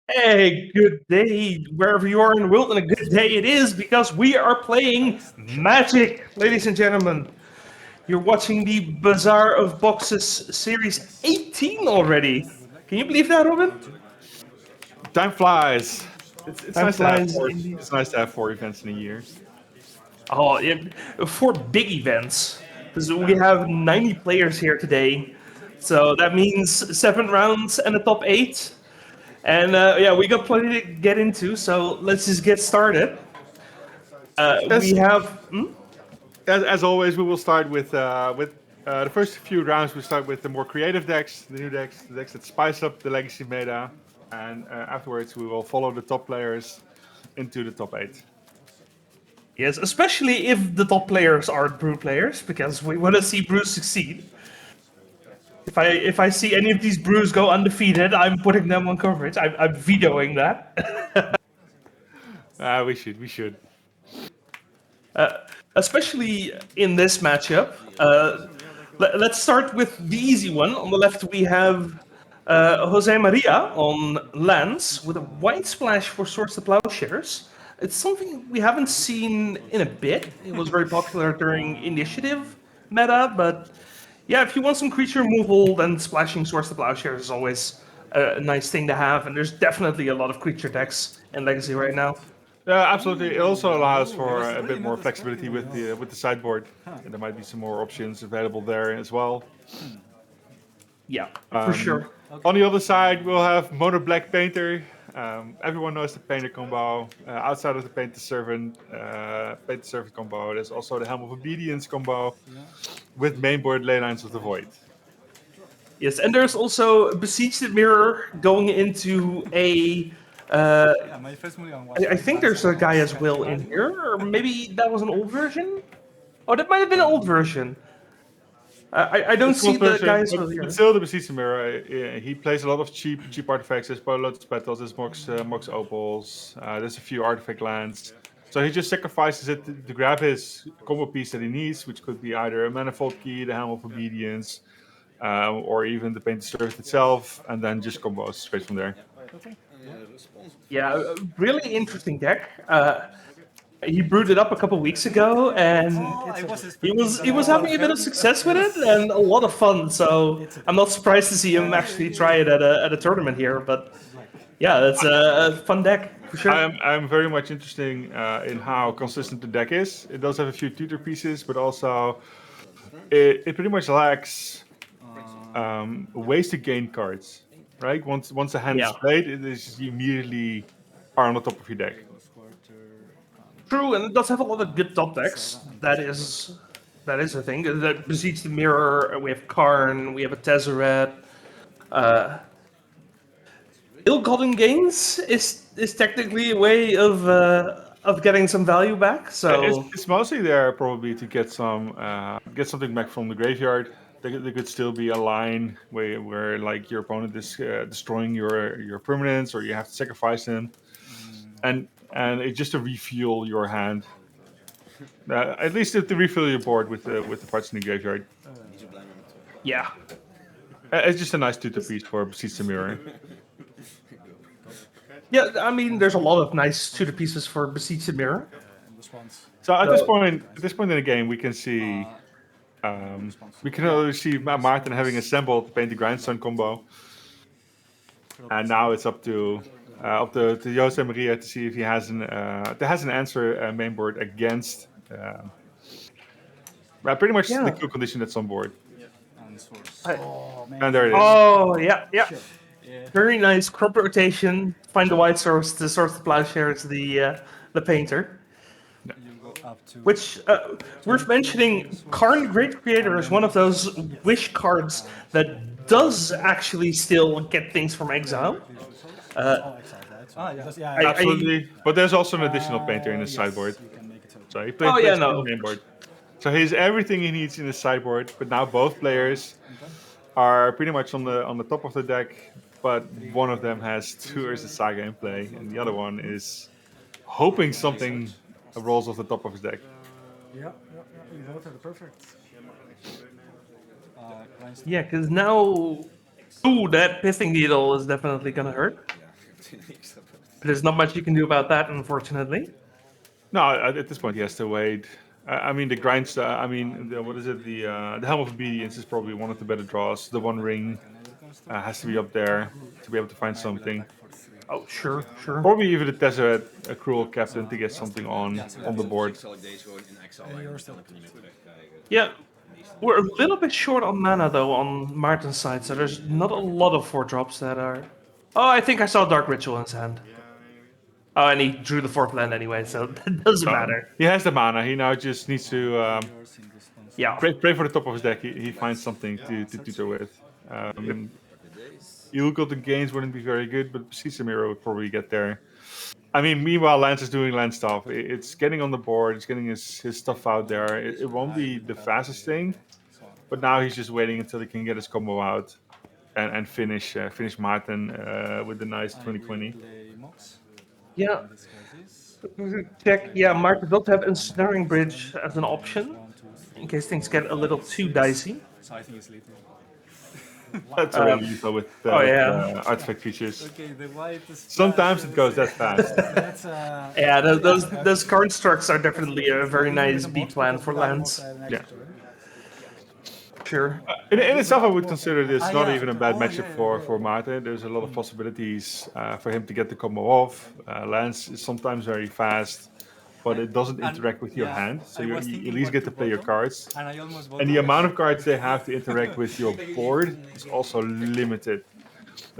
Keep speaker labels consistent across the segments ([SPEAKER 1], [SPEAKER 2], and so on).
[SPEAKER 1] Hey, good day, wherever you are in the world, and a good day it is because we are playing Magic, ladies and gentlemen. You're watching the Bazaar of Boxes Series 18 already. Can you believe that, Robin?
[SPEAKER 2] Time flies. It's
[SPEAKER 1] Time
[SPEAKER 2] nice to have
[SPEAKER 1] flies indeed.
[SPEAKER 2] four events in a year.
[SPEAKER 1] Oh, yeah, 4 big events. Because we have 90 players here today. So that means 7 rounds and a top 8. And yeah, we got plenty to get into, so let's just get started. We
[SPEAKER 2] As,
[SPEAKER 1] have.
[SPEAKER 2] as always, we will start with the first few rounds. We start with the more creative decks, the new decks, the decks that spice up the legacy meta, and afterwards we will follow the top players into the top 8.
[SPEAKER 1] Yes, especially if the top players are brew players, because we want to see brews succeed. If I see any of these brews go undefeated, I'm putting them on coverage. I'm vetoing that.
[SPEAKER 2] We should.
[SPEAKER 1] Especially in this matchup. Let's start with the easy one. On the left, we have Jose Maria on lands with a white splash for Swords to Plowshares. It's something we haven't seen in a bit. It was very popular during Initiative meta, but yeah, if you want some creature removal, then splashing Swords to Plowshares is always a nice thing to have, and there's definitely a lot of creature decks in Legacy right now.
[SPEAKER 2] Yeah, absolutely. It also allows for a bit more flexibility with the sideboard. And there might be some more options available there as well.
[SPEAKER 1] Yeah, for sure.
[SPEAKER 2] On the other side, we'll have Mono Black Painter. Everyone knows the Painter combo. Outside of the Painter Servant combo, there's also the Helm of Obedience combo with mainboard Leylines of the Void.
[SPEAKER 1] Yes, and there's also Besiege the Mirror going into a. I think there's a guy as well in here, or maybe that was an old version. Oh, that might have been an old version. I don't
[SPEAKER 2] It's one
[SPEAKER 1] see the
[SPEAKER 2] version,
[SPEAKER 1] guy as well
[SPEAKER 2] but
[SPEAKER 1] here.
[SPEAKER 2] still the Besiege Mirror. He plays a lot of cheap artifacts. There's Lotus Petals, there's Mox Opals, there's a few artifact lands. So he just sacrifices it to grab his combo piece that he needs, which could be either a Manifold Key, the Helm of Obedience, or even the Painted Servant itself, and then just combos straight from there.
[SPEAKER 1] Yeah, really interesting deck. He brewed it up a couple weeks ago, and he was having a bit of success with it and a lot of fun. So I'm not surprised to see him actually try it at a tournament here. But yeah, it's a fun deck for sure.
[SPEAKER 2] I'm very much interested in how consistent the deck is. It does have a few tutor pieces, but also it pretty much lacks ways to gain cards. Right? Once a hand is
[SPEAKER 1] Yeah.
[SPEAKER 2] played, it is just immediately are on the top of your deck.
[SPEAKER 1] True, and it does have a lot of good top decks. That is a thing. That Besiege the Mirror. We have Karn. We have a Tezzeret. Uh, Ill-gotten gains is technically a way of getting some value back. So
[SPEAKER 2] It's mostly there probably to get something back from the graveyard. There could still be a line where like your opponent is destroying your permanents, or you have to sacrifice them, and it's just to refuel your hand. At least to refill your board with the parts in the graveyard.
[SPEAKER 1] yeah,
[SPEAKER 2] It's just a nice tutor piece for Besiege the Mirror.
[SPEAKER 1] yeah. I mean, there's a lot of nice tutor pieces for Besiege the Mirror.
[SPEAKER 2] So
[SPEAKER 1] So,
[SPEAKER 2] at this point in the game, we can see we can already see Martin having assembled the Paint the Grindstone combo, and now it's up to Jose Maria to see if he has an answer mainboard against pretty much the
[SPEAKER 1] yeah.
[SPEAKER 2] kill condition that's on board.
[SPEAKER 1] I-
[SPEAKER 2] And there it is.
[SPEAKER 1] oh yeah, yeah. Very nice crop rotation. Find the white source. The source of plowshare is the painter. Which, worth mentioning, Karn Great Creator is one of those wish cards that does actually still get things from exile.
[SPEAKER 2] Absolutely, but there's also an additional painter in his sideboard. So he
[SPEAKER 1] Oh yeah,
[SPEAKER 2] plays in
[SPEAKER 1] no.
[SPEAKER 2] the mainboard. So he has everything he needs in his sideboard. But now both players are pretty much on the top of the deck. But one of them has two Urza Saga in play, and the other one is hoping something rolls off the top of his deck.
[SPEAKER 1] Yeah, because now, ooh, that pissing needle is definitely gonna hurt. There's not much you can do about that, unfortunately.
[SPEAKER 2] No, at this point he has to wait. I mean, the grinds. I mean, what is it? The Helm of Obedience is probably one of the better draws. The One Ring has to be up there to be able to find something.
[SPEAKER 1] Oh, sure, sure.
[SPEAKER 2] Probably even the Tezzeret, a Cruel Captain, to get something on the board.
[SPEAKER 1] Yeah, we're a little bit short on mana though on Martin's side, so there's not a lot of 4-drops that are. Oh, I think I saw Dark Ritual in his hand. Oh, and he drew the 4th land anyway, so that doesn't matter.
[SPEAKER 2] He has the mana. He now just needs to
[SPEAKER 1] Yeah.
[SPEAKER 2] pray for the top of his deck. He finds something to tutor with. Ill-gotten gains wouldn't be very good, but Cisamiro would probably get there. I mean, meanwhile, Lance is doing Lance stuff. It's getting on the board. It's getting his stuff out there. It won't be the fastest thing, but now he's just waiting until he can get his combo out and finish Martin with the nice 2020.
[SPEAKER 1] Yeah. Check. Yeah, Martin does have Ensnaring Bridge as an option in case things get a little too dicey.
[SPEAKER 2] That's already lethal with artifact features. Sometimes it goes that fast.
[SPEAKER 1] Yeah, those constructs are definitely a very nice B plan for lands.
[SPEAKER 2] Yeah.
[SPEAKER 1] Sure.
[SPEAKER 2] In itself, I would consider this not even a bad matchup for Martin. There's a lot of possibilities for him to get the combo off. Lance is sometimes very fast, but it doesn't interact with your hand, so you at least get to play your cards. And the amount of cards they have to interact with your board is also limited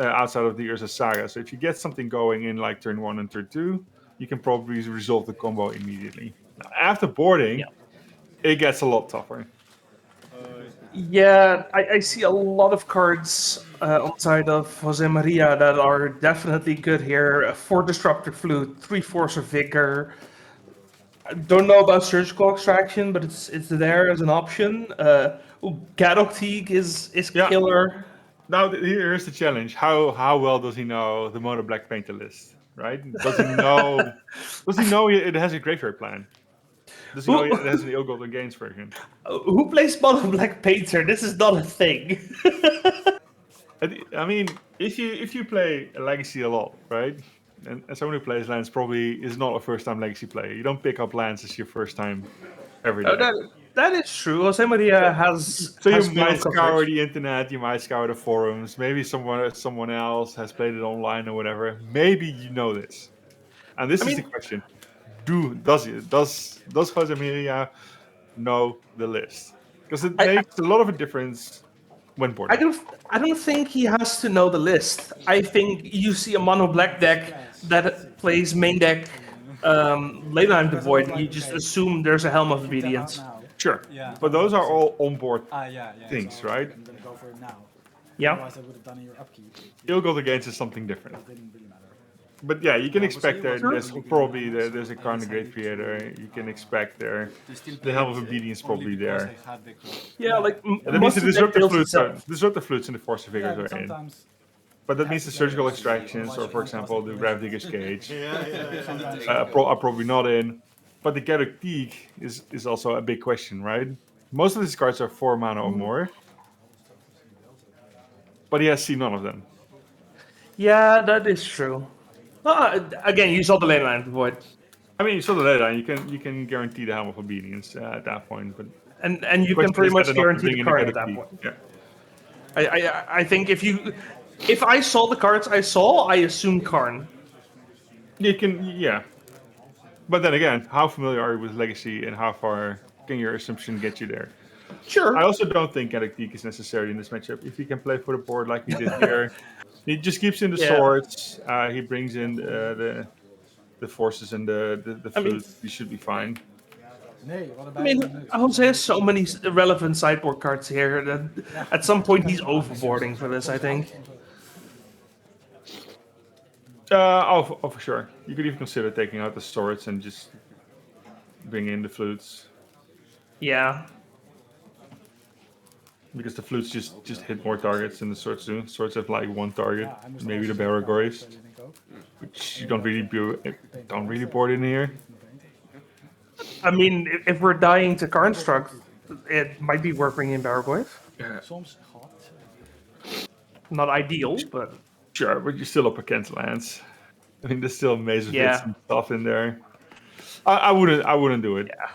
[SPEAKER 2] outside of the Urza Saga. So if you get something going in like turn 1 and turn 2, you can probably resolve the combo immediately. Now, after boarding, it gets a lot tougher.
[SPEAKER 1] Yeah, I see a lot of cards on the side of Jose Maria that are definitely good here. 4 Disruptor Flute, 3 Force of Vigor. I don't know about Surgical Extraction, but it's there as an option. Gadok Teague is killer.
[SPEAKER 2] Now here's the challenge: how well does he know the Mono Black Painter list? Right? Does he know? Does he know it has a graveyard plan? Does he know it has an ill-gotten gains version?
[SPEAKER 1] Who plays Mono Black Painter? This is not a thing.
[SPEAKER 2] I mean, if you play a Legacy a lot, right? And someone who plays lands probably is not a first-time Legacy player. You don't pick up lands as your first time every day.
[SPEAKER 1] That is true. Jose Maria has.
[SPEAKER 2] So
[SPEAKER 1] has
[SPEAKER 2] you might scour the internet, you might scour the forums. Maybe someone else has played it online or whatever. Maybe you know this, and this is the question: does Jose Maria know the list? Because it makes a lot of a difference when boarding.
[SPEAKER 1] I don't think he has to know the list. I think you see a mono black deck that plays main deck Leyline Devoid, and you just assume there's a Helm of Obedience.
[SPEAKER 2] Sure, but those are all onboard things, right?
[SPEAKER 1] Yeah.
[SPEAKER 2] Ill-gotten gains is something different. But yeah, you can expect there's a Karna Great Creator. You can expect the Helm of Obedience probably there.
[SPEAKER 1] Yeah, like
[SPEAKER 2] that means the disruptive flutes and the Force of Vigor are in. But that means the surgical extractions, or for example, the Gravidigger's Cage, are probably not in. But the Gadok Teague is also a big question, right? Most of these cards are 4 mana or more, but he has seen none of them.
[SPEAKER 1] Yeah, that is true. Again, you saw the ley line Void.
[SPEAKER 2] I mean, you saw the ley line. You can guarantee the Helm of Obedience at that point, but
[SPEAKER 1] and you can pretty much guarantee the card at that point.
[SPEAKER 2] Yeah.
[SPEAKER 1] I think if I saw the cards I saw, I assume Karn.
[SPEAKER 2] Yeah. But then again, how familiar are you with Legacy, and how far can your assumption get you there?
[SPEAKER 1] Sure.
[SPEAKER 2] I also don't think Gadok Teague is necessary in this matchup. If he can play for the board like he did here, he just keeps in the swords. He brings in the forces and the flute. He should be fine.
[SPEAKER 1] I mean, Jose has so many relevant sideboard cards here that at some point he's overboarding for this, I think.
[SPEAKER 2] For sure. You could even consider taking out the swords and just bring in the flutes.
[SPEAKER 1] Yeah.
[SPEAKER 2] Because the flutes just hit more targets than the swords do. Swords have like 1 target, maybe the Barragoys, which you don't really board in here.
[SPEAKER 1] I mean, if we're dying to Construct, it might be worth bringing in Barragoys.
[SPEAKER 2] Yeah.
[SPEAKER 1] Not ideal, but
[SPEAKER 2] Sure, but you're still up against lands. I mean, there's still Maze of Bits
[SPEAKER 1] Yeah,
[SPEAKER 2] and stuff in there. I wouldn't do it.
[SPEAKER 1] yeah,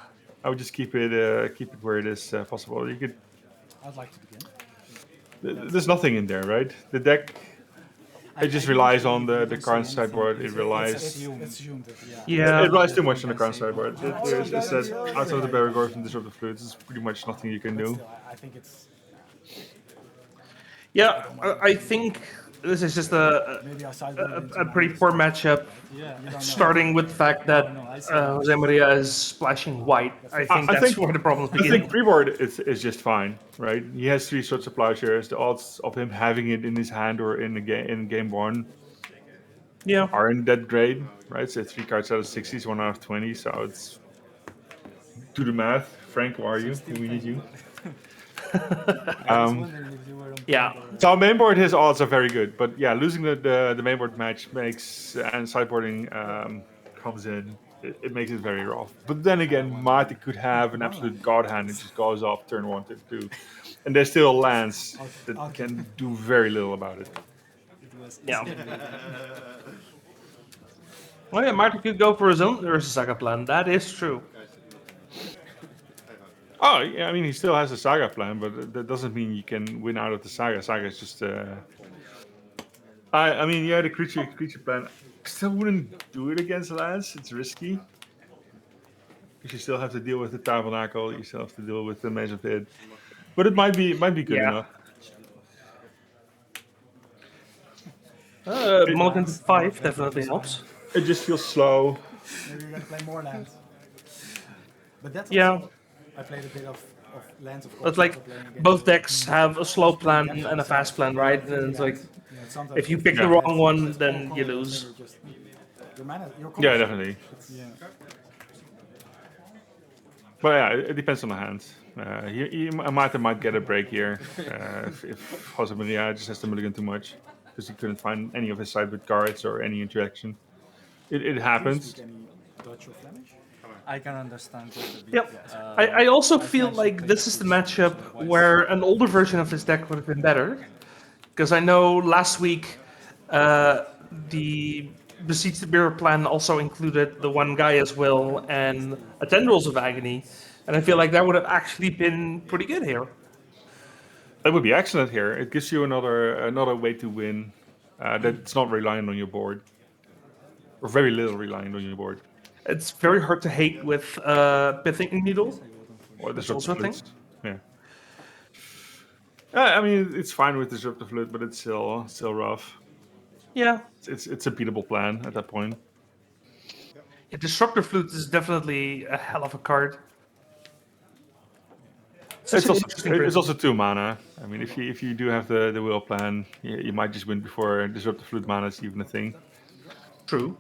[SPEAKER 2] I would just keep it where it is possible. You could.
[SPEAKER 3] I'd like to begin.
[SPEAKER 2] There's nothing in there, right? The deck it just relies on the current sideboard. It relies.
[SPEAKER 3] It's assumed that,
[SPEAKER 1] yeah.
[SPEAKER 2] It relies too much on the current sideboard. There's a set outside of the Barragorth and Disruptive Flutes. There's pretty much nothing you can
[SPEAKER 3] but
[SPEAKER 2] do.
[SPEAKER 3] still, I think it's
[SPEAKER 1] Yeah, I think this is just
[SPEAKER 3] maybe a sideboard.
[SPEAKER 1] a pretty poor matchup. Starting with the fact that Jose Maria is splashing white. I think
[SPEAKER 2] I
[SPEAKER 1] that's
[SPEAKER 2] think-
[SPEAKER 1] where the problem's
[SPEAKER 2] I
[SPEAKER 1] beginning.
[SPEAKER 2] think pre-board is just fine, right? He has 3 sorts of plowshares. The odds of him having it in his hand or in the game 1
[SPEAKER 1] Yeah,
[SPEAKER 2] aren't that great, right? So 3 cards out of 60 is 1 out of 20. So it's do the math. Frank, where are you? We need you.
[SPEAKER 1] yeah,
[SPEAKER 2] So mainboard, his odds are very good, but yeah, losing the mainboard match makes and sideboarding comes in. It makes it very rough. But then again, Marty could have an absolute god hand and just goes off turn 1, turn 2, and there's still lands that can do very little about it.
[SPEAKER 1] yeah. Well, yeah, Martin could go for his own Ursa plan. That is true.
[SPEAKER 2] Oh, yeah, I mean, he still has a saga plan, but that doesn't mean you can win out of the saga. Saga is just. I mean, yeah, the creature plan. I still wouldn't do it against lands. It's risky. Because you still have to deal with the Tabernacle. You still have to deal with the Maze of It. But it might be good
[SPEAKER 1] Yeah.
[SPEAKER 2] enough.
[SPEAKER 1] Mulligan to 5 definitely helps.
[SPEAKER 2] It just feels slow.
[SPEAKER 3] Maybe you're gonna play more lands. But that's
[SPEAKER 1] Yeah.
[SPEAKER 3] also, I played a bit of lands, of course.
[SPEAKER 1] But like
[SPEAKER 3] also playing against-
[SPEAKER 1] both decks have a slow plan and a fast plan, right? And it's like
[SPEAKER 3] sometimes
[SPEAKER 1] if you pick the
[SPEAKER 2] Yeah.
[SPEAKER 1] wrong one, then you lose.
[SPEAKER 3] Your mana, your
[SPEAKER 2] Yeah, definitely.
[SPEAKER 3] Yeah.
[SPEAKER 2] But yeah, it depends on the hands. Martin might get a break here if Jose Maria just has to mulligan too much because he couldn't find any of his sideboard cards or any interaction. It happens.
[SPEAKER 3] Speak any Dutch or Flemish?
[SPEAKER 4] I can understand it a bit.
[SPEAKER 1] Yep.
[SPEAKER 4] Yes.
[SPEAKER 1] I also feel like this is the matchup where an older version of this deck would have been better. Because I know last week the Besiege the Bearer plan also included the one guy as well and a Tendrils of Agony. And I feel like that would have actually been pretty good here.
[SPEAKER 2] That would be excellent here. It gives you another way to win that's not relying on your board. Or very little relying on your board.
[SPEAKER 1] It's very hard to hate with Pithing Needle.
[SPEAKER 2] Or
[SPEAKER 1] That's
[SPEAKER 2] Disruptive
[SPEAKER 1] also a thing?
[SPEAKER 2] Flutes. Yeah. I mean, it's fine with Disruptive Flute, but it's still rough.
[SPEAKER 1] Yeah.
[SPEAKER 2] It's a beatable plan at that point.
[SPEAKER 1] Yeah, Disruptor Flute is definitely a hell of a card. Such
[SPEAKER 2] It's
[SPEAKER 1] an
[SPEAKER 2] also,
[SPEAKER 1] interesting
[SPEAKER 2] it's
[SPEAKER 1] card.
[SPEAKER 2] also 2 mana. I mean, if you do have the will plan, you might just win before Disruptive Flute mana is even a thing.
[SPEAKER 1] True.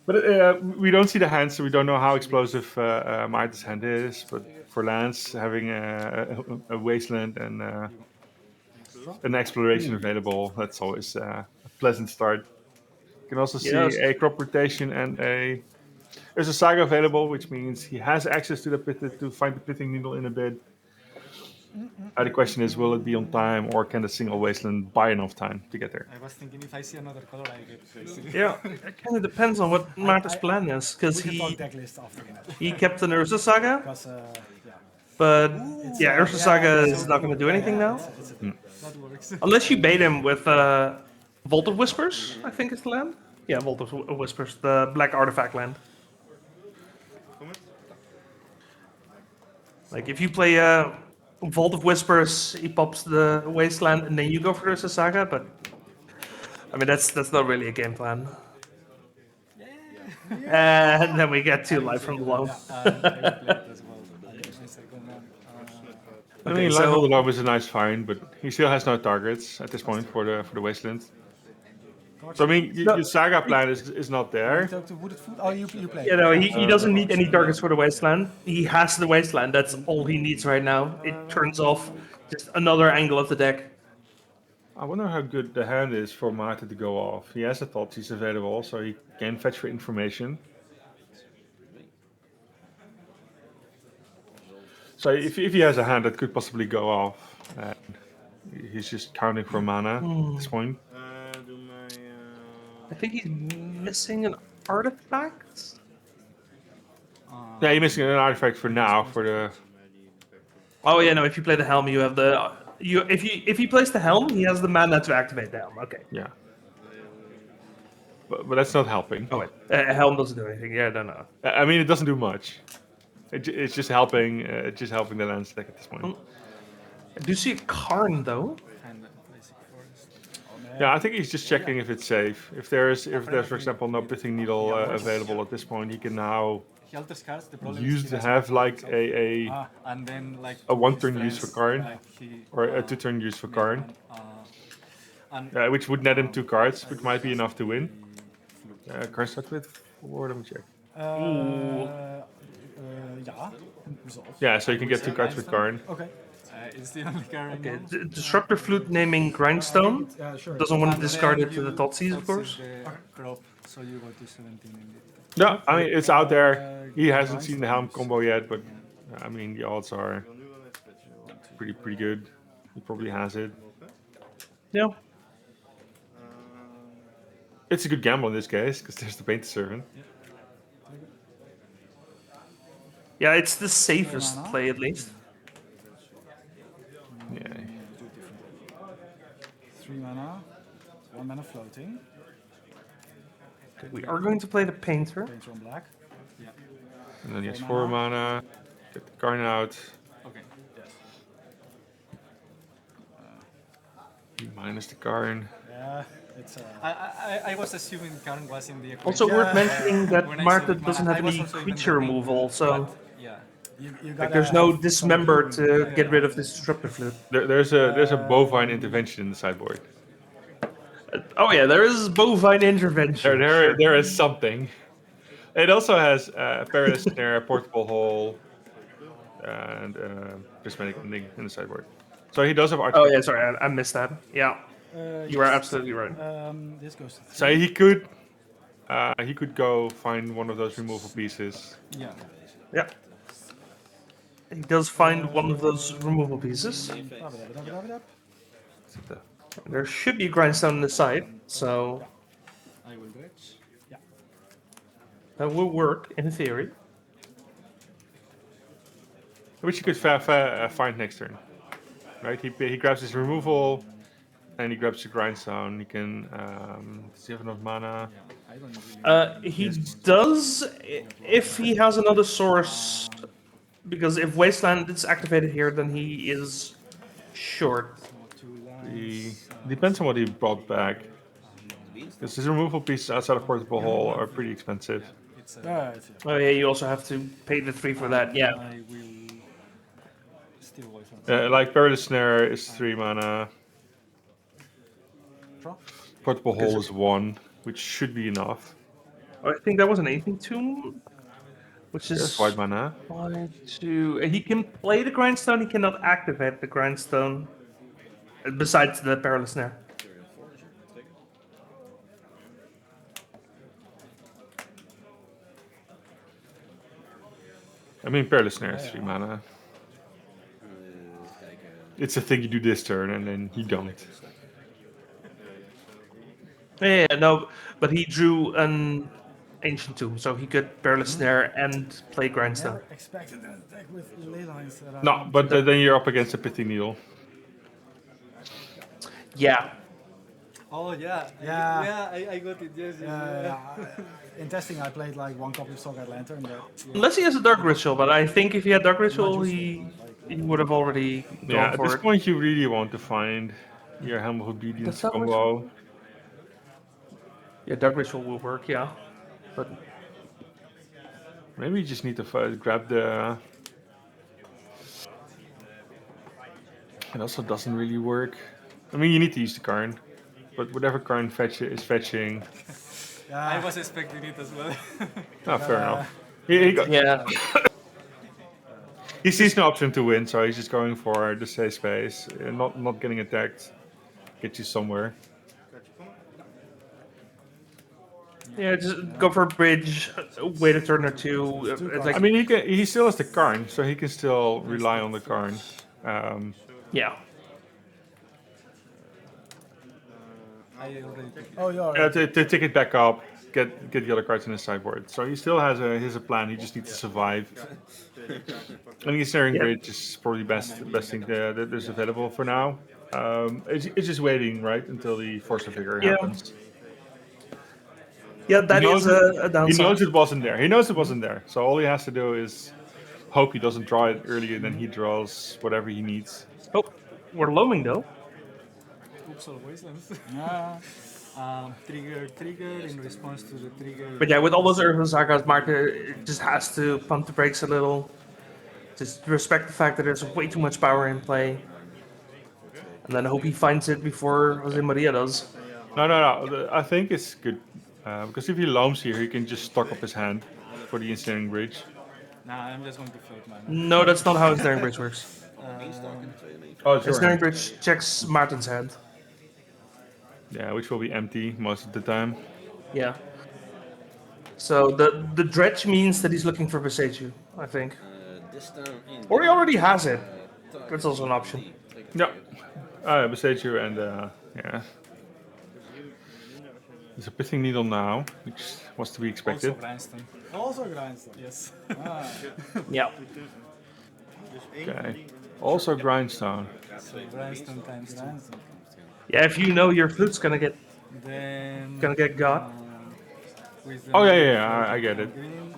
[SPEAKER 2] But we don't see the hand, so we don't know how explosive Martin's hand is. But for lands, having a wasteland and an exploration available, that's always a pleasant start. You can also see
[SPEAKER 1] Yes.
[SPEAKER 2] a crop rotation and there's a saga available, which means he has access to the to find the pithing needle in a bid. The question is, will it be on time, or can the single wasteland buy enough time to get there?
[SPEAKER 3] I was thinking if I see another color, I get crazy.
[SPEAKER 1] Yeah, it kind of depends on what Marta's plan is, because
[SPEAKER 3] We can talk deck list after that.
[SPEAKER 1] he kept an Ursa Saga,
[SPEAKER 3] Because, yeah,
[SPEAKER 1] but yeah, Ursa Saga is not going to do anything now.
[SPEAKER 3] that works.
[SPEAKER 1] Unless you bait him with Vault of Whispers, I think is the land. Yeah, Vault of Whispers, the black artifact land. Like if you play Vault of Whispers, he pops the Wasteland, and then you go for Ursa Saga, but I mean that's not really a game plan. And then we get 2 live from the low.
[SPEAKER 2] I mean,
[SPEAKER 1] so-
[SPEAKER 2] Life of the Lobe is a nice find, but he still has no targets at this point for the wasteland. So I mean, your saga plan is not there.
[SPEAKER 3] Talk to Wooded Food? Oh, you play.
[SPEAKER 1] You know, he doesn't need any targets for the Wasteland. He has the Wasteland. That's all he needs right now. It turns off just another angle of the deck.
[SPEAKER 2] I wonder how good the hand is for Martin to go off. He has a thought he's available, so he can fetch for information. So if he has a hand that could possibly go off, he's just counting for mana at this point.
[SPEAKER 1] I think he's missing an artifact.
[SPEAKER 2] Yeah, you're missing an artifact for now for the.
[SPEAKER 1] Oh yeah, no. If you play the helm, you have the if he plays the helm, he has the mana to activate the helm. Okay.
[SPEAKER 2] Yeah. But that's not helping.
[SPEAKER 1] Oh wait, helm doesn't do anything. Yeah, no.
[SPEAKER 2] I mean, it doesn't do much. It's just helping. It's just helping the land stack at this point.
[SPEAKER 1] I do see a Karn though.
[SPEAKER 4] And basic forest.
[SPEAKER 2] Yeah, I think he's just checking if it's safe. If there's, for example, no pithing needle available at this point, he can now
[SPEAKER 4] He alters cards. The problem
[SPEAKER 2] use
[SPEAKER 4] is
[SPEAKER 2] to have like a
[SPEAKER 4] and then like
[SPEAKER 2] a
[SPEAKER 4] to
[SPEAKER 2] 1-turn
[SPEAKER 4] his
[SPEAKER 2] use for
[SPEAKER 4] friends,
[SPEAKER 2] Karn,
[SPEAKER 4] like, he,
[SPEAKER 2] or a 2-turn use for Karn,
[SPEAKER 4] and
[SPEAKER 2] which would net him 2 cards, which might be enough to win. Karn starts with 4. Let me check.
[SPEAKER 3] Yeah. Resolve.
[SPEAKER 2] Yeah, so you can get 2 cards with Karn.
[SPEAKER 3] Okay.
[SPEAKER 4] it's the only card.
[SPEAKER 1] Okay, Disruptor Flute naming Grindstone.
[SPEAKER 3] Sure.
[SPEAKER 1] Doesn't want to discard it to the Thoughtseize, of course.
[SPEAKER 4] Crop, so you go to 17 in it.
[SPEAKER 2] No, I mean it's out there. He hasn't seen the helm combo yet, but I mean the odds are pretty good. He probably has it.
[SPEAKER 1] Yeah.
[SPEAKER 2] It's a good gamble in this case because there's the Painted Servant.
[SPEAKER 1] Yeah, it's the safest play at least.
[SPEAKER 2] Yeah.
[SPEAKER 3] 3 mana. 1 mana floating.
[SPEAKER 1] We are going to play the Painter.
[SPEAKER 3] Painter on black.
[SPEAKER 2] And then he has 4 mana. Get the Karn out.
[SPEAKER 4] Okay.
[SPEAKER 2] Minus the Karn.
[SPEAKER 3] Yeah. It's
[SPEAKER 4] I was assuming Karn was in the equation.
[SPEAKER 1] Also worth mentioning that
[SPEAKER 4] When I
[SPEAKER 1] Market
[SPEAKER 4] saw the
[SPEAKER 1] doesn't
[SPEAKER 4] mana,
[SPEAKER 1] have
[SPEAKER 4] I was
[SPEAKER 1] any
[SPEAKER 4] also even
[SPEAKER 1] creature
[SPEAKER 4] thinking,
[SPEAKER 1] removal, so
[SPEAKER 4] but, yeah.
[SPEAKER 3] you
[SPEAKER 1] like, there's no Dismember to get rid of this Disruptor Flute.
[SPEAKER 2] There's a bovine intervention in the sideboard.
[SPEAKER 1] Oh yeah, there is Bovine Intervention.
[SPEAKER 2] There is something. It also has Perilous Snare, Portable Hole, and Prismatic Ending in the sideboard. So he does have
[SPEAKER 1] Oh
[SPEAKER 2] artifact.
[SPEAKER 1] yeah, sorry, I missed that. Yeah, you are absolutely right.
[SPEAKER 3] This goes to 3.
[SPEAKER 2] So he could go find one of those removal pieces.
[SPEAKER 4] Yeah.
[SPEAKER 1] Yeah. He does find one of those removal pieces. There should be a Grindstone on the side, so
[SPEAKER 4] I will dredge.
[SPEAKER 1] that will work in theory.
[SPEAKER 2] Which you could find next turn. Right? He grabs his removal, and he grabs the Grindstone. He can. Does he have enough mana?
[SPEAKER 1] He does if he has another source, because if Wasteland is activated here, then he is short.
[SPEAKER 2] He depends on what he brought back. Because his removal pieces outside of Portable Hole are pretty expensive.
[SPEAKER 1] Oh yeah, you also have to pay the 3 for that. Yeah.
[SPEAKER 4] I will still wait.
[SPEAKER 2] Like Perilous Snare is 3 mana. Portable Hole is 1, which should be enough.
[SPEAKER 1] Oh, I think that was an 18 tomb, which is
[SPEAKER 2] There's white mana.
[SPEAKER 1] 2. He can play the Grindstone. He cannot activate the Grindstone. Besides the Perilous Snare.
[SPEAKER 2] I mean, Perilous Snare is 3 mana. It's a thing you do this turn, and then you don't.
[SPEAKER 1] Yeah, no, but he drew an Ancient Tomb, so he could Perilous Snare and play Grindstone.
[SPEAKER 3] Never expected an attack with ley lines that are
[SPEAKER 2] No, but then you're up against a Pithing Needle.
[SPEAKER 1] Yeah.
[SPEAKER 4] Oh yeah.
[SPEAKER 3] Yeah.
[SPEAKER 4] I got it. Yes.
[SPEAKER 3] in testing, I played like 1 copy of Soulguide Lantern.
[SPEAKER 1] Unless he has a Dark Ritual, but I think if he had Dark Ritual, he would have already gone
[SPEAKER 2] Yeah, at
[SPEAKER 1] for
[SPEAKER 2] this
[SPEAKER 1] it.
[SPEAKER 2] point you really want to find your Helm of Obedience
[SPEAKER 1] Does that
[SPEAKER 2] combo.
[SPEAKER 1] Yeah, Dark Ritual will work, yeah. But
[SPEAKER 2] Maybe you just need to grab the... It also doesn't really work. I mean, you need to use the Karn, but whatever Karn is fetching...
[SPEAKER 4] I was expecting it as well.
[SPEAKER 2] Oh, fair enough.
[SPEAKER 1] yeah,
[SPEAKER 2] He sees no option to win, so he's just going for the safe space, not getting attacked, get you somewhere.
[SPEAKER 1] yeah, just go for a bridge, wait a turn or 2. It's like,
[SPEAKER 2] I mean, he still has the Karn, so he can still rely on the Karn.
[SPEAKER 1] yeah.
[SPEAKER 4] I already took it.
[SPEAKER 3] Oh, you already.
[SPEAKER 2] To take it back up, get the other cards in his sideboard. So he still has a plan. He just needs to survive. I think Snaring
[SPEAKER 1] Yeah.
[SPEAKER 2] Bridge is probably best thing that is available for now. It's just waiting, right, until the Force of Vigor
[SPEAKER 1] Yeah.
[SPEAKER 2] happens.
[SPEAKER 1] Yeah,
[SPEAKER 2] He
[SPEAKER 1] that is
[SPEAKER 2] knows,
[SPEAKER 1] a
[SPEAKER 2] he
[SPEAKER 1] downside.
[SPEAKER 2] knows it wasn't there. He knows it wasn't there. So all he has to do is hope he doesn't draw it earlier than he draws whatever he needs.
[SPEAKER 1] Oh, we're loaming though.
[SPEAKER 4] Oops, all wastelands.
[SPEAKER 3] Ah,
[SPEAKER 4] Trigger in response to the trigger.
[SPEAKER 1] But yeah, with all those Urban Sagas, Mark just has to pump the brakes a little. Just respect the fact that there's way too much power in play. And then hope he finds it before Jose Maria does.
[SPEAKER 2] No. I think it's good. Because if he loams here, he can just stock up his hand for the Ensnaring Bridge.
[SPEAKER 4] Nah, I'm just going to float mana.
[SPEAKER 1] No, that's not how Ensnaring Bridge works.
[SPEAKER 2] Oh, it's your
[SPEAKER 1] Ensnaring
[SPEAKER 2] hand.
[SPEAKER 1] Bridge checks Martin's hand.
[SPEAKER 2] Yeah, which will be empty most of the time.
[SPEAKER 1] Yeah. So the dredge means that he's looking for Beseju, I think. Or he already has it. That's also an option.
[SPEAKER 2] Yeah. Beside you and yeah. There's a pithing needle now, which was to be
[SPEAKER 4] Also
[SPEAKER 2] expected.
[SPEAKER 4] grindstone.
[SPEAKER 3] also grindstone.
[SPEAKER 4] Yes.
[SPEAKER 3] Ah,
[SPEAKER 1] Yeah.
[SPEAKER 2] Okay. Also grindstone.
[SPEAKER 4] So grindstone times 2.
[SPEAKER 3] grindstone.
[SPEAKER 1] Yeah, if you know your flute's gonna get
[SPEAKER 4] Then
[SPEAKER 1] got.
[SPEAKER 4] with the
[SPEAKER 2] Oh yeah, I get it.
[SPEAKER 4] green,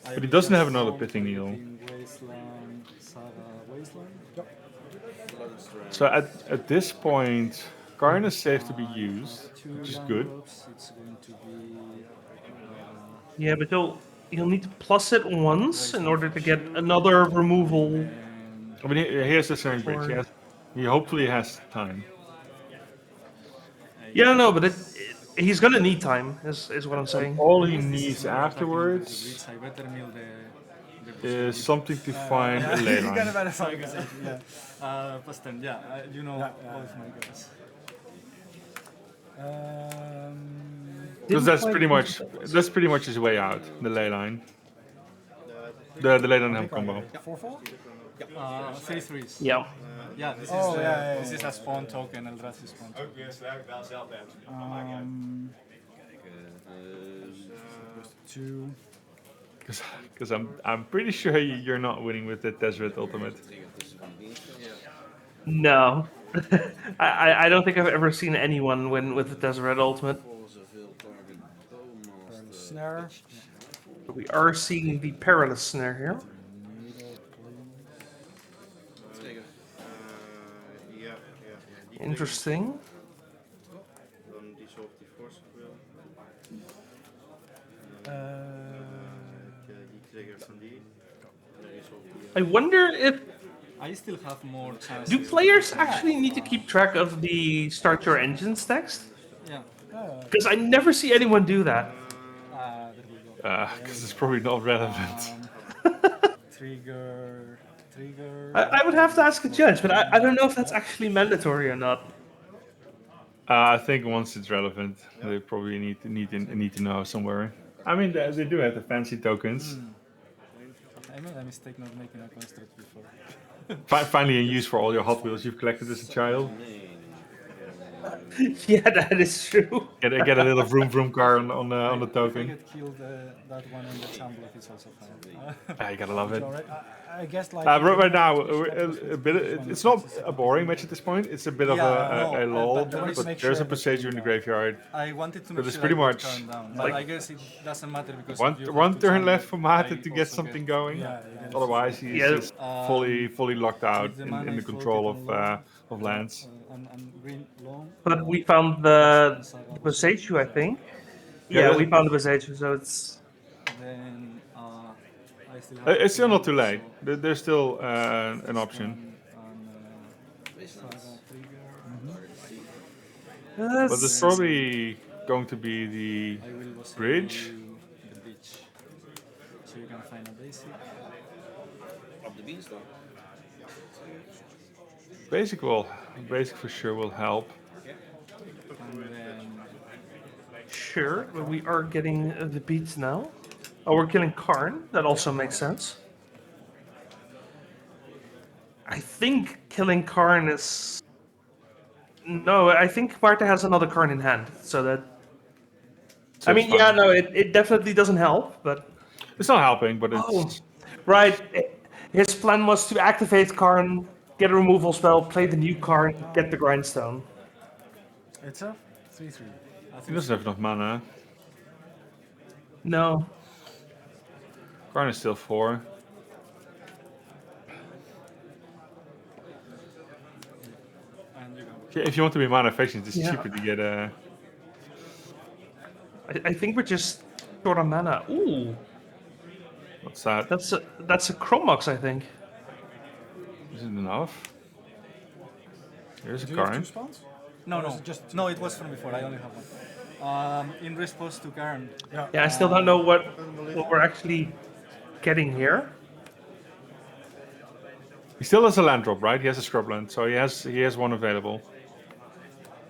[SPEAKER 4] I
[SPEAKER 2] But he
[SPEAKER 4] will
[SPEAKER 2] doesn't have
[SPEAKER 4] just
[SPEAKER 2] another
[SPEAKER 4] fold
[SPEAKER 2] pithing needle.
[SPEAKER 4] in Wasteland, Saga, Wasteland.
[SPEAKER 2] So at this point, Karn is safe to be used, which is good.
[SPEAKER 4] It's going to be
[SPEAKER 1] Yeah, but you'll need to plus it once in order to get another removal.
[SPEAKER 2] I mean, he has the Snaring Bridge. He hopefully has time.
[SPEAKER 1] Yeah, no, but he's gonna need time, is what I'm saying.
[SPEAKER 2] All he needs afterwards
[SPEAKER 4] I better mill the
[SPEAKER 2] is something to find a ley
[SPEAKER 3] You got a
[SPEAKER 2] line.
[SPEAKER 3] better song, yeah.
[SPEAKER 4] Pasten, yeah, you know all of my guys.
[SPEAKER 2] Because that's pretty much his way out. The ley line. The ley line have combo.
[SPEAKER 3] 4-4?
[SPEAKER 4] 3 threes.
[SPEAKER 1] Yeah.
[SPEAKER 4] Yeah, this
[SPEAKER 3] Oh,
[SPEAKER 4] is
[SPEAKER 3] yeah,
[SPEAKER 4] this is a spawn token, Eldrazi spawn token.
[SPEAKER 3] Two.
[SPEAKER 2] Because I'm pretty sure you're not winning with the Desert Ultimate.
[SPEAKER 1] No. I don't think I've ever seen anyone win with the Deseret Ultimate.
[SPEAKER 3] Snare.
[SPEAKER 1] But we are seeing the Perilous Snare here. Interesting. I wonder if
[SPEAKER 4] I still have more chances.
[SPEAKER 1] do players actually need to keep track of the start your engines text?
[SPEAKER 4] Yeah.
[SPEAKER 1] Because I never see anyone do that.
[SPEAKER 4] There we go.
[SPEAKER 2] Because it's probably not relevant.
[SPEAKER 4] Trigger.
[SPEAKER 1] I would have to ask a judge, but I don't know if that's actually mandatory or not.
[SPEAKER 2] I think once it's relevant, they probably need to know somewhere. I mean, they do have the fancy tokens.
[SPEAKER 4] I made a mistake not making a construct before.
[SPEAKER 2] Finally in use for all your Hot Wheels you've collected as a child.
[SPEAKER 1] Yeah, that is true.
[SPEAKER 2] Get a little vroom vroom car on the
[SPEAKER 4] If I
[SPEAKER 2] token.
[SPEAKER 4] get killed, that one on the Chamblock is also fine.
[SPEAKER 2] You gotta love it.
[SPEAKER 3] Alright, I guess like.
[SPEAKER 2] Right now, a bit. It's not a boring match at this point. It's a bit of a lull.
[SPEAKER 3] but
[SPEAKER 2] But
[SPEAKER 3] make
[SPEAKER 2] there's
[SPEAKER 3] sure
[SPEAKER 2] a Besage in the graveyard.
[SPEAKER 4] I wanted to
[SPEAKER 2] But
[SPEAKER 4] make
[SPEAKER 2] it's
[SPEAKER 4] sure
[SPEAKER 2] pretty
[SPEAKER 4] I would
[SPEAKER 2] much
[SPEAKER 4] turn down,
[SPEAKER 2] like-
[SPEAKER 4] but I guess it doesn't matter because
[SPEAKER 2] One
[SPEAKER 4] if you
[SPEAKER 2] one
[SPEAKER 4] have to
[SPEAKER 2] turn
[SPEAKER 4] turn
[SPEAKER 2] left for
[SPEAKER 4] I
[SPEAKER 2] Mate to get
[SPEAKER 4] also
[SPEAKER 2] something
[SPEAKER 4] get-
[SPEAKER 2] going.
[SPEAKER 3] Yeah,
[SPEAKER 2] Otherwise, he's
[SPEAKER 1] Yeah.
[SPEAKER 2] just fully locked out
[SPEAKER 4] the
[SPEAKER 2] in
[SPEAKER 4] mana
[SPEAKER 2] the
[SPEAKER 4] I
[SPEAKER 2] control
[SPEAKER 4] floated
[SPEAKER 2] of lands.
[SPEAKER 4] and green long.
[SPEAKER 1] But we found the Beseju, I think. Yeah,
[SPEAKER 2] Yeah,
[SPEAKER 1] we found the Beseju, so it's...
[SPEAKER 4] Then I still have
[SPEAKER 2] It's still not too
[SPEAKER 4] so
[SPEAKER 2] late. There's still an option.
[SPEAKER 4] Saga trigger.
[SPEAKER 2] But it's probably going to be the
[SPEAKER 4] I will was
[SPEAKER 2] bridge.
[SPEAKER 4] the beach. So you can find a basic.
[SPEAKER 2] Basic for sure will help.
[SPEAKER 4] And then
[SPEAKER 1] Sure, but we are getting the beats now. Oh, we're killing Karn. That also makes sense. I think killing Karn is No, I think Marta has another card in hand, so that.
[SPEAKER 2] So
[SPEAKER 1] I
[SPEAKER 2] it's
[SPEAKER 1] mean, yeah,
[SPEAKER 2] fine.
[SPEAKER 1] no, it definitely doesn't help, but.
[SPEAKER 2] It's not helping, but
[SPEAKER 1] Oh,
[SPEAKER 2] it's
[SPEAKER 1] right. His plan was to activate Karn, get a removal spell, play the new Karn, get the Grindstone.
[SPEAKER 3] It's a 3/3.
[SPEAKER 2] he doesn't have enough mana.
[SPEAKER 1] No.
[SPEAKER 2] Karn is still 4.
[SPEAKER 4] And you go.
[SPEAKER 2] Yeah, if you want to be mana efficient, it's
[SPEAKER 1] Yeah.
[SPEAKER 2] cheaper to get a.
[SPEAKER 1] I think we're just short on mana. Ooh,
[SPEAKER 2] What's that?
[SPEAKER 1] that's a Chromox, I think.
[SPEAKER 2] Is it enough? Here's a
[SPEAKER 3] Do you have 2
[SPEAKER 2] Karn.
[SPEAKER 3] spawns?
[SPEAKER 4] No,
[SPEAKER 3] Or is
[SPEAKER 4] no.
[SPEAKER 3] it just
[SPEAKER 4] No, it was from before. I only have one. In response to Karn.
[SPEAKER 1] Yeah, I still don't know what we're actually getting here.
[SPEAKER 2] He still has a land drop, right? He has a scrubland, so he has one available.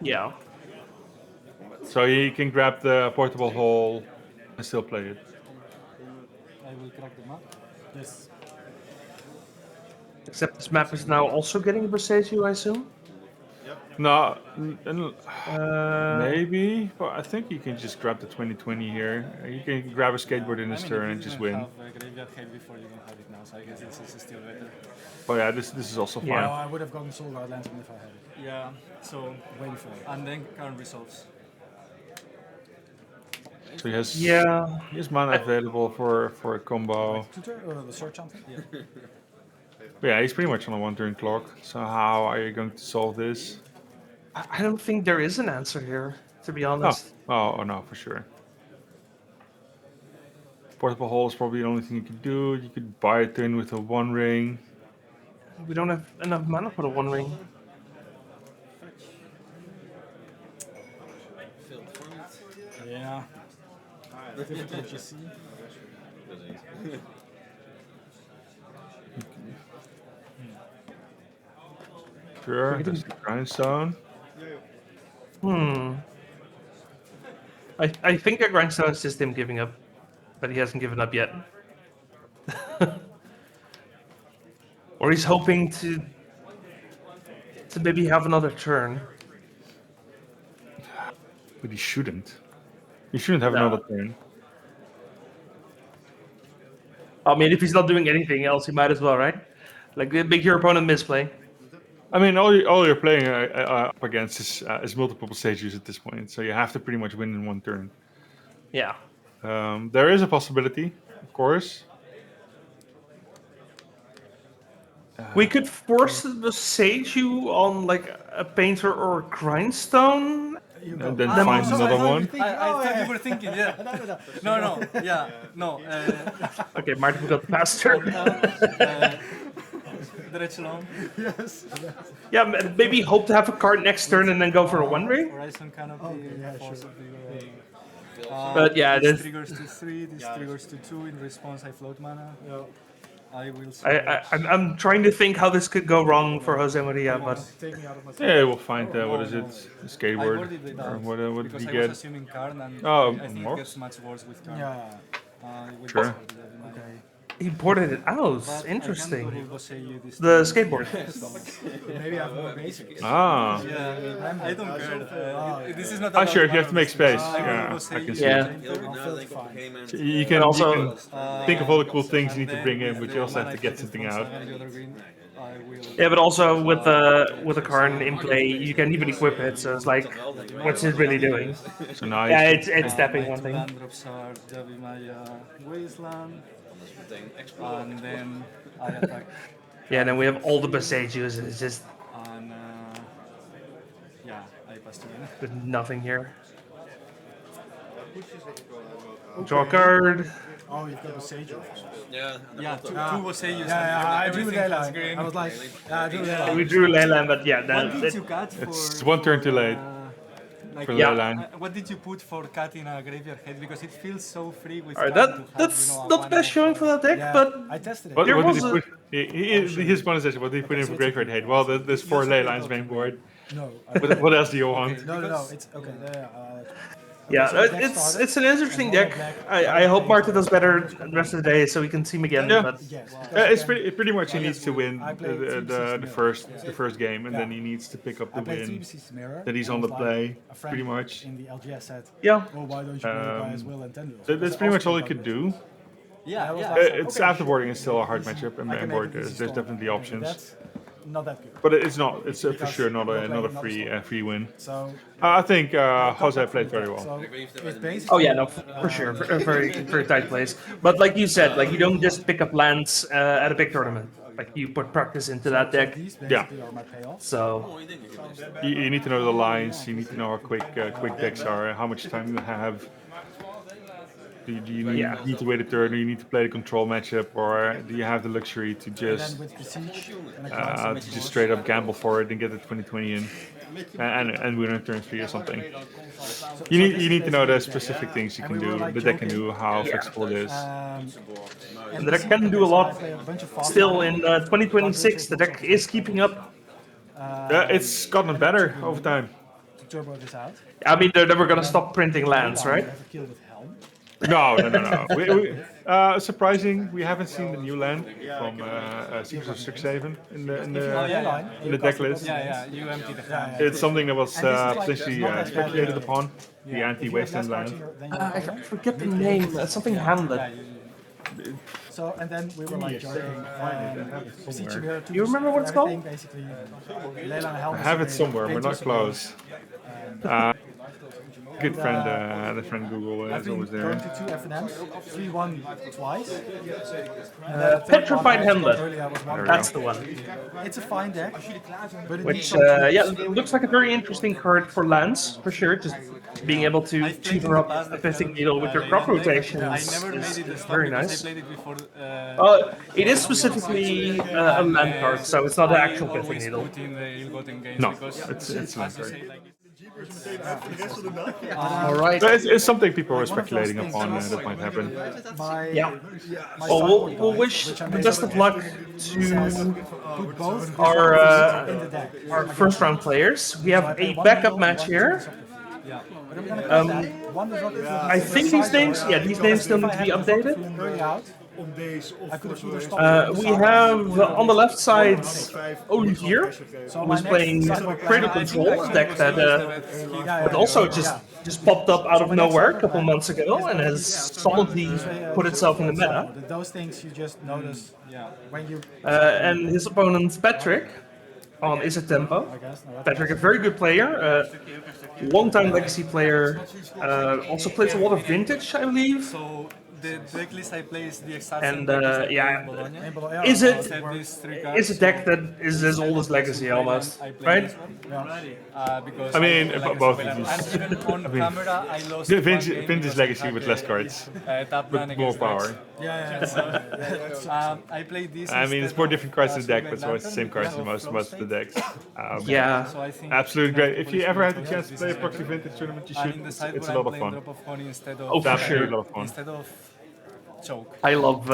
[SPEAKER 1] Yeah.
[SPEAKER 2] So he can grab the portable hole and still play it.
[SPEAKER 4] I will crack the map.
[SPEAKER 3] Yes.
[SPEAKER 1] Except this map is now also getting a Borsaju, I assume.
[SPEAKER 2] No,
[SPEAKER 1] Uh,
[SPEAKER 2] maybe, but I think you can just grab the 2020 here. You can grab a skateboard in his turn and just win.
[SPEAKER 4] Have a graveyard head before you don't have it now, so I guess this is still better.
[SPEAKER 2] But yeah, this is also fine.
[SPEAKER 1] Yeah.
[SPEAKER 3] No, I would have gotten Soul Guard Lantern if I had it.
[SPEAKER 4] Yeah. So
[SPEAKER 3] Way before.
[SPEAKER 4] and then Karn resolves.
[SPEAKER 2] So he has mana available for a combo.
[SPEAKER 3] Tutor or the search something? Yeah.
[SPEAKER 2] But yeah, he's pretty much on a 1-turn clock. So how are you going to solve this?
[SPEAKER 1] I don't think there is an answer here, to be honest.
[SPEAKER 2] Oh no, for sure. Portable hole is probably the only thing you can do. You could buy a turn with a 1 ring.
[SPEAKER 1] We don't have enough mana for the One Ring.
[SPEAKER 3] Yeah. Difficult to see.
[SPEAKER 2] Sure, there's the grindstone.
[SPEAKER 1] I think a Grindstone is just him giving up, but he hasn't given up yet. Or he's hoping to maybe have another turn.
[SPEAKER 2] But he shouldn't. He shouldn't have
[SPEAKER 1] No.
[SPEAKER 2] another turn.
[SPEAKER 1] I mean, if he's not doing anything else, he might as well, right? Like, make your opponent misplay.
[SPEAKER 2] I mean, all you're playing up against is multiple stages at this point, so you have to pretty much win in 1 turn.
[SPEAKER 1] Yeah.
[SPEAKER 2] There is a possibility, of course.
[SPEAKER 1] We could force the Seiju on, like, a Painter or a Grindstone.
[SPEAKER 2] And then find another one.
[SPEAKER 4] I thought you were thinking, yeah. No, yeah, no.
[SPEAKER 1] Okay, Martin got the pass turn.
[SPEAKER 4] Dredge alone.
[SPEAKER 3] Yes.
[SPEAKER 1] Yeah, maybe hope to have a card next turn and then go for a One Ring.
[SPEAKER 4] Horizon Canopy.
[SPEAKER 3] Okay, yeah,
[SPEAKER 4] Force
[SPEAKER 3] sure.
[SPEAKER 4] of the
[SPEAKER 1] But yeah,
[SPEAKER 4] this
[SPEAKER 1] this-
[SPEAKER 4] triggers to 3, this triggers to 2. In response, I float mana.
[SPEAKER 3] Yeah.
[SPEAKER 4] I will
[SPEAKER 1] I'm trying to think how this could go wrong for Jose Maria, but
[SPEAKER 3] Take me out of my
[SPEAKER 2] Yeah, we'll find what is it, a
[SPEAKER 4] I
[SPEAKER 2] skateboard,
[SPEAKER 4] worded it
[SPEAKER 2] or
[SPEAKER 4] out
[SPEAKER 2] what did
[SPEAKER 4] because
[SPEAKER 2] he
[SPEAKER 4] I
[SPEAKER 2] get?
[SPEAKER 4] was assuming Karn and
[SPEAKER 2] Oh,
[SPEAKER 4] I think
[SPEAKER 2] more?
[SPEAKER 4] it gets much worse with Karn.
[SPEAKER 3] Yeah.
[SPEAKER 4] We
[SPEAKER 2] Sure.
[SPEAKER 4] just worded it in my-
[SPEAKER 3] Okay.
[SPEAKER 1] he ported it out.
[SPEAKER 4] But
[SPEAKER 1] Interesting.
[SPEAKER 4] I can't say you this
[SPEAKER 1] The
[SPEAKER 4] time.
[SPEAKER 1] skateboard.
[SPEAKER 3] Maybe I have more basics.
[SPEAKER 2] Ah,
[SPEAKER 4] Yeah, I don't care. This is not.
[SPEAKER 2] ah,
[SPEAKER 4] about
[SPEAKER 2] sure. If you have to make space,
[SPEAKER 4] I
[SPEAKER 2] yeah,
[SPEAKER 4] will
[SPEAKER 2] I
[SPEAKER 4] say
[SPEAKER 2] can
[SPEAKER 4] you
[SPEAKER 2] see
[SPEAKER 1] Yeah.
[SPEAKER 2] it.
[SPEAKER 3] I'll filter fine.
[SPEAKER 2] You can
[SPEAKER 1] also-
[SPEAKER 2] think of all the cool things you need to bring in, but you also have to get something out.
[SPEAKER 1] Yeah, but also with a Karn in play, you can even equip it. So it's like, what's it really doing?
[SPEAKER 2] So now
[SPEAKER 1] Yeah,
[SPEAKER 2] you
[SPEAKER 1] it's tapping
[SPEAKER 4] My
[SPEAKER 1] one
[SPEAKER 4] two
[SPEAKER 1] thing.
[SPEAKER 4] land drops are Javimaya Wasteland, and then I attack,
[SPEAKER 1] Yeah, then we have all the Besajus, and it's just
[SPEAKER 4] and yeah, I pass turn.
[SPEAKER 1] there's nothing here. Draw a card.
[SPEAKER 3] Oh, you've got the Sage.
[SPEAKER 4] Yeah, two was say you.
[SPEAKER 3] Yeah, I drew that line. I was like, yeah, I drew that line.
[SPEAKER 1] We drew Leyland, but yeah,
[SPEAKER 4] What did you cut for?
[SPEAKER 2] It's 1 turn too late
[SPEAKER 4] Like,
[SPEAKER 2] for
[SPEAKER 1] Yeah.
[SPEAKER 2] Leyline.
[SPEAKER 4] what did you put for cutting a graveyard head? Because it feels so free with.
[SPEAKER 1] Alright,
[SPEAKER 4] Karn to have,
[SPEAKER 1] that's
[SPEAKER 4] you know, a
[SPEAKER 1] not the
[SPEAKER 4] one
[SPEAKER 1] best
[SPEAKER 4] off.
[SPEAKER 1] showing for that deck,
[SPEAKER 3] Yeah,
[SPEAKER 1] but
[SPEAKER 3] I tested it.
[SPEAKER 2] What,
[SPEAKER 1] There
[SPEAKER 2] what did
[SPEAKER 1] was
[SPEAKER 2] he
[SPEAKER 1] a-
[SPEAKER 2] put? His bonus is what did he put in for Graveyard Hate? Well, there's 4 ley lines main board.
[SPEAKER 3] No.
[SPEAKER 2] What else do you want?
[SPEAKER 3] No. It's okay.
[SPEAKER 1] Yeah,
[SPEAKER 3] so the deck
[SPEAKER 1] it's
[SPEAKER 3] started,
[SPEAKER 1] an interesting
[SPEAKER 3] and mono
[SPEAKER 1] deck.
[SPEAKER 3] black
[SPEAKER 1] I hope
[SPEAKER 3] played,
[SPEAKER 1] Martin does better the rest of the day so we can see him again.
[SPEAKER 2] Yeah.
[SPEAKER 1] But
[SPEAKER 3] Yes, because
[SPEAKER 2] It's
[SPEAKER 3] again,
[SPEAKER 2] pretty much he needs to win
[SPEAKER 3] I played
[SPEAKER 2] the first game, and then he needs to pick up
[SPEAKER 3] I
[SPEAKER 2] the
[SPEAKER 3] played
[SPEAKER 2] win
[SPEAKER 3] 3 Mirror.
[SPEAKER 2] that he's
[SPEAKER 3] and
[SPEAKER 2] on
[SPEAKER 3] I
[SPEAKER 2] the
[SPEAKER 3] was like,
[SPEAKER 2] play,
[SPEAKER 3] a friend
[SPEAKER 2] pretty much.
[SPEAKER 3] in the LGS said,
[SPEAKER 1] yeah,
[SPEAKER 3] well, why don't you play the guy as well and 10 duels?
[SPEAKER 2] That's
[SPEAKER 3] Because I
[SPEAKER 2] pretty much
[SPEAKER 3] also
[SPEAKER 2] all he
[SPEAKER 3] played
[SPEAKER 2] could
[SPEAKER 3] duels.
[SPEAKER 2] do.
[SPEAKER 3] I was
[SPEAKER 4] Yeah.
[SPEAKER 3] like,
[SPEAKER 2] It's
[SPEAKER 3] okay,
[SPEAKER 2] afterboarding
[SPEAKER 3] sure,
[SPEAKER 2] is still a hard
[SPEAKER 3] easy.
[SPEAKER 2] matchup, and
[SPEAKER 3] I can make
[SPEAKER 2] mainboard
[SPEAKER 3] it easy
[SPEAKER 2] there's
[SPEAKER 3] storm.
[SPEAKER 2] definitely options.
[SPEAKER 3] That's not that good.
[SPEAKER 2] But it's not. It's for
[SPEAKER 3] Because
[SPEAKER 2] sure not
[SPEAKER 3] we're
[SPEAKER 2] a
[SPEAKER 3] playing
[SPEAKER 2] not a
[SPEAKER 3] another
[SPEAKER 2] free win.
[SPEAKER 3] So
[SPEAKER 2] I think Jose played very well.
[SPEAKER 3] So it's basically,
[SPEAKER 1] oh yeah, no, for sure, very tight place. But like you said, like you don't just pick up lands at a big tournament. Like you put practice into that deck.
[SPEAKER 3] these
[SPEAKER 2] Yeah.
[SPEAKER 3] basically are my payoffs.
[SPEAKER 1] So
[SPEAKER 2] You need to know the lines. You need to know how quick decks are, how much time you have. Do you need to wait a turn, or you need to play the control matchup, or do you have the luxury to
[SPEAKER 3] And
[SPEAKER 2] just
[SPEAKER 3] then with the siege, and I can
[SPEAKER 2] straight up gamble for it and get the 2020 in, and win on turn 3 or something? You need to know the specific things you can do, the deck can do, how flexible it is.
[SPEAKER 1] and the deck can do a lot. Still in 2026, the deck is keeping up.
[SPEAKER 2] It's gotten better over time.
[SPEAKER 3] to turbo this out.
[SPEAKER 1] I mean, they're never gonna stop printing lands,
[SPEAKER 3] Now
[SPEAKER 1] right?
[SPEAKER 3] I have a kill with Helm.
[SPEAKER 2] No. Surprising, we haven't seen the new land from Secrets of Strixhaven in the deck list.
[SPEAKER 4] Yeah, you empty the hand.
[SPEAKER 2] It's something that was
[SPEAKER 3] And this is like-
[SPEAKER 2] potentially
[SPEAKER 3] it's not that bad,
[SPEAKER 2] speculated upon, the
[SPEAKER 3] If you have
[SPEAKER 2] anti-wasteland
[SPEAKER 3] less cards
[SPEAKER 2] land.
[SPEAKER 3] than your
[SPEAKER 1] I forget the name. Something Hamlet.
[SPEAKER 3] So, and then we were like joking. Siege Mirror
[SPEAKER 1] You remember what it's called?
[SPEAKER 3] Basically, Layla and Helm
[SPEAKER 2] I have it
[SPEAKER 3] is
[SPEAKER 2] somewhere, we're not
[SPEAKER 3] painters.
[SPEAKER 2] close. Good friend, the friend Google
[SPEAKER 3] I've
[SPEAKER 2] is
[SPEAKER 3] been
[SPEAKER 2] always
[SPEAKER 3] going
[SPEAKER 2] there.
[SPEAKER 3] to 2 FNMs, 3-1 twice.
[SPEAKER 1] Petrified Hamlet.
[SPEAKER 2] we
[SPEAKER 1] That's
[SPEAKER 2] go.
[SPEAKER 1] the one.
[SPEAKER 3] It's a fine deck, but it
[SPEAKER 1] Which,
[SPEAKER 3] needs some
[SPEAKER 1] yeah,
[SPEAKER 3] tweaks.
[SPEAKER 1] it looks like a very interesting card for lands, for sure. Just being able to cheaper up a Pithing Needle with your crop rotation
[SPEAKER 4] I
[SPEAKER 1] is,
[SPEAKER 4] never made it the
[SPEAKER 1] is
[SPEAKER 4] start
[SPEAKER 1] very
[SPEAKER 4] because
[SPEAKER 1] nice.
[SPEAKER 4] I played it before.
[SPEAKER 1] It is specifically a land card, so it's not the actual Pithing
[SPEAKER 4] always
[SPEAKER 1] Needle.
[SPEAKER 4] put in the ill-gotten gains
[SPEAKER 2] No,
[SPEAKER 4] because
[SPEAKER 2] it's a land
[SPEAKER 4] as you
[SPEAKER 2] card.
[SPEAKER 4] say, like,
[SPEAKER 1] Alright.
[SPEAKER 2] But it's something people were speculating upon that might happen.
[SPEAKER 3] My,
[SPEAKER 1] Yeah.
[SPEAKER 3] my
[SPEAKER 1] Well,
[SPEAKER 3] sideboard
[SPEAKER 1] we'll
[SPEAKER 3] guide,
[SPEAKER 1] wish
[SPEAKER 3] which I
[SPEAKER 1] the
[SPEAKER 3] made
[SPEAKER 1] best of luck
[SPEAKER 3] says,
[SPEAKER 1] to
[SPEAKER 3] put both
[SPEAKER 1] our
[SPEAKER 3] in the deck.
[SPEAKER 1] our first round players. We have a backup match here.
[SPEAKER 3] But I'm gonna cut that. One disruptive with
[SPEAKER 1] I think these names, yeah, these names still need to be updated.
[SPEAKER 3] early out. I could have either stopped
[SPEAKER 1] We have on the left side Olivier, who's playing Cradle Control, a deck that also just popped up out of nowhere a couple months ago and has solidly put itself in the meta.
[SPEAKER 3] Those things you just notice when you.
[SPEAKER 1] And his opponent Patrick on Izzet Tempo. Patrick, a very good player, long-time Legacy player, also plays a lot of Vintage, I believe.
[SPEAKER 4] so the deck list I play is the exact
[SPEAKER 1] And
[SPEAKER 4] same deck as I play
[SPEAKER 1] yeah,
[SPEAKER 4] in Bologna.
[SPEAKER 1] is it
[SPEAKER 4] Except these 3 cards.
[SPEAKER 1] is a deck that is as old as Legacy almost,
[SPEAKER 4] I play
[SPEAKER 1] right?
[SPEAKER 4] this one, because
[SPEAKER 2] I mean,
[SPEAKER 4] like
[SPEAKER 2] both of
[SPEAKER 4] and
[SPEAKER 2] these.
[SPEAKER 4] even on camera I lost
[SPEAKER 2] The
[SPEAKER 4] one
[SPEAKER 2] Vintage
[SPEAKER 4] game
[SPEAKER 2] Vintage
[SPEAKER 4] because
[SPEAKER 2] Legacy
[SPEAKER 4] I
[SPEAKER 2] with
[SPEAKER 4] had
[SPEAKER 2] less
[SPEAKER 4] a,
[SPEAKER 2] cards,
[SPEAKER 4] tap
[SPEAKER 2] with
[SPEAKER 4] ban
[SPEAKER 2] more
[SPEAKER 4] against
[SPEAKER 2] power.
[SPEAKER 4] I played this.
[SPEAKER 2] I mean, it's
[SPEAKER 4] instead
[SPEAKER 2] more
[SPEAKER 4] of,
[SPEAKER 2] different cards in the deck,
[SPEAKER 4] Simic
[SPEAKER 2] but it's always the same
[SPEAKER 4] Lantern
[SPEAKER 2] cards in
[SPEAKER 4] because
[SPEAKER 2] most
[SPEAKER 4] of
[SPEAKER 2] of the
[SPEAKER 4] flow
[SPEAKER 2] decks.
[SPEAKER 4] state.
[SPEAKER 1] Yeah.
[SPEAKER 4] So I think
[SPEAKER 2] Absolutely great. If you ever had the
[SPEAKER 4] Yes,
[SPEAKER 2] chance to
[SPEAKER 4] this
[SPEAKER 2] play a
[SPEAKER 4] is very
[SPEAKER 2] proxy
[SPEAKER 4] good.
[SPEAKER 2] vintage tournament, you
[SPEAKER 4] And
[SPEAKER 2] should.
[SPEAKER 4] in the
[SPEAKER 2] It's
[SPEAKER 4] sideboard
[SPEAKER 2] a
[SPEAKER 4] I'm
[SPEAKER 2] lot of
[SPEAKER 4] playing
[SPEAKER 2] fun.
[SPEAKER 4] Drop of Honey instead of
[SPEAKER 1] Oh, for
[SPEAKER 2] Absolutely
[SPEAKER 1] sure.
[SPEAKER 2] a lot of fun.
[SPEAKER 4] instead of choke
[SPEAKER 1] I love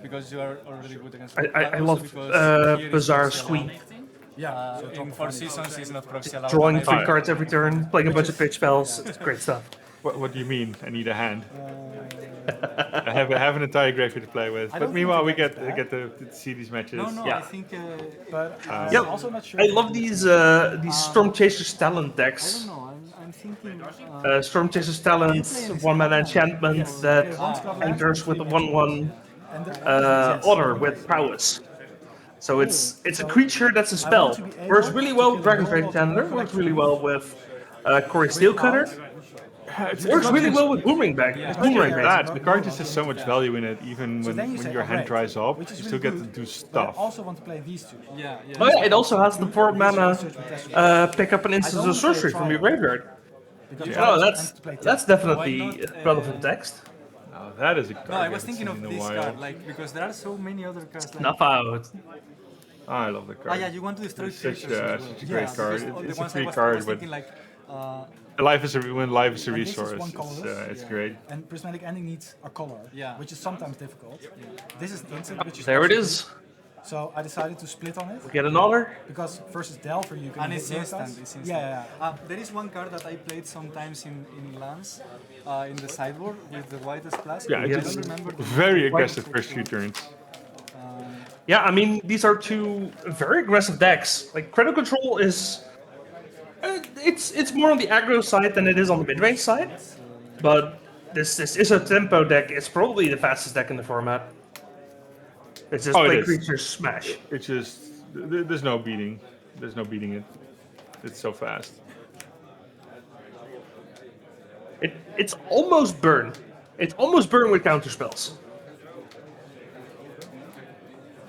[SPEAKER 4] because you are already good against.
[SPEAKER 1] I love Bazaar of Boxes Series.
[SPEAKER 4] In 4 seasons is not proxy allowed.
[SPEAKER 1] Drawing
[SPEAKER 4] and I
[SPEAKER 1] 3
[SPEAKER 4] think-
[SPEAKER 1] cards every turn, playing a bunch of pitch spells. It's great stuff.
[SPEAKER 2] What do you mean? I need a hand. I have an entire graveyard to play with. But
[SPEAKER 3] don't
[SPEAKER 2] meanwhile, we
[SPEAKER 3] think
[SPEAKER 2] get
[SPEAKER 3] that's bad.
[SPEAKER 2] to see these matches.
[SPEAKER 4] No,
[SPEAKER 1] Yeah.
[SPEAKER 4] I think
[SPEAKER 3] But
[SPEAKER 1] Yeah,
[SPEAKER 3] I'm also not sure.
[SPEAKER 1] I love these Storm Chasers talent decks.
[SPEAKER 4] no, I'm thinking.
[SPEAKER 1] Storm Chasers talent, 1-mana enchantment that enters with a 1/1 order with prowess. So it's a creature that's a spell. Works really well with Dragon's Rage Chandler. Works really well with Corey Steelcutter. Works really well with Boomerang Bag. Boomerang Bag.
[SPEAKER 2] That the card just has so much value in it. Even when your hand dries up, you still get to do
[SPEAKER 3] But I
[SPEAKER 2] stuff.
[SPEAKER 3] also want to play these two.
[SPEAKER 4] Yeah.
[SPEAKER 1] Oh yeah, it also has the 4-mana pick up an instance of sorcery from your graveyard. Oh, that's definitely relevant text.
[SPEAKER 2] Now that is a card.
[SPEAKER 4] No, I
[SPEAKER 2] we
[SPEAKER 4] was
[SPEAKER 2] haven't
[SPEAKER 4] thinking
[SPEAKER 2] seen
[SPEAKER 4] of
[SPEAKER 2] in a
[SPEAKER 4] this
[SPEAKER 2] while.
[SPEAKER 4] card, like because there are so many other cards. Like,
[SPEAKER 1] Snuff out.
[SPEAKER 2] I love the card.
[SPEAKER 4] yeah, you want to destroy
[SPEAKER 2] It's such
[SPEAKER 4] creatures. as
[SPEAKER 2] such a
[SPEAKER 4] well.
[SPEAKER 2] great
[SPEAKER 4] Yeah,
[SPEAKER 2] card.
[SPEAKER 4] because all the
[SPEAKER 2] It's a
[SPEAKER 4] ones
[SPEAKER 2] free
[SPEAKER 4] I was
[SPEAKER 2] card, but
[SPEAKER 4] thinking like.
[SPEAKER 2] life is a
[SPEAKER 3] And this is
[SPEAKER 2] resource.
[SPEAKER 3] one colorless.
[SPEAKER 2] It's great.
[SPEAKER 3] And prismatic ending needs a color,
[SPEAKER 4] Yeah.
[SPEAKER 3] which is sometimes difficult. This is instant, which is
[SPEAKER 1] There it
[SPEAKER 3] also
[SPEAKER 1] is.
[SPEAKER 3] good. So I decided to split on it.
[SPEAKER 1] We get another.
[SPEAKER 3] Because versus Delver you can
[SPEAKER 4] And
[SPEAKER 3] hit
[SPEAKER 4] it's
[SPEAKER 3] those
[SPEAKER 4] instant.
[SPEAKER 3] guys.
[SPEAKER 4] It's instant.
[SPEAKER 3] Yeah.
[SPEAKER 4] There is one card that I played sometimes in lands, in the sideboard with the white splash.
[SPEAKER 2] Yeah,
[SPEAKER 4] I
[SPEAKER 2] it's
[SPEAKER 4] don't remember. The
[SPEAKER 2] very aggressive first few turns.
[SPEAKER 1] Yeah, I mean, these are two very aggressive decks. Like, Cradle Control is... it's more on the aggro side than it is on the mid-range side. But this is a tempo deck. It's probably the fastest deck in the format. It's just
[SPEAKER 2] Oh, it
[SPEAKER 1] play
[SPEAKER 2] is.
[SPEAKER 1] creatures, smash.
[SPEAKER 2] It's just there's no beating. There's no beating it. It's so fast.
[SPEAKER 1] It's almost burn. It's almost burn with counter spells.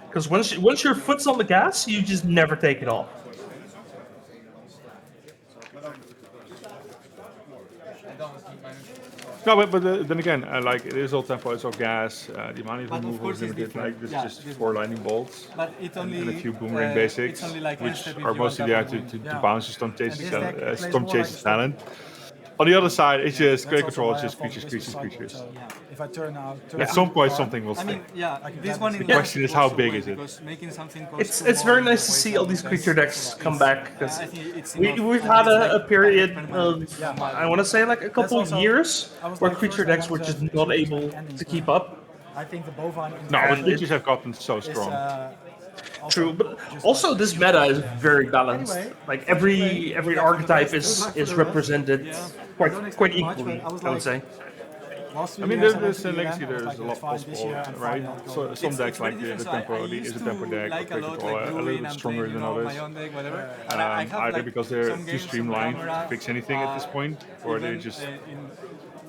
[SPEAKER 1] Because once your foot's on the gas, you just never take it off.
[SPEAKER 2] No, but then again, like it is all tempo, it's all gas. The amount of
[SPEAKER 4] But of
[SPEAKER 2] removal
[SPEAKER 4] course
[SPEAKER 2] is
[SPEAKER 4] it's
[SPEAKER 2] limited.
[SPEAKER 4] different.
[SPEAKER 2] Like there's
[SPEAKER 4] Yeah,
[SPEAKER 2] just
[SPEAKER 4] different.
[SPEAKER 2] 4 lightning bolts
[SPEAKER 4] But it only
[SPEAKER 2] and a few boomerang basics,
[SPEAKER 4] it's only like
[SPEAKER 2] which
[SPEAKER 4] one step if
[SPEAKER 2] are
[SPEAKER 4] you
[SPEAKER 2] mostly
[SPEAKER 4] want
[SPEAKER 2] there
[SPEAKER 4] that
[SPEAKER 2] to
[SPEAKER 3] Yeah.
[SPEAKER 2] bounce your
[SPEAKER 3] this deck plays
[SPEAKER 2] Storm
[SPEAKER 3] more like
[SPEAKER 2] Chase's
[SPEAKER 3] a
[SPEAKER 2] talent. On the other side, it's just
[SPEAKER 3] That's
[SPEAKER 2] great
[SPEAKER 3] also
[SPEAKER 2] control.
[SPEAKER 3] why
[SPEAKER 2] It's
[SPEAKER 3] I
[SPEAKER 2] just
[SPEAKER 3] thought
[SPEAKER 2] creatures,
[SPEAKER 3] this was
[SPEAKER 2] creatures,
[SPEAKER 3] sideboard,
[SPEAKER 2] creatures.
[SPEAKER 3] So if I turn out...
[SPEAKER 2] At some point, something will
[SPEAKER 4] I
[SPEAKER 2] stick.
[SPEAKER 4] mean, yeah,
[SPEAKER 3] I can
[SPEAKER 4] this
[SPEAKER 3] grab
[SPEAKER 4] one
[SPEAKER 3] this
[SPEAKER 4] in
[SPEAKER 3] big-
[SPEAKER 2] question is how big is it?
[SPEAKER 4] Because making something costs
[SPEAKER 1] It's
[SPEAKER 4] more
[SPEAKER 1] very
[SPEAKER 4] in
[SPEAKER 1] nice to
[SPEAKER 4] the
[SPEAKER 1] see
[SPEAKER 4] way
[SPEAKER 1] all these
[SPEAKER 4] some
[SPEAKER 1] creature decks come back. Because
[SPEAKER 4] I think it's
[SPEAKER 1] we've
[SPEAKER 4] enough,
[SPEAKER 1] had
[SPEAKER 4] and it's
[SPEAKER 1] a
[SPEAKER 4] like
[SPEAKER 1] period
[SPEAKER 4] permanent.
[SPEAKER 1] of, I want to say, like a couple of
[SPEAKER 3] also-
[SPEAKER 1] years
[SPEAKER 3] I was
[SPEAKER 1] where
[SPEAKER 3] like,
[SPEAKER 1] creature
[SPEAKER 3] first I
[SPEAKER 1] decks were
[SPEAKER 3] wanted
[SPEAKER 1] just
[SPEAKER 3] to
[SPEAKER 1] not
[SPEAKER 3] choose
[SPEAKER 1] able
[SPEAKER 3] the endings,
[SPEAKER 1] to
[SPEAKER 3] but
[SPEAKER 1] keep up.
[SPEAKER 3] I think the bovine...
[SPEAKER 2] No,
[SPEAKER 1] And
[SPEAKER 2] but creatures have gotten so strong.
[SPEAKER 3] also
[SPEAKER 1] True, but
[SPEAKER 3] just
[SPEAKER 1] also
[SPEAKER 3] like-
[SPEAKER 1] this meta is very balanced.
[SPEAKER 3] Anyway,
[SPEAKER 1] Like
[SPEAKER 3] thanks for playing.
[SPEAKER 1] every archetype
[SPEAKER 3] Good luck for
[SPEAKER 1] is
[SPEAKER 3] the rest.
[SPEAKER 1] represented
[SPEAKER 3] I don't
[SPEAKER 1] quite
[SPEAKER 3] expect much,
[SPEAKER 1] equally.
[SPEAKER 3] but I was
[SPEAKER 1] I would
[SPEAKER 3] like-
[SPEAKER 1] say.
[SPEAKER 3] Last
[SPEAKER 2] I mean,
[SPEAKER 3] years I went
[SPEAKER 2] there's
[SPEAKER 3] to
[SPEAKER 2] in
[SPEAKER 3] ELM,
[SPEAKER 2] Legacy,
[SPEAKER 3] I was
[SPEAKER 2] there's
[SPEAKER 3] like,
[SPEAKER 2] a
[SPEAKER 3] it's
[SPEAKER 2] lot
[SPEAKER 3] fine, this
[SPEAKER 2] possible,
[SPEAKER 3] year I'm fine,
[SPEAKER 2] right?
[SPEAKER 3] I'll go
[SPEAKER 2] So
[SPEAKER 3] with
[SPEAKER 2] some
[SPEAKER 3] it.
[SPEAKER 2] decks
[SPEAKER 4] very
[SPEAKER 2] like the
[SPEAKER 4] different. So
[SPEAKER 2] tempo
[SPEAKER 4] I
[SPEAKER 2] is
[SPEAKER 4] used
[SPEAKER 2] a
[SPEAKER 4] to
[SPEAKER 2] tempo deck,
[SPEAKER 4] like
[SPEAKER 2] or
[SPEAKER 4] a lot,
[SPEAKER 2] control
[SPEAKER 4] like
[SPEAKER 2] a
[SPEAKER 4] blue
[SPEAKER 2] little
[SPEAKER 4] in
[SPEAKER 2] bit
[SPEAKER 4] and
[SPEAKER 2] stronger
[SPEAKER 4] playing,
[SPEAKER 2] than
[SPEAKER 4] you know,
[SPEAKER 2] others.
[SPEAKER 4] my own deck, whatever. And I have
[SPEAKER 2] Either
[SPEAKER 4] like
[SPEAKER 2] because they're
[SPEAKER 4] some
[SPEAKER 2] too
[SPEAKER 4] games, some
[SPEAKER 2] streamlined
[SPEAKER 4] camera,
[SPEAKER 2] to fix anything at this point, or they're
[SPEAKER 4] even,
[SPEAKER 2] just
[SPEAKER 4] in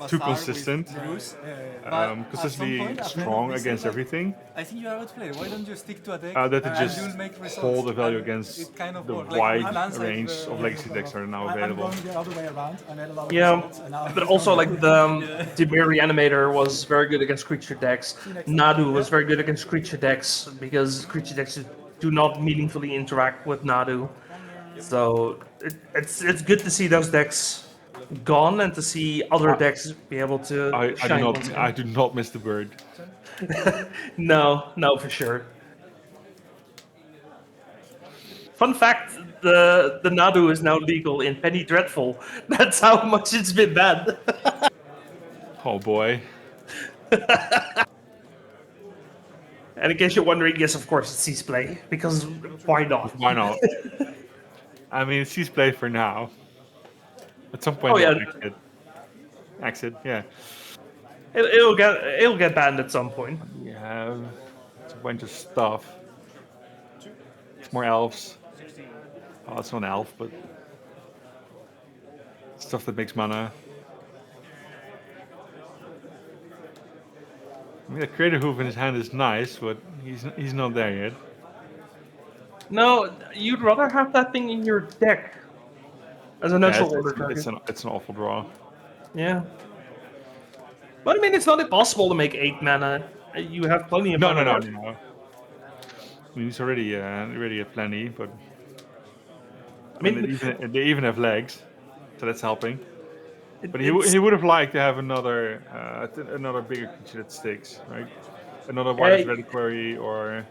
[SPEAKER 2] too
[SPEAKER 4] Bazaar with
[SPEAKER 2] consistent,
[SPEAKER 4] Bruce. But at some
[SPEAKER 2] consistently
[SPEAKER 4] point, a friend of
[SPEAKER 2] strong
[SPEAKER 4] me said,
[SPEAKER 2] against
[SPEAKER 4] like,
[SPEAKER 2] everything.
[SPEAKER 4] I think you are a good player. Why don't you stick to a deck
[SPEAKER 2] That they
[SPEAKER 4] and
[SPEAKER 2] just
[SPEAKER 4] you'll make results?
[SPEAKER 2] hold the value
[SPEAKER 4] And
[SPEAKER 2] against
[SPEAKER 4] it kind of
[SPEAKER 2] the
[SPEAKER 4] worked.
[SPEAKER 2] wide
[SPEAKER 4] Like, lands like
[SPEAKER 2] range
[SPEAKER 4] the-
[SPEAKER 2] of legacy decks that are now
[SPEAKER 3] I'm
[SPEAKER 2] available.
[SPEAKER 3] going the other way around. I made a lot of
[SPEAKER 1] Yeah,
[SPEAKER 3] results, and now I'm
[SPEAKER 1] but
[SPEAKER 3] just
[SPEAKER 1] also
[SPEAKER 3] going
[SPEAKER 1] like the Dimir Reanimator was very good against creature decks. Nadu was very good against creature decks because creature decks do not meaningfully interact with Nadu. So it's good to see those decks gone and to see other decks be able to
[SPEAKER 2] I do
[SPEAKER 1] shine once
[SPEAKER 2] not
[SPEAKER 1] again.
[SPEAKER 2] I do not miss the bird.
[SPEAKER 1] No, for sure. Fun fact: the Nadu is now legal in Penny Dreadful. That's how much it's been banned.
[SPEAKER 2] Oh boy.
[SPEAKER 1] And in case you're wondering, yes, of course it's Cease Play because why not?
[SPEAKER 2] Why not? I mean, cease play for now. At some point,
[SPEAKER 1] Oh, yeah.
[SPEAKER 2] they'll exit. Exit, yeah.
[SPEAKER 1] It'll get banned at some point.
[SPEAKER 2] Yeah, it's a bunch of stuff. It's more elves. Oh, it's not an elf, but stuff that makes mana. I mean, the creator hoof in his hand is nice, but he's not there yet.
[SPEAKER 1] No, you'd rather have that thing in your deck as a
[SPEAKER 2] Yeah,
[SPEAKER 1] natural order target.
[SPEAKER 2] it's an awful draw.
[SPEAKER 1] Yeah. But I mean, it's not impossible to make 8 mana. You have plenty of
[SPEAKER 2] No.
[SPEAKER 1] mana.
[SPEAKER 2] I mean, he's already at plenty, but
[SPEAKER 1] I mean,
[SPEAKER 2] they even have legs, so that's helping. But he would have liked to have another bigger creature that sticks, right? Another Wireless Reliquary or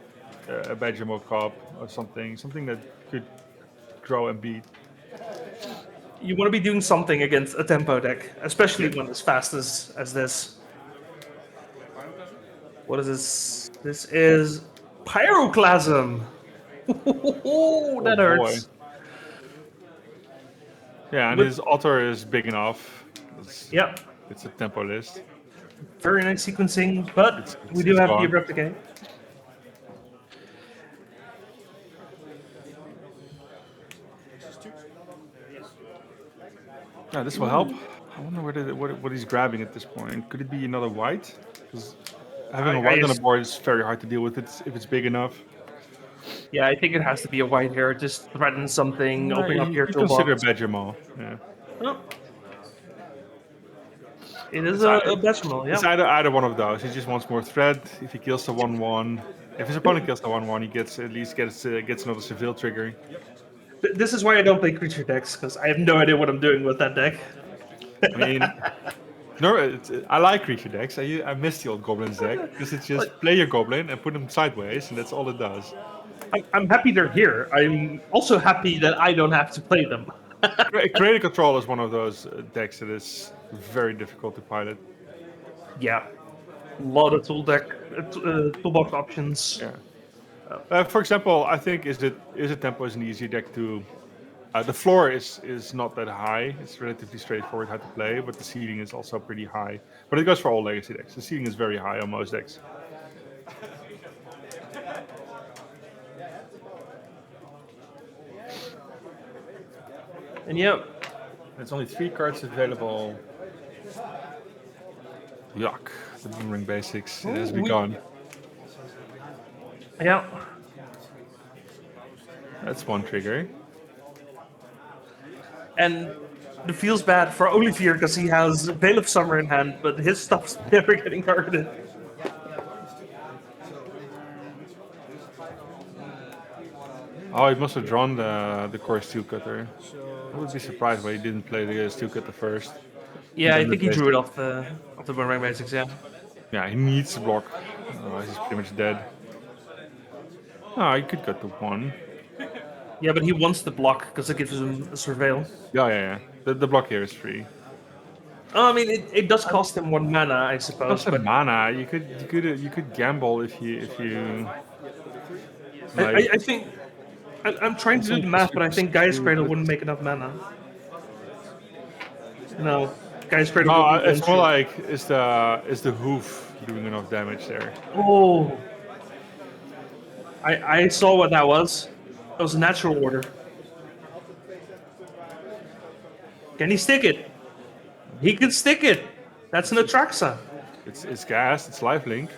[SPEAKER 2] a Badgermo Cop or something that could grow and beat.
[SPEAKER 1] you want to be doing something against a tempo deck, especially one as fast as this. What is this? This is Pyroclasm. That hurts.
[SPEAKER 2] Boy. Yeah, and
[SPEAKER 1] But-
[SPEAKER 2] his altar is big enough.
[SPEAKER 1] Yep.
[SPEAKER 2] It's a tempo list.
[SPEAKER 1] Very nice sequencing, but we do
[SPEAKER 2] it's
[SPEAKER 1] have
[SPEAKER 2] gone.
[SPEAKER 1] the Abrupt Decay.
[SPEAKER 2] Yeah, this will help. I wonder what he's grabbing at this point. Could it be another white? Because having a white on the board is very hard to deal with if it's big enough.
[SPEAKER 1] Yeah, I think it has to be a white hair. Just threaten something, open up your
[SPEAKER 2] you consider
[SPEAKER 1] toolbox.
[SPEAKER 2] Badgermo. Yeah.
[SPEAKER 1] Oh. It is a Bettermal,
[SPEAKER 2] It's
[SPEAKER 1] yeah.
[SPEAKER 2] either one of those. He just wants more threat. If he kills the 1/1, if his opponent kills the 1/1, he gets another Seville trigger.
[SPEAKER 1] This is why I don't play creature decks, because I have no idea what I'm doing with that deck.
[SPEAKER 2] I mean, No, I like creature decks. I miss the old goblins deck because it's just play your goblin and put them sideways, and that's all it does.
[SPEAKER 1] I'm happy they're here. I'm also happy that I don't have to play them.
[SPEAKER 2] Creative Control is one of those decks that is very difficult to pilot.
[SPEAKER 1] Yeah, a lot of toolbox options.
[SPEAKER 2] Yeah. For example, I think Izzet Tempo is an easy deck to. The floor is not that high. It's relatively straightforward how to play, but the ceiling is also pretty high. But it goes for all legacy decks. The ceiling is very high on most decks.
[SPEAKER 1] And yeah,
[SPEAKER 2] There's only 3 cards available. Yuck. The Boomerang Basics. It has begun.
[SPEAKER 1] yeah.
[SPEAKER 2] That's one trigger.
[SPEAKER 1] And it feels bad for Olivier because he has Veil of Summer in hand, but his stuff's never getting targeted.
[SPEAKER 2] Oh, he must have drawn the core Steel Cutter. I would be surprised why he didn't play the Steel Cutter first.
[SPEAKER 1] Yeah, I
[SPEAKER 2] Then
[SPEAKER 1] think
[SPEAKER 2] the
[SPEAKER 1] he drew it
[SPEAKER 2] basic.
[SPEAKER 1] off the Boomerang Basics, yeah.
[SPEAKER 2] Yeah, he needs to block. Otherwise, he's pretty much dead. Oh, he could go to 1.
[SPEAKER 1] Yeah, but he wants the block because it gives him a Surveil.
[SPEAKER 2] Yeah. The block here is free.
[SPEAKER 1] Oh, I mean, it does cost him 1 mana, I suppose,
[SPEAKER 2] Plus the
[SPEAKER 1] but
[SPEAKER 2] mana, you could gamble if you
[SPEAKER 1] I think I'm trying to do the math, but I think Guy's Cradle wouldn't make enough mana. No, Guy's Cradle
[SPEAKER 2] No,
[SPEAKER 1] would be
[SPEAKER 2] it's more
[SPEAKER 1] short.
[SPEAKER 2] like is the hoof doing enough damage there?
[SPEAKER 1] Oh, I saw what that was. That was a natural order. Can he stick it? He can stick it. That's an Atraxa.
[SPEAKER 2] It's gas, it's lifelink.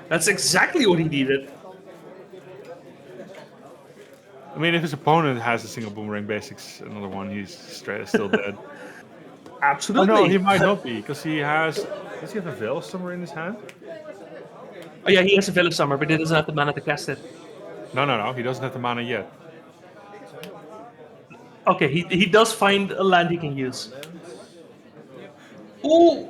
[SPEAKER 1] That's exactly what he needed.
[SPEAKER 2] I mean, if his opponent has a single Boomerang Basics, another one, he's still dead. Oh
[SPEAKER 1] Absolutely.
[SPEAKER 2] no, he might not be because he has. Does he have a Veil somewhere in his hand?
[SPEAKER 1] Oh yeah, he has a Veil of Summer, but he doesn't have the mana to cast it.
[SPEAKER 2] No. He doesn't have the mana yet.
[SPEAKER 1] Okay, he does find a land he can use. Ooh!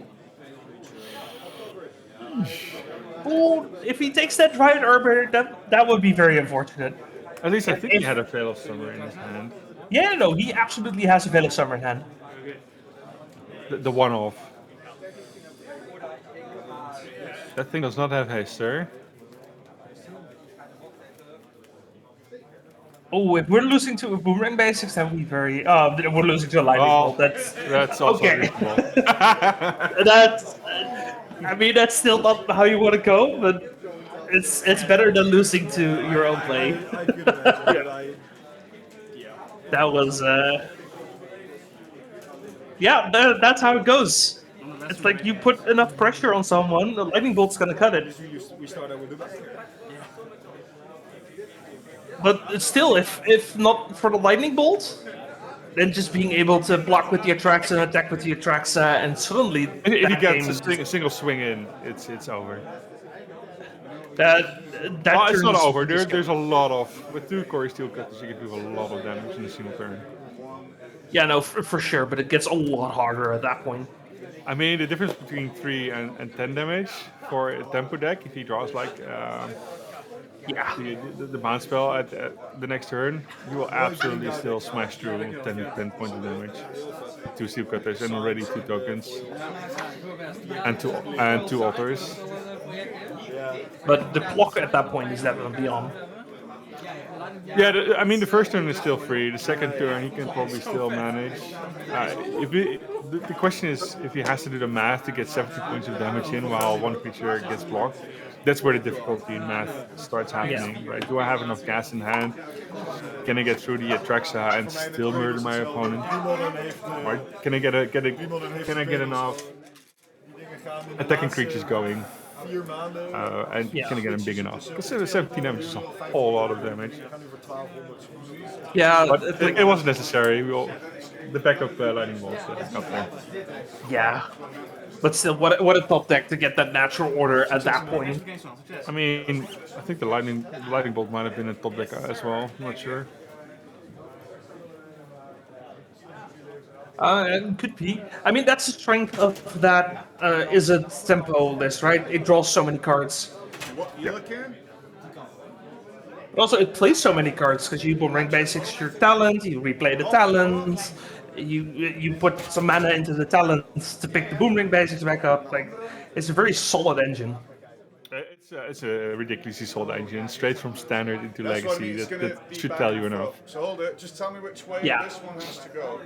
[SPEAKER 1] Ooh, if he takes that Dryad Arbiter, that would be very unfortunate.
[SPEAKER 2] At least I think he
[SPEAKER 1] If-
[SPEAKER 2] had a Veil somewhere in his hand.
[SPEAKER 1] Yeah, no, he absolutely has a Veil of Summer in hand.
[SPEAKER 2] The one-off. That thing does not have haste, sir.
[SPEAKER 1] Oh, if we're losing to a Boomerang Basics, that would be very... we're losing to a Lightning
[SPEAKER 2] Well,
[SPEAKER 1] Bolt.
[SPEAKER 2] that's also
[SPEAKER 1] okay.
[SPEAKER 2] reasonable.
[SPEAKER 1] That's... I mean, that's still not how you want to go, but it's better than losing to your own play. That was... Yeah, that's how it goes. It's like you put enough pressure on someone, the Lightning Bolt's gonna cut it. But still, if not for the Lightning Bolt, then just being able to block with the Atraxa and attack with the Atraxa, and suddenly
[SPEAKER 2] If he
[SPEAKER 1] that
[SPEAKER 2] gets
[SPEAKER 1] game,
[SPEAKER 2] a single swing in, it's over.
[SPEAKER 1] that
[SPEAKER 2] Well, it's not
[SPEAKER 1] turns
[SPEAKER 2] over.
[SPEAKER 1] just
[SPEAKER 2] There's a lot of with 2 core Steel Cutters, you can do a lot of damage in a single turn.
[SPEAKER 1] yeah, no, for sure, but it gets a lot harder at that point.
[SPEAKER 2] I mean, the difference between 3 and 10 damage for a tempo deck, if he draws like
[SPEAKER 1] Yeah,
[SPEAKER 2] the bounce spell at the next turn, you will absolutely still smash through 10 points of damage. 2 Steel Cutters and already 2 tokens and two altars.
[SPEAKER 1] but the clock at that point is definitely on.
[SPEAKER 2] Yeah, I mean the first turn is still free. The second turn he can probably still manage. The question is if he has to do the math to get 70 points of damage in while one creature gets blocked. That's where the difficulty in math starts happening, right? Do I have enough gas in hand? Can I get through the Atraxa and still murder my opponent? Or can I get enough attacking creatures going? And
[SPEAKER 1] Yeah.
[SPEAKER 2] can I get him big enough? Because 17 damage is a whole lot of damage.
[SPEAKER 1] Yeah,
[SPEAKER 2] But
[SPEAKER 1] it's like-
[SPEAKER 2] it wasn't necessary. The backup lightning bolts got there.
[SPEAKER 1] yeah. But still, what a top deck to get that natural order at that point.
[SPEAKER 2] I mean, I think the lightning bolt might have been a top deck as well. I'm not sure.
[SPEAKER 1] Could be. I mean, that's the strength of that Izzet tempo list, right? It draws so many cards.
[SPEAKER 5] What you looking?
[SPEAKER 1] But also, it plays so many cards because you boomerang basics your talent, you replay the talents, you put some mana into the talents to pick the boomerang basics back up. Like, it's a very solid engine.
[SPEAKER 2] It's a ridiculously solid engine, straight from standard into
[SPEAKER 5] That's what I
[SPEAKER 2] legacy.
[SPEAKER 5] mean. It's
[SPEAKER 2] That,
[SPEAKER 5] gonna
[SPEAKER 2] that
[SPEAKER 5] be
[SPEAKER 2] should
[SPEAKER 5] back
[SPEAKER 2] tell
[SPEAKER 5] and
[SPEAKER 2] you enough.
[SPEAKER 5] forth. So hold it. Just tell me which way
[SPEAKER 1] Yeah.
[SPEAKER 5] this one has to go.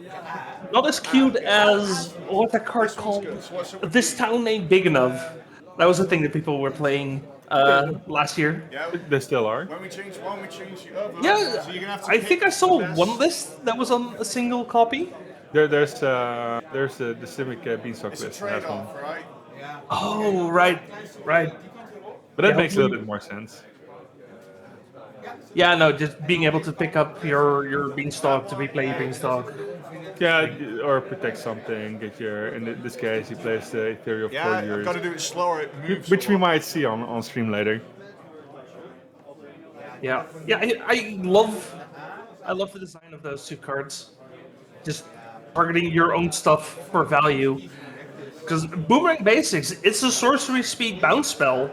[SPEAKER 1] Not as cute as what that card called.
[SPEAKER 5] Good. So what's it with
[SPEAKER 1] This
[SPEAKER 5] these?
[SPEAKER 1] town ain't big enough. That was the thing that people were playing last year.
[SPEAKER 5] Yeah.
[SPEAKER 2] They still are.
[SPEAKER 5] When we change one, we change the other.
[SPEAKER 1] Yeah,
[SPEAKER 5] So you're gonna have to
[SPEAKER 1] I
[SPEAKER 5] pick
[SPEAKER 1] think I saw
[SPEAKER 5] the best.
[SPEAKER 1] one list that was on a single copy.
[SPEAKER 2] There's the Simic Beanstalk
[SPEAKER 5] It's a
[SPEAKER 2] list. That's one.
[SPEAKER 5] trade-off, right?
[SPEAKER 1] Oh, right.
[SPEAKER 2] But that
[SPEAKER 1] Yeah,
[SPEAKER 2] makes a little
[SPEAKER 1] hopefully-
[SPEAKER 2] bit more sense.
[SPEAKER 1] Yeah, no, just being able to pick up your beanstalk to replay your beanstalk.
[SPEAKER 2] Yeah, or protect something. Get your in this case, he plays the Ethereal
[SPEAKER 5] Yeah,
[SPEAKER 2] for
[SPEAKER 5] I've
[SPEAKER 2] yours,
[SPEAKER 5] got to do it slower. It moves.
[SPEAKER 2] which
[SPEAKER 5] a
[SPEAKER 2] we
[SPEAKER 5] lot.
[SPEAKER 2] might see on stream later.
[SPEAKER 1] Yeah, I love the design of those two cards. Just targeting your own stuff for value. Because Boomerang Basics, it's a sorcery speed bounce spell,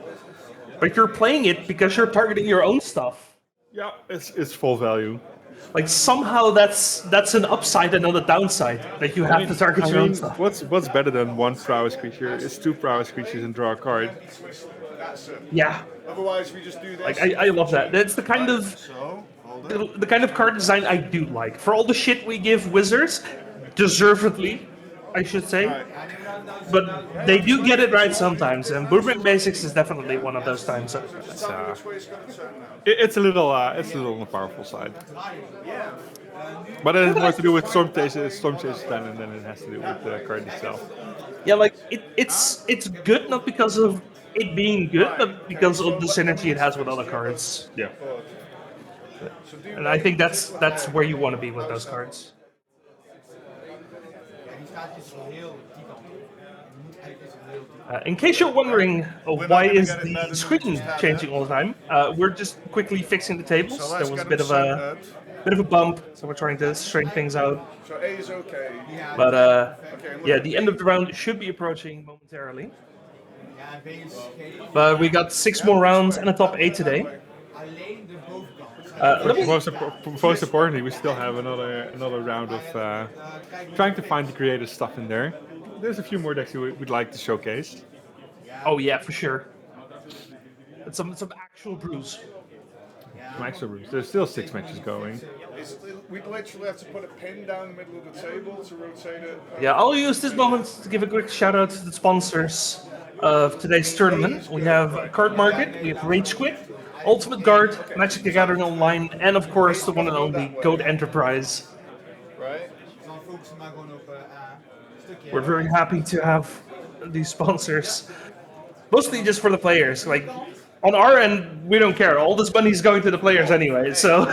[SPEAKER 1] but you're playing it because you're targeting your own stuff.
[SPEAKER 2] Yeah, it's full value.
[SPEAKER 1] Like somehow that's an upside and not a downside that you have to target your own stuff.
[SPEAKER 2] what's better than one prowess creature? It's two prowess creatures and draw a card.
[SPEAKER 5] That's it.
[SPEAKER 1] Yeah,
[SPEAKER 5] Otherwise, we just do this.
[SPEAKER 1] like I love that. That's the kind of
[SPEAKER 5] So hold it.
[SPEAKER 1] the kind of card design I do like. For all the shit we give wizards, deservedly, I should say. But they do get it right sometimes, and Boomerang Basics is definitely one of those times.
[SPEAKER 5] Tell me which way it's going to turn now.
[SPEAKER 2] It's a little on the powerful side. But it has more to do with Storm Chase's talent than it has to do with the card itself.
[SPEAKER 1] Yeah, like it's good not because of it being good, but because of the synergy it has with other cards.
[SPEAKER 2] Yeah.
[SPEAKER 1] And I think that's where you want to be with those cards. In case you're wondering why is the screen changing all the time, we're just quickly fixing the tables.
[SPEAKER 5] So
[SPEAKER 1] There
[SPEAKER 5] let's
[SPEAKER 1] was a
[SPEAKER 5] get
[SPEAKER 1] bit
[SPEAKER 5] them
[SPEAKER 1] of
[SPEAKER 5] centered.
[SPEAKER 1] a bump, so we're trying to straighten things out.
[SPEAKER 5] So A is okay.
[SPEAKER 1] But
[SPEAKER 5] Okay,
[SPEAKER 1] yeah, the end of the round should be approaching momentarily. But we got 6 more rounds and a top 8 today. Let me-
[SPEAKER 2] Most importantly, we still have another round of trying to find the creative stuff in there. There's a few more decks we'd like to showcase.
[SPEAKER 1] Oh yeah, for sure. And some actual brews.
[SPEAKER 2] Some extra rooms. There's still 6 matches going.
[SPEAKER 5] We'd literally have to put a pin down the middle of the table to rotate it.
[SPEAKER 1] Yeah, I'll use this moment to give a quick shout out to the sponsors of today's tournament. We have Cardmarket, we have RageSquid, Ultimate Guard, Magic the Gathering Online, and of course the one and only Goat Enterprise.
[SPEAKER 5] Right?
[SPEAKER 1] We're very happy to have these sponsors. Mostly just for the players. Like, on our end, we don't care. All this money is going to the players anyway, so...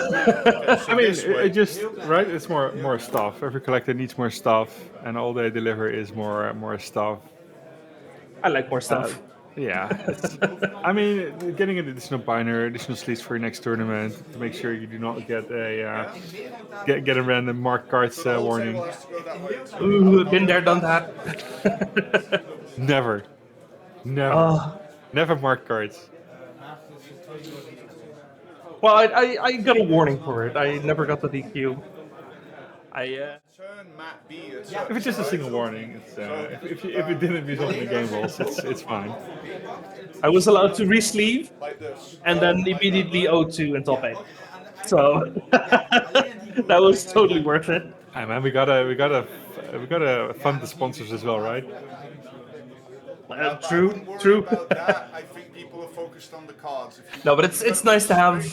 [SPEAKER 2] I mean, it just right. It's more stuff. Every collector needs more stuff, and all they deliver is more stuff.
[SPEAKER 1] I like more stuff.
[SPEAKER 2] Yeah. I mean, getting an additional binder, additional sleeves for your next tournament to make sure you do not get a get a random marked cards warning.
[SPEAKER 5] Has to go that way too.
[SPEAKER 1] Ooh, been there, done that.
[SPEAKER 2] Never, never marked cards.
[SPEAKER 1] Well, I got a warning for it. I never got the DQ.
[SPEAKER 5] Turn Matt B.
[SPEAKER 2] If it's just a single warning, it's, if it didn't result in the game balls, it's fine.
[SPEAKER 1] I was allowed to re-sleeve
[SPEAKER 5] Like this.
[SPEAKER 1] and then immediately O2 in top 8. So that was totally worth it.
[SPEAKER 2] Hey man, we gotta fund the sponsors as well, right?
[SPEAKER 1] True.
[SPEAKER 5] About that. I think people are focused on the cards. If you
[SPEAKER 1] No, but it's nice to have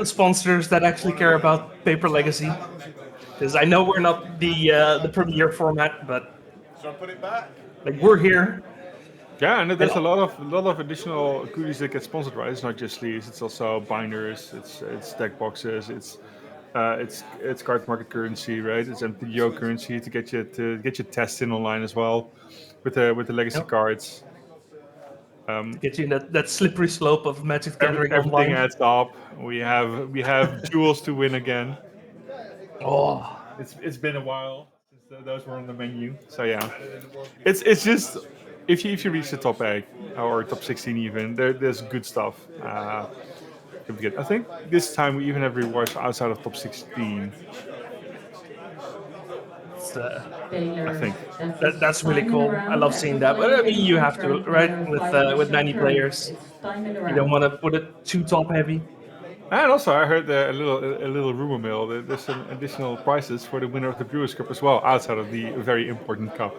[SPEAKER 1] sponsors that actually care about Paper Legacy. Because I know we're not the premier format, but
[SPEAKER 5] so I put it back.
[SPEAKER 1] like we're here.
[SPEAKER 2] Yeah, and there's a lot of additional goodies that get sponsored, right? It's not just sleeves; it's also binders, it's deck boxes, it's Cardmarket currency, right? It's MTGO currency to get your tests in online as well, with the legacy
[SPEAKER 1] Yep.
[SPEAKER 2] cards.
[SPEAKER 1] Get you in that slippery slope of Magic the Gathering
[SPEAKER 2] Everything
[SPEAKER 1] Online.
[SPEAKER 2] adds up. We have jewels to win again.
[SPEAKER 1] Oh,
[SPEAKER 2] It's been a while those were on the menu. So yeah, it's just if you reach the top 8 or top 16 even, there's good stuff. To get. I think this time we even have rewards outside of top 16.
[SPEAKER 1] It's,
[SPEAKER 2] I think.
[SPEAKER 1] that's really cool. I love seeing that. But I mean, you have to, right? With 90 players, you don't want to put it too top heavy.
[SPEAKER 2] And also, I heard a little rumor mill that there's some additional prizes for the winner of the Brewers Cup as well, outside of the very important cup.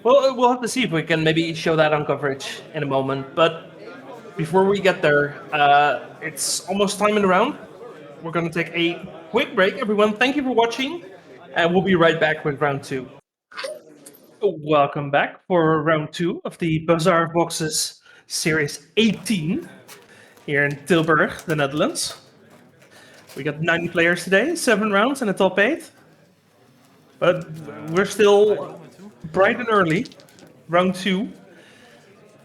[SPEAKER 1] Well, we'll have to see if we can maybe show that on coverage in a moment. But before we get there, it's almost time in the round. We're going to take a quick break. Everyone, thank you for watching. And we'll be right back with round 2. Welcome back for round 2 of the Bazaar of Boxes Series 18 here in Tilburg, the Netherlands. We got 90 players today, 7 rounds in the top 8. But we're still bright and early. Round 2.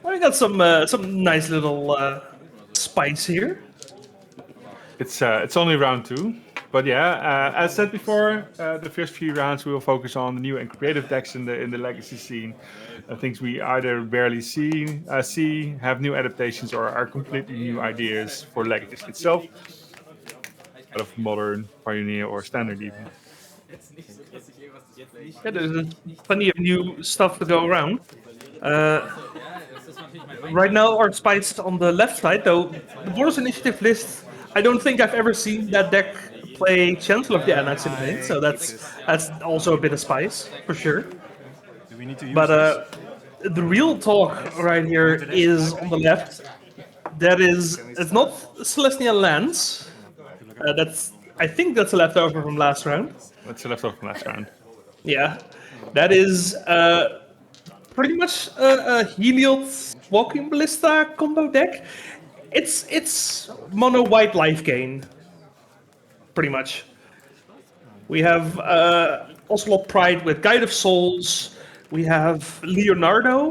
[SPEAKER 1] We got some nice little spice here.
[SPEAKER 2] It's only round 2, but yeah, as said before, the first few rounds we will focus on the new and creative decks in the legacy scene. Things we either barely see, have new adaptations, or are completely new ideas for legacy itself, out of modern, pioneer, or standard even.
[SPEAKER 1] Yeah, there's plenty of new stuff to go around. Right now, our spice on the left side, though, the Boros Initiative list. I don't think I've ever seen that deck play Chancellor of the Annex in a minute, so that's also a bit of spice for sure.
[SPEAKER 4] Do we need to use
[SPEAKER 1] But
[SPEAKER 4] this?
[SPEAKER 1] the real talk right here is on the left. It's not Selesnya lands. I think that's a leftover from last round.
[SPEAKER 2] That's the leftover from last round.
[SPEAKER 1] Yeah, that is pretty much a Heliod Walking Ballista combo deck. It's mono white life gain, pretty much. We have Ocelot Pride with Guide of Souls. We have Leonardo,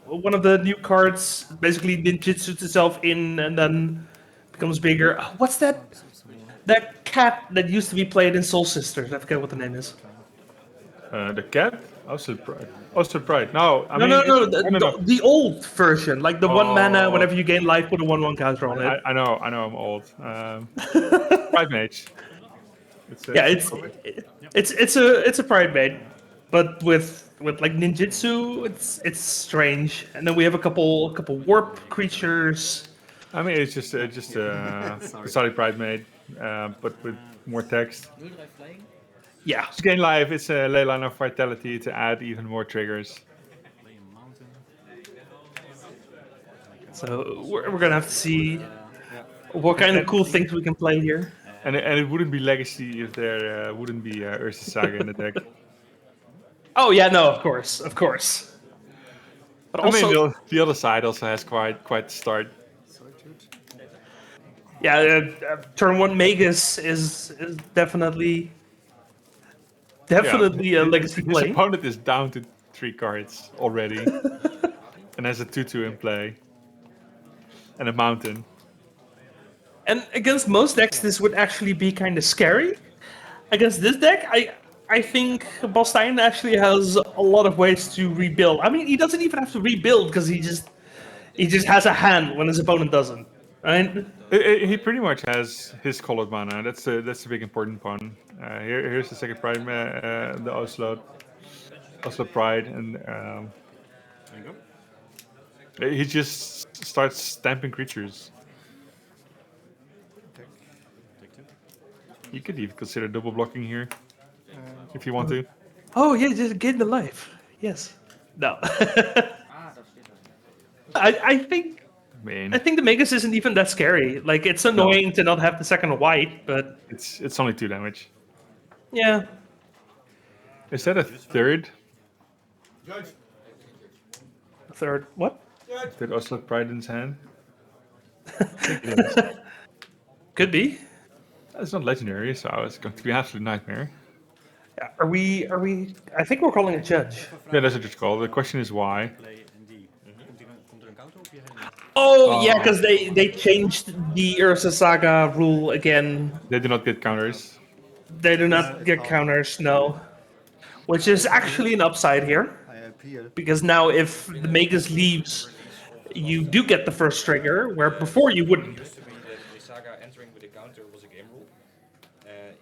[SPEAKER 1] one of the new cards. Basically, ninjutsus itself in and then becomes bigger. What's that? That cat that used to be played in Soul Sisters. I forget what the name is.
[SPEAKER 2] The cat? Also Pride. Also Pride. No, I
[SPEAKER 1] No,
[SPEAKER 2] mean...
[SPEAKER 1] no, no. The old version, like the 1 mana.
[SPEAKER 2] Oh.
[SPEAKER 1] Whenever you gain life, put a 1/1 counter on it.
[SPEAKER 2] I know, I'm old. Pride Mage.
[SPEAKER 1] Yeah, it's a Pride Mage, but with like ninjutsu, it's strange. And then we have a couple warp creatures.
[SPEAKER 2] I mean, it's just solid Pride Mage, but with more text.
[SPEAKER 1] Yeah,
[SPEAKER 2] To gain life, it's a Leyline of Vitality to add even more triggers.
[SPEAKER 1] so we're gonna have to see what kind of cool things we can play here.
[SPEAKER 2] And it wouldn't be Legacy if there wouldn't be Ursa Saga in the deck.
[SPEAKER 1] Oh yeah, no, of course. But
[SPEAKER 2] I
[SPEAKER 1] also,
[SPEAKER 2] mean, the other side also has quite the start.
[SPEAKER 1] yeah, turn 1 Magus is definitely a legacy
[SPEAKER 2] His
[SPEAKER 1] play.
[SPEAKER 2] opponent is down to 3 cards already, and has a 2/2 in play, and a mountain.
[SPEAKER 1] And against most decks, this would actually be kind of scary. Against this deck, I think Bostein actually has a lot of ways to rebuild. I mean, he doesn't even have to rebuild because he just has a hand when his opponent doesn't, right?
[SPEAKER 2] He pretty much has his colored mana. That's the big important one. Here's the second pride, the Oslo Pride, and he just starts stamping creatures. You could even consider double blocking here, if you want to.
[SPEAKER 1] Oh yeah, just gain the life. Yes. No. I think the Magus isn't even that scary. Like it's annoying to not have the second white, but
[SPEAKER 2] it's only 2 damage.
[SPEAKER 1] yeah.
[SPEAKER 2] Is that a third?
[SPEAKER 1] Third what?
[SPEAKER 2] Third Oslo Pride in his hand?
[SPEAKER 1] Could be.
[SPEAKER 2] It's not legendary, so it's going to be an absolute nightmare.
[SPEAKER 1] Yeah, are we? I think we're calling a judge.
[SPEAKER 2] Yeah, that's a judge call. The question is why.
[SPEAKER 1] Oh yeah, because they changed the Ursa Saga rule again.
[SPEAKER 2] They do not get counters.
[SPEAKER 1] They do not get counters, no. Which is actually an upside here.
[SPEAKER 6] I appeal.
[SPEAKER 1] Because now if the Magus leaves, you do get the first trigger, where before you wouldn't.
[SPEAKER 7] Used to be that a saga entering with a counter was a game rule.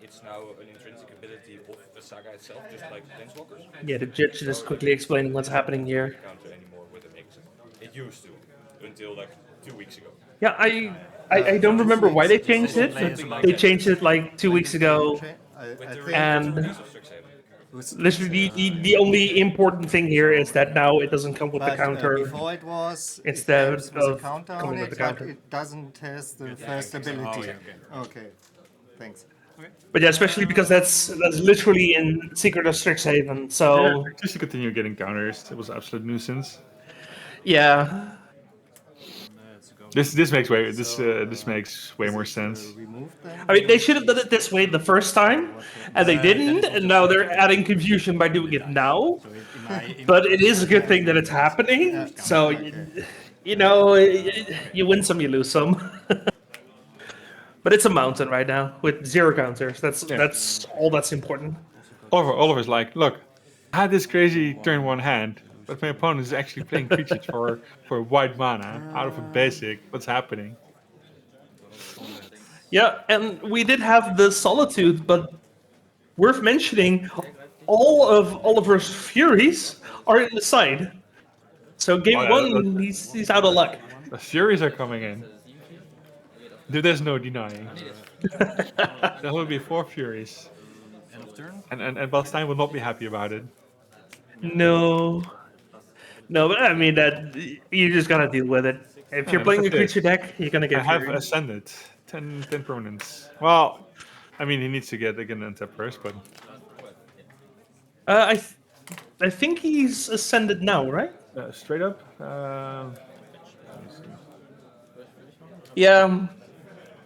[SPEAKER 7] It's now an intrinsic ability of the saga itself, just like Planeswalkers.
[SPEAKER 1] Yeah, the judge just quickly explaining what's happening here.
[SPEAKER 7] Counter anymore with a Magus. It used to, until like 2 weeks ago.
[SPEAKER 1] Yeah, I don't remember why they changed it. But they changed it like 2 weeks ago.
[SPEAKER 6] I think
[SPEAKER 1] And
[SPEAKER 7] Release of Strixhaven.
[SPEAKER 1] literally the only important thing here is that now it doesn't come with the
[SPEAKER 6] but,
[SPEAKER 1] counter.
[SPEAKER 6] before it was
[SPEAKER 1] Instead
[SPEAKER 6] it comes with a
[SPEAKER 1] of
[SPEAKER 6] counter
[SPEAKER 1] coming
[SPEAKER 6] on
[SPEAKER 1] with
[SPEAKER 6] it,
[SPEAKER 1] the
[SPEAKER 6] but
[SPEAKER 1] counter.
[SPEAKER 6] it doesn't has the first ability. Okay, thanks.
[SPEAKER 1] But yeah, especially because that's literally in Secret of Strixhaven. So
[SPEAKER 2] Just to continue getting counters, it was absolute nuisance.
[SPEAKER 1] yeah.
[SPEAKER 2] This makes way more sense.
[SPEAKER 6] Remove them.
[SPEAKER 1] I mean, they should have done it this way the first time, and they didn't, and now they're adding confusion by doing it now. But it is a good thing that it's happening. So, you know, you win some, you lose some. But it's a mountain right now with 0 counters. That's all that's important.
[SPEAKER 2] Oliver's like, look, I had this crazy turn 1 hand, but my opponent is actually playing creatures for white mana out of a basic. What's happening?
[SPEAKER 1] Yeah, and we did have the Solitude, but worth mentioning, all of Oliver's Furies are in the side. So game
[SPEAKER 2] Oh, yeah,
[SPEAKER 1] 1, he's out of luck.
[SPEAKER 2] The Furies are coming in. There's no denying. There will be 4 Furies.
[SPEAKER 4] End of turn.
[SPEAKER 2] And Balstein will not be happy about it.
[SPEAKER 1] No. No, but I mean, that you just gotta deal with it. If you're
[SPEAKER 2] but
[SPEAKER 1] playing a
[SPEAKER 2] look at this.
[SPEAKER 1] creature deck, you're gonna
[SPEAKER 2] I
[SPEAKER 1] get
[SPEAKER 2] have
[SPEAKER 1] Fury.
[SPEAKER 2] ascended 10 permanents. Well, I mean, he needs to get again untap first, but
[SPEAKER 1] I think he's ascended now, right?
[SPEAKER 2] straight up.
[SPEAKER 1] Yeah.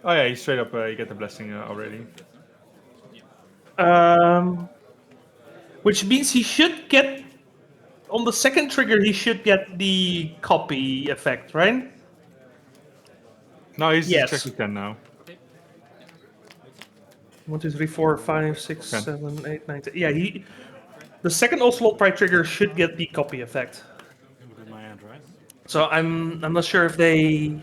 [SPEAKER 2] Oh yeah, he's straight up. You get the blessing already.
[SPEAKER 1] Which means he should get on the second trigger. He should get the copy effect, right?
[SPEAKER 2] No, he's
[SPEAKER 1] Yes.
[SPEAKER 2] checking 10 now.
[SPEAKER 1] 1, 2, 3, 4, 5, 6,
[SPEAKER 2] 10.
[SPEAKER 1] 7, 8, 9, 10. Yeah, the second Ocelot Pride trigger should get the copy effect.
[SPEAKER 4] Look at my hand, right?
[SPEAKER 1] So I'm not sure if they.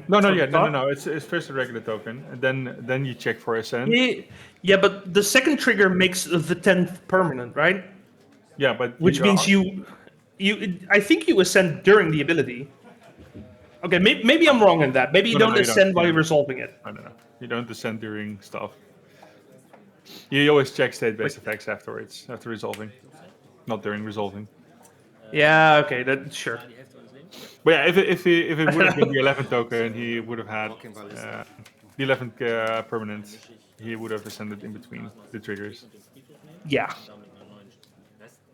[SPEAKER 2] No.
[SPEAKER 1] forgot.
[SPEAKER 2] It's first a regular token, and then you check for ascend.
[SPEAKER 1] Yeah, but the second trigger makes the 10th permanent, right?
[SPEAKER 2] Yeah, but
[SPEAKER 1] Which means you. I think you ascend during the ability. Okay, maybe I'm wrong in that. Maybe you
[SPEAKER 2] No,
[SPEAKER 1] don't
[SPEAKER 2] you don't.
[SPEAKER 1] ascend while you're resolving it.
[SPEAKER 2] I don't know. You don't ascend during stuff. You always check state-based effects afterwards, after resolving, not during resolving.
[SPEAKER 1] Yeah, okay, sure.
[SPEAKER 2] But yeah, if it would have been the 11th token, he would have had the 11th permanent. He would have ascended in between the triggers.
[SPEAKER 1] Yeah.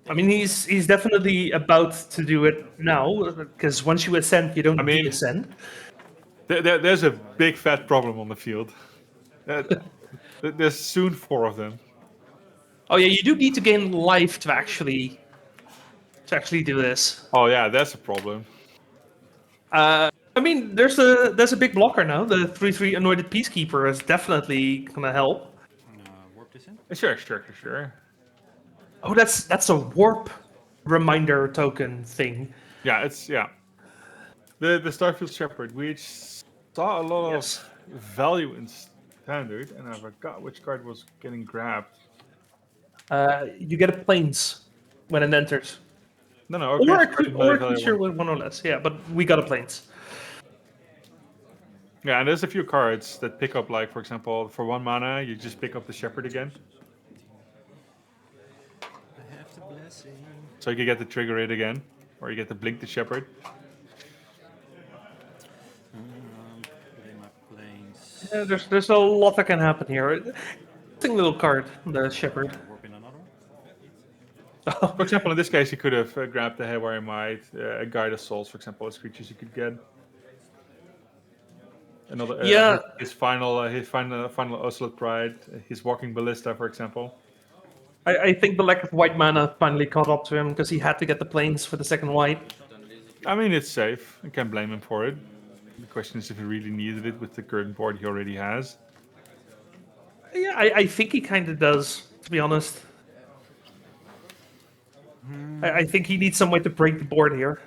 [SPEAKER 1] I mean, he's definitely about to do it now, because once you ascend, you don't de-ascend.
[SPEAKER 2] There's a big fat problem on the field. There's soon 4 of them.
[SPEAKER 1] Oh yeah, you do need to gain life to actually do this.
[SPEAKER 2] Oh yeah, that's a problem.
[SPEAKER 1] I mean, there's a big blocker now. The 3/3 Anointed Peacekeeper is definitely gonna help.
[SPEAKER 4] Warp this in.
[SPEAKER 2] Sure.
[SPEAKER 1] Oh, that's a warp reminder token thing.
[SPEAKER 2] Yeah, the Starfield Shepherd, which saw a lot
[SPEAKER 1] Yes.
[SPEAKER 2] of value in standard, and I forgot which card was getting grabbed.
[SPEAKER 1] You get a planes when it enters.
[SPEAKER 2] No,
[SPEAKER 1] Or
[SPEAKER 2] okay,
[SPEAKER 1] a creature with 1 or less. Yeah, but we got a planes.
[SPEAKER 2] Yeah, and there's a few cards that pick up, like for example, for 1 mana, you just pick up the Shepherd again,
[SPEAKER 4] I have the blessing.
[SPEAKER 2] so you can get the trigger it again, or you get to blink the Shepherd.
[SPEAKER 4] Put in my planes.
[SPEAKER 1] Yeah, there's a lot that can happen here. Interesting little card, the Shepherd.
[SPEAKER 4] Warp in another one.
[SPEAKER 2] For example, in this case, you could have grabbed the Haywire Might, a Guide of Souls, for example, as creatures you could get. Another,
[SPEAKER 1] Yeah.
[SPEAKER 2] his final Ocelot Pride, his Walking Ballista, for example.
[SPEAKER 1] I think the lack of white mana finally caught up to him because he had to get the planes for the second white.
[SPEAKER 2] I mean, it's safe. I can't blame him for it. The question is if he really needed it with the current board he already has.
[SPEAKER 1] Yeah, I think he kind of does, to be honest. I think he needs some way to break the board here.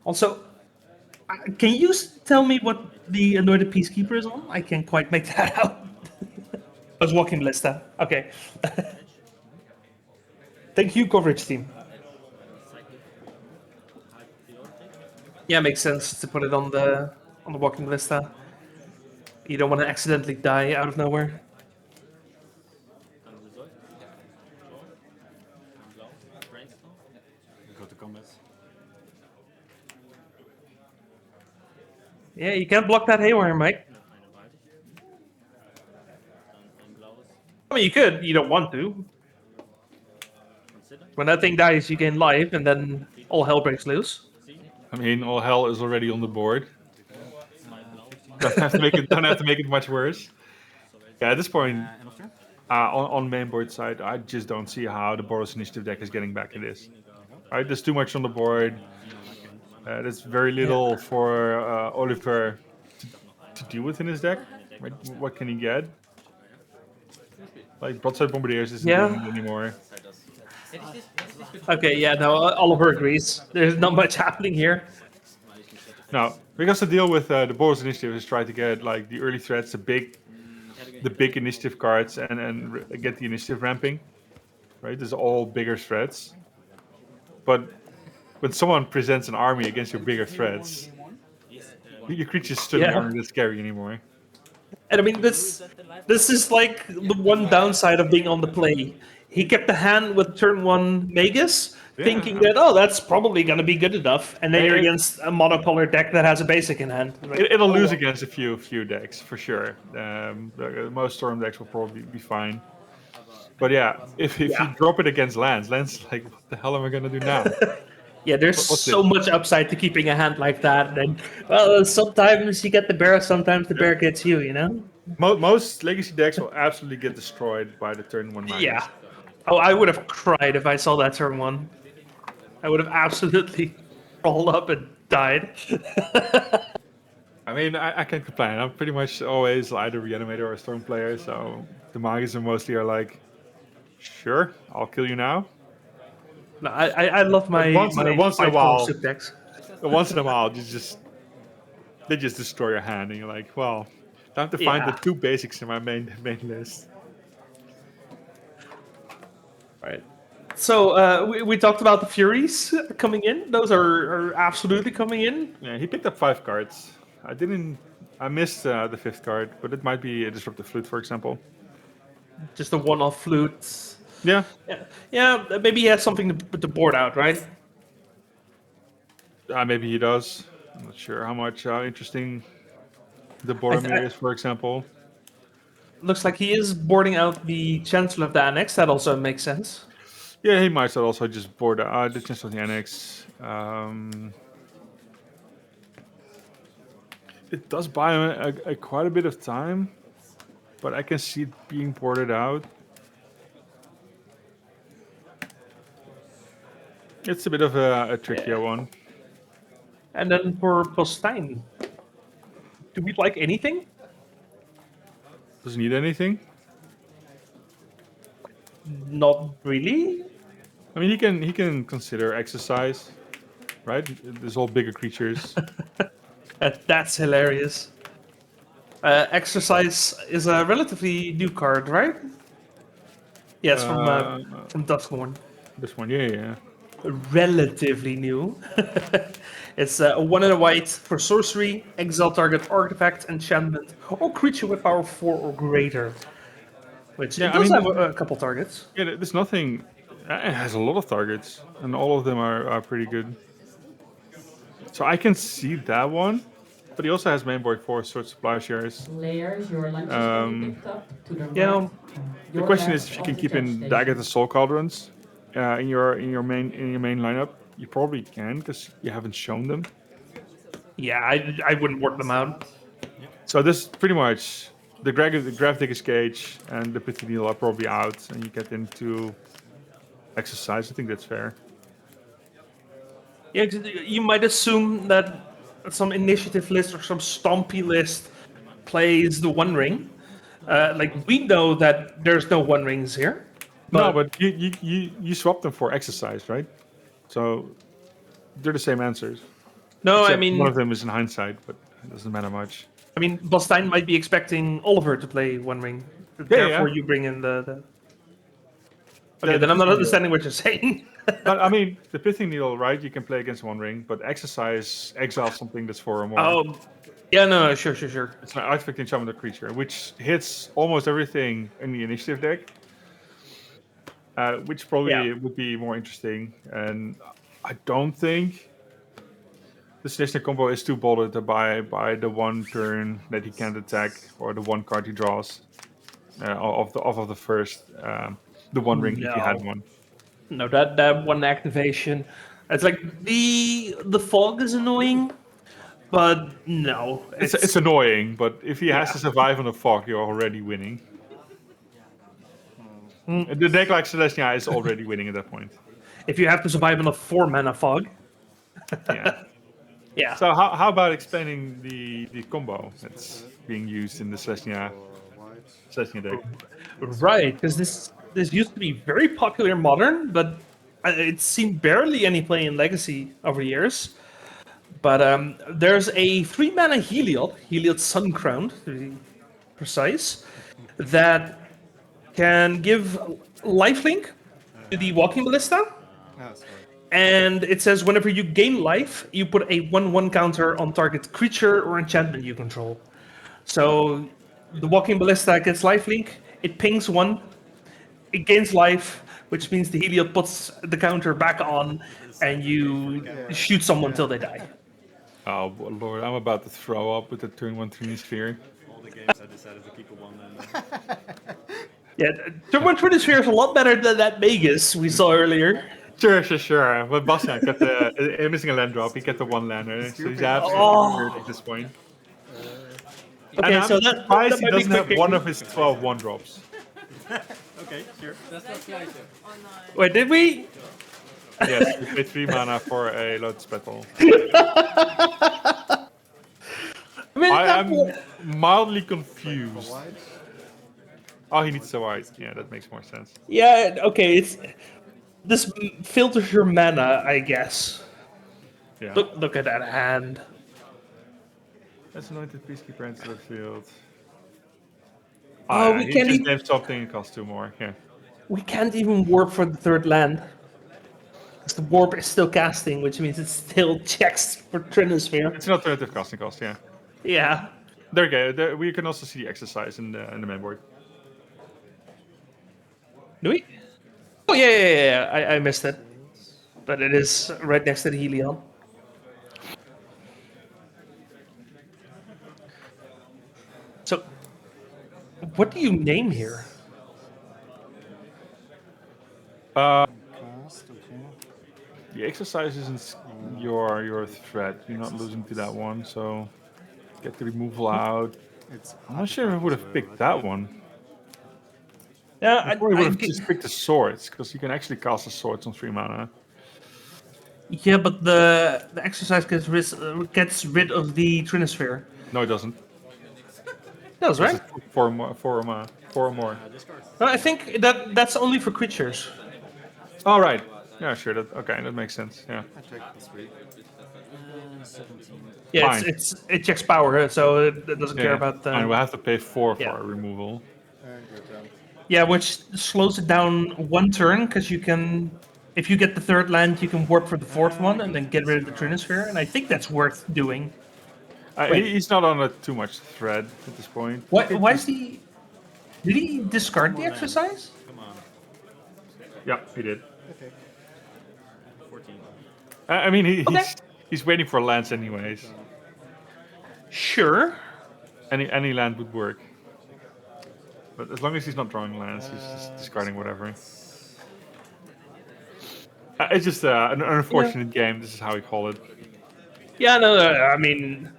[SPEAKER 1] Also, can you tell me what the Anointed Peacekeeper is on? I can't quite make that out. I was walking Lista. Okay. Thank you, coverage team. Yeah, makes sense to put it on the walking Lista. You don't want to accidentally die out of nowhere.
[SPEAKER 4] Go to combat.
[SPEAKER 1] Yeah, you can't block that Haywire, Mike. I mean, you could. You don't want to. When that thing dies, you gain life, and then all hell breaks loose.
[SPEAKER 2] I mean, all hell is already on the board. Don't have to make it much worse. Yeah, at this point, on main board side, I just don't see how the Boros initiative deck is getting back in this. Right, there's too much on the board. There's very little for Oliver to deal with in his deck. Right? What can he get? Like Broadside Bombardiers isn't doing it anymore.
[SPEAKER 1] Okay, yeah, no, Oliver agrees. There's not much happening here.
[SPEAKER 2] No, because the deal with the Boros initiative is try to get like the early threats, the big initiative cards, and get the initiative ramping. Right, there's all bigger threats. But when someone presents an army against your bigger threats, your creatures suddenly aren't that scary anymore.
[SPEAKER 1] And I mean, this is like the one downside of being on the play. He kept the hand with turn 1 Magus, thinking that, oh, that's probably going to be good enough. And then you're against a monocolor deck that has a basic in hand. Like,
[SPEAKER 2] it'll lose against a few decks, for sure. Most Storm decks will probably be fine. But yeah, if you drop it against lands like, what the hell am I going to do now?
[SPEAKER 1] Yeah, there's so much upside to keeping a hand like that. And well, sometimes you get the bear, sometimes the bear gets you, you know?
[SPEAKER 2] Most Legacy decks will absolutely get destroyed by the turn 1 Magus.
[SPEAKER 1] Yeah. Oh, I would have cried if I saw that turn 1. I would have absolutely rolled up and died.
[SPEAKER 2] I mean, I can't complain. I'm pretty much always either Reanimator or a Storm player, so the Magus mostly are like, sure, I'll kill you now.
[SPEAKER 1] No, I love my
[SPEAKER 2] once in a while,
[SPEAKER 1] soup decks.
[SPEAKER 2] once in a while, they just destroy your hand, and you're like, well, time to find the 2 basics in my main list.
[SPEAKER 1] Right. So we talked about the Furies coming in. Those are absolutely coming in.
[SPEAKER 2] Yeah, he picked up 5 cards. I missed the 5th card, but it might be a Disruptive Flute, for example.
[SPEAKER 1] Just a one-off flute.
[SPEAKER 2] Yeah.
[SPEAKER 1] Yeah, maybe he has something to put the board out, right?
[SPEAKER 2] Maybe he does. I'm not sure how much interesting the Boromir is, for example.
[SPEAKER 1] Looks like he is boarding out the Chancellor of the Annex. That also makes sense.
[SPEAKER 2] Yeah, he might also just board the Chancellor of the Annex. It does buy him quite a bit of time, but I can see it being boarded out. It's a bit of a trickier one.
[SPEAKER 1] And then for Postine, do we like anything?
[SPEAKER 2] Doesn't need anything.
[SPEAKER 1] Not really.
[SPEAKER 2] I mean, he can consider exercise, right? There's all bigger creatures.
[SPEAKER 1] That's hilarious. Exercise is a relatively new card, right? Yes, from Duskmourn.
[SPEAKER 2] This one, yeah.
[SPEAKER 1] Relatively new. It's 1 and a white for sorcery, exile target artifact, enchantment, or creature with power 4 or greater. Which does have a couple targets.
[SPEAKER 2] Yeah, there's nothing. It has a lot of targets, and all of them are pretty good. So I can see that one, but he also has mainboard 4 Sword Supply Shares.
[SPEAKER 8] Players, your lunch is being picked up to the
[SPEAKER 1] Yeah.
[SPEAKER 8] right.
[SPEAKER 2] The question is if you can keep in the Agatha Soul Cauldrons in your main lineup. You probably can because you haven't shown them.
[SPEAKER 1] Yeah, I wouldn't work them out.
[SPEAKER 2] So this pretty much the Graph Digger's Cage and the Pithy Needle are probably out, and you get into exercise. I think that's fair.
[SPEAKER 1] Yeah, 'cause you might assume that some initiative list or some Stompy list plays the One Ring. Like we know that there's no One Rings here.
[SPEAKER 2] No, but you swap them for exercise, right? So they're the same answers.
[SPEAKER 1] No, I
[SPEAKER 2] Except one
[SPEAKER 1] mean,
[SPEAKER 2] of them is in hindsight, but it doesn't matter much.
[SPEAKER 1] Bostein might be expecting Oliver to play One Ring. Therefore, you bring in the. Okay,
[SPEAKER 2] The
[SPEAKER 1] then I'm not
[SPEAKER 2] Pithing
[SPEAKER 1] understanding what you're saying.
[SPEAKER 2] But I mean, the Pithing Needle, right? You can play against One Ring, but exercise exiles something that's 4 or more.
[SPEAKER 1] Oh, yeah, no, sure.
[SPEAKER 2] It's an artifact summon the creature, which hits almost everything in the initiative deck, which probably would be more interesting. And I don't think the Selesnya combo is too bothered by the one turn that he can't attack or the one card he draws of the first the One Ring if he had one.
[SPEAKER 1] No, that one activation. It's like the fog is annoying, but no,
[SPEAKER 2] It's annoying, but if he has to survive on the fog, you're already winning. The deck like Selesnya is already winning at that point.
[SPEAKER 1] If you have to survive on a 4-mana fog.
[SPEAKER 2] Yeah.
[SPEAKER 1] Yeah.
[SPEAKER 2] So how about explaining the combo that's being used in the Selesnya deck?
[SPEAKER 1] Right, because this used to be very popular in Modern, but it's seen barely any play in Legacy over the years. But there's a 3-mana Heliod Sun Crown, to be precise, that can give lifelink to the Walking Ballista. And it says whenever you gain life, you put a 1/1 counter on target creature or enchantment you control. So the Walking Ballista gets lifelink, it pings 1, it gains life, which means the Heliod puts the counter back on, and you shoot someone till they die.
[SPEAKER 2] Oh lord, I'm about to throw up with the turn 1 Trini Sphere.
[SPEAKER 9] All the games I decided to keep a one-lander.
[SPEAKER 1] Yeah, turn 1 Trinity Sphere is a lot better than that Magus we saw earlier.
[SPEAKER 2] Sure. But Bastian got missing a land drop. He got the 1-lander, so he's absolutely weird at this point.
[SPEAKER 1] Okay,
[SPEAKER 2] and
[SPEAKER 1] so
[SPEAKER 2] I'm
[SPEAKER 1] that
[SPEAKER 2] surprised he
[SPEAKER 1] might be
[SPEAKER 2] doesn't have
[SPEAKER 1] quick.
[SPEAKER 2] one of his 12 1-drops.
[SPEAKER 9] Okay, sure.
[SPEAKER 4] That's not Slicer.
[SPEAKER 1] Wait, did we?
[SPEAKER 2] Yes, we paid 3 mana for a Lotus Petal. I'm mildly confused. Oh, he needs a white. Yeah, that makes more sense.
[SPEAKER 1] Yeah, okay, this filters your mana, I guess.
[SPEAKER 2] Yeah.
[SPEAKER 1] Look at that hand.
[SPEAKER 2] That's Anointed Peacekeeper into the field.
[SPEAKER 1] Oh,
[SPEAKER 2] yeah,
[SPEAKER 1] we
[SPEAKER 2] he
[SPEAKER 1] can't
[SPEAKER 2] just
[SPEAKER 1] even.
[SPEAKER 2] named something and costs 2 more. Yeah.
[SPEAKER 1] We can't even warp for the 3rd land. Because the warp is still casting, which means it still checks for Trinosphere.
[SPEAKER 2] It's an alternative casting cost, yeah.
[SPEAKER 1] Yeah.
[SPEAKER 2] There you go. We can also see the exercise in the main board.
[SPEAKER 1] Do we? Oh, yeah. I missed it. But it is right next to the Helion. So, what do you name here?
[SPEAKER 2] The exercise isn't your threat. You're not losing to that one, so get the removal out. I'm not sure if I would have picked that one.
[SPEAKER 1] Yeah,
[SPEAKER 2] I probably would have just picked the swords, because you can actually cast the swords on 3 mana.
[SPEAKER 1] Yeah, but the exercise gets rid of the Trinosphere.
[SPEAKER 2] No, it doesn't.
[SPEAKER 1] That was right.
[SPEAKER 2] It's 4 or more.
[SPEAKER 1] Well, I think that's only for creatures.
[SPEAKER 2] All right. Yeah, sure. That makes sense. Yeah.
[SPEAKER 1] Yeah,
[SPEAKER 2] Fine.
[SPEAKER 1] it checks power, so it doesn't care about the.
[SPEAKER 2] Fine, we'll have to pay 4 for our removal.
[SPEAKER 1] Yeah, which slows it down 1 turn because you can, if you get the 3rd land, you can warp for the 4th one and then get rid of the Trinosphere, and I think that's worth doing.
[SPEAKER 2] He's not on too much thread at this point.
[SPEAKER 1] Why is he? Did he discard the exercise?
[SPEAKER 9] Come on.
[SPEAKER 2] Yeah, he did.
[SPEAKER 3] Okay.
[SPEAKER 9] 14.
[SPEAKER 2] I mean, he's waiting for lands anyways.
[SPEAKER 1] Sure.
[SPEAKER 2] Any land would work. But as long as he's not drawing lands, he's just discarding whatever. It's just an unfortunate game. This is how we call it.
[SPEAKER 1] Yeah, no. I mean,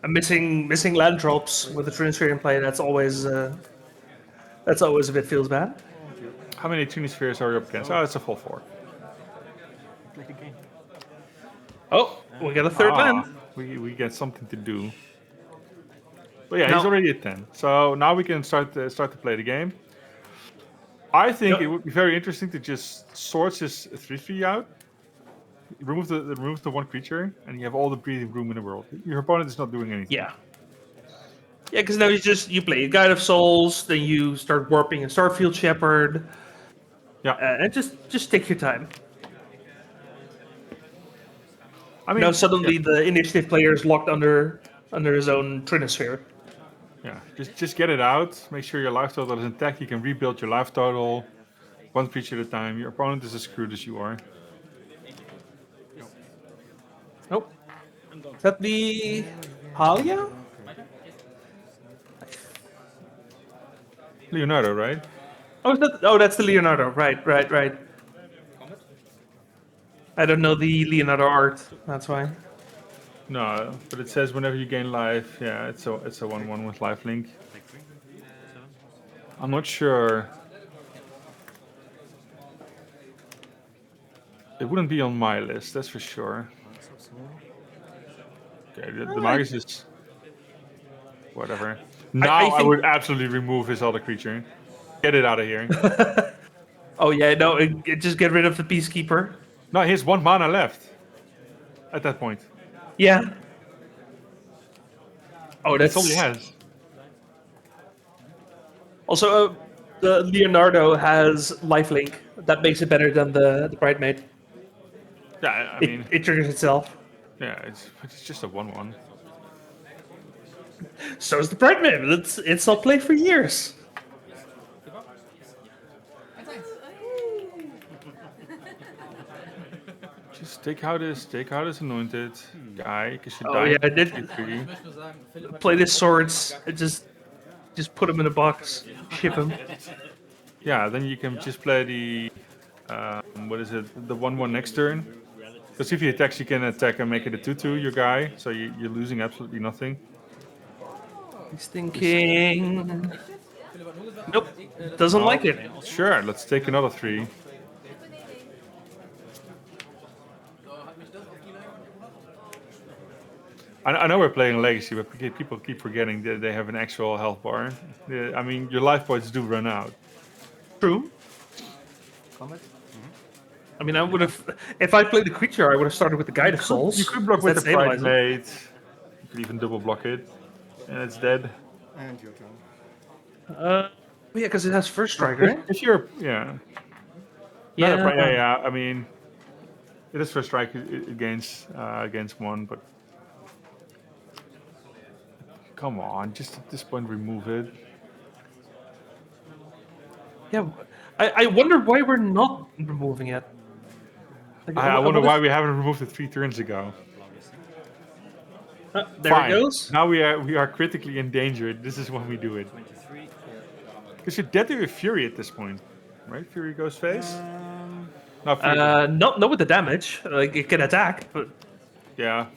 [SPEAKER 1] missing land drops with the Trinosphere in play. That's always a bit feels bad.
[SPEAKER 2] How many Trinispheres are we up against? Oh, it's a full 4.
[SPEAKER 1] Oh, we got a 3rd land.
[SPEAKER 2] We get something to do. But yeah, he's already at 10. So now we can start to play the game. I think it would be very interesting to just sort his 3/3 out. Remove the one creature, and you have all the breathing room in the world. Your opponent is not doing anything.
[SPEAKER 1] Yeah. Yeah, because now you play Guide of Souls, then you start warping a Starfield Shepherd.
[SPEAKER 2] Yeah.
[SPEAKER 1] And just take your time.
[SPEAKER 2] I mean,
[SPEAKER 1] Now suddenly the initiative player is locked under his own Trinosphere.
[SPEAKER 2] Yeah, just get it out. Make sure your life total is intact. You can rebuild your life total one creature at a time. Your opponent is as screwed as you are.
[SPEAKER 1] Nope. Is that the Halia?
[SPEAKER 2] Leonardo, right?
[SPEAKER 1] Oh, that's the Leonardo. Right. I don't know the Leonardo art. That's why.
[SPEAKER 2] No, but it says whenever you gain life, yeah, it's a 1/1 with lifelink. I'm not sure. It wouldn't be on my list, that's for sure. Okay, the Magus is whatever. Now I would absolutely remove his other creature. Get it out of here.
[SPEAKER 1] Oh yeah, no, just get rid of the Peacekeeper.
[SPEAKER 2] No, he has 1 mana left. At that point.
[SPEAKER 1] Yeah. Oh,
[SPEAKER 2] That's all he has.
[SPEAKER 1] Also, the Leonardo has lifelink. That makes it better than the Bridemaid.
[SPEAKER 2] Yeah, I mean,
[SPEAKER 1] it triggers itself.
[SPEAKER 2] Yeah, it's just a 1/1.
[SPEAKER 1] So is the Bridemaid. It's not played for years.
[SPEAKER 2] Just take out his anointed guy, because you
[SPEAKER 1] Oh
[SPEAKER 2] die.
[SPEAKER 1] yeah, I did play this swords. Just put him in a box, ship him.
[SPEAKER 2] Yeah, then you can just play the what is it? The 1/1 next turn. Because if he attacks, you can attack and make it a 2/2. Your guy, so you're losing absolutely nothing.
[SPEAKER 1] He's thinking. Nope, doesn't like it.
[SPEAKER 2] Sure, let's take another 3. I know we're playing Legacy, but people keep forgetting that they have an actual health bar. I mean, your life points do run out.
[SPEAKER 1] True. I mean, I would have, if I played the creature, I would have started with the Guide of Souls.
[SPEAKER 2] You could block with the Pride Blade. You could even double block it, and it's dead.
[SPEAKER 6] And your turn.
[SPEAKER 1] Yeah, because it has first strike, right?
[SPEAKER 2] If you're, yeah. I mean, it is first strike against 1, but come on, just at this point, remove it.
[SPEAKER 1] Yeah, I wonder why we're not removing it. Like,
[SPEAKER 2] I wonder why we haven't removed it 3 turns ago.
[SPEAKER 1] There
[SPEAKER 2] Fine.
[SPEAKER 1] it goes.
[SPEAKER 2] Now we are critically endangered. This is when we do it. Because you're dead to a Fury at this point, right? Fury goes face. Not Fury.
[SPEAKER 1] Not with the damage. Like it can attack, but
[SPEAKER 2] yeah.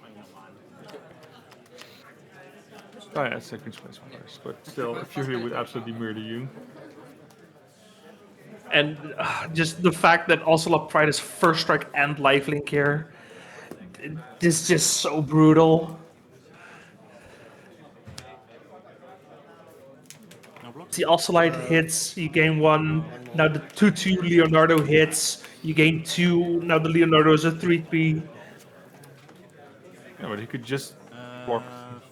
[SPEAKER 2] Oh yeah, second space first, but still, a Fury would absolutely murder you.
[SPEAKER 1] And just the fact that Ocelot Pride is first strike and lifelink here, this is just so brutal. The Ocelot hits, you gain 1. Now the 2/2 Leonardo hits, you gain 2. Now the Leonardo is a 3/3.
[SPEAKER 2] Yeah, but he could just block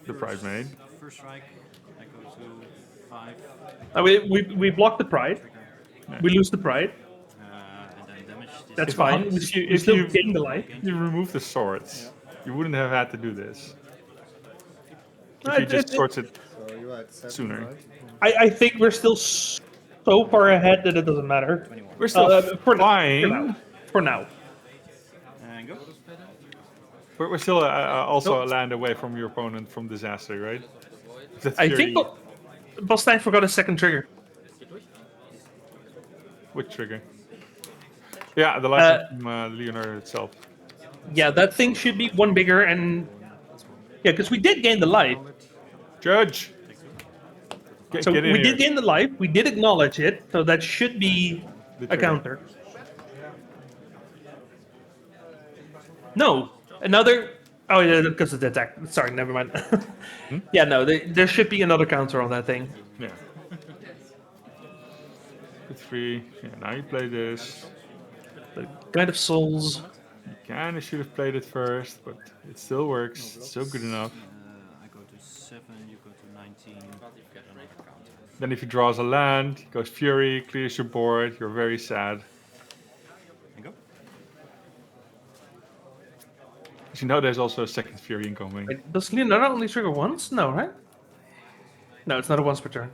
[SPEAKER 2] the Pride Maid.
[SPEAKER 9] First strike, I go to 5.
[SPEAKER 1] I mean, we block the Pride.
[SPEAKER 2] Yeah.
[SPEAKER 1] We lose the Pride.
[SPEAKER 9] And then damage.
[SPEAKER 1] That's fine. We
[SPEAKER 2] If
[SPEAKER 1] still
[SPEAKER 2] you
[SPEAKER 1] gain the life.
[SPEAKER 2] you remove the swords, you wouldn't have had to do this. If you just sorted it
[SPEAKER 6] So you are at 7,
[SPEAKER 2] sooner.
[SPEAKER 6] right?
[SPEAKER 1] I think we're still so far ahead that it doesn't matter.
[SPEAKER 2] We're still fine.
[SPEAKER 1] For now.
[SPEAKER 9] And go.
[SPEAKER 2] We're still also a land away from your opponent from disaster, right?
[SPEAKER 1] I think Bostein forgot a second trigger.
[SPEAKER 2] Which trigger? Yeah, the last from Leonardo itself.
[SPEAKER 1] Yeah, that thing should be 1 bigger and... Yeah, because we did gain the life.
[SPEAKER 2] Judge!
[SPEAKER 1] So
[SPEAKER 2] get in
[SPEAKER 1] we
[SPEAKER 2] here.
[SPEAKER 1] did gain the life, we did acknowledge it, so that should be
[SPEAKER 2] The
[SPEAKER 1] a
[SPEAKER 2] trigger.
[SPEAKER 1] counter. No, another Oh, yeah, because of the attack. Sorry, never mind. Yeah, no, there should be another counter on that thing.
[SPEAKER 2] Yeah. With 3. Yeah, now you play this.
[SPEAKER 1] The Guide of Souls.
[SPEAKER 2] You kinda should have played it first, but it still works. It's still good enough.
[SPEAKER 9] I go to 7, you go to 19.
[SPEAKER 2] Then if he draws a land, he goes Fury, clears your board, you're very sad.
[SPEAKER 9] And go.
[SPEAKER 2] As you know, there's also a second Fury incoming.
[SPEAKER 1] Wait, does Leonardo only trigger once? No, right? No, it's not a once per turn.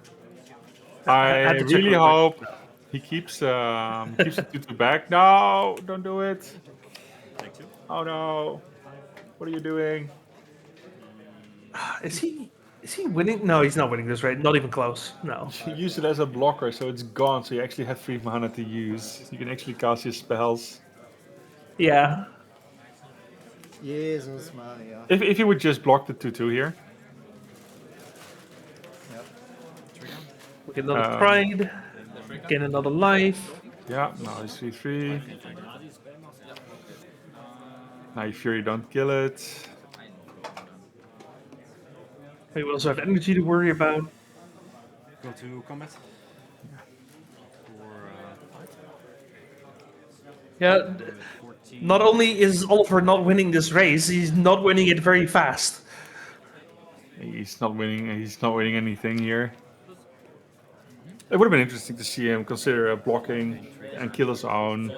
[SPEAKER 2] I
[SPEAKER 1] had to check
[SPEAKER 2] really
[SPEAKER 1] real quick.
[SPEAKER 2] hope he keeps the 2-2 back. No, don't do it.
[SPEAKER 9] Take 2.
[SPEAKER 2] Oh no. What are you doing?
[SPEAKER 1] Is he winning? No, he's not winning this, right? Not even close. No.
[SPEAKER 2] You use it as a blocker, so it's gone. So you actually have 3 mana to use. You can actually cast your spells.
[SPEAKER 1] Yeah.
[SPEAKER 6] Jesus Maria.
[SPEAKER 2] If you would just block the 2-2 here.
[SPEAKER 1] We get another Pride. Gain another life.
[SPEAKER 2] Yeah, now it's 3-3. Now you Fury, don't kill it.
[SPEAKER 1] We also have energy to worry about.
[SPEAKER 9] Go to combat. For
[SPEAKER 1] Yeah.
[SPEAKER 9] 14.
[SPEAKER 1] Not only is Oliver not winning this race, he's not winning it very fast.
[SPEAKER 2] He's not winning. He's not winning anything here. It would have been interesting to see him consider blocking and kill his own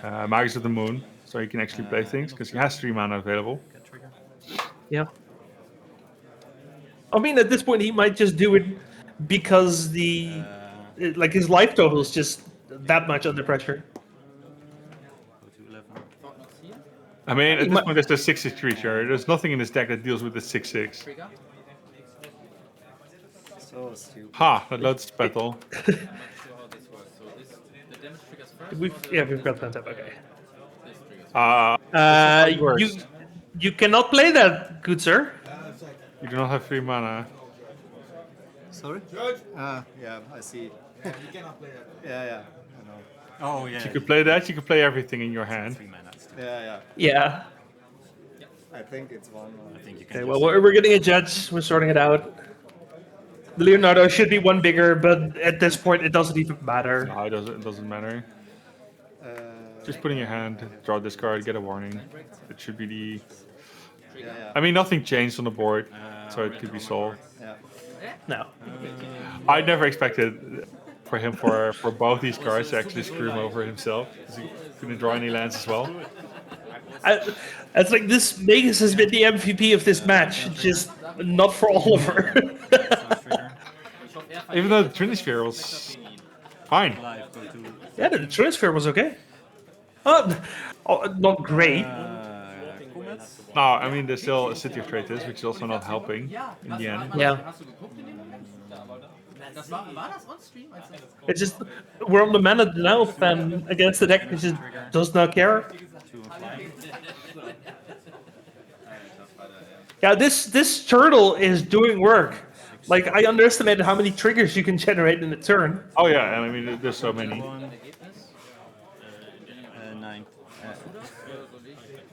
[SPEAKER 2] Magus of the Moon, so he can actually play things because he has 3 mana available.
[SPEAKER 9] Get trigger.
[SPEAKER 1] Yeah. I mean, at this point, he might just do it because like his life total is just that much under pressure.
[SPEAKER 9] Go to 11.
[SPEAKER 2] I mean, at this point, there's a 6/6 creature. There's nothing in this deck that deals with the 6/6.
[SPEAKER 6] So stupid.
[SPEAKER 2] Ha! That loads battle.
[SPEAKER 1] We've got that up. Okay.
[SPEAKER 2] Worst.
[SPEAKER 1] You cannot play that, good sir.
[SPEAKER 2] You do not have 3 mana.
[SPEAKER 6] Sorry? Yeah, I see.
[SPEAKER 5] You cannot play that.
[SPEAKER 6] Yeah, I know.
[SPEAKER 9] Oh, yeah.
[SPEAKER 2] You could play that. You could play everything in your hand.
[SPEAKER 9] 3 mana.
[SPEAKER 6] Yeah.
[SPEAKER 1] Yeah.
[SPEAKER 6] I think it's one.
[SPEAKER 9] I think you can.
[SPEAKER 1] Okay. Well, we're getting a judge. We're sorting it out. Leonardo should be one bigger, but at this point, it doesn't even matter.
[SPEAKER 2] No, it doesn't matter.
[SPEAKER 6] Uh,
[SPEAKER 2] Just put in your hand, draw this card, get a warning. It should be the.
[SPEAKER 6] yeah.
[SPEAKER 2] I mean, nothing changed on the board, so it could be solved.
[SPEAKER 6] Yeah.
[SPEAKER 1] No.
[SPEAKER 2] I never expected for him for both these cards to actually screw him over himself, because he couldn't draw any lands as well.
[SPEAKER 1] It's like this Magus has been the MVP of this match, just not for Oliver.
[SPEAKER 2] Even though the Trinisphere was fine.
[SPEAKER 9] Live, go to
[SPEAKER 1] Yeah, the transfer was okay. Not great.
[SPEAKER 9] combat.
[SPEAKER 2] No, I mean, there's still a City of Traitors, which is also not helping in the end.
[SPEAKER 1] Yeah. It's just we're on the mana now, and against the deck, it just does not care.
[SPEAKER 9] 2 and 5.
[SPEAKER 1] Yeah, this turtle is doing work. Like, I underestimated how many triggers you can generate in a turn.
[SPEAKER 2] Oh yeah, I mean, there's so many.
[SPEAKER 9] 1. 9.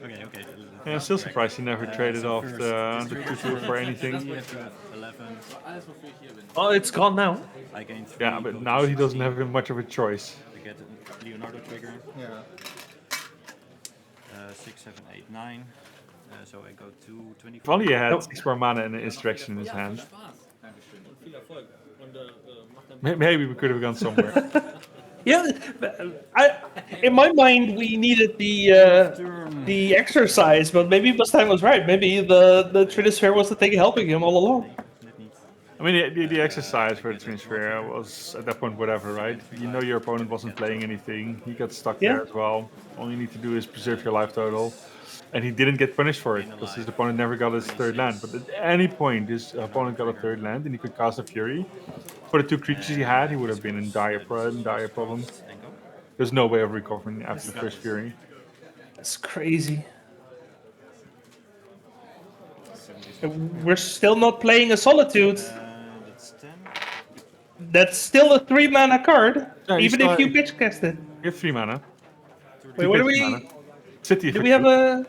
[SPEAKER 9] Okay.
[SPEAKER 2] Yeah, I'm still surprised he never traded off the 2/2 for anything.
[SPEAKER 9] 11.
[SPEAKER 1] Oh, it's gone now.
[SPEAKER 9] I gain 3.
[SPEAKER 2] Yeah, but now he doesn't have much of a choice.
[SPEAKER 9] I get a Leonardo trigger.
[SPEAKER 6] Yeah.
[SPEAKER 9] 6, 7, 8, 9. So I go to 24.
[SPEAKER 2] If only he had 6 more mana and an Insurrection in his hand. Maybe we could have gone somewhere.
[SPEAKER 1] Yeah, in my mind, we needed the exercise, but maybe Mustang was right. Maybe the Trinisphere was the thing helping him all along.
[SPEAKER 2] I mean, the exercise for the transfer was at that point whatever, right? You know your opponent wasn't playing anything. He got stuck there as well. All you need to do is preserve your life total. And he didn't get punished for it, because his opponent never got his 3rd land. But at any point, his opponent got a 3rd land, and he could cast a Fury. For the 2 creatures he had, he would have been in dire problems. There's no way of recovering after the first Fury.
[SPEAKER 1] It's crazy. We're still not playing a Solitude.
[SPEAKER 9] That's 10.
[SPEAKER 1] That's still a 3 mana card,
[SPEAKER 2] Yeah,
[SPEAKER 1] even if you pitch cast it.
[SPEAKER 2] You have 3 mana.
[SPEAKER 1] Wait, what do we?
[SPEAKER 2] City
[SPEAKER 1] Do we have a?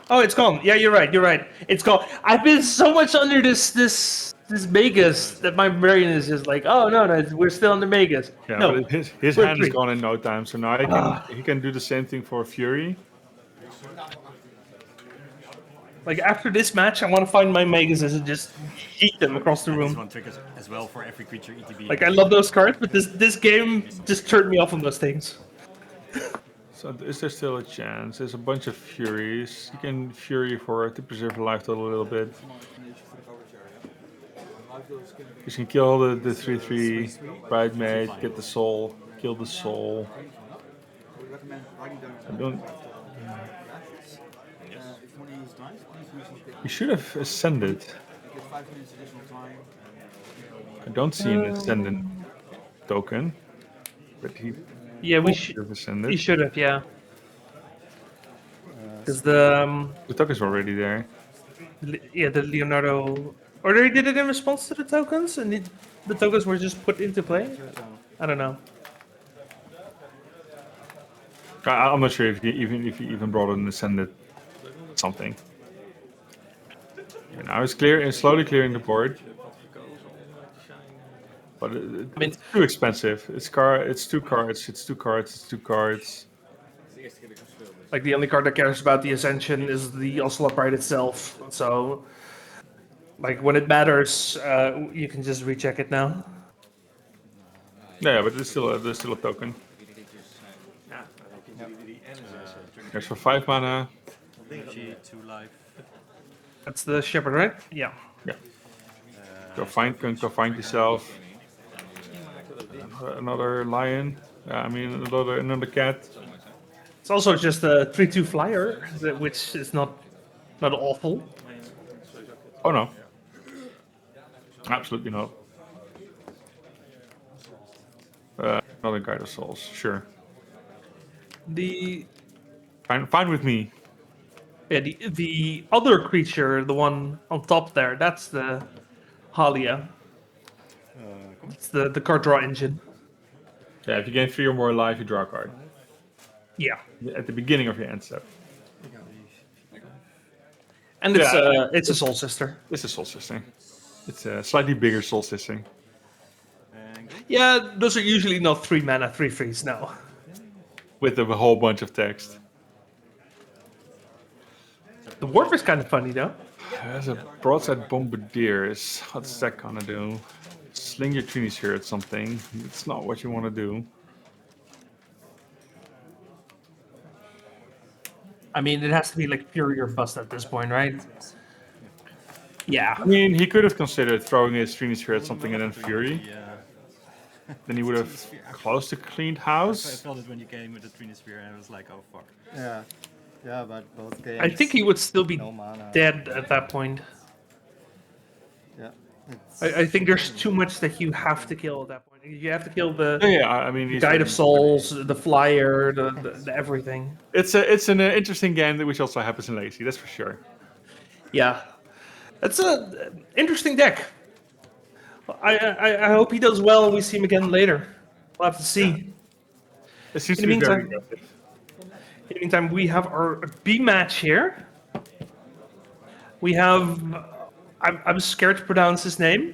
[SPEAKER 1] Oh, it's gone. Yeah, you're right. You're right. It's gone. I've been so much under this Magus that my brain is just like, oh no, we're still under Magus.
[SPEAKER 2] Yeah,
[SPEAKER 1] No,
[SPEAKER 2] but his
[SPEAKER 1] we're
[SPEAKER 2] hand is
[SPEAKER 1] 3.
[SPEAKER 2] gone in no time, so now he can do the same thing for Fury.
[SPEAKER 1] Like after this match, I want to find my Maguses and just yeet them across the
[SPEAKER 9] This
[SPEAKER 1] room.
[SPEAKER 9] one triggers as well for every creature ETB.
[SPEAKER 1] Like I love those cards, but this game just turned me off on those things.
[SPEAKER 2] So is there still a chance? There's a bunch of Furies. You can Fury to preserve life total a little bit. You can kill the 3/3 Bridemaid, get the soul, kill the soul. I don't. He should have ascended. I don't see an ascendant token, but he
[SPEAKER 1] Yeah,
[SPEAKER 2] should have ascended.
[SPEAKER 1] he should have, yeah. Because the
[SPEAKER 2] tokens were already there.
[SPEAKER 1] the Leonardo, or they did it in response to the tokens, and the tokens were just put into play. I don't know.
[SPEAKER 2] I'm not sure if he even brought an ascended something. And now it's slowly clearing the board. But it's too expensive. It's 2 cards. It's 2 cards. It's 2 cards.
[SPEAKER 1] Like the only card that cares about the Ascension is the Ocelot Pride itself. So, like when it matters, you can just recheck it now.
[SPEAKER 2] Yeah, but there's still a token. There's for 5 mana.
[SPEAKER 9] 2 life.
[SPEAKER 1] That's the Shepherd, right? Yeah.
[SPEAKER 2] Yeah. Go find yourself another lion. Another cat.
[SPEAKER 1] It's also just a 3/2 flyer, which is not awful.
[SPEAKER 2] Oh no. Absolutely not. Another Guide of Souls, sure.
[SPEAKER 1] The
[SPEAKER 2] Fine with me.
[SPEAKER 1] Yeah, the other creature, the one on top there, that's the Halia. It's the card draw engine.
[SPEAKER 2] Yeah, if you gain 3 or more life, you draw a card.
[SPEAKER 1] Yeah.
[SPEAKER 2] At the beginning of your end step.
[SPEAKER 1] And it's a Soul Sister.
[SPEAKER 2] It's a Soul Sister. It's a slightly bigger Soul Sister.
[SPEAKER 1] Yeah, those are usually not 3 mana, 3/3s, no.
[SPEAKER 2] With a whole bunch of text.
[SPEAKER 1] The warp is kind of funny though.
[SPEAKER 2] There's a Broadside Bombardiers. What's that gonna do? Sling your Trini's here at something. It's not what you want to do.
[SPEAKER 1] I mean, it has to be like Fury or Bust at this point, right? Yeah.
[SPEAKER 2] I mean, he could have considered throwing his Trini's here at something and then Fury. Then he would have close to cleaned house.
[SPEAKER 9] I felt it when you came with the Trinisphere and I was like, oh fuck.
[SPEAKER 6] Yeah. Yeah, but both games.
[SPEAKER 1] I think he would still be
[SPEAKER 6] no mana.
[SPEAKER 1] dead at that point.
[SPEAKER 6] Yeah.
[SPEAKER 1] I think there's too much that you have to kill at that point. You have to kill the
[SPEAKER 2] I mean, he's
[SPEAKER 1] Guide of Souls, the Flyer, the everything.
[SPEAKER 2] It's an interesting game which also happens in Legacy, that's for sure.
[SPEAKER 1] Yeah, that's a interesting deck. I hope he does well and we see him again later. We'll have to see.
[SPEAKER 2] It seems
[SPEAKER 1] In
[SPEAKER 2] to
[SPEAKER 1] the
[SPEAKER 2] be very
[SPEAKER 1] meantime-
[SPEAKER 2] aggressive.
[SPEAKER 1] In the meantime, we have our B match here. We have. I'm scared to pronounce his name.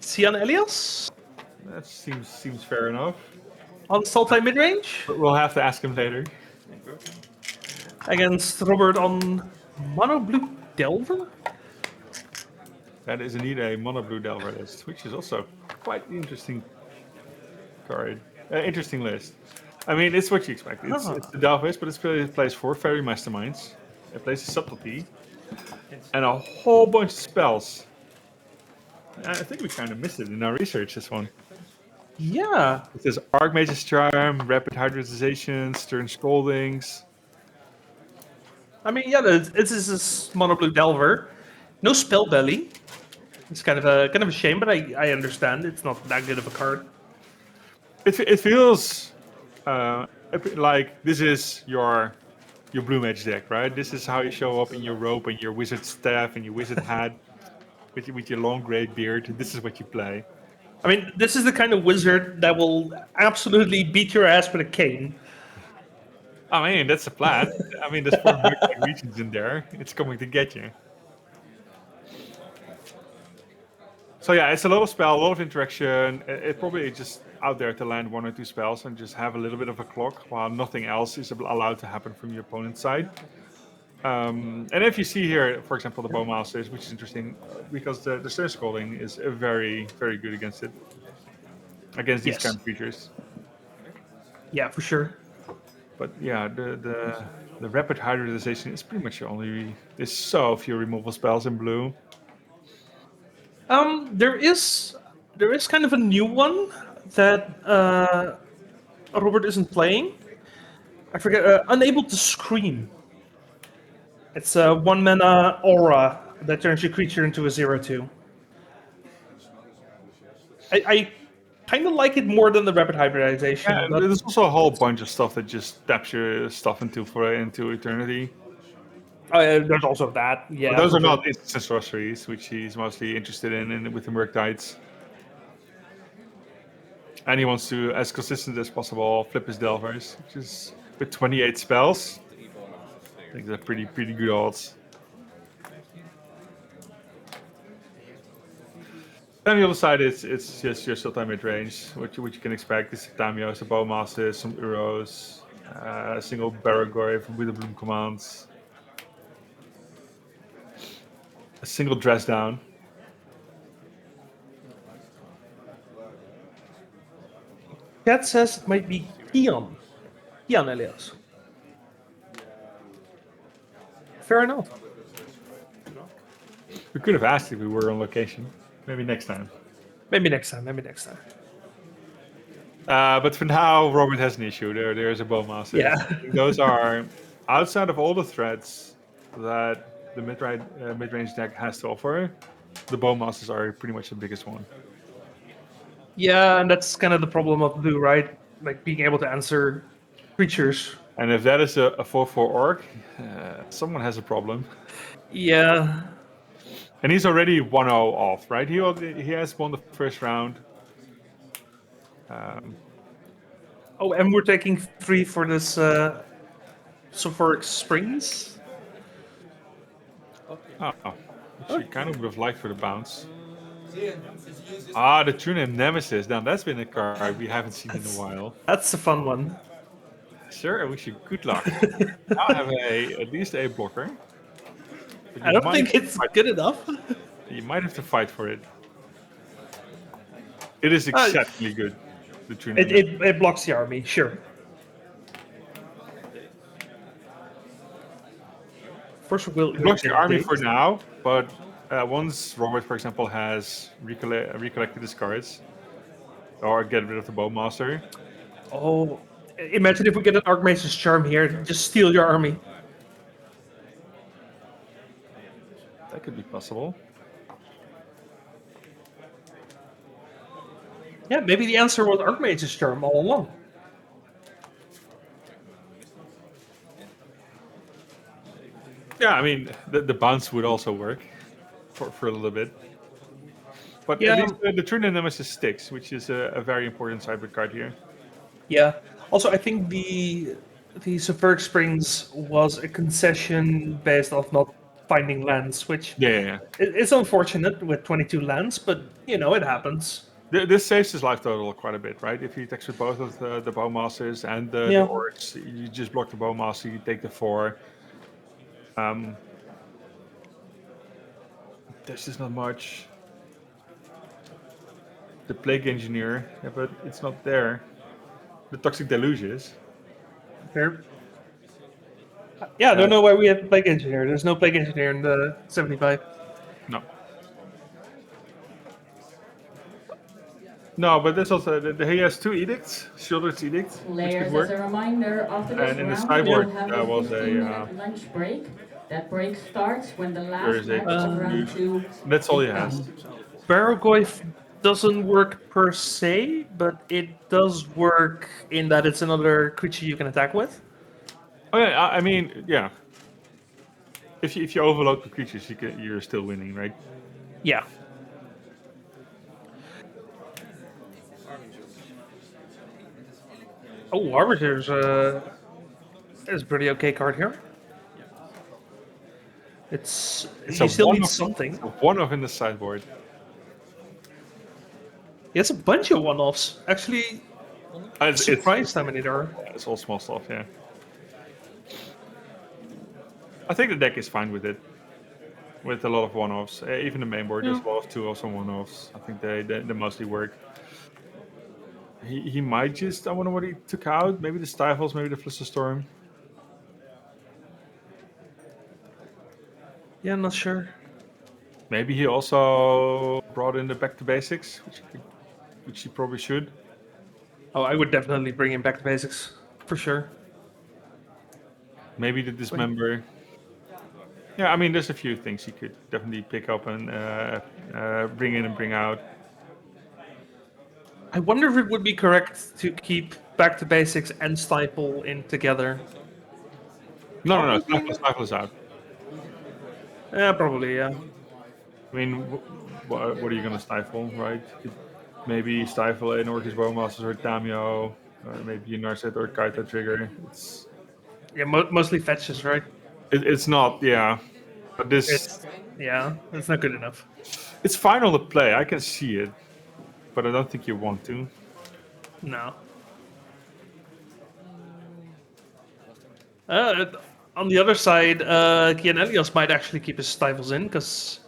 [SPEAKER 1] Sian Elias
[SPEAKER 2] That seems fair enough.
[SPEAKER 1] on Sultai midrange
[SPEAKER 2] But we'll have to ask him later.
[SPEAKER 1] against Robert on Mono Blue Delver.
[SPEAKER 2] That is indeed a mono blue Delver list, which is also quite an interesting card. Interesting list. I mean, it's what you expect. It's the Delver list, but it plays 4 Fairy Masterminds. It plays a Subtlety. And a whole bunch of spells. I think we kind of missed it in our research, this one.
[SPEAKER 1] Yeah.
[SPEAKER 2] It says Archmage's Charm, Rapid Hybridization, Stern Scoldings.
[SPEAKER 1] I mean, yeah, this is Mono Blue Delver. No Spell Belly. It's kind of a shame, but I understand. It's not that good of a card.
[SPEAKER 2] It feels like this is your Blue Mage deck, right? This is how you show up in your robe and your wizard staff and your wizard hat with your long grey beard. This is what you play.
[SPEAKER 1] I mean, this is the kind of wizard that will absolutely beat your ass with a cane.
[SPEAKER 2] I mean, that's the plan. I mean, there's 4 Mercury regions in there. It's coming to get you. So yeah, it's a lot of spell, a lot of interaction. It probably just out there to land 1 or 2 spells and just have a little bit of a clock while nothing else is allowed to happen from your opponent's side. And if you see here, for example, the Bowmasters, which is interesting because the Stern Scalding is very, very good against it. Against these kind of creatures.
[SPEAKER 1] Yeah, for sure.
[SPEAKER 2] But yeah, the rapid hybridization is pretty much only. There's so few removal spells in blue.
[SPEAKER 1] There is kind of a new one that Robert isn't playing. I forget. Unable to scream. It's a 1-mana aura that turns your creature into a 0/2. I kind of like it more than the rapid hybridization.
[SPEAKER 2] Yeah,
[SPEAKER 1] But
[SPEAKER 2] there's also a whole bunch of stuff that just taps your stuff into eternity.
[SPEAKER 1] there's also that. Yeah,
[SPEAKER 2] But those
[SPEAKER 1] for
[SPEAKER 2] are
[SPEAKER 1] sure.
[SPEAKER 2] not instant sorceries, which he's mostly interested in with the Murktides. And he wants to, as consistent as possible, flip his Delvers, which is with 28 spells. I think they're pretty good odds. Then on the other side, it's just your Sultai midrange, which you can expect. This Tamios, the Bowmasters, some Uros, a single Baragoi from Witherbloom commands, a single Dress Down.
[SPEAKER 1] Cat says it might be Kian. Kian Elias. Fair enough.
[SPEAKER 2] We could have asked if we were on location. Maybe next time.
[SPEAKER 1] Maybe next time. Maybe next time.
[SPEAKER 2] But for now, Robert has an issue. There's a Bowmaster.
[SPEAKER 1] Yeah.
[SPEAKER 2] Those are outside of all the threats that the mid-range deck has to offer. The Bowmasters are pretty much the biggest one.
[SPEAKER 1] Yeah, and that's kind of the problem of blue, right? Like being able to answer creatures.
[SPEAKER 2] And if that is a 4/4 orc, someone has a problem.
[SPEAKER 1] Yeah.
[SPEAKER 2] And he's already 1-0 off, right? He has won the first round.
[SPEAKER 1] Oh, and we're taking 3 for this Sulfuric Springs.
[SPEAKER 2] Which you kind of would have liked for the bounce. The Tune Nemesis. Now that's been a card we haven't seen in a while.
[SPEAKER 1] That's a fun one.
[SPEAKER 2] Sure, I wish you good luck. I have at least a blocker.
[SPEAKER 1] I don't think it's good enough.
[SPEAKER 2] You might have to fight for it. It is exceptionally good. The Tune
[SPEAKER 1] It blocks the army, sure. First, we'll
[SPEAKER 2] blocks the army for now, but once Robert, for example, has recollected his cards, or get rid of the Bowmaster.
[SPEAKER 1] Oh, imagine if we get an Archmage's Charm here, just steal your army.
[SPEAKER 2] That could be possible.
[SPEAKER 1] Yeah, maybe the answer was Archmage's Charm all along.
[SPEAKER 2] Yeah, I mean, the bounce would also work for a little bit. But
[SPEAKER 1] Yeah.
[SPEAKER 2] at least the True Nemesis sticks, which is a very important sideboard card here.
[SPEAKER 1] Yeah. Also, I think the Sulfuric Springs was a concession based off not finding lands, which
[SPEAKER 2] Yeah.
[SPEAKER 1] it's unfortunate with 22 lands, but you know it happens.
[SPEAKER 2] This saves his life total quite a bit, right? If he attacks with both of the Bowmasters and the Orcs, you just block the Bowmaster, you take the 4. There's just not much. The Plague Engineer, yeah, but it's not there. The Toxic Deluge is.
[SPEAKER 1] Fair. Yeah, I don't know why we have Plague Engineer. There's no Plague Engineer in the 75.
[SPEAKER 2] No. No, but there's also he has 2 edicts, Shieldred's edict, which
[SPEAKER 8] Players,
[SPEAKER 2] could work.
[SPEAKER 8] as a reminder, after this
[SPEAKER 2] And in the
[SPEAKER 8] round,
[SPEAKER 2] sideboard,
[SPEAKER 8] we'll have
[SPEAKER 2] there
[SPEAKER 8] a
[SPEAKER 2] was a
[SPEAKER 8] 15-minute lunch break. That break starts when the last
[SPEAKER 2] is a
[SPEAKER 8] match of round 2.
[SPEAKER 2] That's all he has.
[SPEAKER 1] Barrogoyf doesn't work per se, but it does work in that it's another creature you can attack with.
[SPEAKER 2] Oh yeah, I mean, yeah. If you overload the creatures, you're still winning, right?
[SPEAKER 1] Yeah. Oh, Harbinger It's a pretty okay card here. It's
[SPEAKER 2] It's
[SPEAKER 1] he
[SPEAKER 2] a
[SPEAKER 1] still
[SPEAKER 2] one
[SPEAKER 1] needs
[SPEAKER 2] of,
[SPEAKER 1] something.
[SPEAKER 2] a one of in the sideboard.
[SPEAKER 1] He has a bunch of one-offs. Actually, surprised how many there are.
[SPEAKER 2] It's all small stuff, yeah. I think the deck is fine with it. With a lot of one-offs. Even the main board, there's a lot of two-offs and one-offs. I think they mostly work. He might just, I wonder what he took out. Maybe the Stifles, maybe the Flusterstorm.
[SPEAKER 1] Yeah, I'm not sure.
[SPEAKER 2] Maybe he also brought in the Back to Basics, which he probably should.
[SPEAKER 1] Oh, I would definitely bring him back to basics, for sure.
[SPEAKER 2] Maybe the Dismember. Yeah, I mean, there's a few things he could definitely pick up and bring in and bring out.
[SPEAKER 1] I wonder if it would be correct to keep back to basics and stifle in together.
[SPEAKER 2] No, Stifle is out.
[SPEAKER 1] Yeah, probably, yeah.
[SPEAKER 2] I mean, what are you going to stifle, right? Maybe stifle an Orcus Bowmasters or Tamio, or maybe a Narset or Kaita Trigger. It's
[SPEAKER 1] Yeah, mostly fetches, right?
[SPEAKER 2] it's not, yeah. But this,
[SPEAKER 1] it's not good enough.
[SPEAKER 2] it's fine on the play. I can see it, but I don't think you want to.
[SPEAKER 1] No. On the other side, Kian Elias might actually keep his stifles in because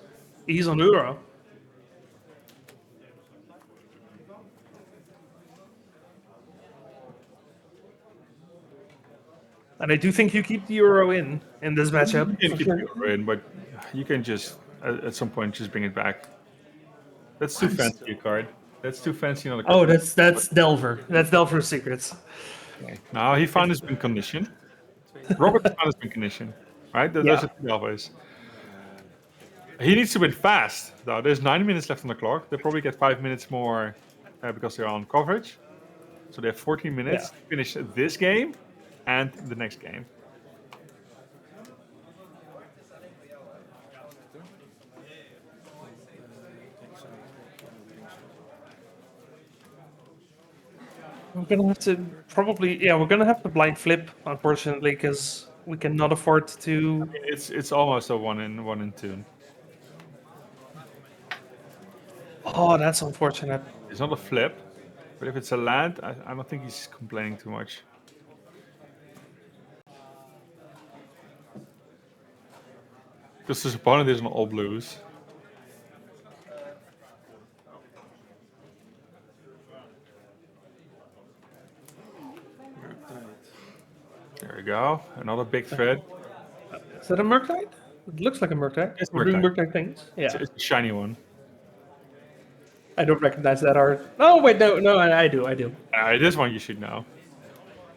[SPEAKER 1] he's on Euro. And I do think you keep the Euro in this matchup.
[SPEAKER 2] You can keep the Euro in, but you can just at some point just bring it back. That's too fancy a card. That's too fancy on a card.
[SPEAKER 1] Oh, that's Delver. That's Delver's Secrets.
[SPEAKER 2] No, he found his win condition. Robert found his win condition. Right? Those are two Delvers. He needs to win fast, though. There's 9 minutes left on the clock. They probably get 5 minutes more because they're on coverage. So they have 14 minutes to finish this game and the next game.
[SPEAKER 1] We're gonna have to we're gonna have to blind flip, unfortunately, because we cannot afford to.
[SPEAKER 2] It's almost a one in two.
[SPEAKER 1] Oh, that's unfortunate.
[SPEAKER 2] It's not a flip, but if it's a land, I don't think he's complaining too much. Because his opponent is on all blues. There we go. Another big thread.
[SPEAKER 1] Is that a Murktide? It looks like a Murktide.
[SPEAKER 2] It's
[SPEAKER 1] We're doing
[SPEAKER 2] Murktide.
[SPEAKER 1] Murktide things. Yeah.
[SPEAKER 2] It's a shiny one.
[SPEAKER 1] I don't recognize that art. Oh wait, no, I do.
[SPEAKER 2] This one you should know.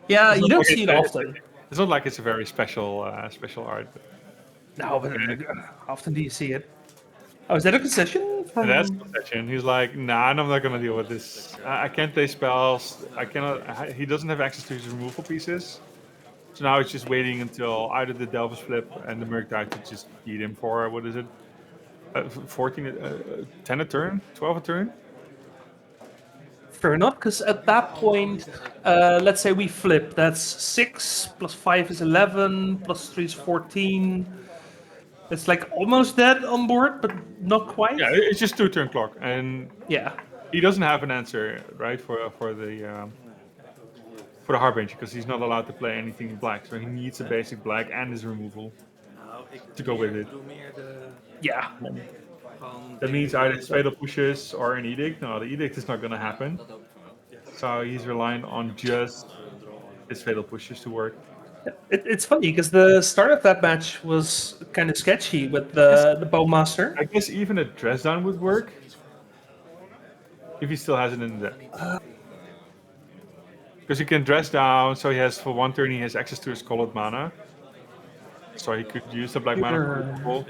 [SPEAKER 1] Yeah,
[SPEAKER 2] It's
[SPEAKER 1] you
[SPEAKER 2] not
[SPEAKER 1] don't
[SPEAKER 2] like
[SPEAKER 1] see it often.
[SPEAKER 2] It's not like it's a very special art. But
[SPEAKER 1] No, but often do you see it? Oh, is that a concession? From...
[SPEAKER 2] that's concession. He's like, nah, I'm not gonna deal with this. I can't play spells. I cannot. He doesn't have access to his removal pieces. So now he's just waiting until either the Delphus flip and the Murktide to just beat him for, what is it? 10 a turn? 12 a turn?
[SPEAKER 1] Fair enough, because at that point, let's say we flip. That's 6 plus 5 is 11 plus 3 is 14. It's like almost dead on board, but not quite.
[SPEAKER 2] Yeah, it's just 2 turn clock, and
[SPEAKER 1] Yeah.
[SPEAKER 2] he doesn't have an answer, right, for the Harbinger, because he's not allowed to play anything in black. So he needs a basic black and his removal to go with it.
[SPEAKER 1] Yeah.
[SPEAKER 2] That means either it's Fatal Pushes or an Edict. No, the Edict is not going to happen. So he's relying on just his Fatal Pushes to work.
[SPEAKER 1] It's funny because the start of that match was kind of sketchy with the Bowmaster.
[SPEAKER 2] I guess even a dress down would work if he still has it in the deck. Because he can dress down, so he has for 1 turn he has access to his colored mana. So he could use the black mana for removal.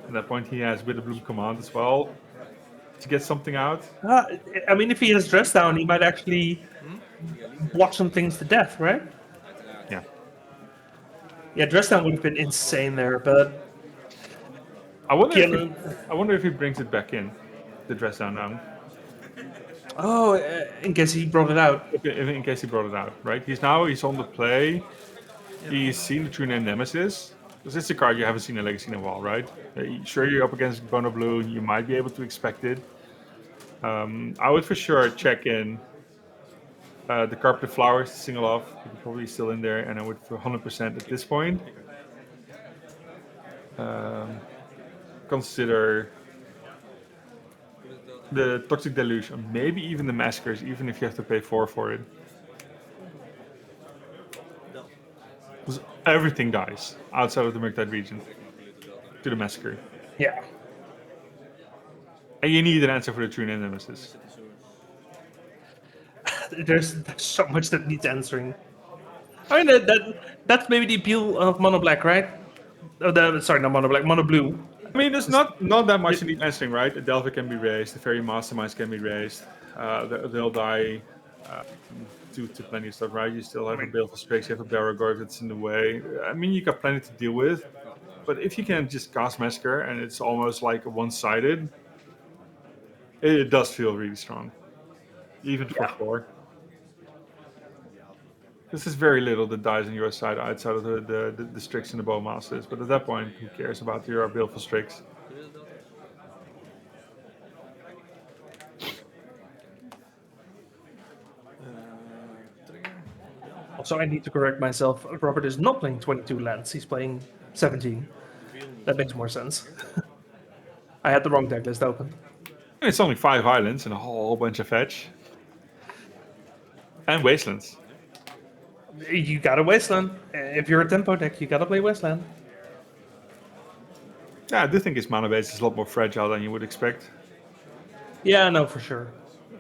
[SPEAKER 2] At that point he has with the blue command as well to get something out.
[SPEAKER 1] I mean, if he has dress down, he might actually block some things to death, right?
[SPEAKER 2] Yeah.
[SPEAKER 1] Yeah, dress down would have been insane there, but
[SPEAKER 2] I wonder if he brings it back in, the dress down now.
[SPEAKER 1] Oh, in case he brought it out.
[SPEAKER 2] In case he brought it out, right? He's on the play. You've seen the True Name Nemesis. Because it's a card you haven't seen in Legacy in a while, right? Sure, you're up against Bono Blue. You might be able to expect it. I would for sure check in the Carpet Flowers to single off. It's probably still in there, and I would for 100% at this point consider the Toxic Deluge, or maybe even the Massacres, even if you have to pay 4 for it. Because everything dies outside of the Murktide region to the Massacre.
[SPEAKER 1] Yeah.
[SPEAKER 2] And you need an answer for the True Name Nemesis.
[SPEAKER 1] There's so much that needs answering. I mean, that's maybe the appeal of Mono Black, right? Sorry, not Mono Black, Mono Blue.
[SPEAKER 2] I mean, there's not that much in the answering, right? The Delver can be raised, the Fairy Masterminds can be raised. They'll die to plenty of stuff, right? You still have a Baleful Strix, you have a Baragor that's in the way. I mean, you got plenty to deal with. But if you can just cast Massacre and it's almost like a one-sided, it does feel really strong. Even for 4. This is very little that dies on your side outside of the Strix and the Bowmasters. But at that point, who cares about your Baleful Strix?
[SPEAKER 1] Also, I need to correct myself. Robert is not playing 22 lands. He's playing 17. That makes more sense. I had the wrong deck list open.
[SPEAKER 2] It's only 5 islands and a whole bunch of fetch. And Wastelands.
[SPEAKER 1] You gotta Wasteland. If you're a tempo deck, you gotta play Wasteland.
[SPEAKER 2] Yeah, I do think his mana base is a lot more fragile than you would expect.
[SPEAKER 1] Yeah, no, for sure.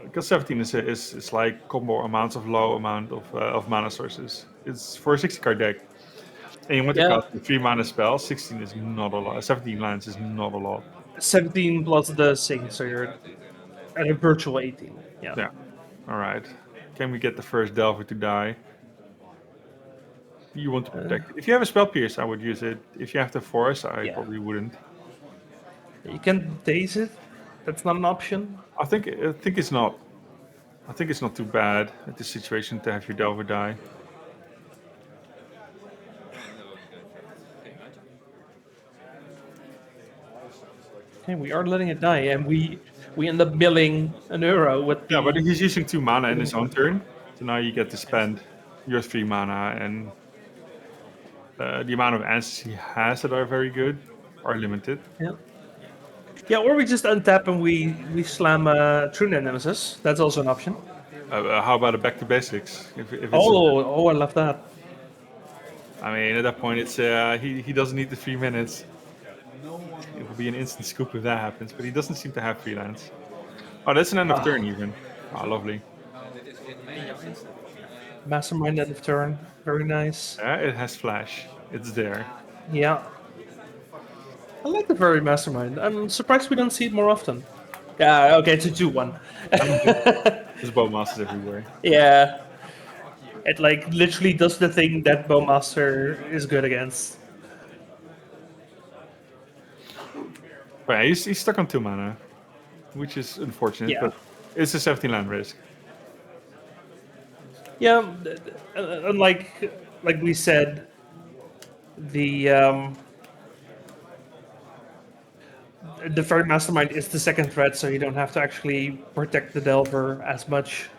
[SPEAKER 2] Because 17 is like combo amounts of low amount of mana sources. It's for a 60 card deck. And you want to cast a 3 mana spell, 16 is not a lot. 17 lands is not a lot.
[SPEAKER 1] 17 plus the Sing, so you're at a virtual 18. Yeah.
[SPEAKER 2] Alright. Can we get the first Delver to die? You want to protect it. If you have a Spell Pierce, I would use it. If you have the Force, I probably wouldn't.
[SPEAKER 1] You can daze it. That's not an option.
[SPEAKER 2] I think it's not. I think it's not too bad at this situation to have your Delver die.
[SPEAKER 1] Okay, we are letting it die, and we end up milling an euro with.
[SPEAKER 2] Yeah, but he's using 2 mana in his own turn, so now you get to spend your 3 mana, and the amount of answers he has that are very good are limited.
[SPEAKER 1] Yeah, or we just untap and we slam True Name Nemesis. That's also an option.
[SPEAKER 2] How about a back to basics? If it's
[SPEAKER 1] Oh, I love that.
[SPEAKER 2] I mean, at that point, it's he doesn't need the 3 minutes. It will be an instant scoop if that happens, but he doesn't seem to have 3 lands. Oh, that's an end of turn even. Oh, lovely.
[SPEAKER 1] Mastermind end of turn. Very nice.
[SPEAKER 2] Yeah, it has flash. It's there.
[SPEAKER 1] Yeah. I like the very Mastermind. I'm surprised we don't see it more often. Yeah, okay, it's a 2-1.
[SPEAKER 2] There's Bowmasters everywhere.
[SPEAKER 1] Yeah. It like literally does the thing that Bowmaster is good against.
[SPEAKER 2] But yeah, he's stuck on 2 mana, which is unfortunate, but it's a 17 land risk.
[SPEAKER 1] Yeah, and like we said, the Fairy Mastermind is the second threat, so you don't have to actually protect the Delver as much.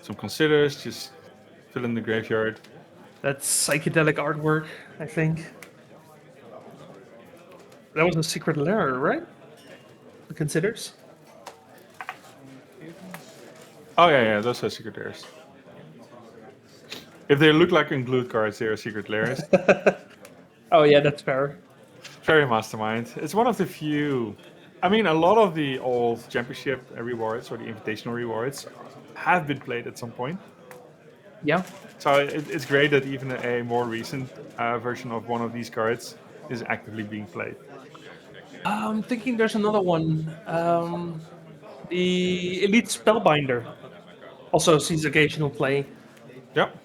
[SPEAKER 2] Some considers, just fill in the graveyard.
[SPEAKER 1] That's psychedelic artwork, I think. That was a secret lair, right? The considers?
[SPEAKER 2] Oh yeah, those are secret lairs. If they look like unglued cards, they are secret lairs.
[SPEAKER 1] Oh yeah, that's fair.
[SPEAKER 2] Fairy Mastermind. It's one of the few. I mean, a lot of the old championship rewards or the invitational rewards have been played at some point.
[SPEAKER 1] Yeah.
[SPEAKER 2] So it's great that even a more recent version of one of these cards is actively being played.
[SPEAKER 1] I'm thinking there's another one. The Elite Spellbinder also sees occasional play.
[SPEAKER 2] Yep.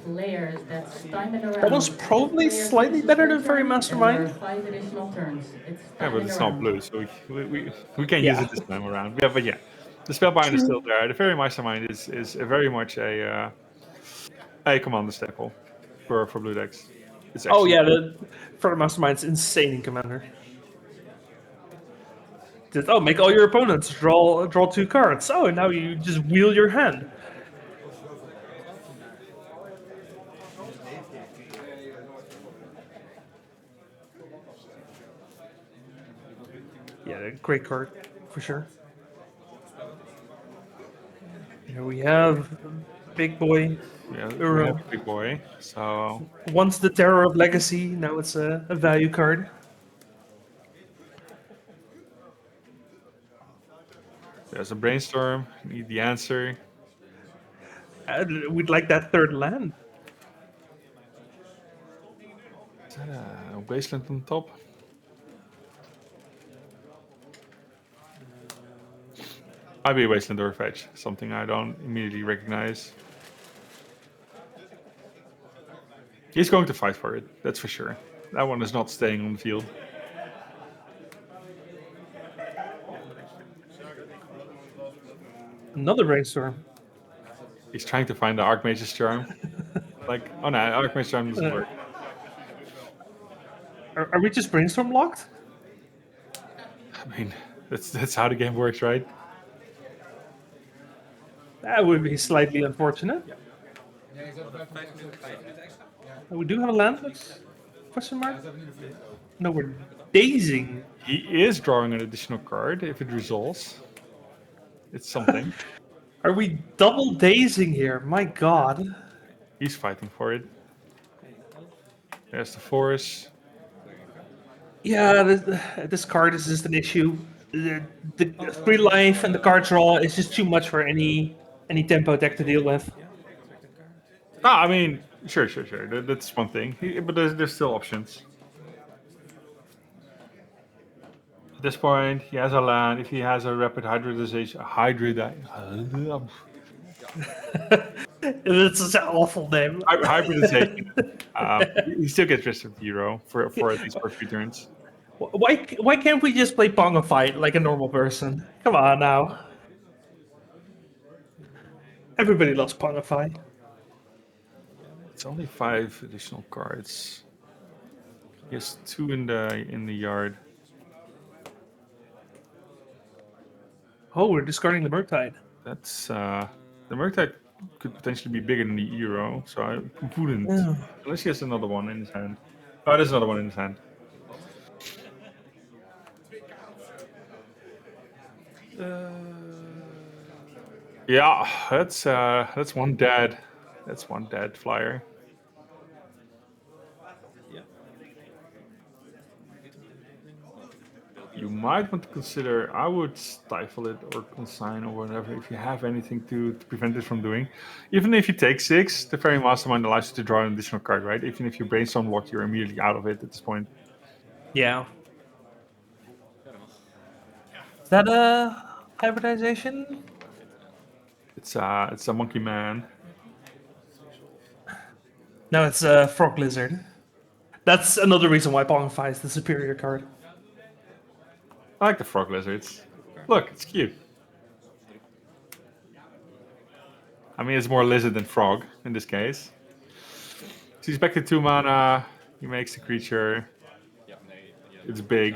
[SPEAKER 8] Layers that's time and around.
[SPEAKER 1] That was probably slightly better than Fairy Mastermind.
[SPEAKER 8] 5 additional turns. It's
[SPEAKER 2] Yeah, but it's not blue, so we can use it this time around. Yeah, but yeah, the Spellbinder is still there. The Fairy Mastermind is very much a a commander staple for blue decks. It's
[SPEAKER 1] Oh
[SPEAKER 2] actually
[SPEAKER 1] yeah, the Further Mastermind's insane in Commander. Just, oh, make all your opponents draw 2 cards. Oh, and now you just wheel your hand. Yeah, great card for sure. Here we have Big Boy.
[SPEAKER 2] yeah, we
[SPEAKER 1] Uro.
[SPEAKER 2] have big boy. So
[SPEAKER 1] Once the Terror of Legacy, now it's a value card.
[SPEAKER 2] there's a brainstorm. Need the answer.
[SPEAKER 1] We'd like that 3rd land.
[SPEAKER 2] Is that a wasteland on top? Might be a wasteland or a fetch. Something I don't immediately recognize. He's going to fight for it, that's for sure. That one is not staying on the field.
[SPEAKER 1] Another Brainstorm.
[SPEAKER 2] He's trying to find the Archmage's Charm. Like, oh no, Archmage's Charm doesn't work.
[SPEAKER 1] Are we just Brainstorm locked?
[SPEAKER 2] I mean, that's how the game works, right?
[SPEAKER 1] That would be slightly unfortunate. We do have a land? Question mark? No, we're dazing.
[SPEAKER 2] He is drawing an additional card if it resolves. It's something.
[SPEAKER 1] Are we double dazing here? My god.
[SPEAKER 2] He's fighting for it. There's the forest.
[SPEAKER 1] Yeah, this card is just an issue. The 3 life and the card draw is just too much for any tempo deck to deal with.
[SPEAKER 2] No, I mean, sure. That's one thing. But there's still options. At this point, he has a land. If he has a rapid hybridization,
[SPEAKER 1] It's such an awful name.
[SPEAKER 2] hybridization, he still gets rid of hero for at least for a few turns.
[SPEAKER 1] Why can't we just play Pong and fight like a normal person? Come on now. Everybody loves Pong and fight.
[SPEAKER 2] It's only 5 additional cards. He has 2 in the yard.
[SPEAKER 1] Oh, we're discarding the Murktide.
[SPEAKER 2] That's the Murktide could potentially be bigger than the Euro, so I wouldn't.
[SPEAKER 1] Yeah.
[SPEAKER 2] Unless he has another one in his hand. Oh, there's another one in his hand. Yeah, that's one dead. That's one dead flyer. You might want to consider, I would stifle it or consign or whatever if you have anything to prevent it from doing. Even if you take 6, the Fairy Mastermind allows you to draw an additional card, right? Even if you brainstorm lock, you're immediately out of it at this point.
[SPEAKER 1] Yeah. Is that a hybridization?
[SPEAKER 2] It's a Monkey Man.
[SPEAKER 1] No, it's a Frog Lizard. That's another reason why Pong and Fight is the superior card.
[SPEAKER 2] I like the Frog Lizards. Look, it's cute. I mean, it's more lizard than frog in this case. So he's back to 2 mana. He makes the creature. It's big.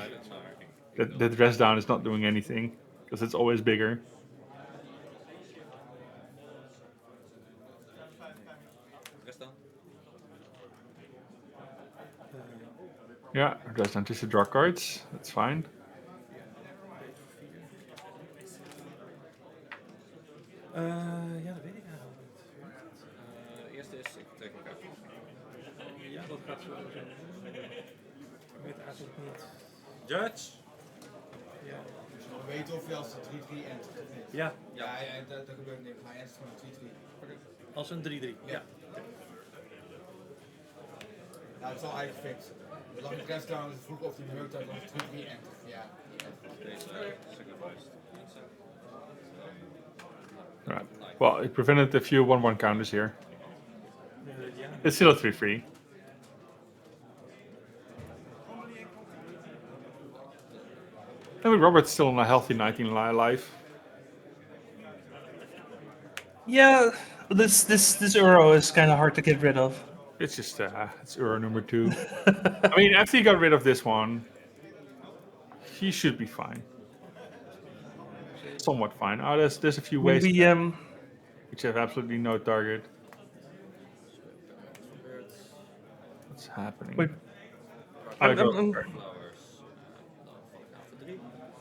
[SPEAKER 2] That dress down is not doing anything because it's always bigger. Yeah, dress down just to draw cards. That's fine.
[SPEAKER 4] Ja, dat weet ik eigenlijk niet.
[SPEAKER 7] Eerste is ik trek een kaart.
[SPEAKER 4] Ja, dat gaat zo zijn. Ik weet eigenlijk niet.
[SPEAKER 7] Dredge?
[SPEAKER 4] Ja.
[SPEAKER 6] We weten of je als de 3-3 entert of niet.
[SPEAKER 4] Ja,
[SPEAKER 6] Ja, dat gebeurt niet. Hij entert gewoon 3-3.
[SPEAKER 4] als een 3-3. Ja.
[SPEAKER 6] Nou, het is al eigenlijk fixen. We lag het rest down, dus vroeg of die beheurt uit als 3-3 entert. Ja, die entert.
[SPEAKER 7] Deze sacrificed.
[SPEAKER 2] Right. Well, it prevented a few 1/1 counters here.
[SPEAKER 4] Ja.
[SPEAKER 2] It's still a 3/3. And with Robert's still on a healthy 19 life.
[SPEAKER 1] Yeah, This Euro is kind of hard to get rid of.
[SPEAKER 2] It's just it's Euro number 2. I mean, after he got rid of this one, he should be fine. Somewhat fine. Oh, there's a few ways
[SPEAKER 1] We
[SPEAKER 2] which have absolutely no target. What's happening?
[SPEAKER 1] Wait.
[SPEAKER 2] I go.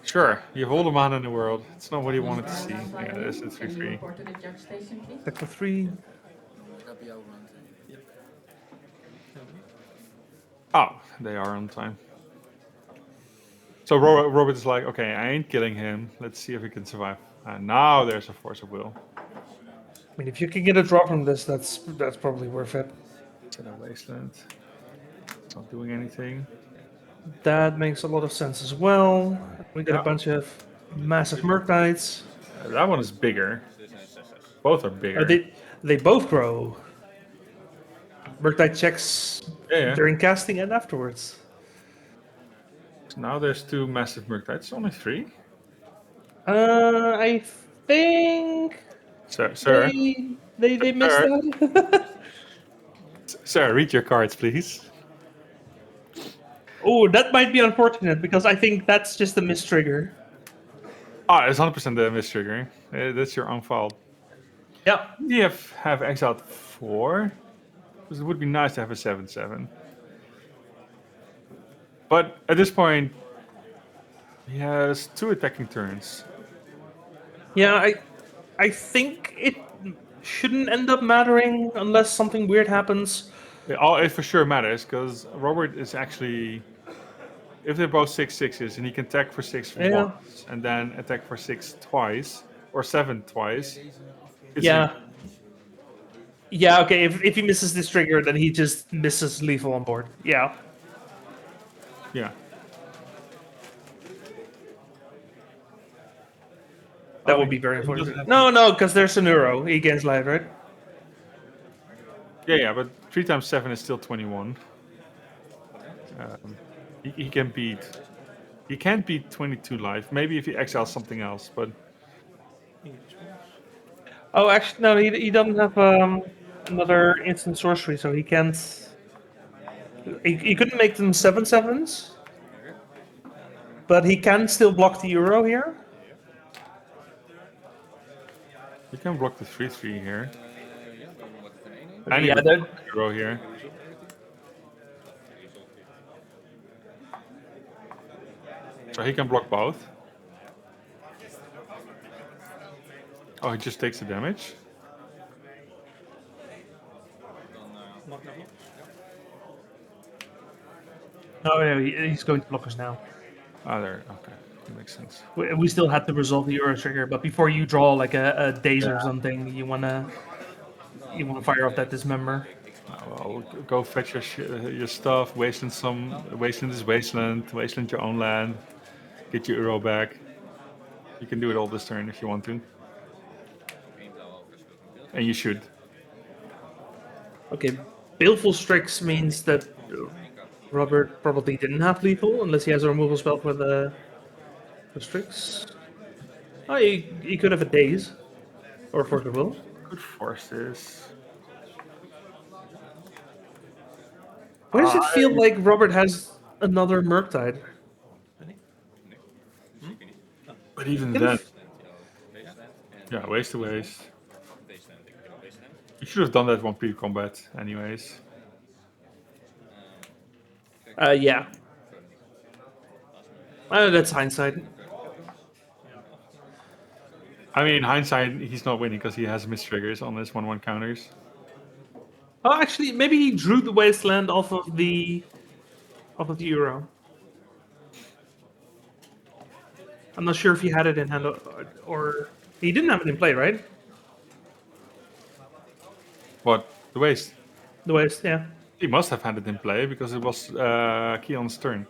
[SPEAKER 2] Sure, you have all the mana in the world. It's not what he wanted to see. Yeah, there's a
[SPEAKER 8] Can you
[SPEAKER 2] 3/3.
[SPEAKER 8] report to the judge station, please?
[SPEAKER 1] Deck for 3.
[SPEAKER 2] Oh, they are on time. So Robert is like, okay, I ain't killing him. Let's see if he can survive. And now there's a force of will.
[SPEAKER 1] I mean, if you can get a draw from this, that's probably worth it.
[SPEAKER 2] Set a wasteland. It's not doing anything.
[SPEAKER 1] That makes a lot of sense as well. We get
[SPEAKER 2] Yeah.
[SPEAKER 1] a bunch of massive Murktides.
[SPEAKER 2] That one is bigger. Both are bigger.
[SPEAKER 1] They both grow. Murktide checks
[SPEAKER 2] Yeah.
[SPEAKER 1] during casting and afterwards.
[SPEAKER 2] So now there's 2 massive Murktides. Only 3.
[SPEAKER 1] I think
[SPEAKER 2] Sir,
[SPEAKER 1] they missed
[SPEAKER 2] Sir.
[SPEAKER 1] that.
[SPEAKER 2] Sir, read your cards, please.
[SPEAKER 1] Oh, that might be unfortunate because I think that's just a mistrigger.
[SPEAKER 2] Ah, it's 100% a mistrigger. That's your own fault.
[SPEAKER 1] Yeah.
[SPEAKER 2] You have exiled 4. Because it would be nice to have a 7/7. But at this point, he has 2 attacking turns.
[SPEAKER 1] Yeah, I think it shouldn't end up mattering unless something weird happens.
[SPEAKER 2] It for sure matters, because Robert is actually... If they're both 6/6s, and he can attack for 6
[SPEAKER 1] Yeah.
[SPEAKER 2] once, and then attack for 6 twice, or 7 twice.
[SPEAKER 1] Yeah. Yeah, okay, if he misses this trigger, then he just misses lethal on board. Yeah.
[SPEAKER 2] Yeah.
[SPEAKER 1] That would be very unfortunate. No, because there's an Euro. He gains life, right?
[SPEAKER 2] Yeah, but 3 times 7 is still 21. He can beat... He can't beat 22 life. Maybe if he exiles something else, but...
[SPEAKER 1] Oh, actually, no, he doesn't have another instant sorcery, so he can't... He couldn't make them 7/7s, but he can still block the Euro here.
[SPEAKER 2] You can block the 3/3 here.
[SPEAKER 1] Yeah,
[SPEAKER 2] And he
[SPEAKER 1] that-
[SPEAKER 2] can Euro here. So he can block both. Oh, he just takes the damage?
[SPEAKER 1] No, no, he's going to block us now.
[SPEAKER 2] Ah, there. Okay. That makes sense.
[SPEAKER 1] We still had to resolve the Euro trigger, but before you draw like a daze or something, you wanna fire off that dismember.
[SPEAKER 2] Well, go fetch your stuff, wasteland is wasteland your own land, get your Euro back. You can do it all this turn if you want to. And you should.
[SPEAKER 1] Okay, Baleful Strix means that Robert probably didn't have lethal unless he has a removal spell for the Strix. Oh, he could have a daze or Force of Will.
[SPEAKER 2] Could force this.
[SPEAKER 1] Why does it feel like Robert has another Murktide?
[SPEAKER 2] But even then, yeah, waste to waste. You should have done that one pre-combat, anyways.
[SPEAKER 1] Yeah. That's hindsight.
[SPEAKER 2] I mean, hindsight, he's not winning because he has mistriggers on his 1/1 counters.
[SPEAKER 1] Oh, actually, maybe he drew the Wasteland off of the Euro. I'm not sure if he had it in hand or he didn't have it in play, right?
[SPEAKER 2] What? The waste?
[SPEAKER 1] The Waste, yeah.
[SPEAKER 2] He must have had it in play because it was Keon's turn.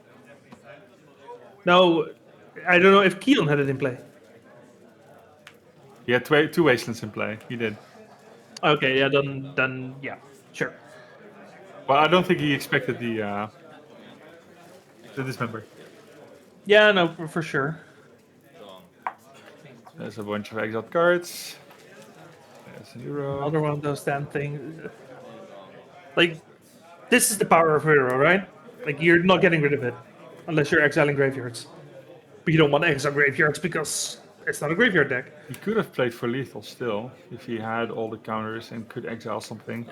[SPEAKER 1] No, I don't know if Keon had it in play.
[SPEAKER 2] He had 2 wastelands in play. He did.
[SPEAKER 1] Okay, yeah, then yeah, sure.
[SPEAKER 2] But I don't think he expected the dismember.
[SPEAKER 1] Yeah, no, for sure.
[SPEAKER 2] There's a bunch of exiled cards. That's an Euro.
[SPEAKER 1] Another one of those damn things. Like, this is the power of hero, right? Like, you're not getting rid of it unless you're exiling graveyards. But you don't want to exile graveyards because it's not a graveyard deck.
[SPEAKER 2] He could have played for lethal still if he had all the counters and could exile something.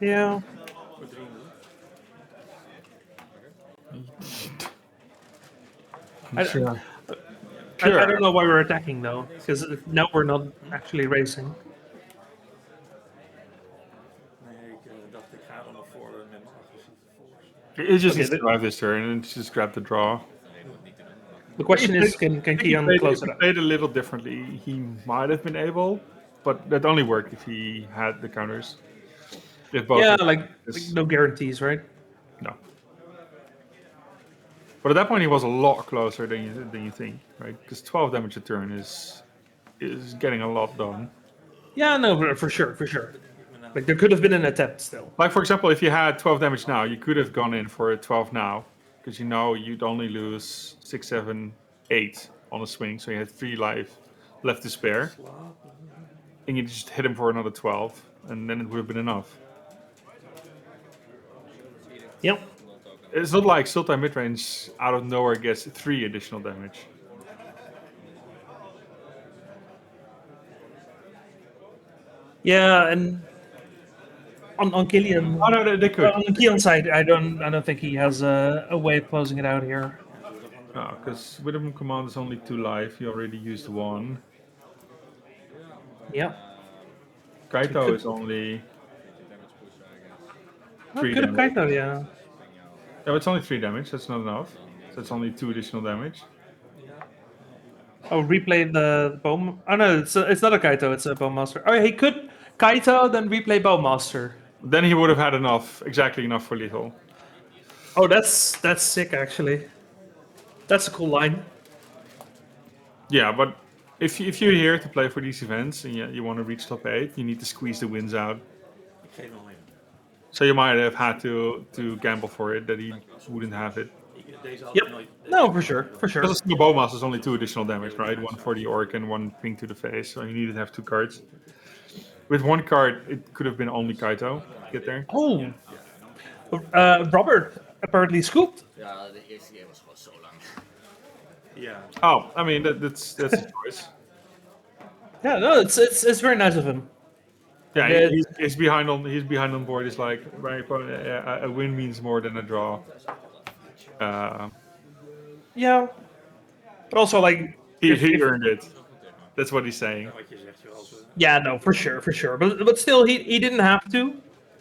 [SPEAKER 1] Yeah.
[SPEAKER 2] Sure.
[SPEAKER 1] I don't know why we're attacking though, because now we're not actually racing.
[SPEAKER 9] Nee, ik dacht ik ga er nog voor met mijn agressieve force.
[SPEAKER 2] It just
[SPEAKER 1] Okay,
[SPEAKER 2] needs to survive this turn and just grab the draw.
[SPEAKER 1] The question is, can Kian close
[SPEAKER 2] If
[SPEAKER 1] it
[SPEAKER 2] he
[SPEAKER 1] up?
[SPEAKER 2] played a little differently, he might have been able, but that only worked if he had the counters. If both
[SPEAKER 1] Yeah,
[SPEAKER 2] were-
[SPEAKER 1] like no guarantees, right?
[SPEAKER 2] no. But at that point, he was a lot closer than you think, right? Because 12 damage a turn is getting a lot done.
[SPEAKER 1] Yeah, no, for sure, for sure. Like there could have been an attempt still.
[SPEAKER 2] Like for example, if you had 12 damage now, you could have gone in for a 12 now, because you know you'd only lose 6, 7, 8 on a swing, so you had 3 life left to spare, and you just hit him for another 12, and then it would have been enough.
[SPEAKER 1] Yep.
[SPEAKER 2] It's not like Sultai midrange out of nowhere gets 3 additional damage.
[SPEAKER 1] Yeah, and on Killian,
[SPEAKER 2] Oh no, they could.
[SPEAKER 1] on Kian's side, I don't think he has a way of closing it out here.
[SPEAKER 2] No, because Widom Command is only 2 life. You already used 1.
[SPEAKER 1] Yeah.
[SPEAKER 2] Kaito is only 3
[SPEAKER 1] Could have
[SPEAKER 2] damage.
[SPEAKER 1] Kaito, yeah.
[SPEAKER 2] No, it's only 3 damage. That's not enough. So it's only 2 additional damage.
[SPEAKER 1] Oh, replay the bow. Oh no, it's not a Kaito. It's a Bowmaster. Oh, he could Kaito then replay Bowmaster.
[SPEAKER 2] Then he would have had enough, exactly enough for lethal.
[SPEAKER 1] Oh, that's sick actually. That's a cool line.
[SPEAKER 2] Yeah, but if you're here to play for these events and you want to reach top 8, you need to squeeze the wins out.
[SPEAKER 9] Ik geef nog even.
[SPEAKER 2] So you might have had to gamble for it that he wouldn't have it.
[SPEAKER 9] Deze had
[SPEAKER 1] Yep.
[SPEAKER 9] ik nooit.
[SPEAKER 1] No, for sure, for sure.
[SPEAKER 2] Because a single Bowmaster is only 2 additional damage, right? 1 for the Orc and 1 ping to the face, so you needed to have 2 cards. With 1 card, it could have been only Kaito. Get there.
[SPEAKER 1] Oh, Robert apparently scooped.
[SPEAKER 6] Ja, de eerste keer was gewoon zo lang.
[SPEAKER 9] Ja.
[SPEAKER 2] Oh, I mean that's a choice.
[SPEAKER 1] Yeah, no, it's very nice of him.
[SPEAKER 2] Yeah,
[SPEAKER 1] Yeah.
[SPEAKER 2] he's behind on board. He's like, right, a win means more than a draw.
[SPEAKER 1] Yeah, but also like
[SPEAKER 2] He earned it. That's what he's saying.
[SPEAKER 9] Wat je zegt, joh, als we.
[SPEAKER 1] yeah, no, for sure. But still, he didn't have to.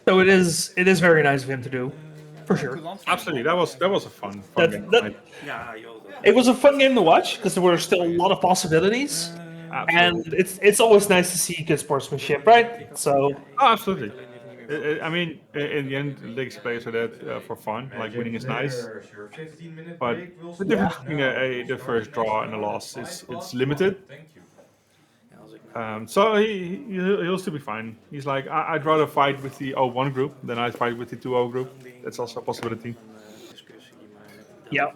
[SPEAKER 1] So it is very nice of him to do, for sure.
[SPEAKER 2] Absolutely, that was a fun
[SPEAKER 1] That,
[SPEAKER 2] game.
[SPEAKER 1] that,
[SPEAKER 9] Ja, joh. Dat...
[SPEAKER 1] it was a fun game to watch because there were still a lot of possibilities, and it's always nice to see good sportsmanship, right? So
[SPEAKER 2] Oh, absolutely. I mean, in the end, legacy players are that for fun. Like winning is nice, but the difference between the first draw and a loss is it's limited. So he'll still be fine. He's like, I'd rather fight with the 0-1 group than I'd fight with the 2-0 group. That's also a possibility.
[SPEAKER 1] yeah,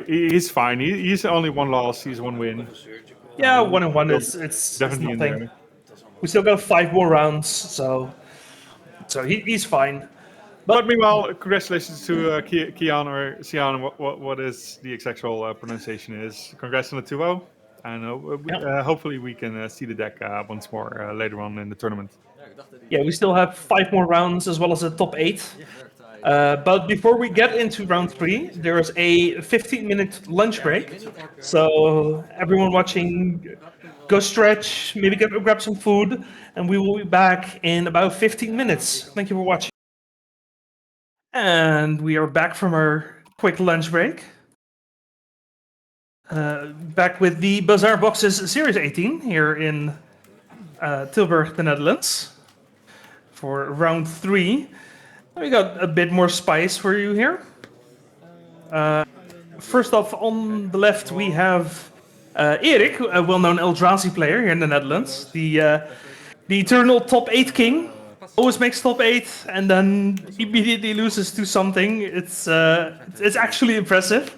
[SPEAKER 2] He's fine. He's only 1 loss. He's 1 win.
[SPEAKER 1] yeah, 1-1 is it's
[SPEAKER 2] Definitely in
[SPEAKER 1] nothing.
[SPEAKER 2] there.
[SPEAKER 1] We still got 5 more rounds, so he's fine.
[SPEAKER 2] But meanwhile, congratulations to Kian or Sian, what is the actual pronunciation is. Congrats on the 2-0. And hopefully we can see the deck once more later on in the tournament.
[SPEAKER 1] Yeah, we still have 5 more rounds as well as a top 8. But before we get into round 3, there is a 15-minute lunch break. So everyone watching, go stretch, maybe grab some food, and we will be back in about 15 minutes. Thank you for watching. And we are back from our quick lunch break. Back with the Bazaar Boxes Series 18 here in Tilburg, the Netherlands, for round 3. We got a bit more spice for you here. First off, on the left we have Erik, a well-known Eldrazi player here in the Netherlands, the eternal top 8 king. Always makes top 8 and then immediately loses to something. It's actually impressive.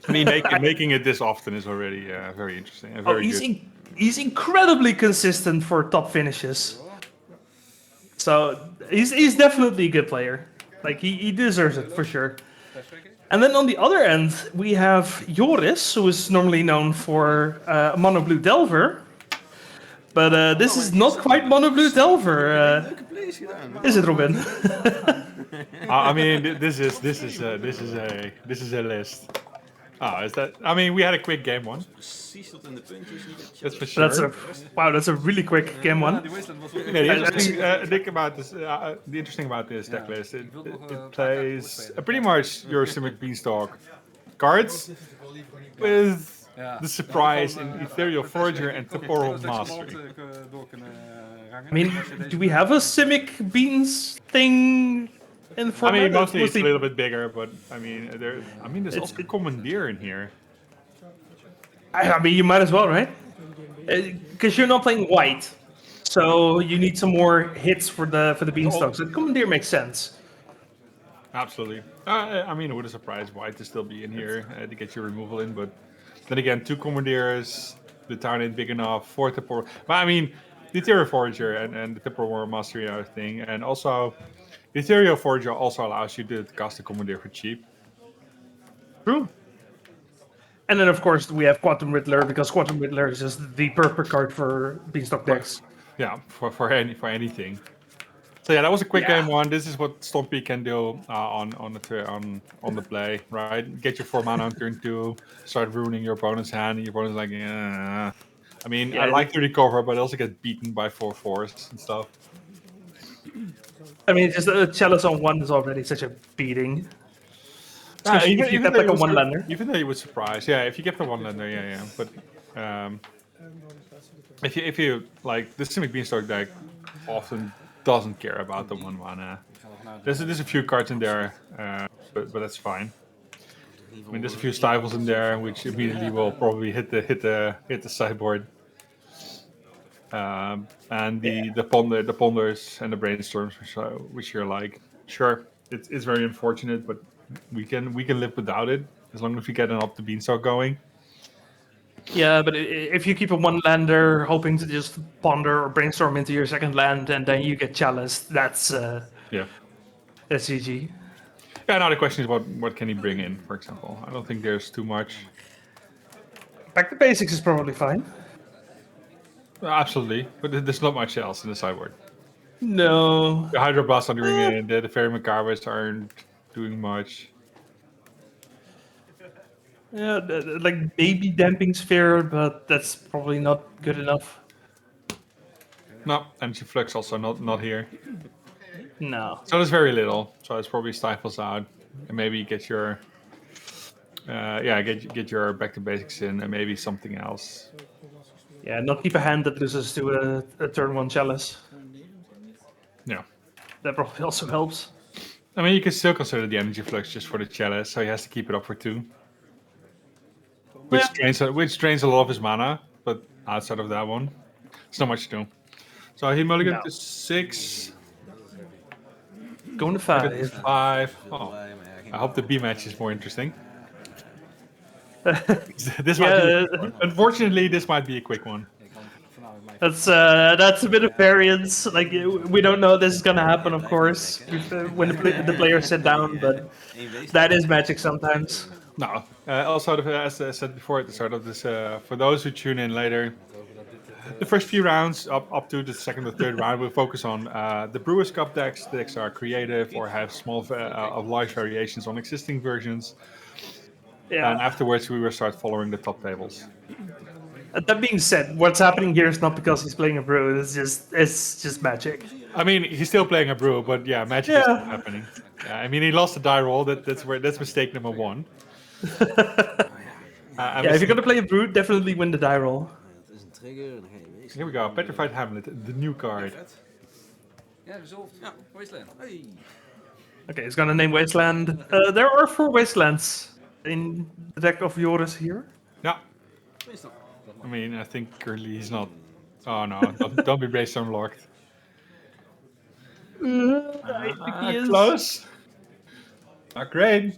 [SPEAKER 2] I mean, making it this often is already very interesting and
[SPEAKER 1] Oh,
[SPEAKER 2] very good.
[SPEAKER 1] he's incredibly consistent for top finishes. So he's definitely a good player. Like he deserves it for sure. And then on the other end, we have Joris, who is normally known for Mono Blue Delver. But this is not quite Mono Blue Delver. Is it, Robin?
[SPEAKER 2] I mean, this is a list. Oh, is that? I mean, we had a quick game one. That's for sure.
[SPEAKER 1] That's a really quick game one.
[SPEAKER 2] Yeah, the interesting about this deck list, it plays pretty much your Simic Beanstalk cards with the surprise in Ethereal Forager and Temporal Mastery.
[SPEAKER 1] I mean, do we have a Simic Beans thing in the format?
[SPEAKER 2] I mean, mostly it's a little bit bigger, but I mean, there's also Commandeer in here.
[SPEAKER 1] I mean, you might as well, right? Because you're not playing white, so you need some more hits for the Beanstalk. So Commandeer makes sense.
[SPEAKER 2] Absolutely. I mean, it would have surprised white to still be in here to get your removal in, but then again, 2 Commandeers, the town ain't big enough, 4 Temporal. But I mean, the Ethereal Forager and the Temporal Mastery and everything, and also the Ethereal Forager also allows you to cast a Commandeer for cheap.
[SPEAKER 1] True. And then, of course, we have Quantum Riddler, because Quantum Riddler is just the perfect card for Beanstalk decks.
[SPEAKER 2] Yeah, for anything. So yeah, that was a quick game one. This is what Stompy can do on the play, right? Get your 4 mana on turn 2, start ruining your opponent's hand, and your opponent's like, I mean, I like to recover, but I also get beaten by 4/4s and stuff.
[SPEAKER 1] I mean, just a Chalice on 1 is already such a beating.
[SPEAKER 2] Even
[SPEAKER 1] if you get like a 1-lander.
[SPEAKER 2] Even though you would surprise, if you get the 1-lander, yeah. But if you like the Simic Beanstalk deck, often doesn't care about the 1 mana. There's a few cards in there, but that's fine. I mean, there's a few stifles in there, which immediately will probably hit the sideboard. And the ponders and the brainstorms, which you're like, sure, it's very unfortunate, but we can live without it as long as we get an up the Beanstalk going.
[SPEAKER 1] Yeah, but if you keep a 1-lander hoping to just ponder or brainstorm into your second land and then you get Chalice, that's GG.
[SPEAKER 2] Yeah, now the question is what can he bring in, for example. I don't think there's too much.
[SPEAKER 1] Back to basics is probably fine.
[SPEAKER 2] Absolutely, but there's not much else in the sideboard.
[SPEAKER 1] No.
[SPEAKER 2] The Hydroblast aren't doing it, the Fairy Macabres aren't doing much.
[SPEAKER 1] Yeah, like maybe Damping Sphere, but that's probably not good enough.
[SPEAKER 2] No, Energy Flux also not here.
[SPEAKER 1] No.
[SPEAKER 2] So there's very little. So it's probably Stifles out, and maybe get your get your back to basics in, and maybe something else.
[SPEAKER 1] Yeah, not keep a hand that loses to a turn 1 Chalice.
[SPEAKER 2] Yeah.
[SPEAKER 1] That probably also helps.
[SPEAKER 2] I mean, you can still consider the Energy Flux just for the Chalice, so he has to keep it up for 2. Which drains a lot of his mana, but outside of that one, it's not much to do. So he mulliganed to 6.
[SPEAKER 1] Going to 5.
[SPEAKER 2] 5. Oh, I hope the B match is more interesting. Unfortunately, this might be a quick one.
[SPEAKER 1] That's a bit of variance. Like we don't know this is gonna happen, of course, when the players sit down. But that is Magic sometimes.
[SPEAKER 2] No. Also, as I said before at the start of this, for those who tune in later, the first few rounds up to the second or third round, we'll focus on the Brewers Cup decks. The decks are creative or have small of large variations on existing versions. Yeah. And afterwards, we will start following the top tables.
[SPEAKER 1] That being said, what's happening here is not because he's playing a brew. It's just Magic.
[SPEAKER 2] I mean, he's still playing a brew, but yeah, Magic is still happening. Yeah, I mean, he lost the die roll. That's mistake number 1.
[SPEAKER 1] If you're gonna play a brew, definitely win the die roll.
[SPEAKER 2] Here we go, Petrified Hamlet, the new card.
[SPEAKER 4] Yeah, resolved. Yeah, Wasteland. Hey.
[SPEAKER 1] Okay, he's gonna name Wasteland. There are 4 Wastelands in the deck of Joris here.
[SPEAKER 2] Yeah. I mean, I think currently he's not. Oh no, don't be Brainstorm locked.
[SPEAKER 1] I think he is.
[SPEAKER 2] Close. Not great.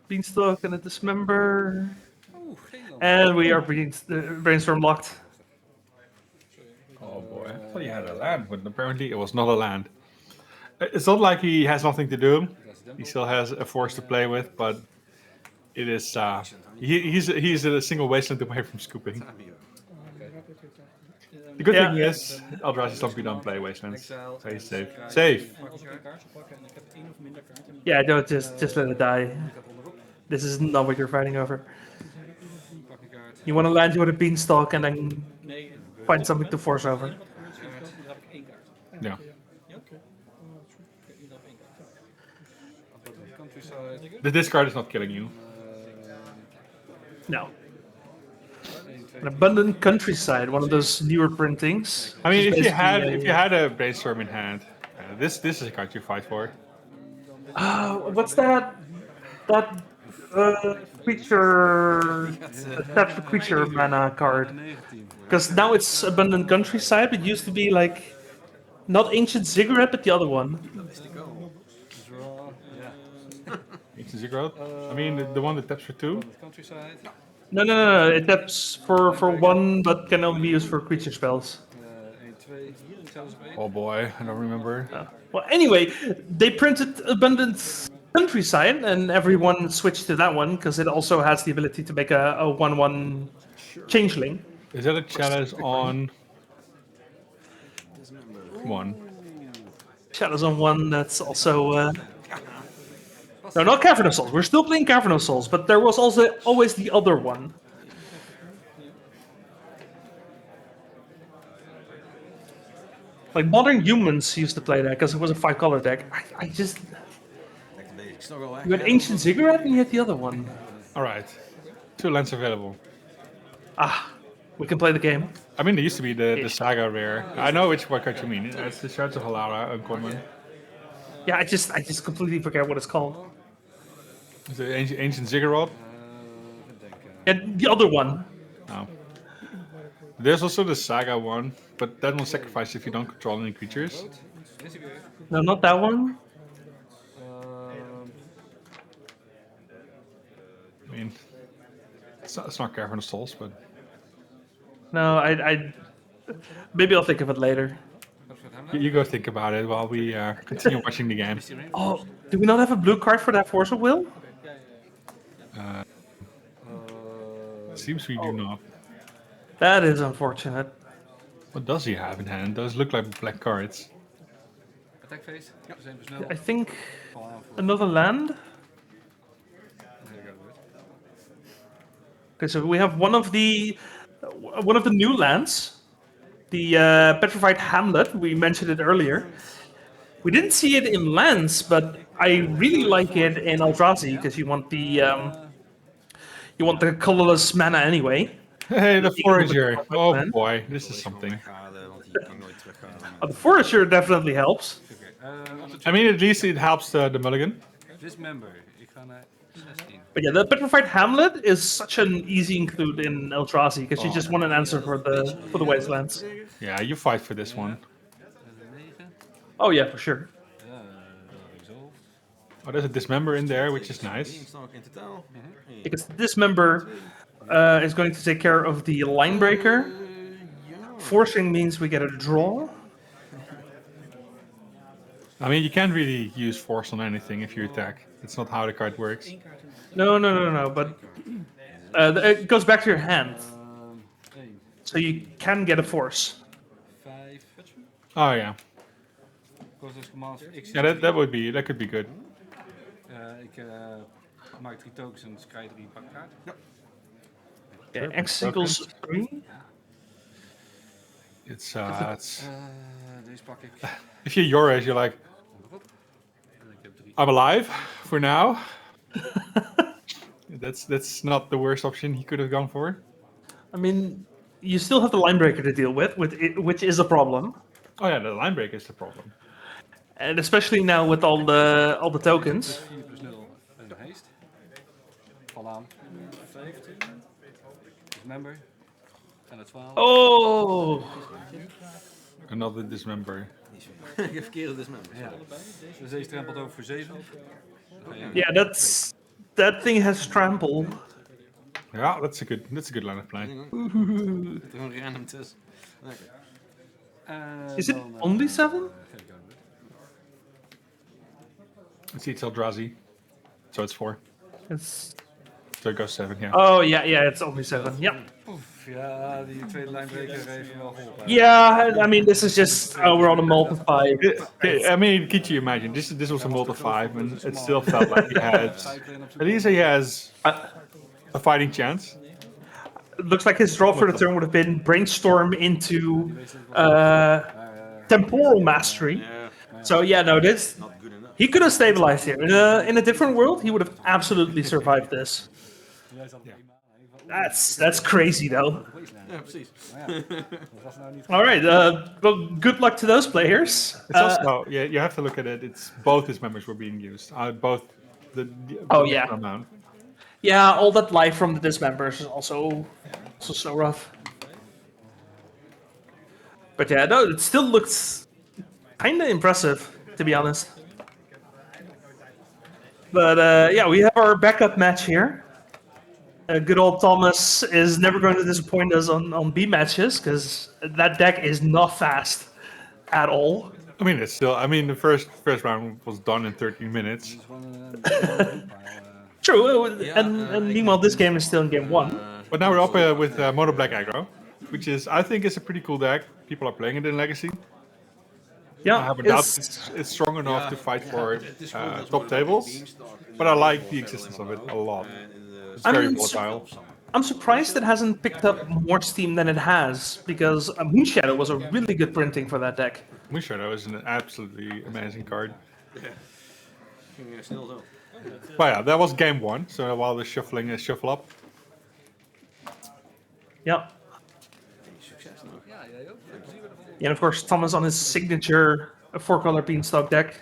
[SPEAKER 1] Beanstalk and a Dismember. And we are brainstorm locked.
[SPEAKER 2] Oh boy, I thought he had a land, but apparently it was not a land. It's not like he has nothing to do. He still has a force to play with, but it is. He's a single wasteland away from scooping. The good thing is, Eldrazi Stompy don't play wastelands, so he's safe. Safe.
[SPEAKER 1] Yeah, don't just let it die. This is not what you're fighting over. You want to land you with a Beanstalk and then find something to force over.
[SPEAKER 2] Yeah. The discard is not killing you.
[SPEAKER 1] No. An Abundant Countryside, one of those newer printings.
[SPEAKER 2] I mean,
[SPEAKER 1] which is
[SPEAKER 2] if you
[SPEAKER 1] basically
[SPEAKER 2] had a brainstorm in hand, this is a card you fight for.
[SPEAKER 1] what's that? That creature, that's the creature mana card. Because now it's Abundant Countryside. It used to be like not Ancient Ziggurat, but the other one.
[SPEAKER 2] It's a zero. I mean, the one that taps for 2.
[SPEAKER 4] Countryside.
[SPEAKER 1] No. It taps for 1, but can only be used for creature spells.
[SPEAKER 4] 1, 2, zelfs op 1.
[SPEAKER 2] Oh boy, I don't remember.
[SPEAKER 1] Well, anyway, they printed Abundant Countryside, and everyone switched to that one because it also has the ability to make a 1/1 changeling.
[SPEAKER 2] Is that a chalice on 1?
[SPEAKER 1] Shadows on 1. That's also. No, not Cavern of Souls. We're still playing Cavern of Souls, but there was also always the other one. Like Modern Humans used to play that because it was a 5-color deck. I just. You had Ancient Ziggurat and you had the other one.
[SPEAKER 2] Alright. 2 lands available.
[SPEAKER 1] We can play the game.
[SPEAKER 2] I mean, there used to be the Saga rare. I know which card you mean. It's the Shards of Halara, uncommon.
[SPEAKER 1] Yeah, I just completely forget what it's called.
[SPEAKER 2] The Ancient Ziggurat.
[SPEAKER 1] And the other one.
[SPEAKER 2] No. There's also the Saga one, but that will sacrifice if you don't control any creatures.
[SPEAKER 1] No, not that one.
[SPEAKER 2] I mean, it's not Cavern of Souls, but
[SPEAKER 1] No, I maybe I'll think of it later.
[SPEAKER 2] you go think about it while we continue watching the game.
[SPEAKER 1] Oh, do we not have a blue card for that Force of Will?
[SPEAKER 2] Seems we do not.
[SPEAKER 1] That is unfortunate.
[SPEAKER 2] What does he have in hand? Those look like black cards.
[SPEAKER 4] Attack phase. Zijn versneld.
[SPEAKER 1] I think another land. Okay, so we have one of the new lands, the Petrified Hamlet. We mentioned it earlier. We didn't see it in lands, but I really like it in Eldrazi because you want the colorless mana anyway.
[SPEAKER 2] Hey, the Forager. Oh boy, this is something.
[SPEAKER 1] The Forager definitely helps.
[SPEAKER 2] I mean, at least it helps the mulligan.
[SPEAKER 4] Dismember. Ik ga naar 16.
[SPEAKER 1] But yeah, the Petrified Hamlet is such an easy include in Eldrazi because you just want an answer for the wastelands.
[SPEAKER 2] Yeah, you fight for this one.
[SPEAKER 4] 9.
[SPEAKER 1] Oh yeah, for sure.
[SPEAKER 4] Resolve.
[SPEAKER 2] Oh, there's a Dismember in there, which is nice.
[SPEAKER 1] Because this member is going to take care of the line breaker. Forcing means we get a draw.
[SPEAKER 2] I mean, you can't really use force on anything if you attack. That's not how the card works.
[SPEAKER 1] No. But it goes back to your hand,
[SPEAKER 4] 1.
[SPEAKER 1] so you can get a force.
[SPEAKER 4] 5.
[SPEAKER 2] Oh yeah,
[SPEAKER 4] Kost als command. Ik
[SPEAKER 2] yeah, that could be good.
[SPEAKER 4] Ik maak 3 tokens en krijg 3 pak kaart.
[SPEAKER 1] Yeah, X equals 3.
[SPEAKER 2] It's
[SPEAKER 4] Deze pak ik.
[SPEAKER 2] if you're Yoris, you're like,
[SPEAKER 4] En ik heb 3.
[SPEAKER 2] I'm alive for now. That's not the worst option he could have gone for.
[SPEAKER 1] I mean, you still have the line breaker to deal with which is a problem,
[SPEAKER 2] Oh yeah, the line break is the problem.
[SPEAKER 1] and especially now with all the tokens.
[SPEAKER 4] 4+0 en haste. Val aan. 15. Dismember. En het 12.
[SPEAKER 1] Oh,
[SPEAKER 2] Another Dismember.
[SPEAKER 10] Ik heb verkeerde dismember.
[SPEAKER 4] Ja. Dus deze trempelt over voor 7.
[SPEAKER 1] yeah, that thing has trample.
[SPEAKER 2] Yeah, that's a good line of play.
[SPEAKER 10] Gewoon random tussen.
[SPEAKER 1] Is it only 7?
[SPEAKER 2] It's Eldrazi, so it's 4.
[SPEAKER 1] It's...
[SPEAKER 2] So it goes 7, yeah.
[SPEAKER 1] Oh, yeah, it's only 7. Yep.
[SPEAKER 4] Ja, die tweede lijnbreker heeft wel geholpen.
[SPEAKER 1] Yeah, I mean, this is just... Oh, we're on a multi-5.
[SPEAKER 2] I mean, could you imagine? This was a multi-5, and it still felt like he had... At least he has a fighting chance.
[SPEAKER 1] It looks like his draw for the turn would have been Brainstorm into Temporal Mastery. So yeah, no, this... He could have stabilized here. In a different world, he would have absolutely survived this. That's crazy, though.
[SPEAKER 10] Ja, precies.
[SPEAKER 1] All right, well, good luck to those players.
[SPEAKER 2] It's also, yeah, you have to look at it. It's both his members were being used. Both the
[SPEAKER 1] yeah.
[SPEAKER 2] amount.
[SPEAKER 1] Yeah, all that life from the dismembers is also so rough. But yeah, no, it still looks kind of impressive, to be honest. But yeah, we have our backup match here. Good old Thomas is never going to disappoint us on B matches, because that deck is not fast at all.
[SPEAKER 2] I mean, it's still. I mean, the first round was done in 13 minutes.
[SPEAKER 1] True, and meanwhile, this game is still in game 1.
[SPEAKER 2] But now we're up with Mono Black Aggro, which I think is a pretty cool deck. People are playing it in Legacy.
[SPEAKER 1] Yeah,
[SPEAKER 2] I have a doubt it's strong enough to fight for top tables, but I like the existence of it a lot. It's very volatile.
[SPEAKER 1] I'm surprised it hasn't picked up more steam than it has, because Moonshadow was a really good printing for that deck.
[SPEAKER 2] Moonshadow is an absolutely amazing card.
[SPEAKER 10] Ging snel zo.
[SPEAKER 2] But yeah, that was game 1, so while the shuffling is shuffle up.
[SPEAKER 1] Yeah.
[SPEAKER 10] Succes nog.
[SPEAKER 1] And of course, Thomas on his signature 4-color Beanstalk deck.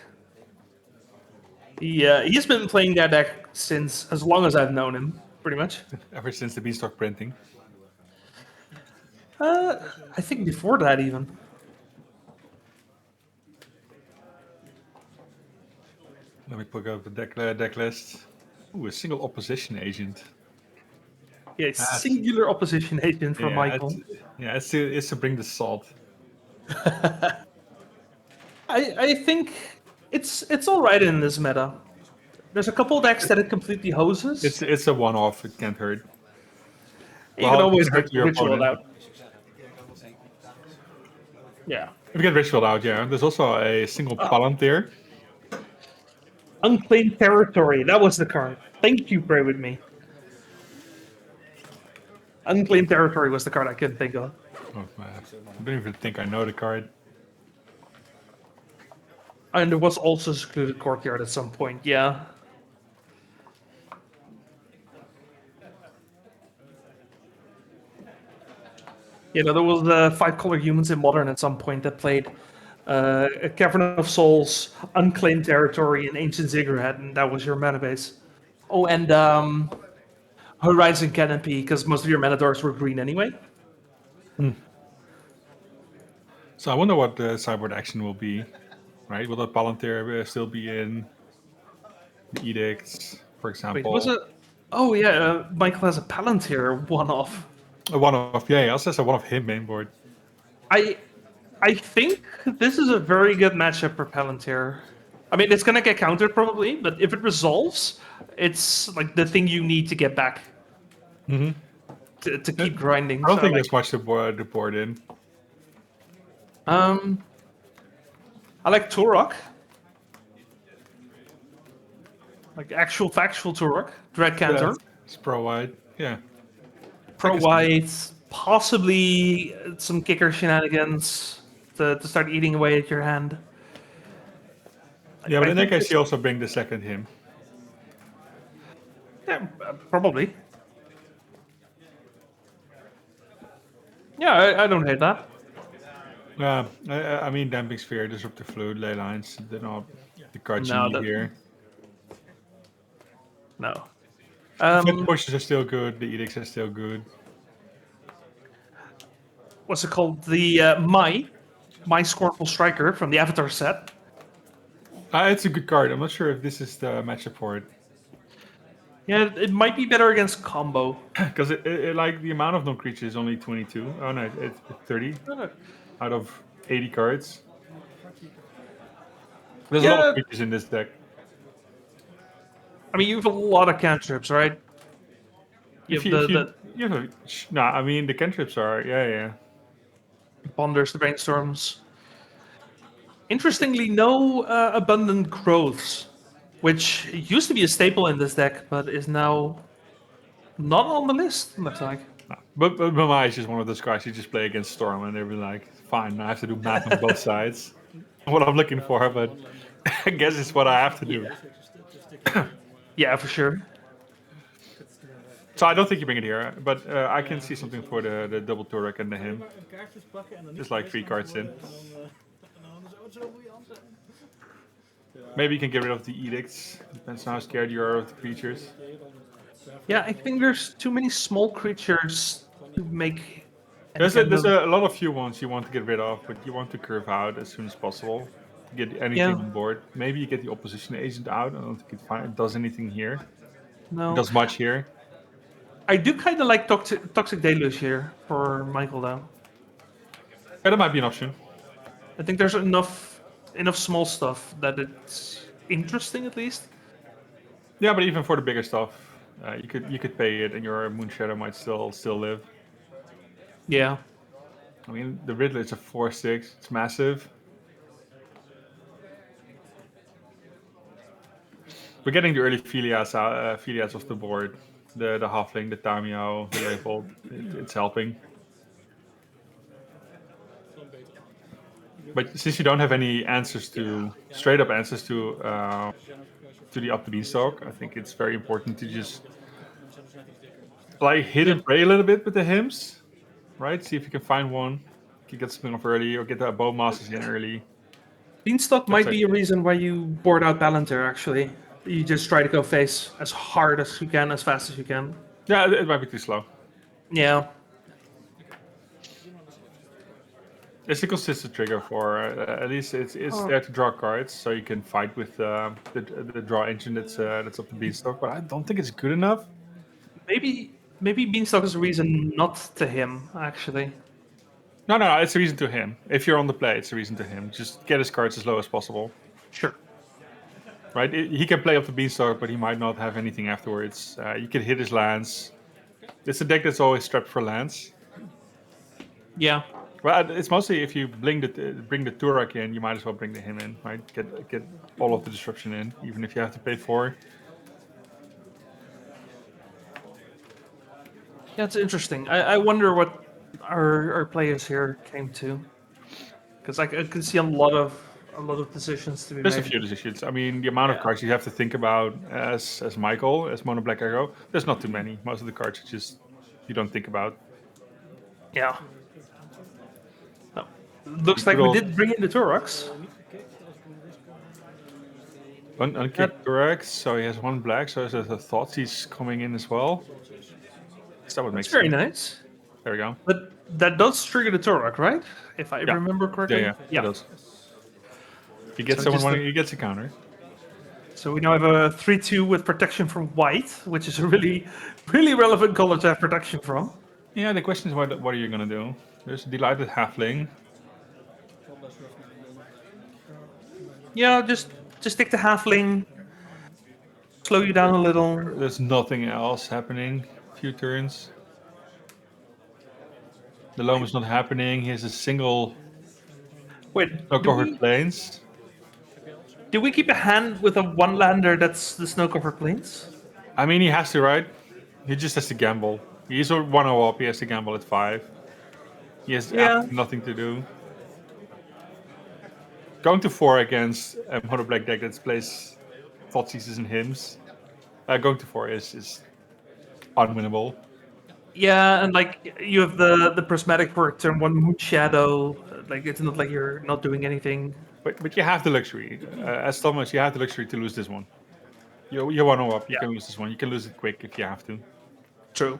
[SPEAKER 1] He's been playing that deck since as long as I've known him, pretty much.
[SPEAKER 2] Ever since the Beanstalk printing.
[SPEAKER 1] I think before that even.
[SPEAKER 2] Let me pick up the deck list. Ooh, a single opposition agent.
[SPEAKER 1] Yeah, singular opposition agent from Michael.
[SPEAKER 2] It's to bring the salt.
[SPEAKER 1] I think it's all right in this meta. There's a couple decks that it completely hoses.
[SPEAKER 2] It's a one-off. It can't hurt.
[SPEAKER 1] You can always
[SPEAKER 2] hurt your
[SPEAKER 1] ritual it
[SPEAKER 2] opponent.
[SPEAKER 1] out. Yeah.
[SPEAKER 2] If you get ritual out, yeah. There's also a single Palantir.
[SPEAKER 1] Unclaimed Territory. That was the card. Thank you, Pray With Me. Unclaimed Territory was the card I couldn't think of.
[SPEAKER 2] Oh, man. I don't even think I know the card.
[SPEAKER 1] And there was also Secluded Courtyard at some point, yeah. You know, there was the 5-color humans in Modern at some point that played a Cavern of Souls, Unclaimed Territory, and Ancient Ziggurat, and that was your mana base. Oh, and Horizon Canopy, because most of your mana doors were green anyway.
[SPEAKER 2] So I wonder what the sideboard action will be. Right? Will the Palantir still be in the edicts, for example?
[SPEAKER 1] Wait, was it? Oh yeah, Michael has a Palantir one-off.
[SPEAKER 2] A one-off, yeah. He also has a one-off him mainboard.
[SPEAKER 1] I think this is a very good matchup for Palantir. I mean, it's gonna get countered probably, but if it resolves, it's like the thing you need to get back.
[SPEAKER 2] Mm-hmm.
[SPEAKER 1] To keep grinding.
[SPEAKER 2] I don't think there's much to board in.
[SPEAKER 1] I like Turok. Like actual factual Turok. Dread counter.
[SPEAKER 2] It's pro-wide, yeah.
[SPEAKER 1] Pro-white, possibly some kicker shenanigans to start eating away at your hand.
[SPEAKER 2] Yeah, but in that case, you also bring the second him.
[SPEAKER 1] Yeah, probably. Yeah, I don't hate that.
[SPEAKER 2] I mean, Damping Sphere, Disruptive Fluid, Ley Lines, they're not the cards you need here.
[SPEAKER 1] No.
[SPEAKER 2] Fit pushes are still good, the edicts are still good.
[SPEAKER 1] What's it called? The My Scornful Striker from the Avatar set.
[SPEAKER 2] It's a good card. I'm not sure if this is the matchup for it.
[SPEAKER 1] Yeah, it might be better against combo.
[SPEAKER 2] Because like the amount of non-creatures is only 22. Oh no, it's 30 out of 80 cards. There's a lot of
[SPEAKER 1] Yeah,
[SPEAKER 2] creatures in this deck.
[SPEAKER 1] I mean, you have a lot of cantrips, right? You
[SPEAKER 2] If
[SPEAKER 1] have
[SPEAKER 2] you
[SPEAKER 1] the
[SPEAKER 2] you know, no, I mean the cantrips are yeah.
[SPEAKER 1] ponders, the brainstorms. Interestingly, no abundant growths, which used to be a staple in this deck, but is now not on the list. Looks like.
[SPEAKER 2] No. But Mama is just one of those guys you just play against Storm and they'll be like, fine, I have to do math on both sides. What I'm looking for, but I guess it's what I have to do.
[SPEAKER 1] Yeah, for sure.
[SPEAKER 2] So I don't think you bring it here, but I can see something for the double Turek and the him. Just like 3 cards in. Maybe you can get rid of the edicts. Depends on how scared you are of the creatures.
[SPEAKER 1] Yeah, I think there's too many small creatures to make.
[SPEAKER 2] There's a lot of few ones you want to get rid of, but you want to curve out as soon as possible to get anything on board. Maybe you get the opposition agent out. I don't think it does anything here.
[SPEAKER 1] No.
[SPEAKER 2] It does much here.
[SPEAKER 1] I do kind of like Toxic Deluge here for Michael, though.
[SPEAKER 2] Yeah, that might be an option.
[SPEAKER 1] I think there's enough small stuff that it's interesting, at least.
[SPEAKER 2] Yeah, but even for the bigger stuff, you could pay it, and your Moon Shadow might still live.
[SPEAKER 1] Yeah.
[SPEAKER 2] I mean, the Riddler is a 4/6. It's massive. We're getting the early Filias off the board. The Halfling, the Tamiyo, the Leopold. It's helping. But since you don't have any answers straight up answers to the up to Beanstalk, I think it's very important to just like hit and pray a little bit with the hymns, right? See if you can find one. You can get something off early or get the bow masters in early.
[SPEAKER 1] Beanstalk might be a reason why you board out Palantir, actually. You just try to go face as hard as you can, as fast as you can.
[SPEAKER 2] Yeah, it might be too slow.
[SPEAKER 1] Yeah.
[SPEAKER 2] It's a consistent trigger for at least it's there to draw cards, so you can fight with the draw engine that's up the Beanstalk. But I don't think it's good enough.
[SPEAKER 1] Maybe Beanstalk is a reason not to him, actually.
[SPEAKER 2] No, it's a reason to him. If you're on the play, it's a reason to him. Just get his cards as low as possible.
[SPEAKER 1] Sure.
[SPEAKER 2] Right? He can play up the Beanstalk, but he might not have anything afterwards. You can hit his lands. It's a deck that's always strapped for lands.
[SPEAKER 1] Yeah.
[SPEAKER 2] Well, it's mostly if you bring the Turok in, you might as well bring the him in, right? Get all of the disruption in, even if you have to pay 4.
[SPEAKER 1] Yeah, it's interesting. I wonder what our players here came to, because I can see a lot of decisions to be
[SPEAKER 2] There's
[SPEAKER 1] made.
[SPEAKER 2] a few decisions. I mean, the amount of cards you have to think about as Michael, as Mono Black Aggro, there's not too many. Most of the cards you don't think about.
[SPEAKER 1] Yeah. No. Looks like we did bring in the Turoks.
[SPEAKER 2] Unkicked Turok, so he has 1 black, so there's a thought he's coming in as well. That would make sense.
[SPEAKER 1] Very nice.
[SPEAKER 2] There we go.
[SPEAKER 1] But that does trigger the Turok, right? If I remember correctly.
[SPEAKER 2] Yeah, it does. If you get
[SPEAKER 1] So
[SPEAKER 2] someone, he gets a counter.
[SPEAKER 1] So we now have a 3/2 with protection from white, which is a really relevant color to have protection from.
[SPEAKER 2] Yeah, the question is what are you gonna do? There's a Delighted Halfling.
[SPEAKER 1] Yeah, just take the halfling, slow you down a little.
[SPEAKER 2] There's nothing else happening. Few turns. The loam is not happening. He has a single.
[SPEAKER 1] Wait,
[SPEAKER 2] no covered plains.
[SPEAKER 1] Do we keep a hand with a 1-lander that's the snow covered plains?
[SPEAKER 2] I mean, he has to, right? He just has to gamble. He's a 1-0 up. He has to gamble at 5. He has absolutely nothing to do. Going to 4 against a Mono Black deck that plays Thoughtseize and Hymns. Going to 4 is unwinnable.
[SPEAKER 1] Yeah, and like you have the prismatic for turn 1 Moon Shadow. Like it's not like you're not doing anything.
[SPEAKER 2] But you have the luxury. As Thomas, you have the luxury to lose this one. You're 1-0 up. You can lose this one. You can lose it quick if you have to.
[SPEAKER 1] True.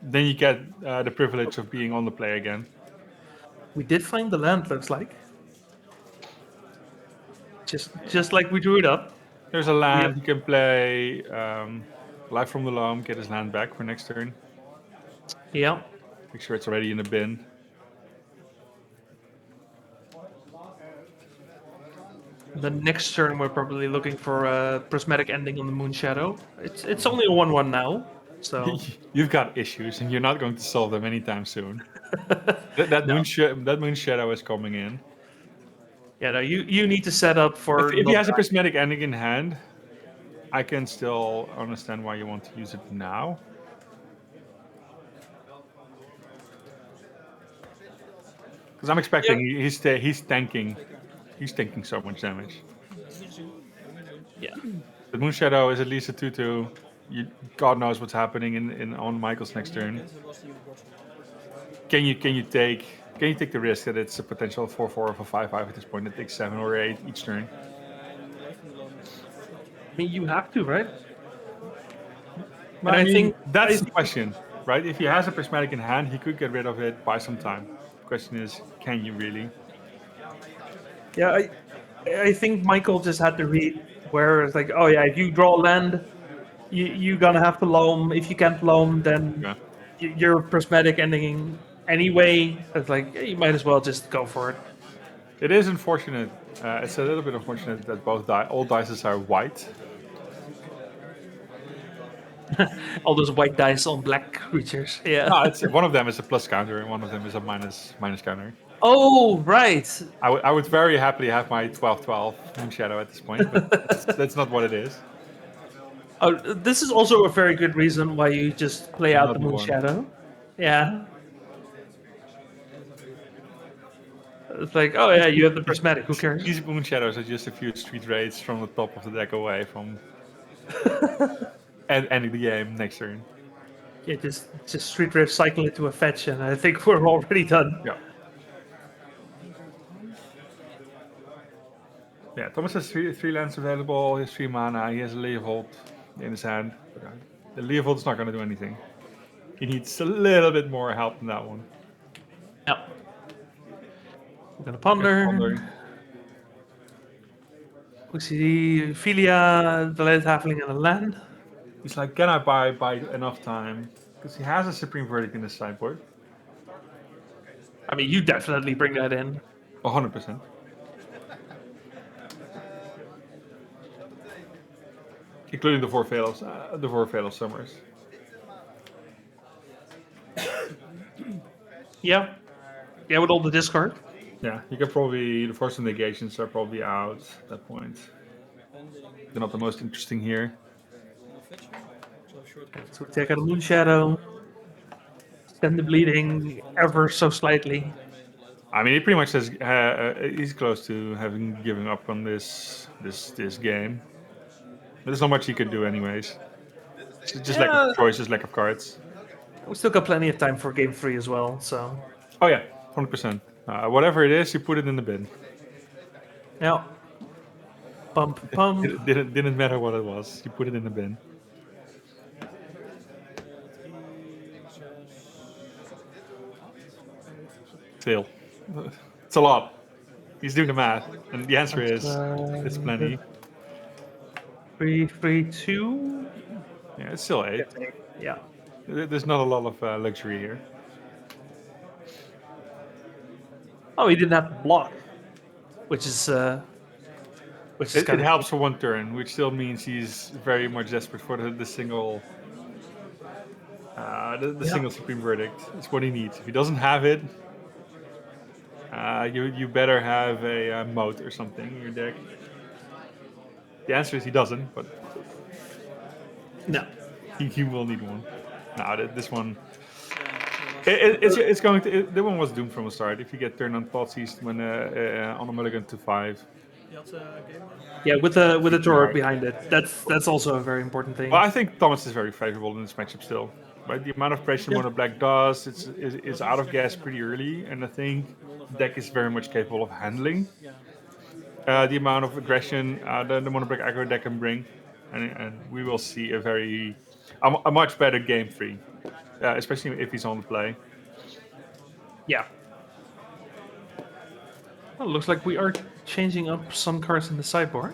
[SPEAKER 2] Then you get the privilege of being on the play again.
[SPEAKER 1] We did find the land, looks like. Just like we drew it up.
[SPEAKER 2] There's a land you can play. Live from the Loam, get his land back for next turn.
[SPEAKER 1] Yeah.
[SPEAKER 2] Make sure it's already in the bin.
[SPEAKER 1] The next turn, we're probably looking for a prismatic ending on the Moon Shadow. It's only a 1/1 now, so
[SPEAKER 2] You've got issues, and you're not going to solve them anytime soon. that moon shadow is coming in.
[SPEAKER 1] yeah. No, you need to set up for.
[SPEAKER 2] If he
[SPEAKER 1] not
[SPEAKER 2] has a
[SPEAKER 1] dying.
[SPEAKER 2] prismatic ending in hand, I can still understand why you want to use it now. Because I'm expecting he's tanking. He's tanking so much damage.
[SPEAKER 1] Yeah.
[SPEAKER 2] The Moon Shadow is at least a 2/2. God knows what's happening in on Michael's next turn. Can you take the risk that it's a potential 4/4 of a 5/5 at this point? It takes 7 or 8 each turn.
[SPEAKER 1] I mean, you have to, right?
[SPEAKER 2] But
[SPEAKER 1] And I think
[SPEAKER 2] that's the question, right? If he has a prismatic in hand, he could get rid of it, buy some time. The question is, can you really?
[SPEAKER 1] Yeah, I think Michael just had to read where it's like, oh yeah, if you draw land, you're gonna have to loam. If you can't loam, then
[SPEAKER 2] Yeah.
[SPEAKER 1] you're prismatic ending anyway. It's like you might as well just go for it.
[SPEAKER 2] It is unfortunate. It's a little bit unfortunate that all dices are white.
[SPEAKER 1] All those white dice on black creatures. Yeah.
[SPEAKER 2] No, it's one of them is a plus counter and one of them is a minus counter.
[SPEAKER 1] Oh right.
[SPEAKER 2] I would very happily have my 12/12 Moon Shadow at this point, but that's not what it is.
[SPEAKER 1] Oh, this is also a very good reason why you just play out the
[SPEAKER 2] Another
[SPEAKER 1] Moon
[SPEAKER 2] one.
[SPEAKER 1] Shadow. Yeah. It's like, oh yeah, you have the prismatic. Who cares?
[SPEAKER 2] These Moon Shadows are just a few street raids from the top of the deck away from ending the game next turn.
[SPEAKER 1] Yeah, just street drift, cycle it to a fetch, and I think we're already done.
[SPEAKER 2] Yeah. Yeah, Thomas has three lands available. He has 3 mana. He has a Leovold in his hand. The Leovold's not going to do anything. He needs a little bit more help than that one.
[SPEAKER 1] Yep. We're gonna ponder. We see Philia, the Lead Halfling, and a land.
[SPEAKER 2] He's like, can I buy enough time? Because he has a Supreme Verdict in his sideboard.
[SPEAKER 1] I mean, you definitely bring that in.
[SPEAKER 2] 100%. Including the 4 fatal summers.
[SPEAKER 1] Yeah. Yeah, with all the discard.
[SPEAKER 2] Yeah, you could probably the force negations are probably out at that point. They're not the most interesting here.
[SPEAKER 1] So we take out a Moon Shadow. Send the bleeding ever so slightly.
[SPEAKER 2] I mean, he pretty much says he's close to having given up on this game. But there's not much he could do anyways. It's just lack of choices, lack of cards.
[SPEAKER 1] We still got plenty of time for game 3 as well, so.
[SPEAKER 2] Oh yeah, 100%. Whatever it is, you put it in the bin.
[SPEAKER 1] Yeah. Pump, pump.
[SPEAKER 2] It didn't matter what it was. You put it in the bin. Still, it's a lot. He's doing the math, and the answer is it's plenty.
[SPEAKER 1] 3, 3, 2.
[SPEAKER 2] Yeah, it's still 8.
[SPEAKER 1] Yeah.
[SPEAKER 2] There's not a lot of luxury here.
[SPEAKER 1] Oh, he didn't have to block, which is
[SPEAKER 2] It helps for 1 turn, which still means he's very much desperate for the single. Single Supreme Verdict. It's what he needs. If he doesn't have it, you better have a moat or something in your deck. The answer is he doesn't, but
[SPEAKER 1] no,
[SPEAKER 2] he will need one. No, this one. It's going to. That one was doomed from the start. If you get turned on Thoughtseize when on a mulligan to 5.
[SPEAKER 1] Yeah, with the drawer behind it. That's also a very important thing.
[SPEAKER 2] Well, I think Thomas is very favorable in this matchup still. Right, the amount of pressure Mono Black does, it's out of gas pretty early, and I think the deck is very much capable of handling the amount of aggression the Mono Black aggro deck can bring, and we will see a much better game 3, especially if he's on the play.
[SPEAKER 1] Yeah. Well, looks like we are changing up some cards in the sideboard.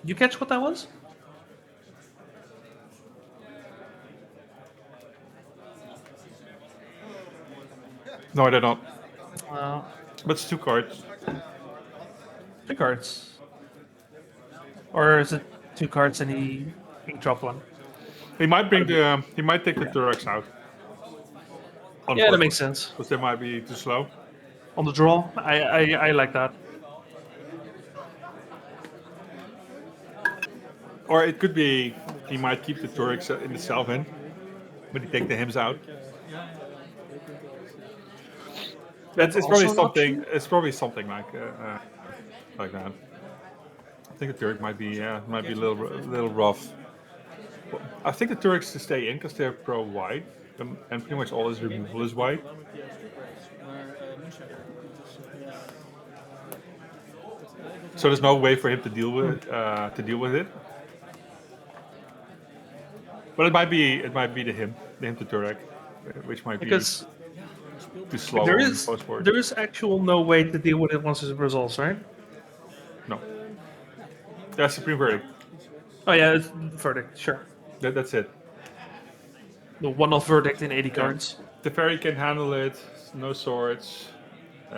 [SPEAKER 1] You catch what that was?
[SPEAKER 2] No, they're not.
[SPEAKER 1] Uh,
[SPEAKER 2] But it's 2 cards.
[SPEAKER 1] 2 cards. Or is it 2 cards and he drop one?
[SPEAKER 2] He might bring the. He might take the Tureks out.
[SPEAKER 1] Yeah, that makes sense.
[SPEAKER 2] Because they might be too slow.
[SPEAKER 1] On the draw, I like that.
[SPEAKER 2] Or it could be he might keep the Tureks in the self end, but he take the hymns out. It's probably
[SPEAKER 1] also an
[SPEAKER 2] something. It's probably something like that. I think the Turk might be a little rough. I think the Turks to stay in because they're pro white, and pretty much all his removal is white. So there's no way for him to deal with it. But it might be the him to Turek, which might
[SPEAKER 1] Because
[SPEAKER 2] be too slow.
[SPEAKER 1] there
[SPEAKER 2] on
[SPEAKER 1] is
[SPEAKER 2] post-board.
[SPEAKER 1] there is actual no way to deal with it once it resolves, right?
[SPEAKER 2] No. That's Supreme Verdict.
[SPEAKER 1] Oh yeah, it's verdict, sure.
[SPEAKER 2] That's it.
[SPEAKER 1] The one-off verdict in 80 cards.
[SPEAKER 2] The fairy can handle it. No swords,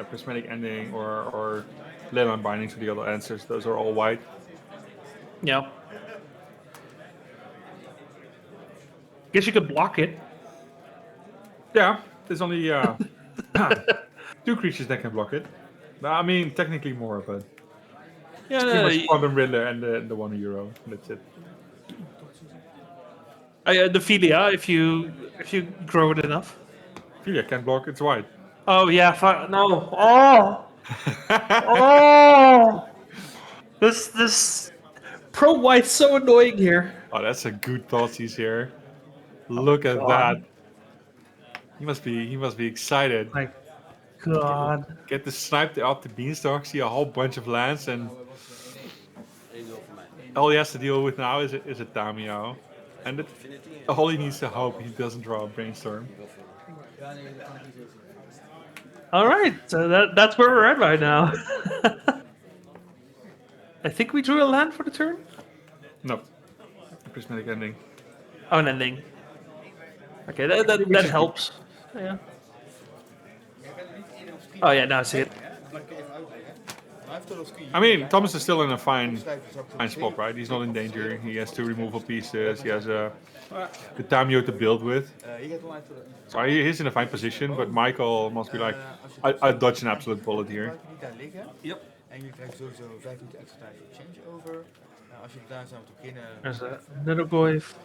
[SPEAKER 2] prismatic ending, or leyline binding to the other answers. Those are all white.
[SPEAKER 1] Yeah. Guess you could block it.
[SPEAKER 2] Yeah, there's only 2 creatures that can block it. I mean, technically more, but
[SPEAKER 1] Yeah,
[SPEAKER 2] pretty much Quantum Riddler and the €1. That's it.
[SPEAKER 1] The Philia, if you grow it enough.
[SPEAKER 2] Philia can block. It's white.
[SPEAKER 1] Oh yeah, no. Oh, oh. This pro white's so annoying here.
[SPEAKER 2] Oh, that's a good thought he's here. Look at
[SPEAKER 1] God.
[SPEAKER 2] that. He must be excited.
[SPEAKER 1] My God.
[SPEAKER 2] Get the snipe out the Beanstalk, see a whole bunch of lands, and all he has to deal with now is a Tamio. And all he needs to hope he doesn't draw a Brainstorm.
[SPEAKER 1] All right, so that's where we're at right now. I think we drew a land for the turn.
[SPEAKER 2] No. Prismatic ending.
[SPEAKER 1] Oh, an ending. Okay, that helps. Yeah. Oh yeah, now I see it.
[SPEAKER 2] I mean, Thomas is still in a fine spot, right? He's not in danger. He has 2 removal pieces. He has the Tamio to build with. So he's in a fine position, but Michael must be like, I dodged an absolute bullet here.
[SPEAKER 6] Yep. En je krijgt sowieso 5 minuten extra tijd voor changeover. Als je daar zou moeten beginnen...
[SPEAKER 1] There's another Goyf.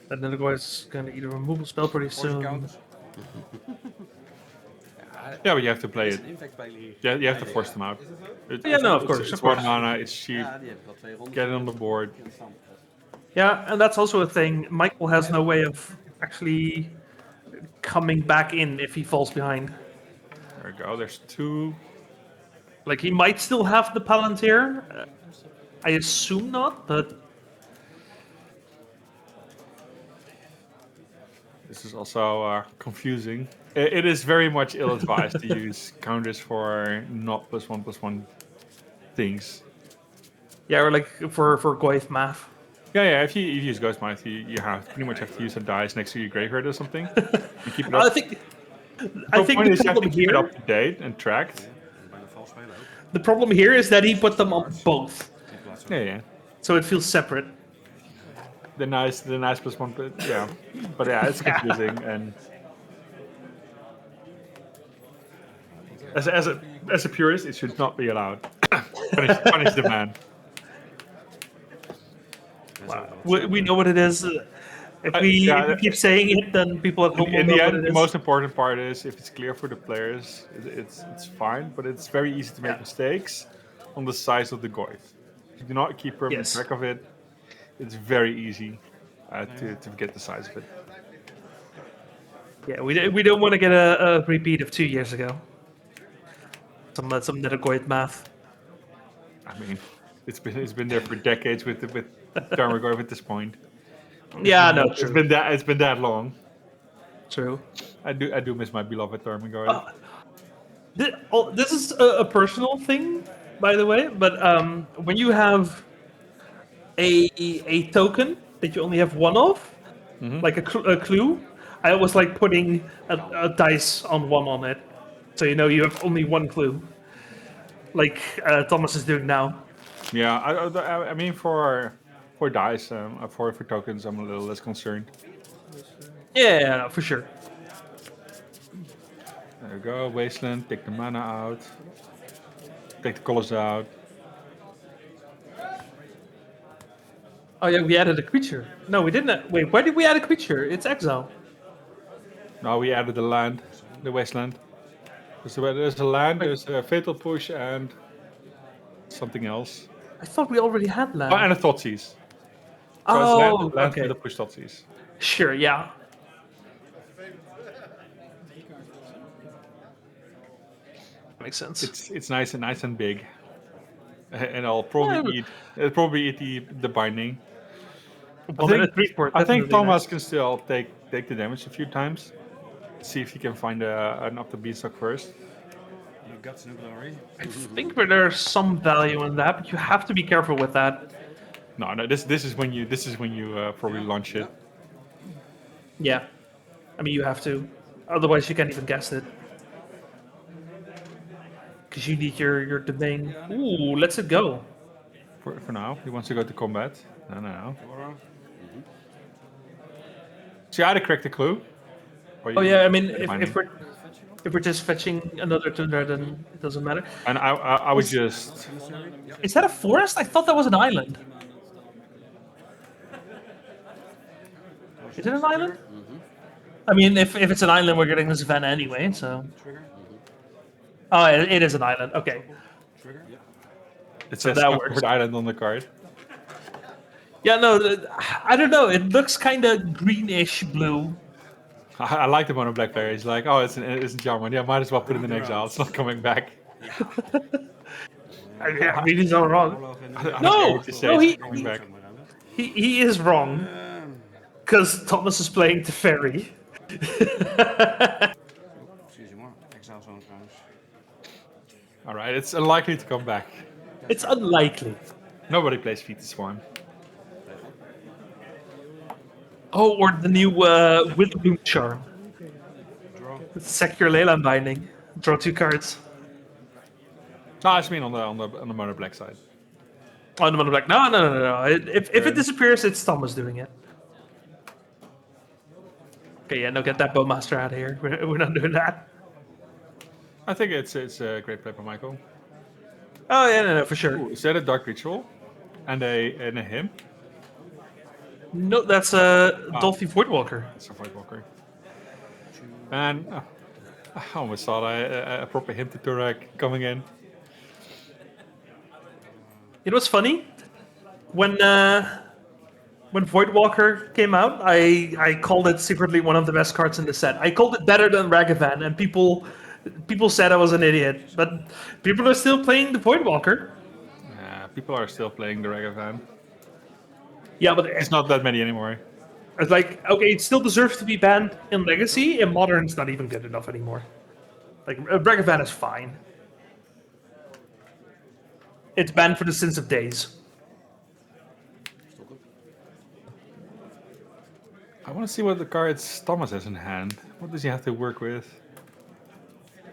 [SPEAKER 1] That another Goyf's gonna eat a removal spell pretty soon.
[SPEAKER 2] Yeah, but you have to play it. Yeah, you have to force them out.
[SPEAKER 1] Yeah, no, of course.
[SPEAKER 2] It's 1 mana, it's cheap. Get it on the board.
[SPEAKER 1] Yeah, and that's also a thing. Michael has no way of actually coming back in if he falls behind.
[SPEAKER 2] There we go, there's 2.
[SPEAKER 1] Like, he might still have the Palantir. I assume not, but...
[SPEAKER 2] This is also confusing. It is very much ill-advised to use counters for not +1/+1 things.
[SPEAKER 1] Yeah, or like for Goyf math.
[SPEAKER 2] Yeah. If you use Ghost Might, you pretty much have to use a dice next to your graveyard or something. You keep it up.
[SPEAKER 1] I think
[SPEAKER 2] The
[SPEAKER 1] the
[SPEAKER 2] point is you have to
[SPEAKER 1] problem
[SPEAKER 2] keep it
[SPEAKER 1] here.
[SPEAKER 2] up to date and tracked.
[SPEAKER 1] The problem here is that he put them on both,
[SPEAKER 2] Yeah.
[SPEAKER 1] so it feels separate.
[SPEAKER 2] The nice +1, but yeah. But yeah, it's confusing and as a purist, it should not be allowed. Punish the man.
[SPEAKER 1] We know what it is. If we keep saying it, then people at home will
[SPEAKER 2] In
[SPEAKER 1] know
[SPEAKER 2] the
[SPEAKER 1] what
[SPEAKER 2] end,
[SPEAKER 1] it
[SPEAKER 2] the
[SPEAKER 1] is.
[SPEAKER 2] most important part is if it's clear for the players, it's fine. But it's very easy to make mistakes on the size of the Goyf. If you do not keep permanent track of it, it's very easy to forget the size of it.
[SPEAKER 1] Yeah, we don't want to get a repeat of 2 years ago. Some Nethergoid math.
[SPEAKER 2] I mean, it's been there for decades with Cardmarket at this point.
[SPEAKER 1] Yeah, no, true.
[SPEAKER 2] It's been that long.
[SPEAKER 1] True.
[SPEAKER 2] I do miss my beloved Cardmarket.
[SPEAKER 1] This is a personal thing, by the way. But when you have a token that you only have one of, like a clue, I always like putting a dice on it, so you know you have only one clue, like Thomas is doing now.
[SPEAKER 2] Yeah, I mean for dice, for tokens, I'm a little less concerned.
[SPEAKER 1] Yeah, no, for sure.
[SPEAKER 2] There we go, Wasteland, take the mana out, take the colors out.
[SPEAKER 1] Oh yeah, we added a creature. No, we didn't. Wait, why did we add a creature? It's exile.
[SPEAKER 2] Now we added the land, the Wasteland. There's a land, there's a Fatal Push, and something else.
[SPEAKER 1] I thought we already had land.
[SPEAKER 2] Oh, and a Thoughtseize. So
[SPEAKER 1] Oh,
[SPEAKER 2] it's land
[SPEAKER 1] okay.
[SPEAKER 2] with a push Thoughtseize.
[SPEAKER 1] Sure, yeah. Makes sense.
[SPEAKER 2] It's nice and big, and I'll probably eat the binding. I think Thomas can still take the damage a few times. See if he can find an up the Beanstalk first.
[SPEAKER 10] You got some glory.
[SPEAKER 1] I think there's some value in that, but you have to be careful with that.
[SPEAKER 2] No. This is when you probably launch it.
[SPEAKER 1] Yeah, I mean you have to, otherwise you can't even guess it. Because you need your domain. Ooh, let's it go.
[SPEAKER 2] For now, he wants to go to combat. No. See, I had a correct clue.
[SPEAKER 1] Oh yeah, I mean if we're just fetching another Tundra, then it doesn't matter.
[SPEAKER 2] And I would just.
[SPEAKER 1] Is that a forest? I thought that was an island. Is it an island? I mean, if it's an island, we're getting this event anyway, so. Oh, it is an island. Okay.
[SPEAKER 2] It says
[SPEAKER 1] that
[SPEAKER 2] covered
[SPEAKER 1] works.
[SPEAKER 2] island on the card.
[SPEAKER 1] Yeah, no, I don't know. It looks kind of greenish blue.
[SPEAKER 2] I like the mono black player. He's like, oh, it's a Jarman. Yeah, might as well put it in exile. It's not coming back.
[SPEAKER 1] I mean, he's not wrong. No, he is wrong. Because Thomas is playing Teferi.
[SPEAKER 2] All right, it's unlikely to come back.
[SPEAKER 1] It's unlikely.
[SPEAKER 2] Nobody plays Feet to Swarm.
[SPEAKER 1] Oh, or the new Willem charm. Secure Leyland binding. Draw 2 cards.
[SPEAKER 2] No, I just mean on the mono black side.
[SPEAKER 1] On the mono black. No. If it disappears, it's Thomas doing it. Okay, yeah, no, get that Bowmaster out of here. We're not doing that.
[SPEAKER 2] I think it's a great play by Michael.
[SPEAKER 1] Oh yeah, no, for sure.
[SPEAKER 2] Ooh, is that a Dark Ritual? And a him?
[SPEAKER 1] No, that's a Dolphy Voidwalker.
[SPEAKER 2] It's a Voidwalker. And I almost thought a proper him to Turek coming in.
[SPEAKER 1] It was funny when Voidwalker came out. I called it secretly one of the best cards in the set. I called it better than Ragavan, and people said I was an idiot. But people are still playing the Voidwalker.
[SPEAKER 2] Yeah, people are still playing the Ragavan.
[SPEAKER 1] Yeah, but
[SPEAKER 2] it's not that many anymore.
[SPEAKER 1] It's like, okay, it still deserves to be banned in Legacy. In Modern, it's not even good enough anymore. Like, Ragavan is fine. It's banned for the sins of days.
[SPEAKER 2] I want to see what the cards Thomas has in hand. What does he have to work with?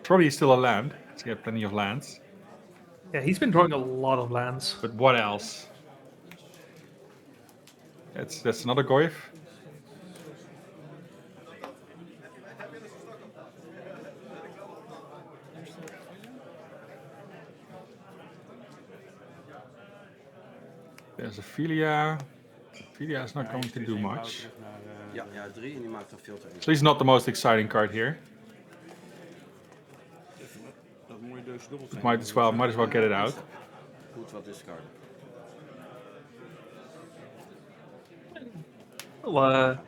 [SPEAKER 2] Probably still a land. He's got plenty of lands.
[SPEAKER 1] Yeah, he's been drawing a lot of lands.
[SPEAKER 2] But what else? That's another Goyf. There's a Philia. Philia is not going to do much.
[SPEAKER 10] Ja, 3 en die maakt er veel te.
[SPEAKER 2] So he's not the most exciting card here. Might as well get it out.
[SPEAKER 10] Goed wat discarden.
[SPEAKER 1] Well,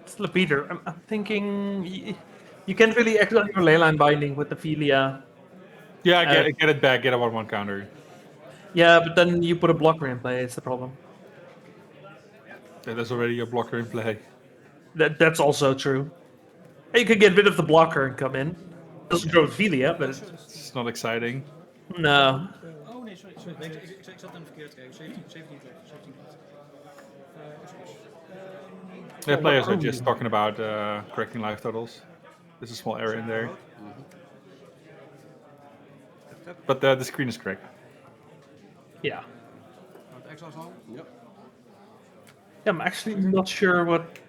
[SPEAKER 1] still a beater. I'm thinking you can't really exile your Leyline binding with the Philia.
[SPEAKER 2] Yeah, get it back. Get a 1/1 counter.
[SPEAKER 1] Yeah, but then you put a blocker in play. It's the problem.
[SPEAKER 2] Yeah, there's already a blocker in play.
[SPEAKER 1] That's also true. You could get rid of the blocker and come in. Doesn't draw Philia, but
[SPEAKER 2] it's not exciting.
[SPEAKER 1] No.
[SPEAKER 4] Oh nee, sorry. Ik zat hem verkeerd te kijken. 17 17 17.
[SPEAKER 2] The players are just talking about correcting life totals. There's a small error in there. But the screen is correct.
[SPEAKER 1] Yeah.
[SPEAKER 10] Yep.
[SPEAKER 1] Yeah, I'm actually not sure what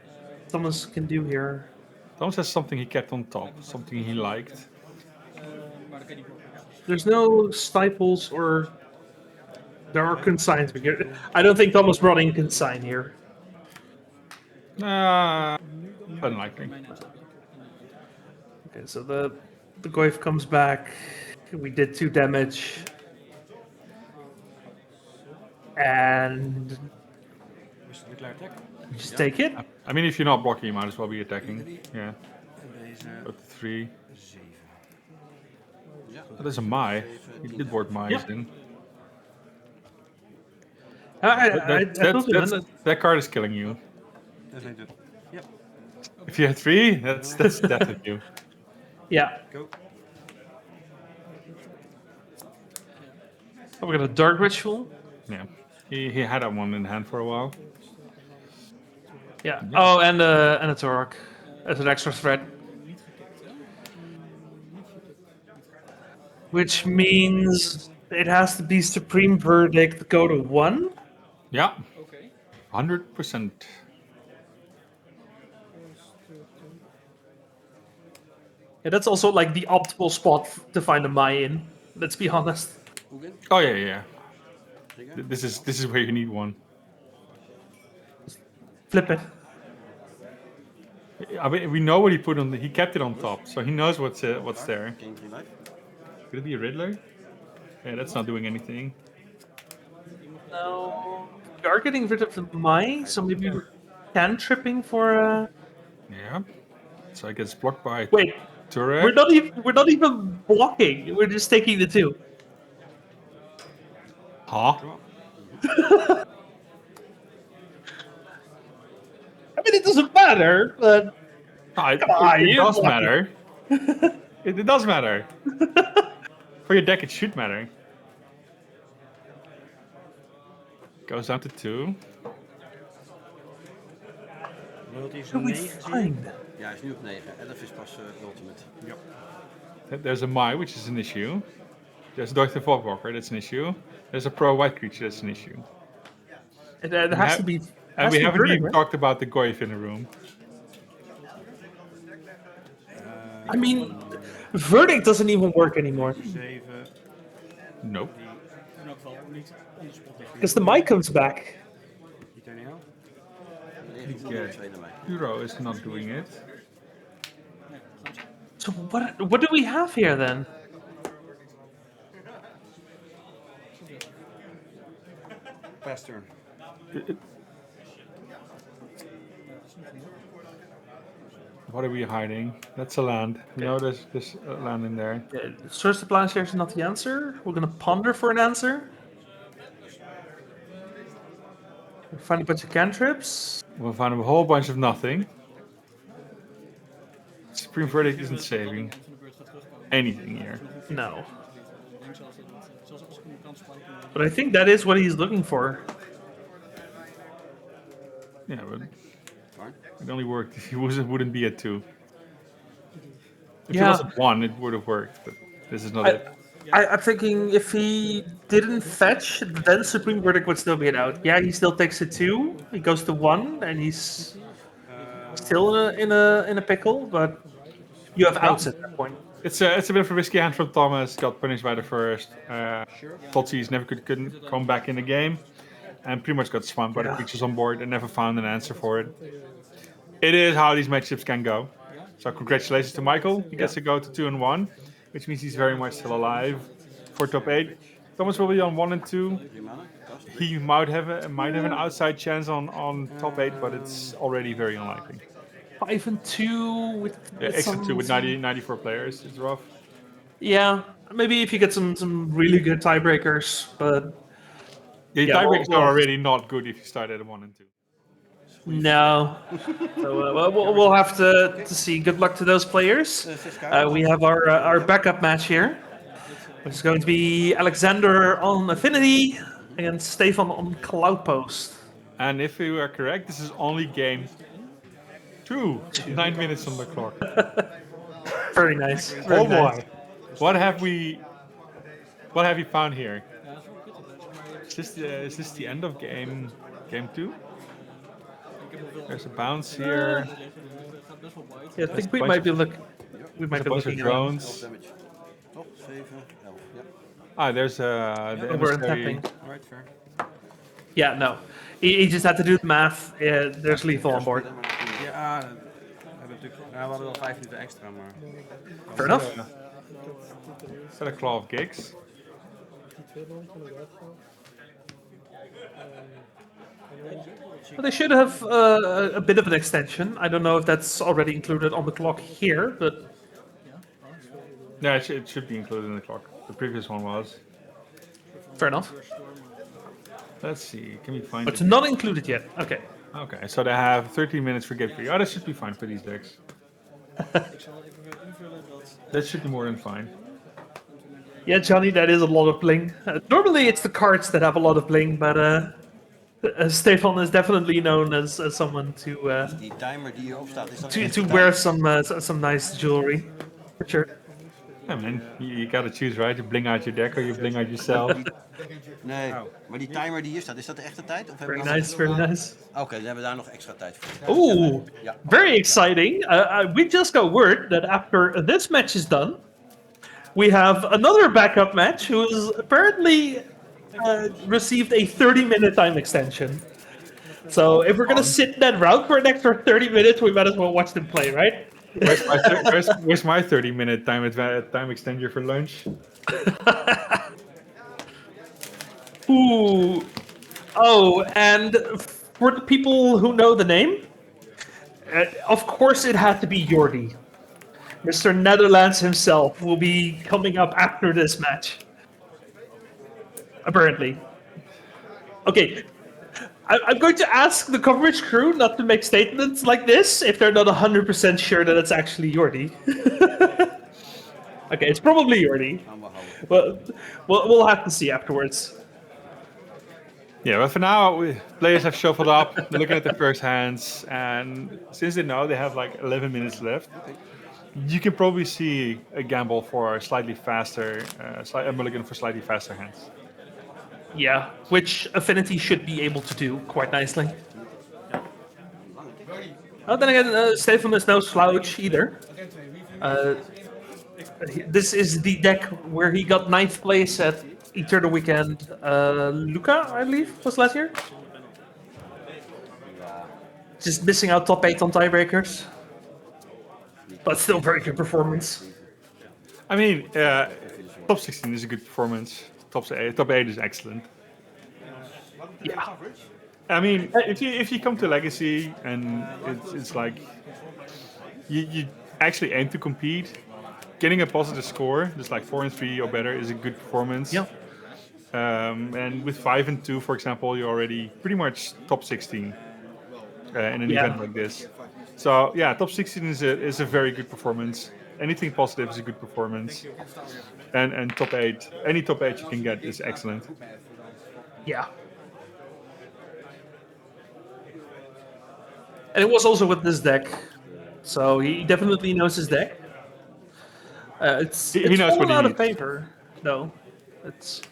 [SPEAKER 1] Thomas can do here.
[SPEAKER 2] Thomas has something he kept on top, something he liked.
[SPEAKER 1] There's no stifles or there are consigns. I don't think Thomas brought in consign here.
[SPEAKER 2] Unlikely.
[SPEAKER 1] Okay, so the Goyf comes back. We did 2 damage. And just take it.
[SPEAKER 2] I mean, if you're not blocking, you might as well be attacking. Yeah. Go to 3. Oh, there's a Mai. He did board Mai's in. That card is killing you.
[SPEAKER 10] Yep.
[SPEAKER 2] If you have 3, that's death with you.
[SPEAKER 1] Yeah.
[SPEAKER 10] Go.
[SPEAKER 1] Oh, we got a Dark Ritual.
[SPEAKER 2] Yeah. He had that one in hand for a while.
[SPEAKER 1] Yeah. Oh, and a Torok as an extra threat. Which means it has to be Supreme Verdict go to 1.
[SPEAKER 2] Yeah. 100%.
[SPEAKER 1] Yeah, that's also like the optimal spot to find a Mai in. Let's be honest.
[SPEAKER 2] Oh yeah. This is where you need one.
[SPEAKER 1] Flip it.
[SPEAKER 2] I mean, we know what he put on. He kept it on top, so he knows what's there.
[SPEAKER 10] Gain 3 life.
[SPEAKER 2] Could it be a Riddler? Yeah, that's not doing anything.
[SPEAKER 1] No. We are getting rid of the Mai, so maybe we're cantripping for
[SPEAKER 2] Yeah. So it gets blocked by
[SPEAKER 1] Wait.
[SPEAKER 2] Turek.
[SPEAKER 1] We're not even blocking. We're just taking the 2.
[SPEAKER 2] Huh?
[SPEAKER 1] I mean, it doesn't matter, but
[SPEAKER 2] It does matter. It does matter. For your deck, it should matter. Goes down to 2.
[SPEAKER 10] Loyalty is
[SPEAKER 1] What
[SPEAKER 10] een
[SPEAKER 1] we
[SPEAKER 10] 9.
[SPEAKER 1] find?
[SPEAKER 10] Ja, hij is nu op 9. 11 is pas ultimate.
[SPEAKER 2] Yep. There's a Mai, which is an issue. There's a Doctor Walker, that's an issue. There's a Pro White creature, that's an issue.
[SPEAKER 1] It has to be.
[SPEAKER 2] And we haven't even talked about the Goyf in the room.
[SPEAKER 1] I mean, Verdict doesn't even work anymore.
[SPEAKER 10] 7.
[SPEAKER 2] Nope.
[SPEAKER 1] Because the mic comes back.
[SPEAKER 10] Niet anyhow.
[SPEAKER 2] Euro is not doing it.
[SPEAKER 1] So what do we have here then?
[SPEAKER 10] Pass turn.
[SPEAKER 2] What are we hiding? That's a land. We know there's a land in there.
[SPEAKER 1] Source to Plowshare is not the answer. We're gonna ponder for an answer. We'll find a bunch of cantrips.
[SPEAKER 2] We'll find a whole bunch of nothing. Supreme Verdict isn't saving anything here.
[SPEAKER 1] No. But I think that is what he's looking for.
[SPEAKER 2] Yeah, but it only worked if he wouldn't be at 2. If he was at 1, it would have worked, but this is not it.
[SPEAKER 1] I'm thinking if he didn't fetch, then Supreme Verdict would still be an out. Yeah, he still takes a 2. He goes to 1, and he's still in a pickle. But you have outs at that point.
[SPEAKER 2] It's a bit of a risky hand from Thomas. Got punished by the first. Thought he's never couldn't come back in the game, and pretty much got swamped by the creatures on board and never found an answer for it. It is how these matchups can go. So congratulations to Michael. He gets to go to 2 and 1, which means he's very much still alive for top 8. Thomas will be on 1 and 2. He might have an outside chance on top 8, but it's already very unlikely.
[SPEAKER 1] 5 and 2 with
[SPEAKER 2] except 2 with 94 players. It's rough.
[SPEAKER 1] Yeah, maybe if you get some really good tiebreakers, but
[SPEAKER 2] tiebreakers are already not good if you start at 1 and 2.
[SPEAKER 1] No. So we'll have to see. Good luck to those players. We have our backup match here, which is going to be Alexander on Affinity against Stefan on Cloudpost.
[SPEAKER 2] And if you are correct, this is only game Two. 9 minutes on the clock.
[SPEAKER 1] Very nice. Very
[SPEAKER 2] Oh
[SPEAKER 1] nice.
[SPEAKER 2] boy. What have you found here? Is this the end of game 2? There's a bounce here.
[SPEAKER 1] Yeah, I think we might be looking. We might
[SPEAKER 2] There's a
[SPEAKER 1] be
[SPEAKER 2] bunch of
[SPEAKER 1] looking at
[SPEAKER 2] drones.
[SPEAKER 10] Damage. Top 7, 11. Yep.
[SPEAKER 2] Ah, there's the
[SPEAKER 1] over
[SPEAKER 2] emissary.
[SPEAKER 1] untapping.
[SPEAKER 10] Alright, fair.
[SPEAKER 1] Yeah, no. He just had to do the math. There's lethal on board.
[SPEAKER 10] Ja, we hadden wel 5 minuten extra, maar...
[SPEAKER 1] Fair enough.
[SPEAKER 2] Is that a Claw of Gigs?
[SPEAKER 1] Well, they should have a bit of an extension. I don't know if that's already included on the clock here, but
[SPEAKER 2] Yeah, it should be included in the clock. The previous one was.
[SPEAKER 1] fair enough.
[SPEAKER 2] Let's see, can we find
[SPEAKER 1] But
[SPEAKER 2] it?
[SPEAKER 1] it's not included yet. Okay.
[SPEAKER 2] Okay, so they have 13 minutes for game 3. Oh, that should be fine for these decks. That should be more than fine.
[SPEAKER 1] Yeah, Johnny, that is a lot of bling. Normally it's the cards that have a lot of bling, but Stefan is definitely known as someone to
[SPEAKER 10] Die timer die hierop staat, is dat
[SPEAKER 1] to wear some nice jewelry. For sure.
[SPEAKER 2] Yeah, man, you gotta choose, right? You bling out your deck or you bling out yourself.
[SPEAKER 10] Nee, maar die timer die hier staat, is dat de echte tijd? Of hebben
[SPEAKER 1] Very
[SPEAKER 10] we
[SPEAKER 1] nice, very nice.
[SPEAKER 10] Oké, dan hebben we daar nog extra tijd voor.
[SPEAKER 1] Ooh,
[SPEAKER 10] Ja.
[SPEAKER 1] very exciting. We just got word that after this match is done, we have another backup match who has apparently received a 30-minute time extension. So if we're going to sit that route for an extra 30 minutes, we might as well watch them play, right?
[SPEAKER 2] Where's my 30-minute time extender for lunch?
[SPEAKER 1] Ooh. Oh, and for the people who know the name, of course it had to be Jordi. Mr. Netherlands himself will be coming up after this match. Apparently. Okay. I'm going to ask the coverage crew not to make statements like this if they're not 100% sure that it's actually Jordi. Okay, it's probably Jordi. But we'll have to see afterwards.
[SPEAKER 2] Yeah, but for now, players have shuffled up. They're looking at the first hands, and since they know they have like 11 minutes left, you can probably see a gamble for slightly faster, mulligan for slightly faster hands.
[SPEAKER 1] Yeah, which Affinity should be able to do quite nicely. Oh, then again, Stefan is no slouch either. This is the deck where he got 9th place at Eternal Weekend. Luca, I believe, was last year. Just missing out top 8 on tiebreakers. But still very good performance.
[SPEAKER 2] I mean, top 16 is a good performance. Top 8 is excellent.
[SPEAKER 1] Yeah.
[SPEAKER 2] I mean, if you come to Legacy and it's like you actually aim to compete, getting a positive score, just like 4 and 3 or better, is a good performance.
[SPEAKER 1] Yeah.
[SPEAKER 2] And with 5 and 2, for example, you're already pretty much top 16 in an event like this. So yeah, top 16 is a very good performance. Anything positive is a good performance. And top 8, any top 8 you can get is excellent.
[SPEAKER 1] Yeah. And it was also with this deck. So he definitely knows his deck. It's
[SPEAKER 2] knows what
[SPEAKER 1] fallen
[SPEAKER 2] he
[SPEAKER 1] out of
[SPEAKER 2] needs.
[SPEAKER 1] favor, though. It's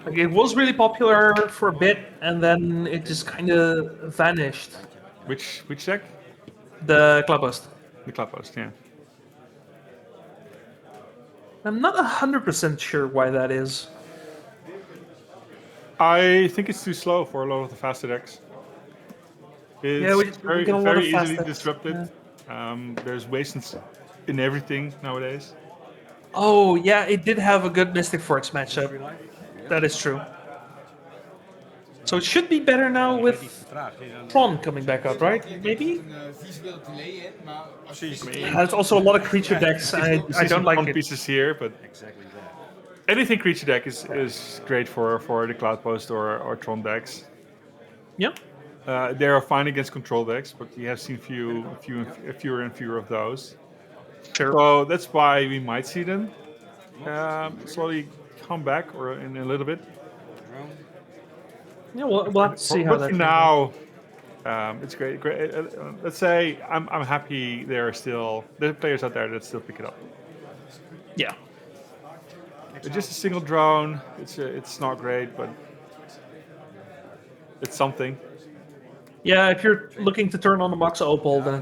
[SPEAKER 1] like it was really popular for a bit, and then it just kind of vanished.
[SPEAKER 2] Which deck?
[SPEAKER 1] The Cloudpost.
[SPEAKER 2] The Cloudpost, yeah.
[SPEAKER 1] I'm not 100% sure why that is.
[SPEAKER 2] I think it's too slow for a lot of the faster decks. It's
[SPEAKER 1] we
[SPEAKER 2] very,
[SPEAKER 1] get a lot of
[SPEAKER 2] very
[SPEAKER 1] fast
[SPEAKER 2] easily
[SPEAKER 1] decks,
[SPEAKER 2] disrupted. There's wastes in everything nowadays.
[SPEAKER 1] Oh, yeah, it did have a good Mystic Forks matchup. That is true. So it should be better now with Tron coming back up, right? Maybe?
[SPEAKER 6] Visueel delay in, maar als je
[SPEAKER 1] There's also a lot of creature decks. I don't like it.
[SPEAKER 2] Pieces here, but anything creature deck is great for the Cloudpost or Tron decks.
[SPEAKER 1] Yeah.
[SPEAKER 2] They are fine against control decks, but we have seen fewer and fewer of those.
[SPEAKER 1] Sure.
[SPEAKER 2] So that's why we might see them slowly come back, or in a little bit.
[SPEAKER 1] Yeah, we'll have to see how
[SPEAKER 2] But
[SPEAKER 1] that
[SPEAKER 2] for now, It's great. Great. Let's say I'm happy there are players out there that still pick it up.
[SPEAKER 1] Yeah.
[SPEAKER 2] It's just a single drone. It's not great, but it's something.
[SPEAKER 1] Yeah, if you're looking to turn on the Max Opal, then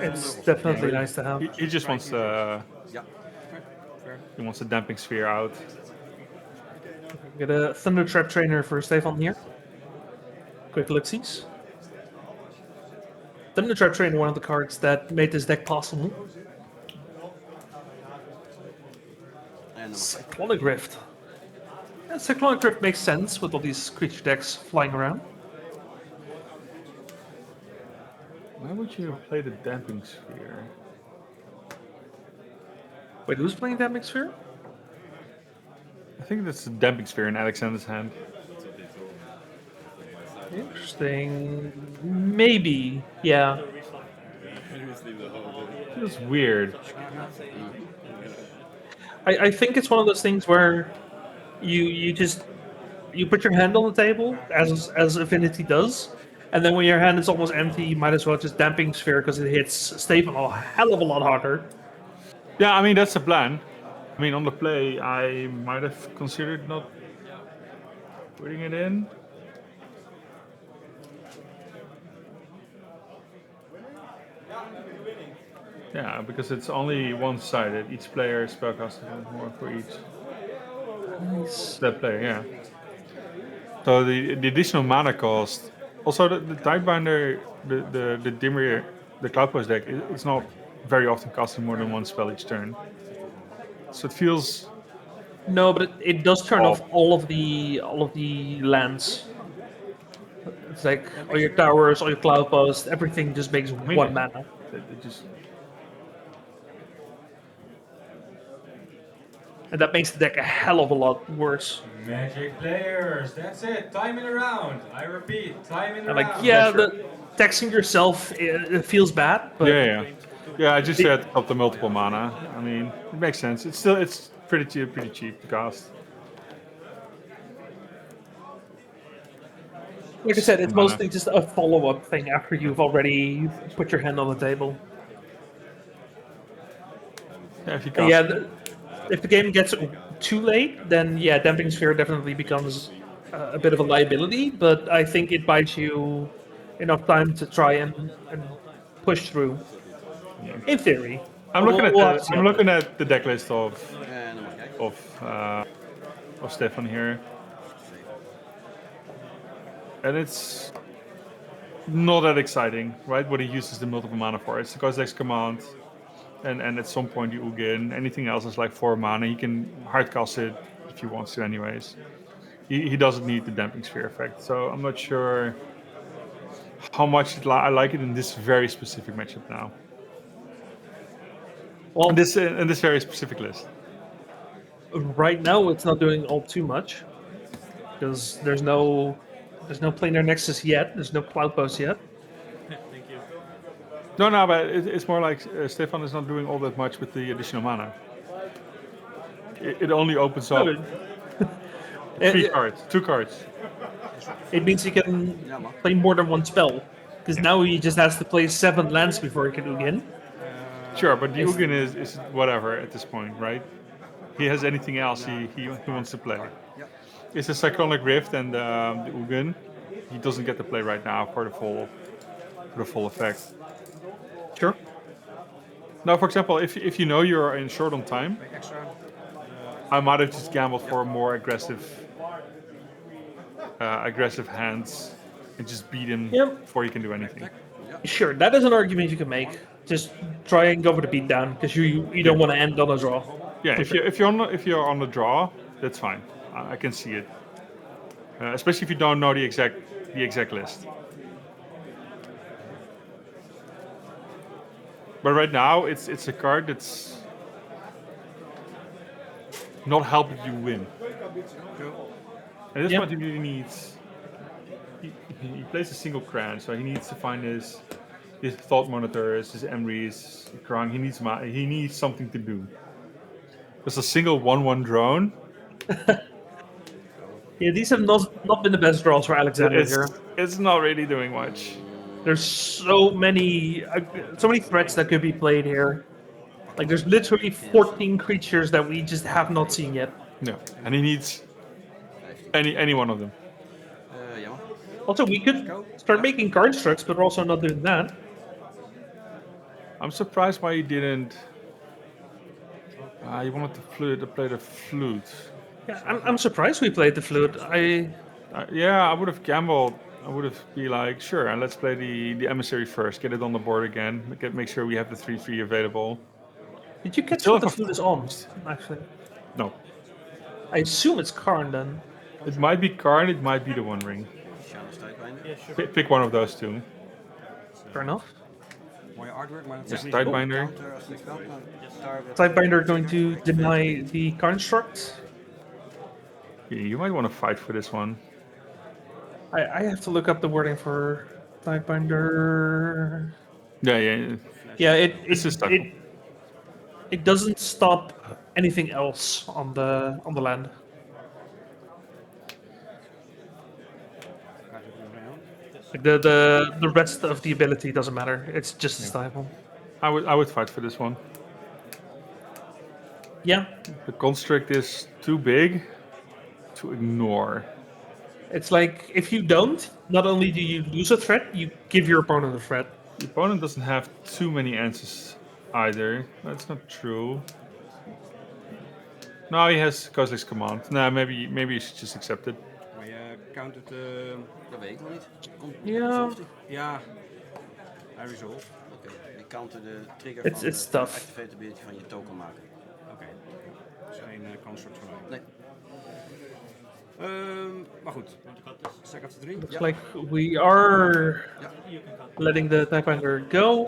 [SPEAKER 1] it's definitely nice to have.
[SPEAKER 2] He just wants the damping sphere out.
[SPEAKER 1] Get a Thunder Trap Trainer for Stefan here. Quick look-sees. Thunder Trap Trainer, one of the cards that made this deck possible. Cyclonic Rift. Yeah, Cyclonic Rift makes sense with all these creature decks flying around.
[SPEAKER 2] Why would you play the damping sphere?
[SPEAKER 1] Wait, who's playing Damping Sphere?
[SPEAKER 2] I think that's the damping sphere in Alexander's hand.
[SPEAKER 1] Interesting. Maybe, yeah.
[SPEAKER 2] Feels weird.
[SPEAKER 1] I think it's one of those things where you put your hand on the table as Affinity does, and then when your hand is almost empty, you might as well just Damping Sphere because it hits Stefan a hell of a lot harder.
[SPEAKER 2] Yeah, I mean that's the plan. I mean on the play, I might have considered not putting it in. Yeah, because it's only one-sided. Each player spellcasts more for each.
[SPEAKER 1] Nice.
[SPEAKER 2] That player, yeah. So the additional mana cost. Also, the Tidebinder, the Dimir, the Cloudpost deck, it's not very often casting more than one spell each turn. So it feels.
[SPEAKER 1] No, but it does turn off all of the lands. It's like all your towers, all your Cloudpost, everything just makes one mana.
[SPEAKER 2] It just.
[SPEAKER 1] And that makes the deck a hell of a lot worse.
[SPEAKER 7] Magic players, that's it. Time in a round. I repeat, time in a
[SPEAKER 1] And like,
[SPEAKER 7] round.
[SPEAKER 1] yeah, the taxing yourself it feels bad, but
[SPEAKER 2] Yeah. I just set up the multiple mana. I mean, it makes sense. It's pretty cheap to cast.
[SPEAKER 1] like I said, it's mostly just a follow-up thing after you've already put your hand on the table.
[SPEAKER 2] Yeah, if you cast.
[SPEAKER 1] If the game gets too late, then yeah, Damping Sphere definitely becomes a bit of a liability, but I think it buys you enough time to try and push through.
[SPEAKER 2] Yeah.
[SPEAKER 1] In theory.
[SPEAKER 2] I'm looking at the deck list of Stefan here, and it's not that exciting, right? What he uses the multiple mana for. It's the Kozilek's command, and at some point you Ugin. Anything else is like 4 mana. He can hardcast it if he wants to, anyways. He doesn't need the Damping Sphere effect, so I'm not sure how much I like it in this very specific matchup now. Well, in this very specific list.
[SPEAKER 1] Right now, it's not doing all too much because there's no planar nexus yet. There's no Cloudpost yet.
[SPEAKER 9] Thank you.
[SPEAKER 2] No, but it's more like Stefan is not doing all that much with the additional mana. It only opens up 2 cards.
[SPEAKER 1] It means he can play more than one spell because now he just has to play 7 lands before he can Ugin.
[SPEAKER 2] Sure, but the Ugin is whatever at this point, right? He has anything else he wants to play. It's a Cyclonic Rift and the Ugin. He doesn't get to play right now for the full effect.
[SPEAKER 1] Sure.
[SPEAKER 2] Now, for example, if you know you're in short on time, I might have just gambled for more aggressive hands and just beat him before he can do anything.
[SPEAKER 1] Sure, that is an argument you can make. Just try and go for the beatdown because you don't want to end on a draw.
[SPEAKER 2] Yeah, if you're on the draw, that's fine. I can see it, especially if you don't know the exact list. But right now, it's a card that's not helping you win. At this point, he really needs. He plays a single Cran, so he needs to find his Thought Monitors, his Emrys, Krang. He needs something to do. There's a single 1/1 drone.
[SPEAKER 1] Yeah, these have not been the best draws for Alexander here.
[SPEAKER 2] It's not really doing much.
[SPEAKER 1] There's so many threats that could be played here. Like there's literally 14 creatures that we just have not seen yet.
[SPEAKER 2] Yeah, and he needs any one of them.
[SPEAKER 10] Jammer.
[SPEAKER 1] Also, we could start making constructs, but we're also not doing that.
[SPEAKER 2] I'm surprised why he didn't. He wanted to play the flute.
[SPEAKER 1] Yeah, I'm surprised we played the flute.
[SPEAKER 2] Yeah, I would have gambled. I would have be like, sure, and let's play the emissary first. Get it on the board again. Make sure we have the 3/3 available.
[SPEAKER 1] Did you catch
[SPEAKER 2] Still
[SPEAKER 1] what the
[SPEAKER 2] have a-
[SPEAKER 1] flute is on? Actually,
[SPEAKER 2] No,
[SPEAKER 1] I assume it's Karn then.
[SPEAKER 2] it might be Karn. It might be the One Ring.
[SPEAKER 10] Shadows Tidebinder.
[SPEAKER 2] Pick one of those two.
[SPEAKER 1] Fair enough.
[SPEAKER 10] Mooie artwork, maar dat
[SPEAKER 2] Just
[SPEAKER 10] is
[SPEAKER 2] Tidebinder.
[SPEAKER 10] counter als ik wel kan. Target.
[SPEAKER 1] Sidebinder going to deny the construct.
[SPEAKER 2] Yeah, you might want to fight for this one.
[SPEAKER 1] I have to look up the wording for Sidebinder.
[SPEAKER 2] Yeah.
[SPEAKER 1] Yeah,
[SPEAKER 2] This is tough.
[SPEAKER 1] it doesn't stop anything else on the land. Like the rest of the ability doesn't matter. It's just a stifle.
[SPEAKER 2] I would fight for this one.
[SPEAKER 1] Yeah,
[SPEAKER 2] The construct is too big to ignore.
[SPEAKER 1] it's like if you don't, not only do you lose a threat, you give your opponent a threat.
[SPEAKER 2] The opponent doesn't have too many answers either. That's not true. No, he has Kozilek's command. Nah, maybe you should just accept it.
[SPEAKER 10] Maar je countert...
[SPEAKER 6] Dat weet ik nog niet.
[SPEAKER 1] Ja.
[SPEAKER 10] Ja. Hij resolve.
[SPEAKER 6] Oké, ik counter de trigger
[SPEAKER 1] It's-
[SPEAKER 6] van
[SPEAKER 1] it's
[SPEAKER 6] de
[SPEAKER 1] tough.
[SPEAKER 6] activate ability van je token maken.
[SPEAKER 10] Oké. Dus geen construct voor mij.
[SPEAKER 6] Nee.
[SPEAKER 10] Maar goed. Second to 3.
[SPEAKER 1] It's like we are letting the Sidebinder go.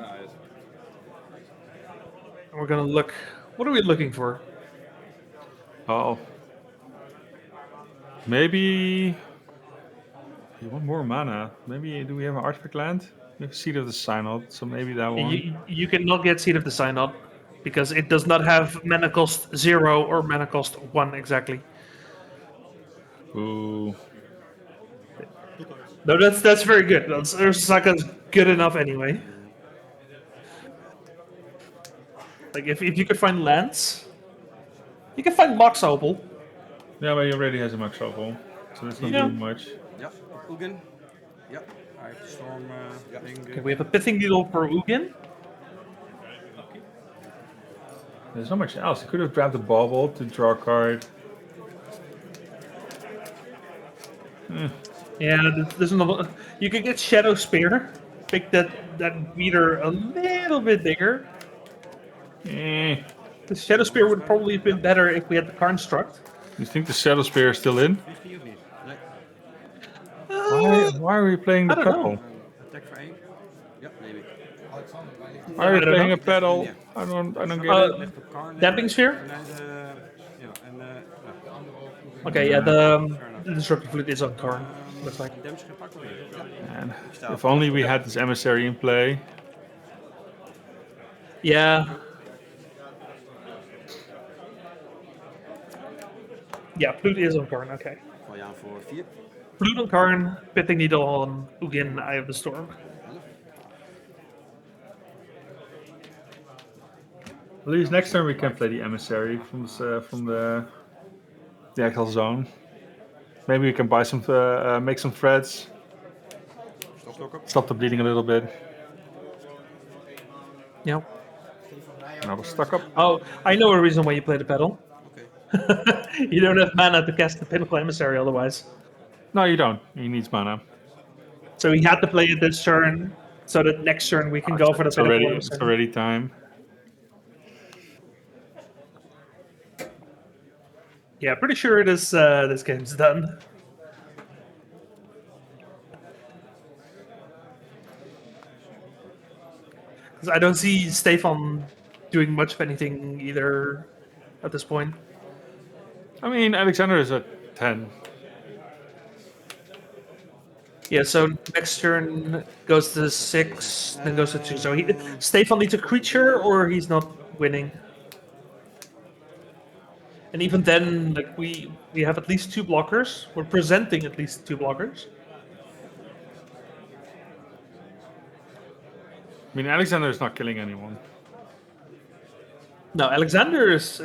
[SPEAKER 1] And we're gonna look. What are we looking for?
[SPEAKER 2] Oh. Maybe you want more mana. Maybe do we have an artifact land? We have Seed of the Synod, so maybe that one.
[SPEAKER 1] You cannot get Seed of the Synod because it does not have mana cost 0 or mana cost 1 exactly.
[SPEAKER 2] Ooh.
[SPEAKER 1] No, that's very good. Ursaka's good enough anyway. Like if you could find lands, you can find Mox Opal.
[SPEAKER 2] Yeah, but he already has a max opal, so that's not
[SPEAKER 1] Yeah.
[SPEAKER 2] doing much.
[SPEAKER 10] Ja. Ugin. Ja. Hij heeft de storm ding.
[SPEAKER 1] Okay, we have a Pithing Needle for Ugin.
[SPEAKER 2] There's not much else. He could have grabbed a bauble to draw a card.
[SPEAKER 1] Yeah, there's another. You could get Shadow Spear, make that meter a little bit bigger.
[SPEAKER 2] Eh.
[SPEAKER 1] The Shadow Spear would probably have been better if we had the construct.
[SPEAKER 2] You think the Shadow Spear is still in?
[SPEAKER 10] 50 of niet.
[SPEAKER 2] Why are we playing the
[SPEAKER 1] I don't
[SPEAKER 2] pedal?
[SPEAKER 1] know.
[SPEAKER 10] Attack voor 1.
[SPEAKER 6] Ja, neem ik.
[SPEAKER 2] Why are we
[SPEAKER 1] I don't
[SPEAKER 2] playing
[SPEAKER 1] know.
[SPEAKER 2] a pedal? I don't get it.
[SPEAKER 10] Ligt op Karn.
[SPEAKER 1] Damping Sphere?
[SPEAKER 10] Nee, ja, en ja.
[SPEAKER 1] Okay, yeah, the Disruptive Flute is on Karn. Looks like.
[SPEAKER 10] Damage gepakt of niet?
[SPEAKER 2] Man, if only we had this emissary in play.
[SPEAKER 1] Yeah. Yeah, Flute is on Karn, okay.
[SPEAKER 6] Gooi je aan voor 4.
[SPEAKER 1] Flute on Karn, Pithing Needle on Ugin, Eye of the Storm.
[SPEAKER 2] At least next turn we can play the emissary from the actual zone. Maybe we can buy some, make some threads. Stop the bleeding a little bit.
[SPEAKER 1] Yeah.
[SPEAKER 2] And I was stuck up.
[SPEAKER 1] Oh, I know a reason why you play the pedal.
[SPEAKER 6] Oké.
[SPEAKER 1] You don't have mana to cast the Pinnacle Emissary otherwise.
[SPEAKER 2] No, you don't. He needs mana.
[SPEAKER 1] So he had to play it this turn, so that next turn we can go for the Pinnacle
[SPEAKER 2] It's
[SPEAKER 1] Emissary.
[SPEAKER 2] already time.
[SPEAKER 1] Yeah, pretty sure this game's done. Because I don't see Stefan doing much of anything either at this point.
[SPEAKER 2] I mean, Alexander is at 10.
[SPEAKER 1] Yeah, so next turn goes to 6, then goes to 2. So Stefan needs a creature, or he's not winning. And even then, like we have at least 2 blockers. We're presenting at least 2 blockers.
[SPEAKER 2] I mean, Alexander is not killing anyone.
[SPEAKER 1] No, Alexander is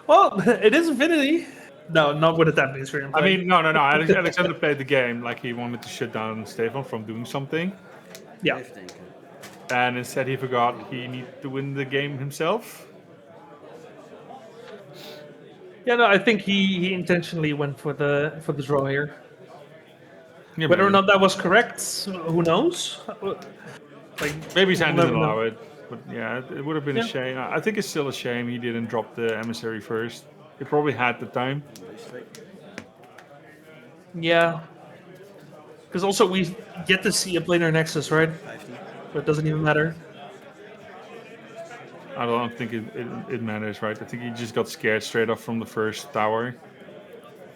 [SPEAKER 1] well, it is Affinity. No, not with a damping sphere.
[SPEAKER 2] I mean, no. Alexander played the game like he wanted to shut down Stefan from doing something.
[SPEAKER 1] yeah.
[SPEAKER 2] And instead he forgot he needed to win the game himself.
[SPEAKER 1] Yeah, no, I think he intentionally went for the draw here.
[SPEAKER 2] Yeah,
[SPEAKER 1] Whether or
[SPEAKER 2] maybe.
[SPEAKER 1] not that was correct, who knows? Like
[SPEAKER 2] Maybe his hand
[SPEAKER 1] we'll
[SPEAKER 2] didn't
[SPEAKER 1] never
[SPEAKER 2] allow
[SPEAKER 1] know.
[SPEAKER 2] it. But yeah, it would have been a
[SPEAKER 1] Yeah.
[SPEAKER 2] shame. I think it's still a shame he didn't drop the emissary first. He probably had the time.
[SPEAKER 1] Yeah. Because also we get to see a planar nexus, right? But it doesn't even matter.
[SPEAKER 2] I don't think it matters, right? I think he just got scared straight off from the first tower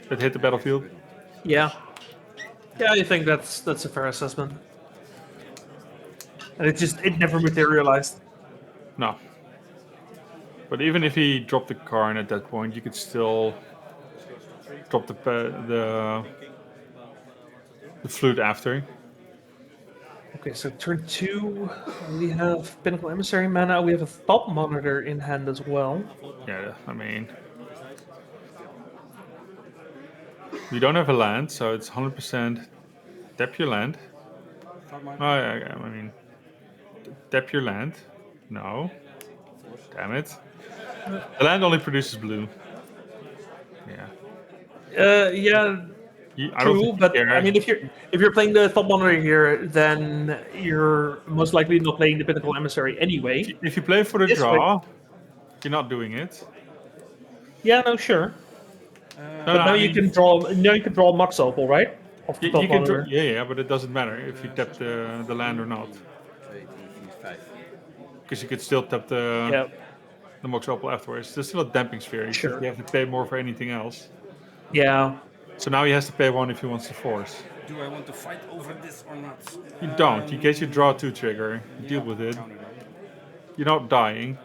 [SPEAKER 2] that hit the battlefield.
[SPEAKER 1] Yeah. Yeah, I think that's a fair assessment. And it never materialized.
[SPEAKER 2] No. But even if he dropped the Karn at that point, you could still drop the flute after.
[SPEAKER 1] Okay, so turn 2, we have Pinnacle Emissary mana, we have a Thought Monitor in hand as well.
[SPEAKER 2] Yeah, I mean, we don't have a land, so it's 100% tap your land. Oh, yeah, I mean, tap your land. No. Damn it. The land only produces blue. Yeah.
[SPEAKER 1] Yeah,
[SPEAKER 2] I don't
[SPEAKER 1] true,
[SPEAKER 2] think
[SPEAKER 1] but
[SPEAKER 2] you care.
[SPEAKER 1] I mean, if you're playing the Thought Monitor here, then you're most likely not playing the Pinnacle Emissary anyway.
[SPEAKER 2] If you play for the
[SPEAKER 1] This
[SPEAKER 2] draw, you're not doing it.
[SPEAKER 1] Yeah, no, sure. But now you can draw. Now you can draw Max Opal, right? Off the
[SPEAKER 2] You
[SPEAKER 1] Thought
[SPEAKER 2] can
[SPEAKER 1] Monitor.
[SPEAKER 2] yeah, but it doesn't matter if you tap the land or not. Because you could still tap the Mox Opal afterwards. There's still a damping sphere.
[SPEAKER 1] Sure.
[SPEAKER 2] You have to pay more for anything else.
[SPEAKER 1] Yeah.
[SPEAKER 2] So now he has to pay 1 if he wants to force.
[SPEAKER 10] Do I want to fight over this or not?
[SPEAKER 2] You don't. You get your draw 2 trigger. You deal with it. You're not dying.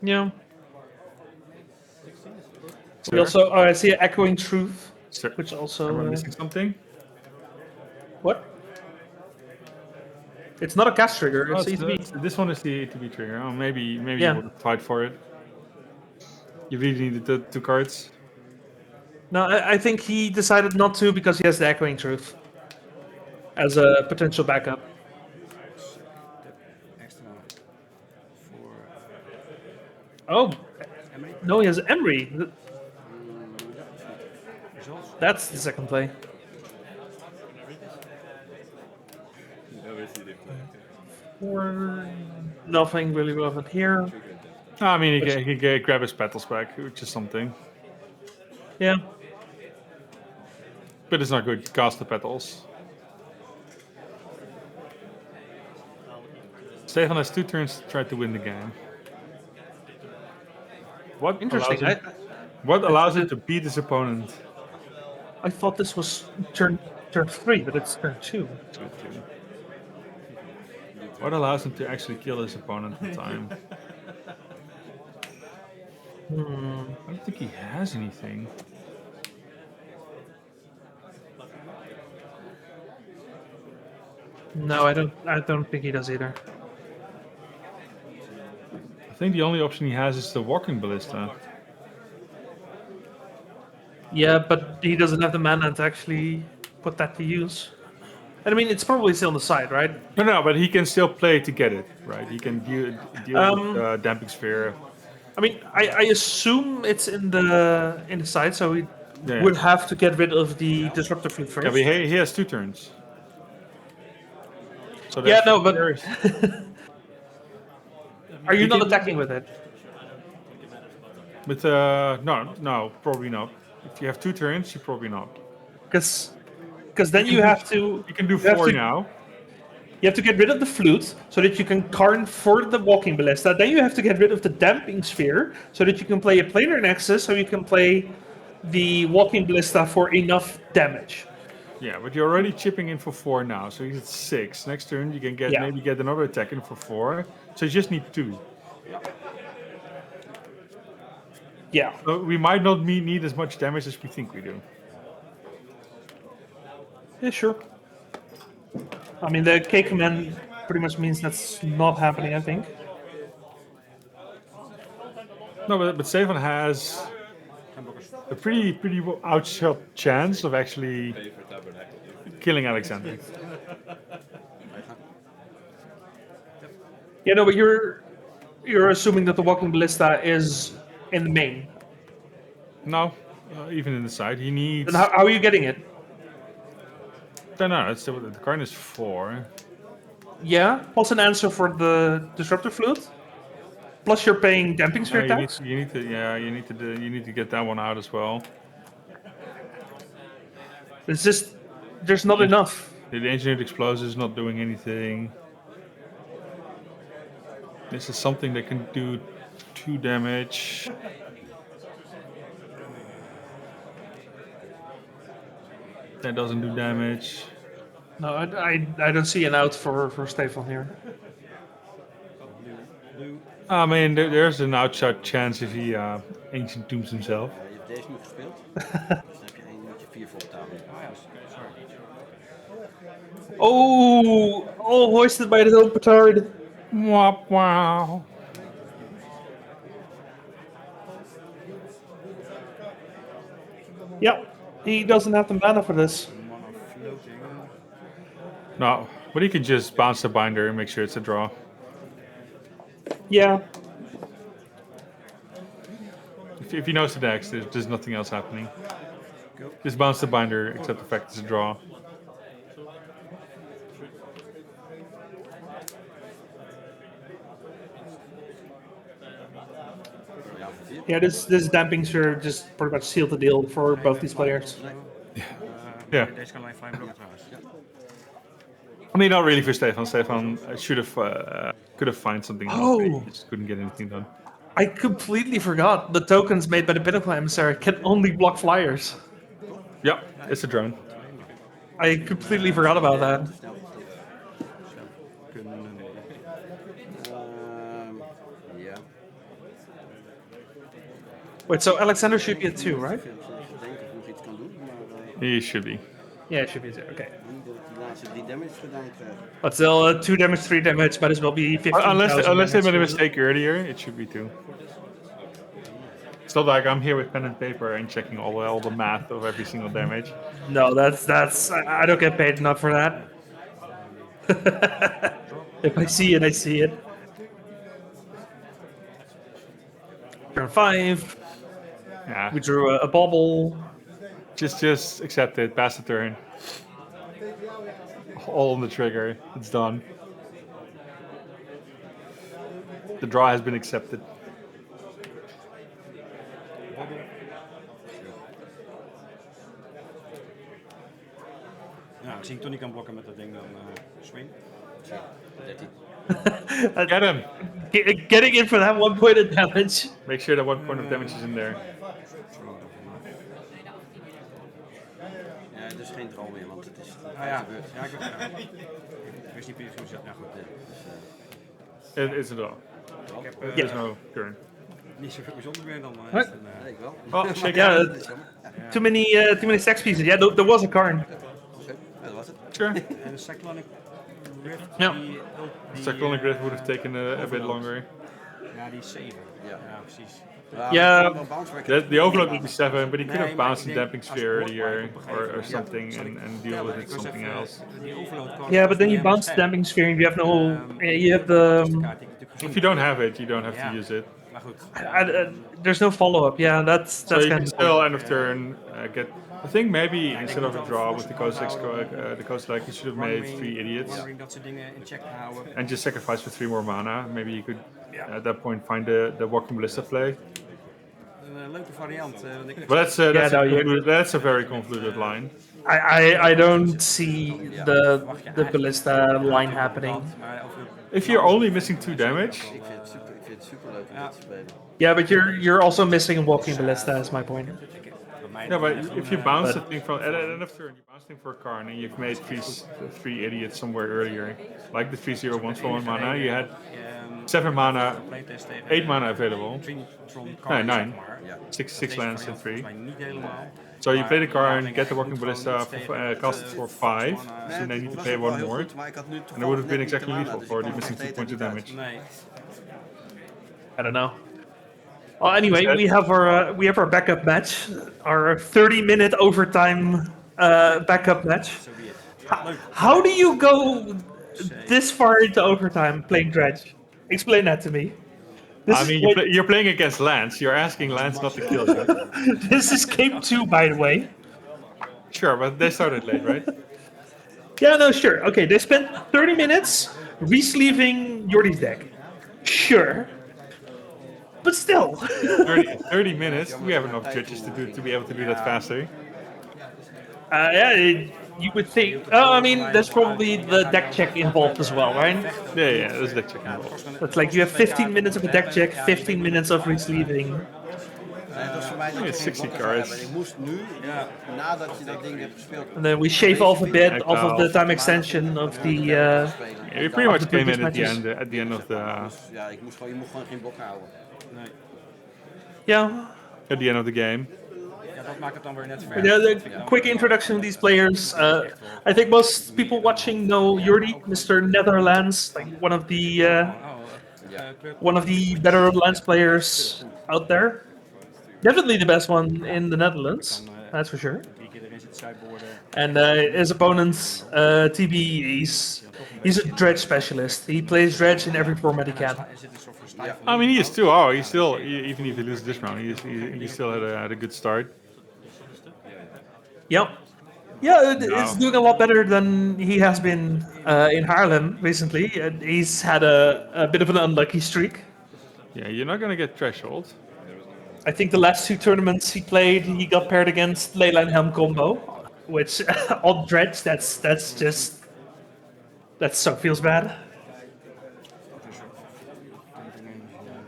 [SPEAKER 1] Yeah.
[SPEAKER 2] Sir?
[SPEAKER 1] We also I see Echoing Truth,
[SPEAKER 2] Sir,
[SPEAKER 1] which also.
[SPEAKER 2] am I missing something?
[SPEAKER 1] What? It's not a cast trigger.
[SPEAKER 2] Oh,
[SPEAKER 1] It's ETB.
[SPEAKER 2] this one is the ATB trigger. Oh, maybe
[SPEAKER 1] Yeah.
[SPEAKER 2] you would fight for it. You really needed the 2 cards.
[SPEAKER 1] No, I think he decided not to because he has the Echoing Truth as a potential backup. Oh, no, he has Emery. That's the second play. Or nothing really relevant here.
[SPEAKER 2] I mean, he can grab his petals back, which is something.
[SPEAKER 1] Yeah.
[SPEAKER 2] But it's not good. Cast the petals. Stefan has 2 turns to try to win the game. What
[SPEAKER 1] Interesting.
[SPEAKER 2] allows him to beat his opponent?
[SPEAKER 1] I thought this was turn 3, but it's turn 2.
[SPEAKER 2] What allows him to actually kill his opponent in time? I don't think he has anything.
[SPEAKER 1] No, I don't think he does either.
[SPEAKER 2] I think the only option he has is the walking ballista.
[SPEAKER 1] Yeah, but he doesn't have the mana to actually put that to use. And I mean, it's probably still on the side, right?
[SPEAKER 2] No, but he can still play to get it, right? He can deal with damping sphere.
[SPEAKER 1] I mean, I assume it's in the side, so he
[SPEAKER 2] Yeah.
[SPEAKER 1] would have to get rid of the disruptor fleet first.
[SPEAKER 2] Yeah, but he has 2 turns. So
[SPEAKER 1] Yeah,
[SPEAKER 2] that's-
[SPEAKER 1] no, but
[SPEAKER 2] there's-
[SPEAKER 1] are you
[SPEAKER 2] He
[SPEAKER 1] not
[SPEAKER 2] can-
[SPEAKER 1] attacking with it?
[SPEAKER 2] With no, probably not. If you have 2 turns, you probably not.
[SPEAKER 1] Because then you have to.
[SPEAKER 2] You can do
[SPEAKER 1] you have
[SPEAKER 2] 4
[SPEAKER 1] to-
[SPEAKER 2] now.
[SPEAKER 1] You have to get rid of the flute so that you can Karn for the walking ballista. Then you have to get rid of the damping sphere so that you can play a planar nexus, so you can play the walking ballista for enough damage.
[SPEAKER 2] Yeah, but you're already chipping in for 4 now, so he's at 6. Next turn you can maybe get another attack in for 4. So you just need 2.
[SPEAKER 1] Yeah.
[SPEAKER 2] So we might not need as much damage as we think we do.
[SPEAKER 1] Yeah, sure. I mean, the K command pretty much means that's not happening, I think.
[SPEAKER 2] No, but Stefan has a pretty outshot chance of actually killing Alexander.
[SPEAKER 1] Yeah, no, but you're assuming that the Walking Ballista is in the main.
[SPEAKER 2] No, even in the side, he needs.
[SPEAKER 1] Then how are you getting it?
[SPEAKER 2] No, it's the card is 4.
[SPEAKER 1] Yeah, plus an answer for the Disruptor Flute. Plus you're paying Damping Sphere tax.
[SPEAKER 2] You need to get that one out as well.
[SPEAKER 1] It's just there's not enough.
[SPEAKER 2] The Engineered Explosive is not doing anything. This is something that can do 2 damage. That doesn't do damage.
[SPEAKER 1] No, I don't see an out for Stefan here.
[SPEAKER 2] I mean, there's an outshot chance if he Ancient Tombs himself.
[SPEAKER 11] Je hebt deze nu gespeeld. Dus dan heb je 1 uurtje 4 voor op tafel.
[SPEAKER 1] Oh, hoisted by the old petard.
[SPEAKER 2] Wap, wow.
[SPEAKER 1] Yeah, he doesn't have the mana for this.
[SPEAKER 2] No, but he can just bounce the binder and make sure it's a draw.
[SPEAKER 1] Yeah.
[SPEAKER 2] If he knows the decks, there's nothing else happening. Just bounce the binder, except the fact it's a draw.
[SPEAKER 1] Yeah, this Damping Sphere just pretty much sealed the deal for both these players.
[SPEAKER 2] Yeah.
[SPEAKER 10] Deze kan alleen 5 blokken trouwens.
[SPEAKER 2] I mean, not really for Stefan. Stefan could have found something else, but he just couldn't get anything done.
[SPEAKER 1] I completely forgot the tokens made by the Pinnacle Emissary can only block flyers.
[SPEAKER 2] Yeah, it's a drone.
[SPEAKER 1] I completely forgot about that.
[SPEAKER 11] Ja.
[SPEAKER 1] Wait, so Alexander should be at 2, right?
[SPEAKER 11] Ik denk of nog iets kan doen, maar
[SPEAKER 2] He should be.
[SPEAKER 1] Yeah, it should be 2. Okay.
[SPEAKER 11] niet dat ik die laatste 3 damage gedaan krijg.
[SPEAKER 1] But still, 2 damage, 3 damage, might as well be 15.
[SPEAKER 2] Unless they made a mistake earlier, it should be 2. It's not like I'm here with pen and paper and checking all the math of every single damage.
[SPEAKER 1] No, that's I don't get paid enough for that. If I see it, I see it. Turn 5.
[SPEAKER 2] Yeah.
[SPEAKER 1] We drew a bubble.
[SPEAKER 2] Just accept it. Pass the turn. All on the trigger. It's done. The draw has been accepted.
[SPEAKER 10] Ja, als ik toch niet kan blokken met dat ding, dan swing.
[SPEAKER 11] 13.
[SPEAKER 2] Get him.
[SPEAKER 1] Getting in for that 1 point of damage.
[SPEAKER 2] Make sure that 1 point of damage is in there.
[SPEAKER 11] Ja, dus geen droom meer, want het is
[SPEAKER 10] gebeurd. Ja, ik wist niet precies hoe ze dat nou goed
[SPEAKER 2] It is a draw. There's no turn.
[SPEAKER 10] Niet zo bijzonder meer dan.
[SPEAKER 1] What?
[SPEAKER 11] Nee, ik wel.
[SPEAKER 2] Oh, shake
[SPEAKER 1] Yeah,
[SPEAKER 2] hands.
[SPEAKER 1] too many stacks pieces. Yeah, there was a Karn.
[SPEAKER 11] Oké, ja, dat was het.
[SPEAKER 2] Sure.
[SPEAKER 10] En de Cyclonic Rift.
[SPEAKER 1] Ja.
[SPEAKER 2] Cyclonic Rift would have taken a bit longer.
[SPEAKER 10] Ja, die is 7. Ja, precies.
[SPEAKER 1] Yeah.
[SPEAKER 2] The overload would be 7, but he could have bounced the Damping Sphere earlier or something and deal with it something else.
[SPEAKER 1] Yeah, but then you bounce the Damping Sphere and you have no. You have the.
[SPEAKER 2] If you don't have it, you don't have to use it.
[SPEAKER 1] There's no follow up. Yeah, that's
[SPEAKER 2] So you
[SPEAKER 1] kind
[SPEAKER 2] can still end of turn get. I think maybe instead of a draw with the Coast Like you should have made 3 idiots and just sacrifice for 3 more mana. Maybe you could at that point find the Walking Ballista play.
[SPEAKER 10] Een leuke variant.
[SPEAKER 2] But that's a very convoluted line.
[SPEAKER 1] I don't see the ballista line happening.
[SPEAKER 2] If you're only missing 2 damage.
[SPEAKER 11] Ik vind het super leuk om dit te spelen.
[SPEAKER 1] Yeah, but you're also missing a walking ballista. Is my point.
[SPEAKER 2] Yeah, but if you bounce the thing from at the end of turn, you bounce thing for a Karn, and you've made 3 idiots somewhere earlier, like the 3/0 ones for 1 mana. You had 7 mana,
[SPEAKER 10] playtest tegen
[SPEAKER 2] 8 mana available.
[SPEAKER 10] Tron
[SPEAKER 2] Nee,
[SPEAKER 10] Card,
[SPEAKER 2] 9.
[SPEAKER 10] zeg maar.
[SPEAKER 6] Ja.
[SPEAKER 2] 6 lands and 3.
[SPEAKER 10] Volgens mij niet helemaal.
[SPEAKER 2] So you play the
[SPEAKER 10] Maar
[SPEAKER 2] card,
[SPEAKER 10] denk
[SPEAKER 2] get
[SPEAKER 10] ik,
[SPEAKER 2] the Walking
[SPEAKER 10] moet gewoon
[SPEAKER 2] Ballista,
[SPEAKER 10] iets tegen
[SPEAKER 2] cast it for 5. So
[SPEAKER 6] Nee,
[SPEAKER 2] then you
[SPEAKER 6] het
[SPEAKER 2] need to
[SPEAKER 6] was
[SPEAKER 2] pay
[SPEAKER 6] ook wel
[SPEAKER 2] 1
[SPEAKER 6] heel
[SPEAKER 2] more.
[SPEAKER 6] goed, maar ik had nu
[SPEAKER 2] And it would have been
[SPEAKER 6] toevallig net
[SPEAKER 2] exactly
[SPEAKER 6] niet de
[SPEAKER 2] lethal
[SPEAKER 6] mana,
[SPEAKER 2] for
[SPEAKER 6] dus
[SPEAKER 2] the
[SPEAKER 6] ik
[SPEAKER 2] missing 2
[SPEAKER 6] kwam
[SPEAKER 2] points of
[SPEAKER 6] nog steeds
[SPEAKER 2] damage.
[SPEAKER 10] Nee.
[SPEAKER 1] I don't know. Well, anyway, we have our backup match, our 30-minute overtime backup match. How do you go this far into overtime playing Dredge? Explain that to me. This
[SPEAKER 2] I
[SPEAKER 1] is
[SPEAKER 2] mean, you're playing against lands. You're asking lands not to kill you.
[SPEAKER 1] this is game 2, by the way.
[SPEAKER 2] Sure, but they started late, right?
[SPEAKER 1] Yeah, no, sure. Okay, they spent 30 minutes resleeving Jordi's deck. Sure. But still.
[SPEAKER 2] 30 minutes. We have enough judges to be able to do that faster.
[SPEAKER 1] Yeah, you would think. Oh, I mean, there's probably the deck check involved as well, right?
[SPEAKER 2] Yeah, there's deck check involved.
[SPEAKER 1] It's like you have 15 minutes of a deck check, 15 minutes of resleeving.
[SPEAKER 6] Nee, dat was voor mij niet
[SPEAKER 2] It's
[SPEAKER 6] geen
[SPEAKER 2] 60
[SPEAKER 6] blokken
[SPEAKER 2] cards.
[SPEAKER 6] hebben. Ik moest nu, nadat je dat ding hebt gespeeld,
[SPEAKER 1] And then we shave off a bit off of the time extension of the.
[SPEAKER 2] Yeah, we pretty much
[SPEAKER 1] the
[SPEAKER 2] came in
[SPEAKER 1] previous
[SPEAKER 2] at the end of the
[SPEAKER 6] ja, je moest gewoon geen blokken houden.
[SPEAKER 1] Yeah.
[SPEAKER 2] at the end of the game.
[SPEAKER 10] Ja, dat maakt het dan weer net
[SPEAKER 1] Yeah, the quick introduction of these players. I think most people watching know Jordi, Mr. Netherlands, like one of the better lands players out there. Definitely the best one in the Netherlands, that's for sure. And his opponent, TB, he's a Dredge specialist. He plays Dredge in every format he can.
[SPEAKER 2] I mean, he is too. Oh, he's still even if he loses this round, he still had a good start.
[SPEAKER 1] Yep. Yeah, it's doing a lot better than he has been in Haarlem recently. He's had a bit of an unlucky streak.
[SPEAKER 2] Yeah, you're not gonna get threshold.
[SPEAKER 1] I think the last 2 tournaments he played, he got paired against Leyline Helm combo, which on Dredge, that so feels bad.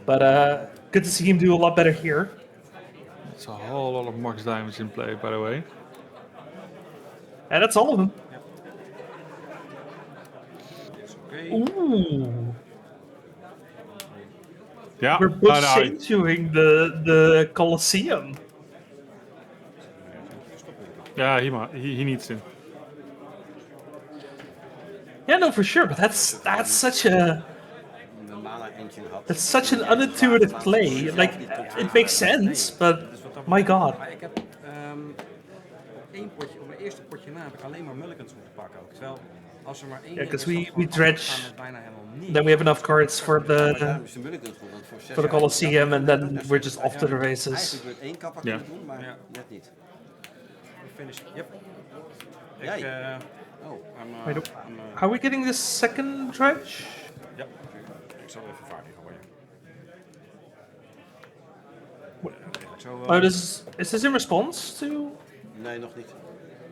[SPEAKER 1] But good to see him do a lot better here.
[SPEAKER 2] It's a whole lot of Mox damage in play, by the way.
[SPEAKER 1] And that's all of them. Ooh.
[SPEAKER 2] Yeah,
[SPEAKER 1] We're both doing the Colosseum.
[SPEAKER 2] Yeah, he needs to.
[SPEAKER 1] Yeah, no, for sure. But that's such an unintuitive play. Like it makes sense, but my God.
[SPEAKER 10] Ik heb één potje, op mijn eerste potje na heb ik alleen maar mulligans moeten pakken ook. Terwijl als er maar één
[SPEAKER 1] because we Dredge. Then we have enough cards for the Colosseum, and then we're just off to the races.
[SPEAKER 2] Yeah.
[SPEAKER 6] Net niet.
[SPEAKER 10] Finish. Yep.
[SPEAKER 6] Jij?
[SPEAKER 1] Wait, are we getting this second Dredge?
[SPEAKER 10] Ja. Ik zal even vaardig worden.
[SPEAKER 1] Oh, is this in response to?
[SPEAKER 6] Nee, nog niet.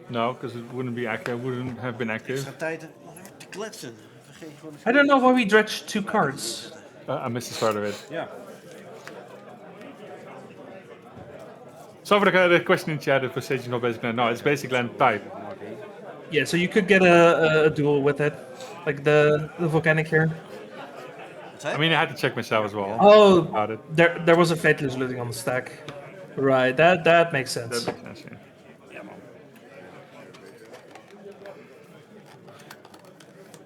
[SPEAKER 2] No, because it wouldn't be active. Wouldn't have been active.
[SPEAKER 6] Extra tijd nog even te kletsen. Vergeet gewoon
[SPEAKER 1] I don't know why we dredged 2 cards.
[SPEAKER 2] I missed the start of it.
[SPEAKER 10] Ja.
[SPEAKER 2] So for the question in chat, it was saying not basic land. No, it's basic land type.
[SPEAKER 1] Yeah, so you could get a duel with it, like the volcanic here.
[SPEAKER 2] I mean, I had to check myself as well.
[SPEAKER 1] Oh,
[SPEAKER 2] about it.
[SPEAKER 1] there was a Fateless looting on the stack. Right, that makes sense.
[SPEAKER 2] That makes sense, yeah.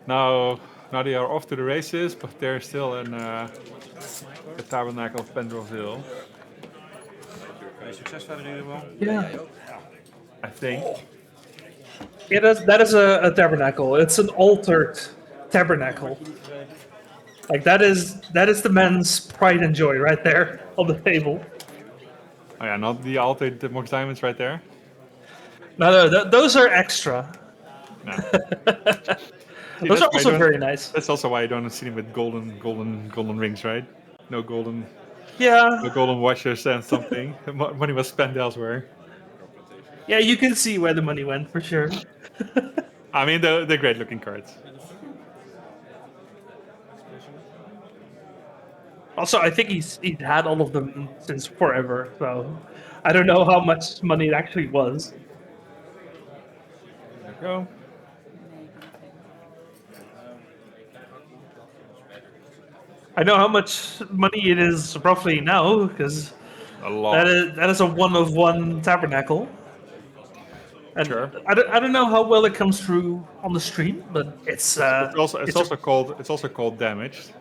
[SPEAKER 2] Now they are off to the races, but they're still in the Tabernacle of Pendreville.
[SPEAKER 10] Succes verder in ieder geval.
[SPEAKER 1] Yeah.
[SPEAKER 2] I think.
[SPEAKER 1] Yeah, that is a tabernacle. It's an altered tabernacle. Like that is the man's pride and joy right there on the table.
[SPEAKER 2] Oh yeah, not the altered Mox Diamonds right there.
[SPEAKER 1] No, those are extra.
[SPEAKER 2] No.
[SPEAKER 1] Those are also very nice.
[SPEAKER 2] That's also why you don't see them with golden rings, right? No golden.
[SPEAKER 1] Yeah.
[SPEAKER 2] No golden watches and something. Money was spent elsewhere.
[SPEAKER 1] Yeah, you can see where the money went for sure.
[SPEAKER 2] I mean, they're great looking cards.
[SPEAKER 1] Also, I think he's had all of them since forever, so I don't know how much money it actually was.
[SPEAKER 2] There we go.
[SPEAKER 1] I know how much money it is roughly now, because
[SPEAKER 2] A lot.
[SPEAKER 1] that is a 1 of 1 tabernacle. And
[SPEAKER 2] Sure.
[SPEAKER 1] I don't know how well it comes through on the stream, but it's
[SPEAKER 2] It's also called damaged.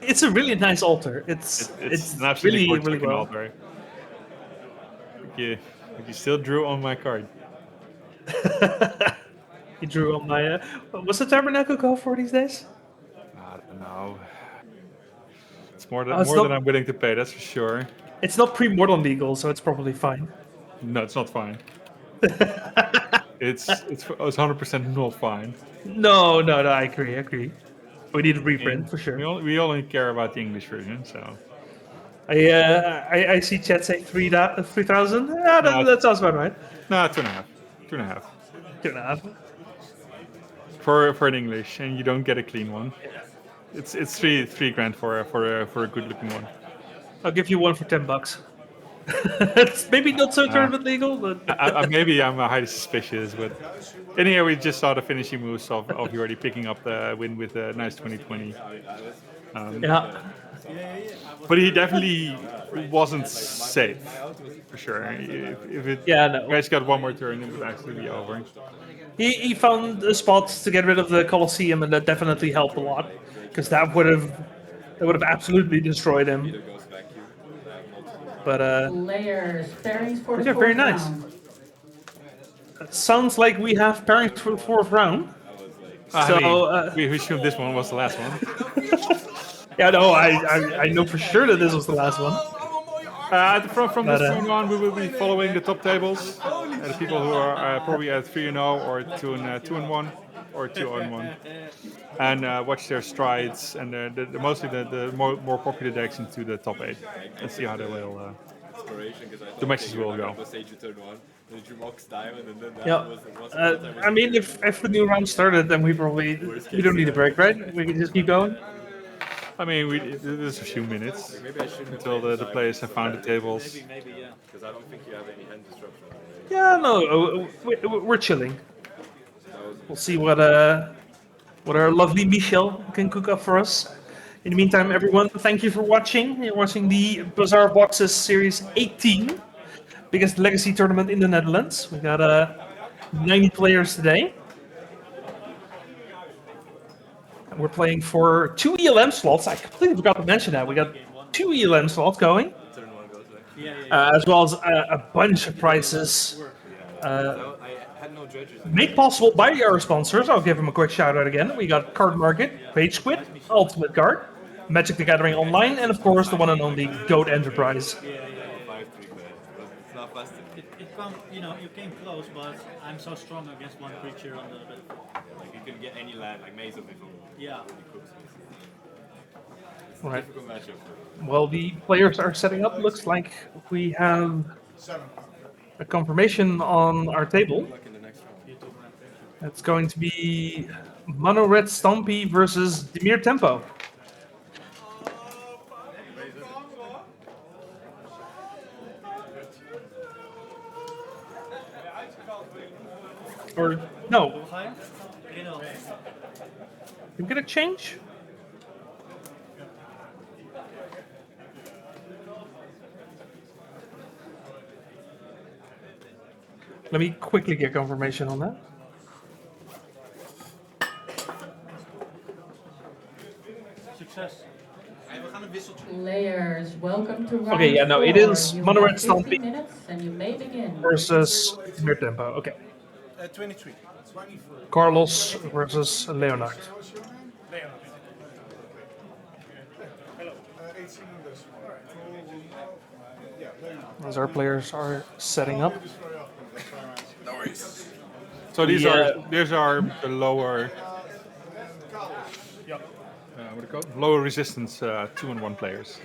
[SPEAKER 1] it's a really nice altar.
[SPEAKER 2] It's an absolutely
[SPEAKER 1] really
[SPEAKER 2] gorgeous
[SPEAKER 1] really
[SPEAKER 2] looking
[SPEAKER 1] well.
[SPEAKER 2] altar. But you still drew on my card.
[SPEAKER 1] You drew on my. What's the tabernacle go for these days?
[SPEAKER 2] I don't know. It's more
[SPEAKER 1] it's
[SPEAKER 2] than
[SPEAKER 1] not-
[SPEAKER 2] I'm willing to pay, that's for sure.
[SPEAKER 1] It's not pre-mortal legal, so it's probably fine.
[SPEAKER 2] No, it's not fine. it's 100% not fine.
[SPEAKER 1] No, I agree. We need a reprint for sure.
[SPEAKER 2] We only care about the English version, so.
[SPEAKER 1] I see chat say 3,000. Yeah, that sounds about right.
[SPEAKER 2] No, 2.5. 2.5.
[SPEAKER 1] 2.5.
[SPEAKER 2] For an English, and you don't get a clean one. It's three grand for a good looking one.
[SPEAKER 1] I'll give you one for $10. It's maybe not so tournament legal, but
[SPEAKER 2] maybe I'm highly suspicious. But anyhow, we just saw the finishing moves of already picking up the win with a nice 2020.
[SPEAKER 1] Yeah.
[SPEAKER 2] But he definitely wasn't safe, for sure. If it guys got one more turn, it would actually be over.
[SPEAKER 1] He found a spot to get rid of the Colosseum, and that definitely helped a lot, because that would have absolutely destroyed him. But
[SPEAKER 8] Layers, pairings for the
[SPEAKER 1] yeah, very
[SPEAKER 8] fourth
[SPEAKER 1] nice.
[SPEAKER 8] round.
[SPEAKER 1] It sounds like we have pairings for the 4th round.
[SPEAKER 2] We assumed this one was the last one.
[SPEAKER 1] Yeah, no, I know for sure that this was the last one.
[SPEAKER 2] From this point on, we will be following the top tables. The people who are probably at 3-0 or 2-1 or 2-1, and watch their strides and mostly the more popular decks into the top 8. Let's see how they will. The matches will go.
[SPEAKER 1] Yeah. I mean, if the new round started, then we don't need a break, right? We can just keep going.
[SPEAKER 2] I mean, there's a few minutes until the players have found the tables.
[SPEAKER 9] Maybe, yeah, because I don't think you have any hand disruption.
[SPEAKER 1] Yeah, no, we're chilling. We'll see what our lovely Michel can cook up for us. In the meantime, everyone, thank you for watching. You're watching the Bazaar of Boxes Series 18, biggest Legacy tournament in the Netherlands. We got 90 players today. We're playing for 2 ELM slots. I completely forgot to mention that. We got 2 ELM slots going, as well as a bunch of prizes made possible by our sponsors. I'll give them a quick shout out again. We got Cardmarket, RageSquid, Ultimate Guard, Magic the Gathering Online, and of course the one and only Goat Enterprise.
[SPEAKER 3] You came close, but I'm so strong against one creature on the bit.
[SPEAKER 9] Like you can get any land, like Maze of it.
[SPEAKER 3] Yeah.
[SPEAKER 1] Right. Well, the players are setting up. Looks like we have a confirmation on our table. It's going to be Mono Red Stompy versus Dimir Tempo. Or no. You get a change? Let me quickly get confirmation on that.
[SPEAKER 3] Success.
[SPEAKER 8] Players, welcome to round
[SPEAKER 1] Okay, yeah, no, it
[SPEAKER 8] 4.
[SPEAKER 1] is
[SPEAKER 8] You
[SPEAKER 1] Mono
[SPEAKER 8] have
[SPEAKER 1] Red
[SPEAKER 8] 15
[SPEAKER 1] Stompy
[SPEAKER 8] minutes and you may begin.
[SPEAKER 1] versus Dimir Tempo. Okay.
[SPEAKER 5] 23.
[SPEAKER 1] Carlos versus Leonard. As our players are setting up.
[SPEAKER 2] So these are the lower. What do you call it? Lower resistance 2-1 players.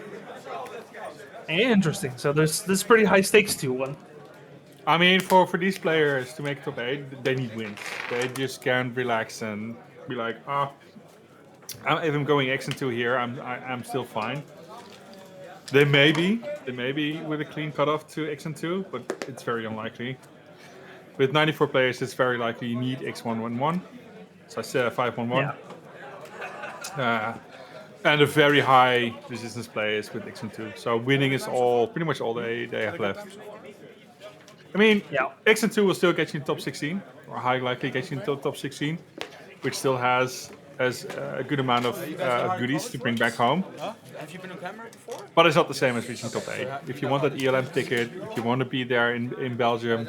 [SPEAKER 1] Interesting. So this is pretty high stakes 2-1.
[SPEAKER 2] I mean, for these players to make top 8, they need wins. They just can't relax and be like, if I'm going X and 2 here, I'm still fine. They may be with a clean cutoff to X and 2, but it's very unlikely. With 94 players, it's very likely you need X1-1-1. So I said 5-1-1.
[SPEAKER 1] Yeah.
[SPEAKER 2] And a very high resistance players with X2. So winning is pretty much all they have left. I mean, X2 will still get you in top 16, or high likely get you in top 16, which still has a good amount of goodies to bring back home.
[SPEAKER 6] Have you been on camera before?
[SPEAKER 2] But it's not the same as reaching top 8. If you want that ELM ticket, if you want to be there in Belgium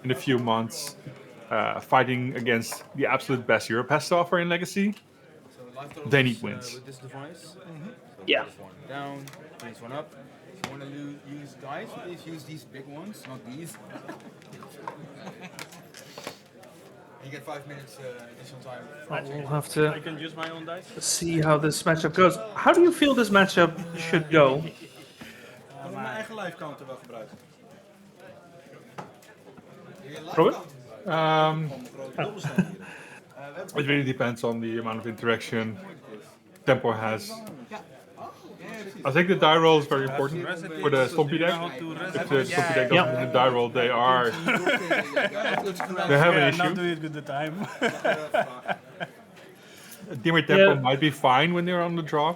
[SPEAKER 2] in a few months, fighting against the absolute best Europe has to offer in Legacy, they need wins.
[SPEAKER 6] With this device.
[SPEAKER 1] Yeah.
[SPEAKER 6] This one down, this one up. If you want to use dice, please use these big ones, not these. And you get 5 minutes additional time.
[SPEAKER 1] We'll have to
[SPEAKER 9] I can use my own dice.
[SPEAKER 1] see how this matchup goes. How do you feel this matchup should go?
[SPEAKER 9] Mijn eigen live counter wel gebruiken.
[SPEAKER 1] Robert?
[SPEAKER 2] It really depends on the amount of interaction Tempo has. I think the die roll is very important for the Stompy deck. If the Stompy deck doesn't win the die roll, they have an issue.
[SPEAKER 9] Not do it with the time.
[SPEAKER 2] Dimir Tempo might be fine when they're on the draw,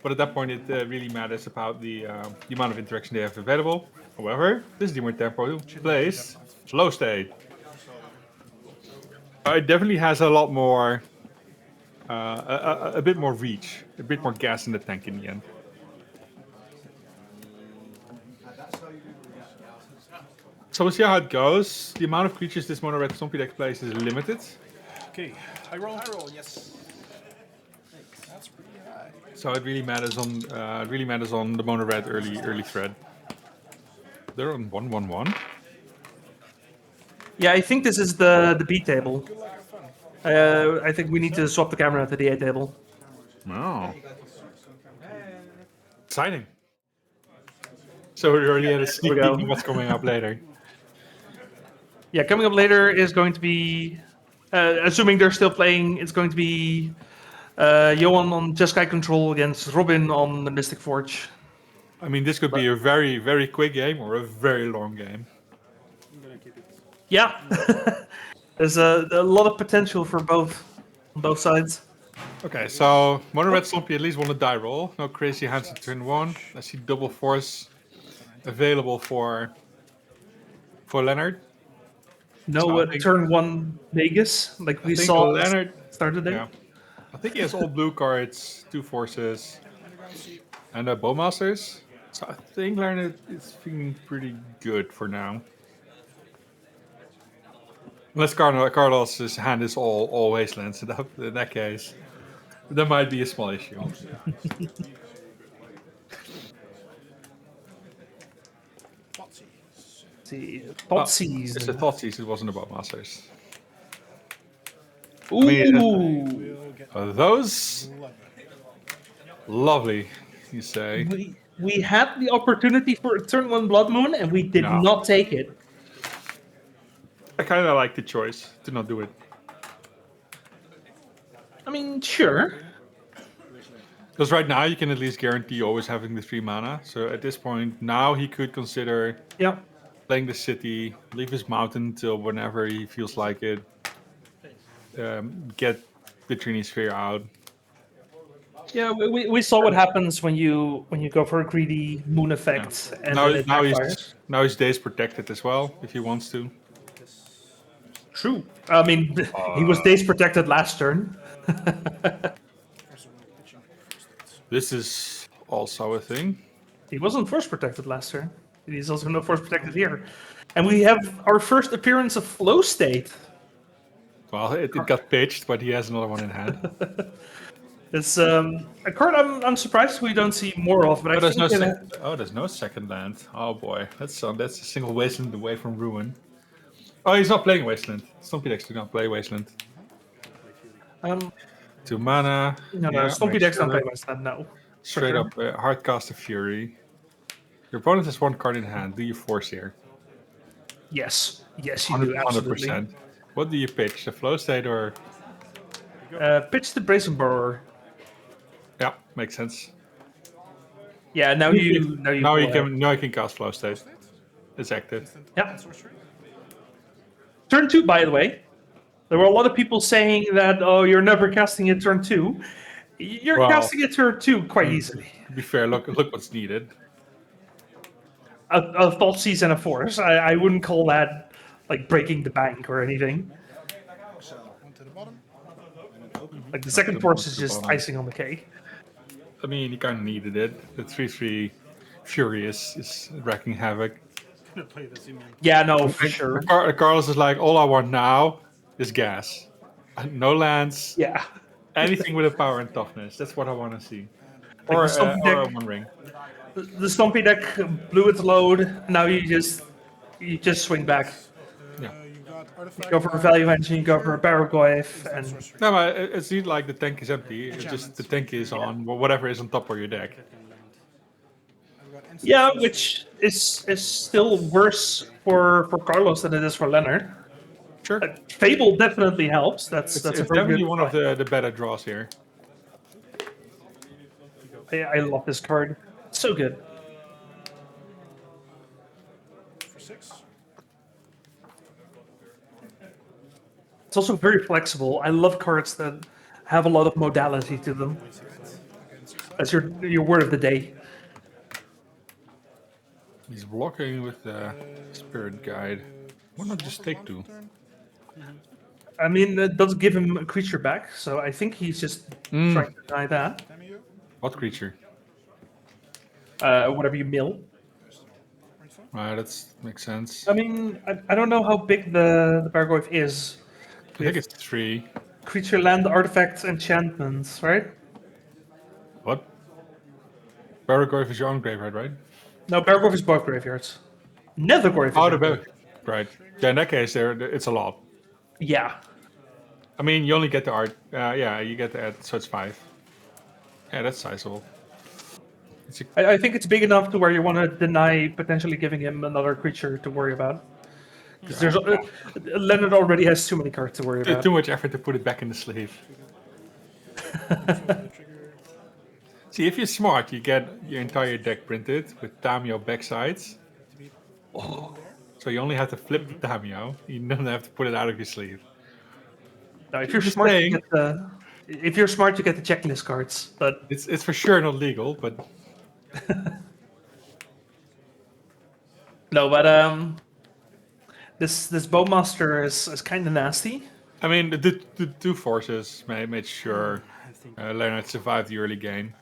[SPEAKER 2] but at that point it really matters about the amount of interaction they have available. However, this Dimir Tempo plays low state. It definitely has a lot more, a bit more reach, a bit more gas in the tank in the end. So we'll see how it goes. The amount of creatures this mono red Stompy deck plays is limited.
[SPEAKER 9] Okay, I roll.
[SPEAKER 3] Yes. That's pretty high.
[SPEAKER 2] So it really matters on the mono red early thread. They're on 1/1/1.
[SPEAKER 1] Yeah, I think this is the B table. I think we need to swap the camera to the A table.
[SPEAKER 2] Oh. Exciting. So we already had a sneak peek of what's coming up later.
[SPEAKER 1] Yeah, coming up later is going to be, assuming they're still playing, it's going to be Johan on Jeskai control against Robin on the Mystic Forge.
[SPEAKER 2] I mean, this could be a very, very quick game or a very long game.
[SPEAKER 1] Yeah, there's a lot of potential for both sides.
[SPEAKER 2] Okay, so mono red Stompy at least won a die roll. No crazy hands at turn 1. I see double force available for Leonard.
[SPEAKER 1] No,
[SPEAKER 2] So
[SPEAKER 1] turn 1 Vegas, like we saw
[SPEAKER 2] Leonard
[SPEAKER 1] started there.
[SPEAKER 2] Yeah. I think he has all blue cards, 2 forces, and Bowmasters. So I think Leonard is feeling pretty good for now. Unless Carlos's hand is all wastelands, in that case, there might be a small issue.
[SPEAKER 1] Thoughtseize.
[SPEAKER 2] It's the Thoughtseize, it wasn't about Masters.
[SPEAKER 1] Ooh!
[SPEAKER 2] Those lovely, you say.
[SPEAKER 1] We had the opportunity for a turn 1 Blood Moon and we did not take it.
[SPEAKER 2] I kind of like the choice to not do it.
[SPEAKER 1] I mean, sure.
[SPEAKER 2] Because right now you can at least guarantee always having the 3 mana. So at this point, now he could consider playing the city, leave his mountain until whenever he feels like it, get the Trini Sphere out.
[SPEAKER 1] Yeah, we saw what happens when you go for a greedy moon effect. And
[SPEAKER 2] now his days protected as well, if he wants to.
[SPEAKER 1] True. I mean, he was days protected last turn.
[SPEAKER 2] This is also a thing.
[SPEAKER 1] He wasn't force protected last turn. He's also not force protected here. And we have our first appearance of flow state.
[SPEAKER 2] Well, it got pitched, but he has another one in hand.
[SPEAKER 1] It's a card I'm surprised we don't see more of. But
[SPEAKER 2] there's no second land. Oh boy, that's a single wasteland away from ruin. Oh, he's not playing wasteland. Stompy decks do not play wasteland. 2 mana.
[SPEAKER 1] No, Stompy decks don't play wasteland. No.
[SPEAKER 2] Straight up, Hardcaster Fury. Your opponent has 1 card in hand. Do you force here?
[SPEAKER 1] Yes, you do absolutely.
[SPEAKER 2] 100%. What do you pitch? The flow state or?
[SPEAKER 1] Pitch the Brazen Borrower.
[SPEAKER 2] Yeah, makes sense.
[SPEAKER 1] Yeah, now you
[SPEAKER 2] can cast flow state. It's active.
[SPEAKER 1] Yeah. Turn 2, by the way. There were a lot of people saying that, oh, you're never casting it turn 2. You're
[SPEAKER 2] Well,
[SPEAKER 1] casting a turn 2 quite easily.
[SPEAKER 2] To be fair, look what's needed.
[SPEAKER 1] A Thought Seize and a Force. I wouldn't call that like breaking the bank or anything.
[SPEAKER 5] So, one to the bottom.
[SPEAKER 1] Like the second Force is
[SPEAKER 2] the
[SPEAKER 1] just
[SPEAKER 2] bottom.
[SPEAKER 1] icing on the cake.
[SPEAKER 2] I mean, you kind of needed it. The 3/3 Fury is wreaking havoc.
[SPEAKER 3] Play the Simic.
[SPEAKER 1] Yeah, no, for sure.
[SPEAKER 2] Carlos is like, all I want now is gas. No lands.
[SPEAKER 1] Yeah.
[SPEAKER 2] Anything with a power and toughness. That's what I want to see.
[SPEAKER 1] Like
[SPEAKER 2] Or,
[SPEAKER 1] the Stompy
[SPEAKER 2] or a
[SPEAKER 1] deck,
[SPEAKER 2] One Ring.
[SPEAKER 1] the Stompy deck blew its load. Now you just swing back.
[SPEAKER 2] Yeah.
[SPEAKER 5] You got
[SPEAKER 1] You
[SPEAKER 5] artifact.
[SPEAKER 1] go for a value engine, you go for a Barrowgoyf, and
[SPEAKER 2] No, but it's not like the tank is empty. It's just the tank is on whatever is on top of your deck.
[SPEAKER 1] yeah, which is still worse for Carlos than it is for Leonard.
[SPEAKER 2] Sure.
[SPEAKER 1] Fable definitely helps. That's
[SPEAKER 2] It's
[SPEAKER 1] a very
[SPEAKER 2] definitely
[SPEAKER 1] good
[SPEAKER 2] one of the better draws here.
[SPEAKER 1] I love this card. It's so good.
[SPEAKER 5] For 6.
[SPEAKER 1] It's also very flexible. I love cards that have a lot of modality to them. That's your word of the day.
[SPEAKER 2] He's blocking with the Spirit Guide. Why not just take 2?
[SPEAKER 1] I mean, it does give him a creature back, so I think he's just trying to deny that.
[SPEAKER 2] What creature?
[SPEAKER 1] Whatever you mill.
[SPEAKER 2] That makes sense.
[SPEAKER 1] I mean, I don't know how big the Bargoyf is.
[SPEAKER 2] I think it's 3.
[SPEAKER 1] Creature, land, artifacts, enchantments, right?
[SPEAKER 2] What? Barrowgoyf is your own graveyard, right?
[SPEAKER 1] No, Bargoyf is both graveyards. Nethergoyf is
[SPEAKER 2] Oh,
[SPEAKER 1] your graveyard.
[SPEAKER 2] right. Yeah, in that case, it's a lot.
[SPEAKER 1] Yeah.
[SPEAKER 2] I mean, you only get the art. Yeah, you get the art, so it's 5. Yeah, that's sizable.
[SPEAKER 1] I think it's big enough to where you want to deny potentially giving him another creature to worry about. Because Leonard already has too many cards to worry about.
[SPEAKER 2] Too much effort to put it back in the sleeve. See, if you're smart, you get your entire deck printed with Tamio backsides. So you only have to flip the Tamio. You don't have to put it out of your sleeve.
[SPEAKER 1] No, if you're smart, you get the checklist cards. But
[SPEAKER 2] it's for sure not legal, but
[SPEAKER 1] no, but this Bowmaster is kind of nasty.
[SPEAKER 2] I mean, the 2 forces made sure Leonard survived the early game.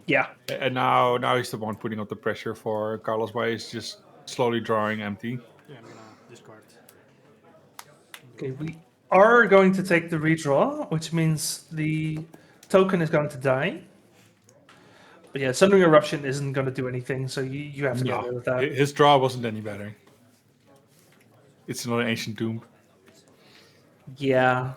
[SPEAKER 1] Yeah.
[SPEAKER 2] And now he's the one putting up the pressure for Carlos by he's just slowly drawing empty.
[SPEAKER 3] Yeah, I'm gonna discard.
[SPEAKER 1] Okay, we are going to take the redraw, which means the token is going to die. But yeah, Sundering Eruption isn't going to do anything, so you have to get rid of that.
[SPEAKER 2] His draw wasn't any better. It's another Ancient Tomb.
[SPEAKER 1] Yeah.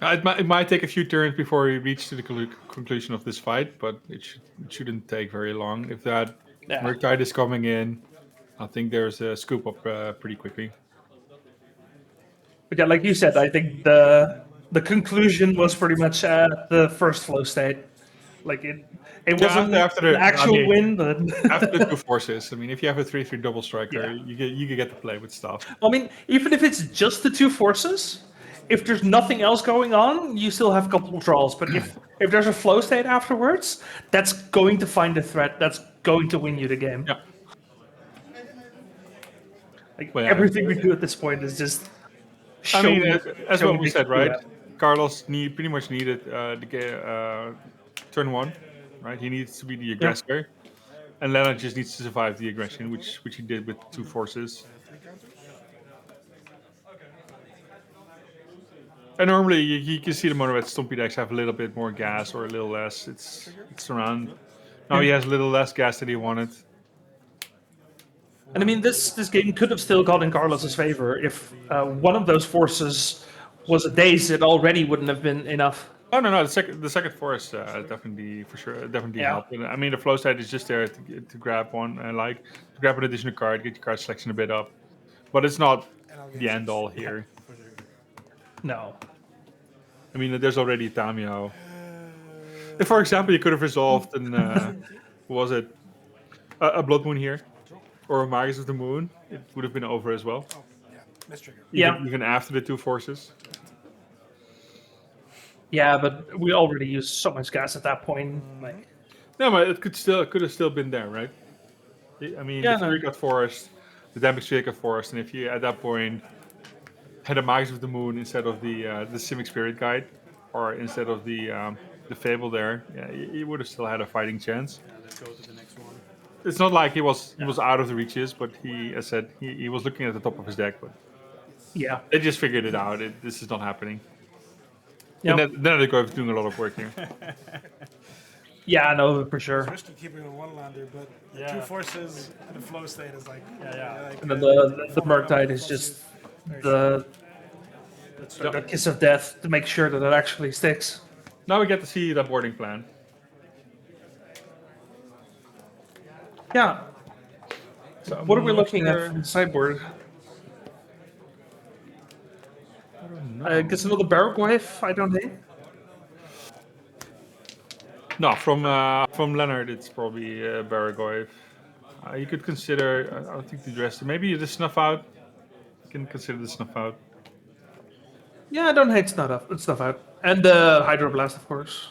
[SPEAKER 2] It might take a few turns before we reach to the conclusion of this fight, but it shouldn't take very long. If that Murktide is coming in, I think there's a scoop up pretty quickly.
[SPEAKER 1] But yeah, like you said, I think the conclusion was pretty much at the first flow state. Like it wasn't an actual win, but
[SPEAKER 2] after the 2 forces. I mean, if you have a 3/3 double striker, you can get to play with stuff.
[SPEAKER 1] I mean, even if it's just the 2 forces, if there's nothing else going on, you still have a couple of draws. But if there's a flow state afterwards, that's going to find a threat. That's going to win you the game.
[SPEAKER 2] Yeah.
[SPEAKER 1] Like everything we do at this point is just.
[SPEAKER 2] I mean, as what we said, right? Carlos pretty much needed turn 1, right? He needs to be the aggressor, and Leonard just needs to survive the aggression, which he did with 2 forces. And normally you can see the mono red Stompy decks have a little bit more gas or a little less. It's around. Now he has a little less gas than he wanted.
[SPEAKER 1] And I mean, this game could have still gone in Carlos's favor if one of those forces was a daze. It already wouldn't have been enough.
[SPEAKER 2] Oh no! The second force definitely helped. I mean, the flow state is just there to grab one and to grab an additional card, get your card selection a bit up, but it's not the end all here.
[SPEAKER 1] No.
[SPEAKER 2] I mean, there's already Tamio. If, for example, you could have resolved a Blood Moon here, or a Magus of the Moon, it would have been over as well.
[SPEAKER 5] Mistrigger.
[SPEAKER 1] Yeah.
[SPEAKER 2] Even after the 2 forces.
[SPEAKER 1] Yeah, but we already used so much gas at that point. Like,
[SPEAKER 2] No, but it could have still been there, right? I mean,
[SPEAKER 1] Yeah,
[SPEAKER 2] the Fury got forced, the damage Fury got forced, and if you at that point had a Magus of the Moon instead of the Simic Spirit Guide, or instead of the Fable there, yeah, you would have still had a fighting chance.
[SPEAKER 10] Yeah, let's go to the next one.
[SPEAKER 2] It's not like he was out of the reaches, but he, as said, he was looking at the top of his deck, but
[SPEAKER 1] yeah.
[SPEAKER 2] they just figured it out. This is not happening.
[SPEAKER 1] Yep.
[SPEAKER 2] Then they go doing a lot of work here.
[SPEAKER 1] Yeah, I know for sure.
[SPEAKER 12] It's risky keeping a one-lander, but the 2 forces and the flow state is like... like
[SPEAKER 1] And then the Murktide is just the kiss of death to make sure that it actually sticks.
[SPEAKER 2] Now we get to see the boarding plan.
[SPEAKER 1] Yeah.
[SPEAKER 2] So
[SPEAKER 1] What are we
[SPEAKER 2] I'm not
[SPEAKER 1] looking
[SPEAKER 2] sure-
[SPEAKER 1] at from the sideboard?
[SPEAKER 2] I don't know.
[SPEAKER 1] I guess another Barrowglyph, I don't think.
[SPEAKER 2] No, from Leonard, it's probably Barragoyf. You could consider. I don't think the dress. Maybe the snuff out. You can consider the snuff out.
[SPEAKER 1] Yeah, I don't hate stuff out. And the Hydroblast, of course.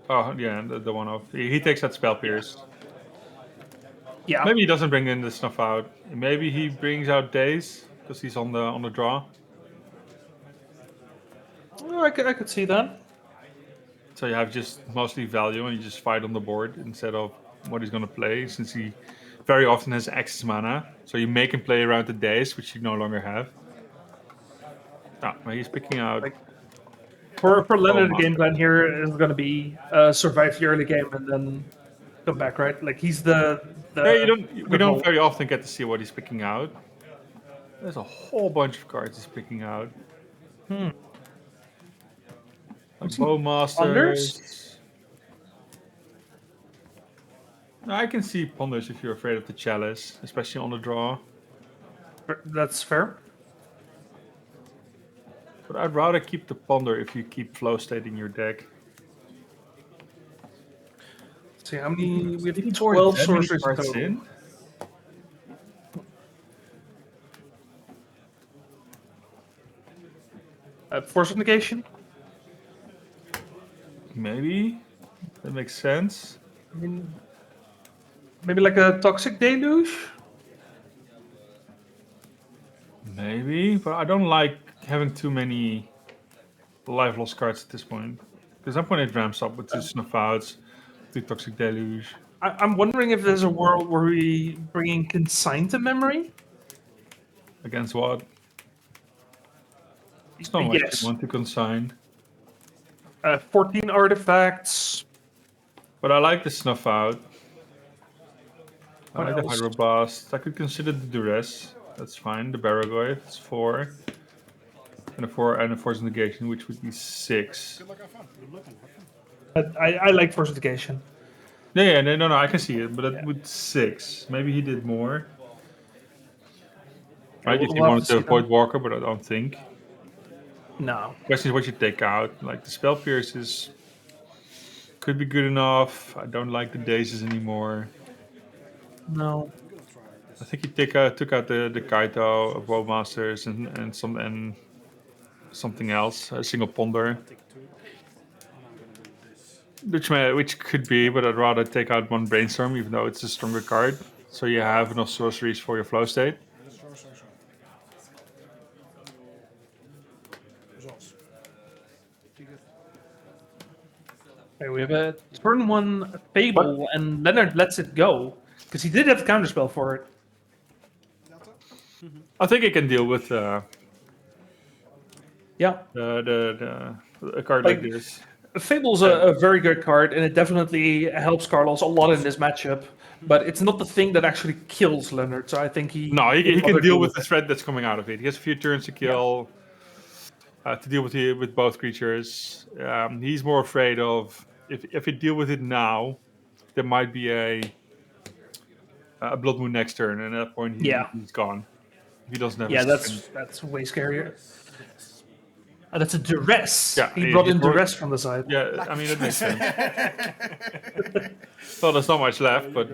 [SPEAKER 2] Oh yeah, the one off. He takes that spell pierce.
[SPEAKER 1] Yeah.
[SPEAKER 2] Maybe he doesn't bring in the snuff out. Maybe he brings out Daze because he's on the draw.
[SPEAKER 1] Oh, I could see that.
[SPEAKER 2] So you have just mostly value and you just fight on the board instead of what he's going to play, since he very often has excess mana. So you make him play around the Daze, which you no longer have. He's picking out.
[SPEAKER 1] For Leonard, the
[SPEAKER 2] Master.
[SPEAKER 1] game plan here is going to be survive the early game and then come back, right? Like he's the
[SPEAKER 2] We don't very often get to see what he's picking out. There's a whole bunch of cards he's picking out. Bowmasters. No, I can see Ponders if you're afraid of the Chalice, especially on the draw.
[SPEAKER 1] That's fair.
[SPEAKER 2] But I'd rather keep the Ponder if you keep Flow State in your deck.
[SPEAKER 1] Let's see how many we have.
[SPEAKER 2] Did he
[SPEAKER 1] 12
[SPEAKER 2] board that many
[SPEAKER 1] sorceries
[SPEAKER 2] cards
[SPEAKER 1] total.
[SPEAKER 2] in?
[SPEAKER 1] Force of Negation.
[SPEAKER 2] Maybe. That makes sense.
[SPEAKER 1] I mean, maybe like a Toxic Deluge.
[SPEAKER 2] Maybe, but I don't like having too many life loss cards at this point. Because some point it ramps up with the Snuff Outs, the Toxic Deluge.
[SPEAKER 1] I'm wondering if there's a world where we bring in Consign to Memory.
[SPEAKER 2] Against what? It's not much
[SPEAKER 1] Yes.
[SPEAKER 2] you want to consign.
[SPEAKER 1] 14 artifacts.
[SPEAKER 2] But I like the Snuff Out. I
[SPEAKER 1] What
[SPEAKER 2] like the
[SPEAKER 1] else?
[SPEAKER 2] Hydroblast. I could consider the Duress. That's fine. The Barragoyf, it's 4. And a 4 and a Force Negation, which would be 6.
[SPEAKER 12] Good luck, have fun.
[SPEAKER 1] I like Force of Negation.
[SPEAKER 2] Yeah, no, I can see it, but that would 6. Maybe he did more. Right, if
[SPEAKER 1] we'll
[SPEAKER 2] you
[SPEAKER 1] have
[SPEAKER 2] wanted
[SPEAKER 1] to
[SPEAKER 2] to
[SPEAKER 1] see
[SPEAKER 2] avoid
[SPEAKER 1] that.
[SPEAKER 2] Walker, but I don't think.
[SPEAKER 1] No.
[SPEAKER 2] Question is what you take out. Like the Spell Pierces could be good enough. I don't like the Dazes anymore.
[SPEAKER 1] No.
[SPEAKER 2] I think he took out the Kaito of Bowmasters and something else, a single Ponder. Which could be, but I'd rather take out one Brainstorm, even though it's a stronger card. So you have enough sorceries for your flow state.
[SPEAKER 1] Okay, we have a turn 1 Fable, and Leonard lets it go. Because he did have the counterspell for it.
[SPEAKER 2] I think he can deal with
[SPEAKER 1] Yeah.
[SPEAKER 2] a card like this.
[SPEAKER 1] Fable's a very good card, and it definitely helps Carlos a lot in this matchup. But it's not the thing that actually kills Leonard, so I think he...
[SPEAKER 2] No, he
[SPEAKER 1] he'd
[SPEAKER 2] can
[SPEAKER 1] rather
[SPEAKER 2] deal with the threat that's coming out of it. He has a few turns to kill, to deal with both creatures. He's more afraid of, if you deal with it now, there might be a Blood Moon next turn, and at that point he's gone. If he doesn't have
[SPEAKER 1] Yeah,
[SPEAKER 2] a second.
[SPEAKER 1] that's way scarier. That's a Duress.
[SPEAKER 2] Yeah,
[SPEAKER 1] he brought in
[SPEAKER 2] brought-
[SPEAKER 1] Duress from the side.
[SPEAKER 2] Yeah, I mean, that makes sense. Well, there's not much left, but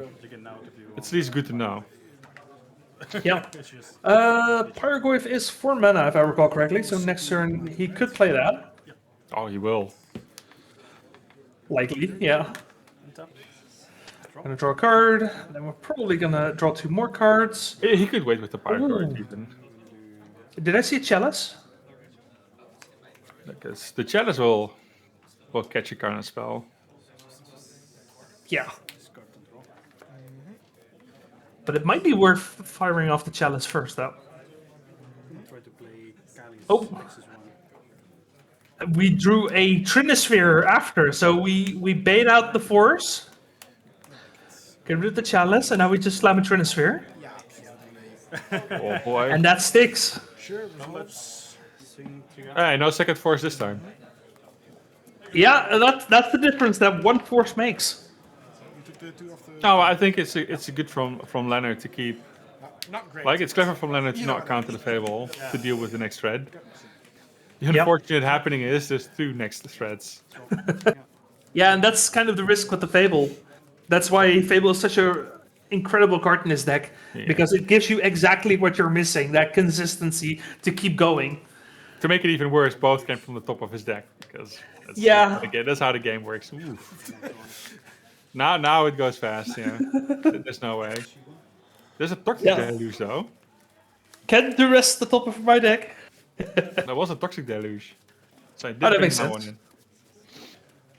[SPEAKER 2] it's at least good to know.
[SPEAKER 1] Yeah.
[SPEAKER 12] It's just
[SPEAKER 1] Pyrogoyf is 4 mana, if I recall correctly, so next turn he could play that.
[SPEAKER 2] Oh, he will.
[SPEAKER 1] Likely, yeah.
[SPEAKER 12] untap.
[SPEAKER 1] Gonna draw a card, then we're probably gonna draw 2 more cards.
[SPEAKER 2] He could wait with the Pyre card
[SPEAKER 1] Ooh.
[SPEAKER 2] even.
[SPEAKER 1] Did I see a Chalice?
[SPEAKER 2] Because the Chalice will catch a card and spell.
[SPEAKER 1] Yeah. But it might be worth firing off the Chalice first, though.
[SPEAKER 12] Try to play Kali's
[SPEAKER 1] Oh.
[SPEAKER 12] Nexus one.
[SPEAKER 1] We drew a Trinisphere after, so we bait out the Force, get rid of the Chalice, and now we just slam a Trinisphere.
[SPEAKER 2] Oh boy.
[SPEAKER 1] And that sticks.
[SPEAKER 12] Sure,
[SPEAKER 9] Numbers. Swing trigger.
[SPEAKER 2] Hey, no second force this time.
[SPEAKER 1] Yeah, that's the difference that one Force makes.
[SPEAKER 12] You took the 2 of the.
[SPEAKER 2] No, I think it's a good from Leonard to keep.
[SPEAKER 12] Not great.
[SPEAKER 2] Like, it's clever from Leonard to
[SPEAKER 12] You know
[SPEAKER 2] not
[SPEAKER 12] what I
[SPEAKER 2] counter
[SPEAKER 12] mean.
[SPEAKER 2] the Fable to deal with the next thread. The
[SPEAKER 1] Yep.
[SPEAKER 2] unfortunate happening is there's 2 next threads.
[SPEAKER 1] Yeah, and that's kind of the risk with the Fable. That's why Fable is such a incredible card in this deck, because it gives you exactly what you're missing, that consistency to keep going.
[SPEAKER 2] To make it even worse, both came from the top of his deck because that's how the game works. Oof. Now it goes fast. Yeah, there's no way. There's a Toxic Deluge though.
[SPEAKER 1] Can the rest the top of my deck?
[SPEAKER 2] There was a Toxic Deluge, so I did
[SPEAKER 1] that
[SPEAKER 2] bring
[SPEAKER 1] makes
[SPEAKER 2] that
[SPEAKER 1] sense.
[SPEAKER 2] one in.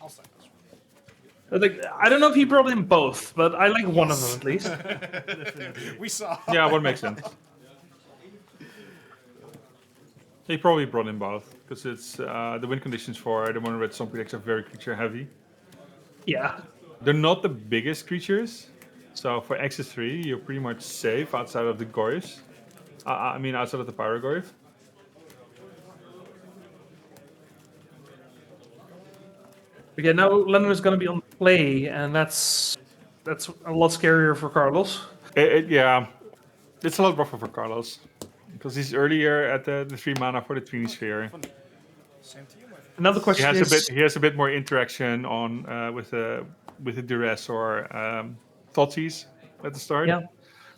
[SPEAKER 12] I'll sign this
[SPEAKER 1] Like, I don't know if he brought in both, but I like one of them at least.
[SPEAKER 12] one. We saw.
[SPEAKER 2] Yeah, one makes sense. He probably brought in both because it's the win conditions for the mono red Stompy decks are very creature heavy.
[SPEAKER 1] Yeah.
[SPEAKER 2] They're not the biggest creatures, so for X3 you're pretty much safe outside of the Goyfs. I mean outside of the Pyrogoyf.
[SPEAKER 1] Okay, now Lennon is going to be on play, and that's a lot scarier for Carlos.
[SPEAKER 2] Yeah, it's a lot rougher for Carlos because he's earlier at the 3 mana for the Trini Sphere.
[SPEAKER 12] Same to you, my friend.
[SPEAKER 1] Another question is...
[SPEAKER 2] He has a bit more interaction on with the duress or Thoughtseize at the start.
[SPEAKER 1] Yeah.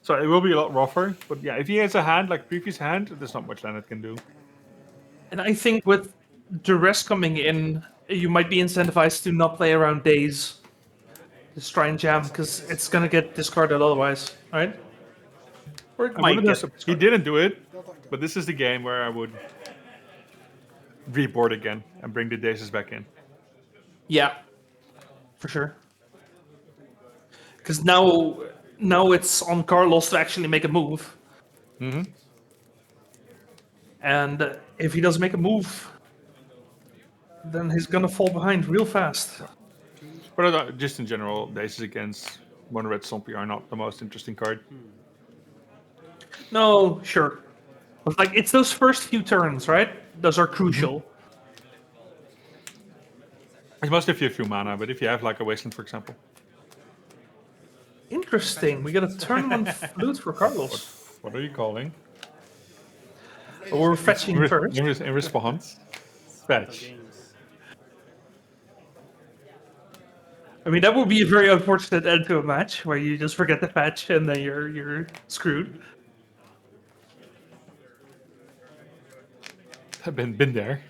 [SPEAKER 2] So it will be a lot rougher. But yeah, if he has a hand like previous hand, there's not much Leonard can do.
[SPEAKER 1] And I think with duress coming in, you might be incentivized to not play around days. Just try and jam, because it's going to get discarded otherwise, right? Or it might get
[SPEAKER 2] He didn't do it, but this is the game where I would reboard again and bring the daces back in.
[SPEAKER 1] Yeah, for sure. Because now it's on Carlos to actually make a move.
[SPEAKER 2] Mm-hmm.
[SPEAKER 1] And if he doesn't make a move, then he's gonna fall behind real fast.
[SPEAKER 2] But just in general, daces against mono red Stompy are not the most interesting card.
[SPEAKER 1] No, sure. But like, it's those first few turns, right? Those are crucial.
[SPEAKER 2] It's mostly if you have few mana, but if you have like a Wasteland, for example.
[SPEAKER 1] Interesting. We got a turn one flute for Carlos.
[SPEAKER 2] What are you calling?
[SPEAKER 1] But we're fetching first.
[SPEAKER 2] In response, fetch.
[SPEAKER 1] I mean, that would be a very unfortunate end to a match where you just forget to fetch and then you're screwed.
[SPEAKER 2] I've been there.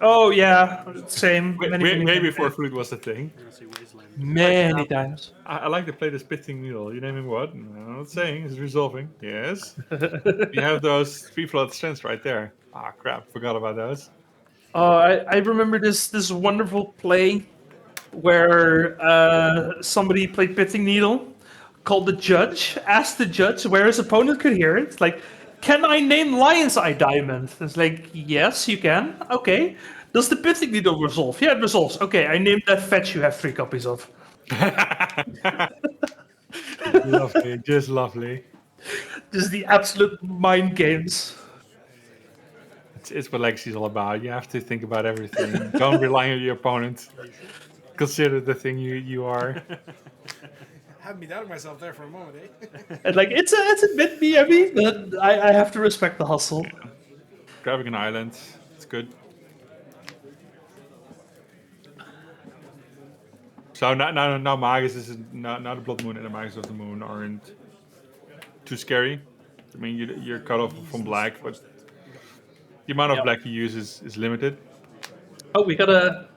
[SPEAKER 1] Oh yeah, same.
[SPEAKER 2] Way
[SPEAKER 1] Many
[SPEAKER 2] before flute was the thing.
[SPEAKER 1] Many times.
[SPEAKER 2] I like to play this Pithing Needle. You naming what? No, I'm not saying. It's resolving. Yes. You have those 3 float strengths right there. Ah, crap. Forgot about those.
[SPEAKER 1] I remember this wonderful play where somebody played Pithing Needle, called the judge, asked the judge where his opponent could hear it. It's like, can I name Lion's Eye Diamond? It's like, yes, you can. Okay. Does the Pithing Needle resolve? Yeah, it resolves. Okay, I named that fetch you have 3 copies of.
[SPEAKER 2] Lovely. Just lovely.
[SPEAKER 1] Just the absolute mind games.
[SPEAKER 2] It's what Legacy is all about. You have to think about everything. Don't rely on your opponent. Consider the thing you are.
[SPEAKER 12] Had me doubting myself there for a moment, eh?
[SPEAKER 1] And like, it's a bit BME, but I have to respect the hustle.
[SPEAKER 2] Grabbing an island. It's good. So now Magus is now the Blood Moon and the Magus of the Moon aren't too scary. I mean, you're cut off from black, but the amount of black you use is limited.
[SPEAKER 1] Oh, we got a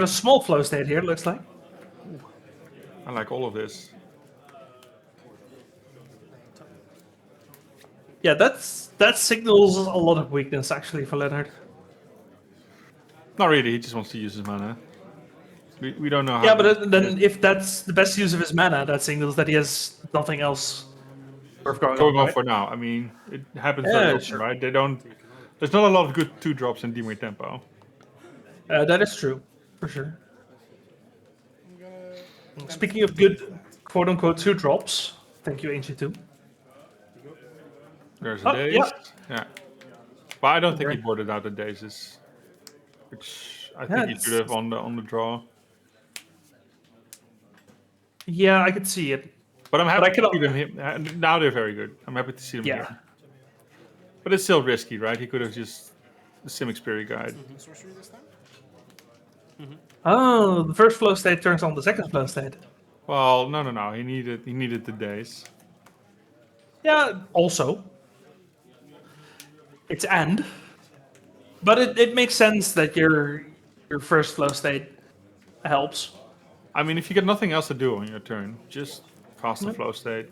[SPEAKER 1] small flow state here. Looks like.
[SPEAKER 2] I like all of this.
[SPEAKER 1] Yeah, that signals a lot of weakness actually for Leonard.
[SPEAKER 2] Not really. He just wants to use his mana. We don't know how.
[SPEAKER 1] Yeah, but then if that's the best use of his mana, that signals that he has nothing else worth going on, right?
[SPEAKER 2] for now. I mean, it happens very often, right? They don't. There's not a lot of good 2-drops in Dimir tempo.
[SPEAKER 1] That is true, for sure. Speaking of good quote-unquote 2-drops, thank you, Ancient 2.
[SPEAKER 2] There's a daze. Yeah. But I don't think he
[SPEAKER 1] Okay.
[SPEAKER 2] boarded out the dazes, which I think he should have on the draw.
[SPEAKER 1] Yeah, I could see it.
[SPEAKER 2] But I'm happy to see them here. Now they're very good. I'm happy to see them here. But it's still risky, right? He could have just the Simic Spirit Guide.
[SPEAKER 12] Sorcery this time?
[SPEAKER 1] Oh, the first flow state turns on the second flow state.
[SPEAKER 2] Well, no. He needed the daze.
[SPEAKER 1] Yeah, also. It's and. But it makes sense that your first flow state helps.
[SPEAKER 2] I mean, if you get nothing else to do on your turn, just cast the flow state.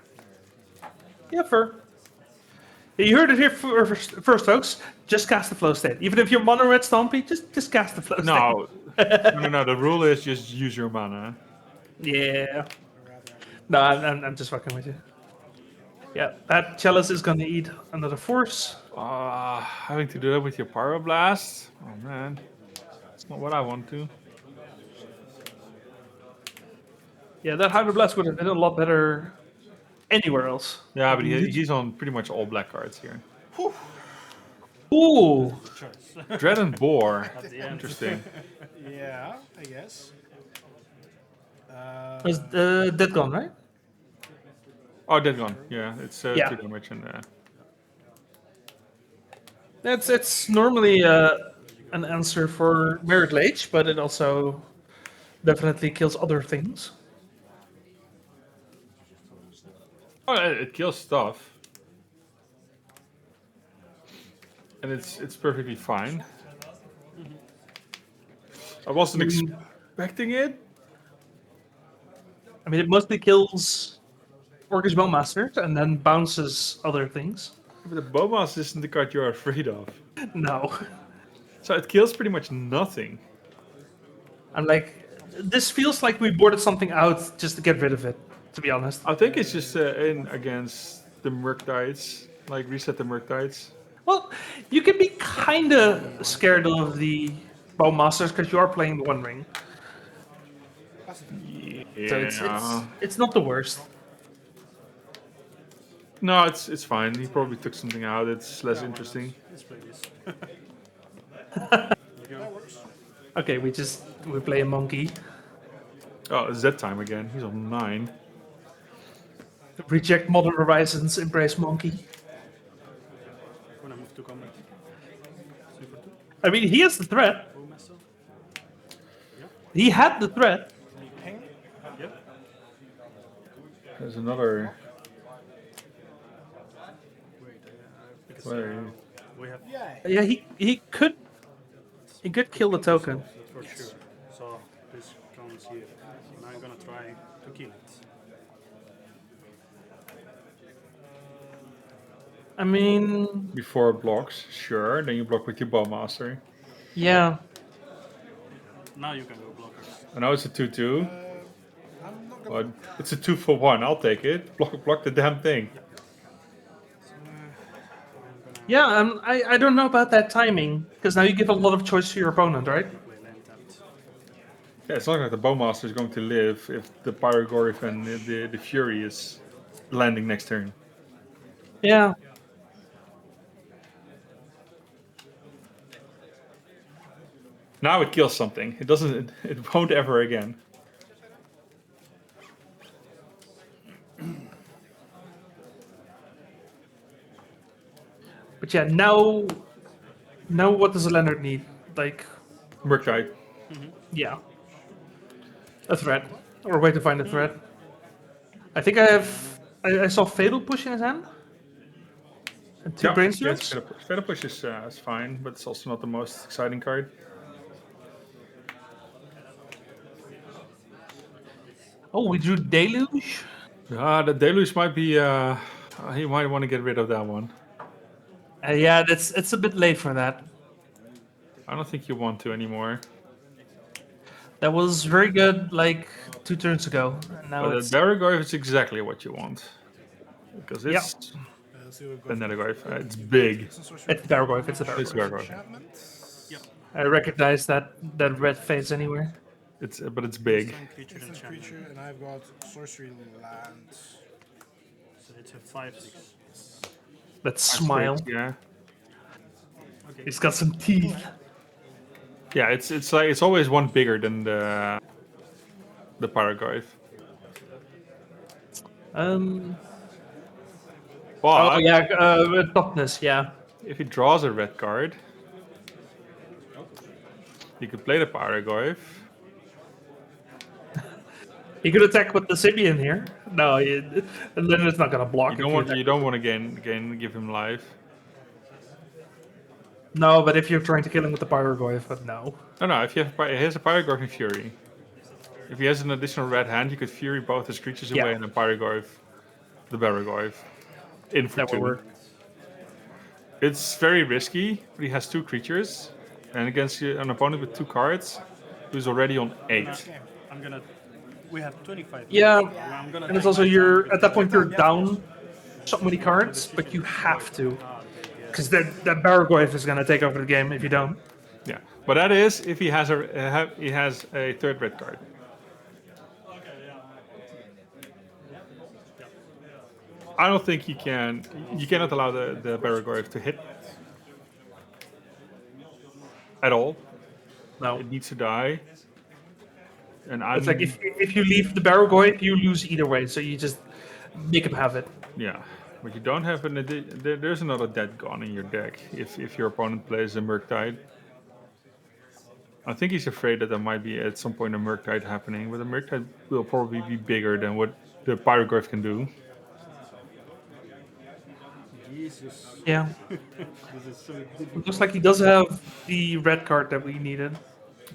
[SPEAKER 1] Yeah, fair. You heard it here first, folks. Just cast the flow state. Even if you're mono red Stompy, just cast the flow state.
[SPEAKER 2] No. No. The rule is just use your mana.
[SPEAKER 1] Yeah. No, I'm just fucking with you. Yeah, that Chalice is gonna eat another force.
[SPEAKER 2] Having to do that with your Pyroblast? Oh man. That's not what I want to.
[SPEAKER 1] Yeah, that Hydroblast would have been a lot better anywhere else.
[SPEAKER 2] Yeah, but he's on pretty much all black cards here.
[SPEAKER 1] Ooh.
[SPEAKER 2] Dread and Boar. Interesting.
[SPEAKER 12] Yeah, I guess.
[SPEAKER 1] Is Dead Gone, right?
[SPEAKER 2] Oh, Dead Gone. Yeah, it's 2 damage and.
[SPEAKER 1] It's normally an answer for Merit Lage, but it also definitely kills other things.
[SPEAKER 2] Oh, it kills stuff, and it's perfectly fine. I wasn't expecting it.
[SPEAKER 1] I mean, it mostly kills Orcish Bowmasters and then bounces other things.
[SPEAKER 2] But the Bowmaster isn't the card you're afraid of.
[SPEAKER 1] No.
[SPEAKER 2] So it kills pretty much nothing.
[SPEAKER 1] I'm like, this feels like we boarded something out just to get rid of it, to be honest.
[SPEAKER 2] I think it's just in against the Murktides, like reset the Murktides.
[SPEAKER 1] Well, you can be kind of scared of the Bowmasters because you are playing the One Ring.
[SPEAKER 2] Yeah.
[SPEAKER 1] So it's not the worst.
[SPEAKER 2] No, it's fine. He probably took something out. It's less interesting.
[SPEAKER 12] Let's play this.
[SPEAKER 1] Okay, we play a monkey.
[SPEAKER 2] Oh, it's that time again. He's on 9.
[SPEAKER 1] Reject Modern Horizons, embrace monkey.
[SPEAKER 12] When I move to combat.
[SPEAKER 1] I mean, he has the threat. He had the threat.
[SPEAKER 12] Yep.
[SPEAKER 2] There's another.
[SPEAKER 12] Because we have.
[SPEAKER 1] Yeah, he could kill the token.
[SPEAKER 12] For sure. So this comes here, and I'm gonna try to kill it.
[SPEAKER 1] I mean,
[SPEAKER 2] Before it blocks, sure. Then you block with your Bowmaster.
[SPEAKER 1] yeah.
[SPEAKER 12] Now you can go blockers.
[SPEAKER 2] I know it's a 2/2. But it's a 2-for-1. I'll take it. Block the damn thing.
[SPEAKER 1] Yeah, I don't know about that timing, because now you give a lot of choice to your opponent, right?
[SPEAKER 2] Yeah, it's not like the Bowmaster is going to live if the Pyrogorith and the Fury is landing next turn.
[SPEAKER 1] Yeah.
[SPEAKER 2] Now it kills something. It doesn't. It won't ever again.
[SPEAKER 1] But yeah, now what does a Leonard need? Like,
[SPEAKER 2] Murktide.
[SPEAKER 1] yeah, a threat or a way to find a threat. I think I saw Fatal Push in his hand. And 2 brainstorms?
[SPEAKER 2] Feather Push is fine, but it's also not the most exciting card.
[SPEAKER 1] Oh, we drew Deluge.
[SPEAKER 2] The Deluge might be. He might want to get rid of that one.
[SPEAKER 1] Yeah, it's a bit late for that.
[SPEAKER 2] I don't think you want to anymore.
[SPEAKER 1] That was very good, like 2 turns ago. And now
[SPEAKER 2] But
[SPEAKER 1] it's
[SPEAKER 2] the Barragorf is exactly what you want. Because it's
[SPEAKER 12] See what
[SPEAKER 2] the
[SPEAKER 12] goes
[SPEAKER 2] Nethergorf. It's big.
[SPEAKER 1] It's Barragorf. It's a
[SPEAKER 2] It's
[SPEAKER 1] Barragorf.
[SPEAKER 2] Barragorf.
[SPEAKER 1] I recognize that red face anywhere.
[SPEAKER 2] But it's big.
[SPEAKER 12] Instant creature, and I've got sorcery lands.
[SPEAKER 3] So it's a 5/6.
[SPEAKER 1] Let's smile.
[SPEAKER 2] Yeah.
[SPEAKER 3] Okay.
[SPEAKER 1] He's got some teeth.
[SPEAKER 2] Yeah, it's always one bigger than the Barragorf.
[SPEAKER 1] Oh yeah, toughness. Yeah.
[SPEAKER 2] If he draws a red card, he could play the Barragorf.
[SPEAKER 1] He could attack with the Sibian here. No, and then it's not gonna block.
[SPEAKER 2] You don't want to give him life.
[SPEAKER 1] No, but if you're trying to kill him with the Pyrogorf, but no.
[SPEAKER 2] No. If he has a Pyrogorf and Fury, if he has an additional red hand, you could Fury both his creatures away and then Pyrogorf, the Barragorf, in for 2. It's very risky, but he has 2 creatures, and against an opponent with 2 cards, who's already on 8.
[SPEAKER 3] I'm gonna. We have 25.
[SPEAKER 1] Yeah,
[SPEAKER 3] I'm gonna
[SPEAKER 1] and it's also at that point you're down so many cards, but you have to, because that Barragorf is gonna take over the game if you don't.
[SPEAKER 2] Yeah, but that is if he has a 3rd red card. I don't think you cannot allow the Barragorf to hit at all.
[SPEAKER 1] No,
[SPEAKER 2] it needs to die. And
[SPEAKER 1] it's like if you leave the Barragorf, you lose either way. So you just make him have it.
[SPEAKER 2] Yeah, but you don't have there's another dead gone in your deck if your opponent plays a Murktide. I think he's afraid that there might be at some point a Murktide happening, but the Murktide will probably be bigger than what the Pyrogorf can do.
[SPEAKER 3] Jesus.
[SPEAKER 1] Yeah.
[SPEAKER 3] This is so
[SPEAKER 1] It looks like he does have the red card that we needed.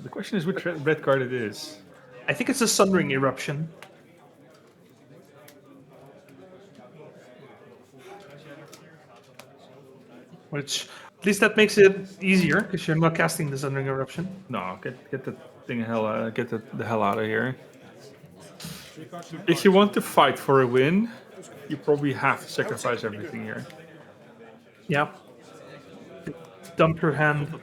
[SPEAKER 2] The question is which red card it is.
[SPEAKER 1] I think it's a Sundering Eruption. Which, at least that makes it easier, because you're not casting the Sundering Eruption.
[SPEAKER 2] No, get the thing get the hell out of here. If you want to fight for a win, you probably have to sacrifice everything here.
[SPEAKER 1] Yeah. Dump your hand.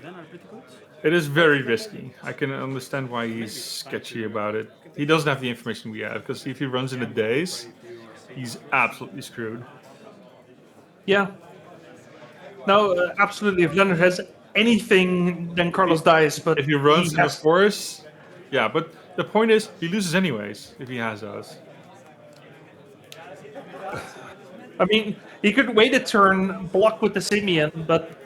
[SPEAKER 2] It is very risky. I can understand why he's sketchy about it. He doesn't have the information we have, because if he runs in a daze, he's absolutely screwed.
[SPEAKER 1] Yeah. No, absolutely. If Leonard has anything, then Carlos dies. But
[SPEAKER 2] if he runs in a forest, yeah. But the point is, he loses anyways if he has those.
[SPEAKER 1] I mean, he could wait a turn, block with the Simeon, but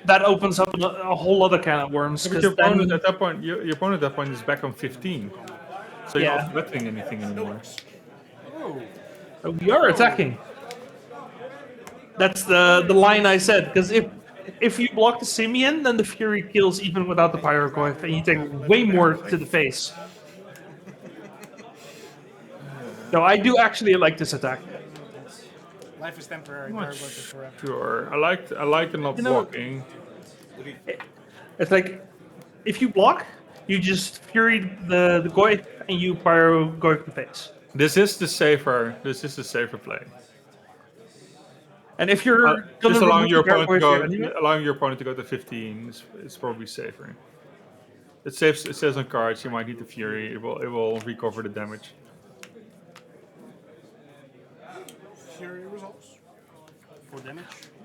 [SPEAKER 1] that opens up a whole other can of worms.
[SPEAKER 2] But your opponent at that point, your opponent at that point is back on 15, so you're not threatening anything anymore.
[SPEAKER 1] Oh, we are attacking. That's the line I said, because if you block the Simeon, then the Fury kills even without the Pyrogorf, and you take way more to the face. So I do actually like this attack.
[SPEAKER 12] Life is temporary. Barragorf is forever.
[SPEAKER 2] Sure, I like the not blocking.
[SPEAKER 1] It's like if you block, you just Fury the Goyf and you Pyrogorf the face.
[SPEAKER 2] This is the safer play.
[SPEAKER 1] And if you're
[SPEAKER 2] just allowing your opponent
[SPEAKER 1] to
[SPEAKER 2] go to 15 is probably safer. It says on cards you might need the Fury. It will recover the damage.
[SPEAKER 12] Fury results.
[SPEAKER 3] 4 damage.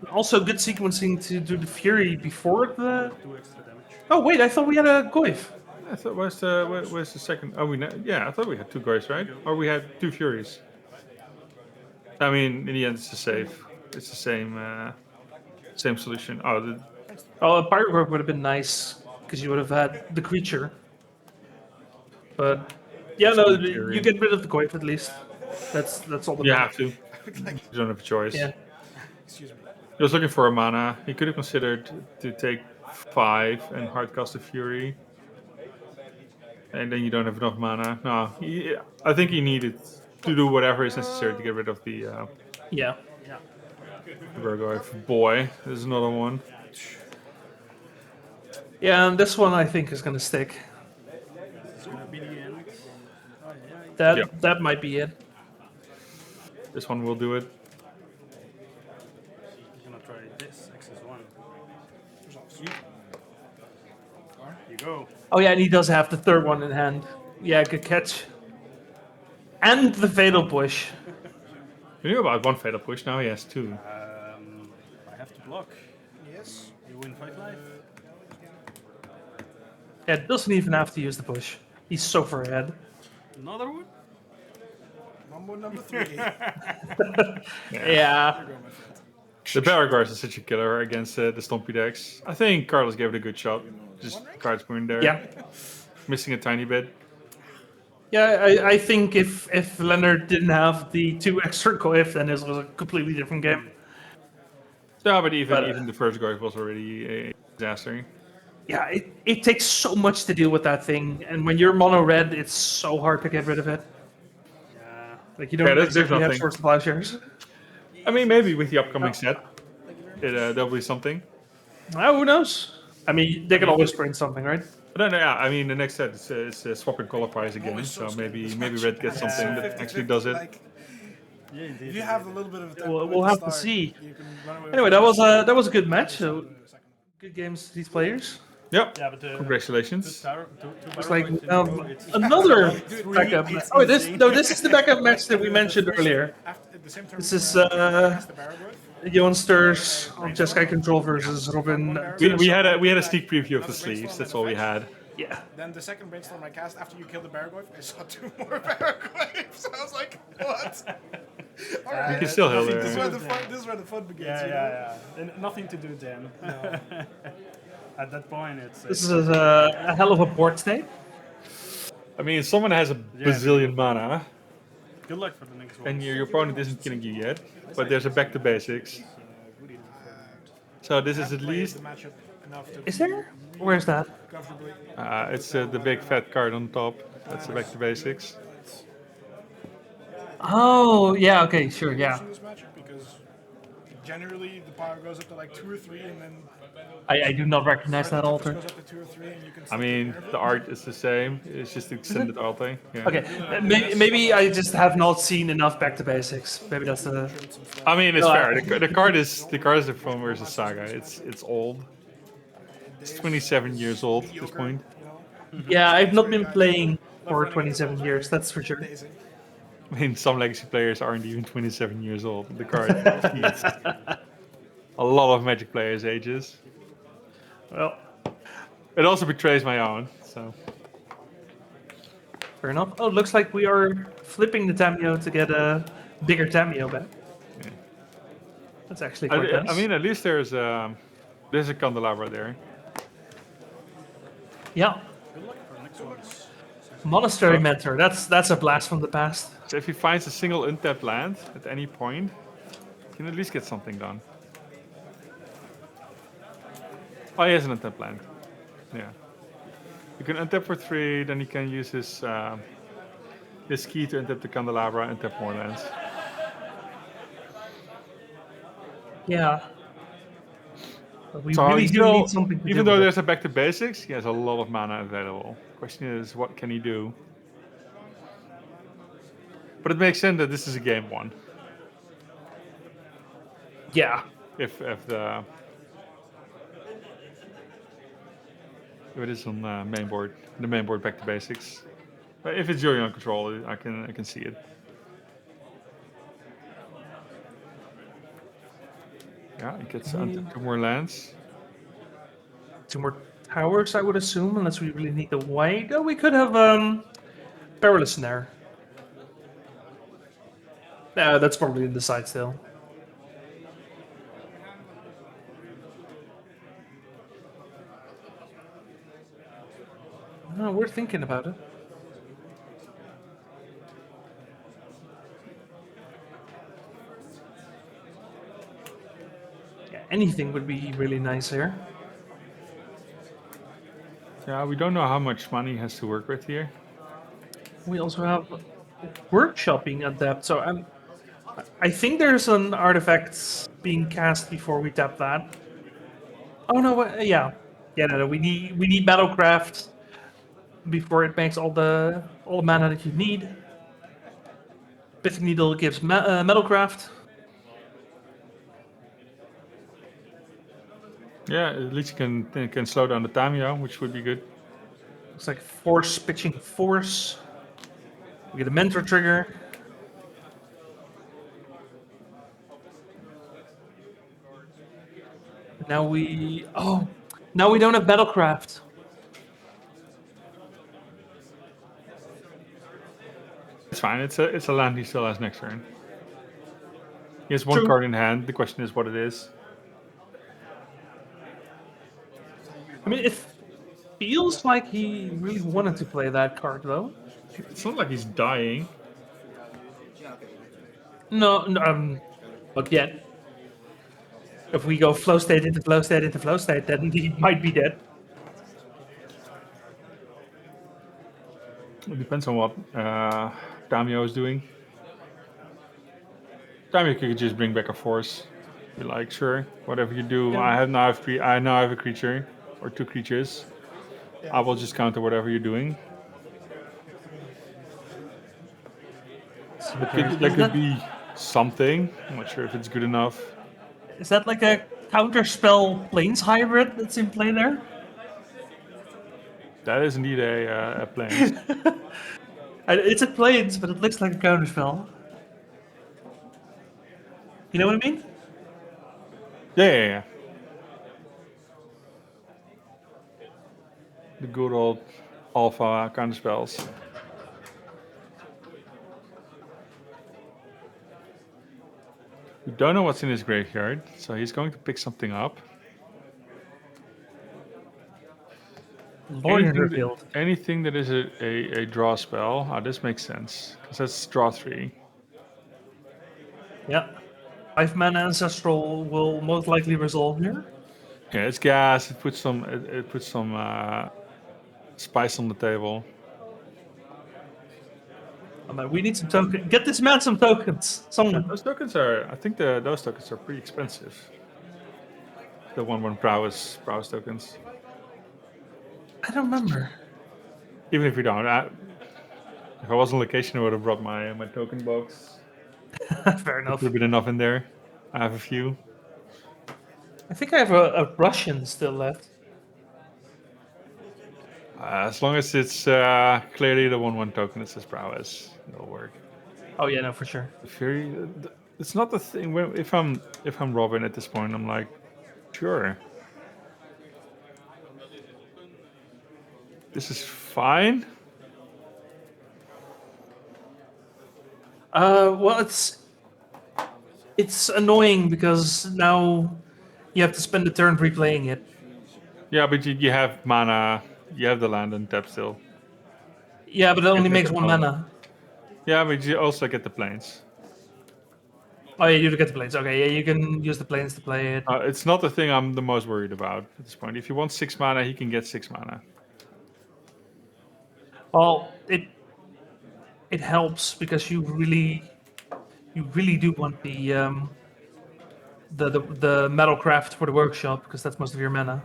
[SPEAKER 1] Also, good sequencing to do the Fury before the.
[SPEAKER 3] 2 extra damage.
[SPEAKER 1] Oh wait, I thought we had a Goyf.
[SPEAKER 2] I thought where's the second? Oh, I thought we had 2 Goyfs, right? Or we had 2 Furies. I mean, in the end, it's the safe. It's the same solution. Oh,
[SPEAKER 1] a Pyrogorf would have been nice because you would have had the creature. But yeah, no, you get rid of the Goyf at least. That's all.
[SPEAKER 2] You have to. You don't have a choice.
[SPEAKER 1] Yeah.
[SPEAKER 12] Excuse me.
[SPEAKER 2] He was looking for a mana. He could have considered to take 5 and hardcast a Fury. And then you don't have enough mana. No, I think he needed to do whatever is necessary to get rid of the
[SPEAKER 1] Yeah.
[SPEAKER 2] Gargoyle. Boy, there's another one.
[SPEAKER 1] Yeah, and this one I think is going to stick.
[SPEAKER 4] It's gonna be the end. Oh, yeah.
[SPEAKER 1] That might be it.
[SPEAKER 2] This one will do it.
[SPEAKER 4] I'm gonna try this XS1. You go.
[SPEAKER 1] Oh yeah, and he does have the third one in hand. Yeah, good catch. And the Fatal Push.
[SPEAKER 2] You knew about one Fatal Push, now he has 2.
[SPEAKER 4] I have to block.
[SPEAKER 3] Yes.
[SPEAKER 4] You win 5 life.
[SPEAKER 1] Yeah, doesn't even have to use the push. He's so far ahead.
[SPEAKER 4] Another one?
[SPEAKER 3] Mambo number 3.
[SPEAKER 1] Yeah.
[SPEAKER 2] The Baragars is such a killer against the Stompy decks. I think Carlos gave it a good shot. Just cards were in there.
[SPEAKER 1] Yeah.
[SPEAKER 2] Missing a tiny bit.
[SPEAKER 1] Yeah, I think if Leonard didn't have the 2 extra coif, then this was a completely different game.
[SPEAKER 2] Yeah, but even the first Gargoyle was already a disaster.
[SPEAKER 1] Yeah, it takes so much to deal with that thing, and when you're mono red, it's so hard to get rid of it.
[SPEAKER 4] Yeah.
[SPEAKER 1] Like you don't exactly have Swords to Plowshares.
[SPEAKER 2] I mean, maybe with the upcoming set, there'll be something.
[SPEAKER 1] Who knows? I mean, they can always print something, right?
[SPEAKER 2] No, yeah. I mean, the next set is swapping qualifiers again, so maybe Red gets something that actually does it.
[SPEAKER 4] Yeah, indeed.
[SPEAKER 3] If you have a little bit of time,
[SPEAKER 1] We'll have to see. Anyway, that was a good match. So good games to these players.
[SPEAKER 2] Yep.
[SPEAKER 4] Yeah, but
[SPEAKER 2] Congratulations.
[SPEAKER 1] It's like another backup. Oh, this is the backup match that we mentioned earlier. This is Youngsters on Jeskai Control versus Robin.
[SPEAKER 2] We had a sneak preview of the sleeves. That's all we had.
[SPEAKER 1] Yeah.
[SPEAKER 3] Then the second brainstorm I cast after you killed the Baragorth, I saw 2 more Baragorths. I was like, what? All right.
[SPEAKER 2] You can still heal there.
[SPEAKER 3] This is where the fun begins.
[SPEAKER 4] Yeah. And nothing to do then.
[SPEAKER 3] No.
[SPEAKER 4] At that point, it's.
[SPEAKER 1] This is a hell of a board state.
[SPEAKER 2] I mean, someone has a bazillion mana,
[SPEAKER 4] Good luck for the next one.
[SPEAKER 2] and your opponent isn't killing you yet, but there's a back to basics. So this is at least.
[SPEAKER 1] Is there? Where's that?
[SPEAKER 2] It's the big fat card on top. That's the back to basics.
[SPEAKER 1] Oh, yeah. Okay, sure. Yeah.
[SPEAKER 3] This matchup because generally the power goes up to like 2 or 3, and then
[SPEAKER 1] I do not recognize that altar.
[SPEAKER 3] goes up to 2 or 3, and you can.
[SPEAKER 2] I mean, the art is the same. It's just extended art. Yeah.
[SPEAKER 1] Okay, maybe I just have not seen enough back to basics. Maybe that's the.
[SPEAKER 2] I mean, it's fair. The card is from versus Saga. It's old. It's 27 years old at this point.
[SPEAKER 1] Yeah, I've not been playing for 27 years. That's for sure.
[SPEAKER 2] I mean, some Legacy players aren't even 27 years old. The card feeds a lot of Magic players' ages.
[SPEAKER 1] Well,
[SPEAKER 2] it also betrays my own. So
[SPEAKER 1] fair enough. Oh, it looks like we are flipping the Tameo to get a bigger Tameo back.
[SPEAKER 2] Yeah.
[SPEAKER 1] That's actually quite nice.
[SPEAKER 2] I mean, at least there's a candelabra there.
[SPEAKER 1] Yeah.
[SPEAKER 4] Good luck for the next one.
[SPEAKER 1] Monastery Mentor. That's a blast from the past.
[SPEAKER 2] So if he finds a single untapped land at any point, he can at least get something done. Oh, he has an untapped land. Yeah. You can untap for 3, then he can use his key to untap the candelabra and tap more lands.
[SPEAKER 1] Yeah. But we
[SPEAKER 2] So
[SPEAKER 1] really
[SPEAKER 2] he's
[SPEAKER 1] do
[SPEAKER 2] still-
[SPEAKER 1] need something to
[SPEAKER 2] even
[SPEAKER 1] do
[SPEAKER 2] though
[SPEAKER 1] with
[SPEAKER 2] there's a back to basics, he has a lot of mana available. Question is, what can he do? But it makes sense that this is a game 1.
[SPEAKER 1] Yeah.
[SPEAKER 2] If it is on main board, the main board back to basics. But if it's Yorion control, I can see it. Yeah, it gets 2 more lands.
[SPEAKER 1] 2 more towers, I would assume, unless we really need the white. Oh, we could have Perilous Snare. No, that's probably in the side still. No, we're thinking about it. anything would be really nice here.
[SPEAKER 2] Yeah, we don't know how much money he has to work with here.
[SPEAKER 1] We also have workshopping adept, so I think there's an artifact being cast before we tap that. Oh no, yeah, no, we need Battlecraft before it makes all the mana that you need. Pithing Needle gives Metalcraft.
[SPEAKER 2] Yeah, at least you can slow down the Tamio, which would be good.
[SPEAKER 1] Looks like Force pitching Force. We get a Mentor trigger. Now we don't have Battlecraft.
[SPEAKER 2] It's fine. It's a land he still has next turn. He has one
[SPEAKER 1] True.
[SPEAKER 2] card in hand. The question is what it is.
[SPEAKER 1] I mean, it feels like he really wanted to play that card, though.
[SPEAKER 2] It's not like he's dying.
[SPEAKER 1] No, not yet. If we go flow state into flow state into flow state, then he might be dead.
[SPEAKER 2] It depends on what Tamio is doing. Tamio could just bring back a force. Be like, sure, whatever you do,
[SPEAKER 1] Yeah.
[SPEAKER 2] I now have a creature or two creatures. I will just counter whatever you're doing. That could be something. I'm not sure if it's good enough.
[SPEAKER 1] Is that like a counterspell planes hybrid that's in play there?
[SPEAKER 2] That is indeed a planes.
[SPEAKER 1] It's a planes, but it looks like a counterspell. You know what I mean?
[SPEAKER 2] Yeah. The good old alpha counter spells. We don't know what's in his graveyard, so he's going to pick something up. Anything that is a draw spell. Oh, this makes sense. Because that's draw 3.
[SPEAKER 1] Yeah. 5 mana ancestral will most likely resolve here.
[SPEAKER 2] Yeah, it's gas. It puts some spice on the table.
[SPEAKER 1] Oh, man, we need some tokens. Get this man some tokens. Someone.
[SPEAKER 2] Those tokens are. I think those tokens are pretty expensive. The 1/1 prowess tokens.
[SPEAKER 1] I don't remember.
[SPEAKER 2] Even if you don't, if I was on location, I would have brought my token box.
[SPEAKER 1] Fair enough.
[SPEAKER 2] Could have been enough in there. I have a few.
[SPEAKER 1] I think I have a Russian still left.
[SPEAKER 2] As long as it's clearly the 1/1 token that says prowess, it'll work.
[SPEAKER 1] Oh yeah, no, for sure.
[SPEAKER 2] The Fury, it's not the thing. If I'm Robin at this point, I'm like, sure, this is fine.
[SPEAKER 1] Well, it's annoying because now you have to spend the turn replaying it.
[SPEAKER 2] Yeah, but you have mana. You have the land and tap still.
[SPEAKER 1] Yeah, but it only makes 1 mana.
[SPEAKER 2] Yeah, but you also get the planes.
[SPEAKER 1] Oh yeah, you do get the planes. Okay, yeah, you can use the planes to play it.
[SPEAKER 2] It's not the thing I'm the most worried about at this point. If you want 6 mana, he can get 6 mana.
[SPEAKER 1] Well, it helps because you really do want the Metalcraft for the workshop because that's most of your mana.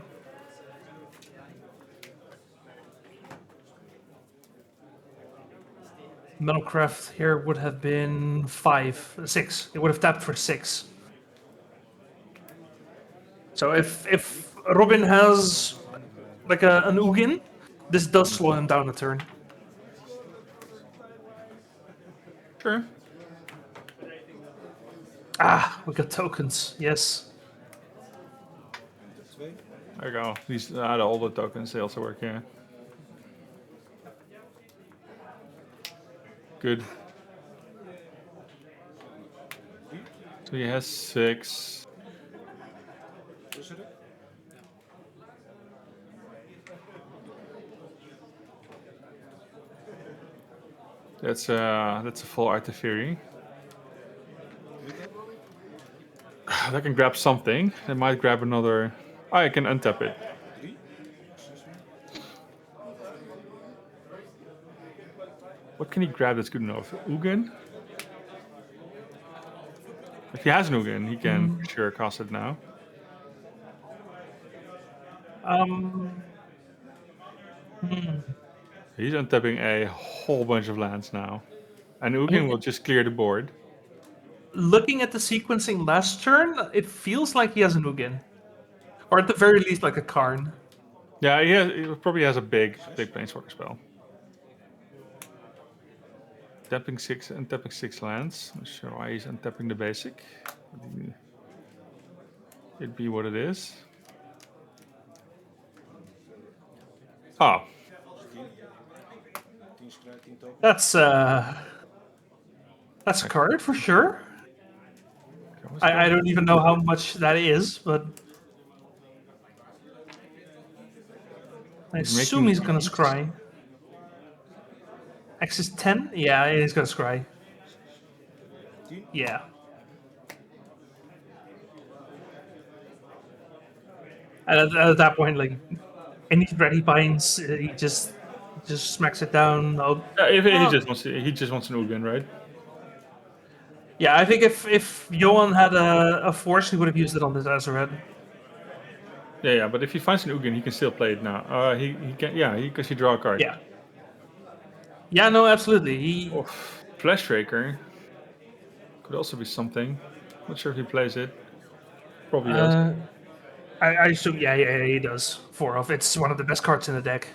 [SPEAKER 1] Metalcraft here would have been 6. It would have tapped for 6. So if Robin has like an Ugin, this does slow him down a turn.
[SPEAKER 2] Sure.
[SPEAKER 1] Ah, we got tokens. Yes.
[SPEAKER 2] There you go. These all the tokens, they also work, yeah. Good. So he has 6. That's a full Arteferi. They can grab something. They might grab another. Oh, I can untap it. What can he grab that's good enough? Ugin? If he has an Ugin, he can for sure cast it now. He's untapping a whole bunch of lands now. And Ugin will just clear the board.
[SPEAKER 1] Looking at the sequencing last turn, it feels like he has an Ugin. Or at the very least, like a Karn.
[SPEAKER 2] Yeah, he probably has a big Planeswalker spell. Untapping 6 lands. Not sure why he's untapping the basic. It'd be what it is. Oh.
[SPEAKER 1] That's a card for sure. I don't even know how much that is, but I assume he's gonna scry. X is 10? Yeah, he's gonna scry. Yeah. And at that point, like any threat he finds, he just smacks it down.
[SPEAKER 2] He just wants an Ugin, right?
[SPEAKER 1] Yeah, I think if Johan had a force, he would have used it on this Azerhead.
[SPEAKER 2] Yeah, but if he finds an Ugin, he can still play it now. He can, because he draw a card.
[SPEAKER 1] Yeah. Yeah, no, absolutely. He
[SPEAKER 2] Flashraker could also be something. Not sure if he plays it. Probably does.
[SPEAKER 1] I assume, yeah, he does. 4 off. It's one of the best cards in the deck.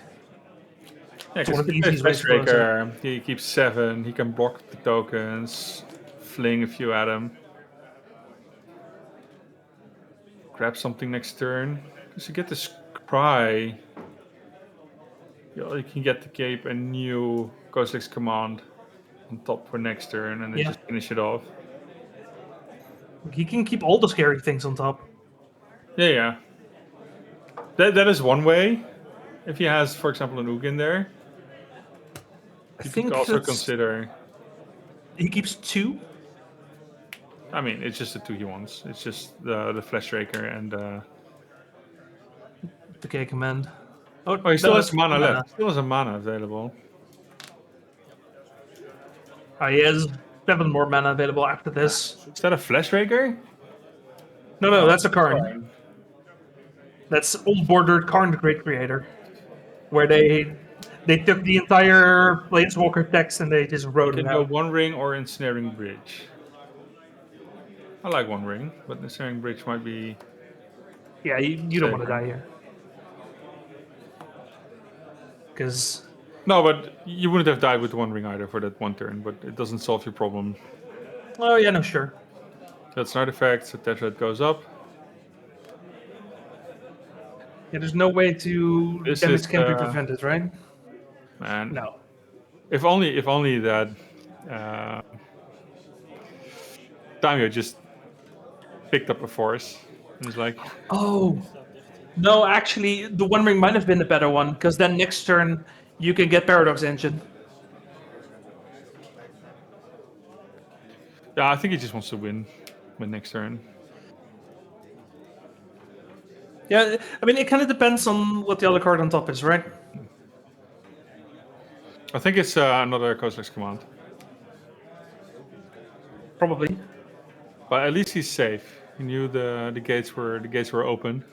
[SPEAKER 2] Yeah,
[SPEAKER 1] It's one
[SPEAKER 2] because
[SPEAKER 1] of the
[SPEAKER 2] he plays
[SPEAKER 1] easiest ways to close it.
[SPEAKER 2] Flashraker, he keeps 7, he can block the tokens, fling a few at him. Grab something next turn. Because you get this cry, you can get to cape a new Ghostlex command on top for next turn and then just finish it off.
[SPEAKER 1] He can keep all the scary things on top.
[SPEAKER 2] Yeah. That is one way. If he has, for example, an Ugin there, you could also consider.
[SPEAKER 1] He keeps 2.
[SPEAKER 2] I mean, it's just the 2 he wants. It's just the Flashraker and
[SPEAKER 1] the K command.
[SPEAKER 2] Oh, he still has mana left. Still has a mana available.
[SPEAKER 1] He has 7 more mana available after this.
[SPEAKER 2] Is that a Flashraker?
[SPEAKER 1] No, that's a Karn. That's on-bordered Karn, the Great Creator, where they took the entire Planeswalker text and they just wrote it out.
[SPEAKER 2] You can go One Ring or Ensnaring Bridge. I like One Ring, but Ensnaring Bridge might be.
[SPEAKER 1] Yeah, you don't want to die here. Because.
[SPEAKER 2] No, but you wouldn't have died with One Ring either for that 1 turn, but it doesn't solve your problem.
[SPEAKER 1] Oh, yeah, no, sure.
[SPEAKER 2] That's an artifact, so Tetra goes up.
[SPEAKER 1] Yeah, there's no way to damage can be prevented, right?
[SPEAKER 2] Man.
[SPEAKER 1] No.
[SPEAKER 2] If only that Tamio just picked up a force and was like,
[SPEAKER 1] oh. No, actually, the One Ring might have been the better one, because then next turn you can get Paradox Engine.
[SPEAKER 2] Yeah, I think he just wants to win next turn.
[SPEAKER 1] Yeah, I mean, it kind of depends on what the other card on top is, right?
[SPEAKER 2] I think it's another Ghostlex command.
[SPEAKER 1] Probably.
[SPEAKER 2] But at least he's safe. He knew the gates were open.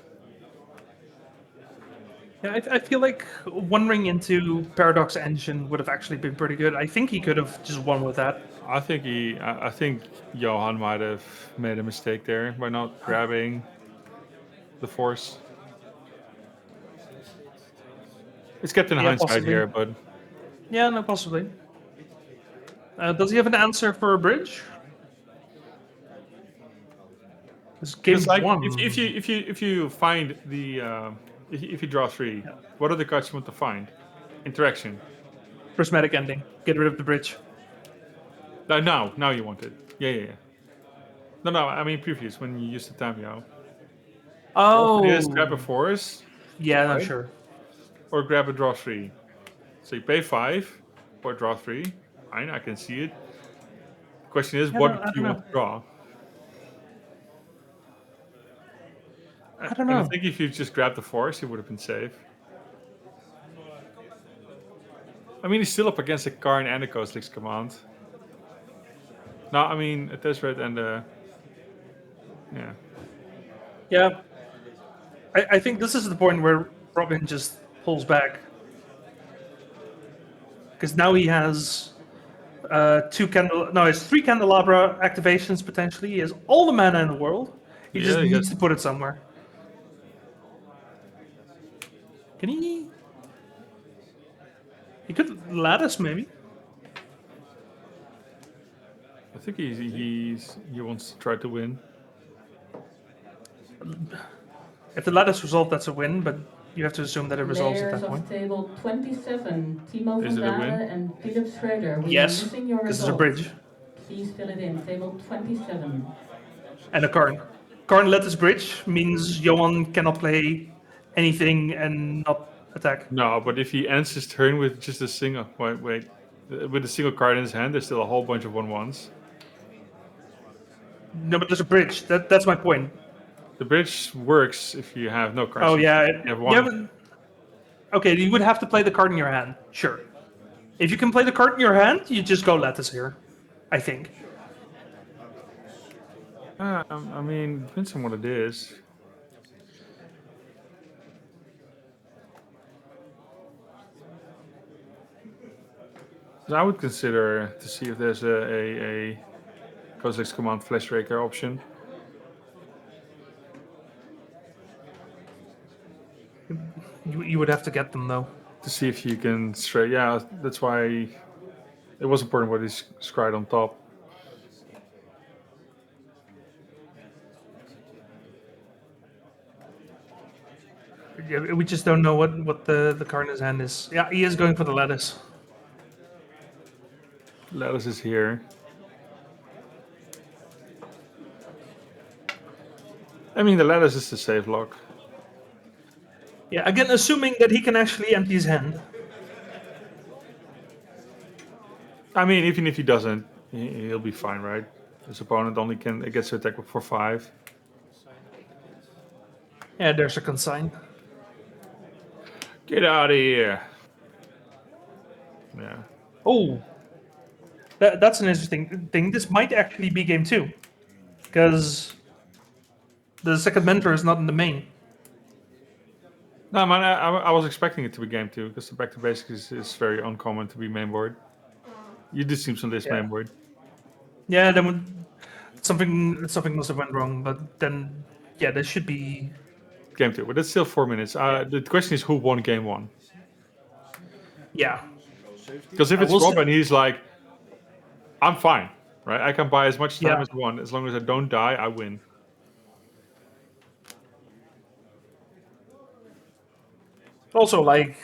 [SPEAKER 1] Yeah, I feel like One Ring into Paradox Engine would have actually been pretty good. I think he could have just won with that.
[SPEAKER 2] I think Johan might have made a mistake there by not grabbing the force. It's kept in hindsight
[SPEAKER 1] possibly.
[SPEAKER 2] here, but
[SPEAKER 1] yeah, no, possibly. Does he have an answer for a bridge?
[SPEAKER 2] It's like if you find the if you draw 3, what are the cards you want to find? Interaction.
[SPEAKER 1] Prismatic Ending. Get rid of the bridge.
[SPEAKER 2] Now you want it. Yeah. No, I mean previous when you used the Tamio.
[SPEAKER 1] Oh.
[SPEAKER 2] Yes, grab a force.
[SPEAKER 1] Yeah,
[SPEAKER 2] right?
[SPEAKER 1] no, sure.
[SPEAKER 2] Or grab a draw 3. So you pay 5 or draw 3. Fine, I can see it. The question is, what do you want to draw?
[SPEAKER 1] I don't
[SPEAKER 2] And I
[SPEAKER 1] know.
[SPEAKER 2] think if you just grabbed the force, he would have been safe. I mean, he's still up against the Karn and the Ghostlix command. No, I mean, a Tezzeret and the... Yeah.
[SPEAKER 1] Yeah. I think this is the point where Robin just pulls back. Because now he has it's 3 Candelabra activations potentially. He has all the mana in the world. He just
[SPEAKER 2] he
[SPEAKER 1] needs
[SPEAKER 2] got-
[SPEAKER 1] to put it somewhere. Can he? He could lattice maybe.
[SPEAKER 2] I think he wants to try to win.
[SPEAKER 1] If the lattice resolve, that's a win, but you have to assume that it resolves at
[SPEAKER 8] Players
[SPEAKER 1] that
[SPEAKER 8] of
[SPEAKER 1] point.
[SPEAKER 8] table 27, Timo
[SPEAKER 2] Is
[SPEAKER 8] van
[SPEAKER 2] it a win?
[SPEAKER 8] Dalen and Philip Schrader. We
[SPEAKER 1] Yes,
[SPEAKER 8] are missing your
[SPEAKER 1] because it's a
[SPEAKER 8] result.
[SPEAKER 1] bridge
[SPEAKER 8] Please fill it in. Table 27.
[SPEAKER 1] and a Karn. Karn lattice bridge means Johan cannot play anything and not attack.
[SPEAKER 2] No, but if he ends his turn with just a single... Wait. With a single card in his hand, there's still a whole bunch of 1/1s.
[SPEAKER 1] No, but there's a bridge. That's my point.
[SPEAKER 2] The bridge works if you have no cards.
[SPEAKER 1] Oh yeah,
[SPEAKER 2] You have one.
[SPEAKER 1] Okay, you would have to play the card in your hand. Sure. If you can play the card in your hand, you just go lattice here. I think.
[SPEAKER 2] I mean, depends on what it is. So I would consider to see if there's a Kozilek's Command Fleshraker option.
[SPEAKER 1] You would have to get them though.
[SPEAKER 2] To see if you can straight. Yeah, that's why it was important what is scried on top.
[SPEAKER 1] Yeah, we just don't know what the card in his hand is. Yeah, he is going for the lattice.
[SPEAKER 2] Lattice is here. I mean, the lattice is the safe lock.
[SPEAKER 1] Yeah, again, assuming that he can actually empty his hand.
[SPEAKER 2] I mean, even if he doesn't, he'll be fine, right? His opponent only gets to attack for 5.
[SPEAKER 1] Yeah, there's a consign.
[SPEAKER 2] Get out of here. Yeah.
[SPEAKER 1] Oh, that's an interesting thing. This might actually be game 2, because the second mentor is not in the main.
[SPEAKER 2] No, man, I was expecting it to be game 2 because the back to basics is very uncommon to be mainboard. You did seem on this mainboard.
[SPEAKER 1] Yeah, then something must have went wrong, but then yeah, there should be
[SPEAKER 2] game 2, but that's still 4 minutes. The question is who won game 1.
[SPEAKER 1] Yeah.
[SPEAKER 2] Because if it's Robin, he's like, I'm fine, right? I can buy as much time as I want. As long as I don't die, I win.
[SPEAKER 1] Also, like,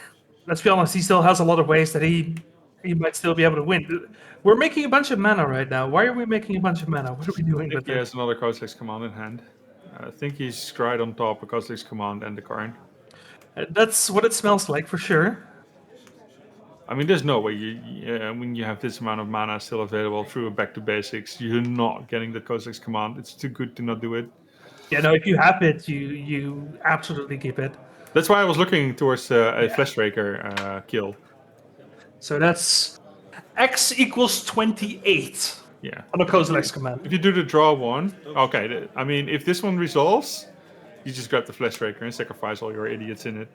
[SPEAKER 1] let's be honest, he still has a lot of ways that he might still be able to win. We're making a bunch of mana right now. Why are we making a bunch of mana? What are we doing with
[SPEAKER 2] He
[SPEAKER 1] it?
[SPEAKER 2] has another Kozilek's Command in hand. I think he's scried on top of Kozilek's Command and the Karn.
[SPEAKER 1] That's what it smells like, for sure.
[SPEAKER 2] I mean, there's no way when you have this amount of mana still available through a back to basics, you're not getting the Kozilek's Command. It's too good to not do it.
[SPEAKER 1] Yeah, no, if you have it, you absolutely keep it.
[SPEAKER 2] That's why I was looking towards a Fleshraker kill.
[SPEAKER 1] So that's X equals 28.
[SPEAKER 2] Yeah.
[SPEAKER 1] On a Kozilek's command.
[SPEAKER 2] If you do the draw one, okay. I mean, if this one resolves, you just grab the Fleshraker and sacrifice all your idiots in it.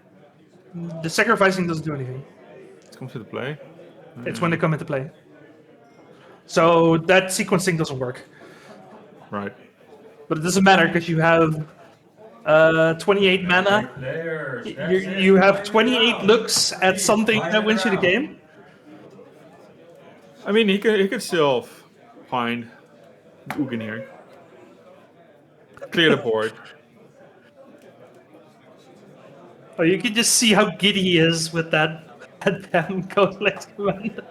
[SPEAKER 1] The sacrificing doesn't do anything.
[SPEAKER 2] It comes into play.
[SPEAKER 1] It's when they come into play. So that sequencing doesn't work.
[SPEAKER 2] Right.
[SPEAKER 1] But it doesn't matter because you have 28 mana. You have 28 looks at something that wins you the game.
[SPEAKER 2] I mean, he could still find Ugin here. Clear the board.
[SPEAKER 1] Oh, you can just see how giddy he is with that damn Kozilek's command.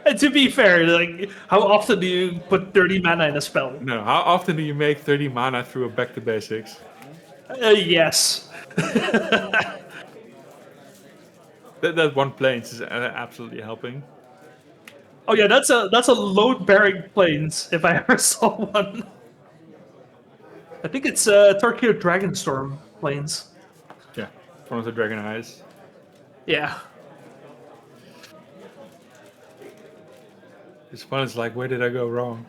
[SPEAKER 1] And to be fair, like, how often do you put 30 mana in a spell?
[SPEAKER 2] No, how often do you make 30 mana through a back to basics?
[SPEAKER 1] Yes.
[SPEAKER 2] That one planes is absolutely helping.
[SPEAKER 1] Oh yeah, that's a load bearing planes if I ever saw one. I think it's Torquedo Dragonstorm planes.
[SPEAKER 2] Yeah, one of the Dragon Eyes.
[SPEAKER 1] Yeah.
[SPEAKER 2] This one is like, where did I go wrong?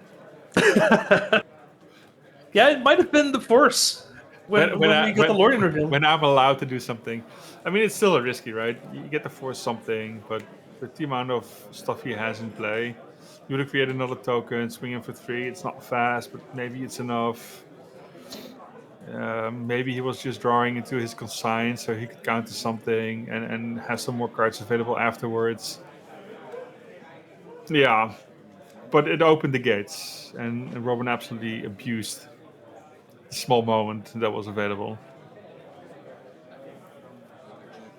[SPEAKER 1] Yeah, it might have been the Force when we got the Lorien reveal.
[SPEAKER 2] When I'm allowed to do something. I mean, it's still a risky, right? You get to force something, but with the amount of stuff he has in play, you would have created another token, swing him for 3. It's not fast, but maybe it's enough. Maybe he was just drawing into his consign so he could counter something and have some more cards available afterwards. Yeah, but it opened the gates, and Robin absolutely abused the small moment that was available.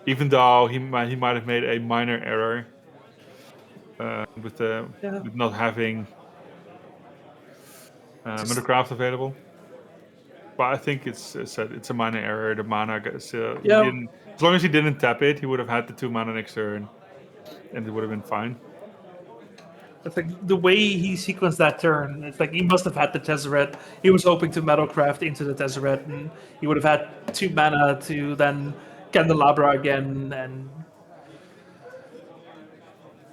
[SPEAKER 2] Even though he might have made a minor error with not having Metacraft available. But I think it's a minor error. The mana, as long as he didn't tap it, he would have had the 2 mana next turn, and it would have been fine.
[SPEAKER 1] It's like the way he sequenced that turn. It's like he must have had the Tezzeret. He was hoping to Metalcraft into the Tezzeret, and he would have had 2 mana to then Candelabra again, and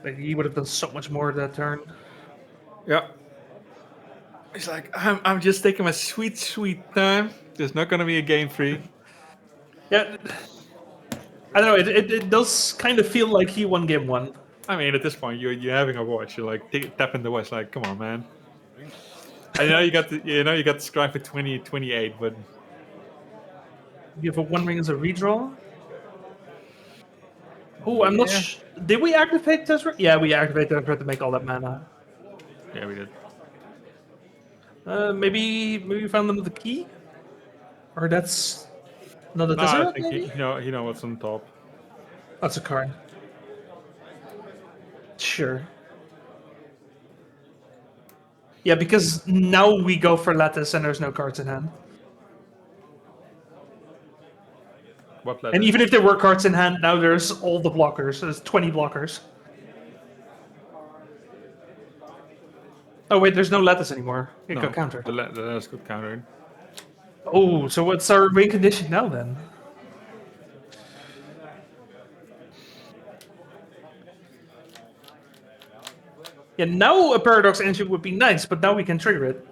[SPEAKER 1] like he would have done so much more that turn.
[SPEAKER 2] Yeah. It's like, I'm just taking my sweet, sweet time. There's not going to be a game 3.
[SPEAKER 1] Yeah. I don't know. It does kind of feel like he won game 1.
[SPEAKER 2] I mean, at this point, you're having a watch. You're like tapping the watch. Like, come on, man. I know you got the Scribe for 28, but
[SPEAKER 1] you have a 1 ring as a redraw. Oh, I'm not. Did we activate Tezzeret? Yeah, we activated Tezzeret to make all that mana.
[SPEAKER 2] Yeah, we did.
[SPEAKER 1] Maybe we found them with the key, or that's another
[SPEAKER 2] No,
[SPEAKER 1] Tezzeret.
[SPEAKER 2] I think you know what's on top.
[SPEAKER 1] That's a card. Sure. Yeah, because now we go for Lattice and there's no cards in hand.
[SPEAKER 2] What Lattice?
[SPEAKER 1] And even if there were cards in hand, now there's all the blockers. There's 20 blockers. Oh wait, there's no Lattice anymore. It got countered.
[SPEAKER 2] The Lattice got countered.
[SPEAKER 1] Oh, so what's our win condition now then? Yeah, now a Paradox Engine would be nice, but now we can trigger it.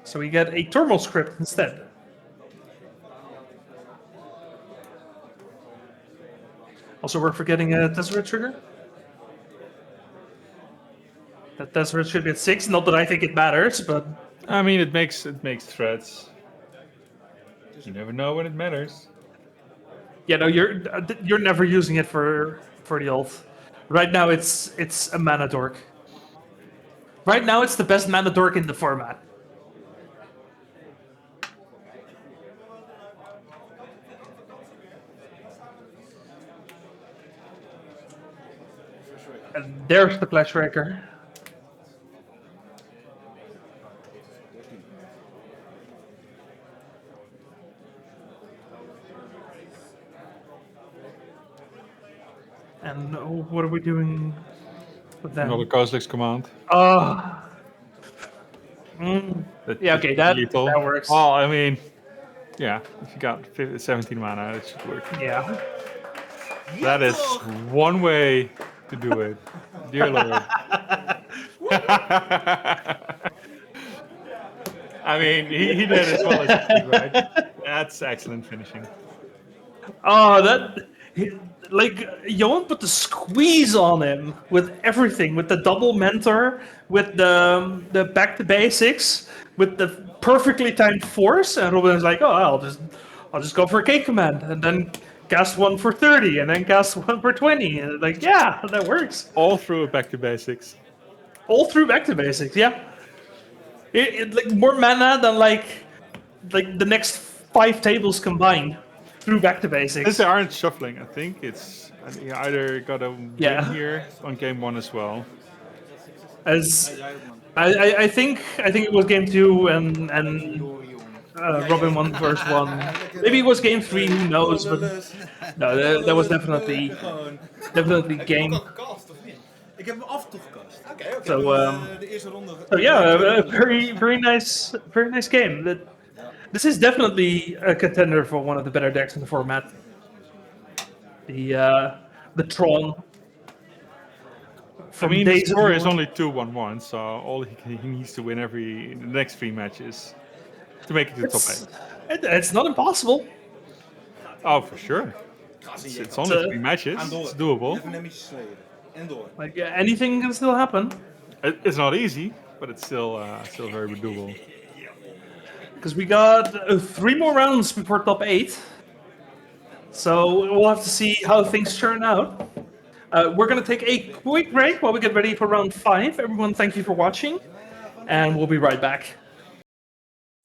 [SPEAKER 1] So we get a Thermal Script instead. Also, we're forgetting a Tezzeret trigger. That Tezzeret should be at 6. Not that I think it matters, but
[SPEAKER 2] I mean, it makes threats. You never know when it matters.
[SPEAKER 1] yeah, no, you're never using it for the ult. Right now, it's a mana dork. Right now, it's the best mana dork in the format. And there's the Flashbreaker. And what are we doing with that?
[SPEAKER 2] Another Kozilek's command.
[SPEAKER 1] Yeah, okay, that works.
[SPEAKER 2] Well, I mean, yeah, if you got 17 mana, it should work.
[SPEAKER 1] Yeah.
[SPEAKER 2] That is one way to do it. Dear Lord. I mean, he did as well as he could, right? That's excellent finishing.
[SPEAKER 1] Oh, like, Johan put the squeeze on him with everything, with the double mentor, with the back to basics, with the perfectly timed force, and Robin's like, oh, I'll just go for a K command, and then cast one for 30, and then cast one for 20, and like, yeah, that works.
[SPEAKER 2] All through back to basics.
[SPEAKER 1] All through back to basics, yeah. It like more mana than like the next 5 tables combined. Through back to basics.
[SPEAKER 2] Since they aren't shuffling, I think it's you either got a win here on game 1 as well.
[SPEAKER 1] As I think it was game 2 and Robin won the first one. Maybe it was game 3. Who knows? But no, that was definitely game.
[SPEAKER 9] Ik heb hem af toegekast.
[SPEAKER 3] Oké.
[SPEAKER 1] So,
[SPEAKER 9] De eerste ronde.
[SPEAKER 1] so yeah, a very nice game. This is definitely a contender for one of the better decks in the format. The Tron.
[SPEAKER 2] I mean, the
[SPEAKER 1] days of
[SPEAKER 2] score is
[SPEAKER 1] yore.
[SPEAKER 2] only 2-1-1, so all he needs to win the next 3 matches to make it to the top 8.
[SPEAKER 1] It's not impossible.
[SPEAKER 2] Oh, for sure. It's only 3 matches. It's doable.
[SPEAKER 9] Even hem iets sleden. En door.
[SPEAKER 1] Like anything can still happen.
[SPEAKER 2] It's not easy, but it's still very doable.
[SPEAKER 1] Because we got 3 more rounds before top 8. So we'll have to see how things turn out. We're going to take a quick break while we get ready for round 5. Everyone, thank you for watching. And we'll be right back.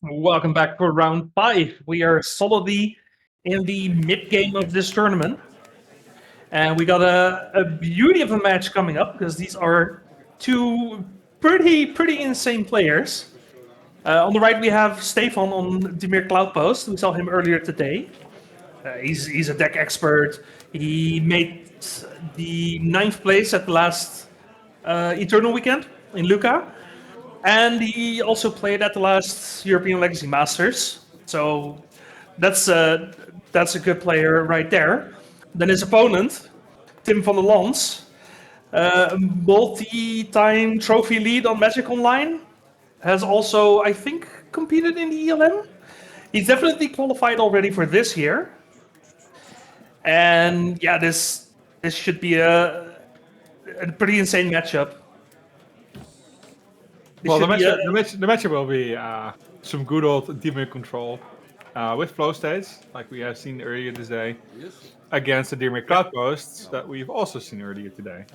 [SPEAKER 1] Welcome back for round 5. We are solidly in the mid-game of this tournament. And we got a beauty of a match coming up, because these are 2 pretty insane players. On the right, we have Stefan on Dimir Cloudpost. We saw him earlier today. He's a deck expert. He made the 9th place at the last Eternal weekend in Lucca. And he also played at the last European Legacy Masters. So that's a good player right there. Then his opponent, Tim van der Lans, multi-time trophy lead on Magic Online, has also, I think, competed in the ELM. He's definitely qualified already for this year. And yeah, this should be a pretty insane matchup.
[SPEAKER 2] Well, the matchup will be some good old Dimir control with flow states, like we have seen earlier this day, against the Dimir Cloudposts that we've also seen earlier today.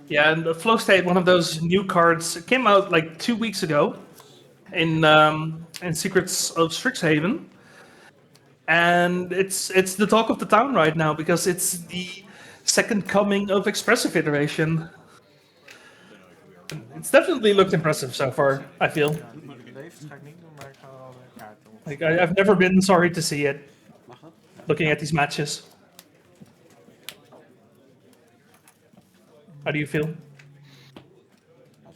[SPEAKER 1] Yeah, and the Flow State, one of those new cards, came out like 2 weeks ago in Secrets of Strixhaven. And it's the talk of the town right now, because it's the second coming of Expressive Iteration. It's definitely looked impressive so far, I feel. Like, I've never been sorry to see it, looking at these matches. How do you feel?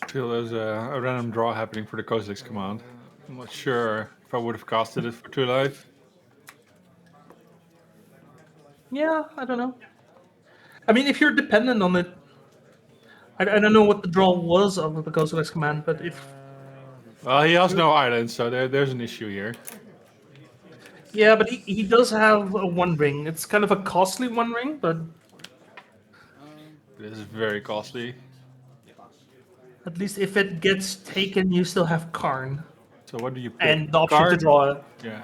[SPEAKER 2] I feel there's a random draw happening for the Kozilek's command. I'm not sure if I would have casted it for 2 life.
[SPEAKER 1] Yeah, I don't know. I mean, if you're dependent on it, I don't know what the draw was of the Kozilek's command, but if...
[SPEAKER 2] Well, he has no island, so there's an issue here.
[SPEAKER 1] Yeah, but he does have a 1 ring. It's kind of a costly 1 ring, but...
[SPEAKER 2] This is very costly.
[SPEAKER 1] At least if it gets taken, you still have Karn.
[SPEAKER 2] So what do you pick?
[SPEAKER 1] And the option to draw it.
[SPEAKER 2] Yeah.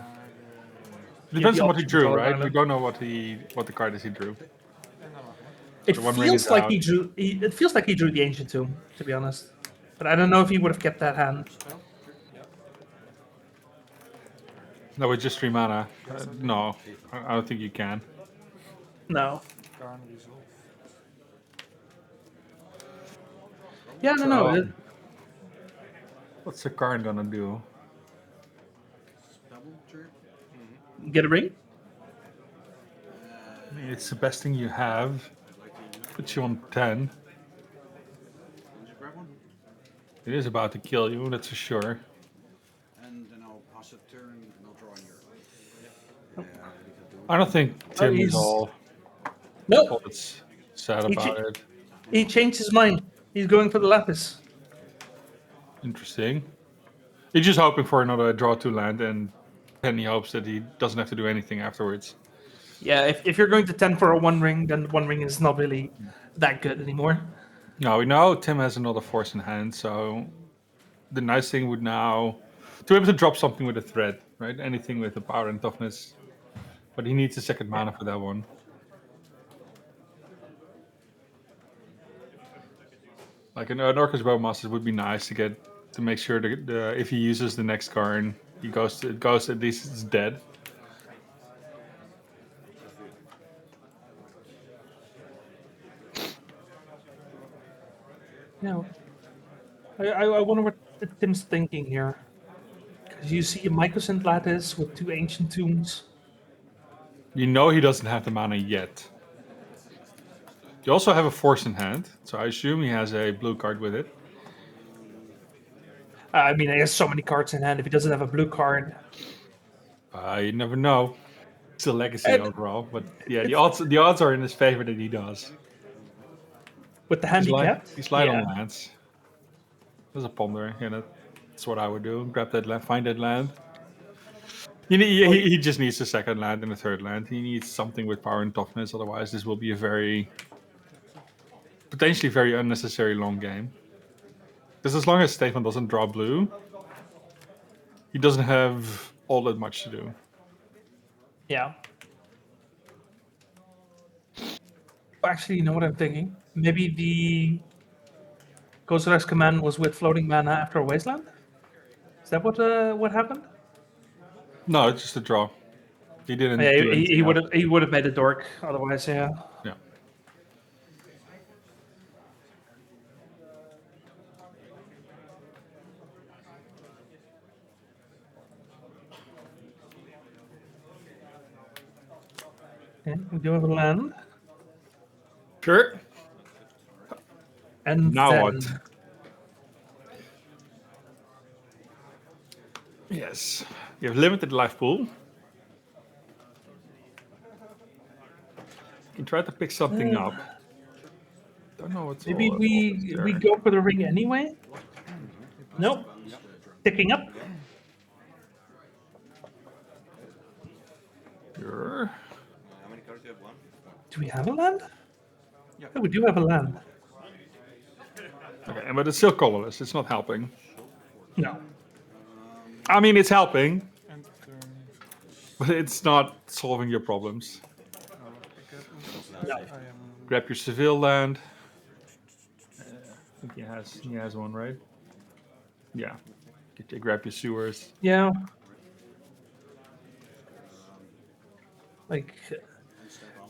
[SPEAKER 2] Depends on what he drew, right?
[SPEAKER 1] Island.
[SPEAKER 2] We don't know what the card is he drew.
[SPEAKER 1] It
[SPEAKER 2] The 1 ring
[SPEAKER 1] feels
[SPEAKER 2] is
[SPEAKER 1] like
[SPEAKER 2] out.
[SPEAKER 1] it feels like he drew the Ancient Tomb, to be honest. But I don't know if he would have kept that hand.
[SPEAKER 2] No, with just 3 mana. No, I don't think you can.
[SPEAKER 1] No. Yeah, I don't know.
[SPEAKER 2] So, what's the card gonna do?
[SPEAKER 1] Get a ring?
[SPEAKER 2] I mean, it's the best thing you have. Puts you on 10. It is about to kill you, that's for sure.
[SPEAKER 11] And then I'll pass a turn and I'll draw in your.
[SPEAKER 2] I don't think Tim is
[SPEAKER 1] he's-
[SPEAKER 2] all
[SPEAKER 1] No,
[SPEAKER 2] that's sad
[SPEAKER 1] He
[SPEAKER 2] about
[SPEAKER 1] cha-
[SPEAKER 2] it.
[SPEAKER 1] he changed his mind. He's going for the Lapis.
[SPEAKER 2] Interesting. He's just hoping for another draw 2 land, and then he hopes that he doesn't have to do anything afterwards.
[SPEAKER 1] Yeah, if you're going to 10 for a 1 ring, then 1 ring is not really that good anymore.
[SPEAKER 2] No, we know Tim has another force in hand, so the nice thing would now to be able to drop something with a threat, right? Anything with the power and toughness. But he needs a 2nd mana for that one. Like an Orcus Bowmaster would be nice to make sure that if he uses the next card, it goes at least it's dead.
[SPEAKER 1] No. I wonder what Tim's thinking here. Because you see a Mycosynth Lattice with 2 Ancient Tombs.
[SPEAKER 2] You know he doesn't have the mana yet. You also have a force in hand, so I assume he has a blue card with it.
[SPEAKER 1] I mean, he has so many cards in hand. If he doesn't have a blue card,
[SPEAKER 2] You never know. It's a legacy
[SPEAKER 1] And
[SPEAKER 2] overall, but yeah, the odds are in his favor that he does.
[SPEAKER 1] with the handicap,
[SPEAKER 2] He's light on
[SPEAKER 1] yeah.
[SPEAKER 2] lands. There's a ponder, that's what I would do. Grab that land, find that land. He just needs a second land and a third land. He needs something with power and toughness, otherwise this will be a potentially very unnecessary long game. Because as long as Stefan doesn't draw blue, he doesn't have all that much to do.
[SPEAKER 1] Yeah. Actually, you know what I'm thinking? Maybe the Ghost Rex command was with floating mana after a wasteland? Is that what happened?
[SPEAKER 2] No, it's just a draw. He didn't.
[SPEAKER 1] Yeah,
[SPEAKER 2] do
[SPEAKER 1] he
[SPEAKER 2] anything
[SPEAKER 1] would have made a dork otherwise. Yeah.
[SPEAKER 2] Yeah.
[SPEAKER 1] Okay, we do have a land.
[SPEAKER 2] Sure.
[SPEAKER 1] And
[SPEAKER 2] now
[SPEAKER 1] then,
[SPEAKER 2] what? Yes, you have limited life pool. You can try to pick something up. Don't know what's
[SPEAKER 1] Maybe
[SPEAKER 2] all
[SPEAKER 1] we go for the ring anyway. Nope. Picking up.
[SPEAKER 2] Sure.
[SPEAKER 13] How many cards do you have? One?
[SPEAKER 1] Do we have a land? Yeah, we do have a land.
[SPEAKER 2] Okay, but it's still colorless. It's not helping.
[SPEAKER 1] No.
[SPEAKER 2] I mean, it's helping, but it's not solving your problems.
[SPEAKER 1] No.
[SPEAKER 2] Grab your Seville land. I think he has one, right? Yeah. Grab your sewers.
[SPEAKER 1] Yeah. Like,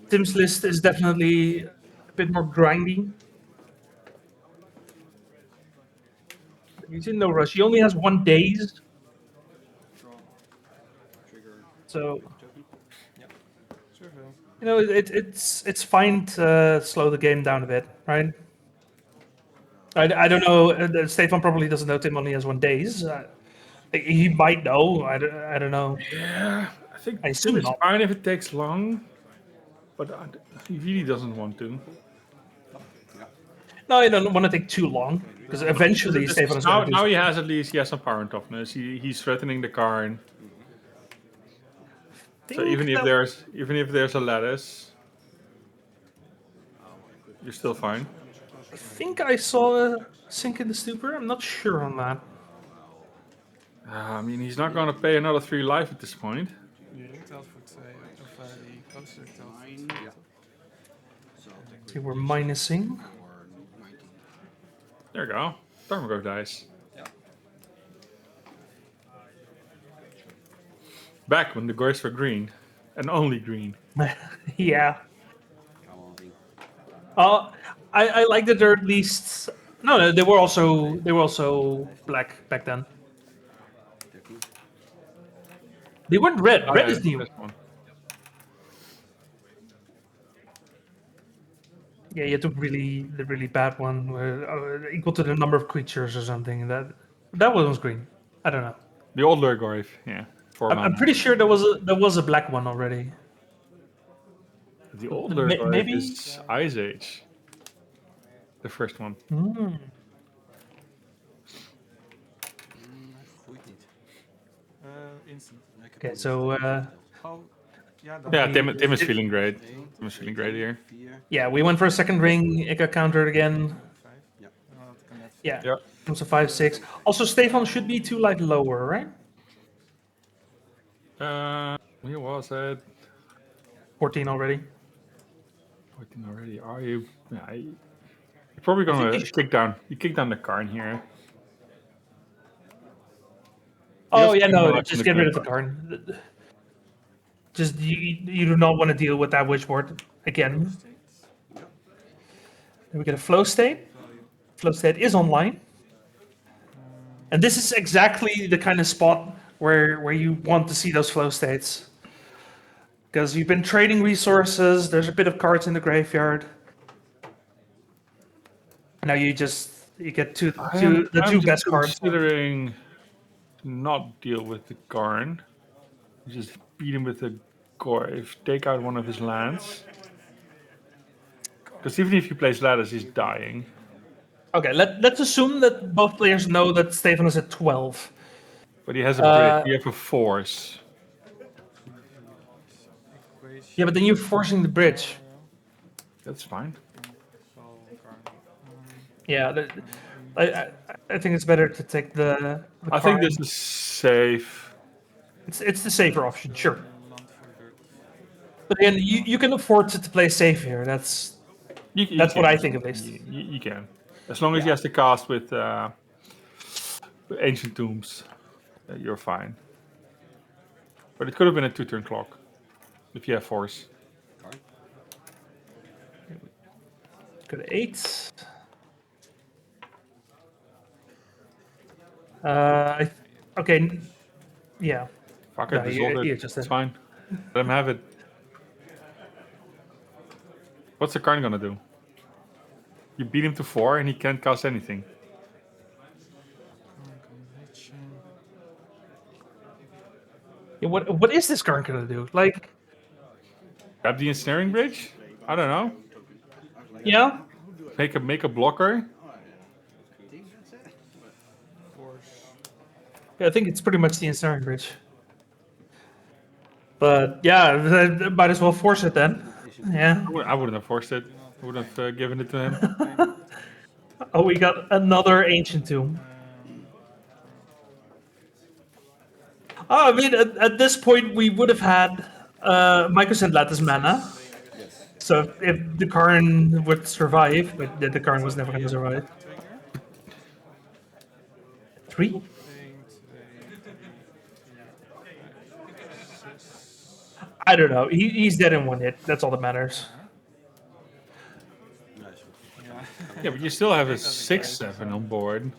[SPEAKER 1] Tim's list is definitely a bit more grindy. He's in no rush. He only has 1 days. So, you know, it's fine to slow the game down a bit, right? I don't know. Stefan probably doesn't know Tim only has 1 days. He might know. I don't know.
[SPEAKER 2] Yeah, I think
[SPEAKER 1] I assume
[SPEAKER 2] it's
[SPEAKER 1] not.
[SPEAKER 2] fine if it takes long, but he really doesn't want to.
[SPEAKER 1] No, I don't want to take too long because eventually Stefan is going to do.
[SPEAKER 2] Now he has some power and toughness. He's threatening the card. So even if there's a lattice, you're still fine.
[SPEAKER 1] I think I saw a sink in the stupor. I'm not sure on that.
[SPEAKER 2] I mean, he's not going to pay another 3 life at this point.
[SPEAKER 1] See, we're minusing.
[SPEAKER 2] There you go. Cardmarket dice.
[SPEAKER 7] Yeah.
[SPEAKER 2] Back when the goys were green, and only green.
[SPEAKER 1] Yeah. I like that they're at least. No, they were also black back then. They weren't red.
[SPEAKER 2] Oh,
[SPEAKER 1] Red
[SPEAKER 2] yeah,
[SPEAKER 1] is new.
[SPEAKER 2] this one.
[SPEAKER 1] Yeah, you took the really bad one, equal to the number of creatures or something. That one was green. I don't know.
[SPEAKER 2] The old Lurgoyf, yeah.
[SPEAKER 1] I'm pretty sure there was a black one already.
[SPEAKER 2] The old Lurgoyf
[SPEAKER 1] maybe
[SPEAKER 2] is Ice Age. The first one.
[SPEAKER 1] Hmm.
[SPEAKER 4] Instant.
[SPEAKER 1] Okay, so
[SPEAKER 2] Yeah, Tim is feeling great. Tim is feeling great here.
[SPEAKER 1] yeah, we went for a second ring. It got countered again. Yeah,
[SPEAKER 2] Yeah.
[SPEAKER 1] comes to 5/6. Also, Stefan should be 2 life lower, right?
[SPEAKER 2] He was at
[SPEAKER 1] 14 already.
[SPEAKER 2] 14 already. Are you? Yeah, you're probably gonna kick down. You kick down the card here.
[SPEAKER 1] Oh
[SPEAKER 2] Yes,
[SPEAKER 1] yeah, no,
[SPEAKER 2] no,
[SPEAKER 1] just get rid of the card. Just you do not want to deal with that witchboard again. Then we get a flow state. Flow state is online, and this is exactly the kind of spot where you want to see those flow states, because you've been trading resources. There's a bit of cards in the graveyard. Now you get the
[SPEAKER 2] I'm
[SPEAKER 1] two
[SPEAKER 2] just
[SPEAKER 1] best cards.
[SPEAKER 2] considering to not deal with the Karn. Just beat him with the Goyf, take out one of his lands. Because even if he plays ladders, he's dying.
[SPEAKER 1] Okay, let's assume that both players know that Stefan is at 12.
[SPEAKER 2] But he has a bridge. You have a force.
[SPEAKER 1] Yeah, but then you're forcing the bridge.
[SPEAKER 2] That's fine.
[SPEAKER 1] Yeah, I think it's better to take the
[SPEAKER 2] I think
[SPEAKER 1] card.
[SPEAKER 2] this is safe.
[SPEAKER 1] It's the safer option, sure. But again, you can afford to play safe here. That's what I think at least.
[SPEAKER 2] You can. As long as he has to cast with Ancient Tombs, you're fine. But it could have been a 2-turn clock if you have force.
[SPEAKER 1] Go to 8. Okay. Yeah.
[SPEAKER 2] Fuck
[SPEAKER 1] No,
[SPEAKER 2] it, dissolve it. It's fine. Let him have it. What's the Karn gonna do? You beat him to 4 and he can't cast anything.
[SPEAKER 1] Yeah, what is this card gonna do? Like,
[SPEAKER 2] Grab the ensnaring bridge? I don't know.
[SPEAKER 1] yeah.
[SPEAKER 2] Make a blocker.
[SPEAKER 1] Yeah, I think it's pretty much the ensnaring bridge. But yeah, might as well force it then. Yeah.
[SPEAKER 2] I wouldn't have forced it. I would have given it to him.
[SPEAKER 1] Oh, we got another Ancient Tomb. Oh, I mean, at this point, we would have had Mycosynth Lattice mana. So if the Karn would survive, but the Karn was never going to survive. 3? I don't know. He's dead in 1 hit. That's all that matters.
[SPEAKER 2] Yeah, but you still have a 6/7 on board.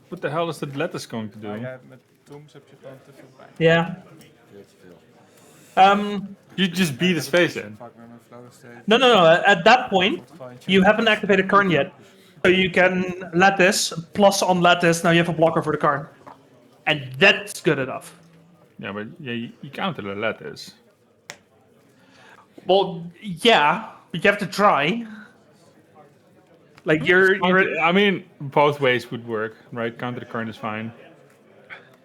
[SPEAKER 2] What the hell is the Lattice going to do?
[SPEAKER 1] Yeah.
[SPEAKER 2] You just beat his face in.
[SPEAKER 1] No. At that point, you haven't activated Karn yet. So you can Lattice, plus on Lattice, now you have a blocker for the Karn. And that's good enough.
[SPEAKER 2] Yeah, but you counter the Lattice.
[SPEAKER 1] Well, yeah, but you have to try. Like,
[SPEAKER 2] I mean, both ways would work, right? Counter the Karn is fine.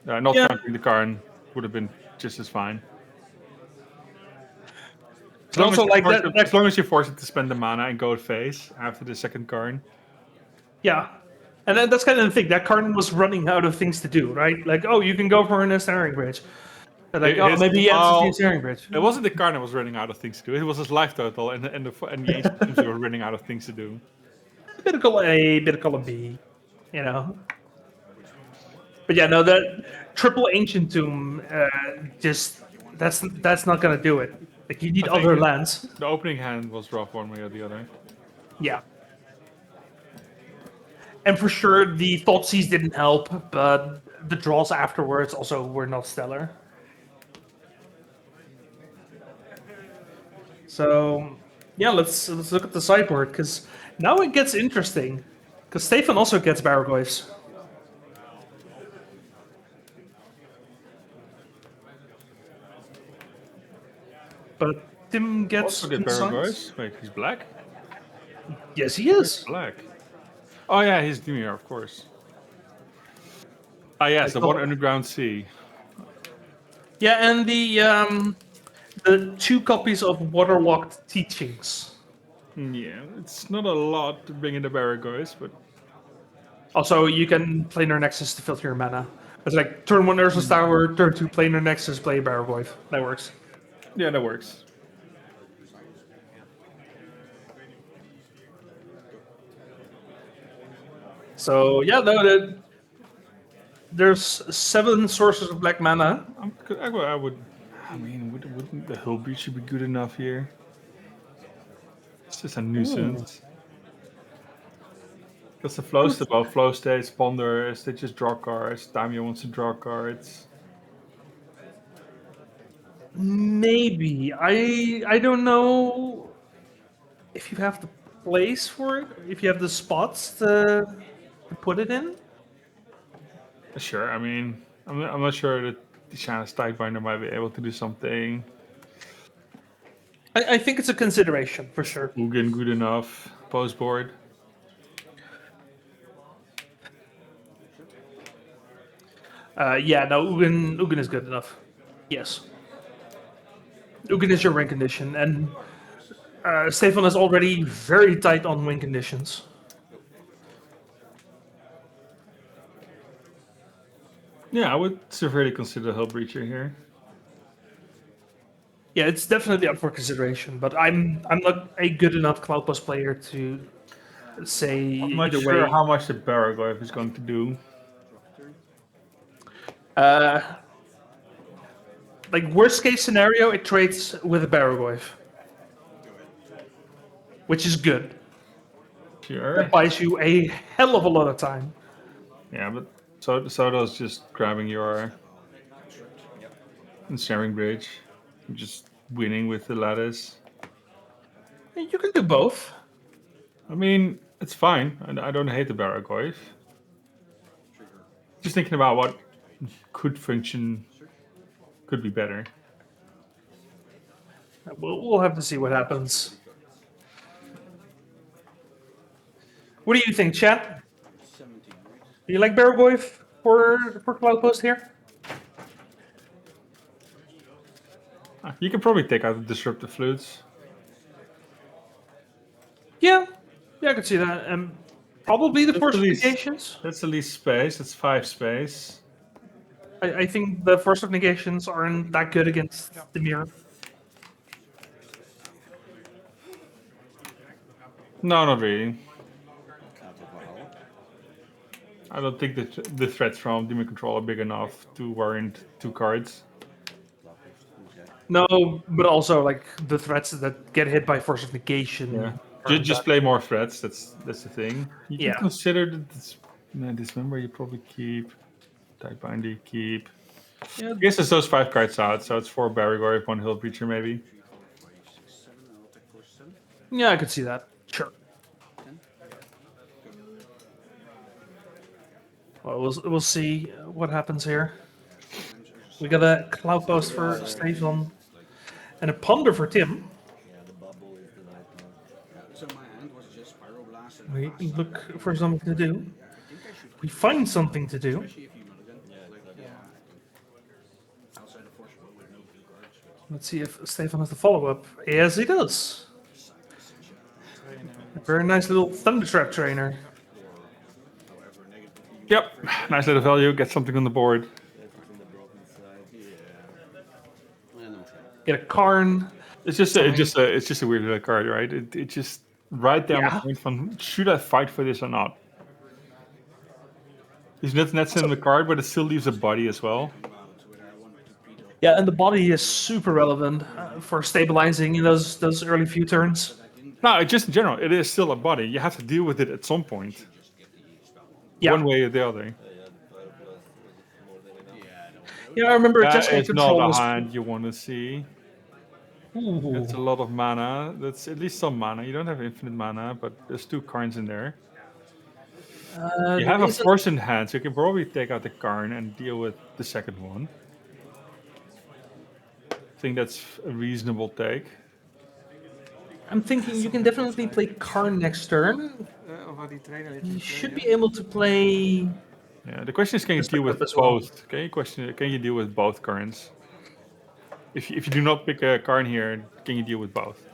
[SPEAKER 2] Not countering the Karn would have been just as fine. As long as you force it to spend the mana and go face after the second Karn.
[SPEAKER 1] Yeah. And then that's kind of the thing. That Karn was running out of things to do, right? Like, oh, you can go for an ensnaring bridge. Like, maybe he answers the ensnaring bridge.
[SPEAKER 2] It wasn't the Karn that was running out of things to do. It was his life total and the Ancient Tombs were running out of things to do.
[SPEAKER 1] Bit of color A, bit of color B, you know. But yeah, no, that triple Ancient Tomb, that's not gonna do it. Like, you need other lands.
[SPEAKER 2] The opening hand was rough one way or the other.
[SPEAKER 1] Yeah. And for sure, the Thoughtseize didn't help, but the draws afterwards also were not stellar. So, yeah, let's look at the sideboard, because now it gets interesting. Because Stefan also gets Baraglyphs. But Tim gets
[SPEAKER 2] Also get Baraglyphs. Wait, he's black?
[SPEAKER 1] Yes, he is.
[SPEAKER 2] Black. Oh yeah, he's Dimir, of course. Ah yes, the one underground sea.
[SPEAKER 1] Yeah, and the 2 copies of Waterlogged Teachings.
[SPEAKER 2] Yeah, it's not a lot to bring in the Baraglyphs, but
[SPEAKER 1] Also, you can Planar Nexus to filter your mana. It's like turn 1 Ursus Tower, turn 2 Planar Nexus, play Baraglyph. That works.
[SPEAKER 2] yeah, that works.
[SPEAKER 1] So yeah, there's 7 sources of black mana.
[SPEAKER 2] I mean, wouldn't the Hull Breach be good enough here? It's just a nuisance. Because the flow about flow states, ponders, they just draw cards. Damia wants to draw cards.
[SPEAKER 1] Maybe. I don't know if you have the place for it if you have the spots to put it in.
[SPEAKER 2] Sure. I mean, I'm not sure that the Shanna Stackbinder might be able to do something.
[SPEAKER 1] I think it's a consideration for sure.
[SPEAKER 2] Ugin good enough. Post board.
[SPEAKER 1] Yeah, no, Ugin is good enough. Yes. Ugin is your win condition, and Stefan is already very tight on win conditions.
[SPEAKER 2] Yeah, I would severely consider Hull Breacher here.
[SPEAKER 1] Yeah, it's definitely up for consideration, but I'm not a good enough Cloudpost player to say
[SPEAKER 2] I'm not
[SPEAKER 1] either
[SPEAKER 2] sure
[SPEAKER 1] way.
[SPEAKER 2] how much the Baragorth is going to do.
[SPEAKER 1] Like worst case scenario, it trades with a Baragorth, which is good.
[SPEAKER 2] Sure.
[SPEAKER 1] That buys you a hell of a lot of time.
[SPEAKER 2] Yeah, but Soto's just grabbing your ensnaring bridge, just winning with the lattice.
[SPEAKER 1] You can do both.
[SPEAKER 2] I mean, it's fine. I don't hate the Baragorth. Just thinking about what could be better.
[SPEAKER 1] We'll have to see what happens. What do you think, chat?
[SPEAKER 11] 17, right?
[SPEAKER 1] Do you like Baragorth for Cloudpost here?
[SPEAKER 2] You can probably take out the disruptive flutes.
[SPEAKER 1] Yeah, I could see that. And probably the
[SPEAKER 2] That's
[SPEAKER 1] force
[SPEAKER 2] the least-
[SPEAKER 1] negations.
[SPEAKER 2] That's the least space. That's 5 space.
[SPEAKER 1] I think the force of negations aren't that good against Dimir.
[SPEAKER 2] No, not really. I don't think that the threats from Demon Control are big enough to warrant 2 cards.
[SPEAKER 1] No, but also like the threats that get hit by force of negation.
[SPEAKER 2] Yeah.
[SPEAKER 1] aren't
[SPEAKER 2] Just
[SPEAKER 1] that-
[SPEAKER 2] play more threats. That's the thing. You
[SPEAKER 1] Yeah.
[SPEAKER 2] can consider that this member you probably keep. Type binder you keep.
[SPEAKER 1] Yeah.
[SPEAKER 2] I guess it's those 5 cards out, so it's 4 Baragorth, 1 Hill Breacher maybe.
[SPEAKER 1] Yeah, I could see that. Sure. Well, we'll see what happens here. We got a Cloudpost for Stefan and a Ponder for Tim.
[SPEAKER 11] So my hand was just Pyroblast.
[SPEAKER 1] We look for something to do. We find something to do. Let's see if Stefan has the follow-up. Yes, he does. A very nice little Thundertrap trainer.
[SPEAKER 2] Yep, nice little value. Get something on the board.
[SPEAKER 1] Get a Karn.
[SPEAKER 2] It's just a weird little card, right? It just right down the point from should I fight for this or not? He's not sending the card, but it still leaves a body as well.
[SPEAKER 1] Yeah, and the body is super relevant for stabilizing in those early few turns.
[SPEAKER 2] No, just in general, it is still a body. You have to deal with it at some point.
[SPEAKER 1] Yeah.
[SPEAKER 2] One way or the other.
[SPEAKER 1] Yeah, I remember
[SPEAKER 2] That
[SPEAKER 1] Jeskai
[SPEAKER 2] is
[SPEAKER 1] control
[SPEAKER 2] not a
[SPEAKER 1] was.
[SPEAKER 2] hand you want to see. It's a lot of mana. That's at least some mana. You don't have infinite mana, but there's 2 Karns in there. You have a force in hand, so you can probably take out the Karn and deal with the second one. I think that's a reasonable take.
[SPEAKER 1] I'm thinking you can definitely play Karn next turn. You should be able to play.
[SPEAKER 2] Yeah, the question is, can you deal with
[SPEAKER 1] as well.
[SPEAKER 2] both? Can you deal with both Karns? If you do not pick a Karn here, can you deal with both?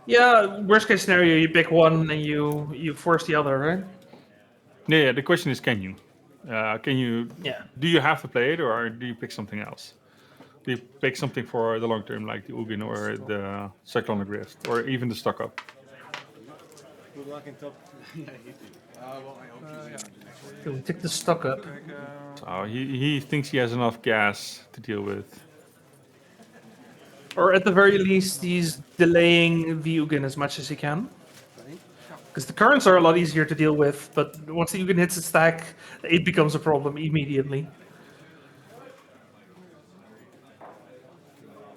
[SPEAKER 1] Yeah, worst case scenario, you pick one and you force the other, right?
[SPEAKER 2] Yeah, the question is, can you? Can you?
[SPEAKER 1] Yeah.
[SPEAKER 2] Do you have to play it, or do you pick something else? Do you pick something for the long term, like the Ugin or the Cyclonic Rift, or even the stock up?
[SPEAKER 4] Good luck in top.
[SPEAKER 1] So we take the stock up.
[SPEAKER 2] So he thinks he has enough gas to deal with.
[SPEAKER 1] Or at the very least, he's delaying the Ugin as much as he can. Because the currents are a lot easier to deal with, but once the Ugin hits its stack, it becomes a problem immediately.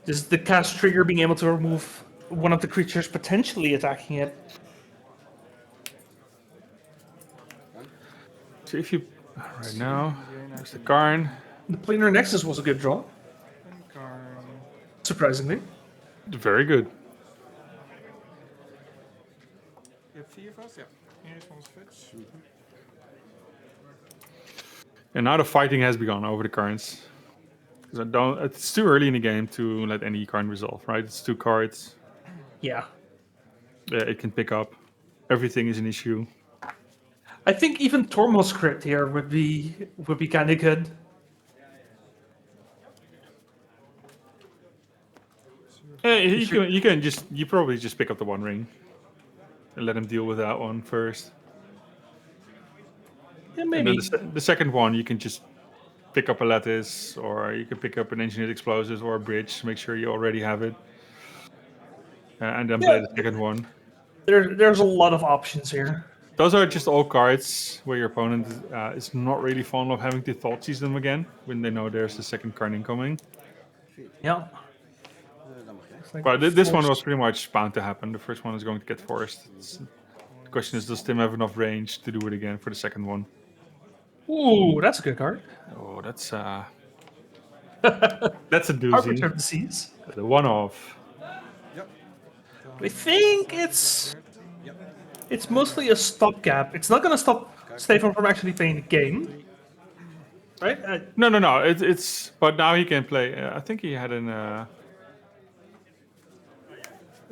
[SPEAKER 1] Just the cast trigger being able to remove one of the creatures potentially attacking it.
[SPEAKER 2] So if you right now, there's the Karn.
[SPEAKER 1] The Planar Nexus was a good draw,
[SPEAKER 4] Karn.
[SPEAKER 1] surprisingly.
[SPEAKER 2] Very good.
[SPEAKER 12] Je hebt 4 vast, ja. Eerst van ons Fitch.
[SPEAKER 2] And now the fighting has begun over the Karns. Because I don't. It's too early in the game to let any Karn resolve, right? It's 2 cards.
[SPEAKER 1] Yeah.
[SPEAKER 2] It can pick up. Everything is an issue.
[SPEAKER 1] I think even Tormod script here would be kind of good.
[SPEAKER 2] You probably just pick up the One Ring and let him deal with that one first.
[SPEAKER 1] Yeah, maybe.
[SPEAKER 2] And then the second one, you can just pick up a Lattice, or you can pick up an Engineered Explosives or a Bridge. Make sure you already have it, and then play the second one.
[SPEAKER 1] There's a lot of options here.
[SPEAKER 2] Those are just all cards where your opponent is not really fond of having to thought seize them again when they know there's the second card incoming.
[SPEAKER 1] Yeah.
[SPEAKER 2] But this one was pretty much bound to happen. The first one is going to get forced. The question is, does Tim have enough range to do it again for the second one?
[SPEAKER 1] Ooh, that's a good card.
[SPEAKER 2] Oh, that's that's a doozy.
[SPEAKER 1] Arbiter of the Seas.
[SPEAKER 2] The one-off.
[SPEAKER 11] Yep.
[SPEAKER 1] I think it's mostly a stopgap. It's not going to stop Stefan from actually playing the game, right?
[SPEAKER 2] No. It's but now he can play. I think he had an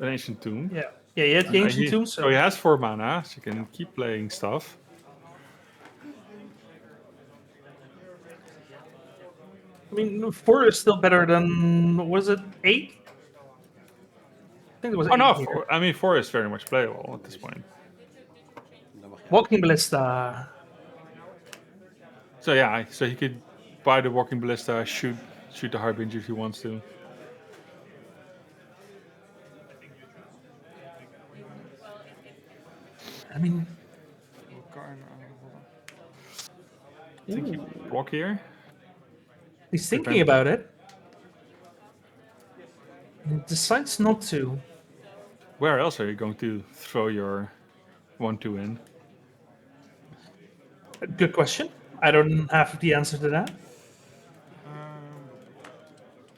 [SPEAKER 2] Ancient Tomb.
[SPEAKER 1] Yeah, he had the Ancient Tomb.
[SPEAKER 2] So he has 4 mana, so he can keep playing stuff.
[SPEAKER 1] I mean, 4 is still better than, was it 8? I think it was 8
[SPEAKER 2] no,
[SPEAKER 1] here.
[SPEAKER 2] 4, I mean 4 is very much playable at this point.
[SPEAKER 1] Walking Ballista.
[SPEAKER 2] So yeah, so he could buy the Walking Ballista, shoot the Harbinger if he wants to.
[SPEAKER 1] I mean,
[SPEAKER 4] Karn, hold on.
[SPEAKER 2] I think you walk here.
[SPEAKER 1] He's thinking about it. And he decides not to.
[SPEAKER 2] Where else are you going to throw your 1/2 in?
[SPEAKER 1] Good question. I don't have the answer to that.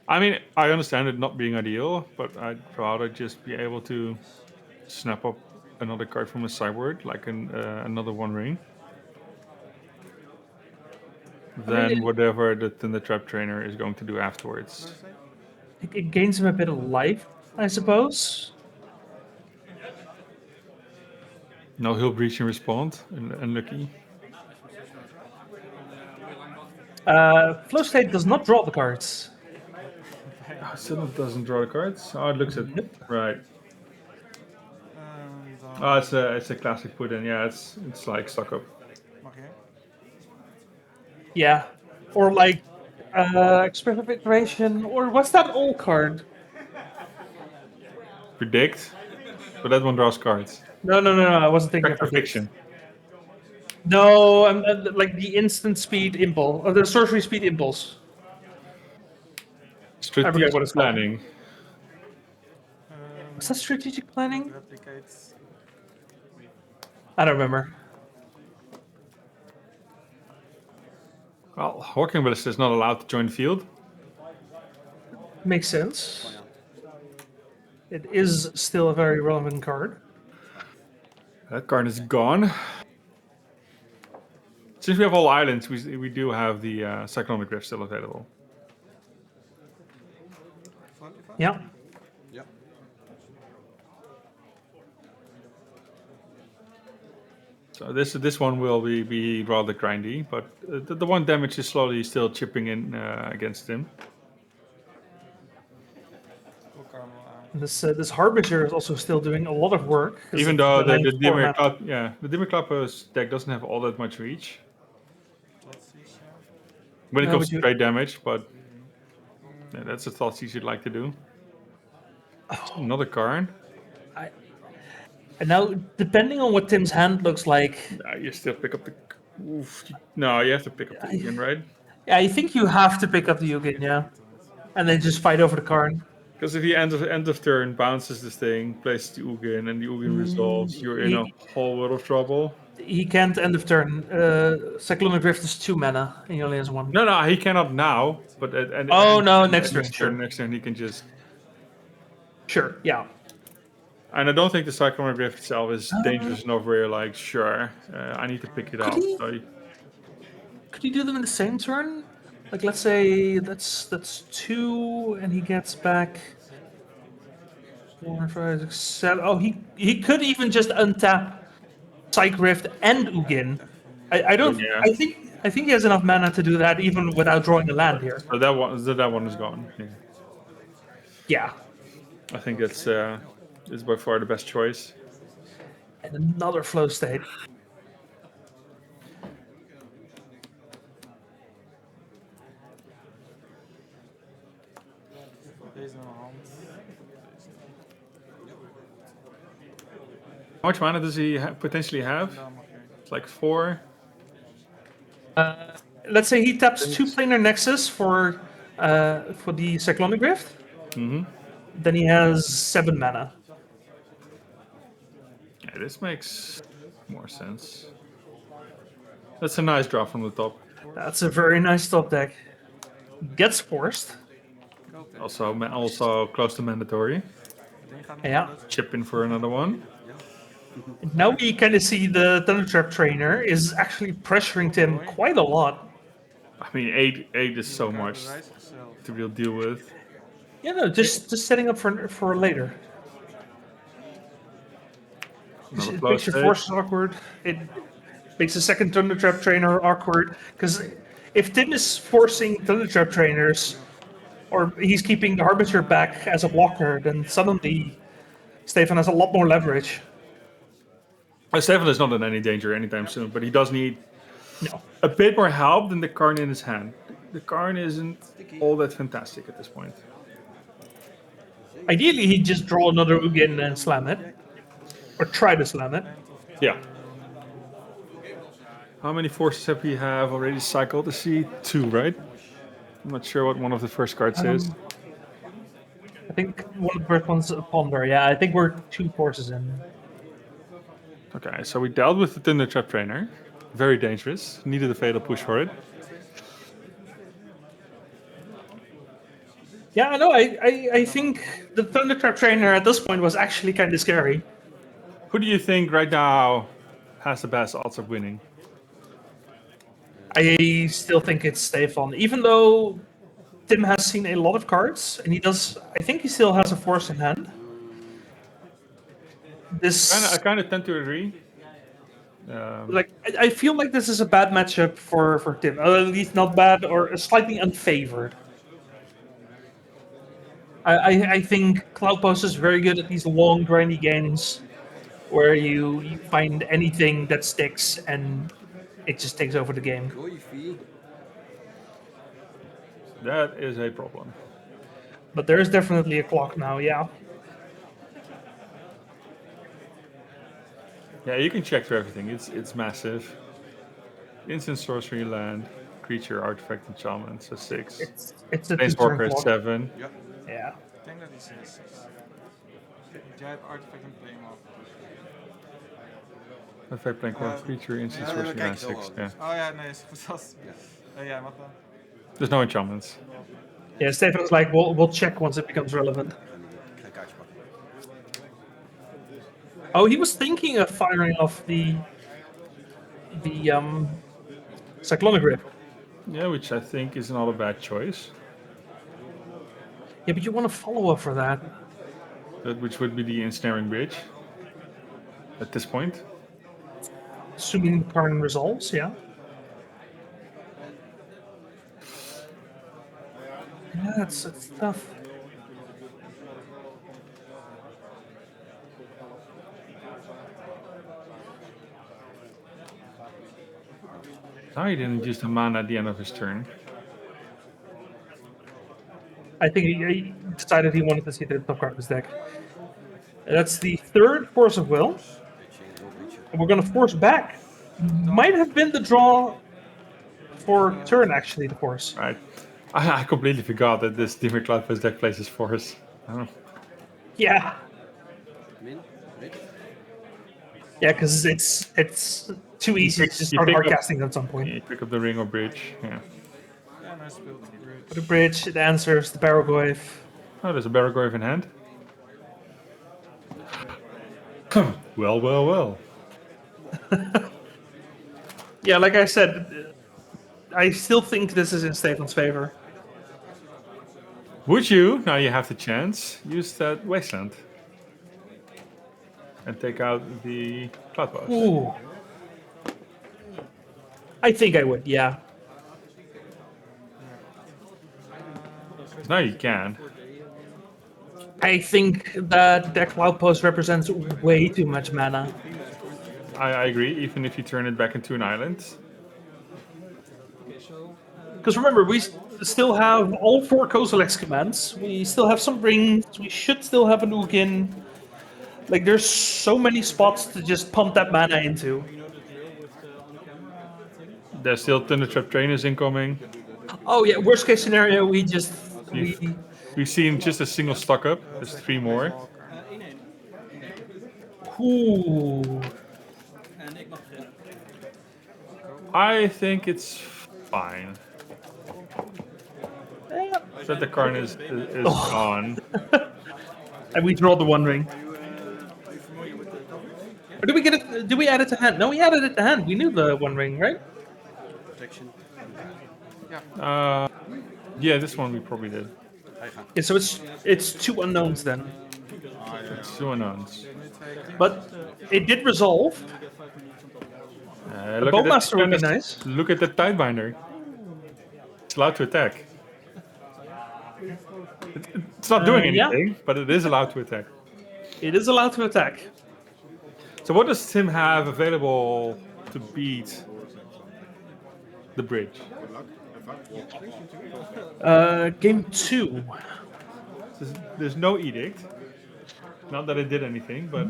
[SPEAKER 2] I mean, I understand it not being ideal, but I'd rather just be able to snap up another card from a sideboard, like another One Ring, than whatever the Thunder Trap Trainer is going to do afterwards.
[SPEAKER 1] It gains him a bit of life, I suppose.
[SPEAKER 2] No, he'll breach and respond. Unlucky.
[SPEAKER 1] Flow State does not draw the cards.
[SPEAKER 2] Still doesn't draw the cards. Oh, it looks at right. Oh, it's a classic put in. Yeah, it's like stock up.
[SPEAKER 12] Okay.
[SPEAKER 1] Yeah, or like Expressive Iteration, or what's that old card?
[SPEAKER 2] Predict, but that one draws cards.
[SPEAKER 1] No. I wasn't thinking of
[SPEAKER 2] Fiction.
[SPEAKER 1] No, I'm like the instant speed impulse, or the sorcery speed impulse.
[SPEAKER 2] Strategic planning.
[SPEAKER 1] Was that strategic planning?
[SPEAKER 12] Replicates.
[SPEAKER 1] I don't remember.
[SPEAKER 2] Well, Walking Ballista is not allowed to join the field.
[SPEAKER 1] Makes sense. It is still a very relevant card.
[SPEAKER 2] That card is gone. Since we have all islands, we do have the Cyclonic Rift still available.
[SPEAKER 1] Yeah.
[SPEAKER 11] Yep.
[SPEAKER 2] So this one will be rather grindy, but the 1 damage is slowly still chipping in against him.
[SPEAKER 1] This Harbinger is also still doing a lot of work.
[SPEAKER 2] Even though the Dimir Cloudpost deck doesn't have all that much reach when it comes to trade damage, but yeah, that's a thought you'd like to do. Another Karn.
[SPEAKER 1] And now, depending on what Tim's hand looks like,
[SPEAKER 2] you still pick up the. No, you have to pick up the Ugin, right?
[SPEAKER 1] Yeah, I think you have to pick up the Ugin, yeah, and then just fight over the Karn.
[SPEAKER 2] Because if he end of turn bounces this thing, plays the Ugin, and the Ugin resolves, you're in a whole world of trouble.
[SPEAKER 14] He can't end of turn. Cyclonic Rift is 2 mana, and he only has 1.
[SPEAKER 2] No, he cannot now. But
[SPEAKER 14] next turn. Sure.
[SPEAKER 2] Next turn he can just.
[SPEAKER 14] Sure. Yeah.
[SPEAKER 2] And I don't think the Cyclonic Rift itself is dangerous enough where you're like, sure, I need to pick it up.
[SPEAKER 14] Could he do them in the same turn? Like, let's say that's 2, and he gets back 4, 5, 6, 7. Oh, he could even just untap Psych Rift and Ugin. I don't. Yeah. I think he has enough mana to do that even without drawing a land here.
[SPEAKER 2] So that one is gone.
[SPEAKER 14] Yeah.
[SPEAKER 2] I think it's by far the best choice.
[SPEAKER 14] And another flow state.
[SPEAKER 2] How much mana does he potentially have? It's like 4.
[SPEAKER 14] Let's say he taps 2 planar nexus for the Cyclonic Rift.
[SPEAKER 2] Mm-hmm.
[SPEAKER 14] Then he has 7 mana.
[SPEAKER 2] Yeah, this makes more sense. That's a nice draw from the top.
[SPEAKER 14] That's a very nice top deck. Gets forced.
[SPEAKER 2] Also close to mandatory.
[SPEAKER 14] Yeah.
[SPEAKER 2] Chip in for another one.
[SPEAKER 14] Now we kind of see the Thundertrap trainer is actually pressuring Tim quite a lot.
[SPEAKER 2] I mean, 8 is so much to really deal with.
[SPEAKER 14] Yeah, no, just setting up for later. It makes your forces awkward. It makes the second Thundertrap trainer awkward. Because if Tim is forcing Thundertrap trainers, or he's keeping the Harbinger back as a blocker, then suddenly Stefan has a lot more leverage.
[SPEAKER 2] Stefan is not in any danger anytime soon, but he does need a bit more help than the Karn in his hand. The Karn isn't all that fantastic at this point.
[SPEAKER 14] Ideally, he'd just draw another Ugin and slam it. Or try to slam it.
[SPEAKER 2] Yeah. How many forces have we already cycled? I see 2, right? I'm not sure what one of the first cards is.
[SPEAKER 14] I think one of the first one's a Ponder. Yeah, I think we're 2 forces in.
[SPEAKER 2] Okay, so we dealt with the Thundertrap trainer. Very dangerous. Needed a fatal push for it.
[SPEAKER 14] Yeah, no, I think the Thundertrap trainer at this point was actually kind of scary.
[SPEAKER 2] Who do you think right now has the best odds of winning?
[SPEAKER 14] I still think it's Stefan, even though Tim has seen a lot of cards, and I think he still has a force in hand.
[SPEAKER 2] I kind of tend to agree.
[SPEAKER 14] I feel like this is a bad matchup for Tim. At least not bad, or slightly unfavored. I think Cloudpost is very good at these long, grindy games where you find anything that sticks and it just takes over the game.
[SPEAKER 2] That is a problem.
[SPEAKER 14] But there is definitely a clock now, yeah.
[SPEAKER 2] Yeah, you can check through everything. It's massive. Instant sorcery, land, creature, artifact, enchantment. So 6.
[SPEAKER 14] It's a
[SPEAKER 2] Planeswalker at 7.
[SPEAKER 14] Yep. Yeah.
[SPEAKER 4] Ik denk dat hij 6 is. Jij hebt artifact en planeswalker.
[SPEAKER 2] Artifact, planeswalker, creature, instant sorcery, land, 6. Yeah.
[SPEAKER 4] Oh ja, nee, is goed. Ja, mag wel.
[SPEAKER 2] There's no enchantments.
[SPEAKER 14] Yeah, Stefan is like, we'll check once it becomes relevant. Oh, he was thinking of firing off the Cyclonic Rift.
[SPEAKER 2] Yeah, which I think is not a bad choice.
[SPEAKER 14] Yeah, but you want to follow up for that.
[SPEAKER 2] Which would be the ensnaring bridge at this point.
[SPEAKER 14] Assuming Karn resolves, yeah. Yeah, it's tough.
[SPEAKER 2] Now he didn't use the mana at the end of his turn.
[SPEAKER 14] I think he decided he wanted to see the top card of his deck. That's the 3rd Force of Will. And we're going to force back. Might have been the draw for turn, actually, the force.
[SPEAKER 2] Right. I completely forgot that this Dimir Cloudpost deck plays his force.
[SPEAKER 14] Yeah. Yeah, because it's too easy to just start hard casting at some point.
[SPEAKER 2] You pick up the ring or bridge. Yeah.
[SPEAKER 4] Yeah, nice build. Bridge.
[SPEAKER 14] For the bridge, it answers the Barrowgoyf.
[SPEAKER 2] Oh, there's a Barrowgoyf in hand. Well.
[SPEAKER 14] Yeah, like I said, I still think this is in Stefan's favor.
[SPEAKER 2] Would you, now you have the chance, use that Wasteland? And take out the Cloudpost?
[SPEAKER 14] Ooh. I think I would, yeah.
[SPEAKER 2] Now you can.
[SPEAKER 14] I think that the Cloudpost represents way too much mana.
[SPEAKER 2] I agree, even if you turn it back into an island.
[SPEAKER 14] Because remember, we still have all 4 Kozilek's commands. We still have some rings. We should still have an Ugin. Like, there's so many spots to just pump that mana into.
[SPEAKER 2] There's still Thundertrap trainers incoming.
[SPEAKER 14] Oh yeah, worst case scenario, we
[SPEAKER 2] We've seen just a single stock up. There's 3 more.
[SPEAKER 14] Ooh.
[SPEAKER 2] I think it's fine. That the Karn is gone.
[SPEAKER 14] And we draw the One Ring. Or did we get it? Did we add it to hand? No, we added it to hand. We knew the One Ring, right?
[SPEAKER 11] Protection.
[SPEAKER 2] Yeah, this one we probably did.
[SPEAKER 14] Yeah, so it's 2 unknowns then.
[SPEAKER 2] It's 2 unknowns.
[SPEAKER 14] But it did resolve. The Bowmaster would be nice.
[SPEAKER 2] Look at the Tidebinder. It's allowed to attack. It's not doing anything, but it is allowed to attack.
[SPEAKER 14] It is allowed to attack.
[SPEAKER 2] So what does Tim have available to beat the bridge?
[SPEAKER 14] Game 2.
[SPEAKER 2] There's no edict. Not that it did anything, but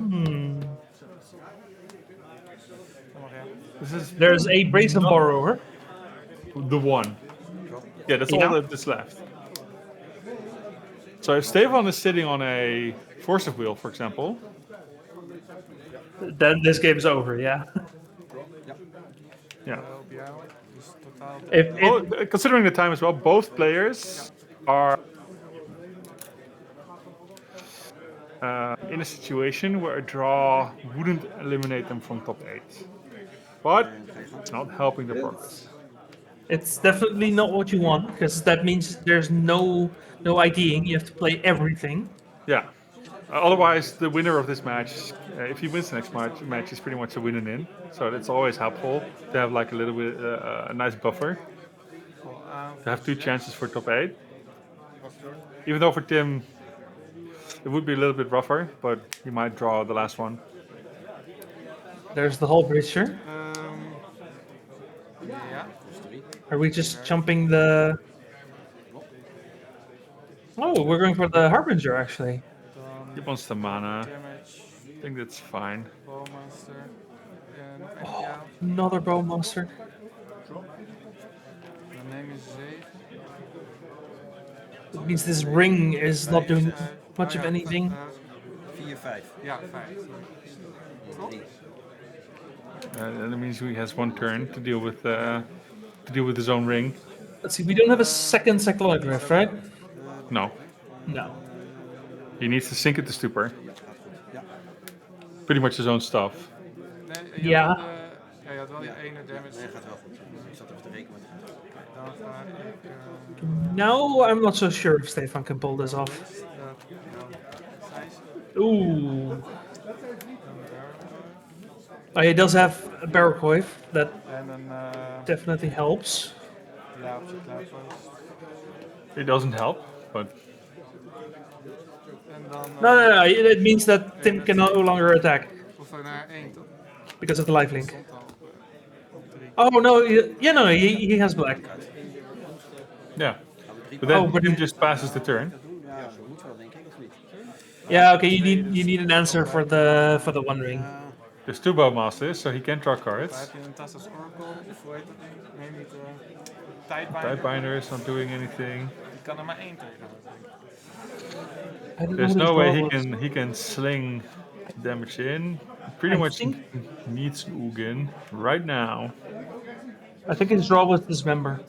[SPEAKER 14] there's a Brazen Borrower.
[SPEAKER 2] The one. Yeah, that's all that's left. So if Stefan is sitting on a Force of Will, for example,
[SPEAKER 14] then this game's over. Yeah.
[SPEAKER 2] Yeah.
[SPEAKER 14] If
[SPEAKER 2] considering the time as well, both players are in a situation where a draw wouldn't eliminate them from top 8. But it's not helping the progress.
[SPEAKER 14] It's definitely not what you want, because that means there's no IDing. You have to play everything.
[SPEAKER 2] Yeah. Otherwise, the winner of this match, if he wins the next match, is pretty much a win and in. So it's always helpful to have like a little bit a nice buffer. To have 2 chances for top 8. Even though for Tim, it would be a little bit rougher, but he might draw the last one.
[SPEAKER 14] There's the whole breacher.
[SPEAKER 10] Yeah.
[SPEAKER 14] Are we just jumping the... Oh, we're going for the Harbinger, actually.
[SPEAKER 2] He wants the mana. I think that's fine.
[SPEAKER 4] Bowmaster.
[SPEAKER 14] Oh, another Bowmaster.
[SPEAKER 4] The name is Zee.
[SPEAKER 14] That means this ring is not doing much of anything.
[SPEAKER 11] 4-5.
[SPEAKER 4] Yeah, 5.
[SPEAKER 2] That means he has 1 turn to deal with his own ring.
[SPEAKER 14] Let's see, we don't have a second Cycloglyph, right?
[SPEAKER 2] No.
[SPEAKER 14] No.
[SPEAKER 2] He needs to sink it to Stupor. Pretty much his own stuff.
[SPEAKER 4] Nee,
[SPEAKER 14] Ja.
[SPEAKER 4] Je had wel die ene damage.
[SPEAKER 11] Nee, gaat wel goed. Ik zat even te rekenen.
[SPEAKER 4] Dan ga ik...
[SPEAKER 14] No, I'm not so sure if Stefan can pull this off. Ooh. Oh, he does have a Barrowgoyf. That
[SPEAKER 4] En dan...
[SPEAKER 14] definitely helps.
[SPEAKER 4] Ja, op zijn Cloudpost.
[SPEAKER 2] It doesn't help, but...
[SPEAKER 4] En dan...
[SPEAKER 14] No. It means that Tim can no longer attack.
[SPEAKER 4] Of naar 1, toch?
[SPEAKER 14] Because of the lifelink. Oh, no. No, he has black.
[SPEAKER 2] Yeah. But then he just passes the turn.
[SPEAKER 11] Ja, zo moet wel, denk ik, of niet?
[SPEAKER 14] Yeah, okay, you need an answer for the One Ring.
[SPEAKER 2] There's 2 Bowmasters, so he can draw cards.
[SPEAKER 4] Heb je een Tassa's Oracle, of hoe heet dat ding? Nee, niet... Tidebinder.
[SPEAKER 2] Tidebinder is not doing anything.
[SPEAKER 4] Die kan er maar 1 tegen.
[SPEAKER 14] I don't know
[SPEAKER 2] There's
[SPEAKER 14] what his
[SPEAKER 2] no way
[SPEAKER 14] draw was.
[SPEAKER 2] he can sling damage in. Pretty
[SPEAKER 14] I
[SPEAKER 2] much
[SPEAKER 14] think
[SPEAKER 2] needs Ugin right now.
[SPEAKER 14] I think his draw was Dismember.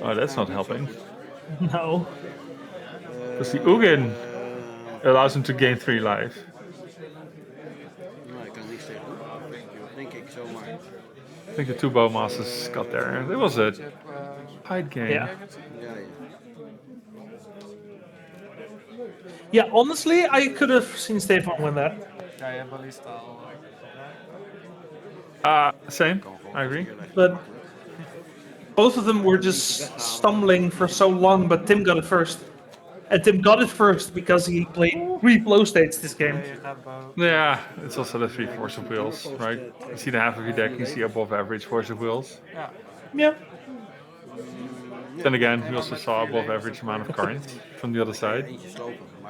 [SPEAKER 2] Oh, that's not helping.
[SPEAKER 14] No.
[SPEAKER 2] Because the Ugin allows him to gain 3 life.
[SPEAKER 11] Nou, ik kan niks tegen doen. Denk ik zomaar.
[SPEAKER 2] I think the 2 Bowmasters got there. It was a tight game.
[SPEAKER 14] Yeah.
[SPEAKER 11] Ja, ja.
[SPEAKER 14] Yeah, honestly, I could have seen Stefan win that.
[SPEAKER 4] Ja, je hebt wel iets taal.
[SPEAKER 2] Same. I agree.
[SPEAKER 14] But both of them were just stumbling for so long, but Tim got it first. And Tim got it first because he played 3 flow states this game.
[SPEAKER 2] Yeah, it's also the 3 Force of Wills, right? You see the half of your deck, you see above average Force of Wills.
[SPEAKER 14] Yeah.
[SPEAKER 2] Then again, you also saw above average amount of cards from the other side.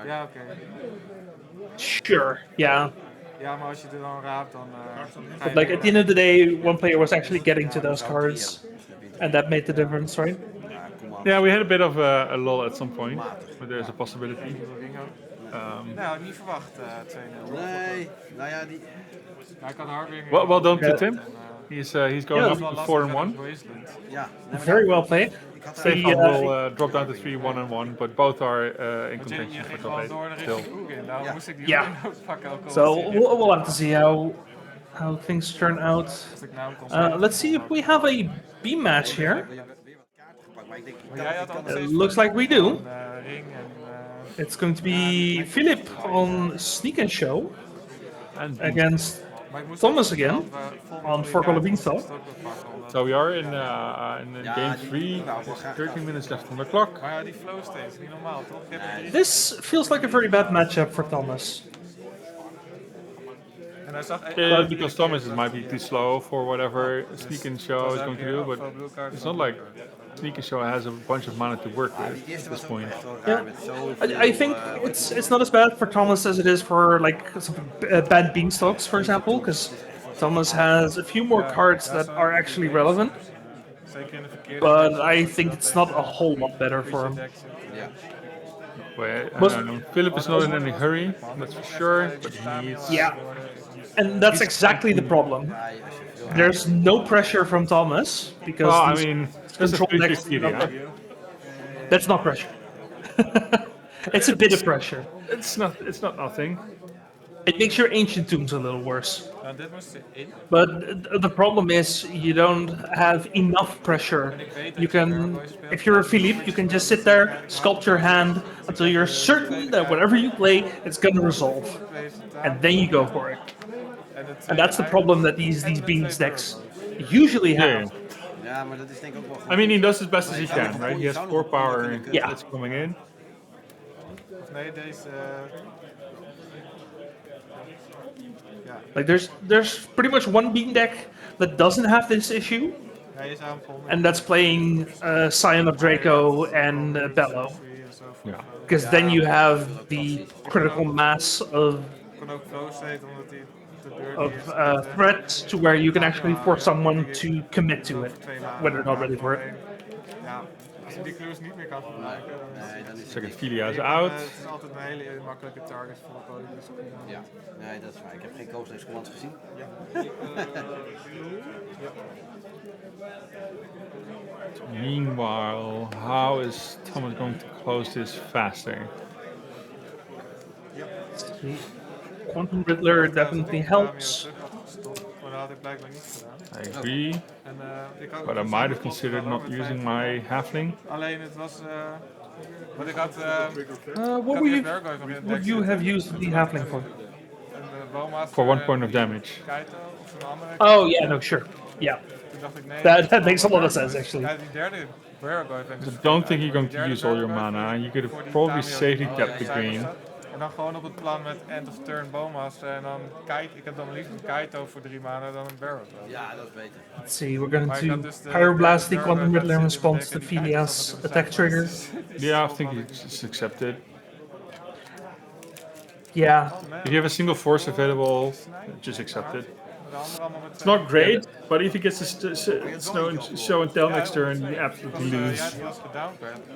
[SPEAKER 4] Ja, oké.
[SPEAKER 14] Sure, yeah.
[SPEAKER 4] Ja, maar als je er dan raapt, dan ga
[SPEAKER 14] But
[SPEAKER 4] je
[SPEAKER 14] like at the end of the day, one player was actually getting to those cards, and that made the difference, right?
[SPEAKER 2] Yeah, we had a bit of a lull at some point, but there's a possibility.
[SPEAKER 4] Nou, niet verwacht 2-0.
[SPEAKER 11] Nee, nou ja, die...
[SPEAKER 4] Hij kan hard weer.
[SPEAKER 2] Well done to Tim. He's going up to 4-1.
[SPEAKER 11] Ja.
[SPEAKER 14] Very well played.
[SPEAKER 2] Stefan will drop down to 3 1-1, but both are in contention for top 8 still.
[SPEAKER 14] Yeah. So we'll have to see how things turn out. Let's see if we have a B match here. Looks like we do. It's going to be Philip on Sneak and Show against Thomas again on 4-color Beanstalk.
[SPEAKER 2] So we are in game 3. There's 13 minutes left on the clock.
[SPEAKER 4] Maar die flow steeds, niet normaal toch?
[SPEAKER 14] This feels like a very bad matchup for Thomas.
[SPEAKER 2] Because Thomas might be too slow for whatever Sneak and Show is going to do, but it's not like Sneak and Show has a bunch of mana to work with at this point.
[SPEAKER 14] Yeah, I think it's not as bad for Thomas as it is for like some bad Beanstalks, for example, because Thomas has a few more cards that are actually relevant. But I think it's not a whole lot better for him.
[SPEAKER 2] Well, I don't know. Philip is not in any hurry, that's for sure, but he's...
[SPEAKER 14] Yeah, and that's exactly the problem. There's no pressure from Thomas because
[SPEAKER 2] there's a
[SPEAKER 14] control decks. That's not pressure. It's a bit of pressure.
[SPEAKER 2] It's not nothing.
[SPEAKER 14] It makes your Ancient Tombs a little worse. But the problem is you don't have enough pressure. You can, if you're a Philippe, you can just sit there, sculpt your hand until you're certain that whatever you play, it's going to resolve. And then you go for it. And that's the problem that these Beans decks usually have.
[SPEAKER 11] Ja, maar dat is denk ik ook wel goed.
[SPEAKER 2] I mean, he does as best as he can, right? He has 4 power that's coming in.
[SPEAKER 4] Nee, deze...
[SPEAKER 14] Like there's pretty much one Bean deck that doesn't have this issue, and that's playing Scion of Draco and Bellow.
[SPEAKER 2] Yeah.
[SPEAKER 14] Because then you have the critical mass of threats to where you can actually force someone to commit to it when they're not ready for it.
[SPEAKER 4] Als je die clues niet meer kan gebruiken,
[SPEAKER 2] Second Filia is out.
[SPEAKER 4] Het is altijd een hele makkelijke target voor de politie.
[SPEAKER 11] Ja, nee, dat is waar. Ik heb geen Coast Command gezien.
[SPEAKER 4] Ja.
[SPEAKER 2] Meanwhile, how is Thomas going to close this faster?
[SPEAKER 14] Quantum Riddler definitely helps.
[SPEAKER 2] I agree, but I might have considered not using my halfling.
[SPEAKER 4] Alleen het was... Want ik had...
[SPEAKER 14] What would you have used the halfling for?
[SPEAKER 2] For 1 point of damage.
[SPEAKER 14] Oh yeah, no, sure, yeah. That makes a lot of sense actually.
[SPEAKER 4] Ja, die derde
[SPEAKER 2] I don't think you're going to use all your mana. You could have probably safely kept the green.
[SPEAKER 4] En dan gewoon op het plan met end of turn Bowmaster en dan Kite. Ik heb dan liever een Kaito voor 3 mana dan een Barrow.
[SPEAKER 11] Ja, dat is beter.
[SPEAKER 14] Let's see, we're going to Pyroblast the Quantum Riddler in response to Filia's attack trigger.
[SPEAKER 2] Yeah, I think it's accepted.
[SPEAKER 14] Yeah.
[SPEAKER 2] If you have a single force available, just accept it. It's not great, but if he gets a show and tell next turn, you absolutely lose.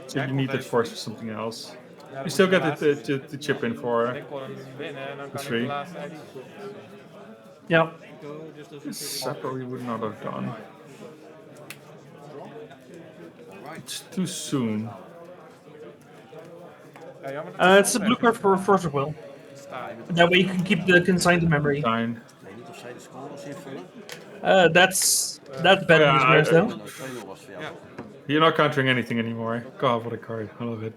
[SPEAKER 2] So you need that force for something else. You still get the chip in for
[SPEAKER 4] Ik kon hem winnen en dan kan ik de
[SPEAKER 2] free.
[SPEAKER 4] laatste edit.
[SPEAKER 14] Yeah.
[SPEAKER 2] This I probably would not have done. It's too soon.
[SPEAKER 4] Ja, jammer dat
[SPEAKER 14] It's a blue card for Force of Will. That way you can keep the consigned to memory.
[SPEAKER 2] Fine.
[SPEAKER 14] That's bad news, bears, though.
[SPEAKER 2] You're not countering anything anymore. God, what a card. I love it.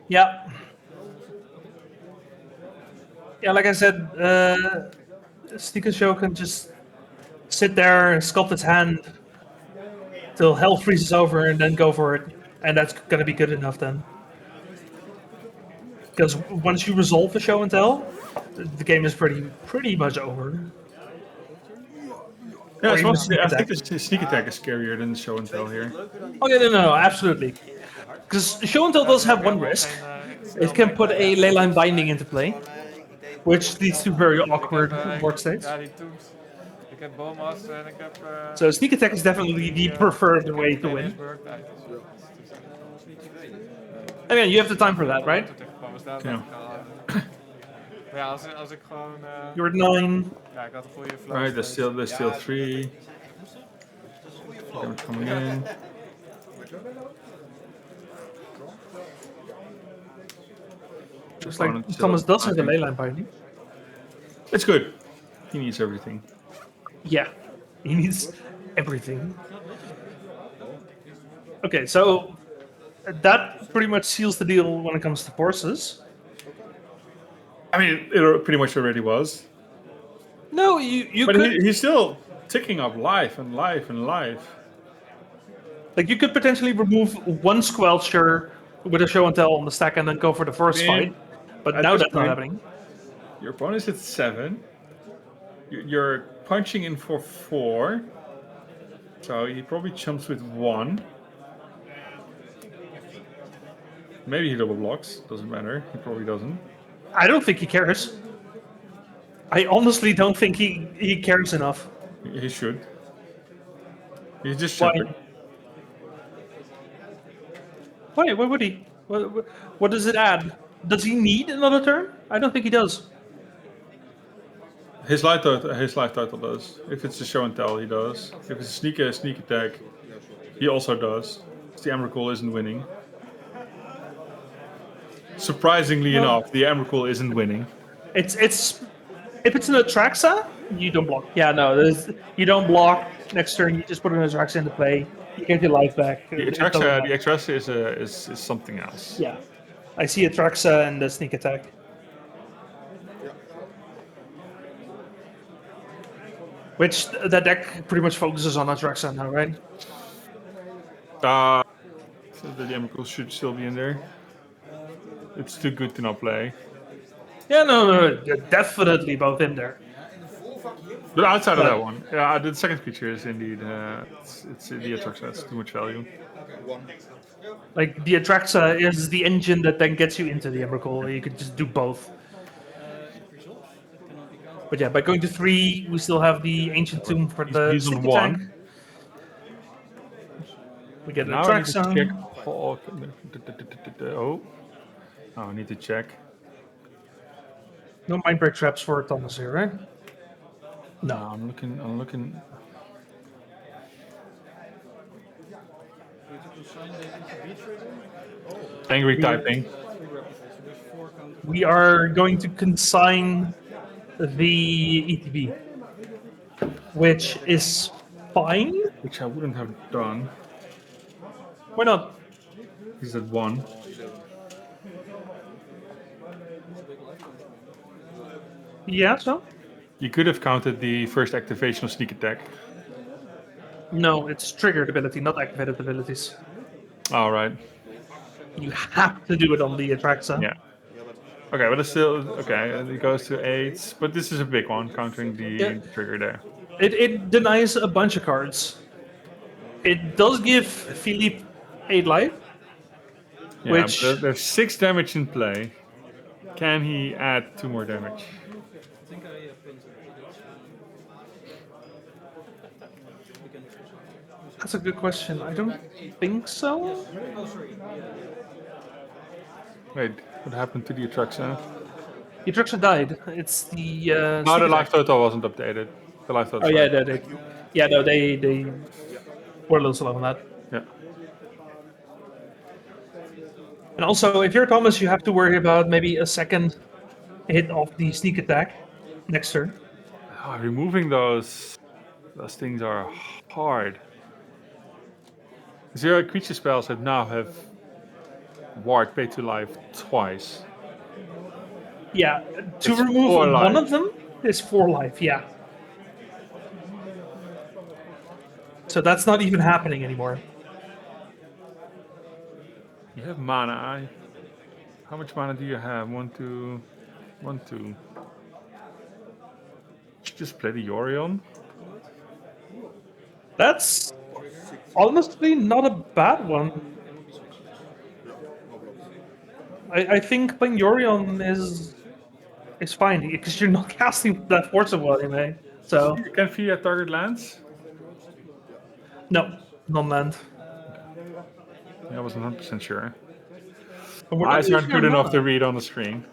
[SPEAKER 14] Yeah. Yeah, like I said, Sneaker Show can just sit there and sculpt its hand till hell freezes over and then go for it. And that's gonna be good enough then. Because once you resolve the show and tell, the game is pretty much over.
[SPEAKER 2] Yeah, I think the sneak attack is scarier than the show and tell here.
[SPEAKER 14] Oh yeah, no, absolutely. Because show and tell does have one risk. It can put a leyline binding into play, which leads to very awkward board states.
[SPEAKER 4] Ja, die toems. Ik heb Bomas en ik heb...
[SPEAKER 14] So sneak attack is definitely the preferred way to win. I mean, you have the time for that, right?
[SPEAKER 2] Yeah.
[SPEAKER 4] Maar ja, als ik gewoon...
[SPEAKER 14] You're at 9.
[SPEAKER 4] Ja, ik had een goede flow.
[SPEAKER 2] Right, there's still 3. Damage coming in.
[SPEAKER 14] Looks like Thomas does have the leyline binding.
[SPEAKER 2] It's good. He needs everything.
[SPEAKER 14] Yeah, he needs everything. Okay, so that pretty much seals the deal when it comes to forces.
[SPEAKER 2] I mean, it pretty much already was.
[SPEAKER 14] No, you
[SPEAKER 2] but
[SPEAKER 14] could...
[SPEAKER 2] he's still ticking up life and life and life.
[SPEAKER 14] Like, you could potentially remove one Squelcher with a show and tell on the stack and then go for the first fight. But now that's not happening.
[SPEAKER 2] Your opponent's at 7. You're punching in for 4. So he probably chumps with 1. Maybe he double blocks. Doesn't matter. He probably doesn't.
[SPEAKER 14] I don't think he cares. I honestly don't think he cares enough.
[SPEAKER 2] He should. He's just chumping.
[SPEAKER 14] Why would he? What does it add? Does he need another turn? I don't think he does.
[SPEAKER 2] His life total does. If it's a show and tell, he does. If it's a sneak attack, he also does. The Emrakul isn't winning. Surprisingly enough, the Emrakul isn't winning.
[SPEAKER 14] It's if it's an Atraxa, you don't block. Yeah, no, you don't block. Next turn, you just put an Atraxa into play. You get your life back.
[SPEAKER 2] The Atraxa is something else.
[SPEAKER 14] Yeah, I see Atraxa and the sneak attack. Which that deck pretty much focuses on Atraxa now, right?
[SPEAKER 2] So the Emrakul should still be in there. It's too good to not play.
[SPEAKER 14] Yeah, no, they're definitely both in there.
[SPEAKER 2] But outside of that one, yeah, the second creature is indeed it's the Atraxa. That's too much value.
[SPEAKER 14] Like the Atraxa is the engine that then gets you into the Emrakul. You could just do both. But yeah, by going to 3, we still have the Ancient Tomb for the
[SPEAKER 2] He's on
[SPEAKER 14] sneak attack.
[SPEAKER 2] 1.
[SPEAKER 14] We get an
[SPEAKER 2] Now I need to
[SPEAKER 14] Atraxa.
[SPEAKER 2] check. Oh, I need to check.
[SPEAKER 14] No Mindbreak traps for Thomas here, right?
[SPEAKER 2] No, I'm looking. Angry typing.
[SPEAKER 14] We are going to consign the ETB, which is fine.
[SPEAKER 2] Which I wouldn't have done.
[SPEAKER 14] Why not?
[SPEAKER 2] He's at 1.
[SPEAKER 14] Yeah, so?
[SPEAKER 2] You could have counted the first activation of sneak attack.
[SPEAKER 14] No, it's triggered ability, not activated abilities.
[SPEAKER 2] All right.
[SPEAKER 14] You have to do it on the Atraxa.
[SPEAKER 2] Yeah. Okay, but it's still okay. It goes to 8, but this is a big one, countering the trigger there.
[SPEAKER 14] It denies a bunch of cards. It does give Philippe 8 life.
[SPEAKER 2] Yeah,
[SPEAKER 14] which
[SPEAKER 2] but there's 6 damage in play. Can he add 2 more damage?
[SPEAKER 14] That's a good question. I don't think so.
[SPEAKER 2] Wait, What happened to the Atraxa?
[SPEAKER 14] The Atraxa died. It's the.
[SPEAKER 2] No, the
[SPEAKER 14] sneak
[SPEAKER 2] life
[SPEAKER 14] attack.
[SPEAKER 2] total wasn't updated. The life total.
[SPEAKER 14] Oh yeah, they were a little slow on that.
[SPEAKER 2] Yeah.
[SPEAKER 14] And also, if you're Thomas, you have to worry about maybe a second hit of the sneak attack next turn.
[SPEAKER 2] Removing those things are hard. 0 creature spells have ward pay to life twice.
[SPEAKER 14] Yeah, to
[SPEAKER 2] It's
[SPEAKER 14] remove
[SPEAKER 2] 4
[SPEAKER 14] one
[SPEAKER 2] life.
[SPEAKER 14] of them is 4 life. Yeah. So that's not even happening anymore.
[SPEAKER 2] You have mana. How much mana do you have? 1, 2, 1, 2. Just play the Yorion.
[SPEAKER 14] That's honestly not a bad one. I think playing Yorion is fine because you're not casting that Force of Will anyway. So
[SPEAKER 2] You can feed at target lands.
[SPEAKER 14] no, non-land.
[SPEAKER 2] I wasn't 100% sure.
[SPEAKER 14] But we're
[SPEAKER 2] My
[SPEAKER 14] not
[SPEAKER 2] eyes aren't
[SPEAKER 14] using
[SPEAKER 2] good
[SPEAKER 14] our
[SPEAKER 2] enough
[SPEAKER 14] mana.
[SPEAKER 2] to read on the screen.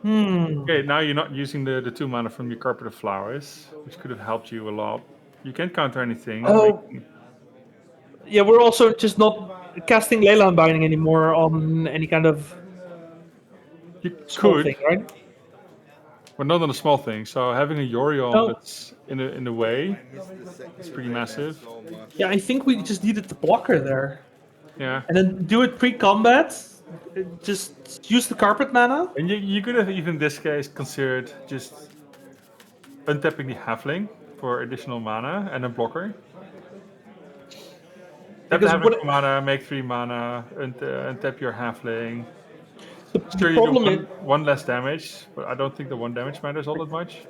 [SPEAKER 14] Hmm.
[SPEAKER 2] Okay, now you're not using the 2 mana from your Carpet of Flowers, which could have helped you a lot. You can't counter anything.
[SPEAKER 14] Oh. Yeah, we're also just not casting Leyline Binding anymore on any kind of
[SPEAKER 2] You
[SPEAKER 14] small
[SPEAKER 2] could,
[SPEAKER 14] thing, right?
[SPEAKER 2] but not on a small thing. So having a Yorion
[SPEAKER 14] No.
[SPEAKER 2] that's in the way is pretty massive.
[SPEAKER 14] Yeah, I think we just needed the blocker there.
[SPEAKER 2] Yeah.
[SPEAKER 14] And then do it pre-combat. Just use the carpet mana.
[SPEAKER 2] And you could have even in this case considered just untapping the Halfling for additional mana and a blocker. Tap the
[SPEAKER 14] Because
[SPEAKER 2] Halfling
[SPEAKER 14] what-
[SPEAKER 2] for mana, make 3 mana, untap your Halfling.
[SPEAKER 14] The
[SPEAKER 2] Sure, you
[SPEAKER 14] problem
[SPEAKER 2] do
[SPEAKER 14] is,
[SPEAKER 2] one less damage, but I don't think the 1 damage matters all that much.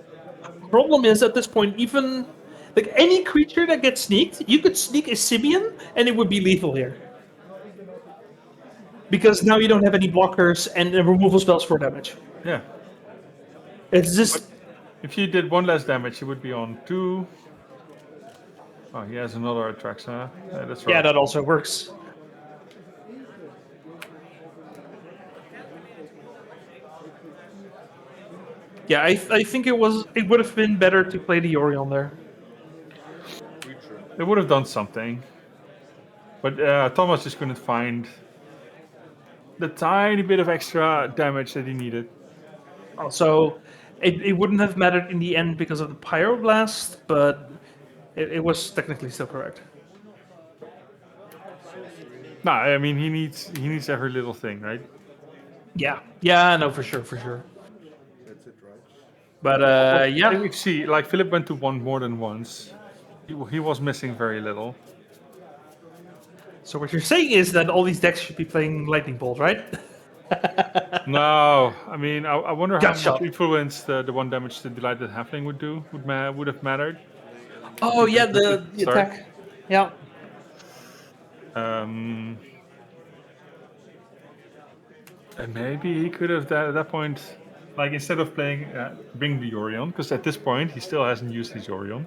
[SPEAKER 14] problem is at this point, even like any creature that gets sneaked, you could sneak a Simeon and it would be lethal here. Because now you don't have any blockers and the removal spells for damage.
[SPEAKER 2] Yeah.
[SPEAKER 14] It's just
[SPEAKER 2] If you did 1 less damage, it would be on 2. Oh, he has another Atraxa. That's right.
[SPEAKER 14] yeah, that also works. Yeah, I think it would have been better to play the Yorion there.
[SPEAKER 2] It would have done something. But Thomas just couldn't find the tiny bit of extra damage that he needed.
[SPEAKER 14] Also, it wouldn't have mattered in the end because of the Pyroblast, but it was technically still correct.
[SPEAKER 2] No, I mean he needs every little thing, right?
[SPEAKER 14] Yeah, no, for sure.
[SPEAKER 5] That's it, right?
[SPEAKER 14] But yeah,
[SPEAKER 2] You see, like Philip went to 1 more than once. He was missing very little.
[SPEAKER 14] so what you're saying is that all these decks should be playing Lightning Bolt, right?
[SPEAKER 2] No, I mean I wonder how
[SPEAKER 14] Gotcha.
[SPEAKER 2] much influence the 1 damage the Delighted Halfling would do would have mattered.
[SPEAKER 14] Oh yeah, the
[SPEAKER 2] Sorry.
[SPEAKER 14] attack. Yeah.
[SPEAKER 2] And maybe he could have at that point, like instead of playing bring the Yorion, because at this point he still hasn't used his Yorion.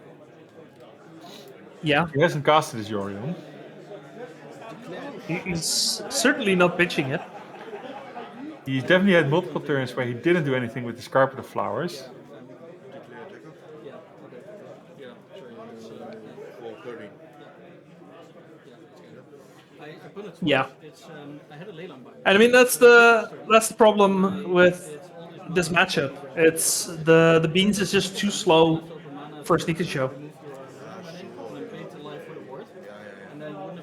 [SPEAKER 14] Yeah.
[SPEAKER 2] He hasn't casted his Yorion.
[SPEAKER 14] He's certainly not pitching it.
[SPEAKER 2] He's definitely had multiple turns where he didn't do anything with his Carpet of Flowers.
[SPEAKER 14] Yeah. And I mean that's the problem with this matchup. It's the Beans is just too slow for a sneaker show.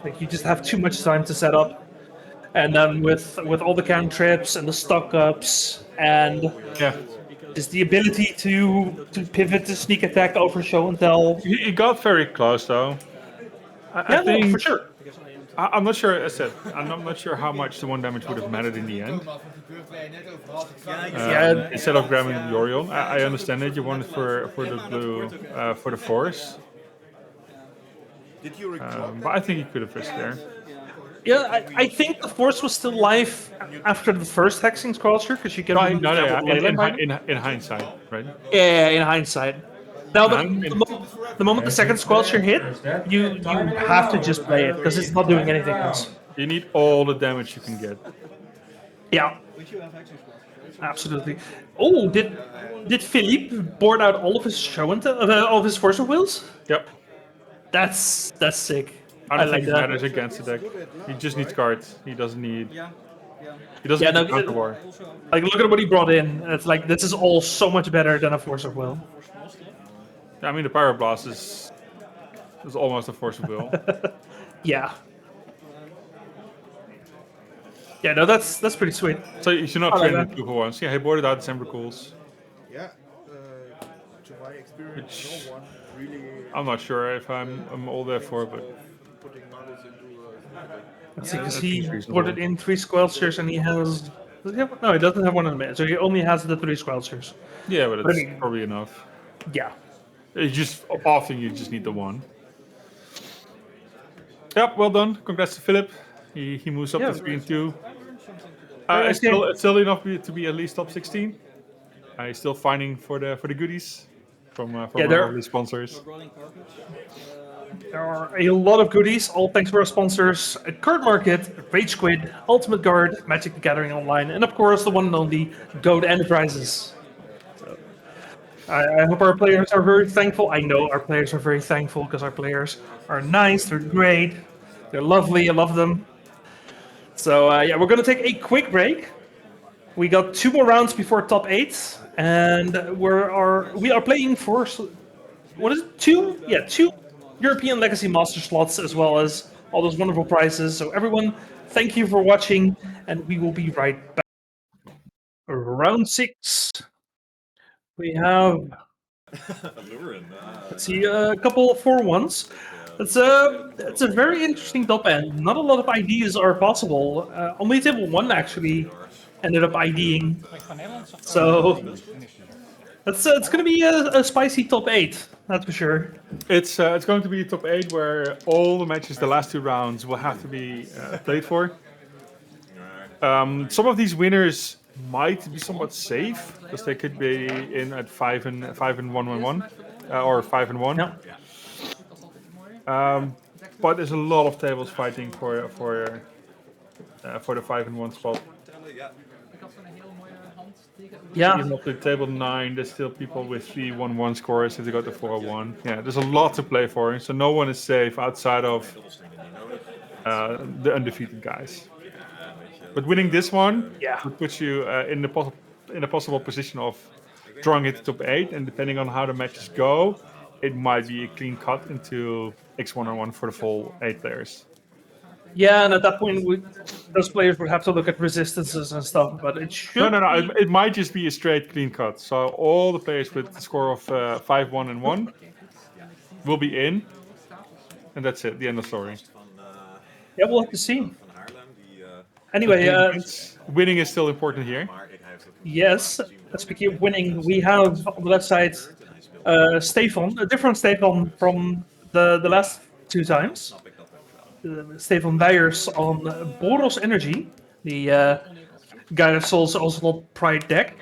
[SPEAKER 14] Like you just have too much time to set up. And then with all the cantrips and the stock ups and just the ability to pivot to sneak attack over show and tell.
[SPEAKER 2] He got very close though. I think
[SPEAKER 14] for sure.
[SPEAKER 2] I'm not sure. As I said, I'm not sure how much the 1 damage would have mattered in the end. Instead of grabbing Yorion, I understand it. You want it for the blue, for the force.
[SPEAKER 5] Did you
[SPEAKER 2] But I think he could have risked there.
[SPEAKER 14] Yeah, I think the force was still live after the first hexing sculpture because you can.
[SPEAKER 2] In hindsight, right?
[SPEAKER 14] Yeah, in hindsight. Now, the moment the second sculpture hit, you have to just play it because it's not doing anything else.
[SPEAKER 2] You need all the damage you can get.
[SPEAKER 1] Yeah. Absolutely. Oh, did Philippe board out all of his all of his Force of Wills?
[SPEAKER 2] Yep.
[SPEAKER 1] That's sick.
[SPEAKER 2] I don't
[SPEAKER 1] like
[SPEAKER 2] think it
[SPEAKER 1] that.
[SPEAKER 2] matters against the deck. He just needs cards. He doesn't need. He doesn't
[SPEAKER 1] Yeah,
[SPEAKER 2] need
[SPEAKER 1] no,
[SPEAKER 2] the counter war.
[SPEAKER 1] Like, look at what he brought in. It's like, this is all so much better than a Force of Will.
[SPEAKER 2] I mean, the Pyroblast is almost a Force of Will.
[SPEAKER 1] Yeah. Yeah, no, that's pretty sweet.
[SPEAKER 2] So you should not
[SPEAKER 1] I like
[SPEAKER 2] train
[SPEAKER 1] that.
[SPEAKER 2] with 2-for-1s. Yeah, he boarded out December Cools.
[SPEAKER 5] Yeah, to my experience,
[SPEAKER 2] Which
[SPEAKER 5] no one really.
[SPEAKER 2] I'm not sure if I'm all there for, but
[SPEAKER 5] Putting models into.
[SPEAKER 1] Let's see, because
[SPEAKER 2] that
[SPEAKER 1] he
[SPEAKER 2] seems reasonable.
[SPEAKER 1] boarded in 3 Squelchers and he has... Does he have, no, he doesn't have one in the minute, so he only has the 3 Squelchers.
[SPEAKER 2] Yeah, but
[SPEAKER 1] I
[SPEAKER 2] it's
[SPEAKER 1] mean-
[SPEAKER 2] probably enough.
[SPEAKER 1] Yeah.
[SPEAKER 2] You just often you just need the one. Yep, well done. Congrats to Philip. He moves up
[SPEAKER 1] Yeah.
[SPEAKER 2] to 3 and 2.
[SPEAKER 1] Very
[SPEAKER 2] It's
[SPEAKER 1] nice game.
[SPEAKER 2] still enough to be at least top 16. He's still finding for the goodies from
[SPEAKER 1] Yeah,
[SPEAKER 2] our
[SPEAKER 1] there-
[SPEAKER 2] lovely sponsors.
[SPEAKER 1] There are a lot of goodies, all thanks to our sponsors, Cardmarket, RageSquid, Ultimate Guard, Magic the Gathering Online, and of course the one and only Goat Enterprises. So, I hope our players are very thankful. I know our players are very thankful because our players are nice, they're great, they're lovely, I love them. So yeah, we're going to take a quick break. We got 2 more rounds before top 8, and we are playing for, what is it, 2? Yeah, 2 European Legacy Master slots, as well as all those wonderful prizes. So everyone, thank you for watching, and we will be right back. Round 6. We have, let's see, a couple of 4-1s. It's a very interesting top end. Not a lot of IDs are possible. Only table 1 actually ended up IDing. So it's going to be a spicy top 8, that's for sure.
[SPEAKER 2] It's going to be top 8 where all the matches, the last 2 rounds, will have to be played for. Some of these winners might be somewhat safe because they could be in at 5 and 1-1-1 or 5 and 1.
[SPEAKER 1] Yeah.
[SPEAKER 2] But there's a lot of tables fighting for the 5 and 1 spot.
[SPEAKER 1] Yeah.
[SPEAKER 2] Even up to table 9, there's still people with 3-1-1 scores if they go to 4-1. Yeah, there's a lot to play for, so no one is safe outside of the undefeated guys. But winning this one would put you in a possible position of drawing it to top 8, and depending on how the matches go, it might be a clean cut into X1-on-1 for the full 8 players.
[SPEAKER 1] Yeah, and at that point, those players would have to look at resistances and stuff, but it should.
[SPEAKER 2] No. It might just be a straight clean cut. So all the players with the score of 5-1 and 1 will be in, and that's it. The end of the story.
[SPEAKER 1] Yeah, we'll have to see. Anyway,
[SPEAKER 2] winning is still important here.
[SPEAKER 1] Yes. Speaking of winning, we have on the left side Stefan, a different Stefan from the last 2 times. Stefan Weijers on Boros Energy, the guy that sells also Pride deck.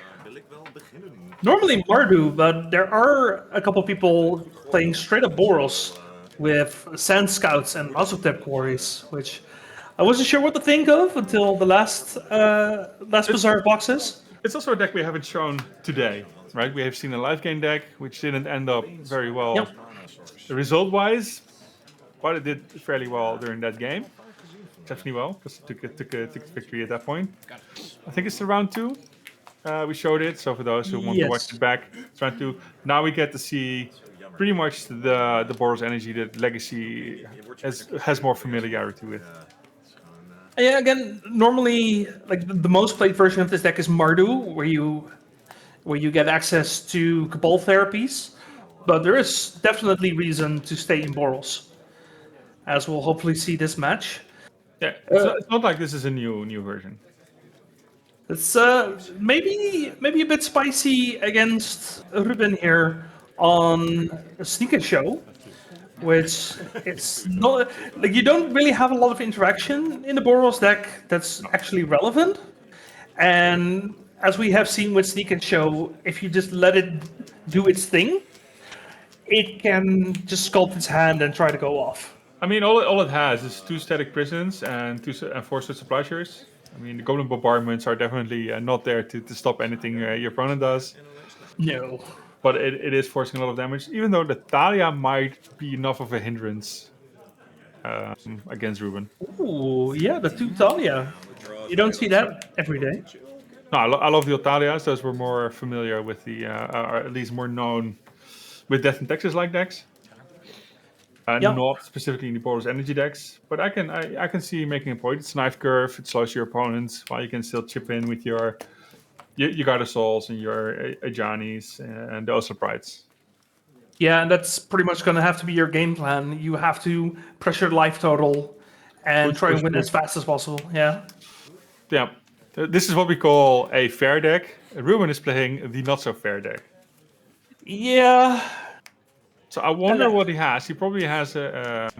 [SPEAKER 1] Normally Mardu, but there are a couple people playing straight up Boros with Sand Scouts and Azotep Quarries, which I wasn't sure what to think of until the last Bazaar of Boxes.
[SPEAKER 2] It's also a deck we haven't shown today, right? We have seen a live game deck, which didn't end up very well result-wise. But it did fairly well during that game. Definitely well, because it took a victory at that point. I think it's round 2. We showed it, so for those who want to watch it back, it's round 2. Now we get to see pretty much the Boros Energy that Legacy has more familiarity with.
[SPEAKER 1] Yeah, again, normally, like the most played version of this deck is Mardu, where you get access to Cabal therapies, but there is definitely reason to stay in Boros, as we'll hopefully see this match.
[SPEAKER 2] Yeah, it's not like this is a new version.
[SPEAKER 1] It's maybe a bit spicy against Ruben here on a Sneak and Show, which it's not like you don't really have a lot of interaction in the Boros deck that's actually relevant. And as we have seen with Sneak and Show, if you just let it do its thing, it can just sculpt its hand and try to go off.
[SPEAKER 2] I mean, all it has is 2 static prisons and 4 sword supply shares. I mean, the goblin bombardments are definitely not there to stop anything your opponent does.
[SPEAKER 14] No.
[SPEAKER 2] But it is forcing a lot of damage, even though the Thalia might be enough of a hindrance against Ruben.
[SPEAKER 14] Ooh, yeah, the 2 Thalia. You don't see that every day.
[SPEAKER 2] No, I love the Othalias. Those were more familiar with the, or at least more known with Death and Texas like decks. Not specifically in the Boros energy decks, but I can see making a point. It's knife curve. It slows your opponents while you can still chip in with your Garda Souls and your Ajanis and the Oslo Prides.
[SPEAKER 14] Yeah, and that's pretty much going to have to be your game plan. You have to pressure life total and try and win as fast as possible. Yeah.
[SPEAKER 2] Yeah. This is what we call a fair deck. Ruben is playing the not so fair deck.
[SPEAKER 14] Yeah.
[SPEAKER 2] So I wonder what he has. He probably has a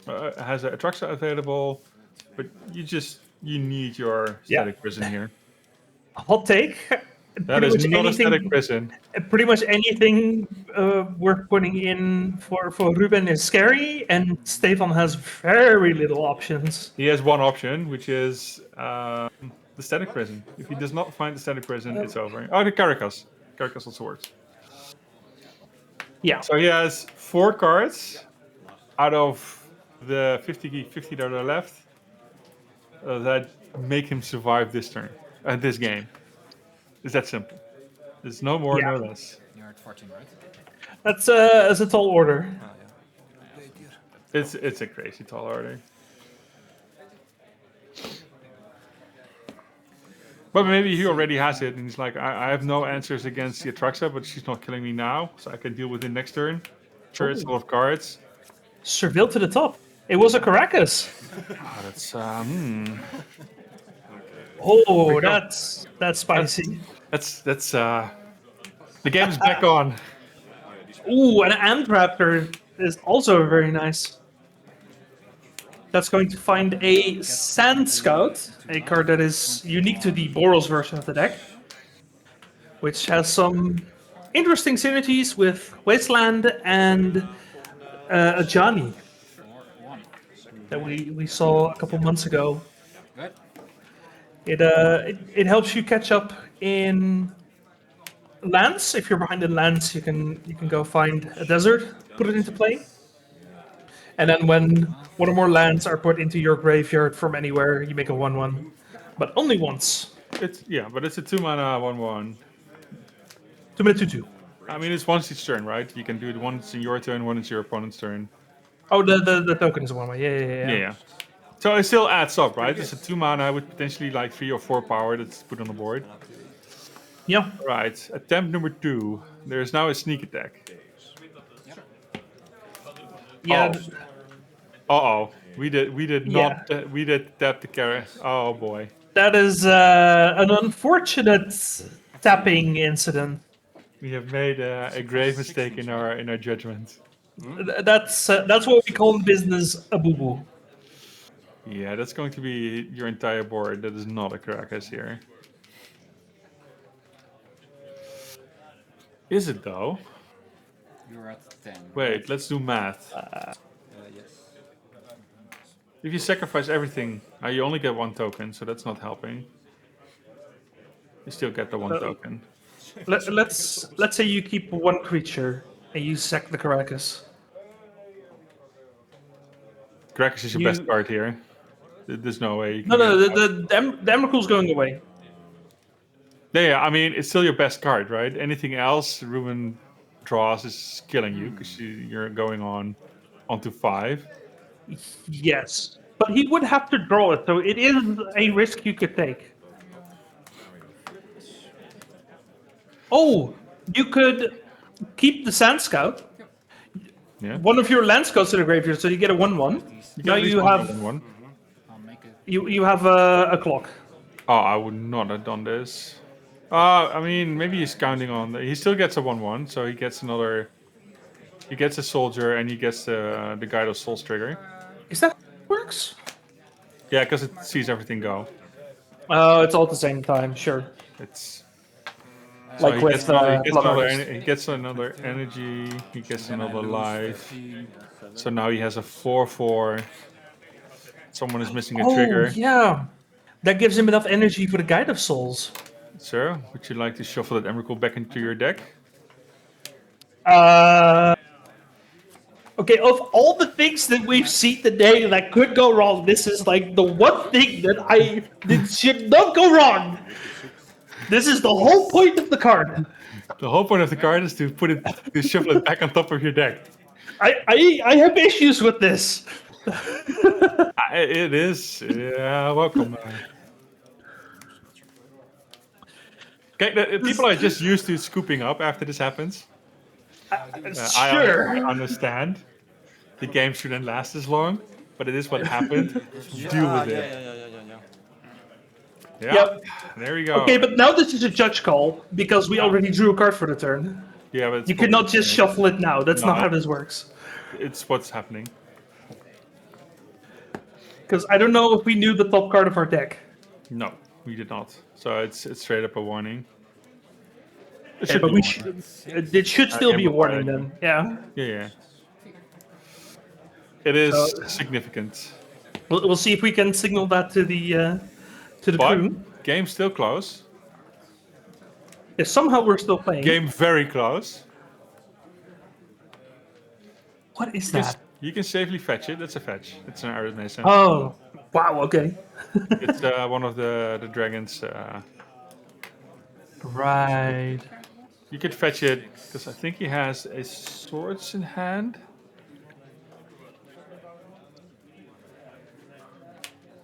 [SPEAKER 2] Atraxa available, but you need your static prison here.
[SPEAKER 14] Hot take.
[SPEAKER 2] That is not a static prison.
[SPEAKER 14] Pretty much anything worth putting in for Ruben is scary, and Stefan has very little options.
[SPEAKER 2] He has one option, which is the static prison. If he does not find the static prison, it's over. Oh, the Caracas. Caracas also works.
[SPEAKER 14] Yeah.
[SPEAKER 2] So he has 4 cards out of the 50 that are left that make him survive this turn, this game. It's that simple. There's no more, no less.
[SPEAKER 15] You're at 14, right?
[SPEAKER 14] That's a tall order.
[SPEAKER 15] Oh, yeah.
[SPEAKER 2] It's a crazy tall order. But maybe he already has it, and he's like, I have no answers against the Atraxa, but she's not killing me now, so I can deal with it next turn. Sure, it's a lot of cards.
[SPEAKER 14] Serville to the top. It was a Caracas.
[SPEAKER 2] Oh, that's
[SPEAKER 14] Oh, that's spicy.
[SPEAKER 2] That's the game's back on.
[SPEAKER 14] Ooh, an Ant Raptor is also very nice. That's going to find a Sand Scout, a card that is unique to the Boros version of the deck, which has some interesting synergies with Wasteland and Ajani that we saw a couple months ago. It helps you catch up in lands. If you're behind in lands, you can go find a desert, put it into play. And then when one or more lands are put into your graveyard from anywhere, you make a 1/1. But only once.
[SPEAKER 2] But it's a 2 mana 1/1.
[SPEAKER 14] 2 mana 2/2.
[SPEAKER 2] I mean, it's once each turn, right? You can do it once in your turn, once your opponent's turn.
[SPEAKER 14] Oh, the token is 1/1. Yeah.
[SPEAKER 2] So it still adds up, right? It's a 2 mana with potentially like 3 or 4 power that's put on the board.
[SPEAKER 14] Yeah.
[SPEAKER 2] Right. Attempt number 2. There's now a sneak attack.
[SPEAKER 14] Yeah.
[SPEAKER 2] Uh-oh. We did not we did tap the carry. Oh boy.
[SPEAKER 14] That is an unfortunate tapping incident.
[SPEAKER 2] We have made a grave mistake in our judgment.
[SPEAKER 14] That's what we call in business a boo-boo.
[SPEAKER 2] Yeah, that's going to be your entire board. That is not a Caracas here. Is it though?
[SPEAKER 15] You're at 10.
[SPEAKER 2] Wait, let's do math.
[SPEAKER 15] Yes.
[SPEAKER 2] If you sacrifice everything, you only get 1 token, so that's not helping. You still get the 1 token.
[SPEAKER 14] Let's say you keep 1 creature and you sack the Caracas.
[SPEAKER 2] Caracas is your best card here. There's no way.
[SPEAKER 14] No, the Emrakul's going away.
[SPEAKER 2] Yeah, I mean, it's still your best card, right? Anything else Ruben draws is killing you because you're going onto 5.
[SPEAKER 14] Yes, but he would have to draw it, so it is a risk you could take. Oh, you could keep the Sand Scout.
[SPEAKER 2] Yeah.
[SPEAKER 14] One of your land scouts to the graveyard, so you get a 1/1. Now you have you have a clock.
[SPEAKER 2] Oh, I would not have done this. I mean, maybe he's counting on. He still gets a 1/1, so he gets another. He gets a soldier and he gets the Guide of Souls trigger.
[SPEAKER 14] Is that works?
[SPEAKER 2] Yeah, because it sees everything go.
[SPEAKER 14] Oh, it's all at the same time. Sure.
[SPEAKER 2] It's. So
[SPEAKER 14] Like with Blood Artist.
[SPEAKER 2] he gets another energy, he gets another life. So now he has a 4/4. Someone is missing a
[SPEAKER 14] Oh,
[SPEAKER 2] trigger.
[SPEAKER 14] yeah. That gives him enough energy for the Guide of Souls.
[SPEAKER 2] Sir, would you like to shuffle that Emrakul back into your deck?
[SPEAKER 14] Okay, of all the things that we've seen today that could go wrong, this is like the one thing that should not go wrong. This is the whole point of the card.
[SPEAKER 2] The whole point of the card is to shuffle it back on top of your deck.
[SPEAKER 14] I have issues with this.
[SPEAKER 2] It is. Yeah, welcome. Okay, people are just used to scooping up after this happens.
[SPEAKER 14] Sure.
[SPEAKER 2] I understand. The game shouldn't last as long, but it is what happened. Deal with it. Yeah.
[SPEAKER 14] Yep.
[SPEAKER 2] There we go.
[SPEAKER 14] Okay, but now this is a judge call because we already drew a card for the turn.
[SPEAKER 2] Yeah, but
[SPEAKER 14] you cannot just shuffle it now. That's not how this works.
[SPEAKER 2] It's what's happening.
[SPEAKER 14] Because I don't know if we knew the top card of our deck.
[SPEAKER 2] No, we did not. So it's straight up a warning.
[SPEAKER 14] It should still be a warning then. Yeah.
[SPEAKER 2] Yeah. It is significant.
[SPEAKER 14] We'll see if we can signal that to the crew.
[SPEAKER 2] Game's still close.
[SPEAKER 14] Yeah, somehow we're still playing.
[SPEAKER 2] Game very close.
[SPEAKER 14] What is that?
[SPEAKER 2] You can safely fetch it. That's a fetch. It's an Iron Mason.
[SPEAKER 14] Oh, wow. Okay.
[SPEAKER 2] It's one of the dragons.
[SPEAKER 14] Right.
[SPEAKER 2] You could fetch it because I think he has a swords in hand.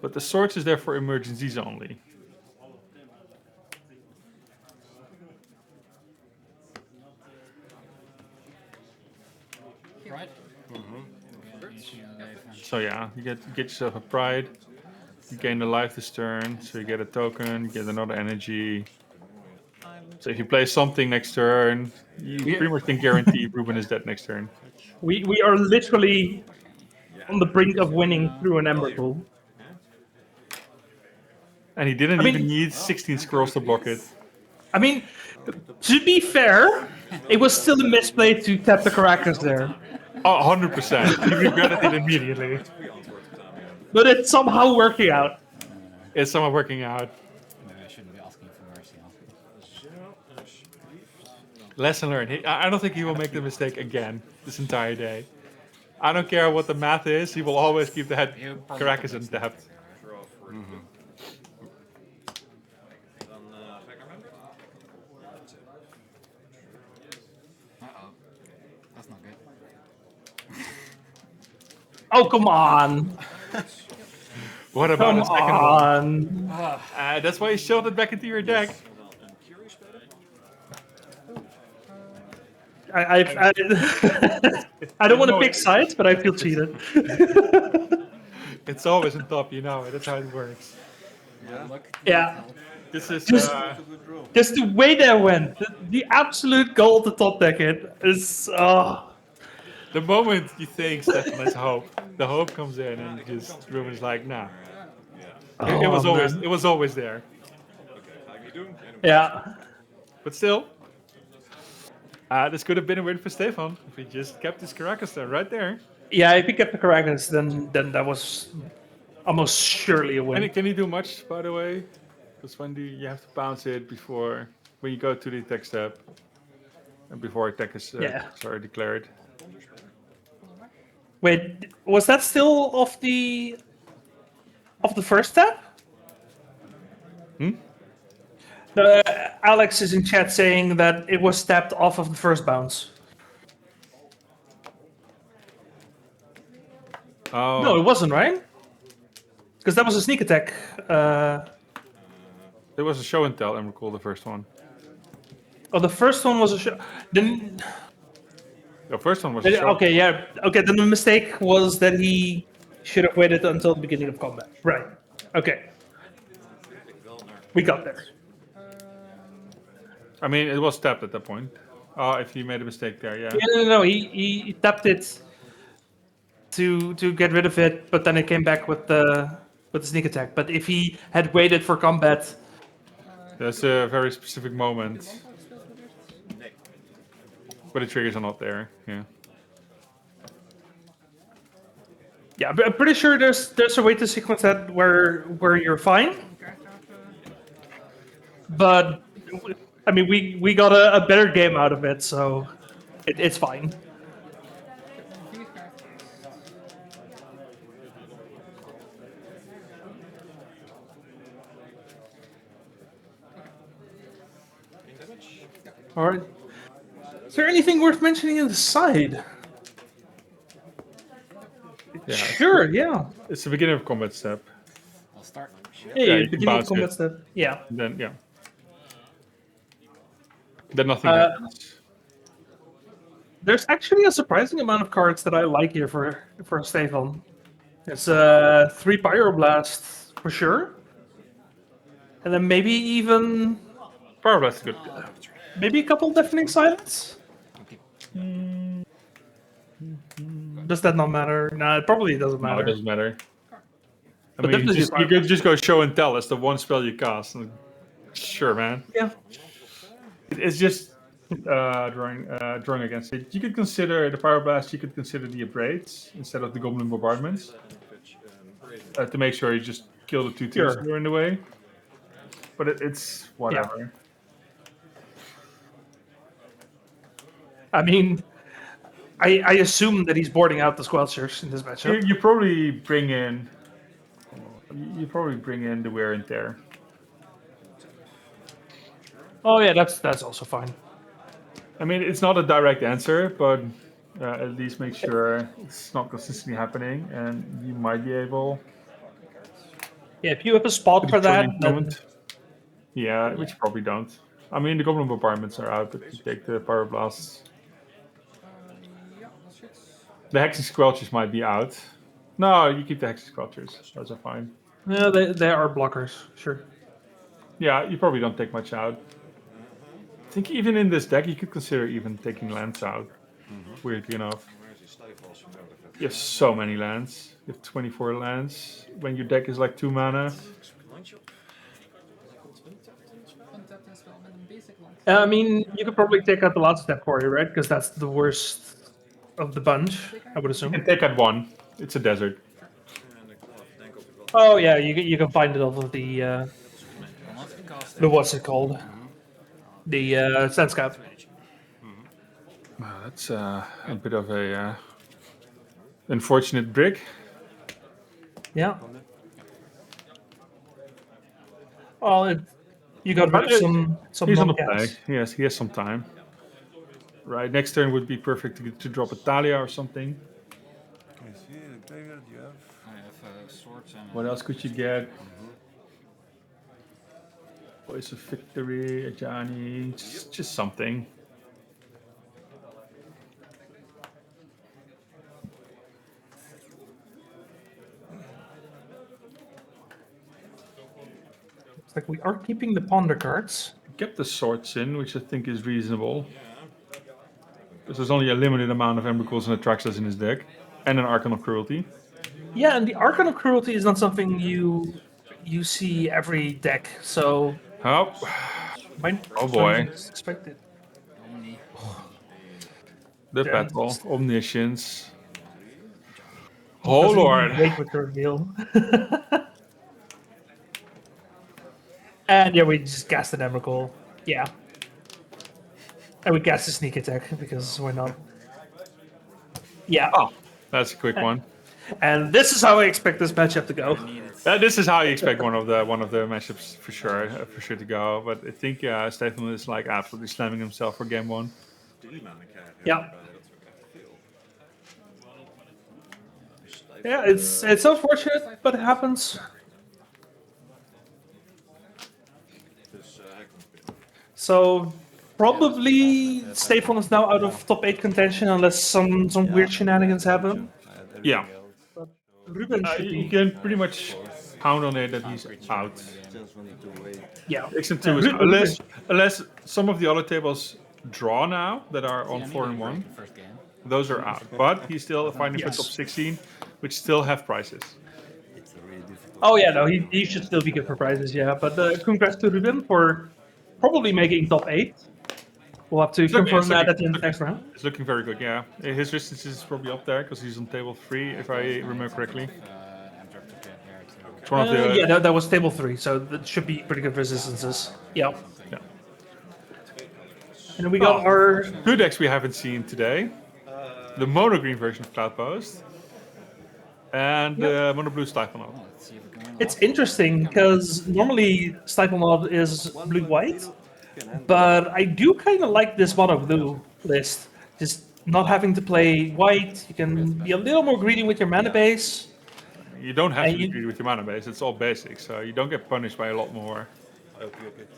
[SPEAKER 2] But the swords is there for emergencies only.
[SPEAKER 15] Right.
[SPEAKER 2] So yeah, you get yourself a pride. You gain a life this turn, so you get a token, you get another energy. So if you play something next turn, you pretty much can guarantee Ruben is dead next turn.
[SPEAKER 14] We are literally on the brink of winning through an Ember Pool.
[SPEAKER 2] And he didn't even need 16 scrolls to block it.
[SPEAKER 14] I mean, to be fair, it was still a misplay to tap the Caracas there.
[SPEAKER 2] Oh, 100%. He regretted it immediately.
[SPEAKER 14] But it's somehow working out.
[SPEAKER 2] It's somehow working out.
[SPEAKER 15] Maybe I shouldn't be asking for mercy.
[SPEAKER 2] Lesson learned. I don't think he will make the mistake again this entire day. I don't care what the math is, he will always keep the head Caracas untapped.
[SPEAKER 15] That's not good.
[SPEAKER 14] Oh, come on.
[SPEAKER 2] What about
[SPEAKER 14] Come
[SPEAKER 2] a second
[SPEAKER 14] on.
[SPEAKER 2] one? That's why you shoved it back into your deck.
[SPEAKER 14] I don't want to pick sides, but I feel cheated.
[SPEAKER 2] It's always on top, you know it. That's how it works.
[SPEAKER 14] Yeah.
[SPEAKER 2] This is
[SPEAKER 14] just the way that went. The absolute goal to top deck it is.
[SPEAKER 2] The moment you think Stefan has hope, the hope comes in and just Ruben's like, nah. It was always there.
[SPEAKER 14] Yeah.
[SPEAKER 2] But still, this could have been a win for Stefan if he just kept his Caracas there, right there.
[SPEAKER 14] Yeah, if he kept the Caracas, then that was almost surely a win.
[SPEAKER 2] And can he do much, by the way? Because when you have to bounce it before when you go to the attack step and before attack is declared.
[SPEAKER 14] Wait, was that still off the first step? Alex is in chat saying that it was tapped off of the first bounce.
[SPEAKER 2] Oh.
[SPEAKER 14] No, it wasn't, right? Because that was a sneak attack.
[SPEAKER 2] It was a show and tell, and recall the first one.
[SPEAKER 14] Oh, the first one was a show. Then.
[SPEAKER 2] The first one was a show.
[SPEAKER 14] Okay, yeah. Okay, then the mistake was that he should have waited until the beginning of combat. Right. Okay. We got there.
[SPEAKER 2] I mean, it was tapped at that point. If he made a mistake there, yeah.
[SPEAKER 14] No. He tapped it to get rid of it, but then it came back with the sneak attack. But if he had waited for combat,
[SPEAKER 2] that's a very specific moment. But the triggers are not there. Yeah.
[SPEAKER 14] Yeah, but I'm pretty sure there's a way to sequence that where you're fine. But I mean, we got a better game out of it, so it's fine. All right. Is there anything worth mentioning in the side?
[SPEAKER 2] Yeah.
[SPEAKER 14] Sure. Yeah.
[SPEAKER 2] It's the beginning of combat step.
[SPEAKER 15] I'll start.
[SPEAKER 14] Yeah,
[SPEAKER 2] you can
[SPEAKER 14] beginning of
[SPEAKER 2] bounce
[SPEAKER 14] combat
[SPEAKER 2] it.
[SPEAKER 14] step. Yeah.
[SPEAKER 2] Then yeah. Then nothing happens.
[SPEAKER 14] There's actually a surprising amount of cards that I like here for Stefan. It's 3 Pyroblast for sure, and then maybe even
[SPEAKER 2] Pyroblast is good.
[SPEAKER 14] maybe a couple Deafening Silence. Does that not matter? No, it probably doesn't matter.
[SPEAKER 2] No, it doesn't matter. I
[SPEAKER 14] But
[SPEAKER 2] mean,
[SPEAKER 14] definitely
[SPEAKER 2] you could just go show and tell. That's the one spell you cast. And sure, man.
[SPEAKER 14] Yeah.
[SPEAKER 2] It's just drawing against it. You could consider the Pyroblast. You could consider the Abrades instead of the Goblin Bombardments to make sure you just kill the 2/2s
[SPEAKER 14] Sure.
[SPEAKER 2] that are in the way. But it's whatever.
[SPEAKER 14] I mean, I assume that he's boarding out the Squelchers in this matchup.
[SPEAKER 2] You probably bring in. You probably bring in the wear and tear.
[SPEAKER 14] Oh yeah, that's also fine.
[SPEAKER 2] I mean, it's not a direct answer, but at least make sure it's not consistently happening, and you might be able.
[SPEAKER 14] Yeah, if you have a spot for that, then...
[SPEAKER 2] Yeah, which you probably don't. I mean, the Goblin Bombardments are out, but you take the Pyroblasts. The Hexy Squelchers might be out. No, you keep the Hexy Squelchers. Those are fine.
[SPEAKER 14] Yeah, they are blockers, sure.
[SPEAKER 2] Yeah, you probably don't take much out. I think even in this deck, you could consider even taking lands out. Weirdly enough. You have so many lands. You have 24 lands. When your deck is like 2 mana.
[SPEAKER 14] I mean, you could probably take out the last step quarry, right? Because that's the worst of the bunch, I would assume.
[SPEAKER 2] You can take out 1. It's a desert.
[SPEAKER 14] Oh yeah, you can find it off of the what's it called? The Sandscape.
[SPEAKER 2] Wow, that's a bit of a unfortunate brick.
[SPEAKER 14] Yeah. Well, you got rid of some
[SPEAKER 2] He's on the
[SPEAKER 14] non-cats.
[SPEAKER 2] play. Yes, he has some time. Right, next turn would be perfect to drop a Talia or something.
[SPEAKER 9] I see the graveyard you have.
[SPEAKER 15] I have swords and...
[SPEAKER 2] What else could you get? Voice of Victory, Ajani, just something.
[SPEAKER 14] It's like we are keeping the ponder cards.
[SPEAKER 2] Get the swords in, which I think is reasonable. Because there's only a limited amount of Embercools and Atraxas in his deck. And an Archon of Cruelty.
[SPEAKER 14] Yeah, and the Archon of Cruelty is not something you see every deck, so...
[SPEAKER 2] Oh, oh boy.
[SPEAKER 14] Expected.
[SPEAKER 2] The
[SPEAKER 14] Yeah.
[SPEAKER 2] battle, Omniscience. Oh
[SPEAKER 14] Doesn't
[SPEAKER 2] lord.
[SPEAKER 14] even wait with the reveal. And yeah, we just cast an Emrakul. Yeah. And we cast a sneak attack, because why not? Yeah.
[SPEAKER 2] Oh, that's a quick one.
[SPEAKER 14] And this is how I expect this matchup to go.
[SPEAKER 2] This is how you expect one of the matchups for sure to go. But I think Stefan is like absolutely slamming himself for game 1.
[SPEAKER 14] Yeah. Yeah, it's unfortunate, but it happens. So probably Stefan is now out of top 8 contention unless some weird shenanigans happen.
[SPEAKER 2] Yeah.
[SPEAKER 14] Ruben should
[SPEAKER 2] You
[SPEAKER 14] be.
[SPEAKER 2] can pretty much pound on it that he's out.
[SPEAKER 14] Yeah.
[SPEAKER 2] X2 is unless some of the other tables draw now that are on 4 and 1. Those are out. But he's still fighting for top 16, which still have prizes.
[SPEAKER 14] Oh yeah, no, he should still be good for prizes, yeah. But congrats to Ruben for probably making top 8. We'll have to
[SPEAKER 2] It's look-
[SPEAKER 14] confirm
[SPEAKER 2] it's
[SPEAKER 14] that
[SPEAKER 2] looking-
[SPEAKER 14] at the end of next round.
[SPEAKER 2] It's looking very good, yeah. His resistance is probably up there because he's on table 3, if I remember correctly. It's one of the,
[SPEAKER 14] Yeah, that was table 3, so that should be pretty good resistances. Yeah.
[SPEAKER 2] yeah.
[SPEAKER 14] And then we got our...
[SPEAKER 2] Two decks we haven't seen today. The mono green version of Cloudpost. And the mono blue Stiflenought.
[SPEAKER 14] It's interesting because normally Stiflenought is blue-white, but I do kind of like this mono blue list. Just not having to play white, you can be a little more greedy with your mana base.
[SPEAKER 2] You don't have to agree with your mana base, it's all basic, so you don't get punished by a lot more.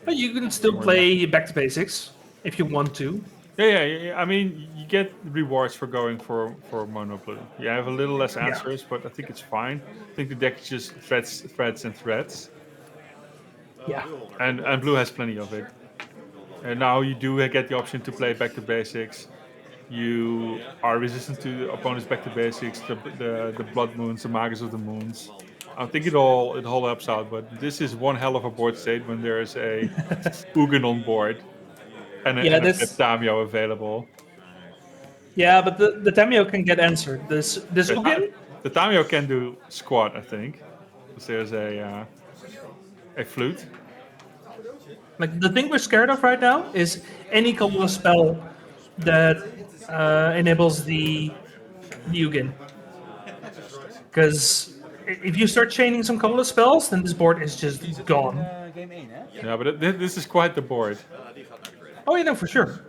[SPEAKER 14] But you can still play back to basics if you want to.
[SPEAKER 2] Yeah. I mean, you get rewards for going for mono blue. You have a little less answers, but I think it's fine. I think the deck is just threats, and threats.
[SPEAKER 14] Yeah.
[SPEAKER 2] And blue has plenty of it. And now you do get the option to play back to basics. You are resistant to opponents back to basics, the blood moons, the magus of the moons. I think it all helps out, but this is one hell of a board state when there is a Ugin on board and a Tamio available.
[SPEAKER 14] Yeah, but the Tamio can get answered. This Ugin?
[SPEAKER 2] The Tamio can do squat, I think. Because there's a flute.
[SPEAKER 14] Like the thing we're scared of right now is any colorless spell that enables the Ugin. Because if you start chaining some colorless spells, then this board is just gone.
[SPEAKER 2] Yeah, but this is quite the board.
[SPEAKER 14] Oh, yeah, no, for sure.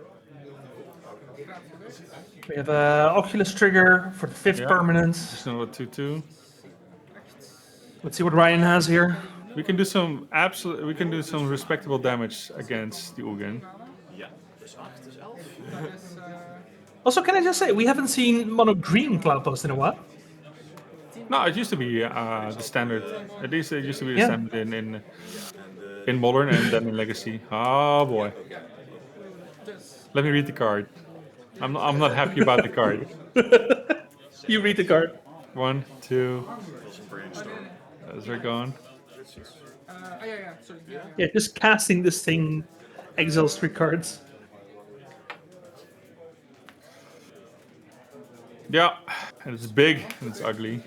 [SPEAKER 14] We have a Oculus trigger for the 5th permanent.
[SPEAKER 2] Just another 2/2.
[SPEAKER 14] Let's see what Ryan has here.
[SPEAKER 2] We can do some respectable damage against the Ugin.
[SPEAKER 14] Also, can I just say, we haven't seen mono green Cloudpost in a while.
[SPEAKER 2] No, it used to be the standard. At least it used to be the standard in Modern and then in Legacy. Oh boy. Let me read the card. I'm not happy about the card.
[SPEAKER 14] You read the card.
[SPEAKER 2] 1, 2. Those are gone.
[SPEAKER 14] Yeah, just casting this thing exiles 3 cards.
[SPEAKER 2] Yeah, and it's big and it's ugly.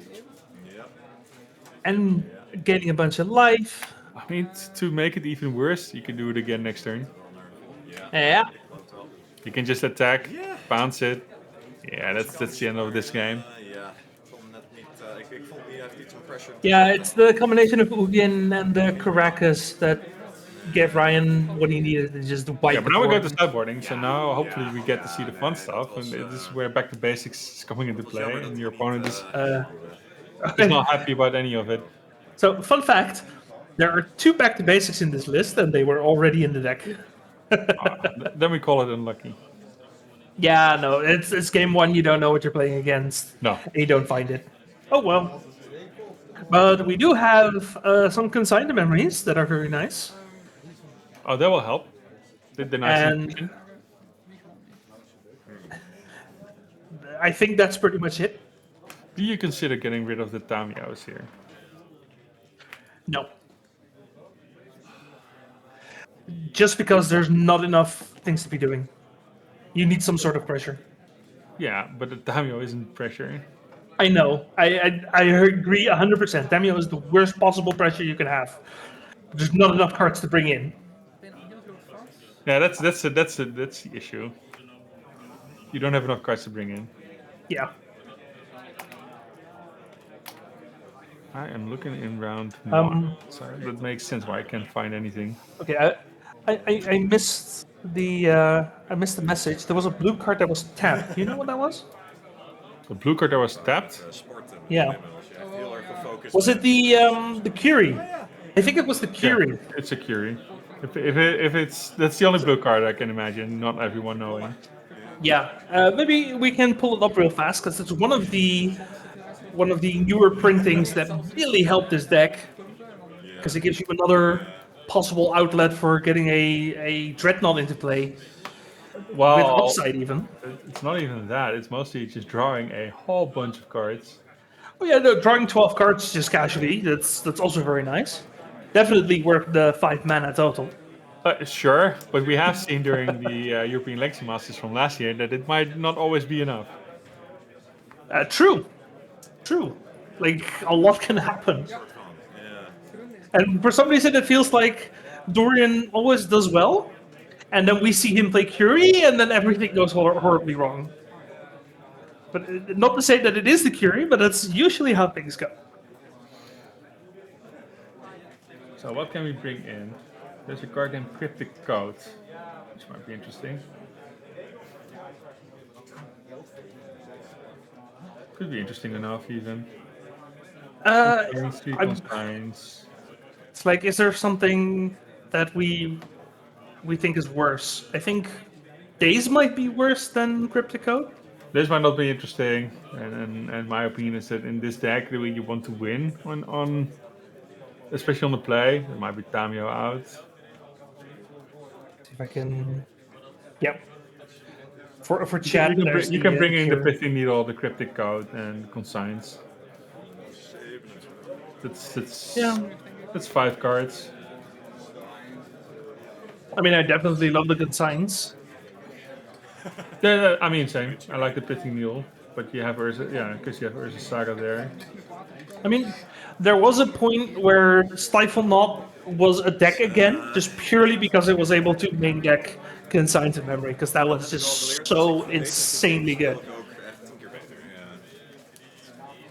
[SPEAKER 14] And gaining a bunch of life.
[SPEAKER 2] I mean, to make it even worse, you can do it again next turn.
[SPEAKER 14] Yeah.
[SPEAKER 2] You can just attack, bounce it. Yeah, that's the end of this game.
[SPEAKER 14] Yeah, it's the combination of Ugin and the Caracas that gave Ryan what he needed to just wipe.
[SPEAKER 2] Yeah, but now we got the sideboarding, so now hopefully we get to see the fun stuff, and this is where back to basics is coming into play, and your opponent is not happy about any of it.
[SPEAKER 14] So, fun fact, there are 2 back to basics in this list, and they were already in the deck.
[SPEAKER 2] Then we call it unlucky.
[SPEAKER 14] Yeah, no, it's game 1, you don't know what you're playing against.
[SPEAKER 2] No.
[SPEAKER 14] And you don't find it. Oh well. But we do have some consigned memories that are very nice.
[SPEAKER 2] Oh, that will help. The nice
[SPEAKER 14] and I think that's pretty much it.
[SPEAKER 2] Do you consider getting rid of the Tamios here?
[SPEAKER 14] No. Just because there's not enough things to be doing. You need some sort of pressure.
[SPEAKER 2] Yeah, but the Tamio isn't pressure.
[SPEAKER 14] I know. I agree 100%. Tamio is the worst possible pressure you can have. There's not enough cards to bring in.
[SPEAKER 2] Yeah, that's the issue. You don't have enough cards to bring in.
[SPEAKER 14] Yeah.
[SPEAKER 2] I am looking in round 1. So that makes sense why I can't find anything.
[SPEAKER 14] Okay, I missed the message. There was a blue card that was tapped. You know what that was?
[SPEAKER 2] A blue card that was tapped?
[SPEAKER 14] Yeah. Was it the Curie? I think it was the Curie.
[SPEAKER 2] Yeah, it's a Curie. If it's that's the only blue card I can imagine. Not everyone knowing.
[SPEAKER 14] Yeah. Maybe we can pull it up real fast because it's one of the newer printings that really helped this deck because it gives you another possible outlet for getting a Dreadnought into play.
[SPEAKER 2] Well,
[SPEAKER 14] with upside even.
[SPEAKER 2] It's not even that. It's mostly just drawing a whole bunch of cards.
[SPEAKER 14] Oh yeah, no, drawing 12 cards just casually. That's also very nice. Definitely worth the 5 mana total.
[SPEAKER 2] Sure, but we have seen during the European Legacy Masters from last year that it might not always be enough.
[SPEAKER 14] True. Like, a lot can happen. And for some reason, it feels like Dorian always does well, and then we see him play Curie, and then everything goes horribly wrong. But not to say that it is the Curie, but that's usually how things go.
[SPEAKER 2] So what can we bring in? There's a card named Cryptic Code, which might be interesting. Could be interesting enough, even.
[SPEAKER 14] It's like, is there something that we think is worse? I think Days might be worse than Cryptic Code.
[SPEAKER 2] This might not be interesting, and my opinion is that in this deck, really you want to win on especially on the play. There might be Tamio out.
[SPEAKER 14] See if I can. Yep. For chat,
[SPEAKER 2] you can bring in the Pithing Needle, the Cryptic Code, and Consigns. That's 5 cards.
[SPEAKER 14] I mean, I definitely love the Consigns.
[SPEAKER 2] Yeah, I mean, same. I like the Pithing Needle, but you have Urza, because you have Urza Saga there.
[SPEAKER 14] I mean, there was a point where Stiflenought was a deck again, just purely because it was able to main deck Consigns in memory, because that was just so insanely good.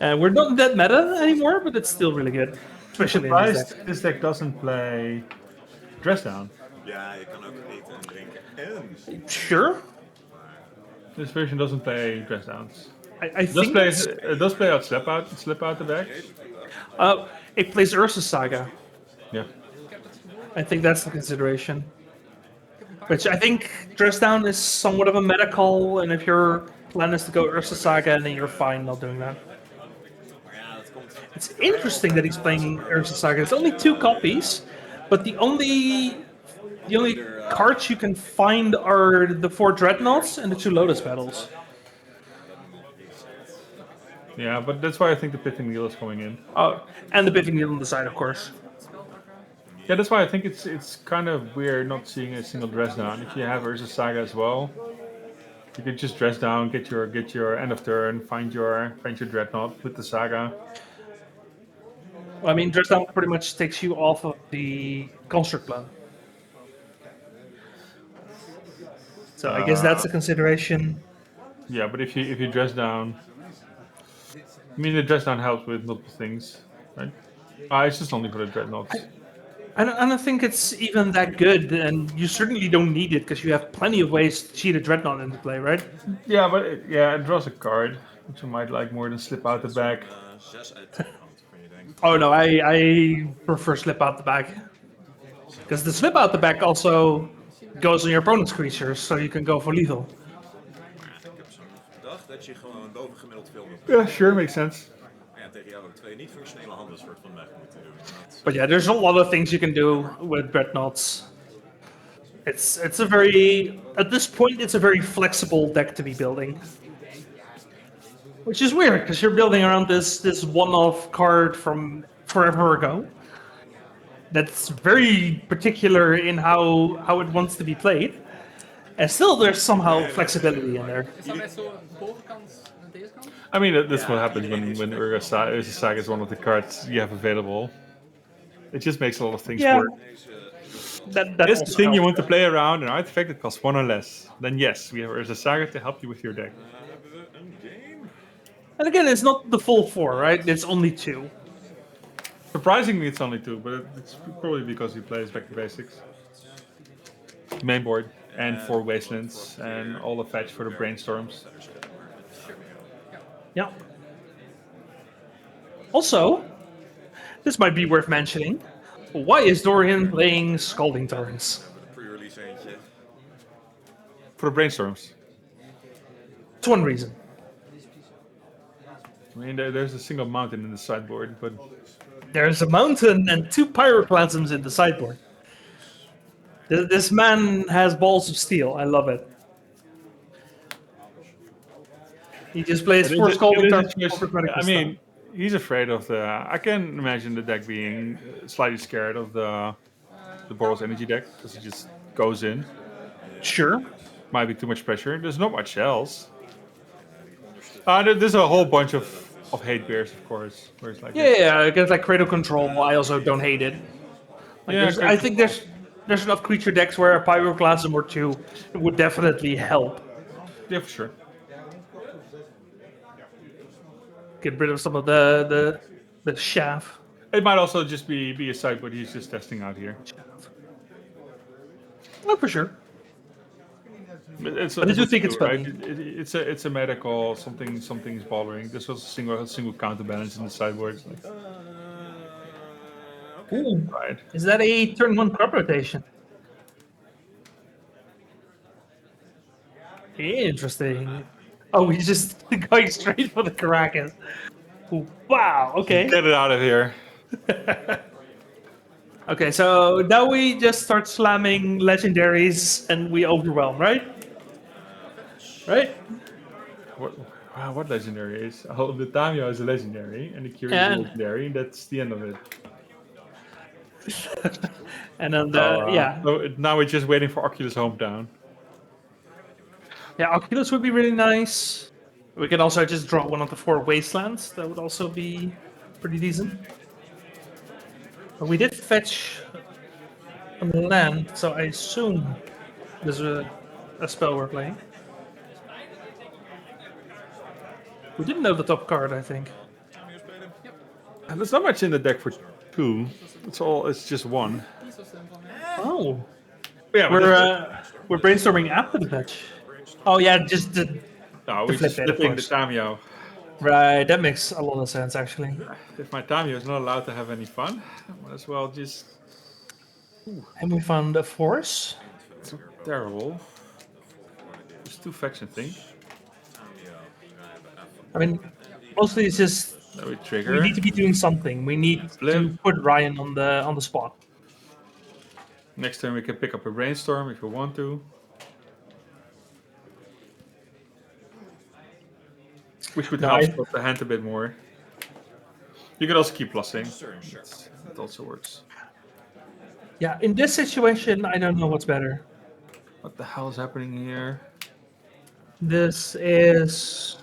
[SPEAKER 14] We're not in that meta anymore, but it's still really good, especially in this deck.
[SPEAKER 2] This deck doesn't play Dress Down.
[SPEAKER 13] Ja, je kan ook eten en drinken. En...
[SPEAKER 14] Sure.
[SPEAKER 2] This version doesn't play Dress Downs.
[SPEAKER 14] I think
[SPEAKER 2] it does play out Slip Out the deck.
[SPEAKER 14] It plays Ursa Saga.
[SPEAKER 2] Yeah.
[SPEAKER 14] I think that's the consideration. Which I think Dress Down is somewhat of a meta call, and if your plan is to go Ursa Saga, then you're fine not doing that. It's interesting that he's playing Ursa Saga. It's only 2 copies, but the only cards you can find are the 4 Dreadnoughts and the 2 Lotus Battles.
[SPEAKER 2] Yeah, but that's why I think the Pithing Needle is coming in.
[SPEAKER 14] Oh, and the Pithing Needle on the side, of course.
[SPEAKER 2] Yeah, that's why I think it's kind of weird not seeing a single Dress Down. If you have Urza Saga as well, you could just Dress Down, get your end of turn, find your Dreadnought with the Saga.
[SPEAKER 14] Well, I mean, Dress Down pretty much takes you off of the Construct plan. So I guess that's a consideration.
[SPEAKER 2] Yeah, but if you Dress Down, I mean the Dress Down helps with multiple things, right? It's just only for the Dreadnoughts.
[SPEAKER 14] I don't think it's even that good, and you certainly don't need it because you have plenty of ways to cheat a Dreadnought into play, right?
[SPEAKER 2] Yeah, but it draws a card, which you might like more than Slip Out the Back.
[SPEAKER 14] Oh no, I prefer Slip Out the Back. Because the Slip Out the Back also goes on your opponent's creatures, so you can go for lethal.
[SPEAKER 13] Dat je gewoon bovengemiddeld veel wilt.
[SPEAKER 2] Yeah, sure, makes sense.
[SPEAKER 13] Ja, tegen jou ook 2 niet-functionele handen soort van weg moeten doen.
[SPEAKER 14] But yeah, there's a lot of things you can do with Dreadnoughts. It's a very, at this point, it's a very flexible deck to be building. Which is weird, because you're building around this one-off card from forever ago. That's very particular in how it wants to be played. And still there's somehow flexibility in there.
[SPEAKER 2] I mean, that's what happens when Urza Saga is one of the cards you have available. It just makes a lot of things work. That's the thing you want to play around, an artifact that costs 1 or less. Then yes, we have Urza Saga to help you with your deck.
[SPEAKER 14] And again, it's not the full 4, right? It's only 2.
[SPEAKER 2] Surprisingly, it's only 2, but it's probably because he plays back to basics. Main board, and 4 Wastelands, and all the fetch for the Brainstorms.
[SPEAKER 14] Yeah. Also, this might be worth mentioning. Why is Dorian playing Scalding Torrents?
[SPEAKER 13] Pre-release eentje.
[SPEAKER 2] For the Brainstorms.
[SPEAKER 14] It's one reason.
[SPEAKER 2] I mean, there's a single mountain in the sideboard, but...
[SPEAKER 14] There's a mountain and 2 Pyroclasms in the sideboard. This man has balls of steel. I love it. He just plays 4 Scalding Torrents.
[SPEAKER 2] I mean, he's afraid of the... I can imagine the deck being slightly scared of the the Boros energy deck because it just goes in.
[SPEAKER 14] Sure.
[SPEAKER 2] Might be too much pressure. There's not much else. There's a whole bunch of hate bears, of course. Where it's like
[SPEAKER 14] Yeah, against like Cradle Control, I also don't hate it. Like,
[SPEAKER 2] Yeah,
[SPEAKER 14] I think there's enough creature decks where a Pyroclasm or two would definitely help.
[SPEAKER 2] Yeah, for sure.
[SPEAKER 14] Get rid of some of the chaff.
[SPEAKER 2] It might also just be a sideboard he's just testing out here.
[SPEAKER 14] Oh, for sure.
[SPEAKER 2] But
[SPEAKER 14] I do think it's
[SPEAKER 2] right?
[SPEAKER 14] funny.
[SPEAKER 2] It's a medical something's bothering. This was a single counterbalance in the sideboard. It's like,
[SPEAKER 14] Ooh,
[SPEAKER 2] right.
[SPEAKER 14] is that a turn 1 crop rotation? Interesting. Oh, he's just going straight for the Caracas. Ooh, wow, okay.
[SPEAKER 2] Get it out of here.
[SPEAKER 14] Okay, so now we just start slamming legendaries and we overwhelm, right? Right?
[SPEAKER 2] What legendary is? Oh, the Tamio is a legendary, and the Curie is a legendary, and that's the end of it.
[SPEAKER 14] And then
[SPEAKER 2] So now we're just waiting for Oculus Hometown.
[SPEAKER 14] Yeah, Oculus would be really nice. We can also just draw one of the 4 wastelands. That would also be pretty decent. But we did fetch a land, so I assume there's a spell we're playing. We didn't know the top card, I think.
[SPEAKER 2] And there's not much in the deck for 2. It's just 1.
[SPEAKER 14] Oh.
[SPEAKER 2] Yeah,
[SPEAKER 14] We're brainstorming after the patch. Oh yeah, just the.
[SPEAKER 2] No, we're just flipping the Tamio.
[SPEAKER 14] Right, that makes a lot of sense actually.
[SPEAKER 2] If my Tamio is not allowed to have any fun, I might as well just.
[SPEAKER 14] And we found a force.
[SPEAKER 2] It's terrible. There's 2 faction things.
[SPEAKER 14] I mean, mostly it's just we need to be doing something. We need to put Ryan on the spot.
[SPEAKER 2] Next turn we can pick up a brainstorm if we want to. Which would help the hand a bit more. You can also keep plussing. That also works.
[SPEAKER 14] Yeah, in this situation, I don't know what's better.
[SPEAKER 2] What the hell is happening here?
[SPEAKER 14] This is.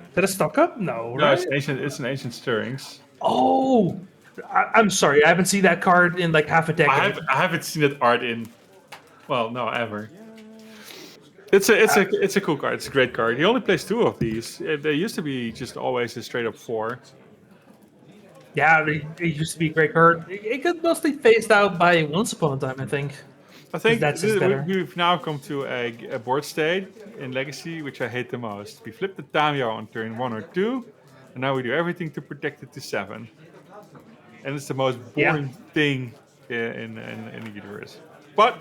[SPEAKER 14] Is that a stock up? No,
[SPEAKER 2] No,
[SPEAKER 14] right?
[SPEAKER 2] it's an ancient stirrings.
[SPEAKER 14] Oh, I'm sorry, I haven't seen that card in like half a decade.
[SPEAKER 2] I haven't seen that art in, well, no, ever. It's a cool card. It's a great card. He only plays 2 of these. They used to be just always a straight up 4.
[SPEAKER 14] Yeah, it used to be a great card. It got mostly phased out by Once Upon a Time, I think.
[SPEAKER 2] I think
[SPEAKER 14] that's just better.
[SPEAKER 2] we've now come to a board state in Legacy, which I hate the most. We flip the Tamio on turn 1 or 2, and now we do everything to protect it to 7. And it's the most boring thing in the universe. But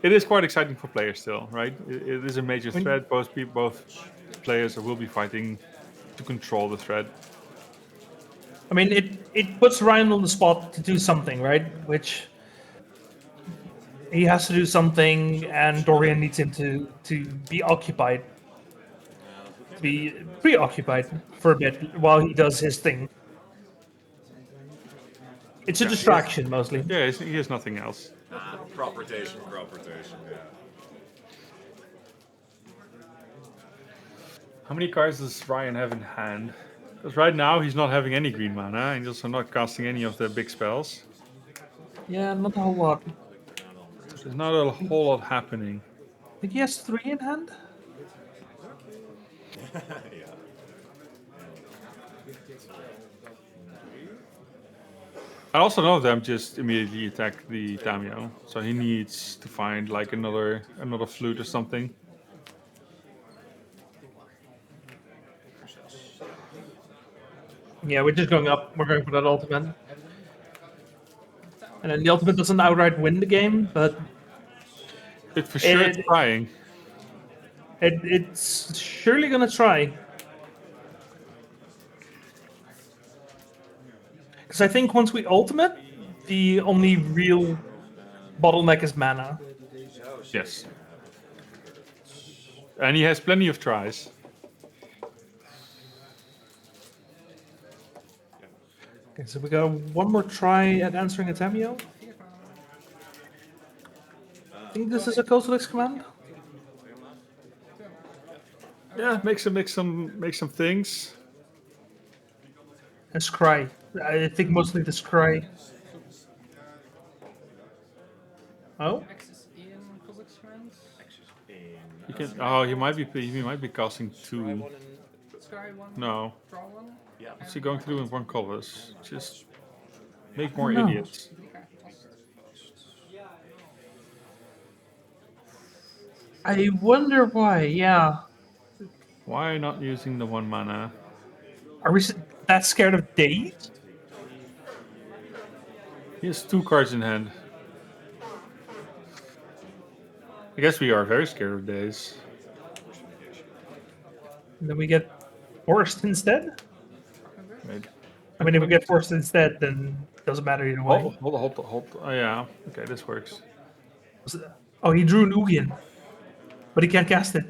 [SPEAKER 2] it is quite exciting for players still, right? It is a major threat. Both players will be fighting to control the threat.
[SPEAKER 14] I mean, it puts Ryan on the spot to do something, right? Which he has to do something, and Dorian needs him to be occupied, to be preoccupied for a bit while he does his thing. It's a distraction mostly.
[SPEAKER 2] Yeah, he has nothing else.
[SPEAKER 13] Crop rotation, yeah.
[SPEAKER 2] How many cards does Ryan have in hand? Because right now he's not having any green mana, and he's also not casting any of the big spells.
[SPEAKER 14] Yeah, not a whole lot.
[SPEAKER 2] There's not a whole lot happening.
[SPEAKER 14] I think he has 3 in hand.
[SPEAKER 13] Yeah.
[SPEAKER 2] I also know them just immediately attack the Tamio, so he needs to find like another flute or something.
[SPEAKER 14] Yeah, we're just going up. We're going for that ultimate. And then the ultimate doesn't outright win the game, but
[SPEAKER 2] it's trying.
[SPEAKER 14] It's surely gonna try. Because I think once we ultimate, the only real bottleneck is mana.
[SPEAKER 2] Yes. And he has plenty of tries.
[SPEAKER 14] Okay, so we got one more try at answering a Tamio. I think this is a Kozilek's command.
[SPEAKER 2] Yeah, make some things.
[SPEAKER 14] And Scry. I think mostly the Scry. Oh?
[SPEAKER 2] You can. Oh, he might be casting 2. No. What's he going to do in 1 colors? Just make more
[SPEAKER 14] No.
[SPEAKER 2] idiots.
[SPEAKER 14] I wonder why, yeah.
[SPEAKER 2] Why not using the 1 mana?
[SPEAKER 14] Are we that scared of days?
[SPEAKER 2] He has 2 cards in hand. I guess we are very scared of days.
[SPEAKER 14] And then we get forced instead?
[SPEAKER 2] Wait.
[SPEAKER 14] I mean, if we get forced instead, then it doesn't matter either way.
[SPEAKER 2] Hold. Oh yeah. Okay, this works.
[SPEAKER 14] Oh, he drew an Ugian. But he can't cast it.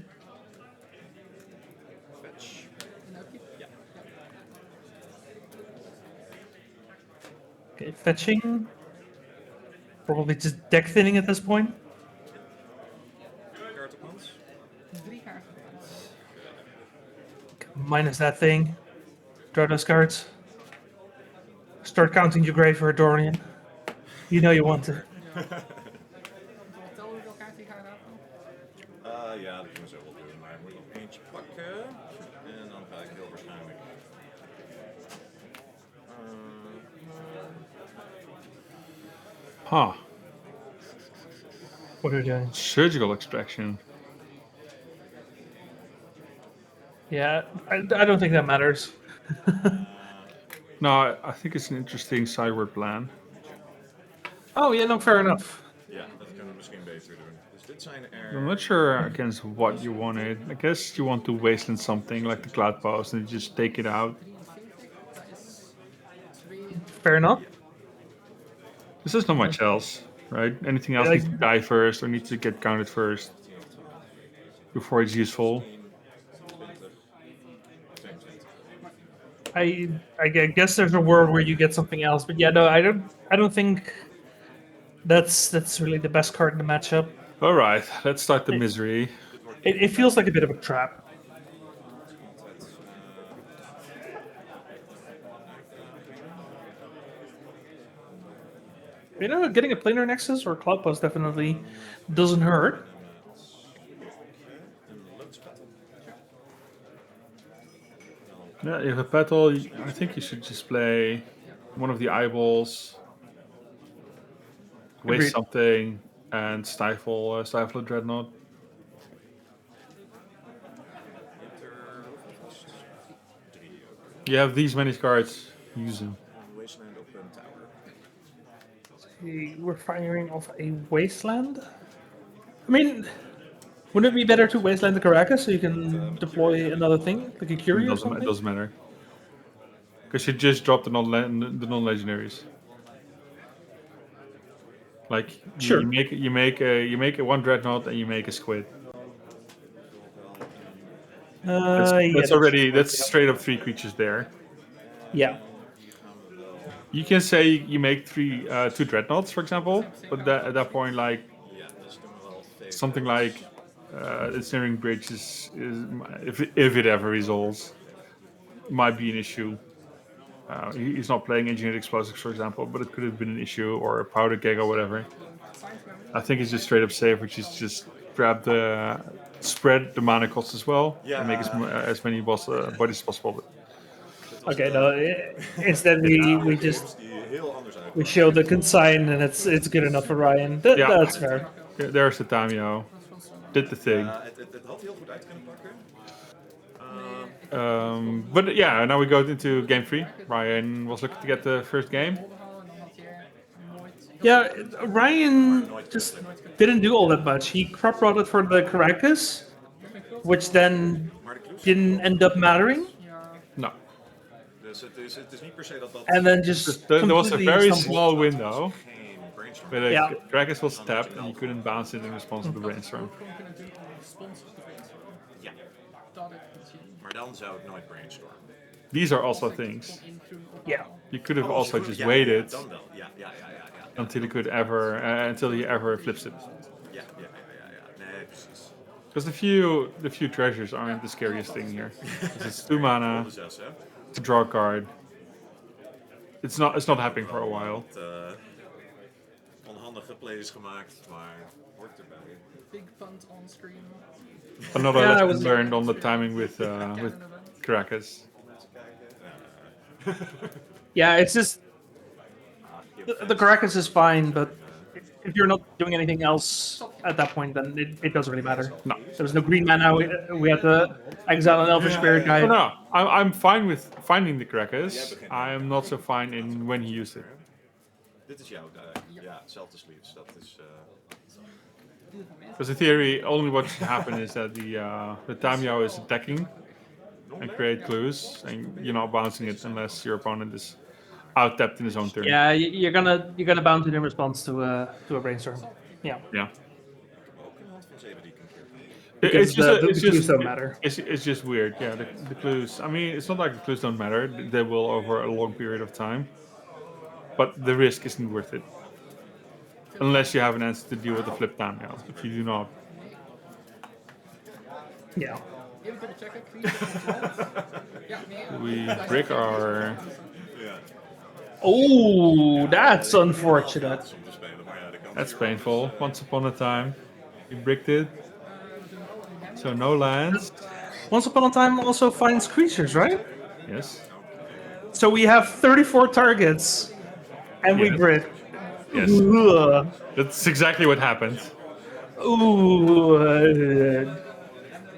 [SPEAKER 14] Okay, fetching. Probably just deck thinning at this point. Minus that thing. Draw those cards. Start counting your graveyard, Dorian. You know you want to.
[SPEAKER 13] Ja, dat kunnen we zo wel doen, maar ik moet nog eentje pakken en dan ga ik heel waarschijnlijk.
[SPEAKER 2] Huh.
[SPEAKER 14] What are you doing?
[SPEAKER 2] Surgical extraction.
[SPEAKER 14] Yeah, I don't think that matters.
[SPEAKER 2] No, I think it's an interesting sideward plan.
[SPEAKER 14] Oh, yeah, no, fair enough.
[SPEAKER 13] Ja, dat kunnen we misschien beter doen. Dus dit zijn er.
[SPEAKER 2] I'm not sure against what you wanted. I guess you want to wasteland something like the Cloudpost and just take it out.
[SPEAKER 14] Fair enough.
[SPEAKER 2] This is not much else, right? Anything else needs to die first or needs to get counted first before it's useful.
[SPEAKER 14] I guess there's a world where you get something else, but yeah, no, I don't think that's really the best card in the matchup.
[SPEAKER 2] All right, let's start the misery.
[SPEAKER 14] It feels like a bit of a trap. You know, getting a planar nexus or Cloudpost definitely doesn't hurt.
[SPEAKER 2] Yeah, if a petal, I think you should just play one of the eyeballs, waste something, and stifle a dreadnought. You have these many cards, use them.
[SPEAKER 14] We're firing off a wasteland. I mean, wouldn't it be better to wasteland the Caracas so you can deploy another thing, like a Curie or something?
[SPEAKER 2] It doesn't matter. Because you just dropped the non-legendaries. Like
[SPEAKER 14] sure.
[SPEAKER 2] you make a 1 dreadnought and you make a squid. That's straight up 3 creatures there.
[SPEAKER 14] Yeah.
[SPEAKER 2] You can say you make 2 dreadnoughts, for example, but at that point, like something like Ensnaring Bridge is if it ever resolves, might be an issue. He's not playing Engineered Explosives, for example, but it could have been an issue, or a Powder Keg or whatever. I think it's just straight up safe, which is just spread the mana cost as well, and make as many bodies as possible.
[SPEAKER 14] Okay, no. Instead, we show the consign, and it's good enough for Ryan. That's fair.
[SPEAKER 2] There's the Tamio. Did the thing.
[SPEAKER 13] Het had heel goed uit kunnen pakken.
[SPEAKER 2] But yeah, now we go into game 3. Ryan was looking to get the first game.
[SPEAKER 14] Yeah, Ryan just didn't do all that much. He crop rotted for the Caracas, which then didn't end up mattering.
[SPEAKER 2] No.
[SPEAKER 13] Dus het is niet per se dat.
[SPEAKER 14] And then just
[SPEAKER 2] there was a very
[SPEAKER 14] stumbled.
[SPEAKER 2] small window where the Caracas was tapped and you couldn't bounce it in response to the brainstorm.
[SPEAKER 13] Ja. Maar dan zou ik nooit brainstormen.
[SPEAKER 2] these are also things.
[SPEAKER 1] Yeah.
[SPEAKER 2] You could have also just
[SPEAKER 13] Yeah,
[SPEAKER 2] waited
[SPEAKER 13] dan wel. Ja, ja, ja, ja, ja.
[SPEAKER 2] until he ever flips it.
[SPEAKER 13] Ja, ja, ja, ja. Nee, precies.
[SPEAKER 2] Because the few treasures aren't the scariest thing here. 'Cause it's 2 mana,
[SPEAKER 13] Ronde 6, hè?
[SPEAKER 2] to draw a card. It's not happening for a while.
[SPEAKER 13] Onhandige plays gemaakt, maar hoort erbij.
[SPEAKER 16] Big punt on screen.
[SPEAKER 2] Another lesson learned on the timing with Caracas.
[SPEAKER 1] Yeah, it's just the Caracas is fine, but if you're not doing anything else at that point, then it doesn't really matter.
[SPEAKER 2] No,
[SPEAKER 1] there's no green mana. We had to exile an Elvish Spirit guy.
[SPEAKER 2] Oh, no, I'm fine with finding the Caracas. I'm not so fine in when he used it.
[SPEAKER 13] Dit is jouw ja, zelfde sleeves. Dat is.
[SPEAKER 2] Because in theory, only what should happen is that the Tamio is attacking and create clues, and you're not bouncing it unless your opponent is out tapped in his own turn.
[SPEAKER 1] Yeah, you're gonna bounce it in response to a brainstorm. Yeah.
[SPEAKER 2] Yeah.
[SPEAKER 1] Because the clues don't matter.
[SPEAKER 2] It's just weird. Yeah, the clues. I mean, it's not like the clues don't matter. They will over a long period of time, but the risk isn't worth it. Unless you have an answer to deal with the flip Tamio. If you do not.
[SPEAKER 1] Yeah.
[SPEAKER 2] We break our.
[SPEAKER 1] Oh, that's unfortunate.
[SPEAKER 2] That's painful. Once upon a time, we bricked it. So no lands.
[SPEAKER 1] Once upon a time also finds creatures, right?
[SPEAKER 2] Yes.
[SPEAKER 1] So we have 34 targets, and we grid.
[SPEAKER 2] Yes.
[SPEAKER 1] Ugh.
[SPEAKER 2] That's exactly what happened.
[SPEAKER 1] Ooh,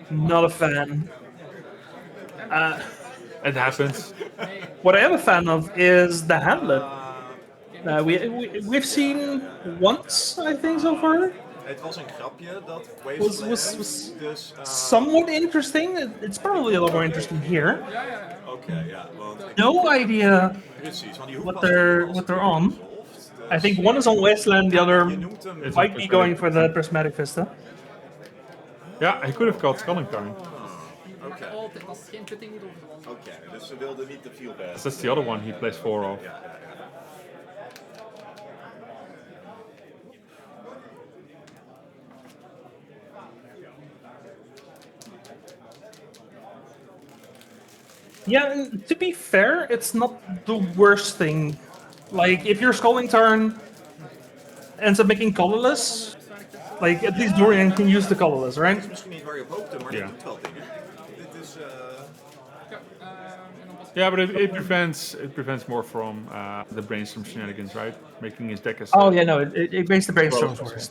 [SPEAKER 1] not a fan.
[SPEAKER 2] It happens.
[SPEAKER 1] What I am a fan of is the Hamlet. We've seen once, I think, so far.
[SPEAKER 13] Het was een grapje dat
[SPEAKER 1] Was somewhat interesting. It's probably a lot more interesting here.
[SPEAKER 13] Oké, ja.
[SPEAKER 1] No idea
[SPEAKER 13] Precies, want die
[SPEAKER 1] what they're on. I think one is on Wasteland, the other might be going for the Prismatic Vista.
[SPEAKER 2] Yeah, he could have called Koning Willem.
[SPEAKER 13] Oké. Oké, dus ze wilden niet te veel best.
[SPEAKER 2] That's the other one he plays 4 of.
[SPEAKER 1] Yeah, and to be fair, it's not the worst thing. Like, if your Scalding Tarn ends up making colorless, like, at least Yorion can use the colorless, right?
[SPEAKER 13] Dat is misschien niet waar je op hoopte, maar dit doet wel dingen. Dit is...
[SPEAKER 2] Yeah, but it prevents more from the brainstorm shenanigans, right? Making his deck as.
[SPEAKER 1] Oh yeah, no, it makes the brainstorms worse,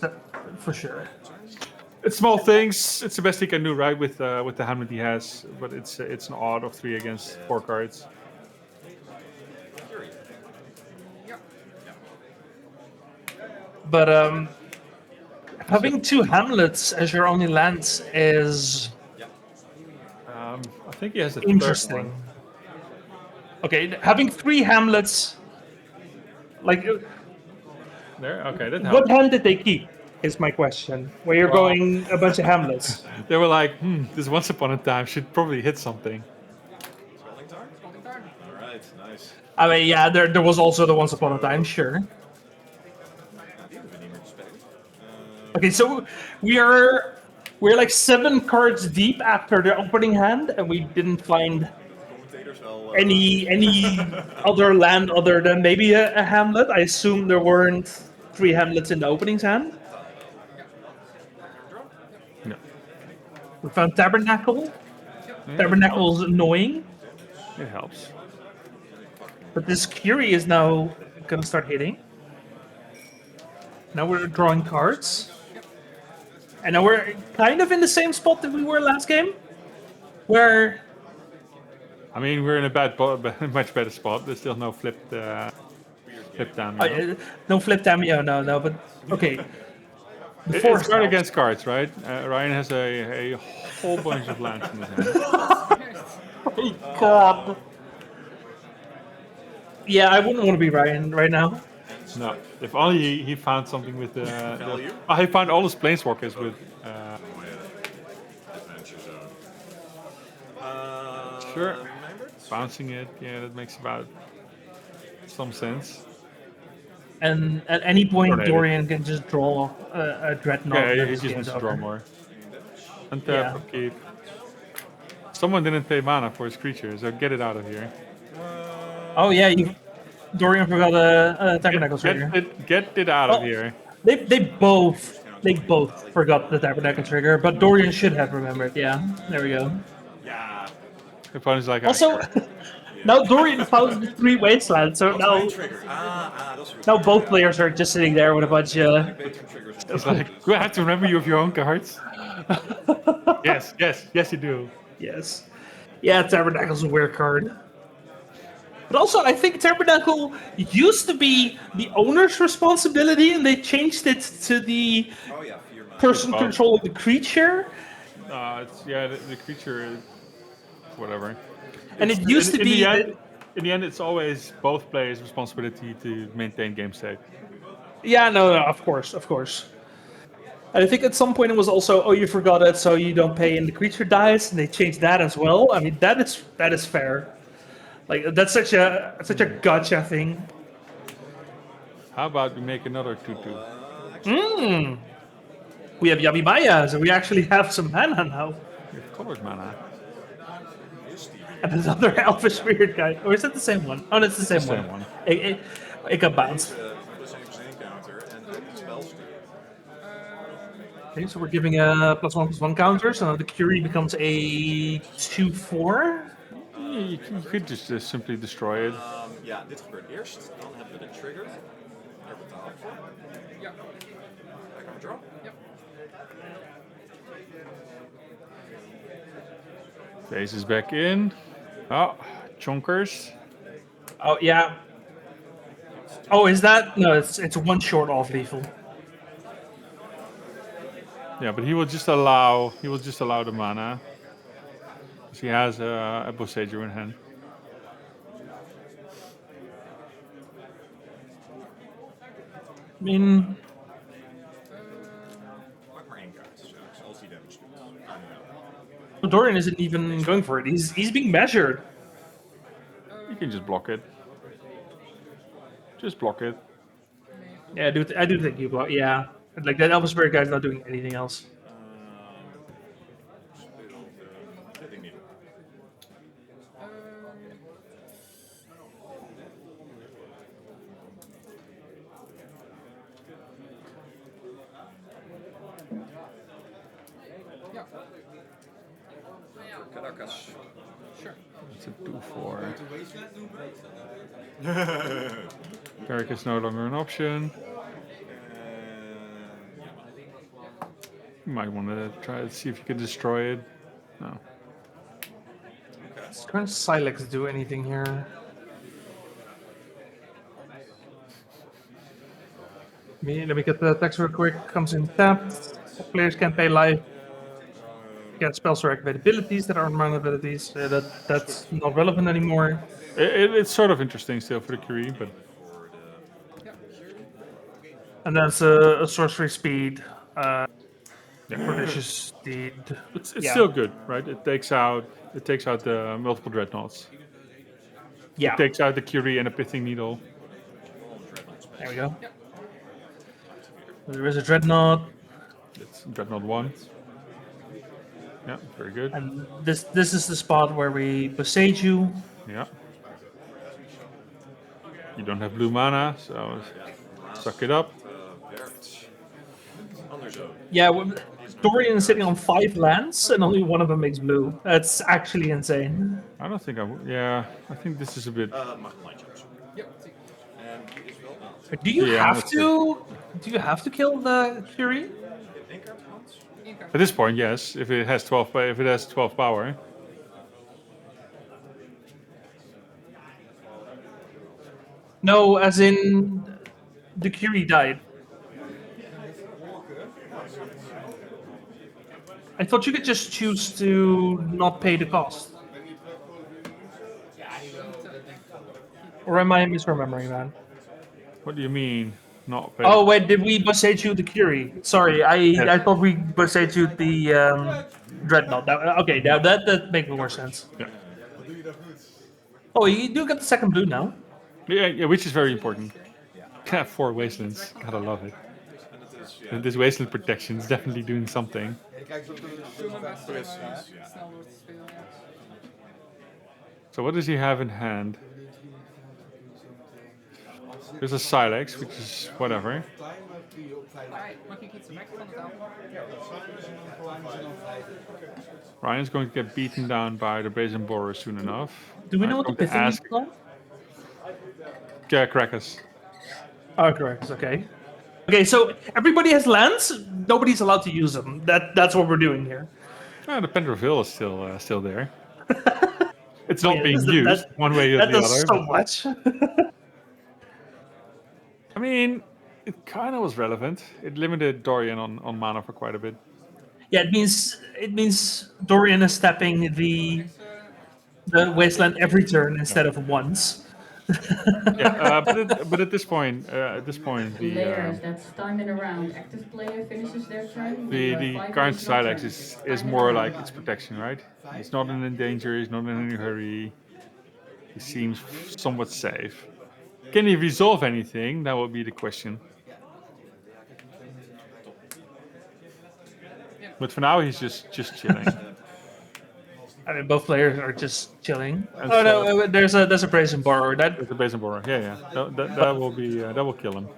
[SPEAKER 1] for sure.
[SPEAKER 2] It's small things. It's the best he can do, right? With the hand that he has, but it's an odd of 3 against 4 cards.
[SPEAKER 1] But having 2 Hamlets as your only lands is
[SPEAKER 2] I think he has a
[SPEAKER 1] interesting.
[SPEAKER 2] third one.
[SPEAKER 1] Okay, having 3 Hamlets, like
[SPEAKER 2] there. Okay, that helps.
[SPEAKER 1] what hand did they keep? Is my question. Where you're going a bunch of Hamlets.
[SPEAKER 2] They were like, this once upon a time should probably hit something.
[SPEAKER 13] Alright, nice.
[SPEAKER 1] I mean, yeah, there was also the once upon a time, sure. Okay, so we're like 7 cards deep after the opening hand, and we didn't find any other land other than maybe a Hamlet. I assume there weren't 3 Hamlets in the opening hand.
[SPEAKER 2] No.
[SPEAKER 1] We found Tabernacle. Tabernacle's annoying.
[SPEAKER 2] It helps.
[SPEAKER 1] But this Curie is now gonna start hitting. Now we're drawing cards. And now we're kind of in the same spot that we were last game. Where...
[SPEAKER 2] I mean, we're in a much better spot. There's still no flip down.
[SPEAKER 1] No flip Tamio, no, but okay.
[SPEAKER 2] It's card against cards, right? Ryan has a whole bunch of lands in his hand.
[SPEAKER 1] Oh God. Yeah, I wouldn't want to be Ryan right now.
[SPEAKER 2] No, if only he found something with the he found all his planeswalkers with.
[SPEAKER 13] Adventure Zone.
[SPEAKER 2] Sure. bouncing it. Yeah, that makes about some sense.
[SPEAKER 14] And at any point,
[SPEAKER 2] Tornado.
[SPEAKER 14] Dorian can just draw a Dreadnought.
[SPEAKER 2] Yeah,
[SPEAKER 14] and then
[SPEAKER 2] he
[SPEAKER 14] his
[SPEAKER 2] just
[SPEAKER 14] game's
[SPEAKER 2] needs to draw
[SPEAKER 14] over.
[SPEAKER 2] more. Untap,
[SPEAKER 14] Yeah.
[SPEAKER 2] upkeep. Someone didn't pay mana for his creature, so get it out of here.
[SPEAKER 14] Oh yeah, Dorian forgot a Tabernacle trigger.
[SPEAKER 2] Get it out of here.
[SPEAKER 14] They both forgot the Tabernacle trigger, but Dorian should have remembered. Yeah, there we go.
[SPEAKER 13] Yeah.
[SPEAKER 2] The opponent's like,
[SPEAKER 14] Also, now Dorian found the 3 wastelands, so now both players are just sitting there with a bunch of.
[SPEAKER 2] It's like, do I have to remember you of your own cards? yes, you do.
[SPEAKER 14] Yes. Yeah, Tabernacle's a weird card. But also, I think Tabernacle used to be the owner's responsibility, and they changed it to the person controlling the creature.
[SPEAKER 2] The creature is whatever.
[SPEAKER 14] And it used to be
[SPEAKER 2] in the end, it's always both players' responsibility to maintain game state.
[SPEAKER 14] Yeah, no, of course. And I think at some point it was also, oh, you forgot it, so you don't pay, and the creature dies, and they changed that as well. I mean, that is fair. Like that's such a gotcha thing.
[SPEAKER 2] How about we make another 2/2?
[SPEAKER 14] We have Yabimaya, so we actually have some mana now.
[SPEAKER 2] We have colored mana.
[SPEAKER 14] And another elfish weird guy. Or is that the same one? Oh, that's the same one. It got bounced. Okay, so we're giving a +1/+1 counter, so now the Curie becomes a 2/4.
[SPEAKER 2] You could just simply destroy it.
[SPEAKER 13] Ja, dit gebeurt eerst. Dan hebben we de trigger. Daar betaal ik voor. Ja. I can draw. Ja.
[SPEAKER 2] Deze is back in. Oh, chonkers.
[SPEAKER 14] Oh yeah. Oh, is that no? It's one short off lethal.
[SPEAKER 2] Yeah, but he will just allow the mana. Because he has a Boseiju in hand.
[SPEAKER 14] I mean, Dorian isn't even going for it. He's being measured.
[SPEAKER 2] You can just block it. Just block it.
[SPEAKER 14] Yeah, I do think you block. Yeah, like that Elvis Spirit guy's not doing anything else.
[SPEAKER 13] Caracas. Sure.
[SPEAKER 2] It's a 2/4. Carrick is no longer an option. You might want to try to see if you can destroy it. No.
[SPEAKER 14] Does current Silex do anything here? Let me get the text real quick. Comes in tapped. Players can pay live. Get spells or activate abilities that aren't mana abilities. That's not relevant anymore.
[SPEAKER 2] It's sort of interesting still for the Curie, but.
[SPEAKER 14] And that's a sorcery speed. Prodigious Deed.
[SPEAKER 2] It's still good, right? It takes out the multiple dreadnoughts.
[SPEAKER 14] Yeah.
[SPEAKER 2] It takes out the Curie and a pithing needle.
[SPEAKER 14] There we go. There is a dreadnought.
[SPEAKER 2] It's dreadnought 1. Yeah, very good.
[SPEAKER 14] And this is the spot where we Boseiju.
[SPEAKER 2] Yeah. You don't have blue mana, so suck it up.
[SPEAKER 14] Yeah, Dorian is sitting on 5 lands and only one of them makes blue. That's actually insane.
[SPEAKER 2] I don't think I think this is a bit.
[SPEAKER 14] Do you have to kill the Curie?
[SPEAKER 2] At this point, yes. If it has 12 power.
[SPEAKER 14] No, as in the Curie died. I thought you could just choose to not pay the cost. Or am I misremembering that?
[SPEAKER 2] What do you mean, not pay?
[SPEAKER 14] Oh wait, did we Boseiju the Curie? Sorry, I thought we Boseiju the Dreadnought. Okay, now that makes more sense.
[SPEAKER 2] Yeah.
[SPEAKER 14] Oh, you do get the second blue now.
[SPEAKER 2] Yeah, which is very important. Yeah, 4 wastelands. Gotta love it. And this wasteland protection is definitely doing something. So what does he have in hand? There's a Silex, which is whatever.
[SPEAKER 16] Alright, mag ik iets weg van de tafel?
[SPEAKER 2] Ryan's going to get beaten down by the Brazen Borer soon enough.
[SPEAKER 14] Do we know what the pithing is called?
[SPEAKER 2] Yeah, Crackers.
[SPEAKER 14] Oh, correct. Okay. Okay, so everybody has lands. Nobody's allowed to use them. That's what we're doing here.
[SPEAKER 2] The Pendreville is still there. It's not
[SPEAKER 14] Yeah,
[SPEAKER 2] being used one way or
[SPEAKER 14] that
[SPEAKER 2] the
[SPEAKER 14] does
[SPEAKER 2] other.
[SPEAKER 14] so much.
[SPEAKER 2] I mean, it kind of was relevant. It limited Dorian on mana for quite a bit.
[SPEAKER 14] Yeah, it means Dorian is tapping the wasteland every turn instead of once.
[SPEAKER 2] Yeah, but at this point, the
[SPEAKER 8] Layers, that's time in a round. Active player finishes their turn.
[SPEAKER 2] the current Silex is more like its protection, right? He's not in danger. He's not in any hurry. He seems somewhat safe. Can he resolve anything? That would be the question. But for now, he's just chilling.
[SPEAKER 14] I mean, both players are just chilling.
[SPEAKER 2] And
[SPEAKER 14] Oh no, there's a Brazen Borrower.
[SPEAKER 2] There's a Brazen Borer. Yeah. That will be that will kill him.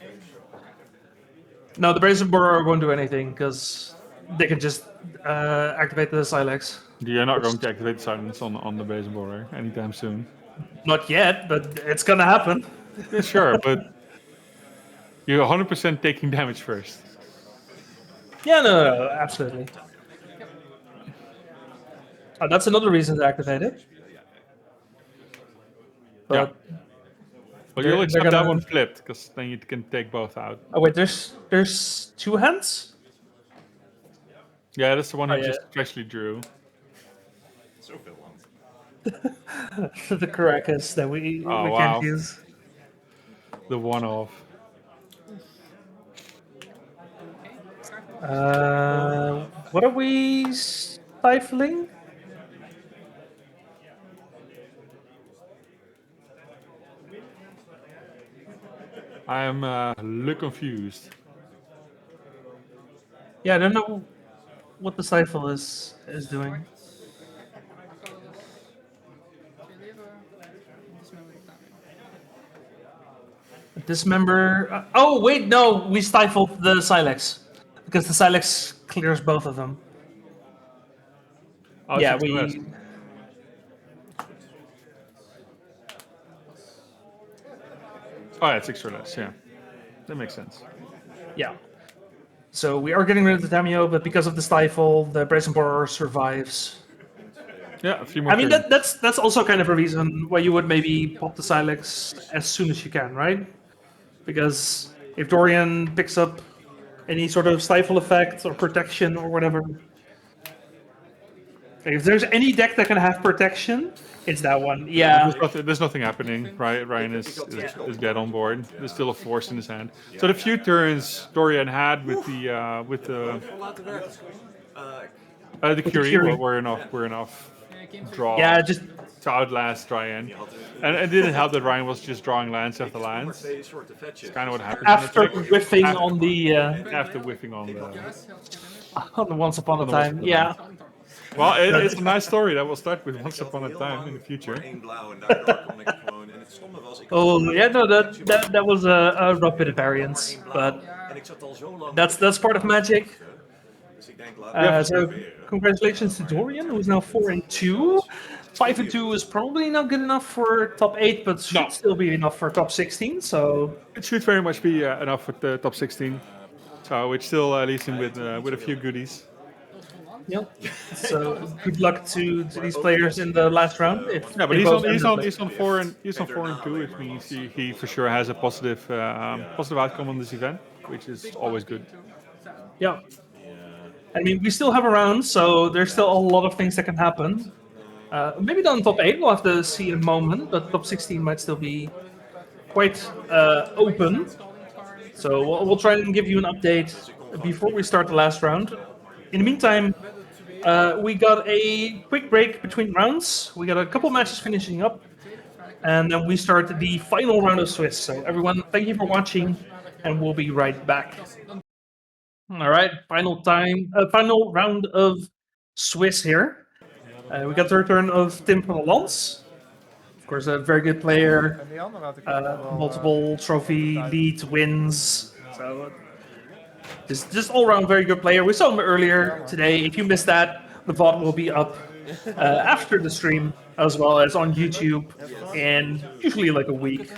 [SPEAKER 14] No, the Brazen Borrower won't do anything because they can just activate the Silex.
[SPEAKER 2] You're not going to activate silence on the Brazen Borer anytime soon.
[SPEAKER 14] Not yet, but it's gonna happen.
[SPEAKER 2] Yeah, sure, but you're 100% taking damage first.
[SPEAKER 14] Yeah, no, absolutely. Oh, that's another reason to activate it. But
[SPEAKER 2] yeah. Well, you'll accept that one flipped, because then you can take both out.
[SPEAKER 14] Oh wait, there's 2 hands?
[SPEAKER 2] Yeah, that's the one I just freshly drew.
[SPEAKER 14] The Caracas that we can't use.
[SPEAKER 2] The one-off.
[SPEAKER 14] What are we stifling?
[SPEAKER 2] I'm a little confused.
[SPEAKER 14] Yeah, I don't know what the stifle is doing. Dismember. Oh wait, no, we stifled the Silex because the Silex clears both of them.
[SPEAKER 2] Oh,
[SPEAKER 14] yeah,
[SPEAKER 2] we. Oh, yeah, it's 6 or less. Yeah, that makes sense.
[SPEAKER 14] Yeah. So we are getting rid of the Damio, but because of the stifle, the Brazen Borer survives.
[SPEAKER 2] Yeah, a few more.
[SPEAKER 14] I mean, that's also kind of a reason why you would maybe pop the Silex as soon as you can, right? Because if Dorian picks up any sort of stifle effect or protection or whatever, if there's any deck that can have protection, it's that one. Yeah.
[SPEAKER 2] There's nothing happening. Ryan is dead on board. There's still a force in his hand. So the few turns Dorian had with the Curie were enough draw.
[SPEAKER 14] Yeah, just
[SPEAKER 2] to outlast Ryan. And it didn't help that Ryan was just drawing lands after lands. It's kind of what happened.
[SPEAKER 14] After whiffing on the
[SPEAKER 2] after whiffing on
[SPEAKER 14] the Once Upon a Time. Yeah.
[SPEAKER 2] Well, it's a nice story that will start with Once Upon a Time in the future.
[SPEAKER 14] Oh yeah, no, that was a rough bit of variance, but that's part of Magic. So congratulations to Dorian, who's now 4-2. 5-2 is probably not good enough for top 8, but should still be enough for top 16. So
[SPEAKER 2] it should very much be enough for the top 16. So it still leaves him with a few goodies.
[SPEAKER 14] Yep. So good luck to these players in the last round.
[SPEAKER 2] Yeah, but he's on 4-2, which means he for sure has a positive outcome on this event, which is always good.
[SPEAKER 14] Yeah. I mean, we still have a round, so there's still a lot of things that can happen. Maybe not in top 8, we'll have to see in a moment, but top 16 might still be quite open. So we'll try and give you an update before we start the last round. In the meantime, we got a quick break between rounds. We got a couple matches finishing up. and then we start the final round of Swiss. So everyone, thank you for watching, and we'll be right back. All right, final round of Swiss here. We got the return of Tim van der Lans. Of course, a very good player. Multiple trophy lead wins. So just all-around very good player. We saw him earlier today. If you missed that, the VOD will be up after the stream, as well as on YouTube in usually like a week.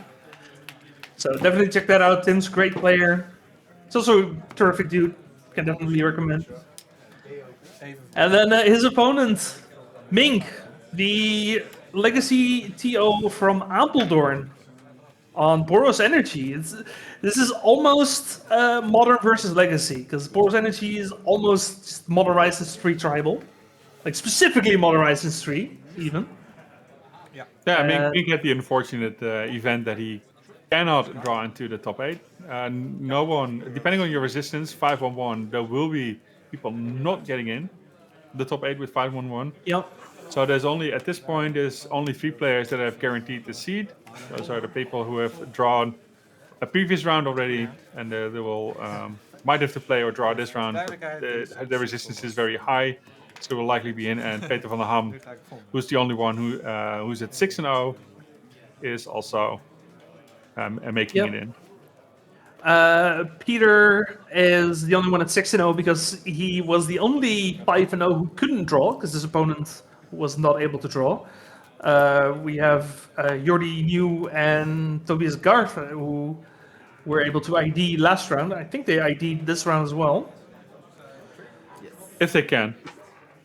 [SPEAKER 14] So definitely check that out. Tim's a great player. He's also a terrific dude. Can definitely recommend. And then his opponent, Mink, the Legacy TO from Apeldoorn on Boros Energy. This is almost modern versus Legacy, because Boros Energy is almost modernized as 3 tribal. Like specifically modernized as 3, even.
[SPEAKER 2] Yeah, Mink had the unfortunate event that he cannot draw into the top 8. No one, depending on your resistance, 5-1-1, there will be people not getting in the top 8 with 5-1-1.
[SPEAKER 14] Yep.
[SPEAKER 2] So there's only, at this point, there's only 3 players that have guaranteed the seed. Those are the people who have drawn a previous round already, and they will might have to play or draw this round. The resistance is very high, so will likely be in. And Peter van der Ham, who's the only one who's at 6-0, is also making it in.
[SPEAKER 14] Peter is the only one at 6-0 because he was the only 5-0 who couldn't draw because his opponent was not able to draw. We have Jordi New and Tobias Garth who were able to ID last round. I think they ID'd this round as well.
[SPEAKER 2] If they can.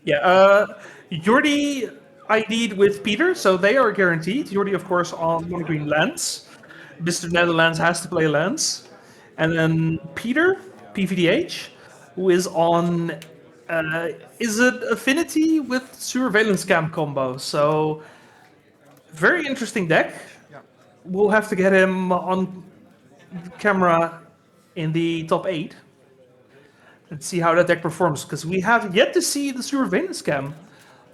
[SPEAKER 14] Yeah, Jordi ID'd with Peter, so they are guaranteed. Jordi, of course, on Mono Green Lands. Mr. Netherlands has to play lands. And then Peter, PVDH, who is on Izzet Affinity with Surveillance Cam combo. So, very interesting deck. We'll have to get him on camera in the top 8 and see how that deck performs, because we have yet to see the Surveillance Cam.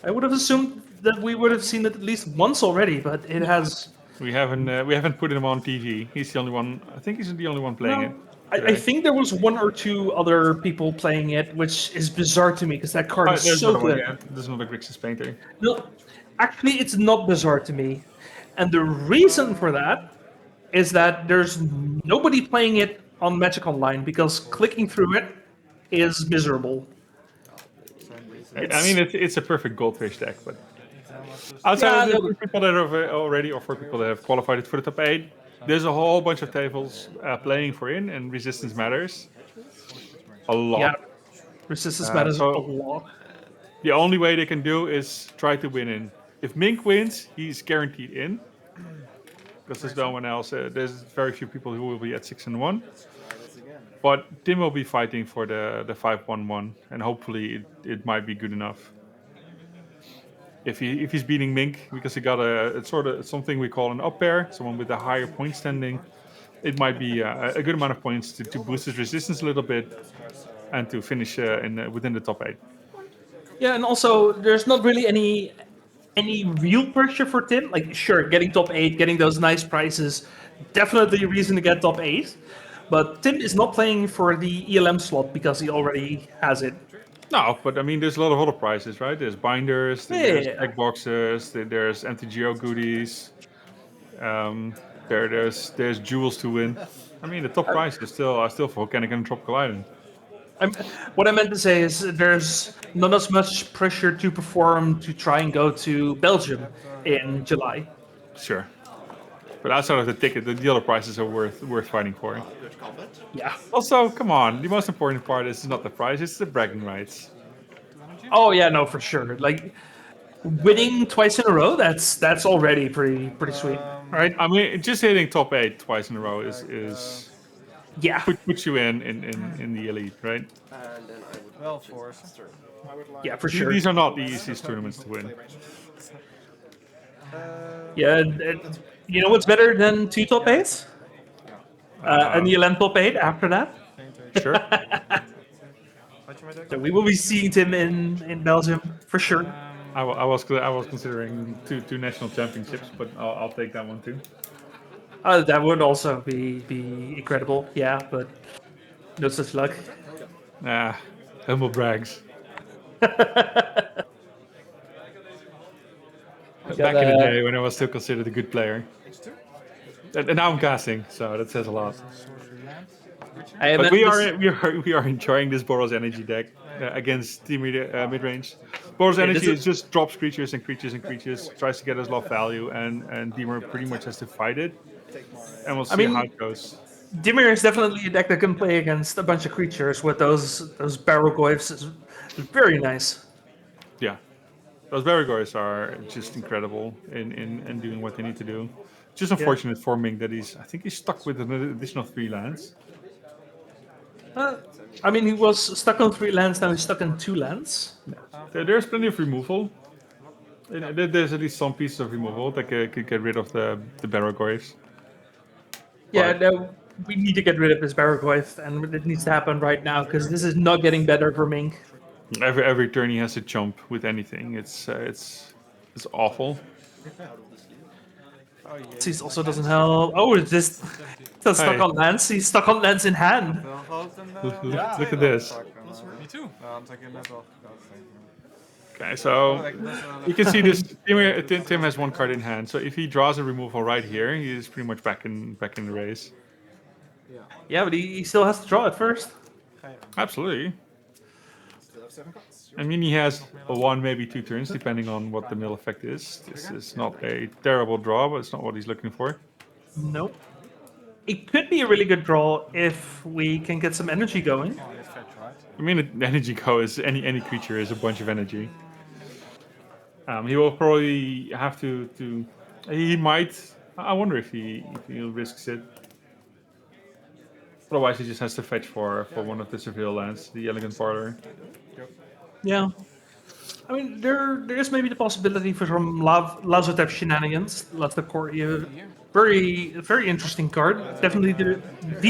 [SPEAKER 14] I would have assumed that we would have seen it at least once already, but it has...
[SPEAKER 2] We haven't put him on TV. He's the only one. I think he's the only one playing it.
[SPEAKER 14] I think there was 1 or 2 other people playing it, which is bizarre to me because that card is so good.
[SPEAKER 2] There's another Grixis painter.
[SPEAKER 14] No, actually, it's not bizarre to me, and the reason for that is that there's nobody playing it on Magic Online because clicking through it is miserable.
[SPEAKER 2] I mean, it's a perfect Goldfish deck, but outside of the people that have already, or for people that have qualified it for the top 8, there's a whole bunch of tables playing for in, and resistance matters a lot.
[SPEAKER 14] Yeah, resistance matters a lot.
[SPEAKER 2] The only way they can do is try to win in. If Mink wins, he's guaranteed in, because there's no one else. There's very few people who will be at 6-1. But Tim will be fighting for the 5-1-1, and hopefully it might be good enough. If he's beating Mink, because he got it's sort of something we call an up pair, someone with a higher point standing, it might be a good amount of points to boost his resistance a little bit and to finish within the top 8.
[SPEAKER 14] Yeah, and also there's not really any real pressure for Tim. Like, sure, getting top 8, getting those nice prizes, definitely a reason to get top 8. But Tim is not playing for the ELM slot because he already has it.
[SPEAKER 2] No, but I mean, there's a lot of other prizes, right? There's binders, there's egg boxes, there's MTGO goodies, there's jewels to win. I mean, the top prizes are still for Volcanic and Tropical Island.
[SPEAKER 14] What I meant to say is there's not as much pressure to perform to try and go to Belgium in July.
[SPEAKER 2] Sure. But outside of the ticket, the other prizes are worth fighting for.
[SPEAKER 14] Yeah.
[SPEAKER 2] Also, come on, the most important part is not the prize, it's the bragging rights.
[SPEAKER 14] Oh yeah, no, for sure. Like, winning twice in a row, that's already pretty sweet, right?
[SPEAKER 2] I mean, just hitting top 8 twice in a row is
[SPEAKER 14] yeah,
[SPEAKER 2] puts you in the elite, right?
[SPEAKER 4] Well, force.
[SPEAKER 14] Yeah, for sure.
[SPEAKER 2] These are not the easiest tournaments to win.
[SPEAKER 14] Yeah, you know what's better than 2 top 8s? An ELM top 8 after that.
[SPEAKER 2] Sure.
[SPEAKER 14] So we will be seeing Tim in Belgium for sure.
[SPEAKER 2] I was considering two national championships, but I'll take that one too.
[SPEAKER 14] That would also be incredible. Yeah, but no such luck.
[SPEAKER 2] Humble brags. Back in the day when I was still considered a good player. And now I'm casting, so that says a lot. But we are enjoying this Boros energy deck against Dimir Midrange. Boros energy is just drops creatures and creatures and creatures, tries to get us a lot of value, and Dimir pretty much has to fight it. And we'll see how it goes.
[SPEAKER 14] Dimir is definitely a deck that can play against a bunch of creatures with those Barrelgoyfs. Is very nice.
[SPEAKER 2] Yeah. Those Barrelgoyfs are just incredible in doing what they need to do. Just unfortunate for Ming that I think he's stuck with an additional 3 lands.
[SPEAKER 14] I mean, he was stuck on 3 lands, now he's stuck on 2 lands.
[SPEAKER 2] There's plenty of removal. There's at least some pieces of removal that could get rid of the Barrelgoyfs.
[SPEAKER 14] Yeah, no, we need to get rid of this Barrelgoyf, and it needs to happen right now, because this is not getting better for Ming.
[SPEAKER 2] Every turn he has to jump with anything. It's awful.
[SPEAKER 14] He also doesn't help. Oh, it's just stuck on lands. He's stuck on lands in hand.
[SPEAKER 2] Look at this.
[SPEAKER 4] Me too.
[SPEAKER 2] Okay, so you can see this. Tim has 1 card in hand. So if he draws a removal right here, he is pretty much back in the race.
[SPEAKER 14] Yeah, but he still has to draw it first.
[SPEAKER 2] Absolutely. I mean, he has 1, maybe 2 turns, depending on what the mill effect is. This is not a terrible draw, but it's not what he's looking for.
[SPEAKER 14] Nope. It could be a really good draw if we can get some energy going.
[SPEAKER 2] I mean, energy go is any creature is a bunch of energy. He will probably have to. He might. I wonder if he risks it. Otherwise, he just has to fetch for one of the Seville lands, the Elegant Parlor.
[SPEAKER 14] Yeah. I mean, there is maybe the possibility for some Lazotep shenanigans. That's the core. Very interesting card. Definitely the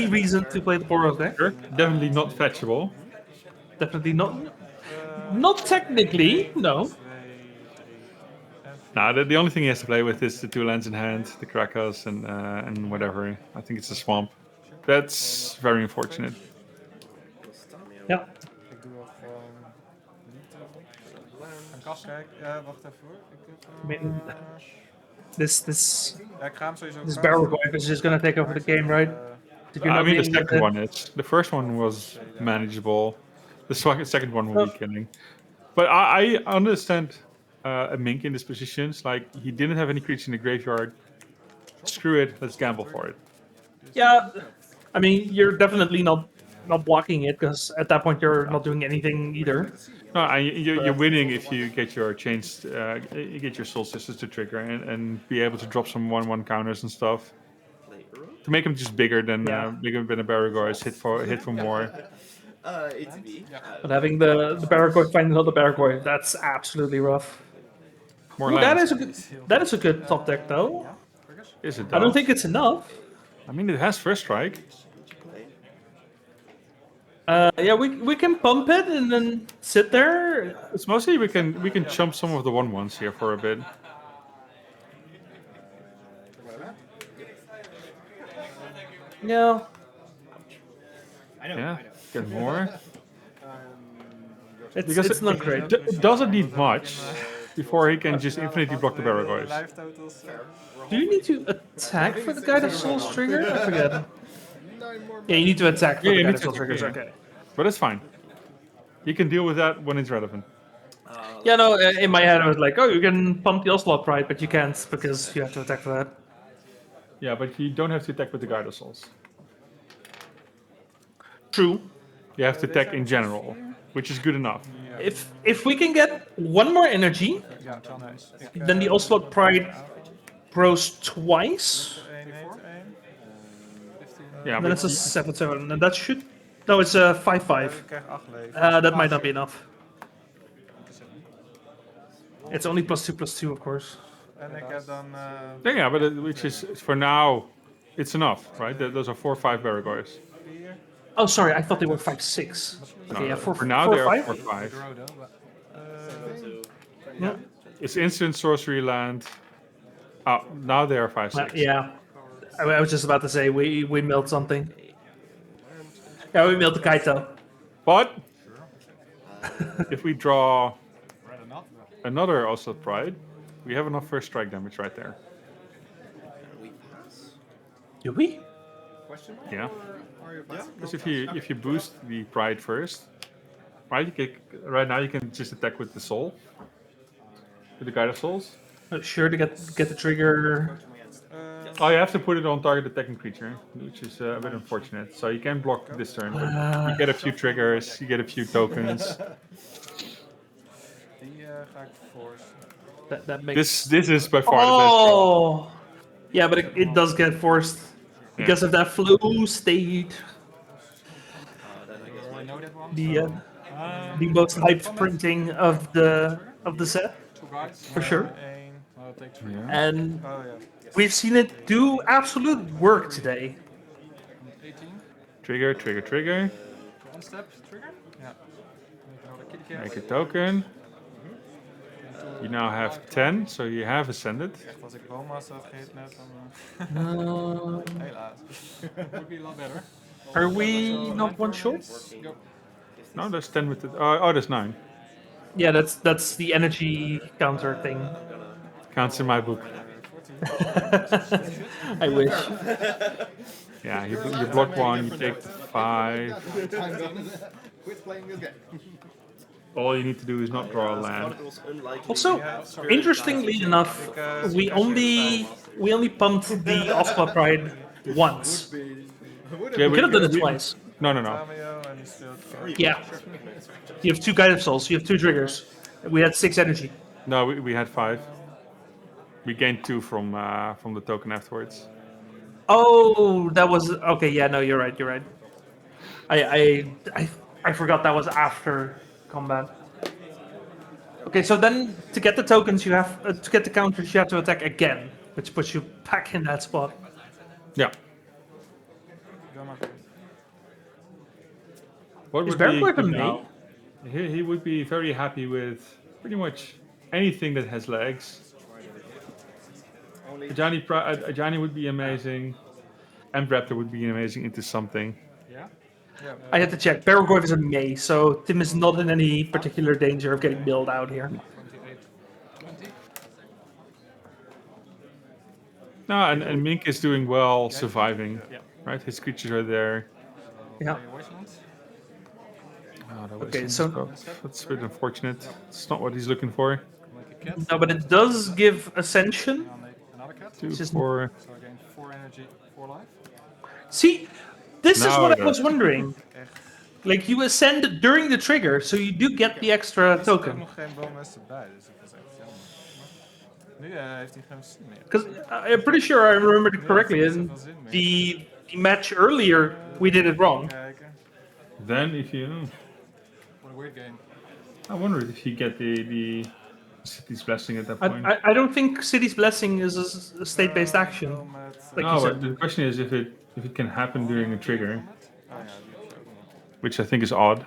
[SPEAKER 14] reason to play the Boros deck.
[SPEAKER 2] Sure. Definitely not fetchable.
[SPEAKER 14] Definitely not. Not technically, no.
[SPEAKER 2] Nah, the only thing he has to play with is the 2 lands in hand, the Krakos and whatever. I think it's a swamp. That's very unfortunate.
[SPEAKER 14] Ja.
[SPEAKER 4] Ik doe wel een kast kijken. Ja, wacht even hoor.
[SPEAKER 14] This
[SPEAKER 4] Ja, ik ga hem sowieso.
[SPEAKER 14] This Barrelgoyf is just gonna take over the game, right?
[SPEAKER 2] I mean, the second one is. The first one was manageable. The second one will be killing. But I understand a Mink in this position. It's like he didn't have any creatures in the graveyard. Screw it, let's gamble for it.
[SPEAKER 14] Yeah, I mean, you're definitely not blocking it, because at that point you're not doing anything either.
[SPEAKER 2] No, you're winning if you get your you get your Soul Sisters to trigger and be able to drop some 1/1 counters and stuff. To make them just bigger than a Barrelgoyf, hit for more.
[SPEAKER 14] But having the Barrelgoyf find another Barrelgoyf, that's absolutely rough.
[SPEAKER 2] More
[SPEAKER 14] that is a good top deck though.
[SPEAKER 2] Is it?
[SPEAKER 14] I don't think it's enough.
[SPEAKER 2] I mean, it has first strike.
[SPEAKER 14] Yeah, we can pump it and then sit there.
[SPEAKER 2] It's mostly we can chump some of the 1/1s here for a bit.
[SPEAKER 14] Yeah.
[SPEAKER 2] Yeah, get more.
[SPEAKER 14] It's not great.
[SPEAKER 2] It doesn't need much before he can just infinitely block the Barrelgoyfs.
[SPEAKER 14] Do you need to attack for the Guide of Souls trigger? I forget. Yeah, you need to attack for the Guide of Souls triggers, okay.
[SPEAKER 2] But it's fine. You can deal with that when it's relevant.
[SPEAKER 14] Yeah, no, in my head I was like, oh, you can pump the Ocelot Pride, but you can't because you have to attack for that.
[SPEAKER 2] Yeah, but you don't have to attack with the Guide of Souls.
[SPEAKER 14] True.
[SPEAKER 2] You have to attack in general, which is good enough.
[SPEAKER 14] If we can get 1 more energy, then the Ocelot Pride grows twice.
[SPEAKER 2] Yeah,
[SPEAKER 14] then it's a 7/7, and that should. No, it's a 5/5. That might not be enough. It's only +2/+2, of course.
[SPEAKER 4] En ik heb dan.
[SPEAKER 2] Yeah, but which is for now, it's enough, right? Those are 4/5 Barrelgoyfs.
[SPEAKER 14] Oh, sorry, I thought they were 5/6. Okay,
[SPEAKER 2] No,
[SPEAKER 14] yeah,
[SPEAKER 2] for now they are 4/5.
[SPEAKER 14] Yeah.
[SPEAKER 2] It's instant sorcery land. Oh, now they are 5/6.
[SPEAKER 14] Yeah. I was just about to say we milled something. Yeah, we milled the Kaito.
[SPEAKER 2] But if we draw another Oslo Pride, we have enough first strike damage right there.
[SPEAKER 14] Do we?
[SPEAKER 2] Yeah. Because if you boost the Pride first, right? Right now you can just attack with the Soul, with the Guide of Souls.
[SPEAKER 14] Sure to get the trigger.
[SPEAKER 2] Oh, you have to put it on target attacking creature, which is a bit unfortunate. So you can block this turn, but you get a few triggers, you get a few tokens.
[SPEAKER 14] That makes
[SPEAKER 2] this is by far the best draw.
[SPEAKER 14] Yeah, but it does get forced because of that flow state. The most hyped printing of the set, for sure. And we've seen it do absolute work today.
[SPEAKER 2] Trigger.
[SPEAKER 4] One step, trigger? Yeah.
[SPEAKER 2] Make a token. You now have 10, so you have ascended.
[SPEAKER 4] Echt, als ik Boma's had gegeten net, dan... Helaas. Would be a lot better.
[SPEAKER 14] Are we not one shot?
[SPEAKER 2] No, that's 10 with the... Oh, that's 9.
[SPEAKER 14] Yeah, that's the energy counter thing.
[SPEAKER 2] Counts in my book.
[SPEAKER 14] I wish.
[SPEAKER 2] Yeah, you block 1, you take 5.
[SPEAKER 6] Quit playing this game.
[SPEAKER 2] All you need to do is not draw a land.
[SPEAKER 14] Also, interestingly enough, we only pumped the Oslo Pride once.
[SPEAKER 2] Yeah,
[SPEAKER 14] we could have done it twice.
[SPEAKER 2] No.
[SPEAKER 14] Yeah. You have 2 Guided Souls, you have 2 triggers. We had 6 energy.
[SPEAKER 2] No, we had 5. We gained 2 from the token afterwards.
[SPEAKER 14] Oh, that was okay. Yeah, no, you're right. I forgot that was after combat. Okay, so then to get the tokens, you have to get the counters. You have to attack again, which puts you back in that spot.
[SPEAKER 2] Yeah. What
[SPEAKER 14] Is
[SPEAKER 2] would be
[SPEAKER 14] Bearboy
[SPEAKER 2] good
[SPEAKER 14] a
[SPEAKER 2] now? He would be very happy with pretty much anything that has legs. Ajani would be amazing. And Raptor would be amazing into something.
[SPEAKER 4] Yeah?
[SPEAKER 14] I had to check. Barrowgoyf is a May, so Tim is not in any particular danger of getting milled out here.
[SPEAKER 2] No, and Mink is doing well surviving. Right? His creatures are there.
[SPEAKER 14] Yeah.
[SPEAKER 2] Okay, so that's a bit unfortunate. It's not what he's looking for.
[SPEAKER 14] No, but it does give Ascension.
[SPEAKER 4] Another cat?
[SPEAKER 2] 2, 4.
[SPEAKER 4] So I gain 4 energy, 4 life.
[SPEAKER 14] See, this is
[SPEAKER 2] No,
[SPEAKER 14] what I
[SPEAKER 2] no.
[SPEAKER 14] was wondering. Like, you ascend during the trigger, so you do get the extra
[SPEAKER 4] Er
[SPEAKER 14] token.
[SPEAKER 4] nog geen bonus erbij, dus dat is echt jammer. Nu heeft hij geen zin meer.
[SPEAKER 14] Because I'm pretty sure I remembered it correctly. And the match earlier, we did it wrong.
[SPEAKER 2] Then if you...
[SPEAKER 4] What a weird game.
[SPEAKER 2] I wonder if you get the City's Blessing at that point.
[SPEAKER 14] I don't think City's Blessing is a state-based action. Like
[SPEAKER 2] No,
[SPEAKER 14] you
[SPEAKER 2] but
[SPEAKER 14] said.
[SPEAKER 2] the question is if it can happen during a trigger. Which I think is odd.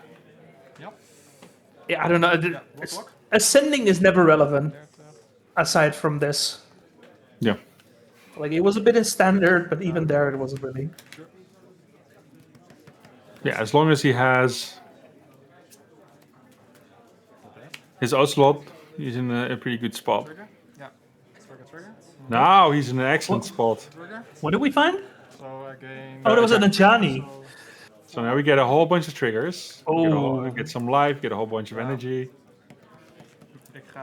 [SPEAKER 14] Yeah, I don't know. Ascending is never relevant, aside from this.
[SPEAKER 2] Yeah.
[SPEAKER 14] Like, it was a bit in standard, but even there it wasn't really.
[SPEAKER 2] Yeah, as long as he has his Ocelot, he's in a pretty good spot.
[SPEAKER 4] Yeah. Trigger.
[SPEAKER 2] Now he's in an excellent spot.
[SPEAKER 14] What did we find?
[SPEAKER 4] So I gain...
[SPEAKER 14] Oh, that was an Ajani.
[SPEAKER 2] So now we get a whole bunch of triggers.
[SPEAKER 14] Oh.
[SPEAKER 2] Get some life, get a whole bunch of energy.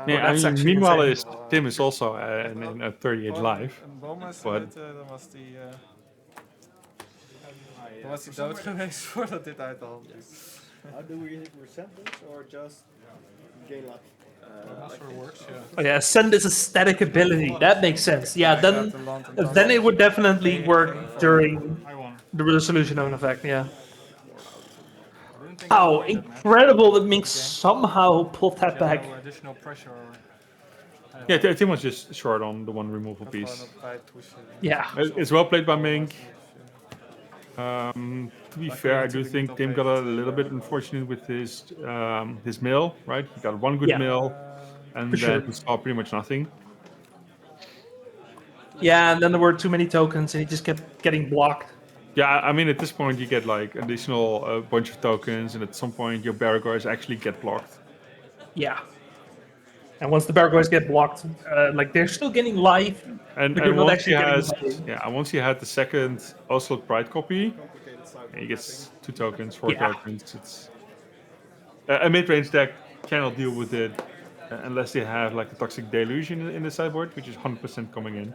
[SPEAKER 14] Yeah, that's actually
[SPEAKER 2] meanwhile,
[SPEAKER 14] insane.
[SPEAKER 2] Tim is also in a 38 life.
[SPEAKER 4] Een bonus
[SPEAKER 2] But
[SPEAKER 4] dan was die... Dan was hij dood geweest voordat dit uit de hand is.
[SPEAKER 17] How do we resent this or just gain life?
[SPEAKER 4] That sort of works, yeah.
[SPEAKER 14] Oh yeah, Ascend is a static ability. That makes sense. Yeah, then it would definitely work during the resolution of an effect, yeah. Oh, incredible that Mink somehow pulled that back.
[SPEAKER 4] Additional pressure.
[SPEAKER 2] yeah, Tim was just short on the one removal piece.
[SPEAKER 14] Yeah.
[SPEAKER 2] It's well played by Mink. To be fair, I do think Tim got a little bit unfortunate with his mill, right? He got one good
[SPEAKER 14] Yeah.
[SPEAKER 2] mill, and
[SPEAKER 1] For
[SPEAKER 2] then
[SPEAKER 1] sure.
[SPEAKER 2] he saw pretty much nothing.
[SPEAKER 1] Yeah, and then there were too many tokens, and he just kept getting blocked.
[SPEAKER 2] Yeah, I mean, at this point you get like additional bunch of tokens, and at some point your Baragors actually get blocked.
[SPEAKER 1] Yeah. And once the Baragors get blocked, like they're still getting life,
[SPEAKER 2] And,
[SPEAKER 1] but you're
[SPEAKER 2] and
[SPEAKER 1] not
[SPEAKER 2] once he
[SPEAKER 1] actually
[SPEAKER 2] has,
[SPEAKER 1] getting
[SPEAKER 2] once he had the second Oslo Pride copy, he gets 2 tokens, 4 tokens. It's a mid-range deck cannot deal with it unless they have like the Toxic Deluge in the sideboard, which is 100% coming in.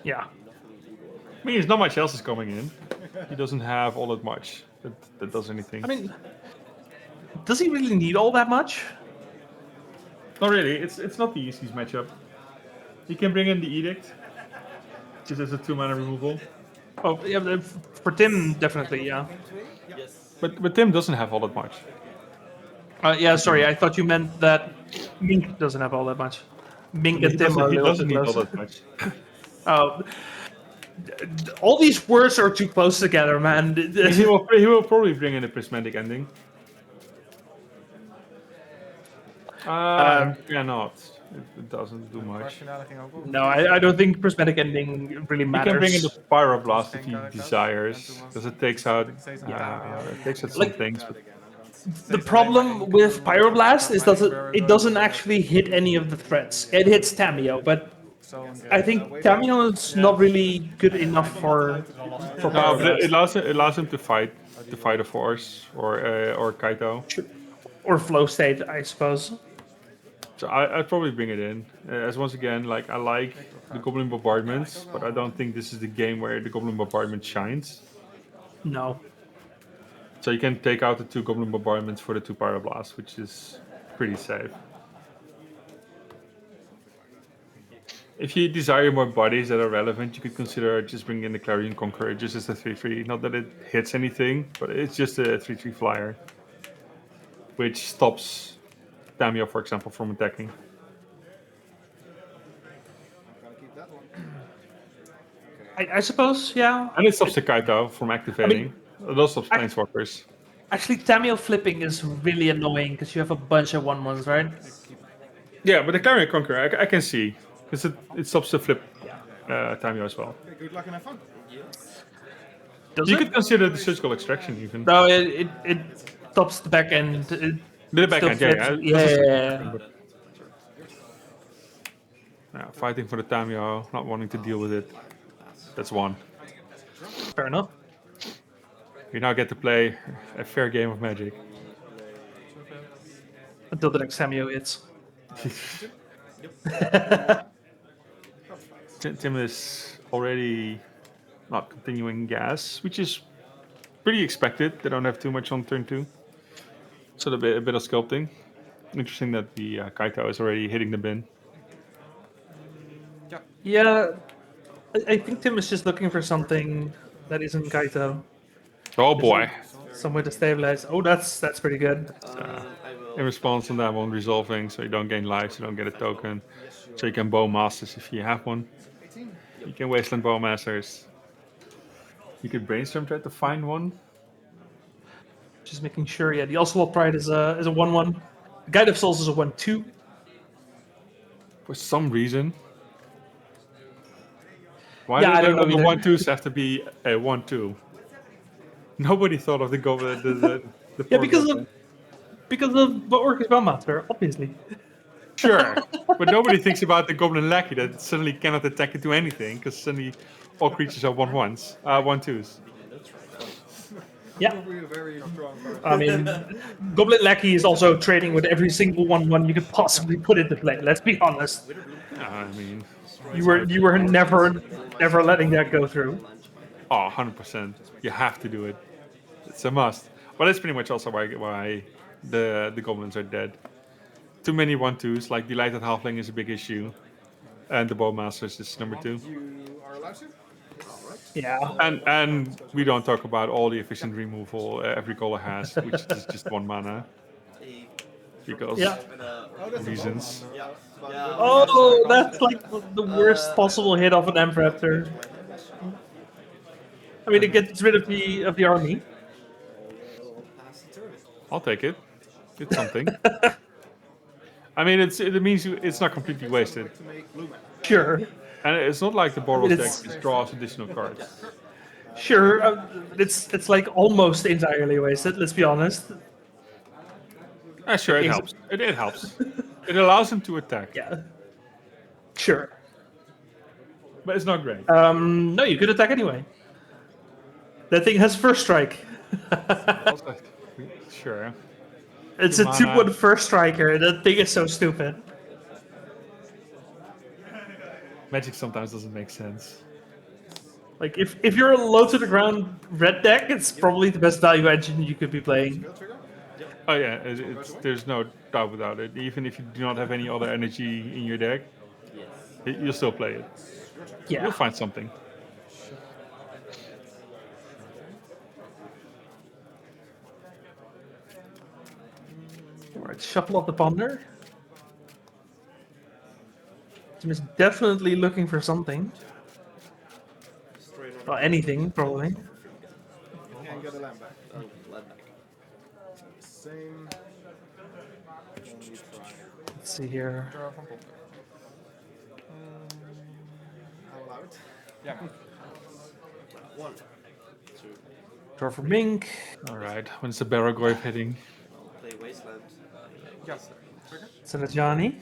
[SPEAKER 1] Yeah.
[SPEAKER 2] I mean, there's not much else is coming in. He doesn't have all that much that does anything.
[SPEAKER 1] I mean, does he really need all that much?
[SPEAKER 2] Not really. It's not the easiest matchup. He can bring in the Edict, just as a 2-mana removal.
[SPEAKER 1] Oh, yeah, for Tim, definitely, yeah.
[SPEAKER 2] But Tim doesn't have all that much.
[SPEAKER 1] Yeah, sorry, I thought you meant that Mink doesn't have all that much. Mink and Tim are a
[SPEAKER 2] He
[SPEAKER 1] little
[SPEAKER 2] doesn't
[SPEAKER 1] too
[SPEAKER 2] need all
[SPEAKER 1] close.
[SPEAKER 2] that much.
[SPEAKER 1] All these words are too close together, man.
[SPEAKER 2] He will probably bring in a prismatic ending. Cannot. It doesn't do much.
[SPEAKER 1] No, I don't think prismatic ending really
[SPEAKER 2] He
[SPEAKER 1] matters.
[SPEAKER 2] can bring in the Pyroblast if he desires, because it takes out some things. But
[SPEAKER 1] The problem with Pyroblast is that it doesn't actually hit any of the threats. It hits Tameo, but I think Tameo is not really good enough for
[SPEAKER 2] no,
[SPEAKER 1] Pyroblast.
[SPEAKER 2] but it allows him to fight a Force or Kaito.
[SPEAKER 1] Or Flow State, I suppose.
[SPEAKER 2] So I'd probably bring it in. As once again, like I like the Goblin Bombardments, but I don't think this is the game where the Goblin Bombardment shines.
[SPEAKER 1] No.
[SPEAKER 2] So you can take out the 2 Goblin Bombardments for the 2 Pyroblasts, which is pretty safe. If you desire more bodies that are relevant, you could consider just bringing in the Clarion Conqueror just as a 3/3. Not that it hits anything, but it's just a 3/3 flyer, which stops Tamio, for example, from attacking.
[SPEAKER 1] I suppose, yeah.
[SPEAKER 2] And it stops the Kaito from activating. It also stops Planeswalkers.
[SPEAKER 1] Actually, Tameo flipping is really annoying because you have a bunch of 1/1s, right?
[SPEAKER 2] Yeah, but the Clarion Conqueror, I can see. Because it stops the flip Tamio as well.
[SPEAKER 3] Good luck and have fun.
[SPEAKER 2] You could consider the Surgical Extraction even.
[SPEAKER 1] No, it stops the back end.
[SPEAKER 2] The back end, yeah.
[SPEAKER 1] Yeah.
[SPEAKER 2] Fighting for the Tamio, not wanting to deal with it. That's 1.
[SPEAKER 1] Fair enough.
[SPEAKER 2] We now get to play a fair game of Magic.
[SPEAKER 1] Until the next Tameo hits.
[SPEAKER 2] Tim is already not continuing gas, which is pretty expected. They don't have too much on turn 2. So a bit of sculpting. Interesting that the Kaito is already hitting the bin.
[SPEAKER 1] Yeah, I think Tim is just looking for something that isn't Kaito.
[SPEAKER 2] Oh boy.
[SPEAKER 1] Somewhere to stabilize. Oh, that's pretty good.
[SPEAKER 2] In response on that one, resolving, so you don't gain lives, you don't get a token. So you can Bow Masters if you have one. You can Wasteland Bow Masters. You could Brainstorm, try to find one.
[SPEAKER 1] Just making sure, yeah, the Ocelot Pride is a 1/1. Guide of Souls is a 1/2.
[SPEAKER 2] For some reason. Why
[SPEAKER 1] Yeah, I
[SPEAKER 2] do
[SPEAKER 1] don't know
[SPEAKER 2] the
[SPEAKER 1] either.
[SPEAKER 2] 1/2s have to be a 1/2? Nobody thought of the
[SPEAKER 1] Yeah, because of the Orcus Bowmaster, obviously.
[SPEAKER 2] Sure, but nobody thinks about the Goblin Lackey that suddenly cannot attack into anything because suddenly all creatures are 1/1s, 1/2s.
[SPEAKER 1] Yeah. I mean, Goblin Lackey is also trading with every single 1/1 you could possibly put into play. Let's be honest.
[SPEAKER 2] I mean,
[SPEAKER 1] You were never letting that go through.
[SPEAKER 2] Oh, 100%. You have to do it. It's a must. But that's pretty much also why the goblins are dead. Too many 1/2s, like Delighted Halfling is a big issue. And the Bowmasters is number 2.
[SPEAKER 3] You are allowed to?
[SPEAKER 1] Yeah.
[SPEAKER 2] And we don't talk about all the efficient removal every color has, which is just 1 mana. Because reasons.
[SPEAKER 1] Oh, that's like the worst possible hit of an Emperor. I mean, it gets rid of the army.
[SPEAKER 2] I'll take it. It's something. I mean, it means it's not completely wasted.
[SPEAKER 14] Sure.
[SPEAKER 2] And it's not like the Boros
[SPEAKER 14] It's-
[SPEAKER 2] deck just draws additional cards.
[SPEAKER 14] Sure, it's like almost entirely wasted. Let's be honest.
[SPEAKER 2] Sure, it
[SPEAKER 14] Is-
[SPEAKER 2] helps. It helps. It allows him to attack.
[SPEAKER 14] Yeah. Sure.
[SPEAKER 2] But it's not great.
[SPEAKER 14] No, you could attack anyway. That thing has first strike.
[SPEAKER 2] Sure.
[SPEAKER 14] It's a
[SPEAKER 2] Mana.
[SPEAKER 14] 2-1 first striker. That thing is so stupid.
[SPEAKER 2] Magic sometimes doesn't make sense.
[SPEAKER 14] Like if you're a low to the ground red deck, it's probably the best value engine you could be playing.
[SPEAKER 2] Oh yeah, there's no doubt about it. Even if you do not have any other energy in your deck, you'll still play it.
[SPEAKER 14] Yeah.
[SPEAKER 2] You'll find something.
[SPEAKER 14] Alright, shuffle up the ponder. Jim is definitely looking for something. Well, anything, probably.
[SPEAKER 3] And get a land back. Same.
[SPEAKER 14] Let's see here.
[SPEAKER 4] Draw van Ponder.
[SPEAKER 3] I'll allow it.
[SPEAKER 4] Yeah.
[SPEAKER 14] Draw for Mink.
[SPEAKER 2] Alright, when's the Baragoyf hitting?
[SPEAKER 13] Play Wasteland.
[SPEAKER 4] Yes. Trigger.
[SPEAKER 14] Selesnya,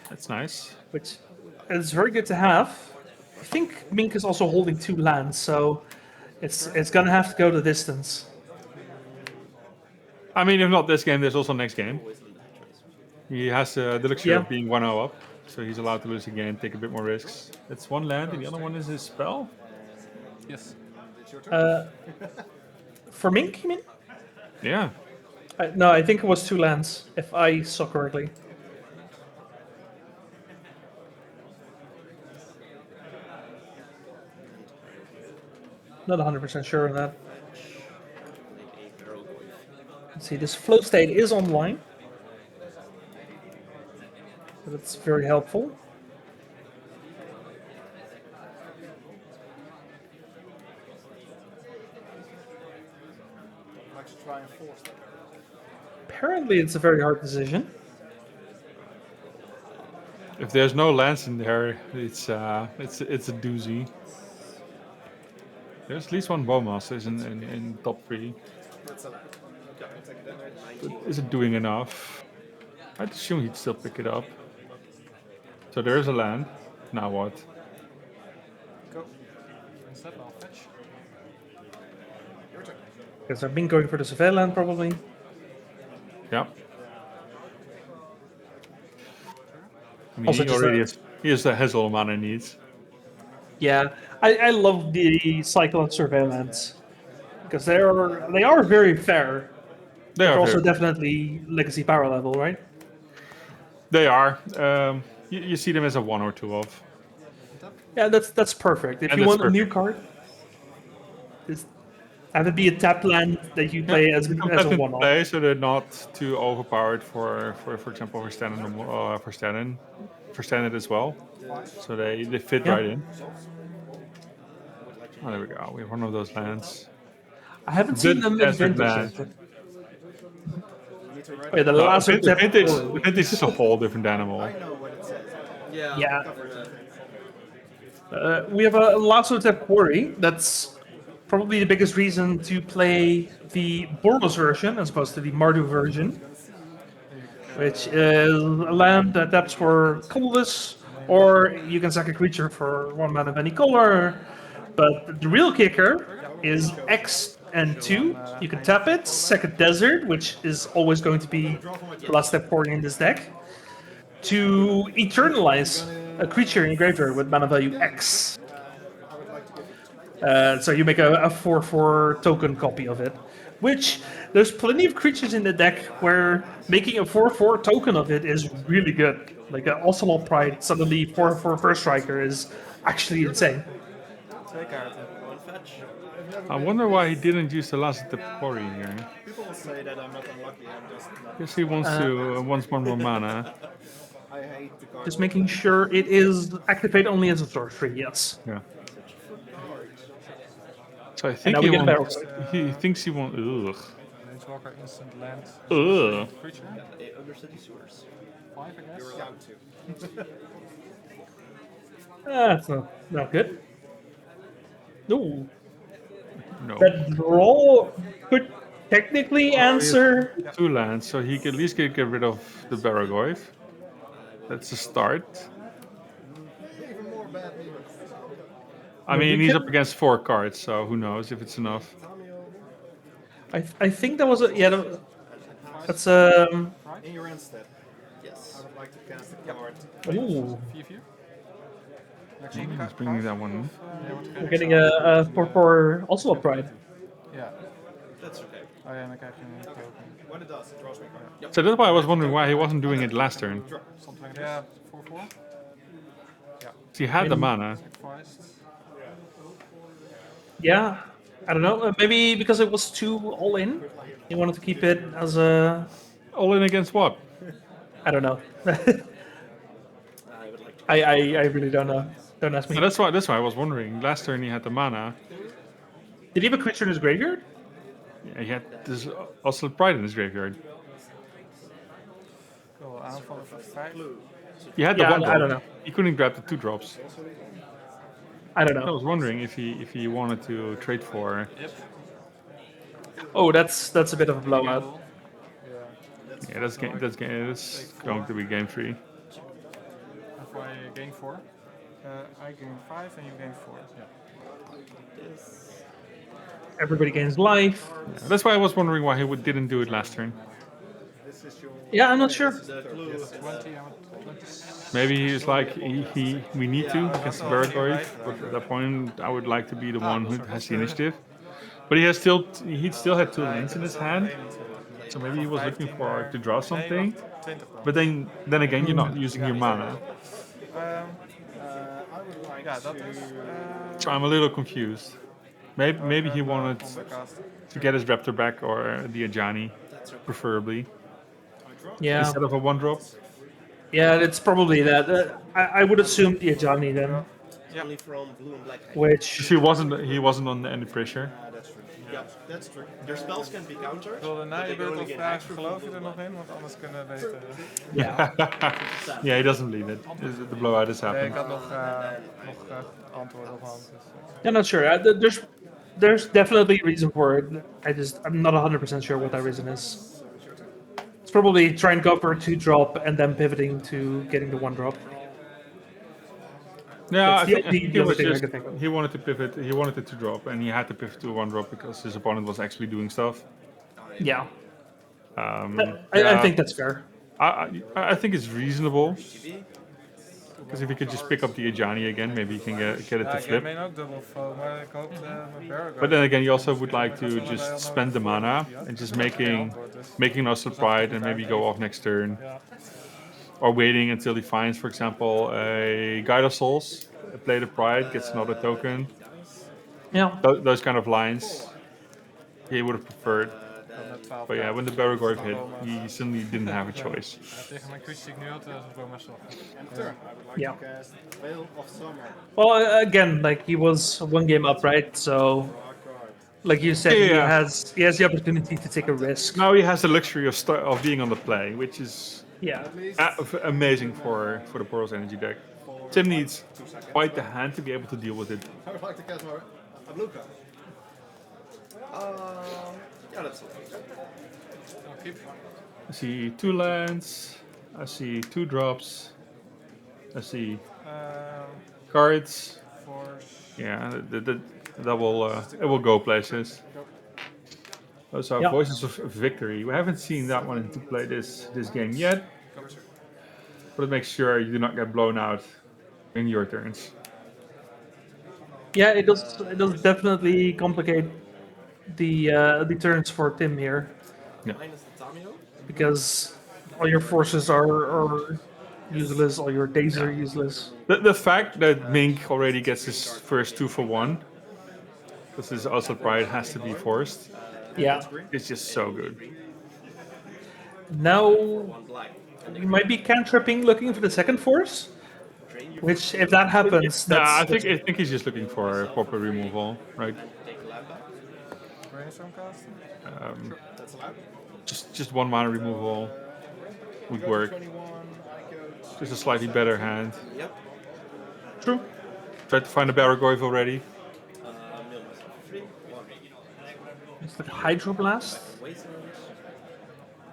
[SPEAKER 2] That's nice.
[SPEAKER 14] which is very good to have. I think Mink is also holding 2 lands, so it's gonna have to go the distance.
[SPEAKER 2] I mean, if not this game, there's also next game. He has the luxury of being 1-0 up, so he's allowed to lose again, take a bit more risks. It's 1 land, and the other one is his spell?
[SPEAKER 4] Yes.
[SPEAKER 14] For Mink, you mean?
[SPEAKER 2] Yeah.
[SPEAKER 14] No, I think it was 2 lands, if I saw correctly. Not 100% sure on that. Let's see, this flow state is online. So that's very helpful.
[SPEAKER 3] I'd like to try and force that.
[SPEAKER 14] Apparently, it's a very hard decision.
[SPEAKER 2] If there's no lands in there, it's a doozy. There's at least 1 Bowmaster in top 3.
[SPEAKER 3] That's a land. Okay, take a damage.
[SPEAKER 2] But is it doing enough? I'd assume he'd still pick it up. So there's a land. Now what?
[SPEAKER 4] Go. Instead, I'll fetch.
[SPEAKER 3] Your turn.
[SPEAKER 14] Because I've been going for the Surveil land, probably.
[SPEAKER 2] Yeah. I mean,
[SPEAKER 14] Also
[SPEAKER 2] he
[SPEAKER 14] just
[SPEAKER 2] already has all the mana he needs.
[SPEAKER 14] Yeah, I love the cycle of surveillance because they are very fair.
[SPEAKER 2] They
[SPEAKER 14] They're
[SPEAKER 2] are
[SPEAKER 14] also
[SPEAKER 2] very-
[SPEAKER 14] definitely legacy power level, right?
[SPEAKER 2] They are. You see them as a 1 or 2 of.
[SPEAKER 14] Yeah, that's perfect. If
[SPEAKER 2] And
[SPEAKER 14] you
[SPEAKER 2] that's
[SPEAKER 14] want a new card, just have it be a tap land that you play as
[SPEAKER 2] You can
[SPEAKER 14] a
[SPEAKER 2] let them
[SPEAKER 14] one-off.
[SPEAKER 2] play so they're not too overpowered for example, for standard as well. So they fit
[SPEAKER 14] Yeah.
[SPEAKER 2] right in. Oh, there we go. We have one of those lands.
[SPEAKER 14] I haven't seen them in
[SPEAKER 2] Desert
[SPEAKER 14] vintage
[SPEAKER 2] land.
[SPEAKER 14] yet. Oh, yeah, the last tap.
[SPEAKER 2] Vintage is a whole different animal.
[SPEAKER 3] I know what it says. Yeah.
[SPEAKER 14] Yeah.
[SPEAKER 3] Cover it.
[SPEAKER 14] We have a Lasso Tap Quarry. That's probably the biggest reason to play the Boros version as opposed to the Mardu version, which is a land that taps for colorless, or you can sack a creature for 1 mana of any color. But the real kicker is X and 2. You can tap it, sack a desert, which is always going to be the last step Quarry in this deck, to eternalize a creature in your graveyard with mana value X. So you make a 4/4 token copy of it, which there's plenty of creatures in the deck where making a 4/4 token of it is really good. Like an Ocelot Pride, suddenly 4/4 first striker is actually insane.
[SPEAKER 13] Twee kaarten. One fetch.
[SPEAKER 2] I wonder why he didn't use the last tip quarry here.
[SPEAKER 3] People will say that I'm not unlucky. I'm just not.
[SPEAKER 2] Guess he wants one more mana.
[SPEAKER 3] I hate the card.
[SPEAKER 14] Just making sure it is activate only as a sorcery, yes.
[SPEAKER 2] Yeah. So I think
[SPEAKER 14] now we get
[SPEAKER 2] he thinks he wants. Ugh.
[SPEAKER 4] Planeswalker, instant land,
[SPEAKER 2] Ugh.
[SPEAKER 4] creature.
[SPEAKER 13] Undercity Sewers.
[SPEAKER 4] 5, I guess.
[SPEAKER 13] You're allowed to.
[SPEAKER 14] That's not good. Ooh.
[SPEAKER 2] No.
[SPEAKER 14] That draw could technically answer.
[SPEAKER 2] 2 lands, so he can at least get rid of the Baragoyf. That's a start.
[SPEAKER 13] Even more bad news.
[SPEAKER 2] I mean, he's up against 4 cards, so who knows if it's enough.
[SPEAKER 14] I think that was a that's
[SPEAKER 13] In your end step. Yes. I would like to cast a card.
[SPEAKER 14] Ooh.
[SPEAKER 2] He's bringing that one in.
[SPEAKER 14] We're getting a 4/4 also a pride.
[SPEAKER 4] Yeah.
[SPEAKER 13] That's okay.
[SPEAKER 4] Oh yeah, and dan krijg je een token.
[SPEAKER 13] When it does, it draws me a card.
[SPEAKER 2] So that's why I was wondering why he wasn't doing it last turn.
[SPEAKER 4] Something like that. 4/4. Yeah.
[SPEAKER 2] He had the mana.
[SPEAKER 14] Yeah, I don't know. Maybe because it was too all in, he wanted to keep it as a
[SPEAKER 2] all in against what?
[SPEAKER 14] I don't know. I really don't know. Don't ask me.
[SPEAKER 2] So that's why I was wondering. Last turn he had the mana.
[SPEAKER 14] Did he have a creature in his graveyard?
[SPEAKER 2] Yeah, he had this also Pride in his graveyard.
[SPEAKER 4] Cool, aanvallen voor 5.
[SPEAKER 2] He had the
[SPEAKER 14] Yeah,
[SPEAKER 2] 1 drop.
[SPEAKER 14] I don't know.
[SPEAKER 2] He couldn't grab the 2 drops.
[SPEAKER 14] I don't know.
[SPEAKER 2] I was wondering if he wanted to trade for.
[SPEAKER 14] Oh, that's a bit of a blowout.
[SPEAKER 2] Yeah, that's going to be game 3.
[SPEAKER 4] If I gain 4, I gain 5 and you gain 4. Yeah.
[SPEAKER 14] Everybody gains life.
[SPEAKER 2] Yeah, that's why I was wondering why he didn't do it last turn.
[SPEAKER 14] Yeah, I'm not sure.
[SPEAKER 2] Maybe he's like we need to against the Baragoyf, but at that point I would like to be the one who has the initiative. But he still had 2 lands in his hand, so maybe he was looking for to draw something. But then again, you're not using your mana.
[SPEAKER 4] Ja, dat is.
[SPEAKER 2] So I'm a little confused. Maybe he wanted to get his Raptor back or the Ajani, preferably.
[SPEAKER 14] Yeah.
[SPEAKER 2] Instead of a 1-drop.
[SPEAKER 14] Yeah, it's probably that. I would assume the Ajani then.
[SPEAKER 13] Only from blue and black.
[SPEAKER 14] Which
[SPEAKER 2] he wasn't under any pressure.
[SPEAKER 13] That's true. Yeah, that's true. Their spells can be countered.
[SPEAKER 4] Ik wilde na je beurt al vragen, geloof je er nog in? Want anders kunnen we beter...
[SPEAKER 2] Yeah, he doesn't believe it. The blowout is
[SPEAKER 4] Nee,
[SPEAKER 2] happening.
[SPEAKER 4] ik had nog antwoorden op hand. Dus,
[SPEAKER 14] I'm not sure. There's definitely a reason for it. I'm not 100% sure what that reason is. It's probably try and go for a 2-drop and then pivoting to getting the 1-drop.
[SPEAKER 2] Yeah, I
[SPEAKER 14] That's
[SPEAKER 2] think
[SPEAKER 14] the
[SPEAKER 2] he
[SPEAKER 14] only
[SPEAKER 2] was
[SPEAKER 14] thing I
[SPEAKER 2] just,
[SPEAKER 14] can think of.
[SPEAKER 2] he wanted to pivot. He wanted it to drop, and he had to pivot to a 1-drop because his opponent was actually doing stuff.
[SPEAKER 14] Yeah.
[SPEAKER 2] I
[SPEAKER 14] I think that's fair.
[SPEAKER 2] I think it's reasonable. Because if he could just pick up the Ajani again, maybe he can get it to
[SPEAKER 4] ik
[SPEAKER 2] flip.
[SPEAKER 4] meen ook dubbel foe, maar ik hoop mijn Baragoyf.
[SPEAKER 2] But then again, you also would like to just spend the mana and just making us Pride and maybe go off next turn. Or waiting until he finds, for example, a Guide of Souls, play the Pride, gets another token.
[SPEAKER 14] Yeah.
[SPEAKER 2] Those kind of lines he would have preferred. But yeah, when the Baragoyf hit, he suddenly didn't have a choice.
[SPEAKER 4] Tegen mijn creature die ik nu had, was het Boros.
[SPEAKER 14] Yeah.
[SPEAKER 17] Veil of Summer.
[SPEAKER 14] Well, again, like he was 1 game up, right? So, like you said, he has the opportunity to take a risk.
[SPEAKER 2] Now he has the luxury of being on the play, which is amazing for the Boros energy deck. Tim needs quite the hand to be able to deal with it.
[SPEAKER 13] I would like to cast a blue card. Yeah, that's okay.
[SPEAKER 2] I see 2 lands. I see 2 drops. I see cards. Yeah, that will go places. Those are Voices of Victory. We haven't seen that one into play this game yet, but make sure you do not get blown out in your turns.
[SPEAKER 14] Yeah, it does definitely complicate the turns for Tim here.
[SPEAKER 2] Yeah.
[SPEAKER 14] Because all your forces are useless, all your days are useless.
[SPEAKER 2] The fact that Mink already gets his first 2-for-1, because his also Pride has to be forced.
[SPEAKER 14] Yeah.
[SPEAKER 2] It's just so good.
[SPEAKER 14] Now you might be cantripping looking for the second force. Which, if that happens,
[SPEAKER 2] I think he's just looking for proper removal, right?
[SPEAKER 4] Brainstorm cast?
[SPEAKER 3] That's allowed.
[SPEAKER 2] Just 1 mana removal would work.
[SPEAKER 3] 21, I go
[SPEAKER 2] Just a slightly better hand.
[SPEAKER 13] Yep.
[SPEAKER 1] True.
[SPEAKER 2] Tried to find a Baragoyf already.
[SPEAKER 13] Mill myself 3. 1.
[SPEAKER 14] It's like Hydroblast.
[SPEAKER 13] Wasteland.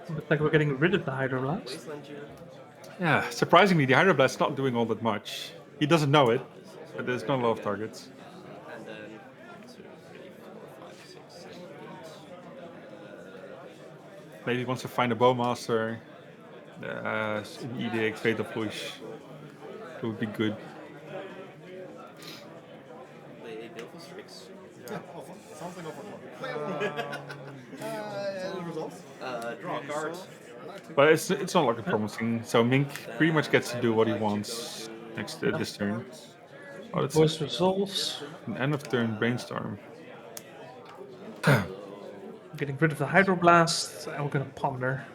[SPEAKER 14] Looks like we're getting rid of the Hydroblast.
[SPEAKER 13] Wasteland here.
[SPEAKER 2] Yeah, surprisingly, the Hydroblast's not doing all that much. He doesn't know it, but there's not a lot of targets.
[SPEAKER 13] And then 1, 2, 3, 4, 5, 6, 7, 8.
[SPEAKER 2] Maybe he wants to find a Bowmaster. An Edict, Fatal Push. It would be good.
[SPEAKER 13] Play a Baleful Strix.
[SPEAKER 3] Yeah, awesome. Something over the results?
[SPEAKER 13] Draw a card.
[SPEAKER 2] But it's not looking promising. So Mink pretty much gets to do what he wants next this turn. Oh, that's
[SPEAKER 14] Voice resolves.
[SPEAKER 2] an end of turn brainstorm.
[SPEAKER 14] Getting rid of the Hydroblast, and we're gonna Ponder.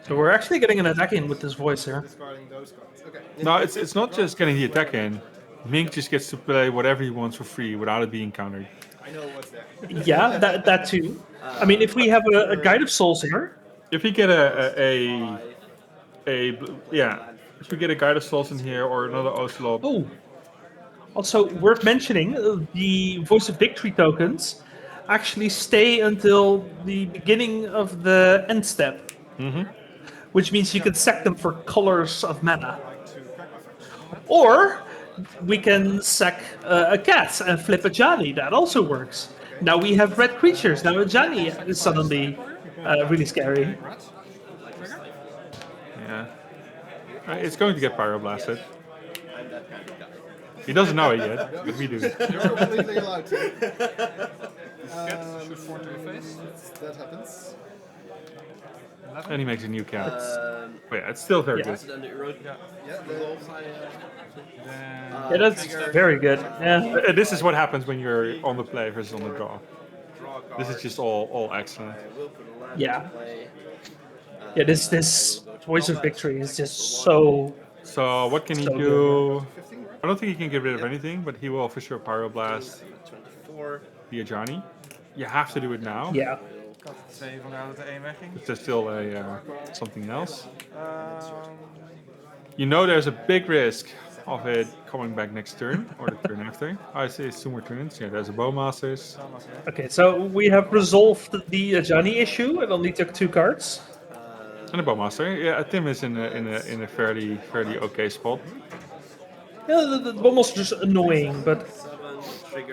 [SPEAKER 14] So we're actually getting an attack in with this voice here.
[SPEAKER 3] Discarding those cards. Okay.
[SPEAKER 2] No, it's not just getting the attack in. Mink just gets to play whatever he wants for free without it being countered.
[SPEAKER 3] I know what's there.
[SPEAKER 14] Yeah, that too. I mean, if we have a Guide of Souls here,
[SPEAKER 2] If we get if we get a Guide of Souls in here or another Ocelot.
[SPEAKER 14] Oh, also worth mentioning, the Voice of Victory tokens actually stay until the beginning of the end step. Which means you can sack them for colors of mana. Or we can sack a cat and flip a Johnny. That also works. Now we have red creatures. Now a Johnny is suddenly really scary.
[SPEAKER 2] Yeah. It's going to get Pyroblasted. He doesn't know it yet, but we do.
[SPEAKER 3] You're completely allowed to.
[SPEAKER 4] Shoot 4 to your face.
[SPEAKER 3] That happens.
[SPEAKER 2] And he makes a new cat. But yeah, it's still very good.
[SPEAKER 13] Then the erosion.
[SPEAKER 3] Yeah,
[SPEAKER 14] Yeah, that's very good. Yeah.
[SPEAKER 2] This is what happens when you're on the play versus on the draw. This is just all excellent.
[SPEAKER 14] Yeah. Yeah, this Voice of Victory is just so...
[SPEAKER 2] So what can he
[SPEAKER 14] so
[SPEAKER 2] do? I don't think he can get rid of anything, but he will for sure Pyroblast
[SPEAKER 13] 24.
[SPEAKER 2] via Johnny. You have to do it now.
[SPEAKER 14] Yeah.
[SPEAKER 4] Ik had 2 vanuit dat de 1 wegging.
[SPEAKER 2] But there's still something else. You know there's a big risk of it coming back next turn, or the turn after. I say it's 2 more turns. Yeah, there's a Bowmasters.
[SPEAKER 14] Okay, so we have resolved the Johnny issue. It only took 2 cards.
[SPEAKER 2] And a Bowmaster. Yeah, Tim is in a fairly okay spot.
[SPEAKER 14] Yeah, the Bowmaster is annoying, but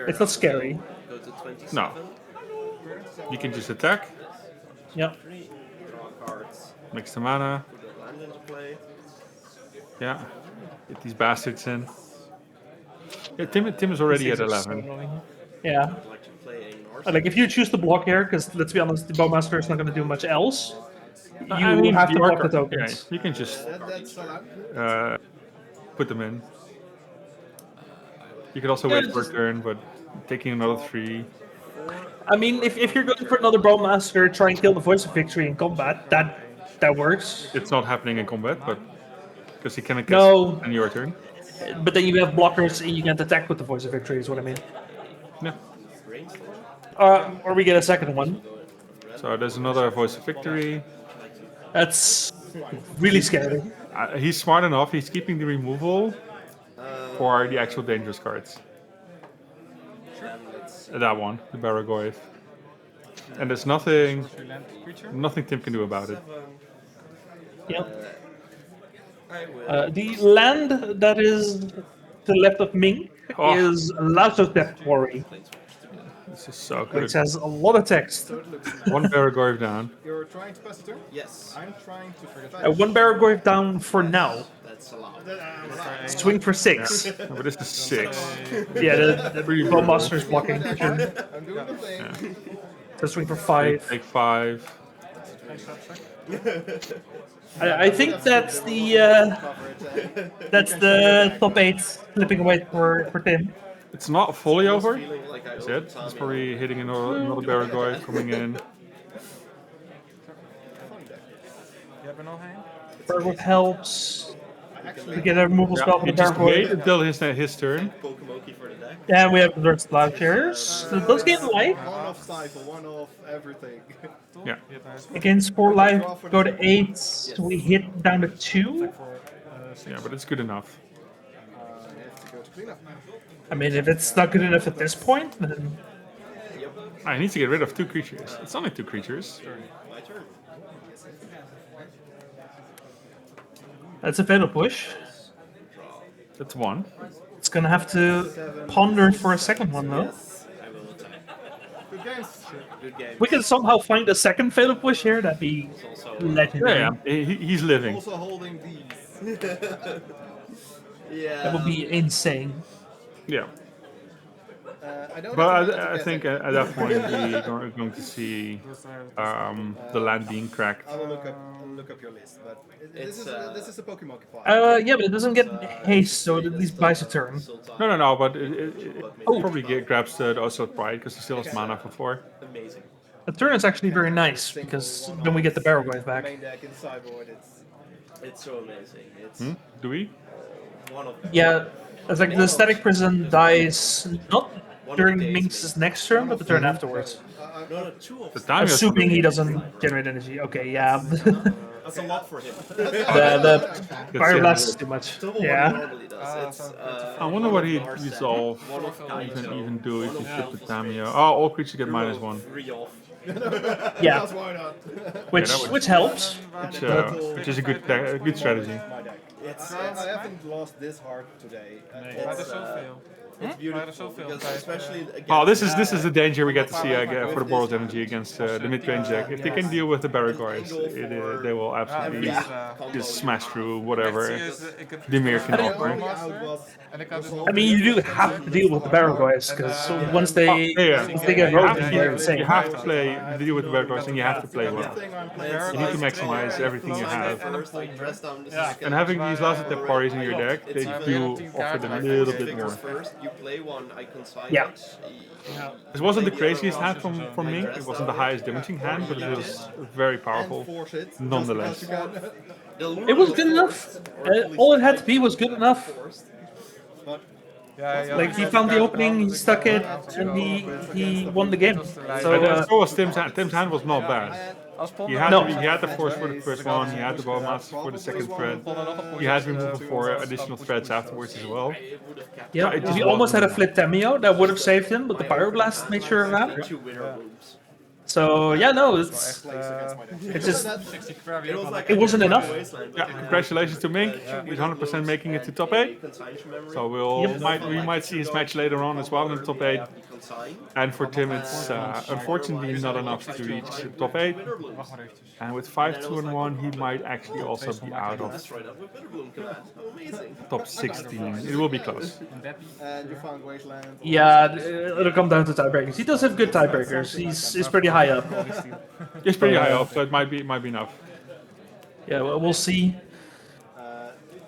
[SPEAKER 14] it's not scary.
[SPEAKER 2] No. You can just attack.
[SPEAKER 14] Yeah.
[SPEAKER 2] Mix the mana. Yeah. Get these bastards in. Yeah, Tim is already at 11.
[SPEAKER 14] Yeah. Like if you choose to block here, because let's be honest, the Bowmaster is not going to do much else. You have to block the tokens.
[SPEAKER 2] Yeah, you can just put them in. You could also wait for a turn, but taking another 3.
[SPEAKER 14] I mean, if you're going for another Bowmaster, try and kill the Voice of Victory in combat. That works.
[SPEAKER 2] It's not happening in combat, but because he cannot get on your turn.
[SPEAKER 14] But then you have blockers and you can't attack with the Voice of Victory, is what I mean.
[SPEAKER 2] Yeah.
[SPEAKER 14] Or we get a second one.
[SPEAKER 2] So there's another Voice of Victory.
[SPEAKER 14] That's really scary.
[SPEAKER 2] He's smart enough. He's keeping the removal for the actual dangerous cards. That one, the Baragoyf. And there's nothing Tim can do about it.
[SPEAKER 14] Yep. The land that is to the left of Ming is Lazotep Quarry.
[SPEAKER 2] This is so good.
[SPEAKER 14] Which has a lot of text.
[SPEAKER 2] One Baragoyf down.
[SPEAKER 3] You're trying to pass the turn?
[SPEAKER 13] Yes.
[SPEAKER 3] I'm trying to...
[SPEAKER 14] One Baragoyf down for now.
[SPEAKER 13] That's allowed.
[SPEAKER 14] Swing for 6.
[SPEAKER 2] Yeah. But this is 6.
[SPEAKER 14] Yeah, the Bowmaster is blocking. Sure.
[SPEAKER 3] I'm doing the thing.
[SPEAKER 14] So swing for 5.
[SPEAKER 2] Take 5.
[SPEAKER 14] I think that's the top 8 flipping away for Tim.
[SPEAKER 2] It's not fully over. Is it? It's probably hitting another Baragoyf coming in.
[SPEAKER 4] Je hebt er nog één?
[SPEAKER 14] Baragoyf helps. to get a removal spell for
[SPEAKER 2] You
[SPEAKER 14] the
[SPEAKER 2] just wait
[SPEAKER 14] Gargoyle.
[SPEAKER 2] until his turn.
[SPEAKER 13] Pokemoki for the deck.
[SPEAKER 14] And we have the Lord's Plowshares. So it does get life.
[SPEAKER 5] One off Stifle, one off everything.
[SPEAKER 2] Yeah.
[SPEAKER 14] Against 4 life, go to 8. We hit down to 2.
[SPEAKER 2] Yeah, but it's good enough.
[SPEAKER 14] I mean, if it's not good enough at this point, then
[SPEAKER 2] I need to get rid of 2 creatures. It's only 2 creatures.
[SPEAKER 13] My turn.
[SPEAKER 14] that's a fatal push.
[SPEAKER 2] That's 1.
[SPEAKER 14] It's gonna have to ponder for a second one, though.
[SPEAKER 13] I will attack.
[SPEAKER 5] Good games.
[SPEAKER 13] Good game.
[SPEAKER 14] We can somehow find a second fatal push here, that'd be legendary.
[SPEAKER 2] Yeah, he's living.
[SPEAKER 5] Also holding these.
[SPEAKER 13] Yeah.
[SPEAKER 14] That would be insane.
[SPEAKER 2] Yeah.
[SPEAKER 5] I don't
[SPEAKER 2] But I think at that point we're going to see the land being cracked.
[SPEAKER 5] I will look up your list, but this is a Pokemon
[SPEAKER 14] Yeah, but it doesn't get haste, so it at least buys a turn.
[SPEAKER 2] No, but it probably grabs the Oslo Pride because he still has mana for 4.
[SPEAKER 13] Amazing.
[SPEAKER 14] The turn is actually very nice because then we get the Barrel Wave back.
[SPEAKER 5] main deck in sideboard.
[SPEAKER 13] It's so amazing. It's
[SPEAKER 2] Do we?
[SPEAKER 13] one of
[SPEAKER 14] Yeah, it's like the Static Prison dies not during Minx's next turn, but the turn afterwards.
[SPEAKER 13] no, 2 of
[SPEAKER 2] The time is
[SPEAKER 14] Assuming he doesn't generate energy. Okay, yeah.
[SPEAKER 13] That's a lot for him.
[SPEAKER 14] the Fire Blast is too much.
[SPEAKER 13] Double what
[SPEAKER 14] Yeah.
[SPEAKER 13] he normally does. It's,
[SPEAKER 2] I wonder what he'd
[SPEAKER 13] Narset,
[SPEAKER 2] resolve,
[SPEAKER 13] one of Kaito,
[SPEAKER 2] even do if you flip the Tamio. Oh, all creatures get -1.
[SPEAKER 13] 3 off.
[SPEAKER 14] Yeah.
[SPEAKER 5] Why not?
[SPEAKER 14] Which helps.
[SPEAKER 2] Which is a good strategy.
[SPEAKER 5] I haven't lost this hard today.
[SPEAKER 4] Maar er zoveel.
[SPEAKER 13] It's beautiful because especially against
[SPEAKER 2] Oh, this is the danger we get to see for the Boros energy against the mid-range deck. If they can deal with the Barragoys, they will absolutely just smash through whatever Dimir can offer.
[SPEAKER 14] I mean, you do have to deal with the Barragoys because once they get rolled, they're insane.
[SPEAKER 2] You have to deal with the Barragoys and you have to play well. You need to maximize everything you have. And having these last attack parties in your deck, they do offer them a little bit more.
[SPEAKER 13] You play one icon side.
[SPEAKER 14] Yeah.
[SPEAKER 2] It wasn't the craziest hand from Mink, it wasn't the highest damaging hand, but it was very powerful nonetheless.
[SPEAKER 14] It was good enough. All it had to be was good enough. Like he found the opening, he stuck it, and he won the game.
[SPEAKER 2] So was Tim's hand. Tim's hand was not bad. He had the force for the first one, he had the Bowmaster for the second thread, he had removal for additional threads afterwards as well.
[SPEAKER 14] Yeah, he almost had a flip Tamio that would have saved him, but the Pyroblast made sure of that. So yeah, no, it's just it wasn't enough.
[SPEAKER 2] Yeah, congratulations to Mink. He's 100% making it to top 8. So we might see his match later on as well in the top 8. And for Tim, it's unfortunately not enough to reach the top 8. And with 5, 2, and 1, he might actually also be out of top 16. It will be close.
[SPEAKER 5] And you found Wasteland.
[SPEAKER 14] Yeah, it'll come down to tiebreakers. He does have good tiebreakers. He's pretty high up.
[SPEAKER 2] He's pretty high up, so it might be enough.
[SPEAKER 14] Yeah, well, we'll see.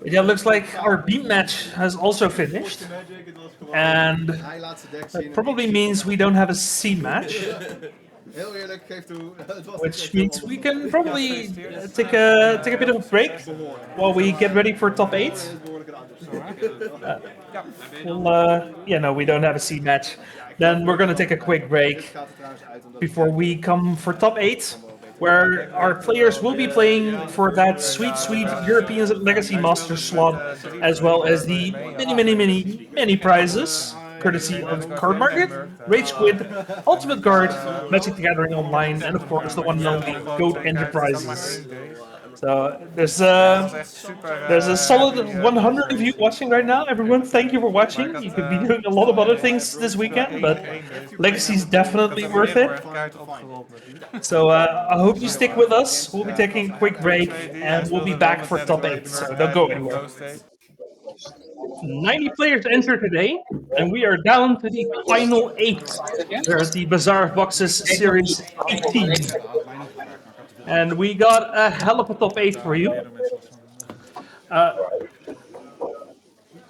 [SPEAKER 14] Yeah, looks like our beam match has also finished. And that probably means we don't have a C match. Which means we can probably take a bit of a break while we get ready for top 8. No, we don't have a C match. Then we're gonna take a quick break before we come for top 8, where our players will be playing for that sweet European Legacy Master slot, as well as the many prizes, courtesy of Cardmarket, RageSquid, Ultimate Guard, Magic the Gathering Online, and of course the one and only Goat Enterprises. So there's a solid 100 of you watching right now. Everyone, thank you for watching. You could be doing a lot of other things this weekend, but Legacy's definitely worth it. So I hope you stick with us. We'll be taking a quick break, and we'll be back for top 8. So don't go anywhere. 90 players enter today, and we are down to the final 8. There's the Bazaar of Boxes Series 18. And we got a hell of a top 8 for you.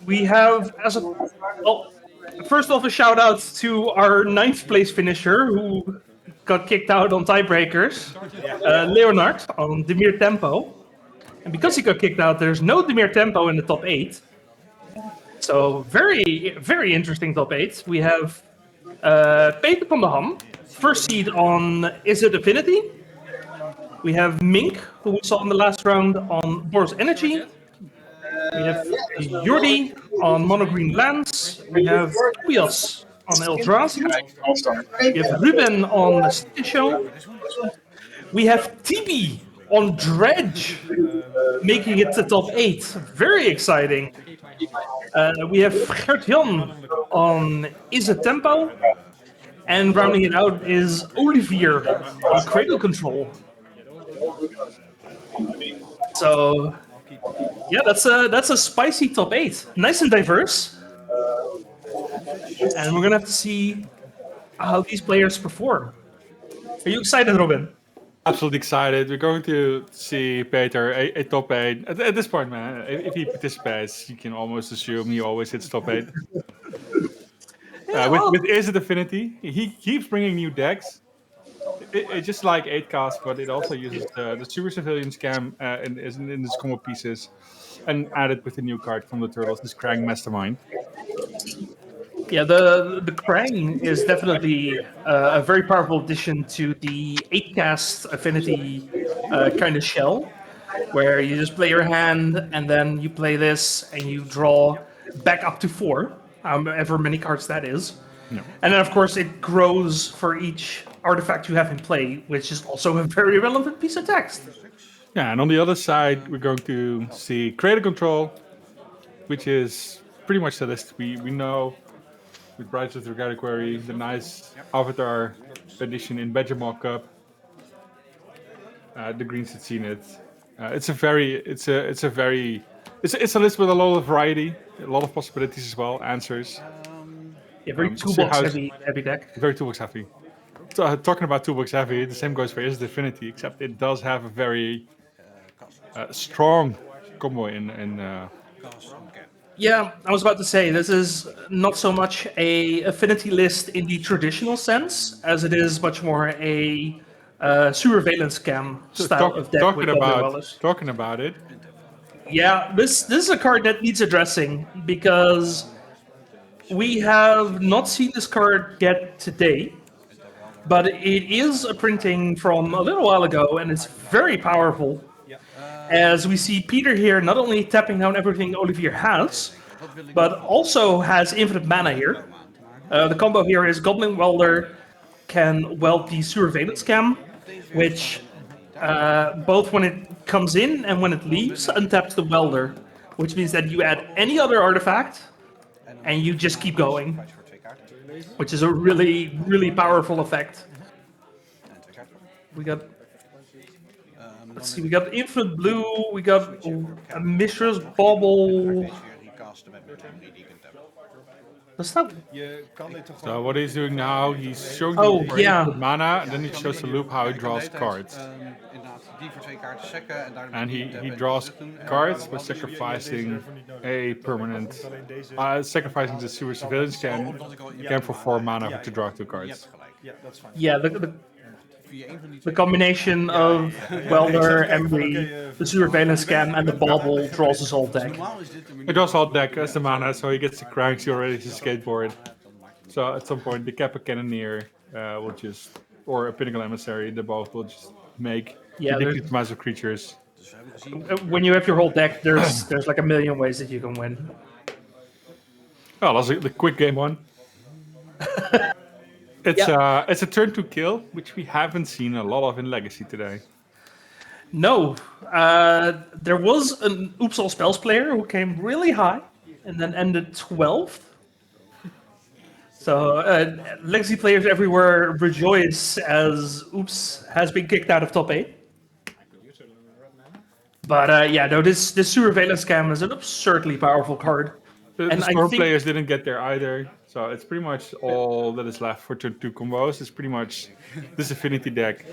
[SPEAKER 14] We have, first off, a shout out to our 9th place finisher who got kicked out on tiebreakers, Leonard on Dimir Tempo. And because he got kicked out, there's no Dimir tempo in the top 8. So very, very interesting top 8. We have Peter van der Ham, first seed on Izzet Affinity. We have Mink, who we saw in the last round on Boros Energy. We have Jordi on Mono Green Lands. We have Tobias on Eldrazi. We have Ruben on Stisho. We have Tibi on Dredge, making it to top 8. Very exciting. We have Gert-Jan on Izzet Tempo. And rounding it out is Olivier on Cradle Control. So, yeah, that's a spicy top 8. Nice and diverse. And we're going to have to see how these players perform. Are you excited, Robin?
[SPEAKER 2] Absolutely excited. We're going to see Peter a top 8. At this point, man, if he participates, you can almost assume he always hits top 8. With Izzet Affinity, he keeps bringing new decks. It's just like 8cast, but it also uses the Super Civilian Scam in its combo pieces, and added with a new card from the Turtles, this Krang Mastermind.
[SPEAKER 14] Yeah, the Krang is definitely a very powerful addition to the 8cast Affinity kind of shell, where you just play your hand, and then you play this, and you draw back up to 4, however many cards that is.
[SPEAKER 2] No.
[SPEAKER 14] And then, of course, it grows for each artifact you have in play, which is also a very relevant piece of text.
[SPEAKER 2] Yeah, and on the other side, we're going to see Cradle Control, which is pretty much the list we know. With Brides of the Reliquary, the nice Avatar edition in Badger Mock-up, the Greens had seen it. It's a list with a lot of variety, a lot of possibilities as well, answers.
[SPEAKER 14] Yeah, very toolbox heavy deck.
[SPEAKER 2] Very toolbox heavy. So, talking about toolbox heavy, the same goes for Izzet Affinity, except it does have a very strong combo in
[SPEAKER 14] Yeah, I was about to say, this is not so much a affinity list in the traditional sense, as it is much more a surveillance scam style of deck with Welders.
[SPEAKER 2] Talking about it.
[SPEAKER 14] Yeah, this is a card that needs addressing, because we have not seen this card yet today, but it is a printing from a little while ago, and it's very powerful. As we see Peter here not only tapping down everything Olivier has, but also has infinite mana here. The combo here is Goblin Welder can weld the Surveillance Scam, which both when it comes in and when it leaves untaps the Welder, which means that you add any other artifact and you just keep going, which is a really, really powerful effect. We got... Let's see, we got Infinite Blue, we got a Mishra's Bauble. That's not...
[SPEAKER 2] So what he's doing now, he's showing the mana, and then he shows the loop how he draws cards. And he draws cards by sacrificing a permanent, sacrificing the Super Surveillance Scam for 4 mana to draw 2 cards.
[SPEAKER 14] Yeah, the combination of Welder, Embry, the Surveillance Scam, and the Bauble draws his whole deck.
[SPEAKER 2] It draws all deck as the mana, so he gets the cranks, he already has a skateboard. So at some point, the Kappa Cannoneer will just, or a Pinnacle Emissary, they both will just make ridiculous amounts of creatures.
[SPEAKER 14] When you have your whole deck, there's like a million ways that you can win.
[SPEAKER 2] Well, that's the quick game one. It's a turn to kill, which we haven't seen a lot of in Legacy today.
[SPEAKER 14] No, there was an Oops All Spells player who came really high and then ended 12th. So Legacy players everywhere rejoice as Oops has been kicked out of top 8. But yeah, no, this Surveillance Scam is an absurdly powerful card.
[SPEAKER 2] The Storm players didn't get there either, so it's pretty much all that is left for turn 2 combos. It's pretty much this Affinity deck.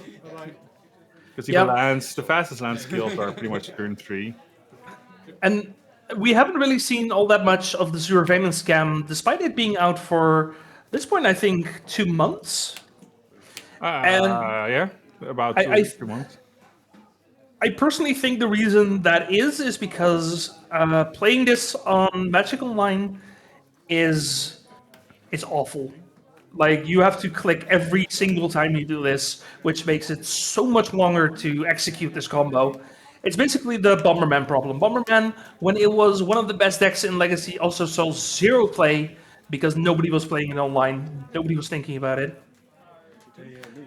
[SPEAKER 2] Because the fastest land skills are pretty much turn 3.
[SPEAKER 14] And we haven't really seen all that much of the Surveillance Scam, despite it being out for, this point, I think, 2 months.
[SPEAKER 2] Yeah, about 2 months.
[SPEAKER 14] I personally think the reason that is because playing this on Magic Online is awful. Like you have to click every single time you do this, which makes it so much longer to execute this combo. It's basically the Bomberman problem. Bomberman, when it was one of the best decks in Legacy, also saw zero play because nobody was playing it online. Nobody was thinking about it.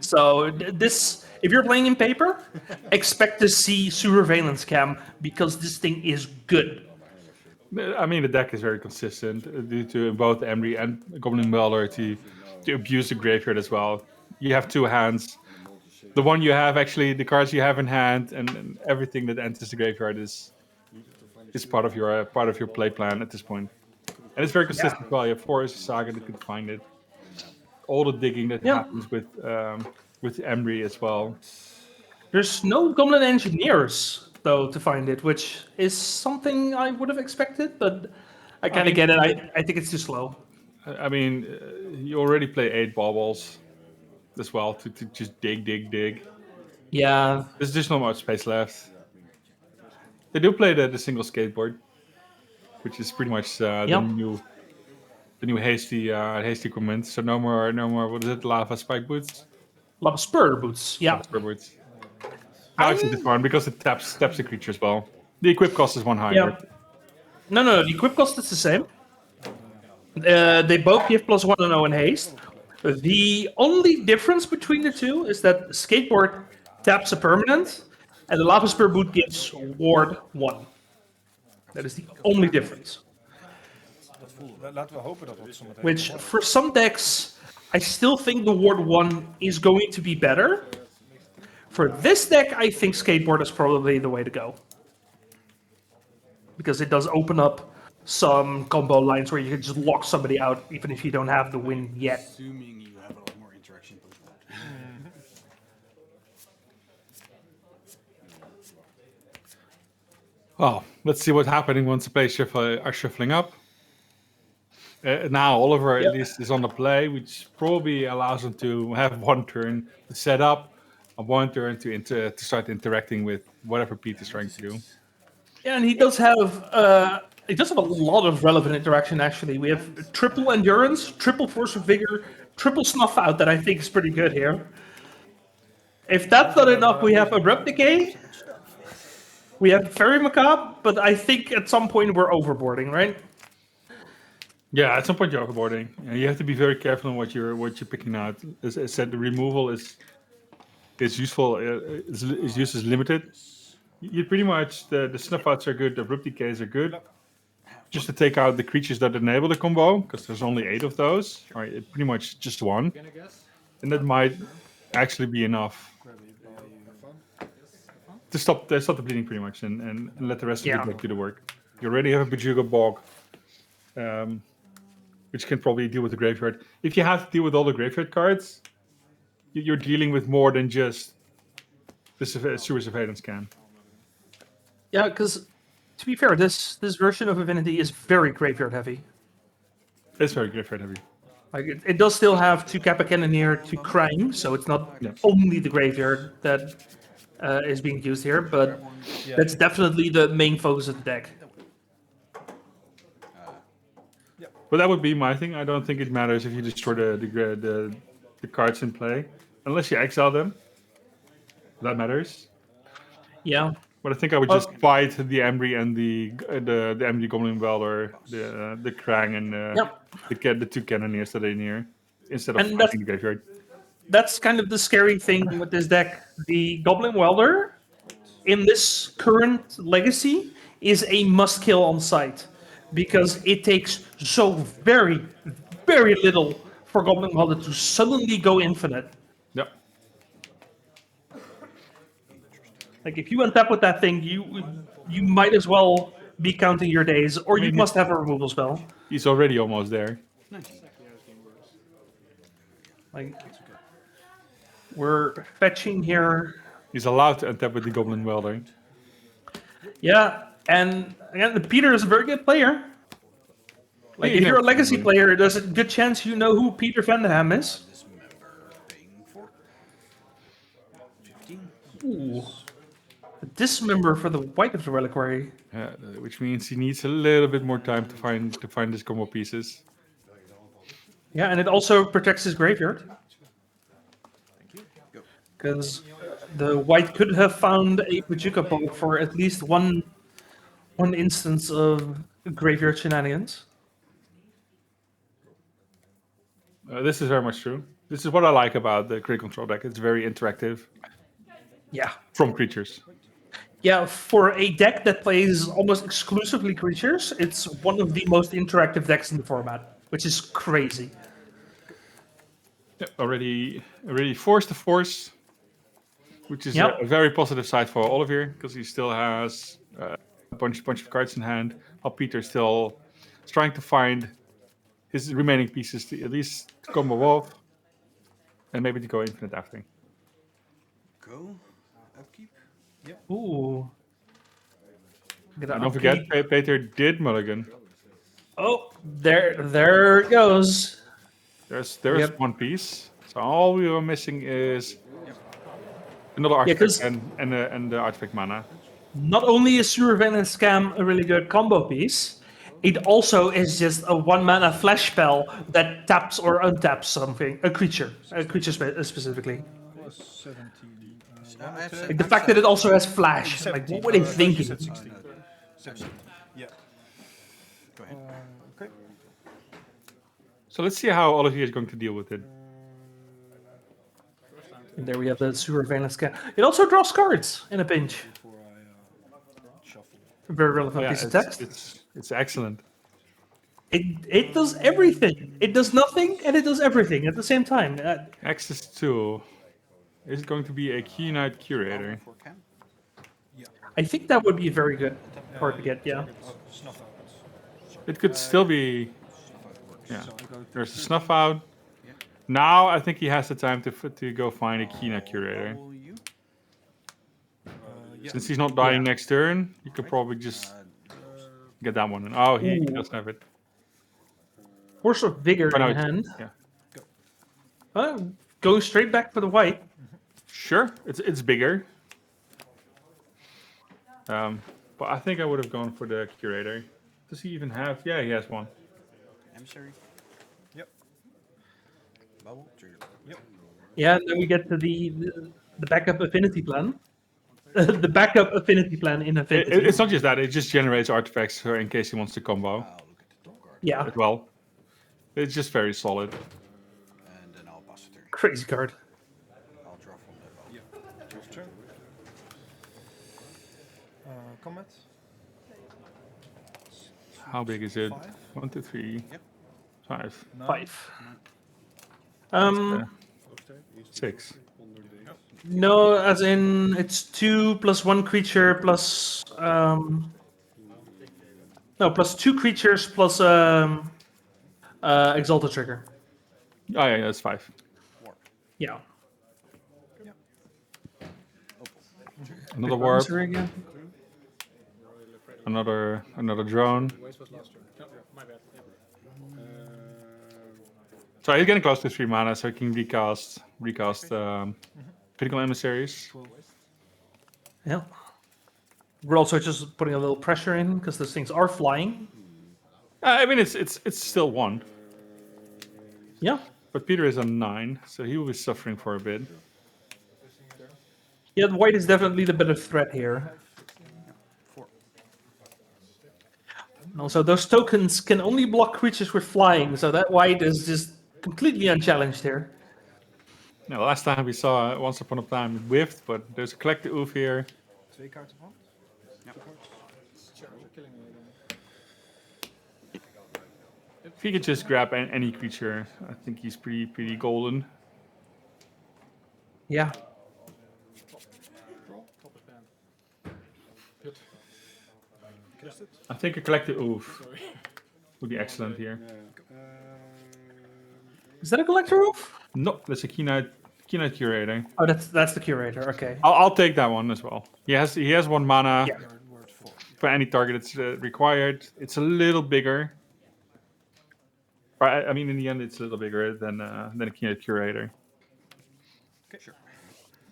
[SPEAKER 14] So this, if you're playing in paper, expect to see Surveillance Cam because this thing is good.
[SPEAKER 2] I mean, the deck is very consistent due to both Emry and Goblin Welder to abuse the graveyard as well. You have two hands. The one you have, actually, the cards you have in hand, and everything that enters the graveyard is part of your play plan at this point. And it's very consistent as well. You have Forest Saga that can find it. All the digging that happens with Emry as well.
[SPEAKER 14] There's no Goblin Engineers, though, to find it, which is something I would have expected, but I kind of get it. I think it's too slow.
[SPEAKER 2] I mean, you already play 8 baubles as well to just dig.
[SPEAKER 14] Yeah.
[SPEAKER 2] There's just not much space left. They do play the single skateboard, which is pretty much the new hasty equipment. So no more. What is it? Lava spike boots.
[SPEAKER 14] Lava spur boots. Yeah.
[SPEAKER 2] Lava spur boots. Now it's a bit fun because it taps the creature as well. The equip cost is 1 higher.
[SPEAKER 14] Yeah. No. The equip cost is the same. They both give +1 and 0 in haste. The only difference between the two is that skateboard taps a permanent, and the Lava Spur boot gives ward 1. That is the only difference.
[SPEAKER 3] Laten we hopen dat dat zometeen.
[SPEAKER 14] Which, for some decks, I still think the ward 1 is going to be better. For this deck, I think skateboard is probably the way to go. Because it does open up some combo lines where you can just lock somebody out, even if you don't have the win yet.
[SPEAKER 11] Assuming you have a lot more interaction post-board.
[SPEAKER 2] Well, let's see what's happening once the players are shuffling up. Now Oliver at least is on the play, which probably allows him to have 1 turn to set up, and 1 turn to start interacting with whatever Pete is trying to do.
[SPEAKER 14] Yeah, and he does have a lot of relevant interaction. Actually, we have triple endurance, triple force of vigor, triple snuff out that I think is pretty good here. If that's not enough, we have abrupt decay. We have very macabre, but I think at some point we're overboarding, right?
[SPEAKER 2] Yeah, at some point you're overboarding. You have to be very careful on what you're picking out. As I said, the removal is useful. Its use is limited. You pretty much the snuff outs are good. The abrupt decays are good. Just to take out the creatures that enable the combo, because there's only 8 of those. Or pretty much just 1, and that might actually be enough to stop the bleeding pretty much, and let the rest of the deck do the work. You already have a Bejuga Bog, which can probably deal with the graveyard. If you have to deal with all the graveyard cards, you're dealing with more than just the Sewer Surveillance can.
[SPEAKER 14] Yeah, because to be fair, this version of Affinity is very graveyard heavy.
[SPEAKER 2] It's very graveyard heavy.
[SPEAKER 14] Like it does still have 2 Kappa Cannoneer, 2 Crime, so it's not only the graveyard that is being used here, but that's definitely the main focus of the deck.
[SPEAKER 2] But that would be my thing. I don't think it matters if you destroy the cards in play, unless you exile them. That matters.
[SPEAKER 14] Yeah.
[SPEAKER 2] But I think I would just fight the Emry and the Emry Goblin Welder, the Krang and the 2 Cannoneers that are in here, instead of fighting the graveyard.
[SPEAKER 14] That's kind of the scary thing with this deck. The Goblin Welder in this current Legacy is a must-kill on site, because it takes so very, very little for Goblin Welder to suddenly go infinite.
[SPEAKER 2] Yep.
[SPEAKER 14] Like if you untap with that thing, you might as well be counting your days, or you must have a removal spell.
[SPEAKER 2] He's already almost there.
[SPEAKER 14] Like we're fetching here.
[SPEAKER 2] He's allowed to untap with the Goblin Welder.
[SPEAKER 14] Yeah, and again, Peter is a very good player. Like if you're a Legacy player, there's a good chance you know who Peter Vandenham is. Ooh. Dismember for the white of the reliquary.
[SPEAKER 2] Which means he needs a little bit more time to find his combo pieces.
[SPEAKER 14] Yeah, and it also protects his graveyard. Because the white could have found a Pachuca Bowl for at least one instance of graveyard shenanigans.
[SPEAKER 2] This is very much true. This is what I like about the Grid Control deck. It's very interactive.
[SPEAKER 14] Yeah.
[SPEAKER 2] From creatures.
[SPEAKER 14] Yeah, for a deck that plays almost exclusively creatures, it's one of the most interactive decks in the format, which is crazy.
[SPEAKER 2] Yep, already forced the force, which is a very positive side for Olivier, because he still has a bunch of cards in hand, while Peter still is trying to find his remaining pieces to at least combo off, and maybe to go infinite after.
[SPEAKER 11] Go. Upkeep. Yep.
[SPEAKER 14] Ooh.
[SPEAKER 2] And don't forget, Peter did mulligan.
[SPEAKER 14] Oh, there it goes.
[SPEAKER 2] There's one piece. So all we were missing is another artifact and the artifact mana.
[SPEAKER 14] Not only is Surveillance Scam a really good combo piece, it also is just a 1-mana flash spell that taps or untaps something, a creature specifically. Like the fact that it also has flash, like what were they thinking?
[SPEAKER 11] Yeah. Go ahead.
[SPEAKER 12] Okay.
[SPEAKER 2] So let's see how Olivier is going to deal with it.
[SPEAKER 14] And there we have the Surveillance Scam. It also draws cards in a pinch. Very relevant piece of text.
[SPEAKER 2] It's excellent.
[SPEAKER 14] It does everything. It does nothing and it does everything at the same time.
[SPEAKER 2] Access tool. Is it going to be a Key Knight Curator?
[SPEAKER 14] I think that would be a very good card to get, yeah.
[SPEAKER 2] It could still be... Yeah, there's a Snuff Out. Now I think he has the time to go find a Key Knight Curator. Since he's not dying next turn, you could probably just get that one. Oh, he doesn't have it.
[SPEAKER 14] Force of Vigor in hand.
[SPEAKER 2] Yeah.
[SPEAKER 14] Going straight back for the white.
[SPEAKER 2] Sure, it's bigger. But I think I would have gone for the Curator. Does he even have? Yeah, he has one.
[SPEAKER 11] Emissary. Yep. Bubble. Trigger. Yep.
[SPEAKER 14] Yeah, and then we get to the backup Affinity plan. The backup Affinity plan in Affinity.
[SPEAKER 2] It's not just that; it just generates artifacts in case he wants to combo.
[SPEAKER 14] Yeah.
[SPEAKER 2] As well. It's just very solid.
[SPEAKER 11] And then I'll pass it turn.
[SPEAKER 14] Crazy card.
[SPEAKER 11] I'll draw from the bubble.
[SPEAKER 12] Your turn. Comment.
[SPEAKER 2] How big is it? 1, 2, 3, 5.
[SPEAKER 14] 5.
[SPEAKER 2] 6.
[SPEAKER 14] No, as in it's 2 plus 1 creature plus plus 2 creatures plus Exalted Trigger.
[SPEAKER 2] Oh yeah, that's 5.
[SPEAKER 14] Yeah.
[SPEAKER 2] Another warp. Another drone. So he's getting close to 3 mana, so he can recast Critical Emissaries.
[SPEAKER 14] Yeah. We're also just putting a little pressure in because those things are flying.
[SPEAKER 2] I mean, it's still 1.
[SPEAKER 14] Yeah.
[SPEAKER 2] But Peter is on 9, so he will be suffering for a bit.
[SPEAKER 14] Yeah, the white is definitely the better threat here. Also, those tokens can only block creatures with flying, so that white is just completely unchallenged here.
[SPEAKER 2] Yeah, last time we saw Once Upon a Time it whiffed, but there's a Collector Oof here.
[SPEAKER 12] 2 cards of hand.
[SPEAKER 2] If he could just grab any creature, I think he's pretty golden.
[SPEAKER 14] Yeah.
[SPEAKER 2] I think a Collector Oof would be excellent here.
[SPEAKER 14] Is that a Collector Oof?
[SPEAKER 2] No, that's a Key Knight Curator.
[SPEAKER 14] Oh, that's the Curator. Okay.
[SPEAKER 2] I'll take that one as well. He has 1 mana for any target that's required. It's a little bigger. I mean, in the end, it's a little bigger than a Key Knight Curator.
[SPEAKER 11] Okay, sure.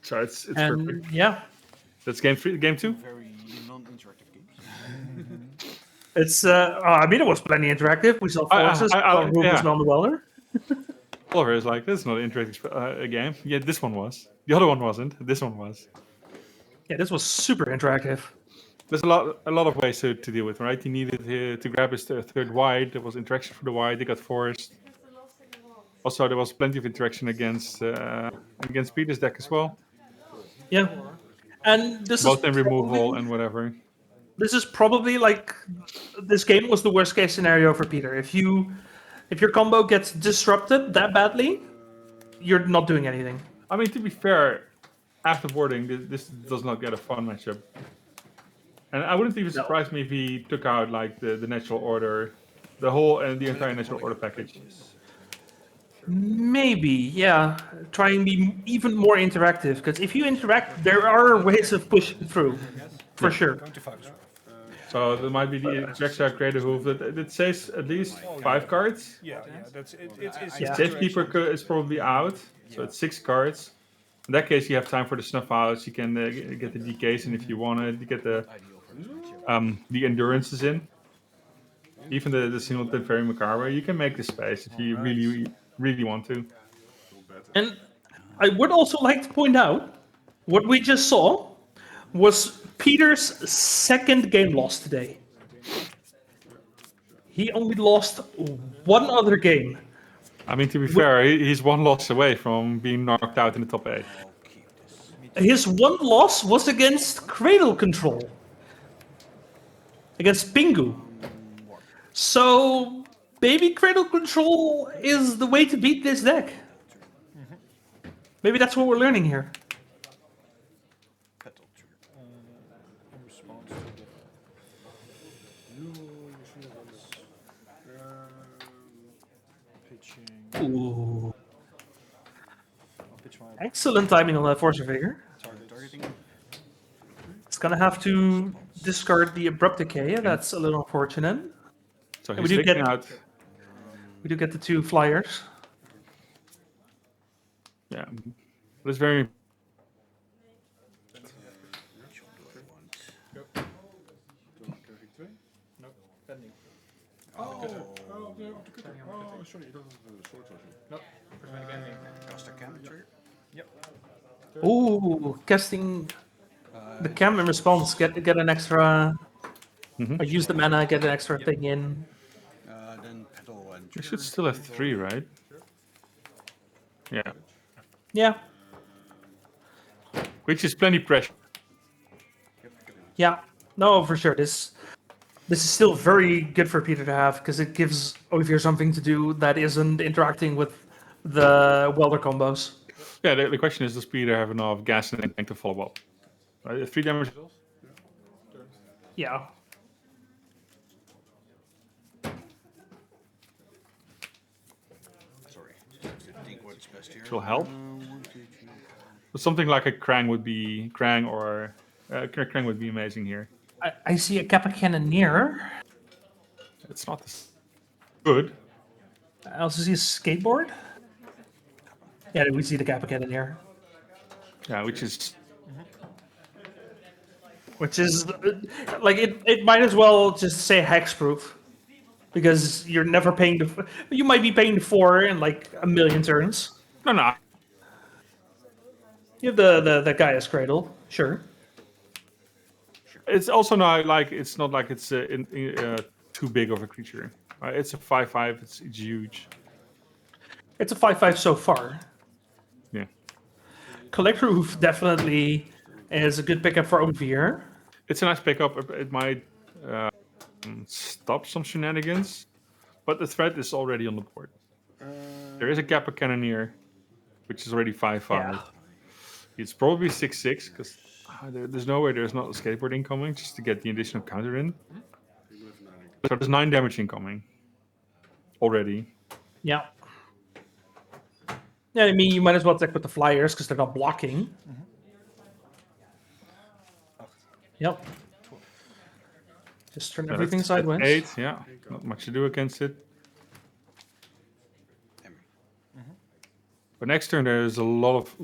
[SPEAKER 2] So it's
[SPEAKER 14] and
[SPEAKER 2] perfect.
[SPEAKER 14] Yeah.
[SPEAKER 2] That's game 3, game 2?
[SPEAKER 11] Very non-interactive games.
[SPEAKER 14] It's, I mean, it was plenty interactive. We saw forces, we saw Rufus on the Welder.
[SPEAKER 2] Oliver is like, this is not an interactive game. Yeah, this one was. The other one wasn't. This one was.
[SPEAKER 14] Yeah, this was super interactive.
[SPEAKER 2] There's a lot of ways to deal with, right? You needed to grab his third white. There was interaction for the white. They got forced. Also, there was plenty of interaction against Peter's deck as well.
[SPEAKER 14] Yeah, and this
[SPEAKER 2] both
[SPEAKER 14] is
[SPEAKER 2] in removal and whatever.
[SPEAKER 14] This is probably like this game was the worst case scenario for Peter. If your combo gets disrupted that badly, you're not doing anything.
[SPEAKER 2] I mean, to be fair, after boarding, this does not get a fun matchup. And I wouldn't even surprise me if he took out like the natural order, the entire natural order package.
[SPEAKER 14] Maybe, yeah. Try and be even more interactive, because if you interact, there are ways of pushing through, for sure.
[SPEAKER 2] So there might be the Jeskai Cradle Hoof that says at least 5 cards.
[SPEAKER 3] Yeah, that's it.
[SPEAKER 2] Safekeeper is probably out, so it's 6 cards. In that case, you have time for the snuff outs. You can get the DKs in if you want it. You get the endurances in. Even the singleton Fairy Macabre, you can make the space if you really want to.
[SPEAKER 14] And I would also like to point out what we just saw was Peter's second game loss today. He only lost one other game.
[SPEAKER 2] I mean, to be fair, he's 1 loss away from being knocked out in the top 8.
[SPEAKER 14] His 1 loss was against Cradle Control. Against Pingu. So, maybe Cradle Control is the way to beat this deck. Maybe that's what we're learning here. Ooh. Excellent timing on that Forcer figure. It's gonna have to discard the Abrupt Decay. That's a little unfortunate.
[SPEAKER 2] So
[SPEAKER 14] we
[SPEAKER 2] he's
[SPEAKER 14] do
[SPEAKER 2] taking out.
[SPEAKER 14] We do get the 2 flyers.
[SPEAKER 2] Yeah, but it's very.
[SPEAKER 5] Sorry, dat is een soort was je.
[SPEAKER 11] Cast a cannon trigger?
[SPEAKER 3] Yep.
[SPEAKER 14] Ooh, casting the cam in response, get an extra. Or use the mana, get an extra thing in.
[SPEAKER 11] Then pedal and.
[SPEAKER 2] You should still have 3, right? Yeah.
[SPEAKER 14] Yeah.
[SPEAKER 2] Which is plenty pressure.
[SPEAKER 14] Yeah. No, for sure. This is still very good for Peter to have, because it gives Olivier something to do that isn't interacting with the Welder combos.
[SPEAKER 2] Yeah, the question is, does Peter have enough gas and tank to follow up? 3 damage.
[SPEAKER 14] Yeah.
[SPEAKER 11] Sorry. Think what's best here.
[SPEAKER 2] Which will help. But something like a Krang would be Krang would be amazing here.
[SPEAKER 14] I see a Kappa Cannoneer.
[SPEAKER 2] It's not good.
[SPEAKER 14] I also see a skateboard. Yeah, we see the Kappa Cannoneer.
[SPEAKER 2] Yeah, which is
[SPEAKER 14] like it might as well just say hexproof, because you're never paying you might be paying the 4 in like a million turns.
[SPEAKER 2] No.
[SPEAKER 14] You have the Gaia's Cradle, sure.
[SPEAKER 2] It's also not like it's too big of a creature. It's a 5/5. It's huge.
[SPEAKER 14] It's a 5/5 so far.
[SPEAKER 2] Yeah.
[SPEAKER 14] Collector Roof definitely is a good pickup for Olivier.
[SPEAKER 2] It's a nice pickup. It might stop some shenanigans, but the threat is already on the board. There is a Kappa Cannoneer, which is already 5/5.
[SPEAKER 14] Yeah.
[SPEAKER 2] It's probably 6/6 because there's no way there's not a skateboard incoming just to get the additional counter in. So there's 9 damage incoming already.
[SPEAKER 14] Yeah. Yeah, I mean, you might as well attack with the flyers because they're not blocking. Yep. Just turn everything sideways.
[SPEAKER 2] 8, yeah. Not much to do against it. But next turn there's a lot of...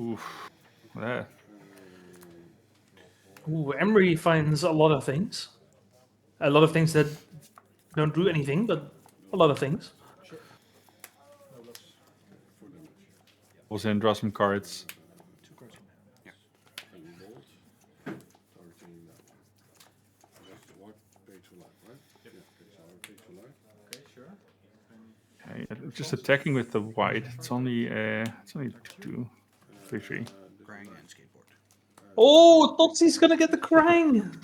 [SPEAKER 14] Ooh, Emery finds a lot of things. A lot of things that don't do anything, but a lot of things.
[SPEAKER 2] Also, in, draw some cards. Okay, just attacking with the white. It's only 2, 3.
[SPEAKER 11] Krang and skateboard.
[SPEAKER 14] Oh, Totsy's gonna get the Krang.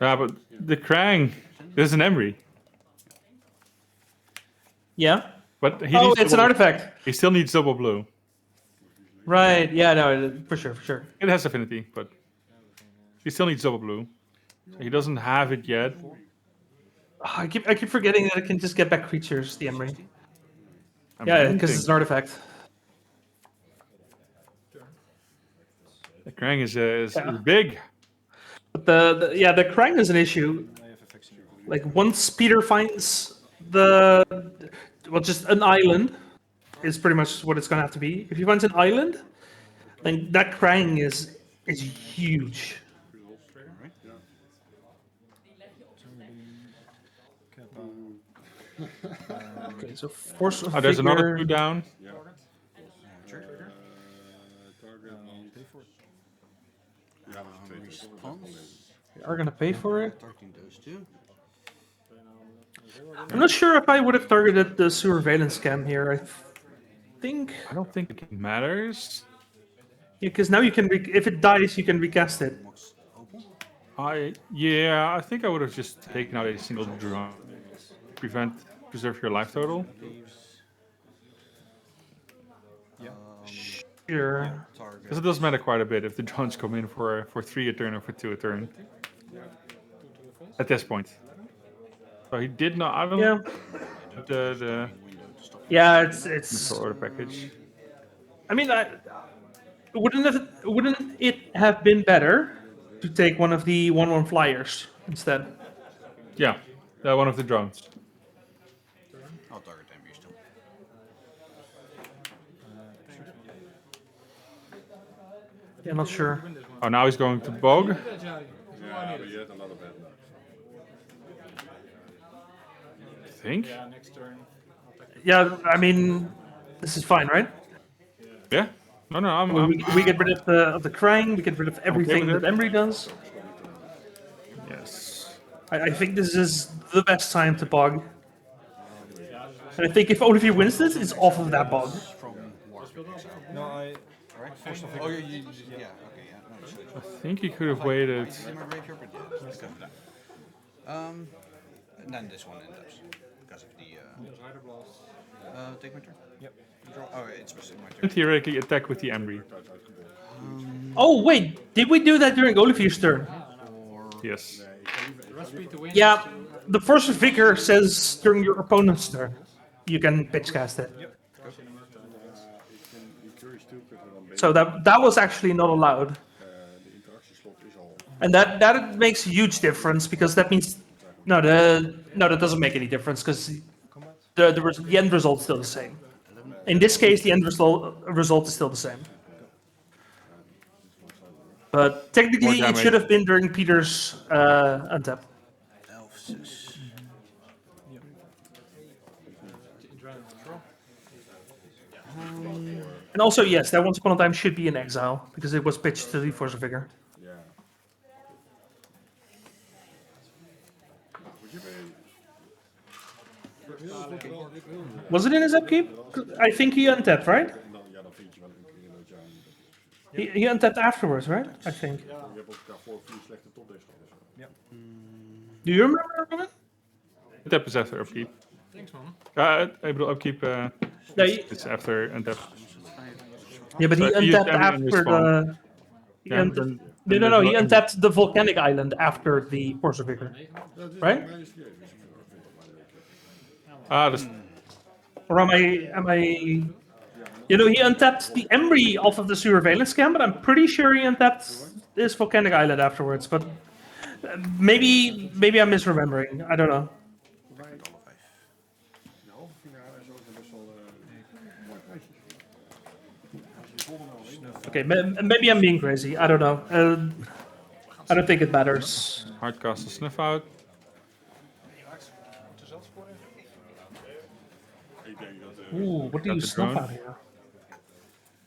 [SPEAKER 2] Yeah, but the Krang. There's an Emery.
[SPEAKER 14] Yeah.
[SPEAKER 2] But he
[SPEAKER 14] Oh,
[SPEAKER 2] needs
[SPEAKER 14] it's an
[SPEAKER 2] double-
[SPEAKER 14] artifact.
[SPEAKER 2] He still needs double blue.
[SPEAKER 14] Right. Yeah. No. For sure.
[SPEAKER 2] It has affinity, but he still needs double blue. He doesn't have it yet.
[SPEAKER 14] Oh, I keep forgetting that it can just get back creatures. The Emery.
[SPEAKER 2] I'm
[SPEAKER 14] Yeah, because
[SPEAKER 2] hinting.
[SPEAKER 14] it's an artifact.
[SPEAKER 2] The Krang is big.
[SPEAKER 14] But the Krang is an issue. Like once Peter finds just an island is pretty much what it's gonna have to be. If he finds an island, then that Krang is huge. Okay, so force of
[SPEAKER 2] There's another
[SPEAKER 14] Vigor.
[SPEAKER 2] 2 down.
[SPEAKER 14] We are gonna pay for it.
[SPEAKER 11] Targeting those two.
[SPEAKER 14] I'm not sure if I would have targeted the surveillance cam here.
[SPEAKER 2] I don't think it matters.
[SPEAKER 14] Because now you can, if it dies, you can recast it.
[SPEAKER 2] I think I would have just taken out a single drone. Preserve your life total.
[SPEAKER 14] Sure.
[SPEAKER 2] Because it does matter quite a bit if the drones come in for 3 a turn or for 2 a turn. At this point. So he did not. I don't.
[SPEAKER 14] Yeah.
[SPEAKER 2] The
[SPEAKER 14] Yeah, it's.
[SPEAKER 2] order package.
[SPEAKER 14] I mean, wouldn't it have been better to take one of the 1/1 flyers instead?
[SPEAKER 2] Yeah, one of the drones.
[SPEAKER 11] I'll target Emery still.
[SPEAKER 14] Yeah, not sure.
[SPEAKER 2] Oh, now he's going to Bog.
[SPEAKER 5] Yeah, but you had a lot of bad luck.
[SPEAKER 2] I think.
[SPEAKER 9] Yeah, next turn.
[SPEAKER 14] Yeah, I mean, this is fine, right?
[SPEAKER 2] Yeah. No,
[SPEAKER 14] We get rid of the Krang. We get rid of everything
[SPEAKER 2] with
[SPEAKER 14] that
[SPEAKER 2] it.
[SPEAKER 14] Emery does.
[SPEAKER 2] Yes.
[SPEAKER 14] I think this is the best time to bog. And I think if Olivier wins this, it's off of that bog.
[SPEAKER 10] No, I.
[SPEAKER 11] Oh, yeah, okay, yeah. No, sorry.
[SPEAKER 2] I think he could have waited.
[SPEAKER 11] It's in my graveyard, but yeah, because of that. And then this one ends because of the. Take my turn.
[SPEAKER 10] Yep.
[SPEAKER 11] Draw. Oh, it's my turn.
[SPEAKER 2] Could theoretically attack with the Emery.
[SPEAKER 14] Oh wait, did we do that during Olivier's turn?
[SPEAKER 2] Yes.
[SPEAKER 14] Yeah, the Force of Vigor says during your opponent's turn, you can pitch cast it. So that was actually not allowed. And that makes a huge difference because that means that doesn't make any difference because the end result is still the same. In this case, the end result is still the same. But technically, it should have been during Peter's untap. And also, yes, that Once Upon a Time should be in exile because it was pitched to the Force of Vigor. Was it in his upkeep? I think he untapped, right? He untapped afterwards, right? I think. Do you remember, Robin?
[SPEAKER 2] Untap is after upkeep.
[SPEAKER 9] Thanks, man.
[SPEAKER 2] I bedoel upkeep. It's after untap.
[SPEAKER 14] Yeah, but he untapped after the. No. He untapped the volcanic island after the Force of Vigor, right? Or am I? You know, he untapped the Emery off of the surveillance cam, but I'm pretty sure he untapped this volcanic island afterwards. But maybe I'm misremembering. I don't know. Okay, maybe I'm being crazy. I don't know. I don't think it matters.
[SPEAKER 2] Hardcast a sniff out.
[SPEAKER 14] Ooh, what do
[SPEAKER 2] Got
[SPEAKER 14] you
[SPEAKER 2] the
[SPEAKER 14] snuff
[SPEAKER 2] drone.
[SPEAKER 14] out here?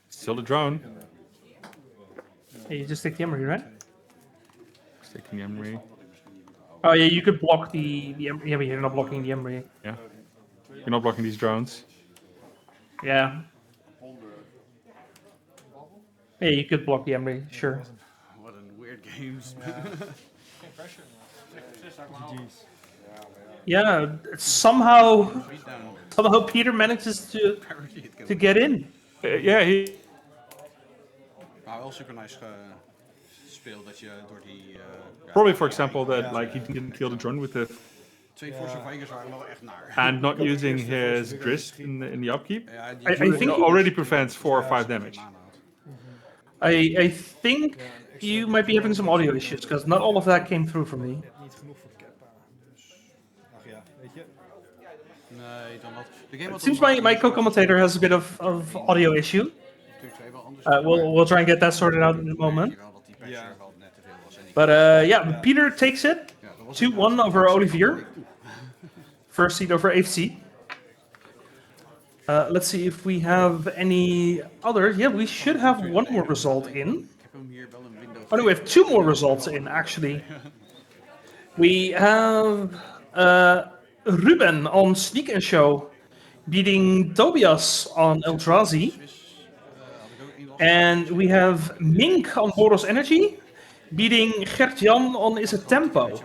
[SPEAKER 2] Still the drone.
[SPEAKER 14] Hey, you just take the emery, right?
[SPEAKER 2] Taking Emery.
[SPEAKER 14] Oh yeah, you could block the emery. Yeah, but you're not blocking the emery.
[SPEAKER 2] Yeah. You're not blocking these drones.
[SPEAKER 14] Yeah. Yeah, you could block the emery, sure.
[SPEAKER 11] What a weird games.
[SPEAKER 14] Yeah, somehow Peter manages to get in.
[SPEAKER 2] Yeah, he.
[SPEAKER 11] Maar wel super nice speel dat je door die...
[SPEAKER 2] Probably, for example, that like he didn't kill the drone with the.
[SPEAKER 11] Twee Force Vikings waren wel echt naar.
[SPEAKER 2] And not using his grist in the upkeep.
[SPEAKER 14] I think
[SPEAKER 2] already prevents 4 or 5 damage.
[SPEAKER 14] I think you might be having some audio issues because not all of that came through for me.
[SPEAKER 12] Niet genoeg voor Kappa. Dus, ach ja, weet je.
[SPEAKER 11] Nee, dan wat. De game
[SPEAKER 14] It seems my co-commentator has a bit of audio issue. We'll try and get that sorted out in a moment. But yeah, Peter takes it 2-1 over Olivier. First seed over AFC. Let's see if we have any others. Yeah, we should have one more result in. Oh no, we have 2 more results in actually. We have Ruben on Sneak and Show beating Tobias on Eldrazi. And we have Mink on Boros Energy beating Gert-Jan on Izzet Tempo.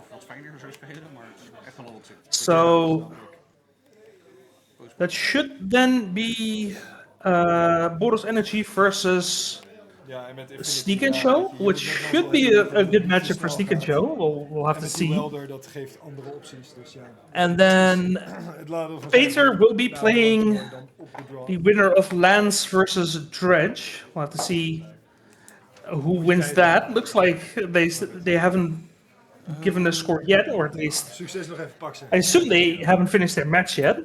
[SPEAKER 14] So that should then be Boros Energy versus Sneak and Show, which should be a good matchup for Sneak and Show. We'll have to see.
[SPEAKER 12] Welder, dat geeft andere opties, dus ja.
[SPEAKER 14] And then Peter will be playing the winner of Lance versus Dredge. We'll have to see who wins that. Looks like they haven't given a score yet, or at least
[SPEAKER 12] Succes nog even, pak ze.
[SPEAKER 14] I assume they haven't finished their match yet.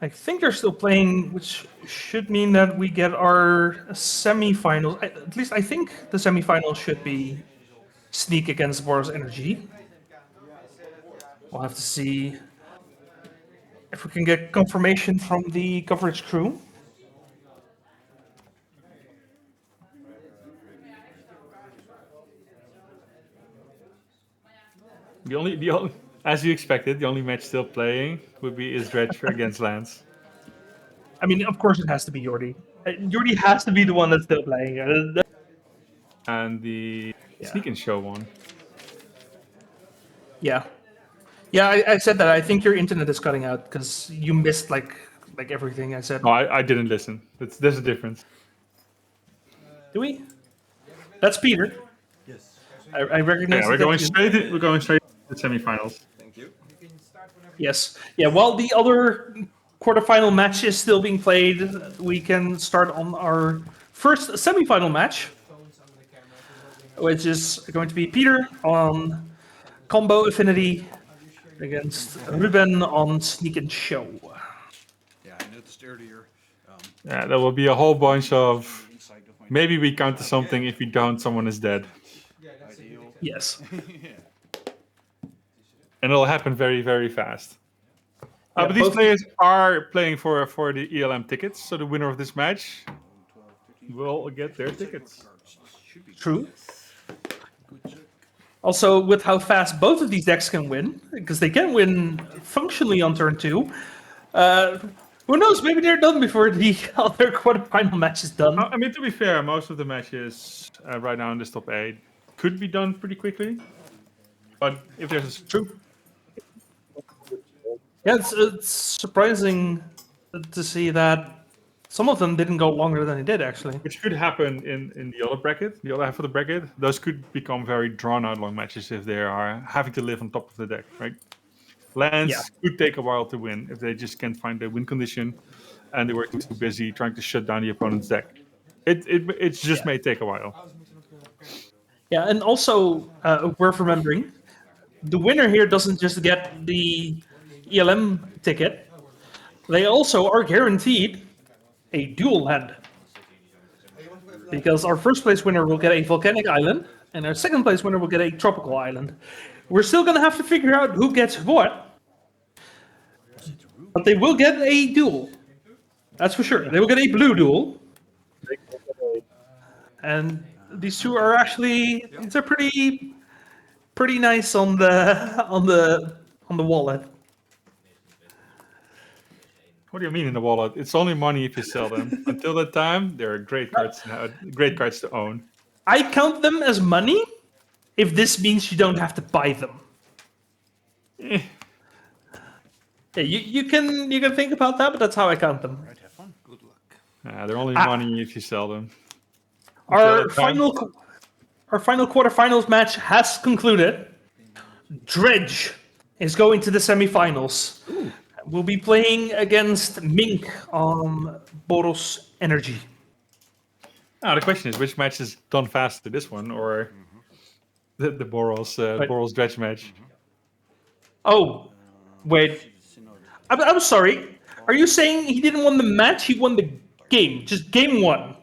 [SPEAKER 14] I think they're still playing, which should mean that we get our semifinals. At least I think the semifinals should be Sneak against Boros Energy. We'll have to see if we can get confirmation from the coverage crew.
[SPEAKER 2] The only, as you expected, the only match still playing would be Dredge against Lance.
[SPEAKER 14] I mean, of course it has to be Jordi. Jordi has to be the one that's still playing.
[SPEAKER 2] And the Sneak and Show one.
[SPEAKER 14] Yeah. Yeah, I said that. I think your internet is cutting out because you missed like everything I said.
[SPEAKER 2] No, I didn't listen. There's a difference.
[SPEAKER 14] Do we? That's Peter.
[SPEAKER 12] Yes.
[SPEAKER 14] I recognize.
[SPEAKER 2] Yeah, we're going straight to the semifinals.
[SPEAKER 7] Thank you.
[SPEAKER 14] Yes. Yeah. While the other quarterfinal match is still being played, we can start on our first semifinal match, which is going to be Peter on Combo Affinity against Ruben on Sneak and Show.
[SPEAKER 11] Yeah, I noticed earlier.
[SPEAKER 2] Yeah, there will be a whole bunch of maybe we counter something. If we don't, someone is dead.
[SPEAKER 14] Yes.
[SPEAKER 2] And it'll happen very, very fast.
[SPEAKER 14] Yeah,
[SPEAKER 2] but these players are playing for the ELM tickets, so the winner of this match will get their tickets.
[SPEAKER 14] True. Also, with how fast both of these decks can win, because they can win functionally on turn 2, who knows, maybe they're done before the other quarterfinal match is done.
[SPEAKER 2] I mean, to be fair, most of the matches right now in this top 8 could be done pretty quickly. But if there's a...
[SPEAKER 14] True. Yeah, it's surprising to see that some of them didn't go longer than it did, actually.
[SPEAKER 2] Which could happen in the other bracket, the other half of the bracket. Those could become very drawn-out long matches if they are having to live on top of the deck, right? Lands could take a while to win if they just can't find the win condition and they were too busy trying to shut down the opponent's deck. It just may take a while.
[SPEAKER 14] Yeah, and also worth remembering, the winner here doesn't just get the ELM ticket, they also are guaranteed a dual hand. Because our first place winner will get a volcanic island, and our second place winner will get a tropical island. We're still going to have to figure out who gets what, but they will get a duel. That's for sure. They will get a blue duel. And these two are actually, they're pretty nice on the wallet.
[SPEAKER 2] What do you mean in the wallet? It's only money if you sell them. Until that time, they're great cards to own.
[SPEAKER 14] I count them as money if this means you don't have to buy them. Yeah, you can think about that, but that's how I count them.
[SPEAKER 11] Right, have fun. Good luck.
[SPEAKER 2] They're only money if you sell them.
[SPEAKER 14] Our final quarterfinals match has concluded. Dredge is going to the semifinals. We'll be playing against Mink on Boros Energy.
[SPEAKER 2] Now the question is, which match is done faster, this one or the Boros Dredge match?
[SPEAKER 14] Oh, wait. I'm sorry. Are you saying he didn't win the match? He won the game. Just game one.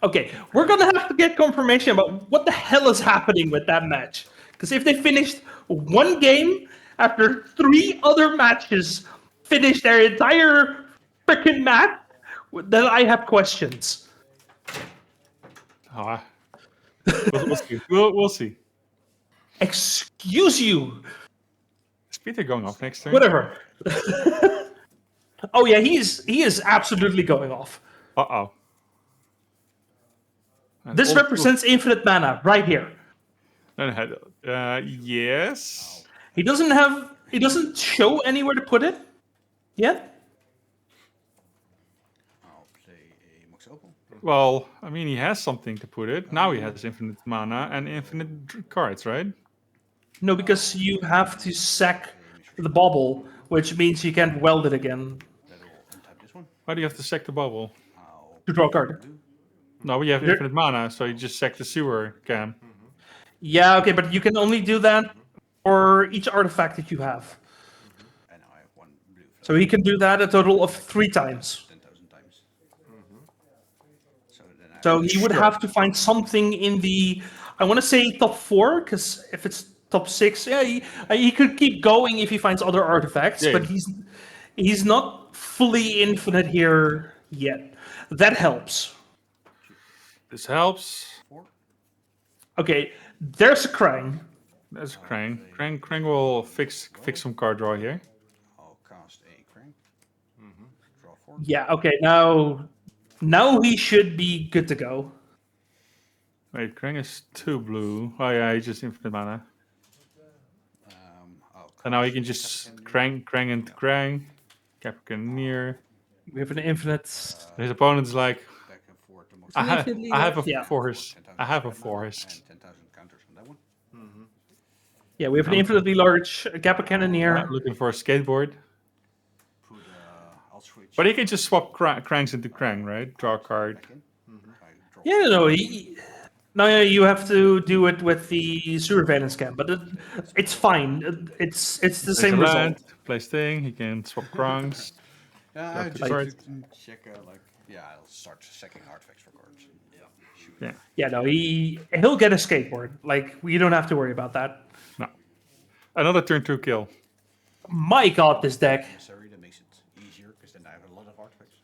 [SPEAKER 14] Okay, we're gonna have to get confirmation about what the hell is happening with that match. Because if they finished one game after 3 other matches finished their entire freaking match, then I have questions.
[SPEAKER 2] We'll see. We'll see.
[SPEAKER 14] Excuse you.
[SPEAKER 2] Is Peter going off next turn?
[SPEAKER 14] Whatever. Oh yeah, he is absolutely going off.
[SPEAKER 2] Uh-oh.
[SPEAKER 14] This represents infinite mana right here.
[SPEAKER 2] Yes.
[SPEAKER 14] He doesn't show anywhere to put it yet.
[SPEAKER 11] I'll play a Mox Opal.
[SPEAKER 2] Well, I mean, he has something to put it. Now he has infinite mana and infinite cards, right?
[SPEAKER 14] No, because you have to sack the bauble, which means you can't weld it again.
[SPEAKER 2] Why do you have to sack the bubble?
[SPEAKER 14] To draw a card.
[SPEAKER 2] No, but you have infinite mana, so you just sack the sewer cam.
[SPEAKER 14] Yeah, okay, but you can only do that for each artifact that you have.
[SPEAKER 11] And I have 1 blue.
[SPEAKER 14] So he can do that a total of 3 times.
[SPEAKER 11] 10,000 times.
[SPEAKER 14] So he would have to find something in the, I want to say top 4, because if it's top 6, yeah, he could keep going if he finds other artifacts, but he's not fully infinite here yet. That helps.
[SPEAKER 2] This helps.
[SPEAKER 14] Okay, there's a Krang.
[SPEAKER 2] There's a Krang. Krang will fix some card draw here.
[SPEAKER 11] I'll cast a Krang. Draw 4.
[SPEAKER 14] Yeah, okay, now he should be good to go.
[SPEAKER 2] Wait, Krang is 2 blue. Oh yeah, he's just infinite mana. And now he can just Krang into Krang. Capricorn.
[SPEAKER 14] We have an infinite.
[SPEAKER 2] His opponent's like, I have a
[SPEAKER 14] Yeah.
[SPEAKER 2] force. I have a force.
[SPEAKER 11] 10,000 counters on that one.
[SPEAKER 14] Yeah, we have an infinitely large Gappa Cannoneer.
[SPEAKER 2] Looking for a skateboard.
[SPEAKER 11] I'll switch.
[SPEAKER 2] But he can just swap Krangs into Krang, right? Draw a card.
[SPEAKER 14] Yeah, no, you have to do it with the sewer Valence Camp, but it's fine. It's the same result.
[SPEAKER 2] Plays thing. He can swap Krangs.
[SPEAKER 11] Yeah, I just check I'll start sacking artifacts for cards.
[SPEAKER 2] Yeah.
[SPEAKER 14] Yeah, no, he'll get a skateboard. Like, we don't have to worry about that.
[SPEAKER 2] No. Another turn 2 kill.
[SPEAKER 14] My god, this deck.
[SPEAKER 11] That makes it easier because then I have a lot of artifacts.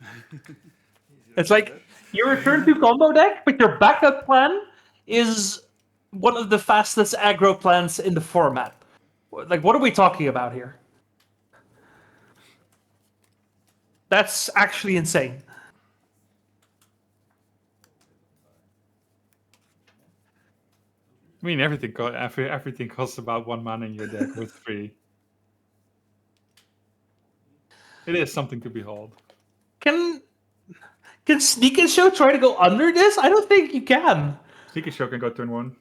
[SPEAKER 14] It's like your return to combo deck, but your backup plan is one of the fastest aggro plans in the format. Like, what are we talking about here? That's actually insane.
[SPEAKER 2] I mean, everything costs about 1 mana in your deck with 3. It is something to behold.
[SPEAKER 14] Can Sneak and Show try to go under this? I don't think you can.
[SPEAKER 2] Sneak and Show can go turn 1.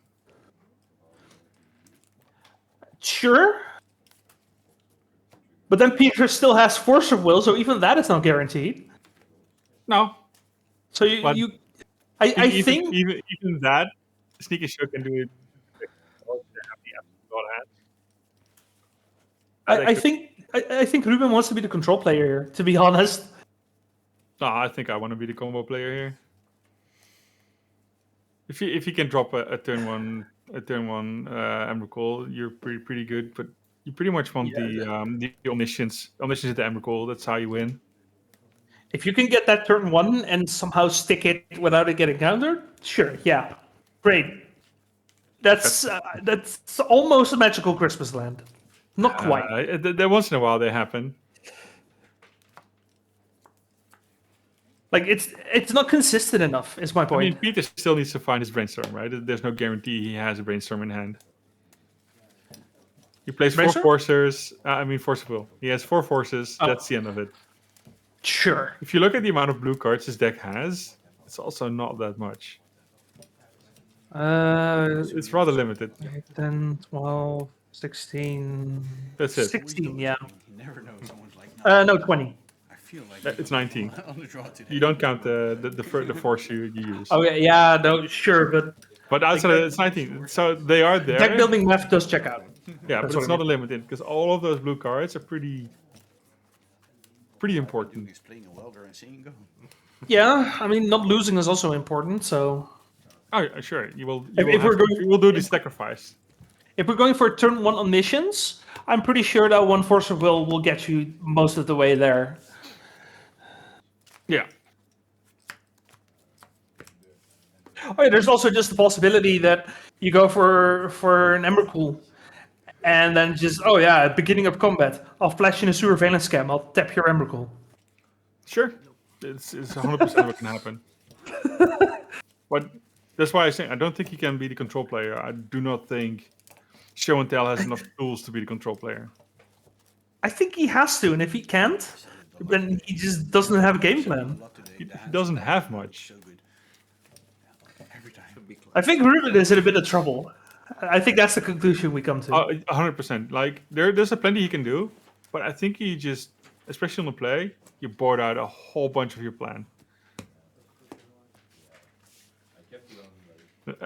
[SPEAKER 14] Sure. But then Peter still has Force of Will, so even that is not guaranteed.
[SPEAKER 2] No.
[SPEAKER 14] So I think
[SPEAKER 2] even that Sneak and Show can do it.
[SPEAKER 14] I think I think Ruben wants to be the control player here, to be honest.
[SPEAKER 2] No, I think I want to be the combo player here. If you can drop a turn one Emrakul, you're pretty good. But you pretty much want the omniscience at the Emrakul. That's how you win.
[SPEAKER 14] If you can get that turn 1 and somehow stick it without it getting countered, sure, yeah, great. That's almost a magical Christmas land. Not quite.
[SPEAKER 2] Once in a while they happen.
[SPEAKER 14] Like it's not consistent enough, is my point.
[SPEAKER 2] I mean, Peter still needs to find his brainstorm, right? There's no guarantee he has a brainstorm in hand. He plays 4 forcers. Force of Will. He has 4 forces. Oh. That's the end of it.
[SPEAKER 14] Sure.
[SPEAKER 2] If you look at the amount of blue cards his deck has, it's also not that much. It's rather limited.
[SPEAKER 14] 10, 12, 16.
[SPEAKER 2] That's it.
[SPEAKER 14] 16, yeah.
[SPEAKER 11] You never know someone's like.
[SPEAKER 14] No, 20.
[SPEAKER 11] I feel like
[SPEAKER 2] it's 19.
[SPEAKER 11] On the draw today.
[SPEAKER 2] You don't count the force you use.
[SPEAKER 14] Oh yeah, no, sure,
[SPEAKER 2] but outside it's 19. So they are there.
[SPEAKER 14] Deck building math does check out.
[SPEAKER 2] Yeah, but it's not unlimited because all of those blue cards are pretty important.
[SPEAKER 11] Is playing a welder and seeing go.
[SPEAKER 14] Yeah, I mean, not losing is also important. So.
[SPEAKER 2] Oh, sure. You will do the sacrifice.
[SPEAKER 14] If we're going for turn 1 omniscience, I'm pretty sure that 1 Force of Will get you most of the way there.
[SPEAKER 2] Yeah.
[SPEAKER 14] Oh yeah, there's also just the possibility that you go for an Emrakul, and then just at beginning of combat, I'll flash in a Surveillance Scam. I'll tap your Emrakul.
[SPEAKER 2] Sure, it's 100% what can happen. But that's why I say I don't think he can be the control player. I do not think Show and Tell has enough tools to be the control player.
[SPEAKER 14] I think he has to, and if he can't, then he just doesn't have a game plan.
[SPEAKER 2] He doesn't have much.
[SPEAKER 14] I think Ruben is in a bit of trouble. I think that's the conclusion we come to.
[SPEAKER 2] 100%. Like there's a plenty he can do, but I think he just, especially on the play, you board out a whole bunch of your plan.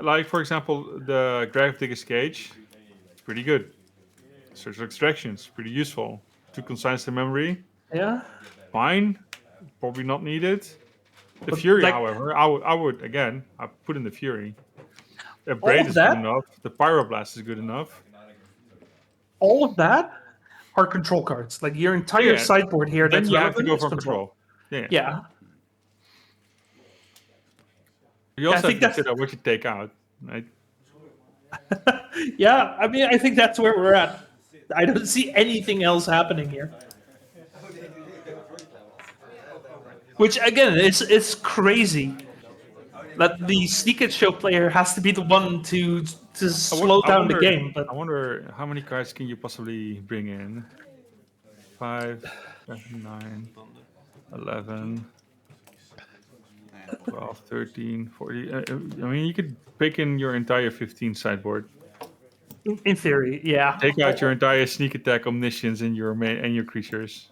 [SPEAKER 2] Like for example, the Grave Digger's Cage, it's pretty good. Search Extractions, pretty useful. 2 consigns to memory.
[SPEAKER 14] Yeah.
[SPEAKER 2] Fine. Probably not needed. The Fury, however, I would again. I put in the Fury. The Braid is good enough. The Pyroblast is good enough.
[SPEAKER 14] All of that are control cards. Like your entire sideboard here.
[SPEAKER 2] Then you have to go for control. Yeah. You also have to consider what you take out, right?
[SPEAKER 14] Yeah, I mean, I think that's where we're at. I don't see anything else happening here. Which again, it's crazy that the Sneak and Show player has to be the one to slow down the game. But
[SPEAKER 2] I wonder how many cards can you possibly bring in? 5, 7, 9, 11, 12, 13, 40. I mean, you could pick in your entire 15 sideboard.
[SPEAKER 14] In theory, yeah.
[SPEAKER 2] Take out your entire Sneak Attack, Omniscience, and your creatures.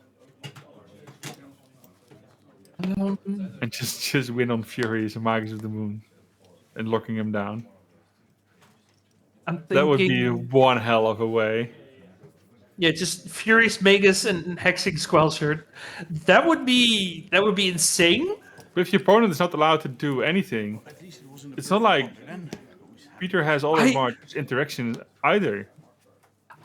[SPEAKER 2] And just win on Furies and Magus of the Moon and locking him down. That would be one hell of a way.
[SPEAKER 14] Yeah, just Furious Magus and Hexing Squelcher. That would be insane.
[SPEAKER 2] But if your opponent is not allowed to do anything, it's not like Peter has all that much interaction either.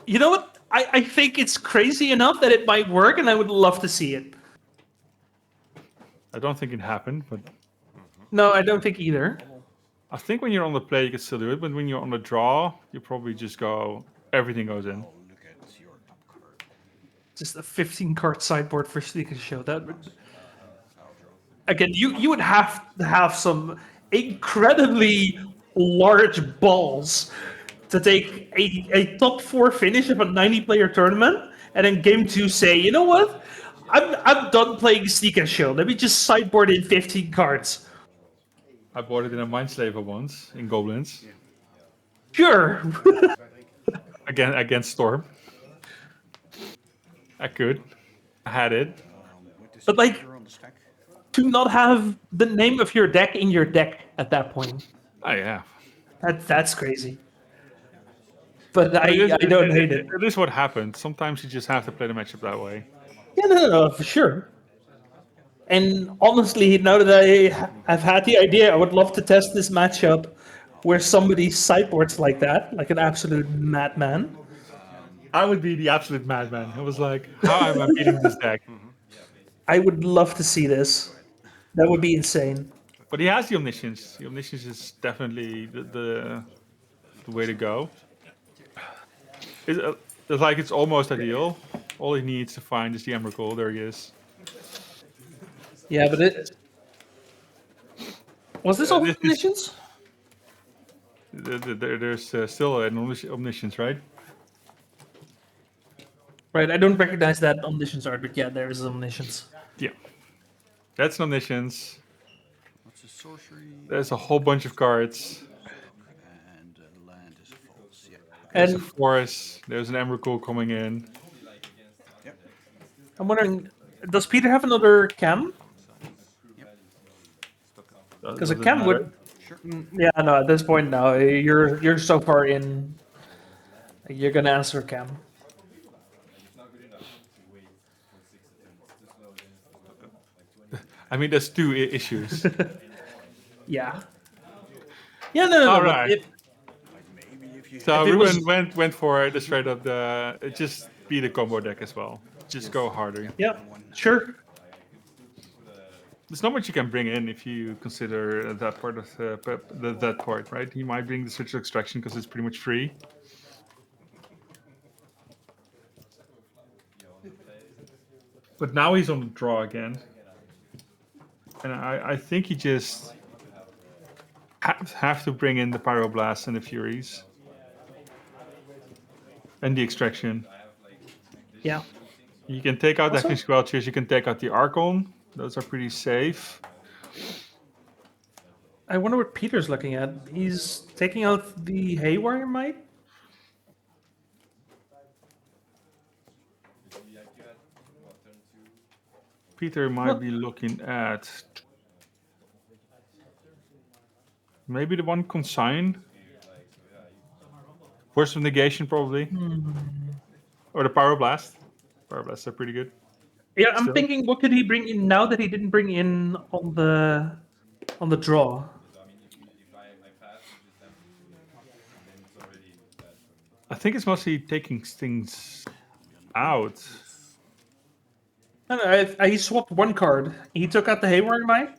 [SPEAKER 14] You know what? I think it's crazy enough that it might work, and I would love to see it.
[SPEAKER 2] I don't think it happened, but...
[SPEAKER 14] No, I don't think either.
[SPEAKER 2] I think when you're on the play, you can still do it, but when you're on the draw, you probably just go... Everything goes in.
[SPEAKER 14] Just a 15-card sideboard for Sneak and Show. That would... Again, you would have to have some incredibly large balls to take a top 4 finish of a 90-player tournament, and then game 2 say, you know what? I'm done playing Sneak and Show. Let me just sideboard in 15 cards.
[SPEAKER 2] I bought it in a Mindslaver once in Goblins.
[SPEAKER 14] Sure.
[SPEAKER 2] Against Storm. I could. I had it.
[SPEAKER 14] But like, to not have the name of your deck in your deck at that point.
[SPEAKER 2] Oh yeah.
[SPEAKER 14] That's crazy.
[SPEAKER 1] but I don't hate it.
[SPEAKER 2] It is what happens. Sometimes you just have to play the matchup that way.
[SPEAKER 1] Yeah, no, for sure. And honestly, now that I've had the idea, I would love to test this matchup where somebody sideboards like that, like an absolute madman.
[SPEAKER 2] I would be the absolute madman. I was like, how am I beating this deck?
[SPEAKER 1] I would love to see this. That would be insane.
[SPEAKER 2] But he has the Omniscience. The Omniscience is definitely the way to go. It's like it's almost ideal. All he needs to find is the Emrakul. There he is.
[SPEAKER 1] Yeah, but was this all Omniscience?
[SPEAKER 2] There's still an Omniscience, right?
[SPEAKER 1] Right, I don't recognize that Omniscience art, but yeah, there is Omniscience.
[SPEAKER 2] Yeah. That's an Omniscience.
[SPEAKER 11] What's a sorcery?
[SPEAKER 2] There's a whole bunch of cards.
[SPEAKER 11] And land is false. Yeah.
[SPEAKER 2] There's a forest. There's an Emrakul coming in.
[SPEAKER 11] Yep.
[SPEAKER 1] I'm wondering, does Peter have another cam? Because a cam would.
[SPEAKER 11] Sure.
[SPEAKER 1] Yeah, no. At this point now, you're so far in. You're gonna answer cam.
[SPEAKER 2] I mean, there's two issues.
[SPEAKER 1] Yeah. Yeah, no.
[SPEAKER 2] All right. So Ruben went for the straight up just be the combo deck as well. Just go harder.
[SPEAKER 1] Yeah, sure.
[SPEAKER 2] There's not much you can bring in if you consider that part of that part, right? He might bring the switch extraction because it's pretty much free. But now he's on the draw again. And I think he just have to bring in the Pyroblast and the Furies. And the Extraction.
[SPEAKER 1] Yeah.
[SPEAKER 2] You can take out the Hexing Squelchers, you can take out the Archon. Those are pretty safe.
[SPEAKER 1] I wonder what Peter's looking at. He's taking out the Haywire Might?
[SPEAKER 2] Peter might be looking at maybe the one Consign. Force of Negation, probably. Or the Pyroblast. Pyroblasts are pretty good.
[SPEAKER 1] Yeah, I'm thinking, what could he bring in now that he didn't bring in on the draw?
[SPEAKER 2] I think it's mostly taking things out.
[SPEAKER 1] I don't know, he swapped one card. He took out the Haywire Might.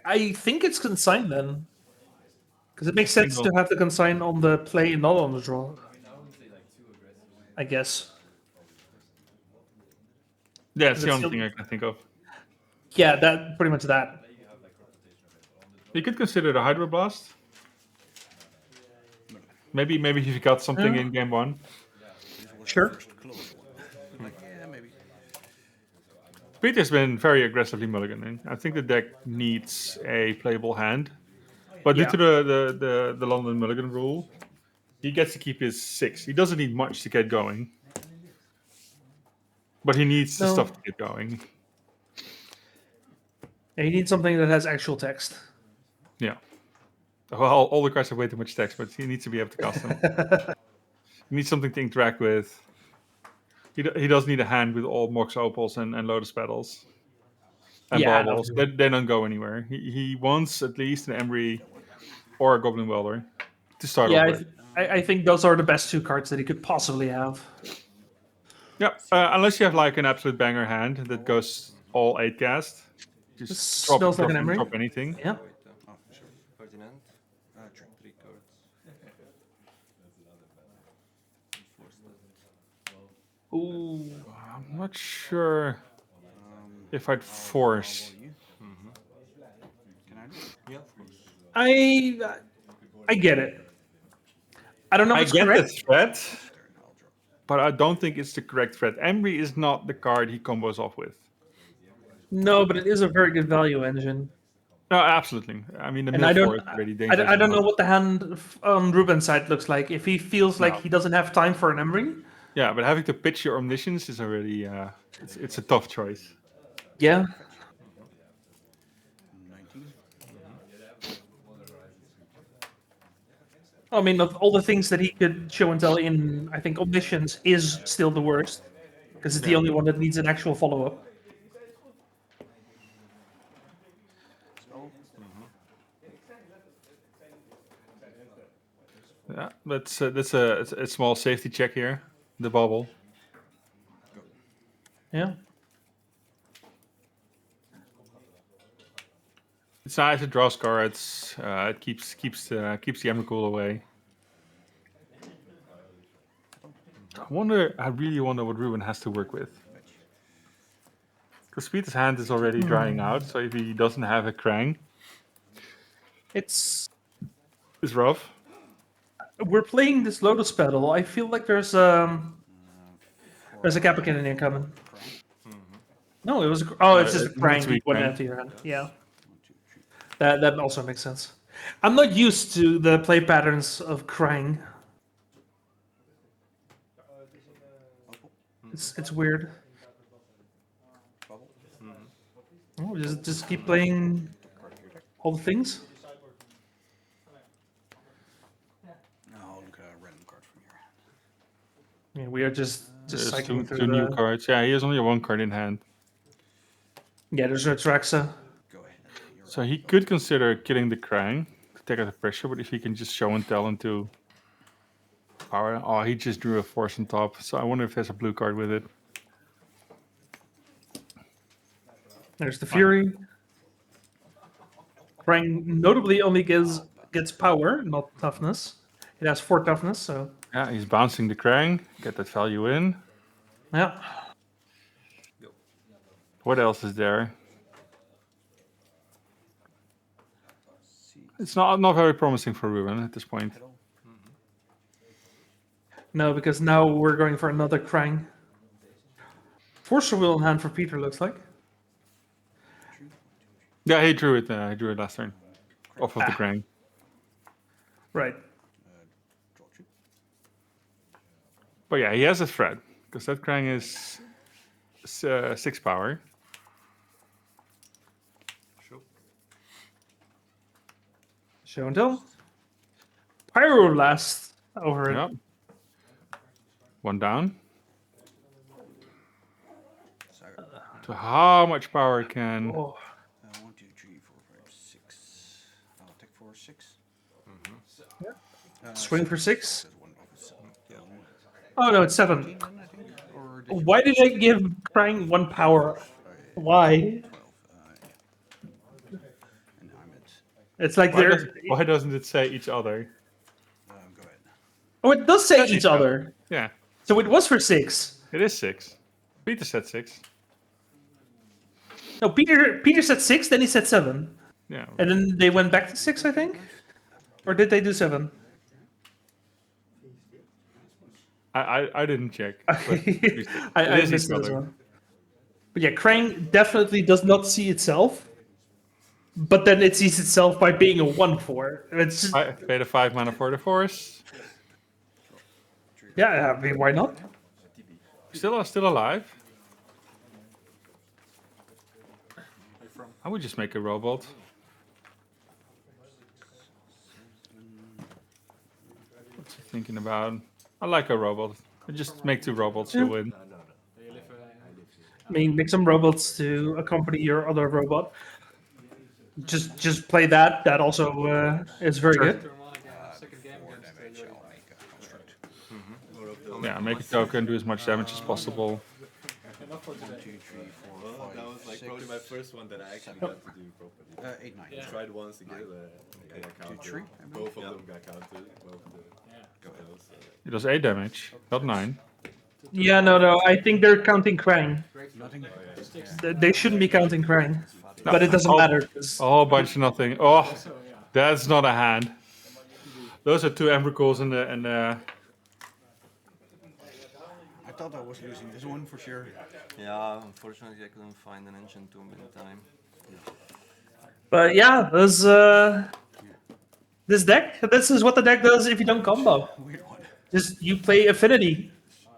[SPEAKER 1] I think it's Consign then. Because it makes sense to have the Consign on the play and not on the draw. I guess.
[SPEAKER 2] Yeah, it's the only thing I can think of.
[SPEAKER 1] Yeah, that pretty much that.
[SPEAKER 2] You could consider the Hydroblast. Maybe if you got something in game one.
[SPEAKER 1] Sure.
[SPEAKER 11] Yeah, maybe.
[SPEAKER 2] Peter's been very aggressively mulliganing. I think the deck needs a playable hand. But due to the London mulligan rule, he gets to keep his 6. He doesn't need much to get going. But he needs the stuff to get going.
[SPEAKER 1] Yeah, he needs something that has actual text.
[SPEAKER 2] Yeah. Well, all the cards have way too much text, but he needs to be able to cast them. He needs something to interact with. He does need a hand with all Mox Opals and Lotus Petals. And Baubles. They don't go anywhere. He wants at least an Emry or a Goblin Welder to start off with.
[SPEAKER 1] I think those are the best two cards that he could possibly have.
[SPEAKER 2] Yeah, unless you have like an absolute banger hand that goes all 8 cast. Just drop anything.
[SPEAKER 1] Yeah.
[SPEAKER 2] Ooh, I'm not sure if I'd force.
[SPEAKER 1] I get it. I don't know if it's correct.
[SPEAKER 2] I get the threat, but I don't think it's the correct threat. Emry is not the card he combos off with.
[SPEAKER 1] No, but it is a very good value engine.
[SPEAKER 2] No, absolutely. I mean, the
[SPEAKER 1] and I don't,
[SPEAKER 2] is really dangerous.
[SPEAKER 1] I don't know what the hand on Ruben's side looks like. If he feels like he doesn't have time for an Emry.
[SPEAKER 2] Yeah, but having to pitch your Omniscience is already it's a tough choice.
[SPEAKER 1] Yeah.
[SPEAKER 14] I mean, of all the things that he could show and tell in, I think Omniscience is still the worst. Because it's the only one that needs an actual follow-up.
[SPEAKER 2] Yeah, that's a small safety check here. The bubble.
[SPEAKER 14] Yeah.
[SPEAKER 2] It's nice to draw cards. It keeps the Emrakul away. I really wonder what Ruben has to work with. Because Peter's hand is already drying out, so if he doesn't have a Krang,
[SPEAKER 14] it's
[SPEAKER 2] rough.
[SPEAKER 14] We're playing this Lotus Petal. I feel like there's a Kappa Cannon incoming. No, it was. It's just a Krang you went into your hand. Yeah. That also makes sense. I'm not used to the play patterns of Krang. It's weird. Oh, just keep playing all the things.
[SPEAKER 11] Oh, look at a random card from here.
[SPEAKER 14] Yeah, we are just cycling through
[SPEAKER 2] two new cards. Yeah, he has only one card in hand.
[SPEAKER 14] Yeah, there's no Traxa.
[SPEAKER 2] So he could consider killing the Krang to take out the pressure, but if he can just show and tell into power. Oh, he just drew a force on top. So I wonder if there's a blue card with it.
[SPEAKER 14] There's the Fury. Krang notably only gets power, not toughness. It has 4 toughness, so.
[SPEAKER 2] Yeah, he's bouncing the Krang. Get that value in.
[SPEAKER 14] Yeah.
[SPEAKER 2] What else is there? It's not very promising for Ruben at this point.
[SPEAKER 14] No, because now we're going for another Krang. Forcer Wheel in hand for Peter, looks like.
[SPEAKER 2] Yeah, he drew it. He drew it last turn. Off of the Krang.
[SPEAKER 14] Right.
[SPEAKER 2] But yeah, he has a threat. Because that Krang is 6 power.
[SPEAKER 14] Show and tell. Pyroblast over it.
[SPEAKER 2] Yep. One down. So how much power can...
[SPEAKER 11] 1, 2, 3, 4, 5, 6. I'll take 4, 6.
[SPEAKER 14] Swing for 6. Oh no, it's 7. Why did I give Krang 1 power? Why? It's like
[SPEAKER 2] why doesn't it say each other?
[SPEAKER 11] Go ahead.
[SPEAKER 14] Oh, it does say each other.
[SPEAKER 2] Yeah.
[SPEAKER 14] So it was for 6.
[SPEAKER 2] It is 6. Peter said 6.
[SPEAKER 14] No, Peter said 6, then he said 7.
[SPEAKER 2] Yeah.
[SPEAKER 14] And then they went back to 6, I think? Or did they do 7?
[SPEAKER 2] I didn't check.
[SPEAKER 14] I missed that as well. But yeah, Krang definitely does not see itself. But then it sees itself by being a 1/4. It's just...
[SPEAKER 2] I paid a 5 mana for the force.
[SPEAKER 14] Yeah, I mean, why not?
[SPEAKER 2] Still alive. I would just make a robot. What's he thinking about? I like a robot. I just make 2 robots to win.
[SPEAKER 14] I mean, make some robots to accompany your other robot. Just play that. That also is very good.
[SPEAKER 2] Yeah, make a token, do as much damage as possible.
[SPEAKER 11] 1, 2, 3, 4, 5,
[SPEAKER 13] That was like
[SPEAKER 11] 6,
[SPEAKER 13] probably my first one that I actually got to do properly.
[SPEAKER 11] 8, 9.
[SPEAKER 13] I tried once to get a counter.
[SPEAKER 11] 2, 3.
[SPEAKER 13] Both of them got counted.
[SPEAKER 2] It was 8 damage, not 9.
[SPEAKER 14] Yeah, no. I think they're counting Krang.
[SPEAKER 11] Nothing.
[SPEAKER 14] They shouldn't be counting Krang. But it doesn't matter.
[SPEAKER 2] A whole bunch of nothing. Oh, that's not a hand. Those are 2 Emrakuls and the...
[SPEAKER 11] I thought I was losing this one for sure.
[SPEAKER 18] Yeah, unfortunately I couldn't find an ancient tomb in time.
[SPEAKER 14] But yeah, this deck. This is what the deck does if you don't combo. Just you play Affinity.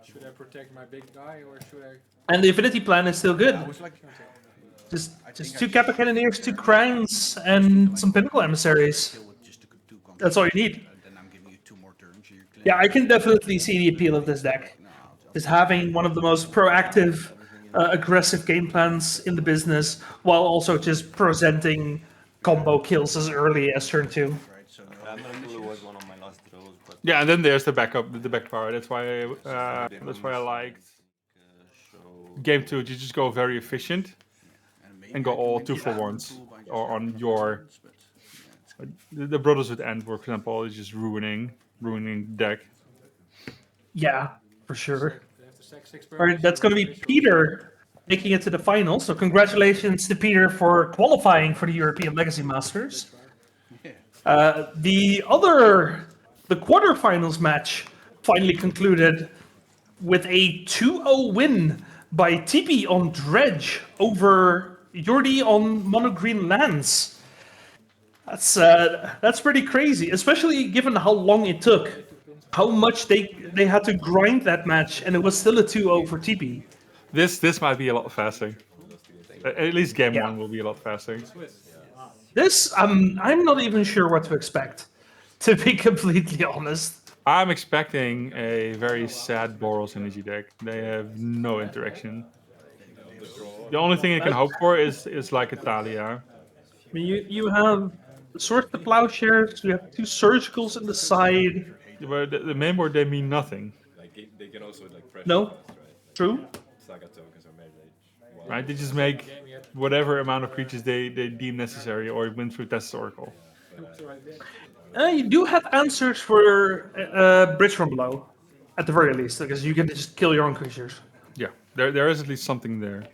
[SPEAKER 4] Should I protect my big guy or should I?
[SPEAKER 14] And the Affinity plan is still good. Just 2 Kappa Cannoneers, 2 Krangs, and some Pinnacle Emissaries. That's all you need.
[SPEAKER 11] Then I'm giving you
[SPEAKER 1] Yeah, I can definitely see the appeal of this deck. Is having one of the most proactive, aggressive game plans in the business, while also just presenting combo kills as early as turn 2.
[SPEAKER 18] was one of my last draws, but
[SPEAKER 2] Yeah, and then there's the backup, the back power. That's why I liked game 2. You just go very efficient and go all 2-for-1s or on your. The Brothers with End, for example, is just ruining deck.
[SPEAKER 1] Yeah, for sure. All right, that's going to be Peter making it to the final. So congratulations to Peter for qualifying for the European Legacy Masters. The quarterfinals match finally concluded with a 2-0 win by TP on Dredge over Jordi on Mono Green Lands. That's pretty crazy, especially given how long it took. How much they had to grind that match, and it was still a 2-0 for TP.
[SPEAKER 2] This might be a lot faster. At least game 1 will be a lot faster.
[SPEAKER 1] This, I'm not even sure what to expect, to be completely honest.
[SPEAKER 2] I'm expecting a very sad Boros energy deck. They have no interaction. The only thing you can hope for is like Italia.
[SPEAKER 1] I mean, you have Sword the Plowshares, you have 2 Surgicals in the side.
[SPEAKER 2] But the main board, they mean nothing.
[SPEAKER 19] They can also pressure.
[SPEAKER 1] No, true.
[SPEAKER 19] Saga tokens or Midrange.
[SPEAKER 2] Right, they just make whatever amount of creatures they deem necessary or win through Test Oracle.
[SPEAKER 1] You do have answers for Bridge from Below, at the very least, because you can just kill your own creatures.
[SPEAKER 2] Yeah, there is at least something there.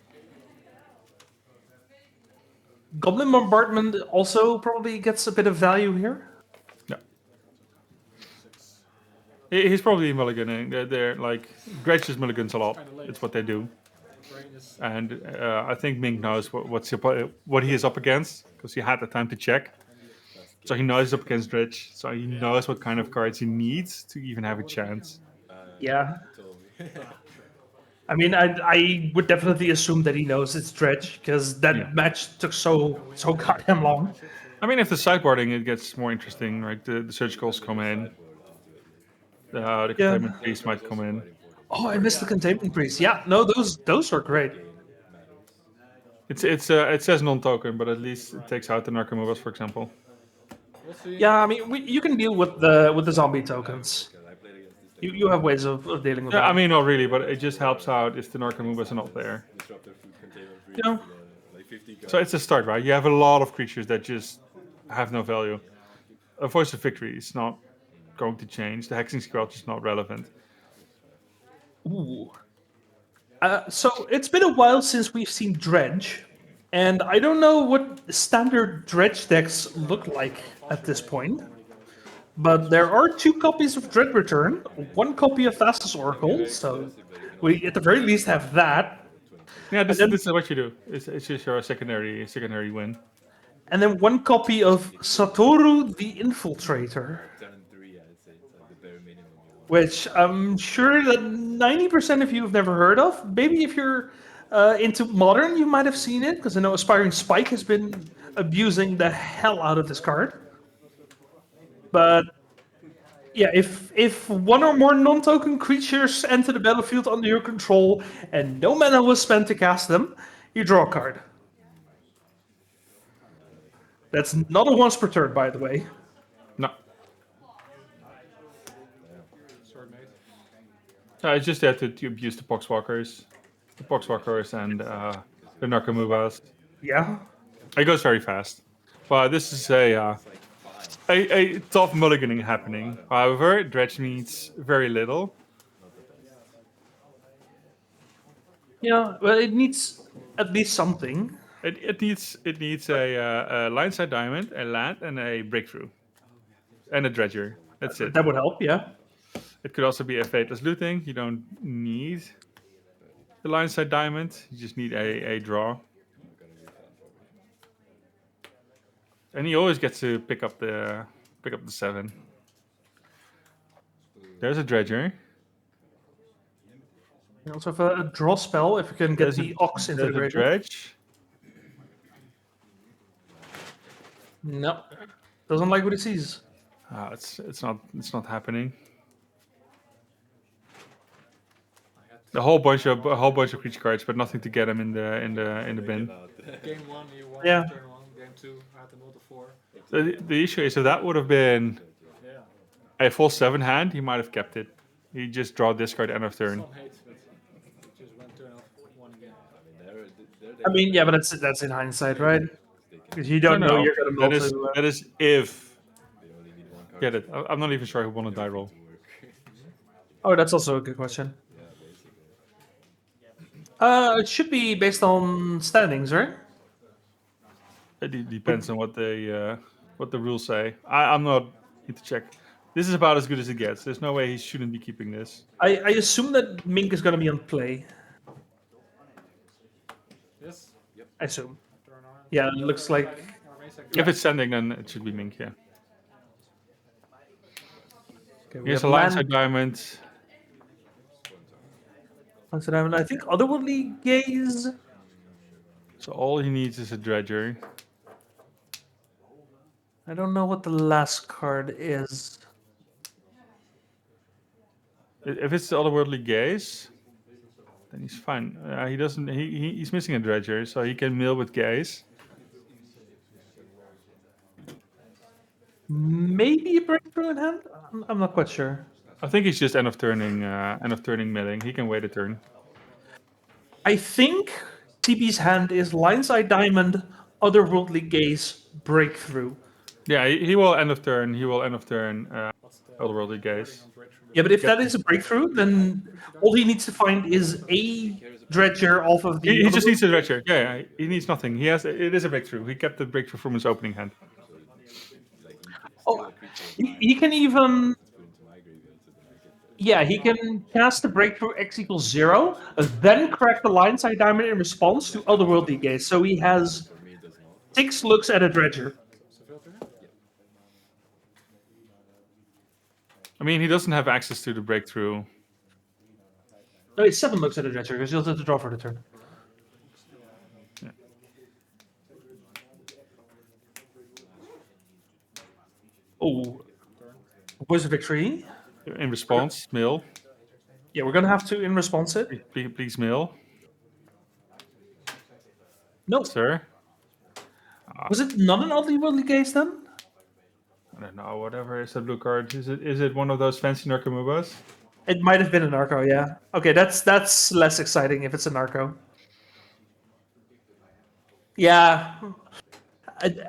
[SPEAKER 1] Goblin Bombardment also probably gets a bit of value here.
[SPEAKER 2] Yeah. He's probably mulliganing. They're like, Dredge just mulligans a lot. It's what they do. And I think Mink knows what he is up against, because he had the time to check. So he knows he's up against Dredge. So he knows what kind of cards he needs to even have a chance.
[SPEAKER 1] Yeah. I mean, I would definitely assume that he knows it's Dredge, because that match took so goddamn long.
[SPEAKER 2] I mean, if the sideboarding, it gets more interesting, right? The Surgicals come in. The Containment Priest might come in.
[SPEAKER 1] Oh, I missed the Containment Priest. Yeah, no, those are great.
[SPEAKER 2] It says non-token, but at least it takes out the Narcomovas, for example.
[SPEAKER 1] Yeah, I mean, you can deal with the zombie tokens. You have ways of dealing with that.
[SPEAKER 2] I mean, not really, but it just helps out if the Narcomovas are not there.
[SPEAKER 1] Yeah.
[SPEAKER 2] So it's a start, right? You have a lot of creatures that just have no value. A Voice of Victory is not going to change. The Hexing Squelch is not relevant.
[SPEAKER 1] Ooh. So it's been a while since we've seen Dredge, and I don't know what standard Dredge decks look like at this point. But there are 2 copies of Dread Return, 1 copy of Thassa's Oracle, so we at the very least have that.
[SPEAKER 2] Yeah, this is what you do. It's just your secondary win.
[SPEAKER 1] And then 1 copy of Satoru the Infiltrator, which I'm sure that 90% of you have never heard of. Maybe if you're into Modern, you might have seen it, because I know Aspiring Spike has been abusing the hell out of this card. But yeah, if 1 or more non-token creatures enter the battlefield under your control and no mana was spent to cast them, you draw a card. That's not a once per turn, by the way.
[SPEAKER 2] No. It's just there to abuse the Poxwalkers, and the Narcomovas.
[SPEAKER 1] Yeah.
[SPEAKER 2] It goes very fast. But this is a tough mulliganing happening. However, Dredge needs very little.
[SPEAKER 1] Yeah, well, it needs at least something.
[SPEAKER 2] It needs a Lineside Diamond, a land, and a Breakthrough, and a Dredger. That's it.
[SPEAKER 1] That would help, yeah.
[SPEAKER 2] It could also be a Fateless Looting. You don't need the Lineside Diamond. You just need a draw. And he always gets to pick up the 7. There's a Dredger.
[SPEAKER 1] You also have a draw spell if you can get the Ox into the
[SPEAKER 2] There's a
[SPEAKER 1] graveyard.
[SPEAKER 2] Dredge.
[SPEAKER 1] No, doesn't like what he sees.
[SPEAKER 2] It's not happening. A whole bunch of creature cards, but nothing to get him in the bin.
[SPEAKER 9] Game 1, you won.
[SPEAKER 14] Yeah.
[SPEAKER 9] Turn 1. Game 2, had the multi 4.
[SPEAKER 2] The issue is, if that would have been a full 7 hand, he might have kept it. He just draw discard end of turn.
[SPEAKER 9] Some hate, but it just went turn off 1 again.
[SPEAKER 14] I mean, yeah, but that's in hindsight, right? Because you don't know you're going to multi.
[SPEAKER 2] That is if. Get it? I'm not even sure who won a die roll.
[SPEAKER 14] Oh, that's also a good question. It should be based on standings, right?
[SPEAKER 2] It depends on what the rules say. I'm not. Need to check. This is about as good as it gets. There's no way he shouldn't be keeping this.
[SPEAKER 14] I assume that Mink is going to be on play.
[SPEAKER 9] Yes.
[SPEAKER 13] Yep.
[SPEAKER 14] I assume. Yeah, it looks like.
[SPEAKER 2] If it's sending, then it should be Mink. Yeah.
[SPEAKER 14] Okay,
[SPEAKER 2] Here's a Lineside Diamond.
[SPEAKER 14] Lineside Diamond. I think Otherworldly Gaze.
[SPEAKER 2] So all he needs is a Dredger.
[SPEAKER 14] I don't know what the last card is.
[SPEAKER 2] If it's the Otherworldly Gaze, then he's fine. He doesn't. He's missing a Dredger, so he can mill with Gaze.
[SPEAKER 14] Maybe a breakthrough in hand. I'm not quite sure.
[SPEAKER 2] I think he's just end of turning milling. He can wait a turn.
[SPEAKER 14] I think TB's hand is Lineside Diamond, Otherworldly Gaze, Breakthrough.
[SPEAKER 2] Yeah, he will end of turn. He will end of turn. Otherworldly Gaze.
[SPEAKER 14] Yeah, but if that is a breakthrough, then all he needs to find is a Dredger off of the.
[SPEAKER 2] He just needs a Dredger. Yeah, he needs nothing. It is a breakthrough. He kept the breakthrough from his opening hand.
[SPEAKER 14] Oh, he can even. Yeah, he can cast the breakthrough X equals 0, then crack the Lineside Diamond in response to Otherworldly Gaze. So he has 6 looks at a Dredger.
[SPEAKER 2] I mean, he doesn't have access to the breakthrough.
[SPEAKER 14] No, it's 7 looks at a Dredger because he'll have to draw for the turn.
[SPEAKER 2] Yeah.
[SPEAKER 14] Oh, where's the victory?
[SPEAKER 2] In response, mill.
[SPEAKER 14] Yeah, we're gonna have to in response it.
[SPEAKER 2] Please mill.
[SPEAKER 14] No,
[SPEAKER 2] sir.
[SPEAKER 14] Was it not an Otherworldly Gaze then?
[SPEAKER 2] I don't know. Whatever is that blue card? Is it one of those fancy Narcomoobas?
[SPEAKER 14] It might have been a Narco, yeah. Okay, that's less exciting if it's a Narco. Yeah,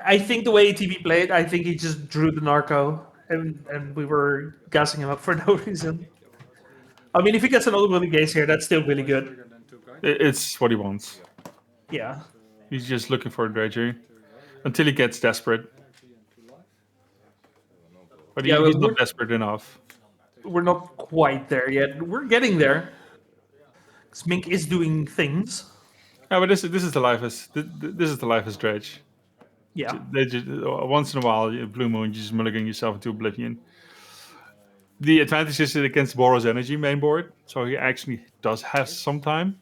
[SPEAKER 14] I think the way TV played, I think he just drew the Narco, and we were gassing him up for no reason. I mean, if he gets an Otherworldly Gaze here, that's still really good.
[SPEAKER 2] It's what he wants.
[SPEAKER 14] Yeah.
[SPEAKER 2] He's just looking for a Dredger until he gets desperate. But he's not desperate enough.
[SPEAKER 14] We're not quite there yet. We're getting there. Mink is doing things.
[SPEAKER 2] Yeah, but this is the life as Dredge.
[SPEAKER 14] Yeah.
[SPEAKER 2] They just, once in a while, Blue Moon, you just mulligan yourself into oblivion. The advantage is against Boros Energy main board, so he actually does have some time.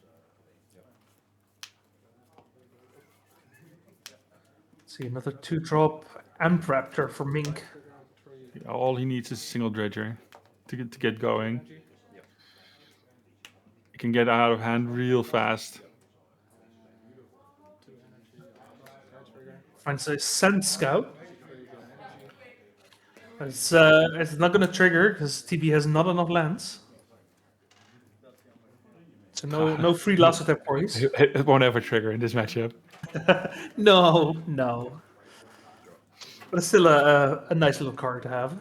[SPEAKER 14] Let's see, another 2-drop Amp Raptor for Mink.
[SPEAKER 2] Yeah, all he needs is a single Dredger to get going. He can get out of hand real fast.
[SPEAKER 14] Finds a Sand Scout. It's not going to trigger because TB has not enough lands. So no free Lasso points.
[SPEAKER 2] It won't ever trigger in this matchup.
[SPEAKER 14] No. But it's still a nice little card to have.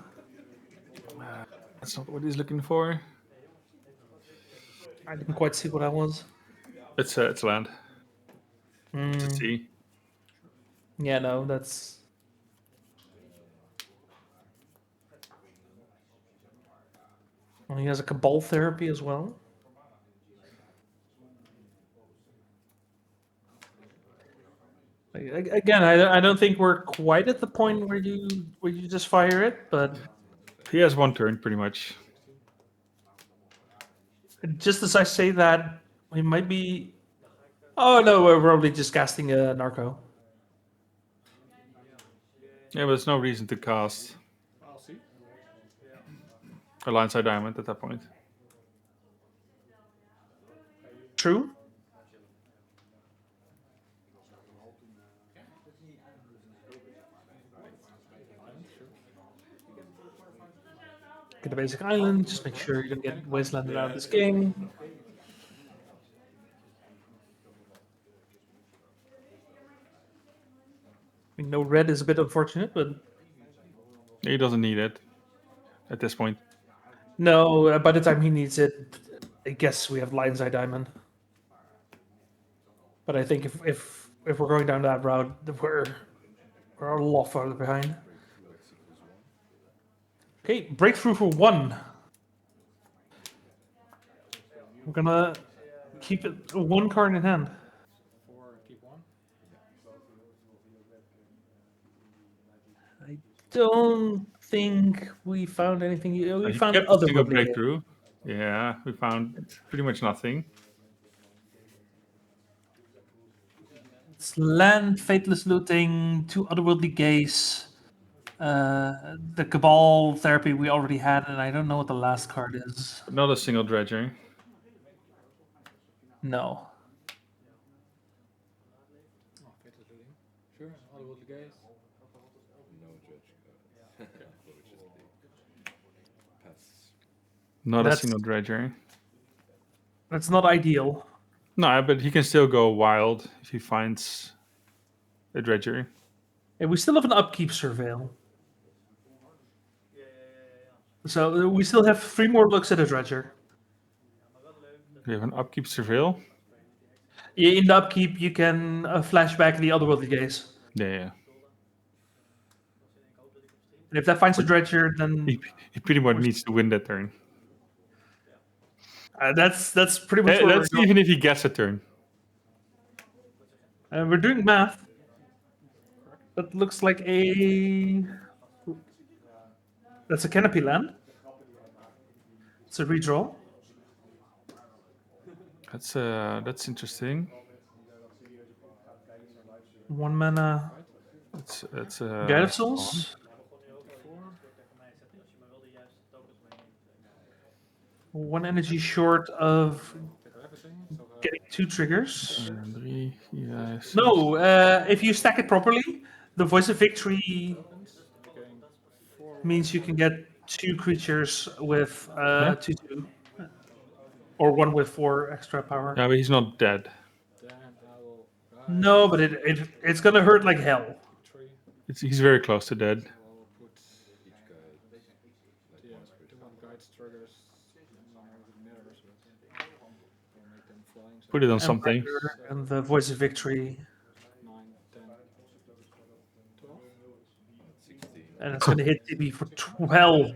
[SPEAKER 2] That's not what he's looking for.
[SPEAKER 14] I didn't quite see what that was.
[SPEAKER 2] It's land. It's a T.
[SPEAKER 14] Yeah, no, that's... Well, he has a Cabal Therapy as well. Again, I don't think we're quite at the point where you just fire it, but
[SPEAKER 2] he has one turn pretty much.
[SPEAKER 14] Just as I say that, we might be. Oh no, we're probably just casting a Narco.
[SPEAKER 2] Yeah, but there's no reason to cast a Lineside Diamond at that point.
[SPEAKER 14] True. Get a basic island, just make sure you don't get wastelanded out of this game. I mean, no red is a bit unfortunate, but...
[SPEAKER 2] He doesn't need it at this point.
[SPEAKER 14] No, by the time he needs it, I guess we have Lion's Eye Diamond. But I think if we're going down that route, we're a lot farther behind. Okay, breakthrough for 1. We're gonna keep it 1 card in hand.
[SPEAKER 4] 4, keep 1.
[SPEAKER 14] I don't think we found anything. We
[SPEAKER 2] He
[SPEAKER 14] found
[SPEAKER 2] kept
[SPEAKER 14] other
[SPEAKER 2] single
[SPEAKER 14] woodland.
[SPEAKER 2] breakthrough. Yeah, we found pretty much nothing.
[SPEAKER 14] It's land, Fateless Looting, 2 Otherworldly Gaze, the Cabal Therapy we already had, and I don't know what the last card is.
[SPEAKER 2] Not a single dredger.
[SPEAKER 14] No.
[SPEAKER 4] Oh, Fateless Looting. Sure, Otherworldly Gaze.
[SPEAKER 19] No Dredge. Pass.
[SPEAKER 2] Not a
[SPEAKER 14] That's-
[SPEAKER 2] single dredger.
[SPEAKER 14] That's not ideal.
[SPEAKER 2] No, but he can still go wild if he finds a dredger.
[SPEAKER 14] And we still have an Upkeep Surveil. So we still have 3 more looks at a Dredger.
[SPEAKER 2] We have an upkeep surveil.
[SPEAKER 14] Yeah, in the Upkeep, you can flashback the Otherworldly Gaze.
[SPEAKER 2] Yeah.
[SPEAKER 14] And if that finds a Dredger, then...
[SPEAKER 2] He pretty much needs to win that turn.
[SPEAKER 14] That's pretty much where
[SPEAKER 2] That's
[SPEAKER 14] we're going.
[SPEAKER 2] even if he gets a turn.
[SPEAKER 14] We're doing math. That looks like a... That's a Canopy land. It's a redraw.
[SPEAKER 2] That's interesting.
[SPEAKER 14] 1 mana.
[SPEAKER 2] It's
[SPEAKER 14] Guide of Souls. 1 energy short of getting 2 triggers.
[SPEAKER 2] 3, yes.
[SPEAKER 14] No, if you stack it properly, the Voice of Victory means you can get 2 creatures with 2/2, or 1 with 4 extra power.
[SPEAKER 2] Yeah, but he's not dead.
[SPEAKER 14] No, but it's gonna hurt like hell.
[SPEAKER 2] He's very close to dead. Put it on something.
[SPEAKER 14] And the Voice of Victory.
[SPEAKER 4] 9, 10, 12.
[SPEAKER 14] And it's gonna hit TB for 12.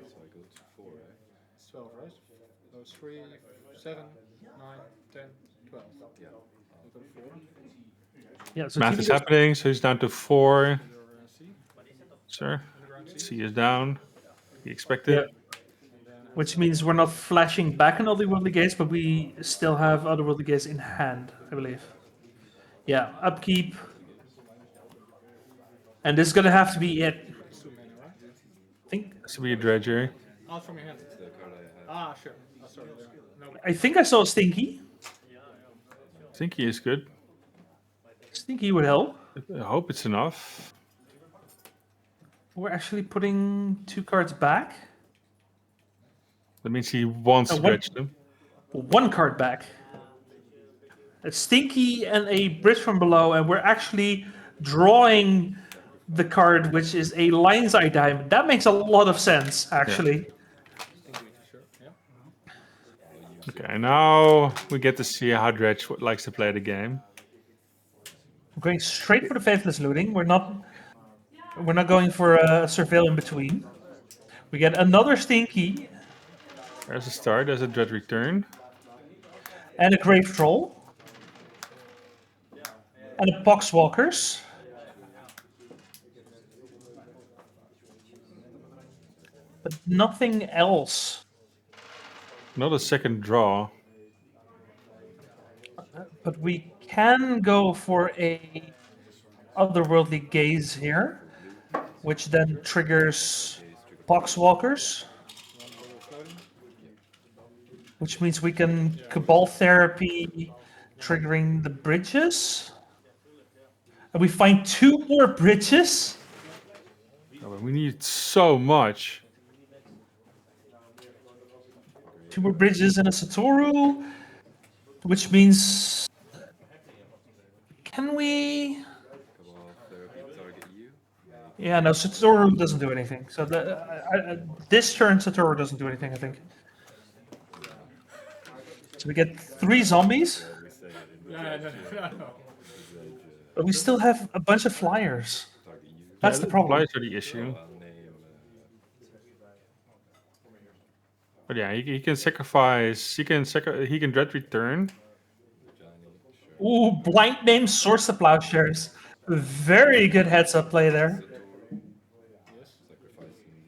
[SPEAKER 4] It's 12, right? Those 3, 7, 9, 10, 12. Yeah. I'll go 4.
[SPEAKER 14] Yeah, so
[SPEAKER 2] Math
[SPEAKER 14] TB
[SPEAKER 2] is
[SPEAKER 14] goes-
[SPEAKER 2] happening, so he's down to 4. Sure. C is down. He expected.
[SPEAKER 14] Yeah. Which means we're not flashing back an Otherworldly Gaze, but we still have Otherworldly Gaze in hand, I believe. Yeah, upkeep. And this is gonna have to be it. I think.
[SPEAKER 2] This will be a dredger.
[SPEAKER 4] Oh, it's from your hand. Ah, sure. Oh, sorry. No.
[SPEAKER 14] I think I saw Stinky.
[SPEAKER 2] I think he is good.
[SPEAKER 14] Stinky would help.
[SPEAKER 2] I hope it's enough.
[SPEAKER 14] We're actually putting 2 cards back.
[SPEAKER 2] That means he wants to
[SPEAKER 14] one-
[SPEAKER 2] dredge them.
[SPEAKER 14] 1 card back. A Stinky and a Bridge from Below, and we're actually drawing the card, which is a Lion's Eye Diamond. That makes a lot of sense, actually.
[SPEAKER 2] Okay, now we get to see how Dredge likes to play the game.
[SPEAKER 14] We're going straight for the Faithless Looting. We're not going for a Surveil in between. We get another Stinky
[SPEAKER 2] There's a start, there's a Dredge return.
[SPEAKER 14] and a Grave Troll. And a Poxwalkers. But nothing else.
[SPEAKER 2] Not a second draw.
[SPEAKER 14] But we can go for a Otherworldly Gaze here, which then triggers Poxwalkers. Which means we can Cabal Therapy triggering the bridges. And we find 2 more bridges.
[SPEAKER 2] Oh, but we need so much.
[SPEAKER 14] 2 more bridges and a Satoru, which means... Can we... Yeah, no, Satoru doesn't do anything. So this turn, Satoru doesn't do anything, I think. So we get 3 zombies.
[SPEAKER 4] No.
[SPEAKER 14] But we still have a bunch of flyers. That's the problem.
[SPEAKER 2] Flyers are the issue. But yeah, he can sacrifice. He can Dread Return.
[SPEAKER 14] Ooh, blind name Source of Plowshares. Very good heads up play there.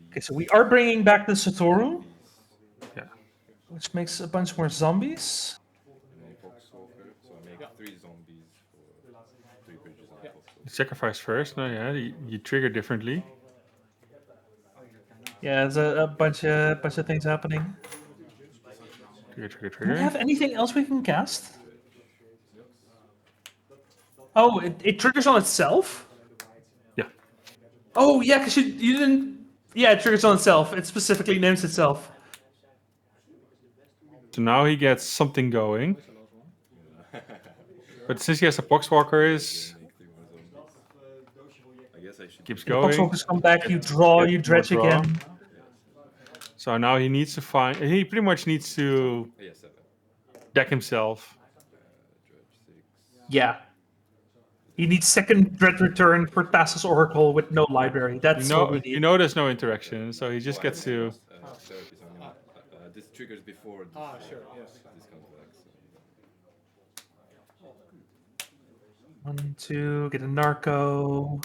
[SPEAKER 14] Okay, so we are bringing back the Satoru.
[SPEAKER 2] Yeah.
[SPEAKER 14] Which makes a bunch more zombies.
[SPEAKER 2] Sacrifice first. No, yeah, you trigger differently.
[SPEAKER 14] Yeah, there's a bunch of things happening.
[SPEAKER 2] Trigger.
[SPEAKER 14] Do we have anything else we can cast? Oh, it triggers on itself?
[SPEAKER 2] Yeah.
[SPEAKER 14] Oh, yeah, because you didn't... Yeah, it triggers on itself. It specifically names itself.
[SPEAKER 2] So now he gets something going. But since he has a Poxwalker, keeps going.
[SPEAKER 14] Poxwalkers come back, you draw, you dredge again.
[SPEAKER 2] So now he needs to find... He pretty much needs to deck himself.
[SPEAKER 14] Yeah. He needs second Dread Return for Thassa's Oracle with no library. That's what we need.
[SPEAKER 2] You know there's no interaction, so he just gets to...
[SPEAKER 19] This triggers before.
[SPEAKER 4] Sure, yes.
[SPEAKER 19] This comes back. So.
[SPEAKER 14] 1, 2, get a Narco.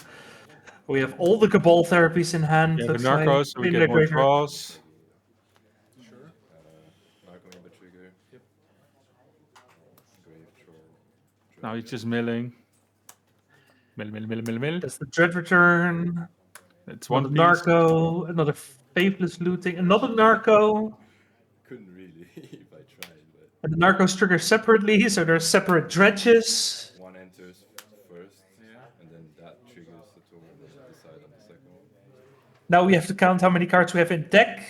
[SPEAKER 14] We have all the Cabal therapies in hand.
[SPEAKER 2] Yeah, the Narcos, so we get more draws.
[SPEAKER 19] Sure. Narco Imba trigger. Yep. Grave Troll.
[SPEAKER 2] Now he's just milling. Mill.
[SPEAKER 14] That's the Dread Return.
[SPEAKER 2] It's one
[SPEAKER 14] Narco, another Faithless Looting, another Narco.
[SPEAKER 19] Couldn't really if I tried, but...
[SPEAKER 14] And the Narcos trigger separately, so there's separate dredges.
[SPEAKER 19] One enters first, and then that triggers the tool, and then decide on the second one.
[SPEAKER 14] Now we have to count how many cards we have in deck,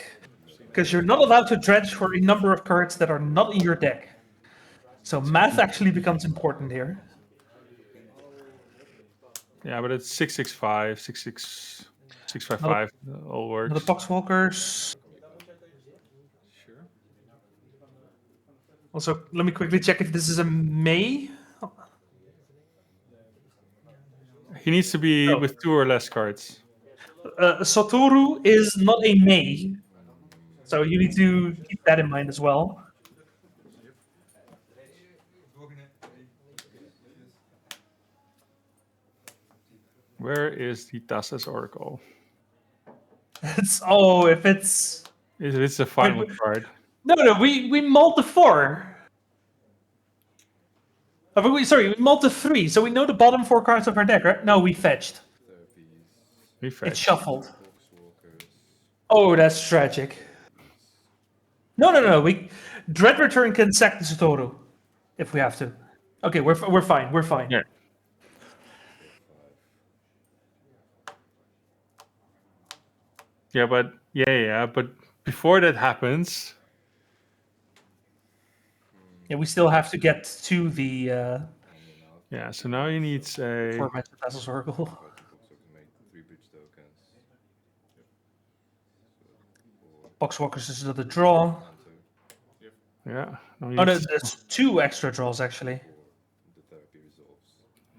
[SPEAKER 14] because you're not allowed to dredge for a number of cards that are not in your deck. So math actually becomes important here.
[SPEAKER 2] Yeah, but it's 665, 655, all works.
[SPEAKER 14] The Poxwalkers. Also, let me quickly check if this is a May.
[SPEAKER 2] He needs to be with 2 or less cards.
[SPEAKER 14] Satoru is not a May, so you need to keep that in mind as well.
[SPEAKER 2] Where is the Thassa's Oracle?
[SPEAKER 14] If it's...
[SPEAKER 2] It's the final card.
[SPEAKER 14] No, we mulled the 4. We mulled the 3, so we know the bottom 4 cards of our deck, right? No, we fetched. It shuffled. Oh, that's tragic. No. We Dread Return can sack the Satoru if we have to. Okay, we're fine. We're fine.
[SPEAKER 2] Yeah. Yeah, but before that happens...
[SPEAKER 14] Yeah, we still have to get to the...
[SPEAKER 2] Yeah, so now he needs a...
[SPEAKER 14] Format of Thassa's Oracle. Poxwalkers is another draw.
[SPEAKER 2] Yeah.
[SPEAKER 14] No, there's 2 extra draws, actually.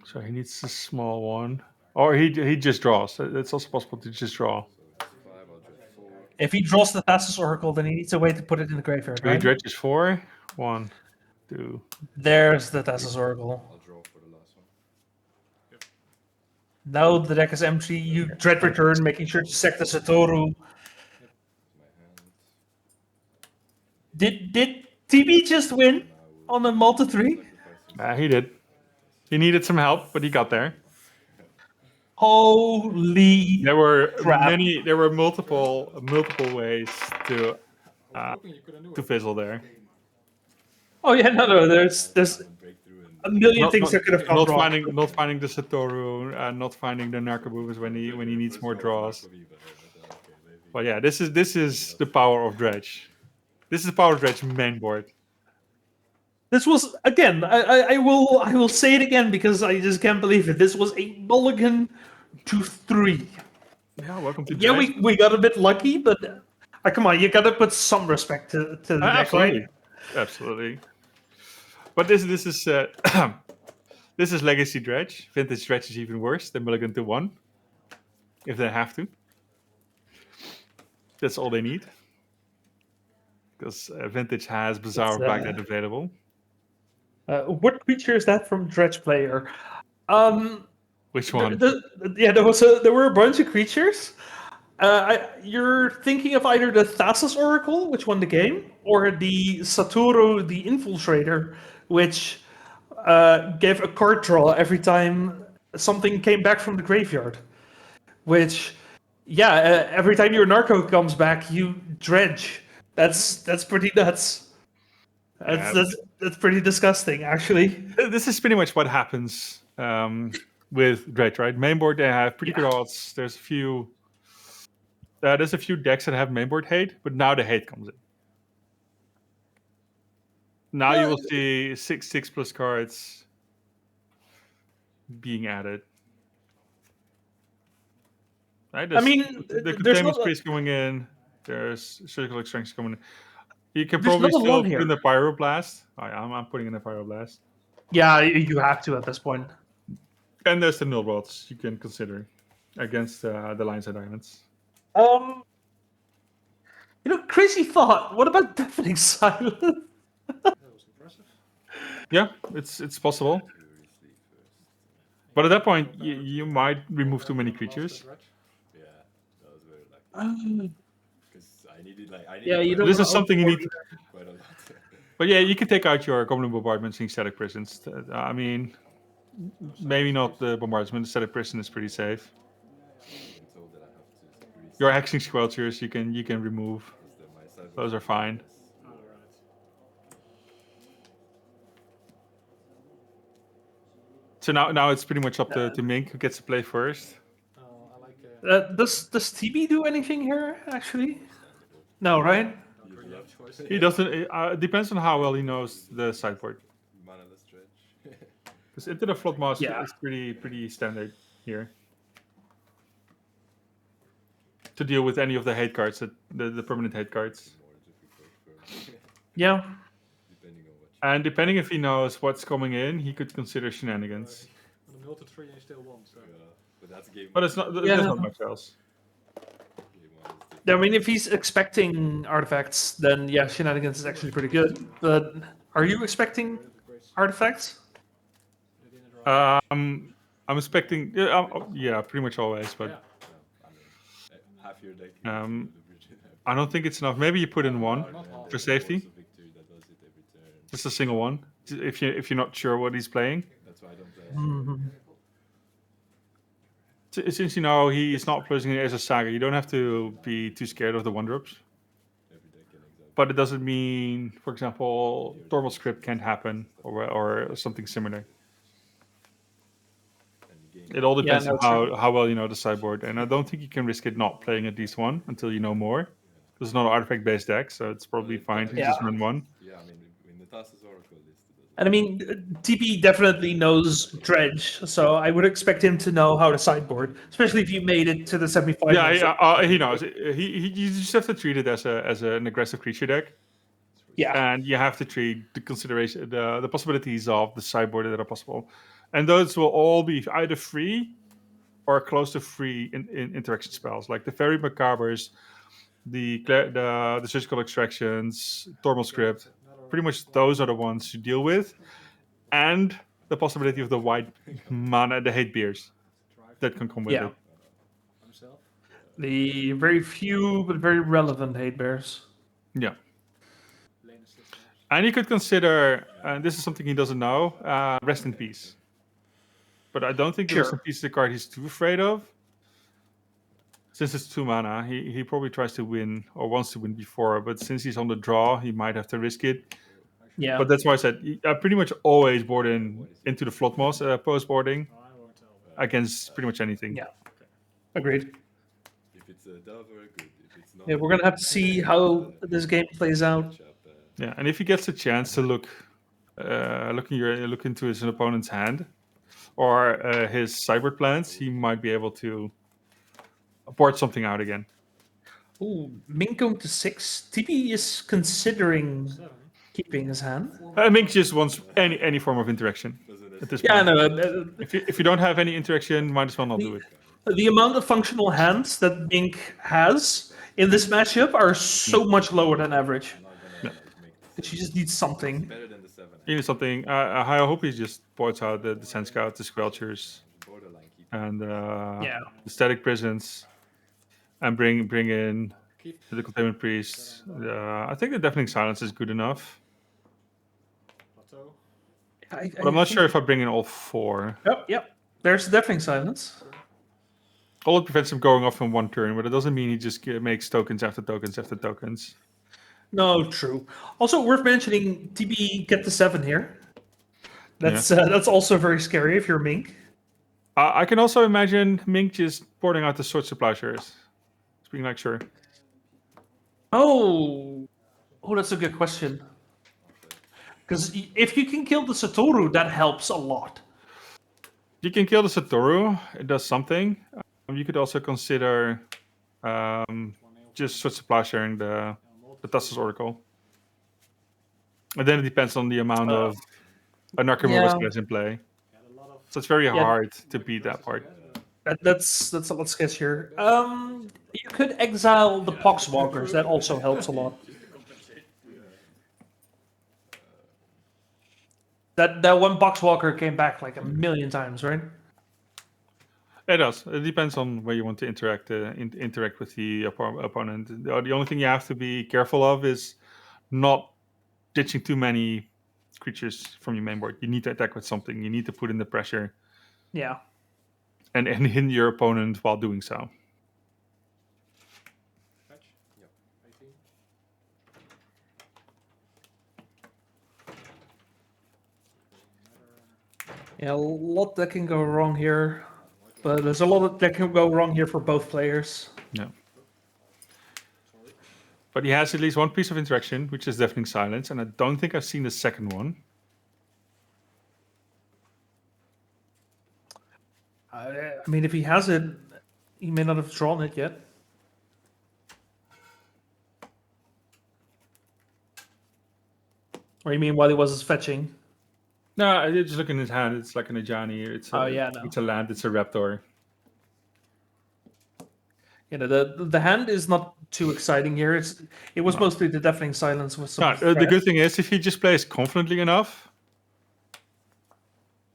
[SPEAKER 2] So he needs a small one. Or he just draws. It's also possible to just draw.
[SPEAKER 14] If he draws the Thassa's Oracle, then he needs a way to put it in the graveyard, right?
[SPEAKER 2] He dredges 4. 1, 2.
[SPEAKER 14] There's the Thassa's Oracle. Now the deck is empty. You Dread Return, making sure to sack the Satoru. Did TB just win on a multi 3?
[SPEAKER 2] He did. He needed some help, but he got there.
[SPEAKER 14] Holy crap.
[SPEAKER 2] There were multiple ways to fizzle there.
[SPEAKER 14] Oh yeah, no, there's
[SPEAKER 1] a million things that could have gone wrong.
[SPEAKER 2] Not finding the Satoru, not finding the Narcoboobs when he needs more draws. But yeah, this is the power of Dredge. This is the power of Dredge main board.
[SPEAKER 1] This was again. I will say it again because I just can't believe it. This was a mulligan to 3.
[SPEAKER 2] Yeah, welcome to
[SPEAKER 1] Yeah,
[SPEAKER 2] Dredge.
[SPEAKER 1] we got a bit lucky, but come on, you gotta put some respect to the deck,
[SPEAKER 2] Absolutely,
[SPEAKER 1] right?
[SPEAKER 2] absolutely. But this is this is Legacy Dredge. Vintage Dredge is even worse than mulligan to 1, if they have to. That's all they need. Because Vintage has Bazaar of Baghdad available.
[SPEAKER 1] What creature is that from Dredge Player?
[SPEAKER 2] Which one?
[SPEAKER 1] There were a bunch of creatures. You're thinking of either the Thassa's Oracle, which won the game, or the Satoru, the Infiltrator, which gave a card draw every time something came back from the graveyard. Which, every time your Narco comes back, you dredge. That's pretty nuts. That's pretty disgusting, actually.
[SPEAKER 2] This is pretty much what happens with Dredge, right? Mainboard, they have pretty good odds. There's a few decks that have mainboard hate, but now the hate comes in. Now you will see 6/6+ cards being added. Right?
[SPEAKER 1] I mean,
[SPEAKER 2] the containment space coming in. There's surgical extraction coming in. You can probably still put in the Pyroblast. I'm putting in the Pyroblast.
[SPEAKER 1] Yeah, you have to at this point.
[SPEAKER 2] And there's the Null Rods you can consider against the Lions and Diamonds.
[SPEAKER 1] Crazy thought. What about Deafening Silence?
[SPEAKER 4] That was impressive.
[SPEAKER 2] Yeah, it's possible. But at that point, you might remove too many creatures.
[SPEAKER 19] Yeah, that was very lucky. I needed
[SPEAKER 2] this is something you need. Quite a lot. But yeah, you can take out your Goblin Bombardments and Static Prisons. I mean, maybe not the Bombardment. The Static Prison is pretty safe. Your Hexing Squelchers you can remove. Those are fine. So now it's pretty much up to Mink who gets to play first.
[SPEAKER 1] Does TB do anything here, actually? No, right?
[SPEAKER 2] He doesn't. It depends on how well he knows the sideboard. Because Into the Flood Moss is pretty standard here. To deal with any of the hate cards, the permanent hate cards.
[SPEAKER 1] Yeah.
[SPEAKER 2] And depending if he knows what's coming in, he could consider shenanigans.
[SPEAKER 4] The mill to 3 and you still won, so.
[SPEAKER 19] But that's game.
[SPEAKER 2] But there's not much else.
[SPEAKER 1] I mean, if he's expecting artifacts, then yeah, shenanigans is actually pretty good. But are you expecting artifacts?
[SPEAKER 2] I'm expecting, pretty much always, but
[SPEAKER 19] half your deck.
[SPEAKER 2] I don't think it's enough. Maybe you put in one for safety. Just a single one, if you're not sure what he's playing.
[SPEAKER 19] That's why I don't play.
[SPEAKER 2] Since you know he is not playing as a Saga, you don't have to be too scared of the 1-drops. But it doesn't mean, for example, Torval Script can't happen or something similar. It all depends on how well you know the sideboard, and I don't think you can risk it not playing at least one until you know more. This is not an artifact-based deck, so it's probably fine to just run one.
[SPEAKER 19] Yeah, I mean the Thassa's Oracle list.
[SPEAKER 1] And I mean, TP definitely knows Dredge, so I would expect him to know how to sideboard, especially if you made it to the semifinals.
[SPEAKER 2] Yeah, he knows. You just have to treat it as an aggressive creature deck.
[SPEAKER 1] Yeah,
[SPEAKER 2] and you have to treat the consideration, the possibilities of the sideboard that are possible, and those will all be either free or close to free in interaction spells, like the Fairy Macabres, the Surgical Extractions, Tormal Script. Pretty much those are the ones you deal with, and the possibility of the white mana, the hate beers that can come with it.
[SPEAKER 1] The very few but very relevant hate bears.
[SPEAKER 2] Yeah. And you could consider, and this is something he doesn't know, Rest in Peace. But I don't think the Rest in Peace is a card he's too afraid of. Since it's 2 mana, he probably tries to win or wants to win before, but since he's on the draw, he might have to risk it.
[SPEAKER 1] Yeah.
[SPEAKER 2] But that's why I said I pretty much always board into the Flotmos post boarding against pretty much anything.
[SPEAKER 1] Yeah. Agreed.
[SPEAKER 19] If it's a dove, very good. If it's not,
[SPEAKER 1] Yeah, we're gonna have to see how this game plays out.
[SPEAKER 2] Yeah, and if he gets a chance to look into his opponent's hand or his sideboard plans, he might be able to board something out again.
[SPEAKER 1] Ooh, Mink going to 6. TP is considering keeping his hand.
[SPEAKER 2] Mink just wants any form of interaction at this point.
[SPEAKER 1] Yeah, no.
[SPEAKER 2] If you don't have any interaction, might as well not do it.
[SPEAKER 1] The amount of functional hands that Mink has in this matchup are so much lower than average.
[SPEAKER 2] Yeah.
[SPEAKER 1] She just needs something.
[SPEAKER 2] He needs something. I hope he just boards out the Sand Scout, the Squelchers, and the Static Prisons, and bring in the Containment Priests. I think the Deafening Silence is good enough. But I'm not sure if I bring in all 4.
[SPEAKER 1] Yep. There's Deafening Silence.
[SPEAKER 2] All it prevents him going off in one turn, but it doesn't mean he just makes tokens after tokens after tokens.
[SPEAKER 1] No, true. Also worth mentioning, TB get to 7 here. That's also very scary if you're Mink.
[SPEAKER 2] I can also imagine Mink just boarding out the Sword Supply shares. Just being like, sure.
[SPEAKER 1] Oh, that's a good question. Because if you can kill the Satoru, that helps a lot.
[SPEAKER 2] You can kill the Satoru. It does something. You could also consider just Sword Supply sharing the Tassos Oracle. And then it depends on the amount of Anarchimobus players in play. So it's very hard to beat that part.
[SPEAKER 1] That's a lot sketchier. You could exile the Poxwalkers. That also helps a lot. That one Poxwalker came back like a million times, right?
[SPEAKER 2] It does. It depends on where you want to interact with the opponent. The only thing you have to be careful of is not ditching too many creatures from your main board. You need to attack with something. You need to put in the pressure.
[SPEAKER 1] Yeah.
[SPEAKER 2] And hinder your opponent while doing so.
[SPEAKER 1] Yeah, a lot that can go wrong here. But there's a lot that can go wrong here for both players.
[SPEAKER 2] Yeah. But he has at least one piece of interaction, which is Deafening Silence, and I don't think I've seen the second one.
[SPEAKER 1] I mean, if he has it, he may not have drawn it yet. Or you mean while he was fetching?
[SPEAKER 2] No, I did just look in his hand. It's like an Ajani. It's a land. It's a Raptor.
[SPEAKER 1] You know, the hand is not too exciting here. It was mostly the Deafening Silence with some.
[SPEAKER 2] The good thing is, if he just plays confidently enough,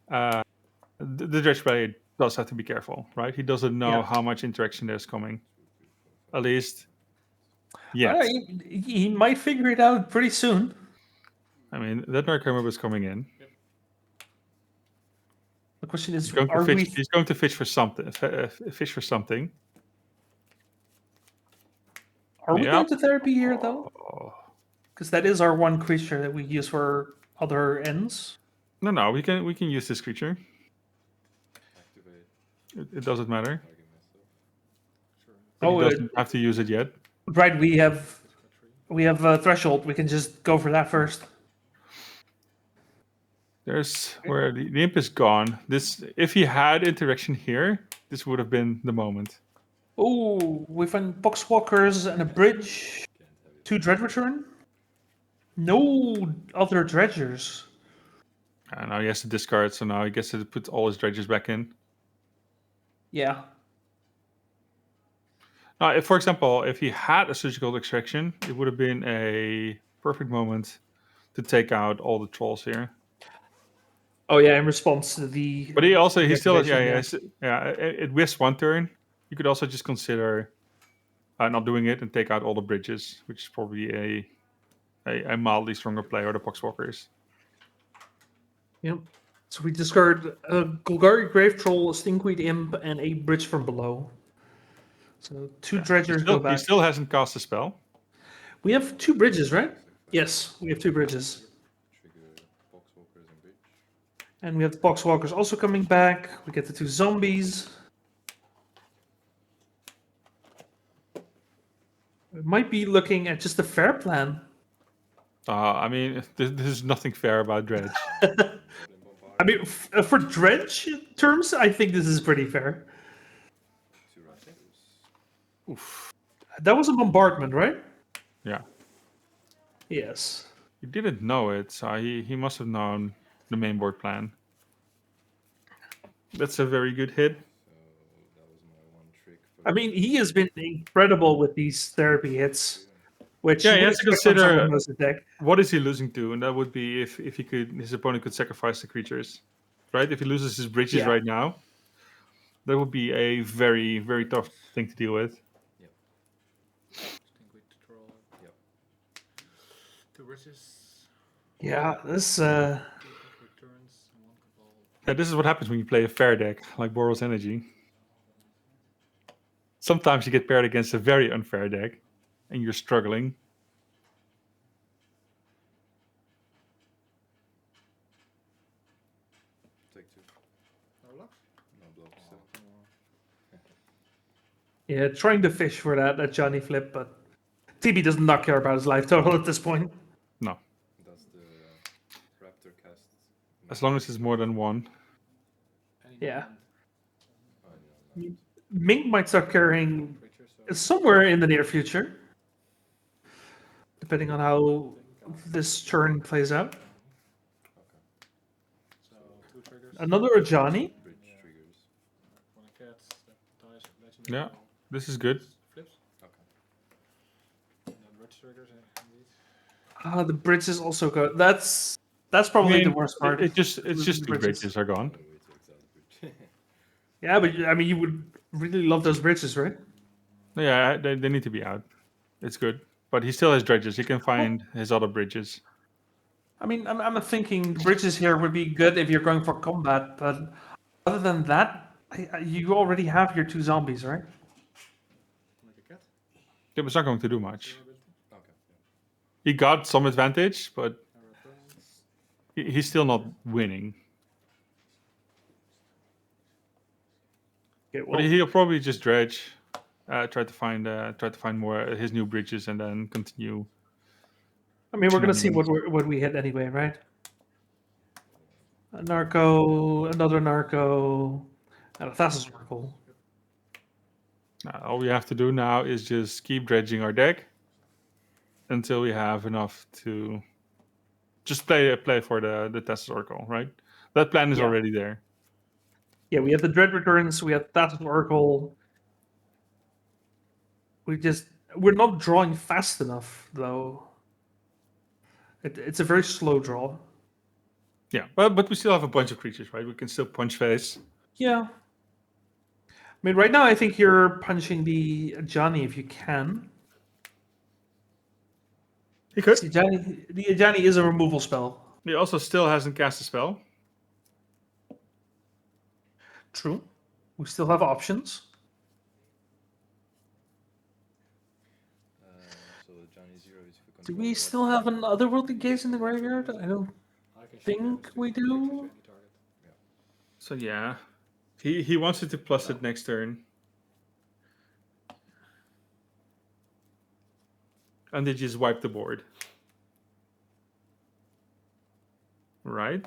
[SPEAKER 2] the Dredge player does have to be careful, right? He doesn't know how much interaction there's coming. At least, yeah.
[SPEAKER 1] He might figure it out pretty soon.
[SPEAKER 2] I mean, that Narcomer was coming in.
[SPEAKER 1] The question is,
[SPEAKER 2] he's going to fish for something. Fish for something.
[SPEAKER 1] Are we going to therapy here, though? Because that is our one creature that we use for other ends.
[SPEAKER 2] No, we can use this creature. It doesn't matter. He doesn't have to use it yet.
[SPEAKER 1] Right, we have a threshold. We can just go for that first.
[SPEAKER 2] There's where the imp is gone. If he had interaction here, this would have been the moment.
[SPEAKER 1] Oh, we find Boxwalkers and a bridge. 2 Dredge return. No other dredgers.
[SPEAKER 2] And now he has to discard, so now he gets to put all his dredges back in.
[SPEAKER 1] Yeah.
[SPEAKER 2] Now, if, for example, if he had a surgical extraction, it would have been a perfect moment to take out all the trolls here.
[SPEAKER 1] Oh yeah, in response to the.
[SPEAKER 2] But he still has, it wastes 1 turn. You could also just consider not doing it and take out all the bridges, which is probably a mildly stronger play, or the Poxwalkers.
[SPEAKER 1] Yep. So we discard a Golgari Grave Troll, a Stinkweed Imp, and a Bridge from below. So 2 dredgers go back.
[SPEAKER 2] He still hasn't cast a spell.
[SPEAKER 1] We have 2 bridges, right? Yes, we have 2 bridges.
[SPEAKER 14] And we have the Boxwalkers also coming back. We get the 2 zombies. We might be looking at just a fair plan.
[SPEAKER 2] I mean, this is nothing fair about Dredge.
[SPEAKER 14] I mean, for Dredge terms, I think this is pretty fair.
[SPEAKER 2] Oof.
[SPEAKER 14] That was a bombardment, right?
[SPEAKER 2] Yeah.
[SPEAKER 14] Yes.
[SPEAKER 2] He didn't know it, so he must have known the main board plan. That's a very good hit.
[SPEAKER 14] I mean, he has been incredible with these therapy hits, which
[SPEAKER 2] Yeah,
[SPEAKER 14] you
[SPEAKER 2] he
[SPEAKER 14] would
[SPEAKER 2] has to
[SPEAKER 14] expect from someone
[SPEAKER 2] consider
[SPEAKER 14] who knows the deck.
[SPEAKER 2] what is he losing to, and that would be if he could, his opponent could sacrifice the creatures, right? If he loses his bridges right now, that would be a very, very tough thing to deal with.
[SPEAKER 4] Yep. 2 bridges.
[SPEAKER 14] Yeah, this.
[SPEAKER 2] Yeah, this is what happens when you play a fair deck like Boros Energy. Sometimes you get paired against a very unfair deck, and you're struggling.
[SPEAKER 19] Take 2.
[SPEAKER 4] No blocks?
[SPEAKER 19] No blocks.
[SPEAKER 14] Yeah, trying to fish for that Johnny flip, but TB does not care about his life total at this point.
[SPEAKER 2] No.
[SPEAKER 19] That's the Raptor cast.
[SPEAKER 2] As long as it's more than 1.
[SPEAKER 14] Yeah. Mink might start carrying somewhere in the near future, depending on how this turn plays out.
[SPEAKER 4] So 2 triggers.
[SPEAKER 14] Another Ajani.
[SPEAKER 4] When a cat that dies legendary.
[SPEAKER 2] Yeah, this is good.
[SPEAKER 4] Flips.
[SPEAKER 19] Okay.
[SPEAKER 4] And then bridge triggers, indeed.
[SPEAKER 14] The bridge is also good. That's probably the worst part.
[SPEAKER 2] It's just
[SPEAKER 14] Losing
[SPEAKER 2] 2 bridges are gone.
[SPEAKER 14] Yeah, but I mean, you would really love those bridges, right?
[SPEAKER 2] Yeah, they need to be out. It's good, but he still has dredges. He can find his other bridges.
[SPEAKER 14] I mean, I'm thinking bridges here would be good if you're going for combat, but other than that, you already have your 2 zombies, right?
[SPEAKER 4] Like a cat.
[SPEAKER 2] Yeah, but it's not going to do much.
[SPEAKER 19] Okay.
[SPEAKER 2] He got some advantage, but he's still not winning.
[SPEAKER 14] Okay,
[SPEAKER 2] But he'll probably just dredge, try to find more his new bridges, and then continue.
[SPEAKER 14] I mean, we're gonna see what we hit anyway, right? A narco, another narco, and a Thassa's Oracle.
[SPEAKER 2] All we have to do now is just keep dredging our deck until we have enough to just play for the Thassa's Oracle, right? That plan is already there.
[SPEAKER 14] Yeah, we have the Dread Recurrence, we have Thassa's Oracle. We're not drawing fast enough, though. It's a very slow draw.
[SPEAKER 2] Yeah, but we still have a bunch of creatures, right? We can still punch face.
[SPEAKER 14] Yeah. I mean, right now I think you're punching the Ajani if you can.
[SPEAKER 2] He could.
[SPEAKER 14] The Ajani is a removal spell.
[SPEAKER 2] He also still hasn't cast a spell.
[SPEAKER 14] True. We still have options.
[SPEAKER 19] So the Johnny 0 is for
[SPEAKER 14] Do we still have an otherworldly gaze in the graveyard? I don't think we do.
[SPEAKER 2] So yeah, he wants it to plus it next turn. And they just wipe the board. Right?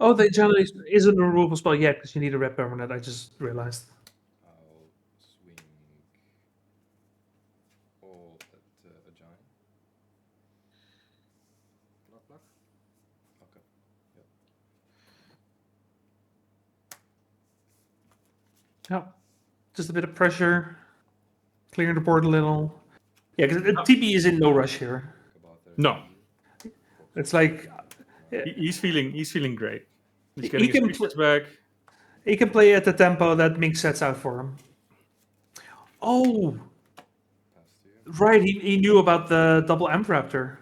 [SPEAKER 14] Oh, the Ajani isn't a removal spell yet because you need a red permanent. I just realized.
[SPEAKER 19] I'll swing all at a giant.
[SPEAKER 4] Block.
[SPEAKER 19] Okay. Yep.
[SPEAKER 14] Yeah, just a bit of pressure, clearing the board a little. Yeah, because TB is in no rush here.
[SPEAKER 2] No.
[SPEAKER 14] It's like
[SPEAKER 2] He's feeling great. He's
[SPEAKER 14] He
[SPEAKER 2] getting his
[SPEAKER 14] can
[SPEAKER 2] creatures back.
[SPEAKER 14] he can play at the tempo that Mink sets out for him. Oh, right. He knew about the double Amp Raptor,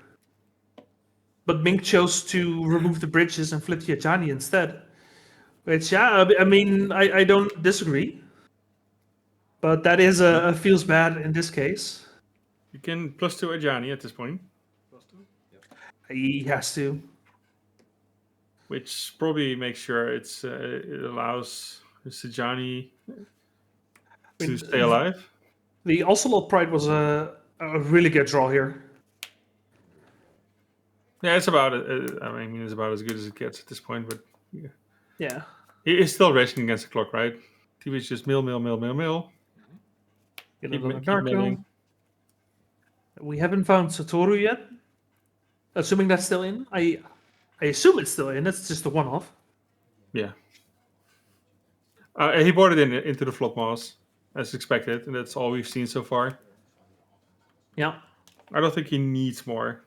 [SPEAKER 14] but Mink chose to remove the bridges and flip the Ajani instead. Which, yeah, I mean, I don't disagree, but that is a feels bad in this case.
[SPEAKER 2] You can +2 Ajani at this point.
[SPEAKER 4] +2.
[SPEAKER 14] He has to.
[SPEAKER 2] which probably makes sure it allows Sejani to stay alive.
[SPEAKER 14] The Ocelot Pride was a really good draw here.
[SPEAKER 2] Yeah, it's about. I mean, it's about as good as it gets at this point. But
[SPEAKER 14] yeah,
[SPEAKER 2] he is still racing against the clock, right? He was just mill.
[SPEAKER 14] Get
[SPEAKER 2] Keep
[SPEAKER 14] another
[SPEAKER 2] milling.
[SPEAKER 14] Narco. We haven't found Satoru yet. Assuming that's still in. I assume it's still in. It's just a one-off.
[SPEAKER 2] Yeah. He brought it into the flop mouse as expected, and that's all we've seen so far.
[SPEAKER 14] Yeah.
[SPEAKER 2] I don't think he needs more.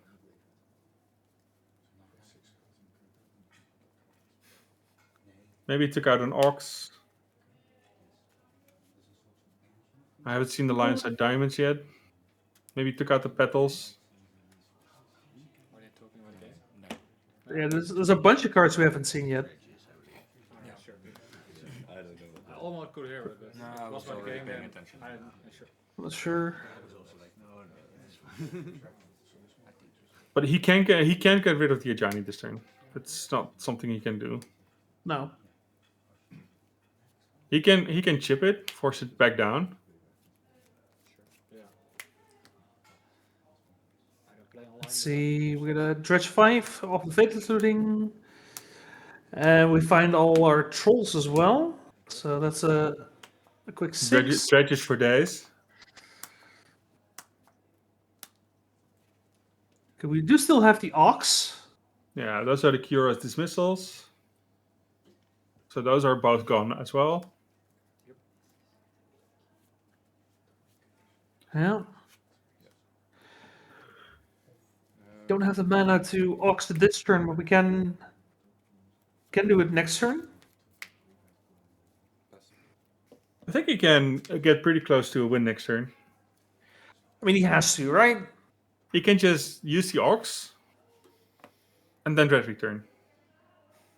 [SPEAKER 2] Maybe he took out an Ox. I haven't seen the Lionside Diamonds yet. Maybe he took out the Petals.
[SPEAKER 4] Are they talking about game?
[SPEAKER 14] Yeah, there's a bunch of cards we haven't seen yet.
[SPEAKER 4] Yeah, sure.
[SPEAKER 19] I don't know.
[SPEAKER 4] I almost could hear it, but
[SPEAKER 15] No, I was
[SPEAKER 4] about the
[SPEAKER 15] already
[SPEAKER 4] game.
[SPEAKER 15] paying
[SPEAKER 4] and
[SPEAKER 15] attention.
[SPEAKER 4] I'm sure.
[SPEAKER 14] I'm not sure.
[SPEAKER 2] But he can't get rid of the Ajani this turn. It's not something he can do.
[SPEAKER 14] No.
[SPEAKER 2] He can chip it, force it back down.
[SPEAKER 14] Let's see, we got a Dredge 5 off the Fatal Looting. And we find all our trolls as well. So that's a quick 6.
[SPEAKER 2] Dredges for days.
[SPEAKER 14] Okay, we do still have the Ox.
[SPEAKER 2] Yeah, those are the Cura's dismissals. So those are both gone as well.
[SPEAKER 14] Yeah. Don't have the mana to Ox to this turn, but we can do it next turn.
[SPEAKER 2] I think he can get pretty close to a win next turn.
[SPEAKER 14] I mean, he has to, right?
[SPEAKER 2] He can just use the Ox and then Dread Return.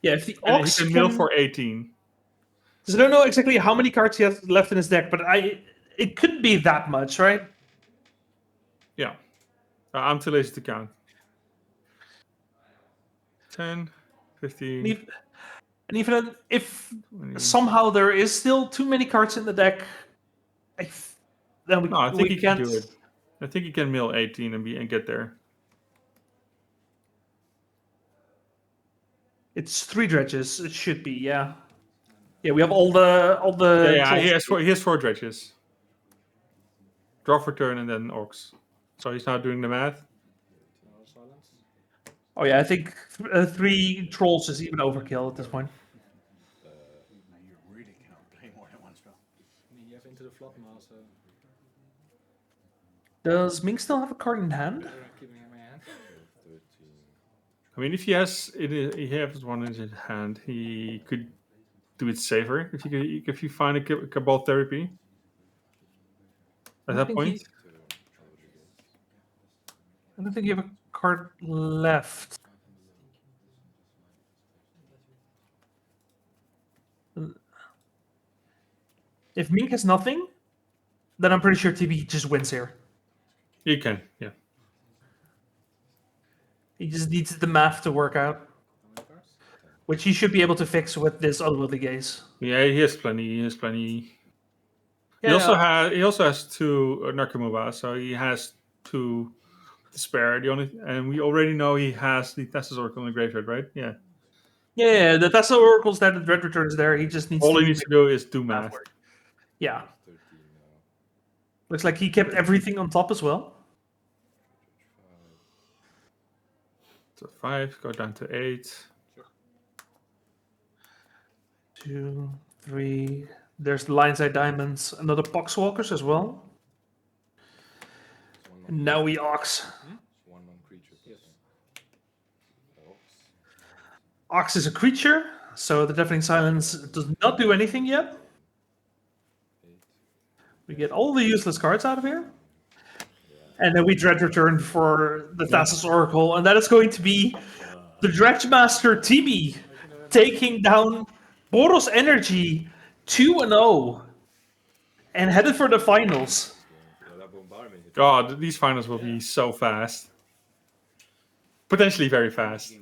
[SPEAKER 14] Yeah, if the
[SPEAKER 2] And
[SPEAKER 14] Ox
[SPEAKER 2] he can mill for 18.
[SPEAKER 14] So I don't know exactly how many cards he has left in his deck, but it could be that much, right?
[SPEAKER 2] Yeah. I'm too lazy to count. 10, 15.
[SPEAKER 14] And even if somehow there is still too many cards in the deck, then we,
[SPEAKER 2] No, I think he
[SPEAKER 14] can't
[SPEAKER 2] can do it. I think he can mill 18 and get there.
[SPEAKER 14] It's 3 dredges. It should be, yeah. Yeah, we have all the.
[SPEAKER 2] Yeah, he has 4 dredges. Draw for turn and then Orcs. So he's now doing the math.
[SPEAKER 14] Oh yeah, I think 3 trolls is even overkill at this point.
[SPEAKER 11] You really cannot play more than one spell.
[SPEAKER 4] I mean, you have into the flop now, so
[SPEAKER 14] Does Mink still have a card in hand?
[SPEAKER 4] keeping it in my hand.
[SPEAKER 2] I mean, if he has one in his hand, he could do it safer. If you find a Cabal Therapy at that point.
[SPEAKER 14] I don't think you have a card left. If Mink has nothing, then I'm pretty sure TB just wins here.
[SPEAKER 2] He can, yeah.
[SPEAKER 14] He just needs the math to work out, which he should be able to fix with this Otherworldly Gaze.
[SPEAKER 2] Yeah, he has plenty.
[SPEAKER 14] Yeah,
[SPEAKER 2] he also has 2 Nakamura, so he has 2 to spare. And we already know he has the Thassa's Oracle in the graveyard, right? Yeah.
[SPEAKER 14] Yeah, the Thassa Oracle's there, the Dread Return's there. He just needs
[SPEAKER 2] All
[SPEAKER 14] to
[SPEAKER 2] he needs to do is do math.
[SPEAKER 14] work. Yeah. Looks like he kept everything on top as well.
[SPEAKER 2] So 5, go down to 8.
[SPEAKER 14] 2, 3. There's the Lionside Diamonds, another Poxwalkers as well. And now we Ox. Ox is a creature, so the Deafening Silence does not do anything yet. We get all the useless cards out of here. And then we Dredge Return for the Thassa's Oracle, and that is going to be the Dredge Master TB taking down Boros Energy 2-0 and headed for the finals.
[SPEAKER 2] God, these finals will be so fast. Potentially very fast.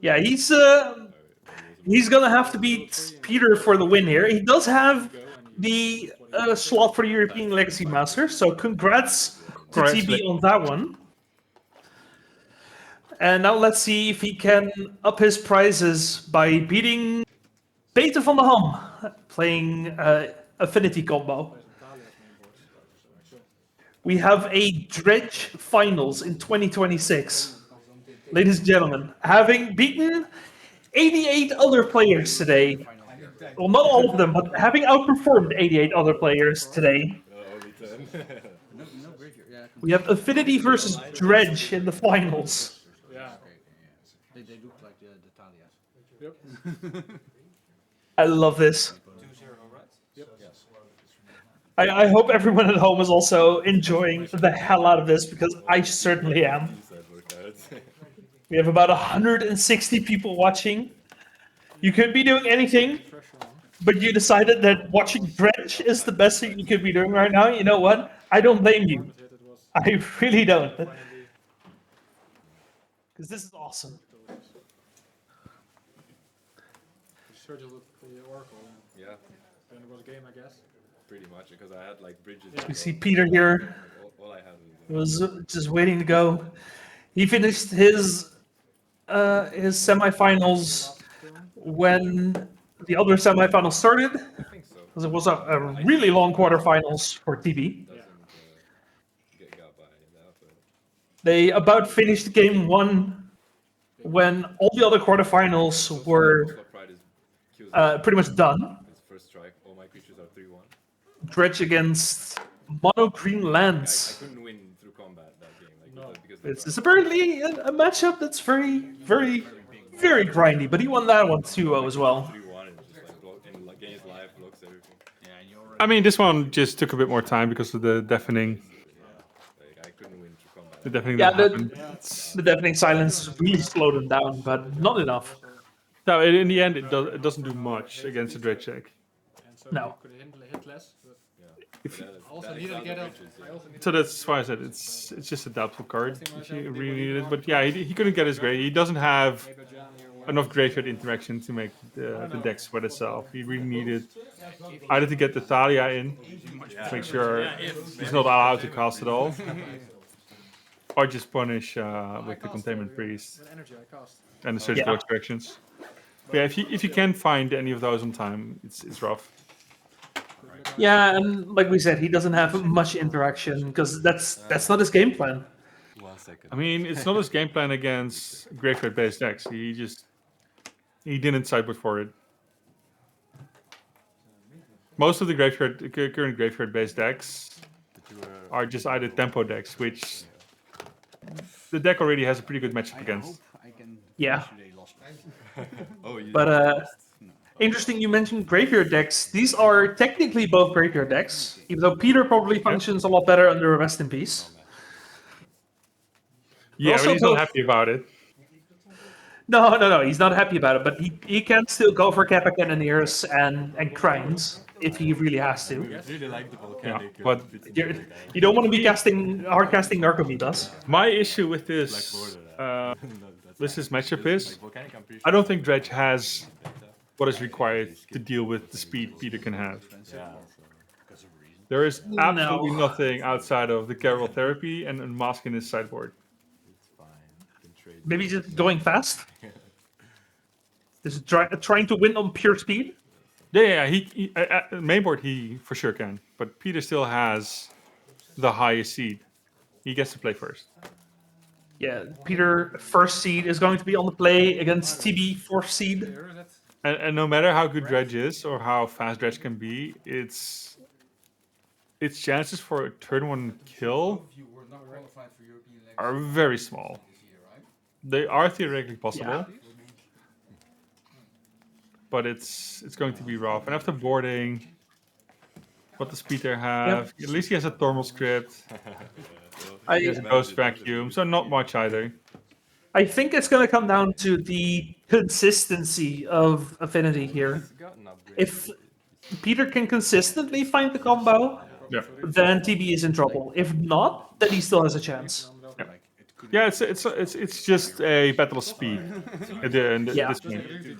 [SPEAKER 1] Yeah, he's gonna have to beat Peter for the win here. He does have the slot for the European Legacy Master, so congrats to TB on that one. And now let's see if he can up his prizes by beating Peter van der Ham, playing Affinity combo. We have a Dredge Finals in 2026. Ladies and gentlemen, having beaten 88 other players today. Well, not all of them, but having outperformed 88 other players today. We have Affinity versus Dredge in the finals.
[SPEAKER 11] Yeah. They look like the Thalias.
[SPEAKER 4] Yep.
[SPEAKER 1] I love this.
[SPEAKER 7] 2-0, right?
[SPEAKER 11] Yep.
[SPEAKER 1] I hope everyone at home is also enjoying the hell out of this, because I certainly am. We have about 160 people watching. You could be doing anything, but you decided that watching Dredge is the best thing you could be doing right now. You know what? I don't blame you. I really don't. Because this is awesome.
[SPEAKER 4] Search a look for the Oracle.
[SPEAKER 19] Yeah.
[SPEAKER 4] Then it was a game, I guess.
[SPEAKER 19] Pretty much, because I had like bridges.
[SPEAKER 1] You see Peter here.
[SPEAKER 19] All I had
[SPEAKER 1] Was just waiting to go. He finished his semifinals when the other semifinals started. Because it was a really long quarterfinals for TB. They about finished game 1 when all the other quarterfinals were pretty much done.
[SPEAKER 19] First strike, all my creatures are 3-1.
[SPEAKER 1] Dredge against Mono Green Lands.
[SPEAKER 19] I couldn't win through combat that game. Because
[SPEAKER 1] It's apparently a matchup that's very, very, very grindy, but he won that one 2-0 as well.
[SPEAKER 19] 3-1 and just like games live, blocks everything.
[SPEAKER 2] I mean, this one just took a bit more time because of the deafening.
[SPEAKER 19] I couldn't win through combat.
[SPEAKER 2] The deafening
[SPEAKER 1] Yeah,
[SPEAKER 2] that happened.
[SPEAKER 1] the deafening silence really slowed him down, but not enough.
[SPEAKER 2] No, in the end, it doesn't do much against a Dredge deck.
[SPEAKER 1] No.
[SPEAKER 4] Could hit less, but
[SPEAKER 2] If-
[SPEAKER 4] I also needed to get out.
[SPEAKER 2] So that's why I said it's just a doubtful card if you really need it. But yeah, he couldn't get his grade. He doesn't have enough graveyard interaction to make the deck sweat itself. He really needed either to get the Thalia in, to make sure he's not allowed to cast at all, or just punish with the Containment Priest and the Surgical Extractions. But yeah, if you can't find any of those on time, it's rough.
[SPEAKER 1] Yeah, and like we said, he doesn't have much interaction because that's not his game plan.
[SPEAKER 2] I mean, it's not his game plan against graveyard-based decks. He didn't sideboard for it. Most of the current graveyard-based decks are just either tempo decks, which the deck already has a pretty good matchup against.
[SPEAKER 1] Yeah.
[SPEAKER 19] Oh,
[SPEAKER 1] But interesting you mentioned graveyard decks. These are technically both graveyard decks, even though Peter probably functions a lot better under a Rest in Peace.
[SPEAKER 2] Yeah, but he's not happy about it.
[SPEAKER 1] No, he's not happy about it, but he can still go for Kappa Cannoneers and Crines if he really has to.
[SPEAKER 19] Really like the volcanic.
[SPEAKER 2] Yeah, but
[SPEAKER 1] you don't want to be hard casting Narcomitas.
[SPEAKER 2] My issue with this matchup is I don't think Dredge has what is required to deal with the speed Peter can have. There is absolutely nothing outside of the Carol Therapy and Unmasking his sideboard.
[SPEAKER 1] Maybe just going fast? Just trying to win on pure speed?
[SPEAKER 2] Yeah, he mainboard he for sure can, but Peter still has the highest seed. He gets to play first.
[SPEAKER 1] Yeah, Peter first seed is going to be on the play against TB fourth seed.
[SPEAKER 2] And no matter how good Dredge is or how fast Dredge can be, its chances for a turn 1 kill are very small. They are theoretically possible, but it's going to be rough. And after boarding, what does Peter have? At least he has a thermal script. He has a ghost vacuum, so not much either.
[SPEAKER 1] I think it's going to come down to the consistency of Affinity here. If Peter can consistently find the combo, then TB is in trouble. If not, then he still has a chance.
[SPEAKER 2] Yeah, it's just a battle of speed. This game.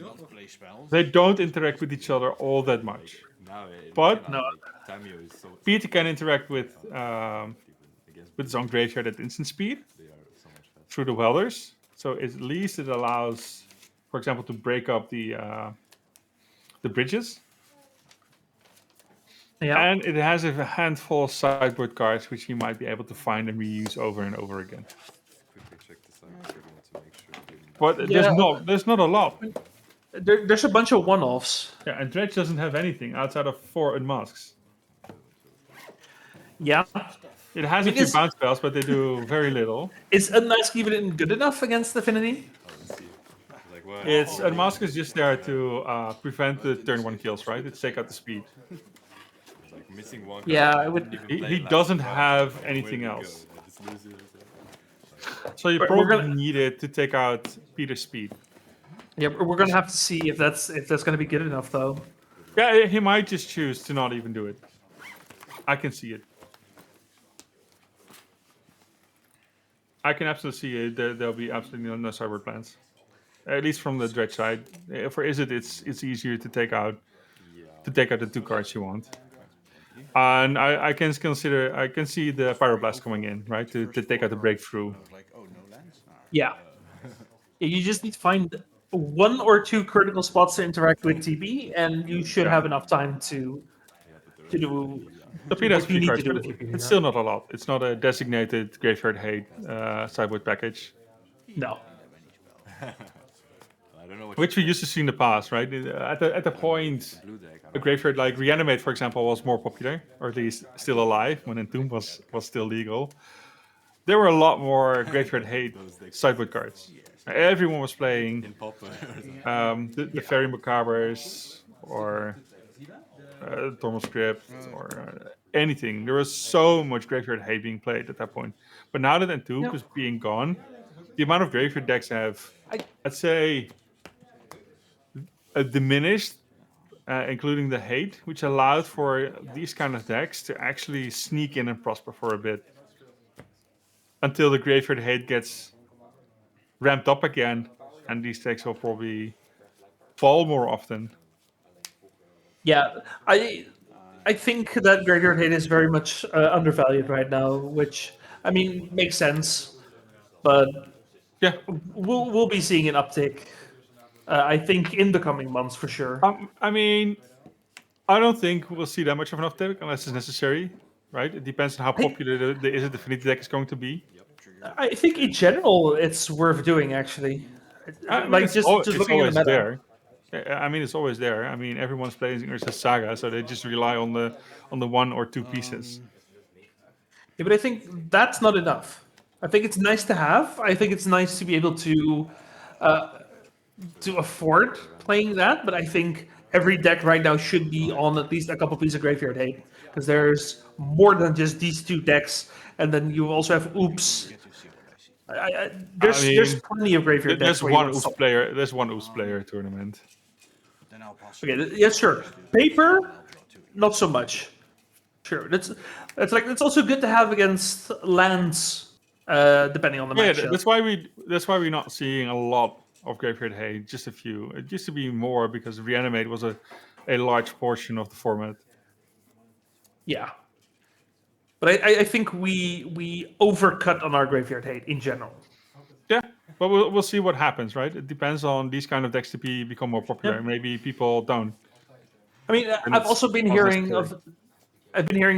[SPEAKER 2] They don't interact with each other all that much. But Peter can interact with his own graveyard at instant speed through the welders. So at least it allows, for example, to break up the bridges.
[SPEAKER 14] Yeah.
[SPEAKER 2] And it has a handful of sideboard cards which you might be able to find and reuse over and over again. But there's not a lot.
[SPEAKER 14] There's a bunch of one-offs.
[SPEAKER 2] Yeah, and Dredge doesn't have anything outside of 4 unmasks.
[SPEAKER 14] Yeah.
[SPEAKER 2] It has a few bounce spells, but they do very little.
[SPEAKER 14] Is Unmask even good enough against Affinity?
[SPEAKER 2] It's Unmask is just there to prevent the turn 1 kills, right? It's take out the speed.
[SPEAKER 14] Yeah, I would.
[SPEAKER 2] He doesn't have anything else. So you probably need it to take out Peter's speed.
[SPEAKER 14] Yeah, we're gonna have to see if that's gonna be good enough, though.
[SPEAKER 2] Yeah, he might just choose to not even do it. I can see it. I can absolutely see it. There'll be absolutely no cyber plans. At least from the Dredge side. For Izzet, it's easier to take out the 2 cards you want. And I can see the Pyroblast coming in, right? To take out the breakthrough.
[SPEAKER 14] Yeah. You just need to find 1 or 2 critical spots to interact with TB, and you should have enough time to do.
[SPEAKER 2] The Peter has
[SPEAKER 14] what you
[SPEAKER 2] 3
[SPEAKER 14] need
[SPEAKER 2] cards,
[SPEAKER 14] to do
[SPEAKER 2] but
[SPEAKER 14] with TB,
[SPEAKER 2] it's still not a lot. It's not a designated Graveyard Hate sideboard package.
[SPEAKER 14] No.
[SPEAKER 2] Which we used to see in the past, right? At the point, a graveyard like Reanimate, for example, was more popular, or at least still alive when Entomb was still legal. There were a lot more Graveyard Hate sideboard cards. Everyone was playing the Fairy Macabres or Thermal Script or anything. There was so much Graveyard Hate being played at that point. But now that Entomb is being gone, the amount of graveyard decks have, I'd say, diminished, including the hate, which allowed for these kind of decks to actually sneak in and prosper for a bit. Until the graveyard hate gets ramped up again, and these decks will probably fall more often.
[SPEAKER 14] Yeah, I think that Graveyard Hate is very much undervalued right now, which, I mean, makes sense. But
[SPEAKER 2] yeah,
[SPEAKER 14] we'll be seeing an uptick. I think in the coming months for sure.
[SPEAKER 2] I mean, I don't think we'll see that much of an uptick unless it's necessary, right? It depends on how popular the Izzet Affinity deck is going to be.
[SPEAKER 14] I think in general it's worth doing actually. Just looking at the meta.
[SPEAKER 2] There. I mean, it's always there. I mean, everyone's playing Urza Saga, so they just rely on the 1 or 2 pieces.
[SPEAKER 14] Yeah, but I think that's not enough. I think it's nice to have. I think it's nice to be able to afford playing that, but I think every deck right now should be on at least a couple pieces of Graveyard Hate, because there's more than just these 2 decks, and then you also have Oops. There's plenty of Graveyard decks.
[SPEAKER 2] There's one Oops player tournament.
[SPEAKER 14] Okay, yeah, sure. Paper, not so much. Sure, it's also good to have against lands, depending on the matchup.
[SPEAKER 2] Yeah, that's why we're not seeing a lot of Graveyard Hate, just a few. It used to be more because Reanimate was a large portion of the format.
[SPEAKER 14] Yeah. But I think we overcut on our Graveyard Hate in general.
[SPEAKER 2] Yeah, but we'll see what happens, right? It depends on these kind of decks to become more popular. Yeah. Maybe people don't.
[SPEAKER 14] I mean, I've also been hearing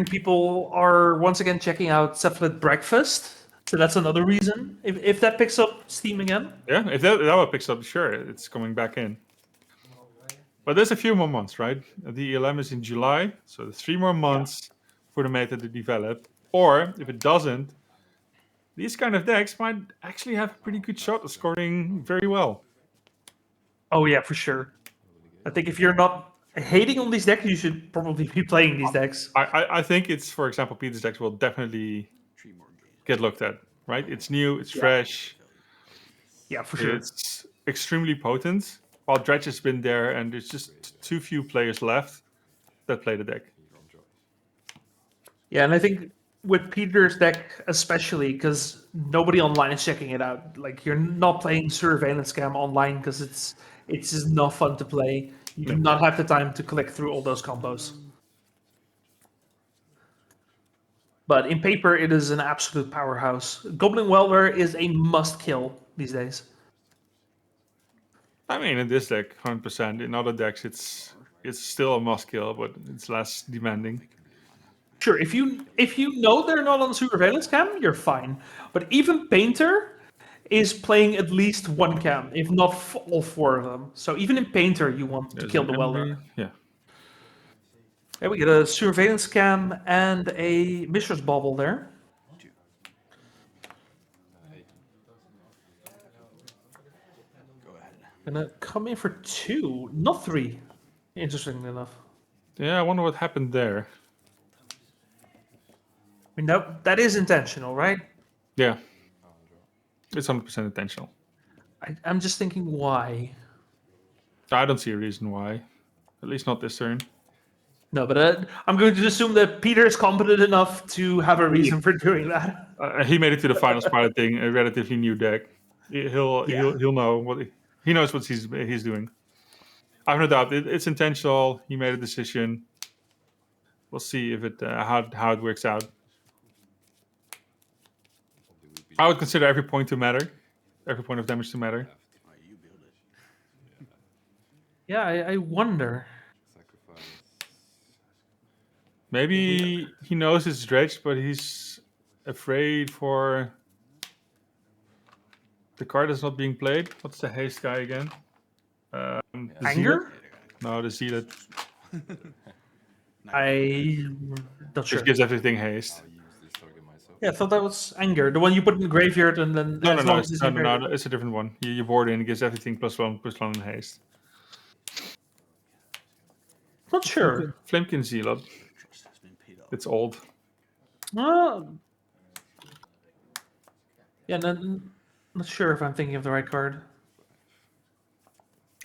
[SPEAKER 14] people are once again checking out Cephalid Breakfast. So that's another reason. If that picks up steam again.
[SPEAKER 2] Yeah, if that one picks up, sure, it's coming back in. But there's a few more months, right? The ELM is in July, so there's 3 more months for the meta to develop. Or if it doesn't, these kind of decks might actually have a pretty good shot of scoring very well.
[SPEAKER 14] Oh yeah, for sure. I think if you're not hating on these decks, you should probably be playing these decks.
[SPEAKER 2] I think it's, for example, Peter's decks will definitely get looked at, right? It's new, it's fresh.
[SPEAKER 14] Yeah, for sure.
[SPEAKER 2] It's extremely potent. While Dredge has been there, and there's just too few players left that play the deck.
[SPEAKER 14] Yeah, and I think with Peter's deck especially, because nobody online is checking it out. Like you're not playing Surveillance Scam online because it's just not fun to play. You do not have the time to click through all those combos. But in paper, it is an absolute powerhouse. Goblin Welder is a must-kill these days.
[SPEAKER 2] I mean, in this deck, 100%. In other decks, it's still a must-kill, but it's less demanding.
[SPEAKER 14] Sure, if you know they're not on Surveillance Cam, you're fine. But even Painter is playing at least one cam, if not all 4 of them. So even in Painter, you want to kill the Welder.
[SPEAKER 2] Yeah.
[SPEAKER 14] Okay, we get a Surveillance Cam and a Mishra's Bauble there. Gonna come in for 2, not 3. Interestingly enough.
[SPEAKER 2] Yeah, I wonder what happened there.
[SPEAKER 14] I mean, that is intentional, right?
[SPEAKER 2] Yeah. It's 100% intentional.
[SPEAKER 14] I'm just thinking why.
[SPEAKER 2] I don't see a reason why. At least not this turn.
[SPEAKER 14] No, but I'm going to assume that Peter is competent enough to have a reason for doing that.
[SPEAKER 2] He made it to the finals pilot thing, a relatively new deck. He'll know what he knows what he's doing. I have no doubt it's intentional. He made a decision. We'll see if it how it works out. I would consider every point to matter, every point of damage to matter.
[SPEAKER 14] Yeah, I wonder.
[SPEAKER 2] Maybe he knows it's dredged, but he's afraid for the card that's not being played. What's the haste guy again? The
[SPEAKER 14] Anger?
[SPEAKER 2] Zealot? No, the Zealot.
[SPEAKER 14] I'm not sure.
[SPEAKER 2] Which gives everything haste.
[SPEAKER 14] Yeah, I thought that was Anger, the one you put in the graveyard and then.
[SPEAKER 2] No, it's a different one. You board in, it gives everything +1/+1 in haste.
[SPEAKER 14] Not sure.
[SPEAKER 2] Flamekin Zealot. It's old.
[SPEAKER 14] Yeah, not sure if I'm thinking of the right card.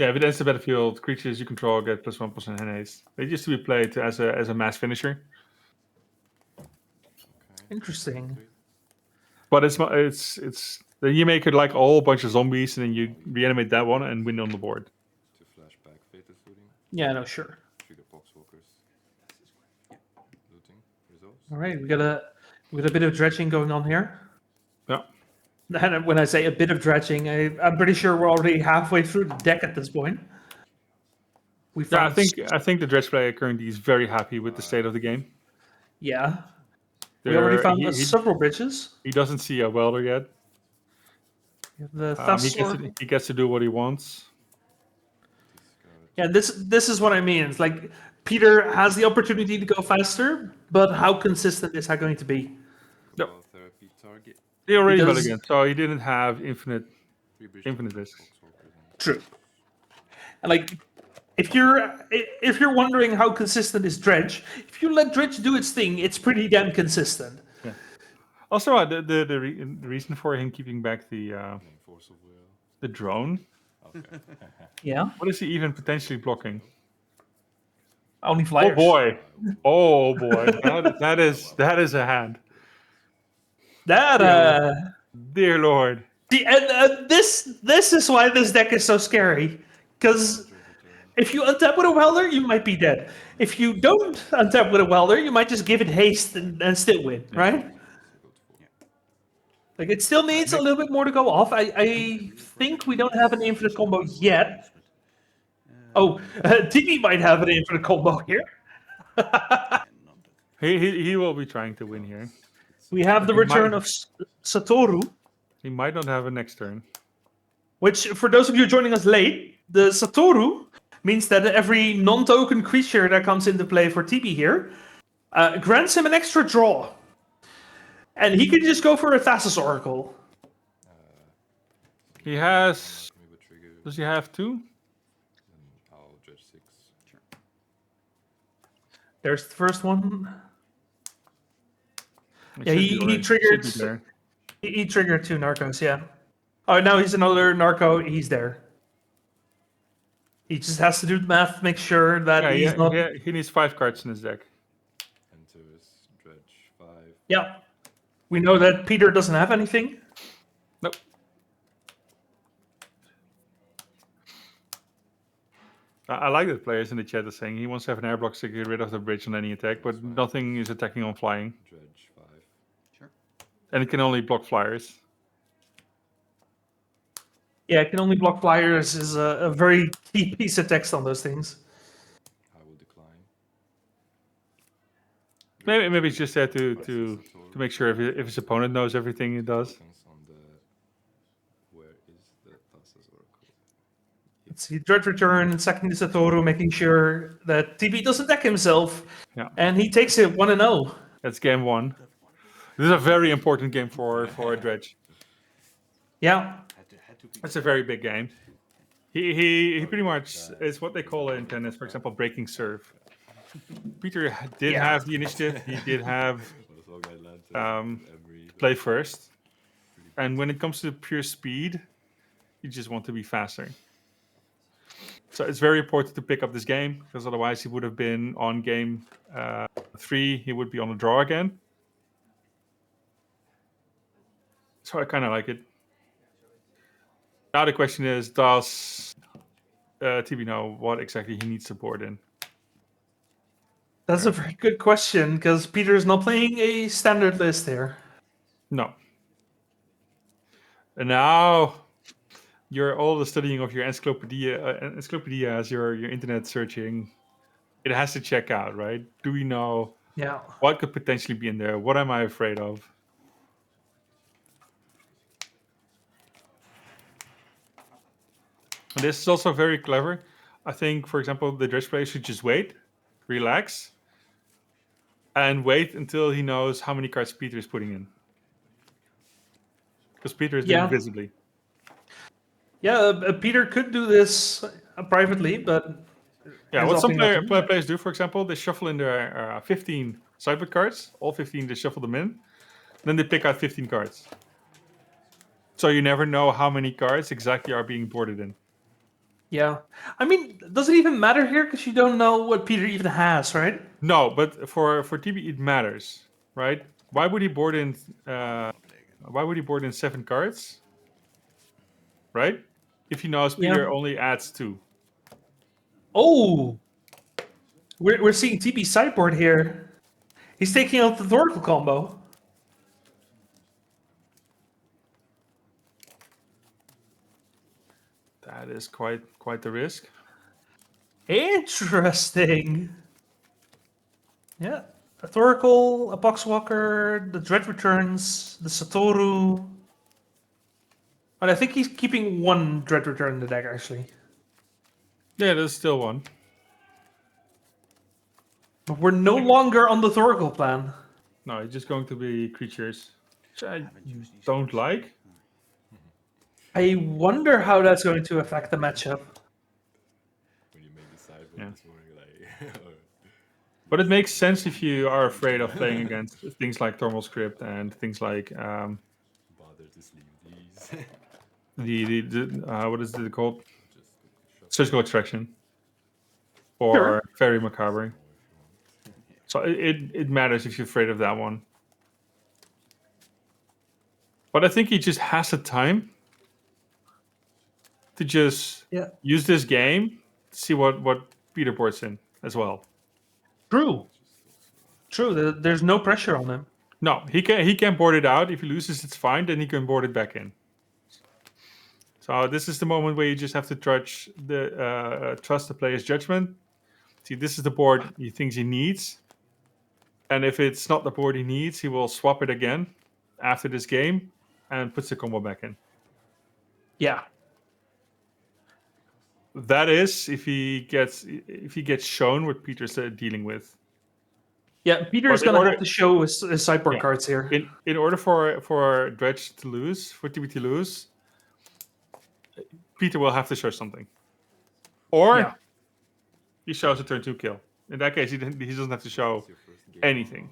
[SPEAKER 2] Yeah, if it ends the battlefield, creatures you control get +1/+1 in haste. It used to be played as a mass finisher.
[SPEAKER 14] Interesting.
[SPEAKER 2] But it's you make it like a whole bunch of zombies and then you reanimate that one and win on the board.
[SPEAKER 19] To flashback Fated Looting.
[SPEAKER 14] Yeah, no, sure.
[SPEAKER 19] Trigger Boxwalkers. Looting results.
[SPEAKER 14] All right, we got a bit of dredging going on here.
[SPEAKER 2] Yeah.
[SPEAKER 14] And when I say a bit of dredging, I'm pretty sure we're already halfway through the deck at this point.
[SPEAKER 2] I think the dredge player currently is very happy with the state of the game.
[SPEAKER 14] Yeah. We already found several bridges.
[SPEAKER 2] He doesn't see a welder yet. He gets to do what he wants.
[SPEAKER 14] Yeah, this is what I mean. It's like Peter has the opportunity to go faster, but how consistent is that going to be?
[SPEAKER 2] No. He already got again, so he didn't have infinite risks.
[SPEAKER 14] True. And like, if you're wondering how consistent is Dredge, if you let Dredge do its thing, it's pretty damn consistent.
[SPEAKER 2] Yeah. Also, the reason for him keeping back the drone.
[SPEAKER 14] Okay. Yeah.
[SPEAKER 2] What is he even potentially blocking?
[SPEAKER 14] Only flyers.
[SPEAKER 2] Oh boy! that is a hand. Dear Lord.
[SPEAKER 14] See, and this is why this deck is so scary. Because if you untap with a welder, you might be dead. If you don't untap with a welder, you might just give it haste and still win, right? Like, it still needs a little bit more to go off. I think we don't have an infinite combo yet. Oh, TV might have an infinite combo here.
[SPEAKER 2] He will be trying to win here.
[SPEAKER 14] We have the return of Satoru.
[SPEAKER 2] He might not have a next turn.
[SPEAKER 14] Which, for those of you joining us late, the Satoru means that every non-token creature that comes into play for TB here grants him an extra draw. And he can just go for a Thassa's Oracle.
[SPEAKER 2] He has... Does he have 2?
[SPEAKER 19] I'll judge 6. Sure.
[SPEAKER 14] There's the first one. Yeah, he triggered. He triggered 2 Narcos. Yeah. Oh, now he's another Narco. He's there. He just has to do the math, make sure that he's not.
[SPEAKER 2] Yeah, he needs 5 cards in his deck.
[SPEAKER 19] Enters Dredge 5.
[SPEAKER 14] Yeah. We know that Peter doesn't have anything.
[SPEAKER 2] Nope. I like that players in the chat are saying he wants to have an airblock to get rid of the bridge on any attack, but nothing is attacking on flying.
[SPEAKER 19] Dredge 5.
[SPEAKER 11] Sure.
[SPEAKER 2] And it can only block flyers.
[SPEAKER 14] Yeah, it can only block flyers is a very key piece of text on those things.
[SPEAKER 19] I will decline.
[SPEAKER 2] Maybe it's just there to make sure if his opponent knows everything it does.
[SPEAKER 19] On the where is the Thassa's Oracle?
[SPEAKER 14] Let's see, Dredge return, sacking the Satoru, making sure that TB doesn't deck himself.
[SPEAKER 2] Yeah.
[SPEAKER 14] And he takes it 1-0.
[SPEAKER 2] That's game 1. This is a very important game for Dredge.
[SPEAKER 14] Yeah.
[SPEAKER 2] It's a very big game. He pretty much is what they call in tennis, for example, breaking serve. Peter did have the initiative. He did have play first. And when it comes to pure speed, you just want to be faster. So it's very important to pick up this game, because otherwise he would have been on game 3. He would be on a draw again. So I kind of like it. Now the question is, does TB know what exactly he needs support in?
[SPEAKER 14] That's a very good question, because Peter's not playing a standard list here.
[SPEAKER 2] No. And now all the studying of your encyclopedia as your internet searching, it has to check out, right? Do we know what could potentially be in there? What am I afraid of? And this is also very clever. I think, for example, the Dredge player should just wait, relax, and wait until he knows how many cards Peter is putting in. Because Peter is doing visibly.
[SPEAKER 14] Yeah, Peter could do this privately, but...
[SPEAKER 2] Yeah, what some players do, for example, they shuffle in their 15 sideboard cards. All 15, they shuffle them in. Then they pick out 15 cards. So you never know how many cards exactly are being boarded in.
[SPEAKER 14] Yeah. I mean, does it even matter here? Because you don't know what Peter even has, right?
[SPEAKER 2] No, but for TB it matters, right? Why would he board in 7 cards? Right? If he knows Peter only adds 2.
[SPEAKER 14] Oh! We're seeing TB sideboard here. He's taking out the Oracle combo.
[SPEAKER 2] That is quite the risk.
[SPEAKER 14] Interesting. Yeah. A Thoracle, a Boxwalker, the Dredge returns, the Satoru. But I think he's keeping 1 Dredge return in the deck, actually.
[SPEAKER 2] Yeah, there's still 1.
[SPEAKER 14] But we're no longer on the Thoracle plan.
[SPEAKER 2] No, it's just going to be creatures, which I don't like.
[SPEAKER 14] I wonder how that's going to affect the matchup.
[SPEAKER 19] When you made the sideboard this morning, like...
[SPEAKER 2] But it makes sense if you are afraid of playing against things like Thermal Script and things like...
[SPEAKER 19] Bother to sleeve these.
[SPEAKER 2] What is it called? Surgical Extraction. Or Fairy Macabre. So it matters if you're afraid of that one. But I think he just has the time to just use this game to see what Peter boards in as well.
[SPEAKER 14] True. There's no pressure on him.
[SPEAKER 2] No, he can board it out. If he loses, it's fine. Then he can board it back in. So this is the moment where you just have to trust the player's judgment. See, this is the board he thinks he needs. And if it's not the board he needs, he will swap it again after this game and puts the combo back in.
[SPEAKER 14] Yeah.
[SPEAKER 2] That is if he gets shown what Peter's dealing with.
[SPEAKER 14] Yeah, Peter's going to have to show his sideboard cards here.
[SPEAKER 2] In order for Dredge to lose, for TB to lose, Peter will have to show something. Or he shows a turn 2 kill. In that case, he doesn't have to show anything.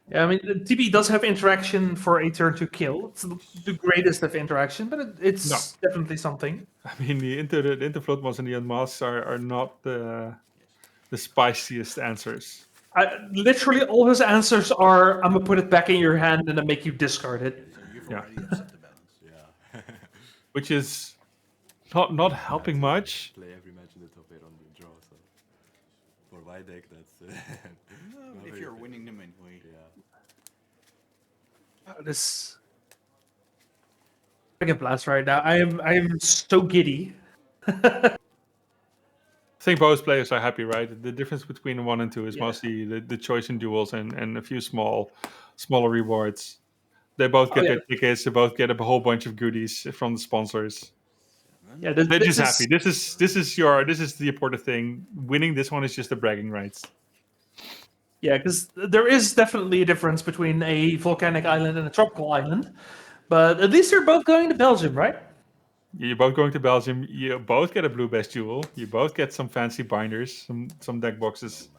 [SPEAKER 14] Yeah, I mean, TB does have interaction for a turn 2 kill. It's the greatest of interaction, but it's definitely something.
[SPEAKER 2] I mean, the Interfloat mods and the Unmasks are not the spiciest answers.
[SPEAKER 14] Literally, all his answers are, "I'm gonna put it back in your hand and then make you discard it."
[SPEAKER 11] You've
[SPEAKER 2] Yeah.
[SPEAKER 11] already upset the balance.
[SPEAKER 19] Yeah.
[SPEAKER 2] Which is not helping much.
[SPEAKER 19] Play every match in the top 8 on the draw, so for my deck, that's.
[SPEAKER 11] No, if you're winning them anyway.
[SPEAKER 19] Yeah.
[SPEAKER 14] This Dragon Blast right now. I am so giddy.
[SPEAKER 2] I think both players are happy, right? The difference between 1 and 2 is mostly the choice in duels and a few smaller rewards. They both get their tickets. They both get a whole bunch of goodies from the sponsors.
[SPEAKER 14] Yeah,
[SPEAKER 2] they're just happy. This is the important thing. Winning this one is just the bragging rights.
[SPEAKER 14] Yeah, because there is definitely a difference between a volcanic island and a tropical island, but at least they're both going to Belgium, right?
[SPEAKER 2] You're both going to Belgium. You both get a blue best jewel. You both get some fancy binders, some deck boxes,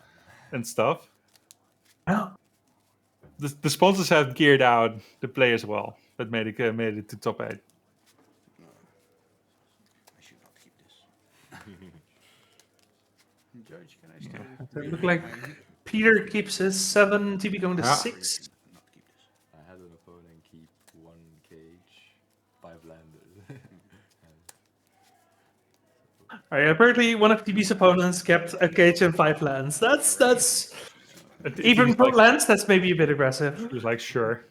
[SPEAKER 2] and stuff.
[SPEAKER 14] Oh.
[SPEAKER 2] The sponsors have geared out the players well. That made it to top 8.
[SPEAKER 11] I should not keep this. Judge, can I still?
[SPEAKER 14] It looked like Peter keeps his 7, TB going to 6.
[SPEAKER 19] I had an opponent keep 1 cage, 5 landers.
[SPEAKER 14] Alright, apparently one of TB's opponents kept a cage and 5 lands. That's even for lands. That's maybe a bit aggressive.
[SPEAKER 2] He was like, sure.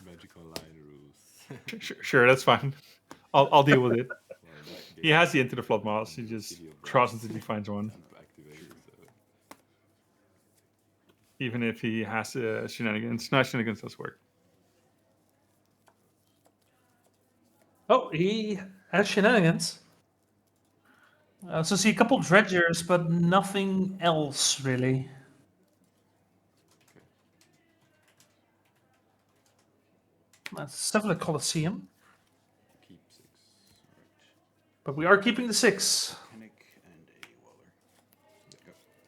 [SPEAKER 19] Magical line rules.
[SPEAKER 2] Sure, that's fine. I'll deal with it. He has the Into the Flood Moss. He just draws until he finds one. Even if he has shenanigans. No, shenanigans does work.
[SPEAKER 14] Oh, he has shenanigans. So see a couple dredgers, but nothing else really. Let's have a Colosseum.
[SPEAKER 19] Keep 6.
[SPEAKER 14] But we are keeping the 6.
[SPEAKER 11] Panic and a Welder.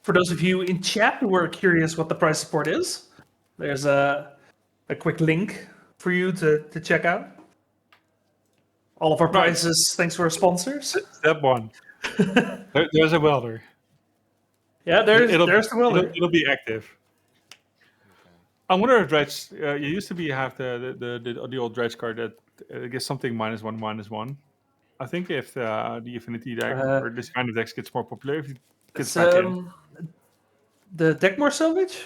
[SPEAKER 14] For those of you in chat who are curious what the price support is, there's a quick link for you to check out. All of our prices, thanks to our sponsors.
[SPEAKER 2] Step 1. There's a welder.
[SPEAKER 14] Yeah, there's the welder.
[SPEAKER 2] It'll be active. I wonder if Dredge. You used to have the old Dredge card that gets something -1/-1. I think if the Affinity deck or this kind of decks gets more popular, if it gets back in.
[SPEAKER 14] The Deckmore Salvage?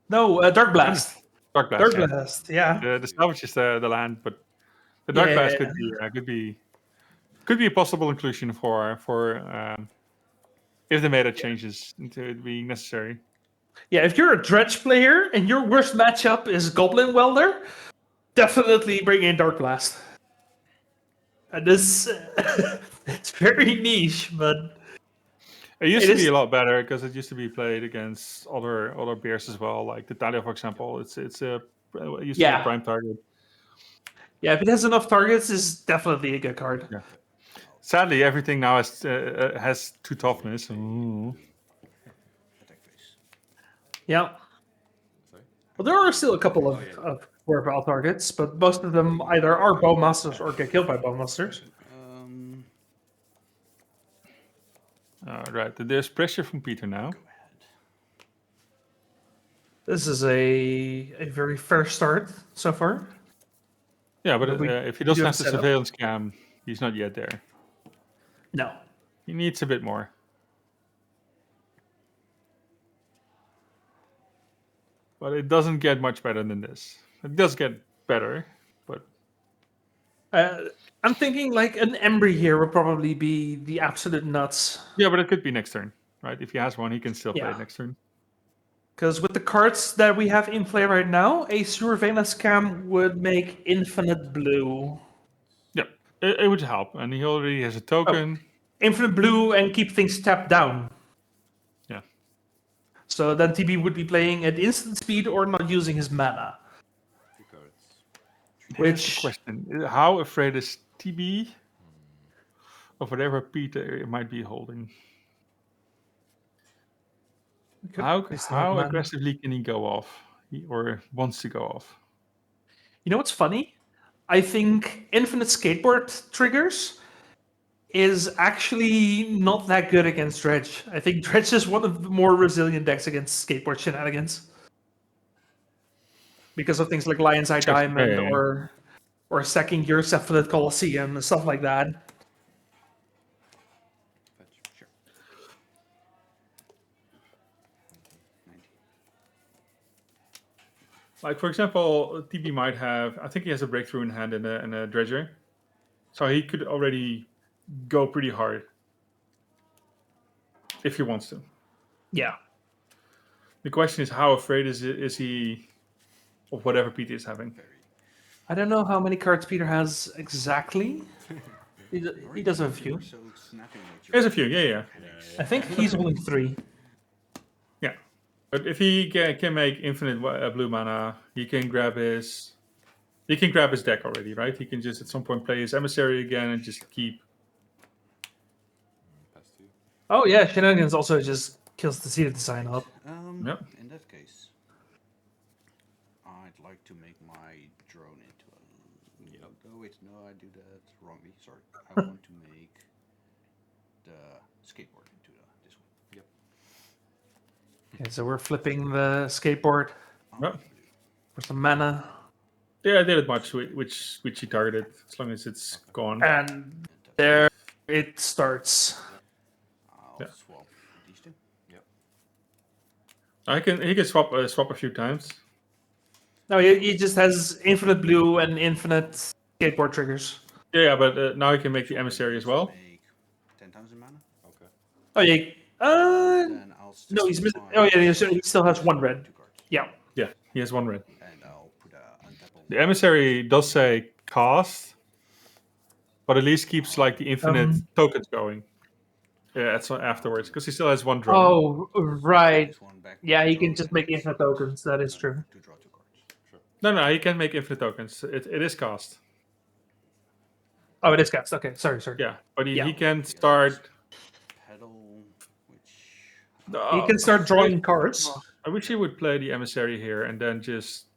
[SPEAKER 14] No, Dark Blast.
[SPEAKER 2] Dark Blast.
[SPEAKER 14] Blast, yeah.
[SPEAKER 2] The Salvage is the land, but the Dark Blast could be a possible inclusion for if the meta changes into it being necessary.
[SPEAKER 14] Yeah, if you're a Dredge player and your worst matchup is Goblin Welder, definitely bring in Dark Blast. And this it's very niche, but
[SPEAKER 2] it used to be a lot better because it used to be played against other bears as well, like the Talia, for example. It used to be a prime target.
[SPEAKER 14] Yeah, if it has enough targets, it's definitely a good card.
[SPEAKER 2] Yeah. Sadly, everything now has 2 toughness. Ooh.
[SPEAKER 14] Yeah. Well, there are still a couple of worthwhile targets, but most of them either are Bowmasters or get killed by Bowmasters.
[SPEAKER 2] Right, there's pressure from Peter now.
[SPEAKER 14] This is a very fair start so far.
[SPEAKER 2] Yeah, but if he doesn't have the surveillance cam, he's not yet there.
[SPEAKER 14] No.
[SPEAKER 2] He needs a bit more. But it doesn't get much better than this. It does get better, but...
[SPEAKER 14] I'm thinking like an Embry here would probably be the absolute nuts.
[SPEAKER 2] Yeah, but it could be next turn, right? If he has one, he can still play it next turn.
[SPEAKER 14] Because with the cards that we have in play right now, a Surveillance Cam would make infinite blue.
[SPEAKER 2] Yeah, it would help. And he already has a token.
[SPEAKER 14] Infinite blue and keep things tapped down.
[SPEAKER 2] Yeah.
[SPEAKER 14] So then TB would be playing at instant speed or not using his mana. Which
[SPEAKER 2] question? How afraid is TB of whatever Peter might be holding? How aggressively can he go off? Or wants to go off?
[SPEAKER 14] You know what's funny? I think infinite skateboard triggers is actually not that good against Dredge. I think Dredge is one of the more resilient decks against skateboard shenanigans. Because of things like Lion's Eye Diamond or sacking your Cephalid Colosseum and stuff like that.
[SPEAKER 2] Like, for example, TB might have, I think he has a breakthrough in hand and a dredger. So he could already go pretty hard. If he wants to.
[SPEAKER 14] Yeah.
[SPEAKER 2] The question is, how afraid is he of whatever Peter is having?
[SPEAKER 14] I don't know how many cards Peter has exactly. He does have a few.
[SPEAKER 2] He has a few, yeah.
[SPEAKER 14] I think he's holding 3.
[SPEAKER 2] Yeah. But if he can make infinite blue mana, he can grab his deck already, right? He can just at some point play his emissary again and just keep.
[SPEAKER 14] Oh yeah, shenanigans also just kills the Seed of Design up.
[SPEAKER 2] Yep.
[SPEAKER 11] In that case, I'd like to make my drone into a. Oh wait, no, I do that wrongly. Sorry, I want to make the skateboard into this one. Yep.
[SPEAKER 14] Okay, so we're flipping the skateboard for some mana.
[SPEAKER 2] Yeah, I did it much, which he targeted, as long as it's gone.
[SPEAKER 14] And there it starts.
[SPEAKER 11] I'll swap these two.
[SPEAKER 2] Yep. He can swap a few times.
[SPEAKER 14] No, he just has infinite blue and infinite skateboard triggers.
[SPEAKER 2] Yeah, but now he can make the emissary as well.
[SPEAKER 11] 10,000 mana. Okay.
[SPEAKER 14] Oh yeah. No, he's missing. Oh yeah, he still has 1 red. Yeah.
[SPEAKER 2] Yeah, he has 1 red.
[SPEAKER 11] And I'll put untap.
[SPEAKER 2] The emissary does say cast, but at least keeps like the infinite tokens going. Yeah, that's afterwards because he still has 1 draw.
[SPEAKER 14] Oh right. Yeah, he can just make infinite tokens. That is true.
[SPEAKER 2] No, he can make infinite tokens. It is cast.
[SPEAKER 14] Oh, it is cast. Okay, sorry.
[SPEAKER 2] Yeah, but he can start.
[SPEAKER 14] He can start drawing cards.
[SPEAKER 2] I wish he would play the emissary here and then just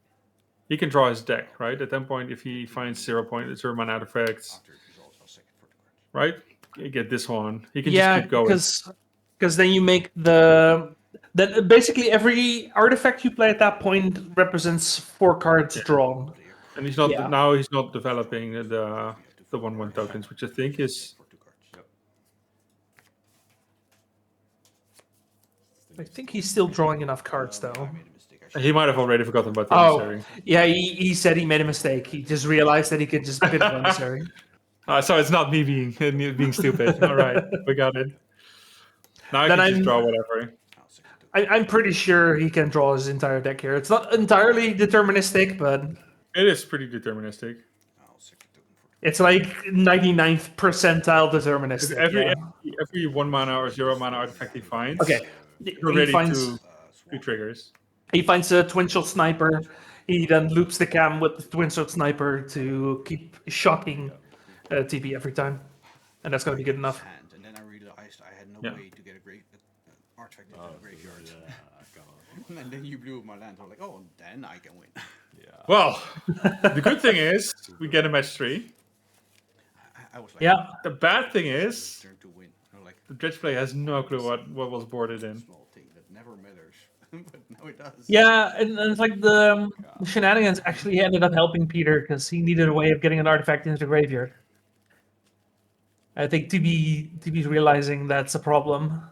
[SPEAKER 2] he can draw his deck, right? At that point, if he finds 0 mana artifacts, right? You get this one. He can just keep going.
[SPEAKER 14] because then you make then basically every artifact you play at that point represents 4 cards drawn.
[SPEAKER 2] And he's not now. He's not developing the 1/1 tokens, which I think is.
[SPEAKER 14] I think he's still drawing enough cards though.
[SPEAKER 2] He might have already forgotten about the
[SPEAKER 14] emissary.
[SPEAKER 2] emissary.
[SPEAKER 14] Yeah, he said he made a mistake. He just realized that he could just bid the emissary.
[SPEAKER 2] So it's not me being stupid. All right, we got it. Now I can just draw whatever.
[SPEAKER 14] I'm pretty sure he can draw his entire deck here. It's not entirely deterministic, but
[SPEAKER 2] it is pretty deterministic.
[SPEAKER 14] It's like 99th percentile deterministic.
[SPEAKER 2] Every 1 mana or 0 mana artifact he finds.
[SPEAKER 14] Okay.
[SPEAKER 2] You're ready to do triggers.
[SPEAKER 14] He finds a twin shot sniper. He then loops the cam with the twin shot sniper to keep shocking TP every time, and that's going to be good enough.
[SPEAKER 11] And then I realized I had no way to get a great artifact into the graveyard. And then you blew up my land. I was like, oh, then I can win.
[SPEAKER 2] Well, the good thing is we get a match 3.
[SPEAKER 11] I was like,
[SPEAKER 14] yeah.
[SPEAKER 2] The bad thing is the Dredge play has no clue what was boarded in.
[SPEAKER 11] Small thing that never matters, but now it does.
[SPEAKER 14] Yeah, and it's like the shenanigans actually ended up helping Peter because he needed a way of getting an artifact into the graveyard. I think TB's realizing that's a problem.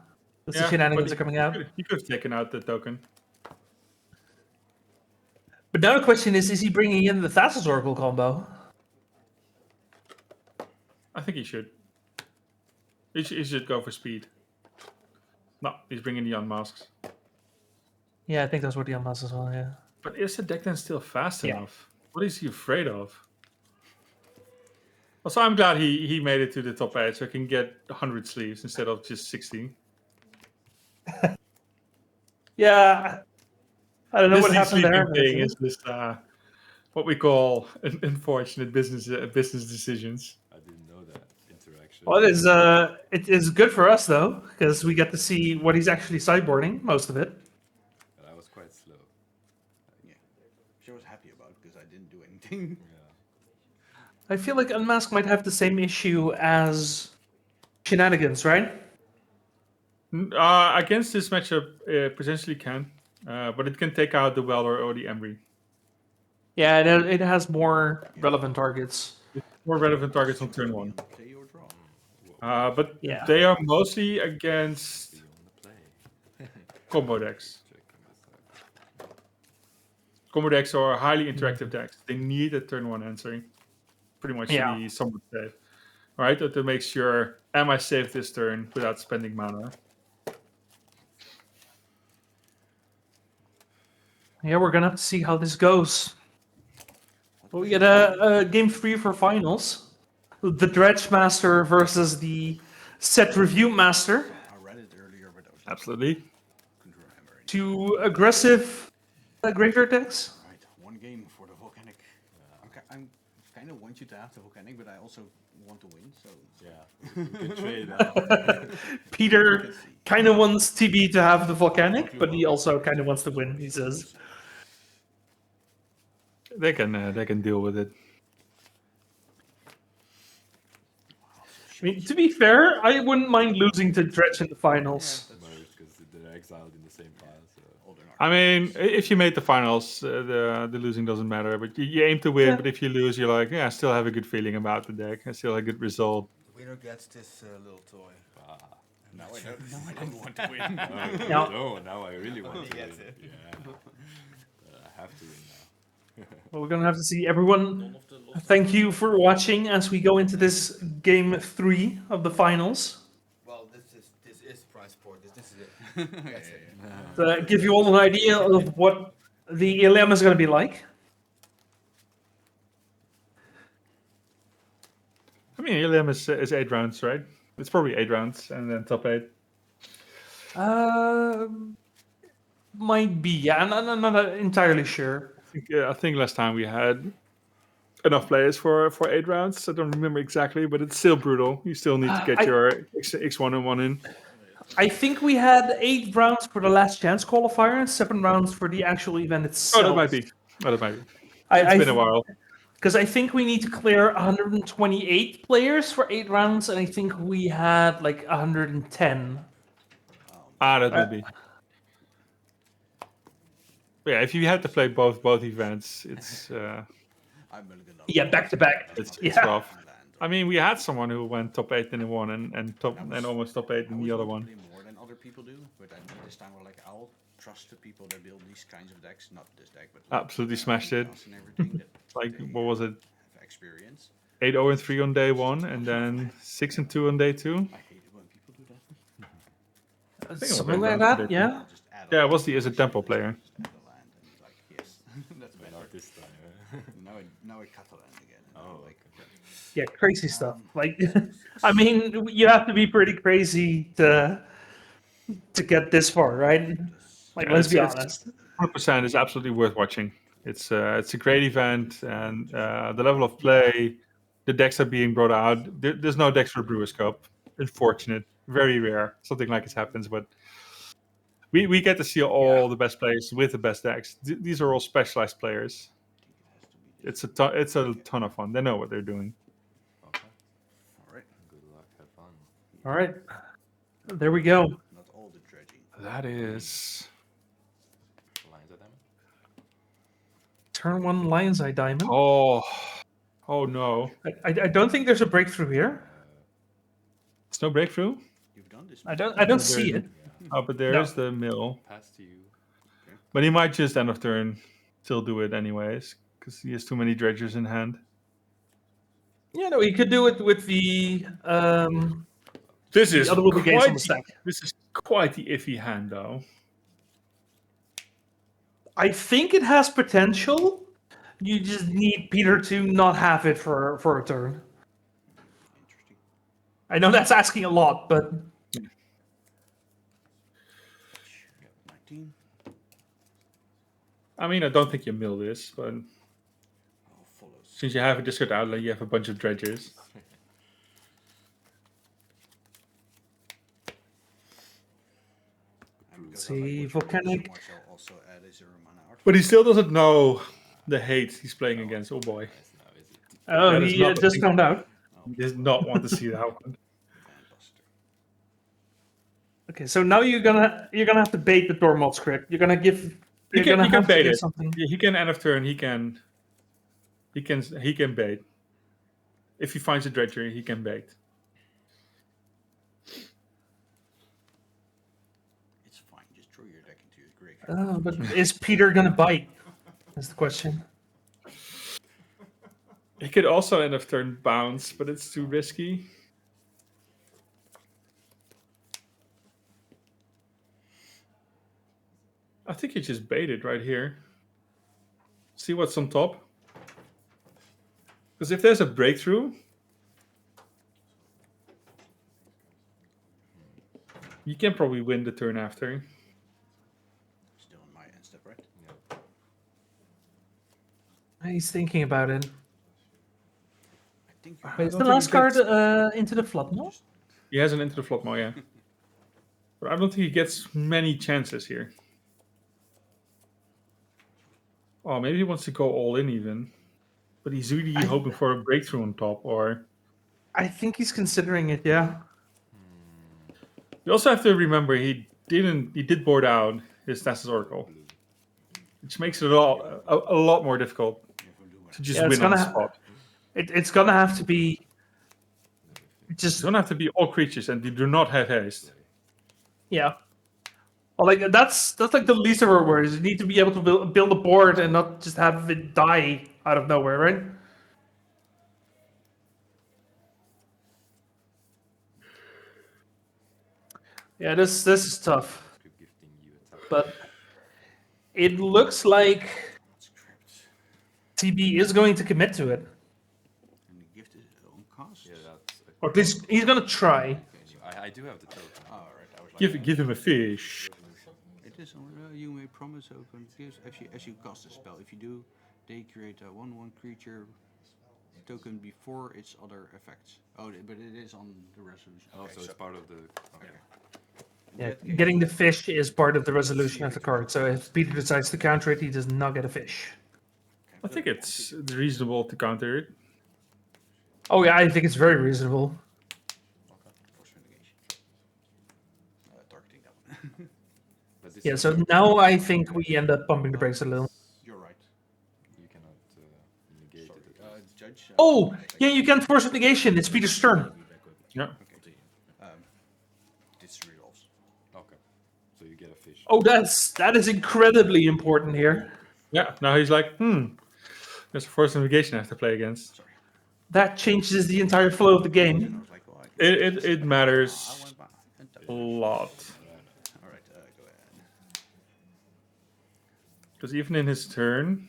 [SPEAKER 14] The shenanigans are coming out.
[SPEAKER 2] He could have taken out the token.
[SPEAKER 14] But now the question is he bringing in the Thassa's Oracle combo?
[SPEAKER 2] I think he should. He should go for speed. No, he's bringing the unmasks.
[SPEAKER 14] Yeah, I think that's what the unmasks as well, yeah.
[SPEAKER 2] But is the deck then still fast enough? What is he afraid of? Also, I'm glad he made it to the top 8 so I can get 100 sleeves instead of just 16.
[SPEAKER 14] Yeah, I don't know what happened there.
[SPEAKER 2] Thing is this what we call unfortunate business decisions.
[SPEAKER 19] I didn't know that interaction.
[SPEAKER 14] Well, it is good for us though because we get to see what he's actually sideboarding most of it.
[SPEAKER 19] And I was quite slow.
[SPEAKER 11] Yeah, she was happy about it because I didn't do anything.
[SPEAKER 14] I feel like Unmask might have the same issue as shenanigans, right?
[SPEAKER 2] Against this matchup, it potentially can, but it can take out the Welder or the Embry.
[SPEAKER 14] Yeah, it has more relevant targets.
[SPEAKER 2] More relevant targets on turn 1. But
[SPEAKER 14] Yeah.
[SPEAKER 2] they are mostly against combo decks. Combo decks are highly interactive decks. They need a turn 1 answering, pretty much to be somewhat safe. All right, that makes sure, am I safe this turn without spending mana?
[SPEAKER 14] Yeah, we're gonna have to see how this goes. Well, we get a game 3 for finals. The Dredge Master versus the Set Review Master.
[SPEAKER 11] I read it earlier, but I was
[SPEAKER 2] Absolutely.
[SPEAKER 14] Two aggressive graveyard decks.
[SPEAKER 11] right. One game for the volcanic. I'm kind of want you to have the volcanic, but I also want to win. So
[SPEAKER 19] yeah, good trade.
[SPEAKER 14] Peter kind of wants TB to have the volcanic, but he also kind of wants to win. He says
[SPEAKER 2] they can deal with it.
[SPEAKER 14] I mean, to be fair, I wouldn't mind losing to Dredge in the finals.
[SPEAKER 19] Because they're exiled in the same pile. So.
[SPEAKER 2] I mean, if you made the finals, the losing doesn't matter. But you aim to win.
[SPEAKER 14] Yeah.
[SPEAKER 2] But if you lose, you're like, yeah, I still have a good feeling about the deck. I still have a good result.
[SPEAKER 6] The winner gets this little toy.
[SPEAKER 11] now I don't want to win.
[SPEAKER 19] Now I really want to win. Yeah. I have to win now.
[SPEAKER 14] Well, we're gonna have to see. Everyone, thank you for watching as we go into this game 3 of the finals.
[SPEAKER 6] Well, this is prize sport. This is it. That's it.
[SPEAKER 14] To give you all an idea of what the ELM is going to be like.
[SPEAKER 2] I mean, ELM is 8 rounds, right? It's probably 8 rounds and then top 8.
[SPEAKER 14] Might be. Yeah, I'm not entirely sure.
[SPEAKER 2] I think last time we had enough players for 8 rounds. I don't remember exactly, but it's still brutal. You still need to get your X1 in.
[SPEAKER 14] I think we had 8 rounds for the last chance qualifier and 7 rounds for the actual event itself.
[SPEAKER 2] Oh, that might be. It's been a while.
[SPEAKER 14] Because I think we need to clear 128 players for 8 rounds, and I think we had like 110.
[SPEAKER 2] That would be. But yeah, if you had to play both events, it's
[SPEAKER 14] back to back.
[SPEAKER 2] It's tough. I mean, we had someone who went top 8 in one and almost top 8 in the other one.
[SPEAKER 11] More than other people do, but this time we're like, I'll trust the people that build these kinds of decks, not this deck, but
[SPEAKER 2] absolutely smashed it.
[SPEAKER 11] And everything
[SPEAKER 2] like what was it?
[SPEAKER 11] Experience.
[SPEAKER 2] 8-0-3 on day 1, and then 6-2 on day 2.
[SPEAKER 11] I hate it when people do that.
[SPEAKER 14] Something like that, yeah.
[SPEAKER 2] Yeah, it was the Izzet Temple player.
[SPEAKER 11] That's better.
[SPEAKER 19] Not this time.
[SPEAKER 11] now I cut the land again.
[SPEAKER 19] Oh, like.
[SPEAKER 14] Yeah, crazy stuff. Like, I mean, you have to be pretty crazy to get this far, right? Like, let's be honest.
[SPEAKER 2] 100% is absolutely worth watching. It's a great event, and the level of play, the decks are being brought out. There's no decks for Brewers Cup. Unfortunate, very rare. Something like this happens, but we get to see all the best players with the best decks. These are all specialized players. It's a ton of fun. They know what they're doing.
[SPEAKER 19] Okay. All right. Good luck. Have fun.
[SPEAKER 14] All right. There we go.
[SPEAKER 11] Not all the dredging.
[SPEAKER 2] That is
[SPEAKER 19] Lion's Eye Diamond.
[SPEAKER 14] Turn 1 Lion's Eye Diamond.
[SPEAKER 2] Oh no.
[SPEAKER 14] I don't think there's a breakthrough here.
[SPEAKER 2] It's no breakthrough?
[SPEAKER 11] You've done this.
[SPEAKER 14] I don't see it.
[SPEAKER 2] Oh, but there's the mill.
[SPEAKER 19] Pass to you.
[SPEAKER 11] Okay.
[SPEAKER 2] But he might just end of turn still do it anyways, because he has too many dredgers in hand.
[SPEAKER 14] Yeah, no, he could do it with the
[SPEAKER 2] This is
[SPEAKER 14] other little games on the stack.
[SPEAKER 2] This is quite the iffy hand, though.
[SPEAKER 14] I think it has potential. You just need Peter to not have it for a turn.
[SPEAKER 11] Interesting.
[SPEAKER 14] I know that's asking a lot, but
[SPEAKER 11] 19.
[SPEAKER 2] I mean, I don't think you mill this, but
[SPEAKER 11] Follows.
[SPEAKER 2] since you have a discard outlet, you have a bunch of dredgers.
[SPEAKER 14] See, volcanic.
[SPEAKER 11] I'll also add a 0 mana art.
[SPEAKER 2] But he still doesn't know the hate he's playing against. Oh boy.
[SPEAKER 14] Oh,
[SPEAKER 2] That is
[SPEAKER 14] he
[SPEAKER 2] not the
[SPEAKER 14] just
[SPEAKER 2] thing.
[SPEAKER 14] found out.
[SPEAKER 2] He does not want to see that one.
[SPEAKER 11] Fanbuster.
[SPEAKER 14] Okay, so now you're gonna have to bait the Tormod script. You're gonna give.
[SPEAKER 2] He
[SPEAKER 14] You're
[SPEAKER 2] can,
[SPEAKER 14] gonna
[SPEAKER 2] he can
[SPEAKER 14] have to
[SPEAKER 2] bait
[SPEAKER 14] give
[SPEAKER 2] it.
[SPEAKER 14] something.
[SPEAKER 2] He can end of turn. He can bait. If he finds a dredger, he can bait.
[SPEAKER 11] It's fine. Just throw your deck into his graveyard.
[SPEAKER 14] But is Peter gonna bite? That's the question.
[SPEAKER 2] He could also end of turn bounce, but it's too risky. I think he just baited right here. See what's on top. Because if there's a breakthrough, you can probably win the turn after.
[SPEAKER 11] Still on my end step, right?
[SPEAKER 14] He's thinking about it.
[SPEAKER 11] I think
[SPEAKER 14] Wait, is the last card into the flood now?
[SPEAKER 2] He has an into the flop, yeah. But I don't think he gets many chances here. Oh, maybe he wants to go all in even. But he's really hoping for a breakthrough on top, or...
[SPEAKER 14] I think he's considering it, yeah.
[SPEAKER 2] You also have to remember he did board out his Stasis Oracle. Which makes it a lot more difficult to just win on the spot.
[SPEAKER 14] It's gonna have to be...
[SPEAKER 2] It's gonna have to be all creatures, and they do not have haste.
[SPEAKER 14] Yeah. Well, like that's like the least of our worries. You need to be able to build a board and not just have it die out of nowhere, right? Yeah, this is tough. But it looks like TB is going to commit to it.
[SPEAKER 11] And he gifted his own cost.
[SPEAKER 19] Yeah, that's.
[SPEAKER 14] Or at least he's gonna try.
[SPEAKER 19] I do have the token.
[SPEAKER 11] Oh, right. I was like,
[SPEAKER 2] Give him a fish.
[SPEAKER 11] it is on you may promise open gifts as you cast a spell. If you do, they create a 1/1 creature token before its other effects. Oh, but it is on the resolution.
[SPEAKER 19] Oh,
[SPEAKER 11] Okay,
[SPEAKER 19] so it's part of the. Okay.
[SPEAKER 14] Yeah, getting the fish is part of the resolution of the card. So if Peter decides to counter it, he does not get a fish.
[SPEAKER 2] I think it's reasonable to counter it.
[SPEAKER 14] Oh yeah, I think it's very reasonable.
[SPEAKER 11] Force mitigation. Targeting that one.
[SPEAKER 14] Yeah, so now I think we end up pumping the brakes a little.
[SPEAKER 11] You're right.
[SPEAKER 19] You cannot negate it.
[SPEAKER 11] Judge.
[SPEAKER 14] Oh, yeah, you can't force negation. It's Peter's turn.
[SPEAKER 2] Yeah.
[SPEAKER 11] Okay. This resolves.
[SPEAKER 19] Okay. So you get a fish.
[SPEAKER 14] Oh, that is incredibly important here.
[SPEAKER 2] Yeah, now he's like, there's a force navigation I have to play against.
[SPEAKER 11] Sorry.
[SPEAKER 14] That changes the entire flow of the game.
[SPEAKER 2] It matters a lot.
[SPEAKER 11] All right, go ahead.
[SPEAKER 2] Because even in his turn,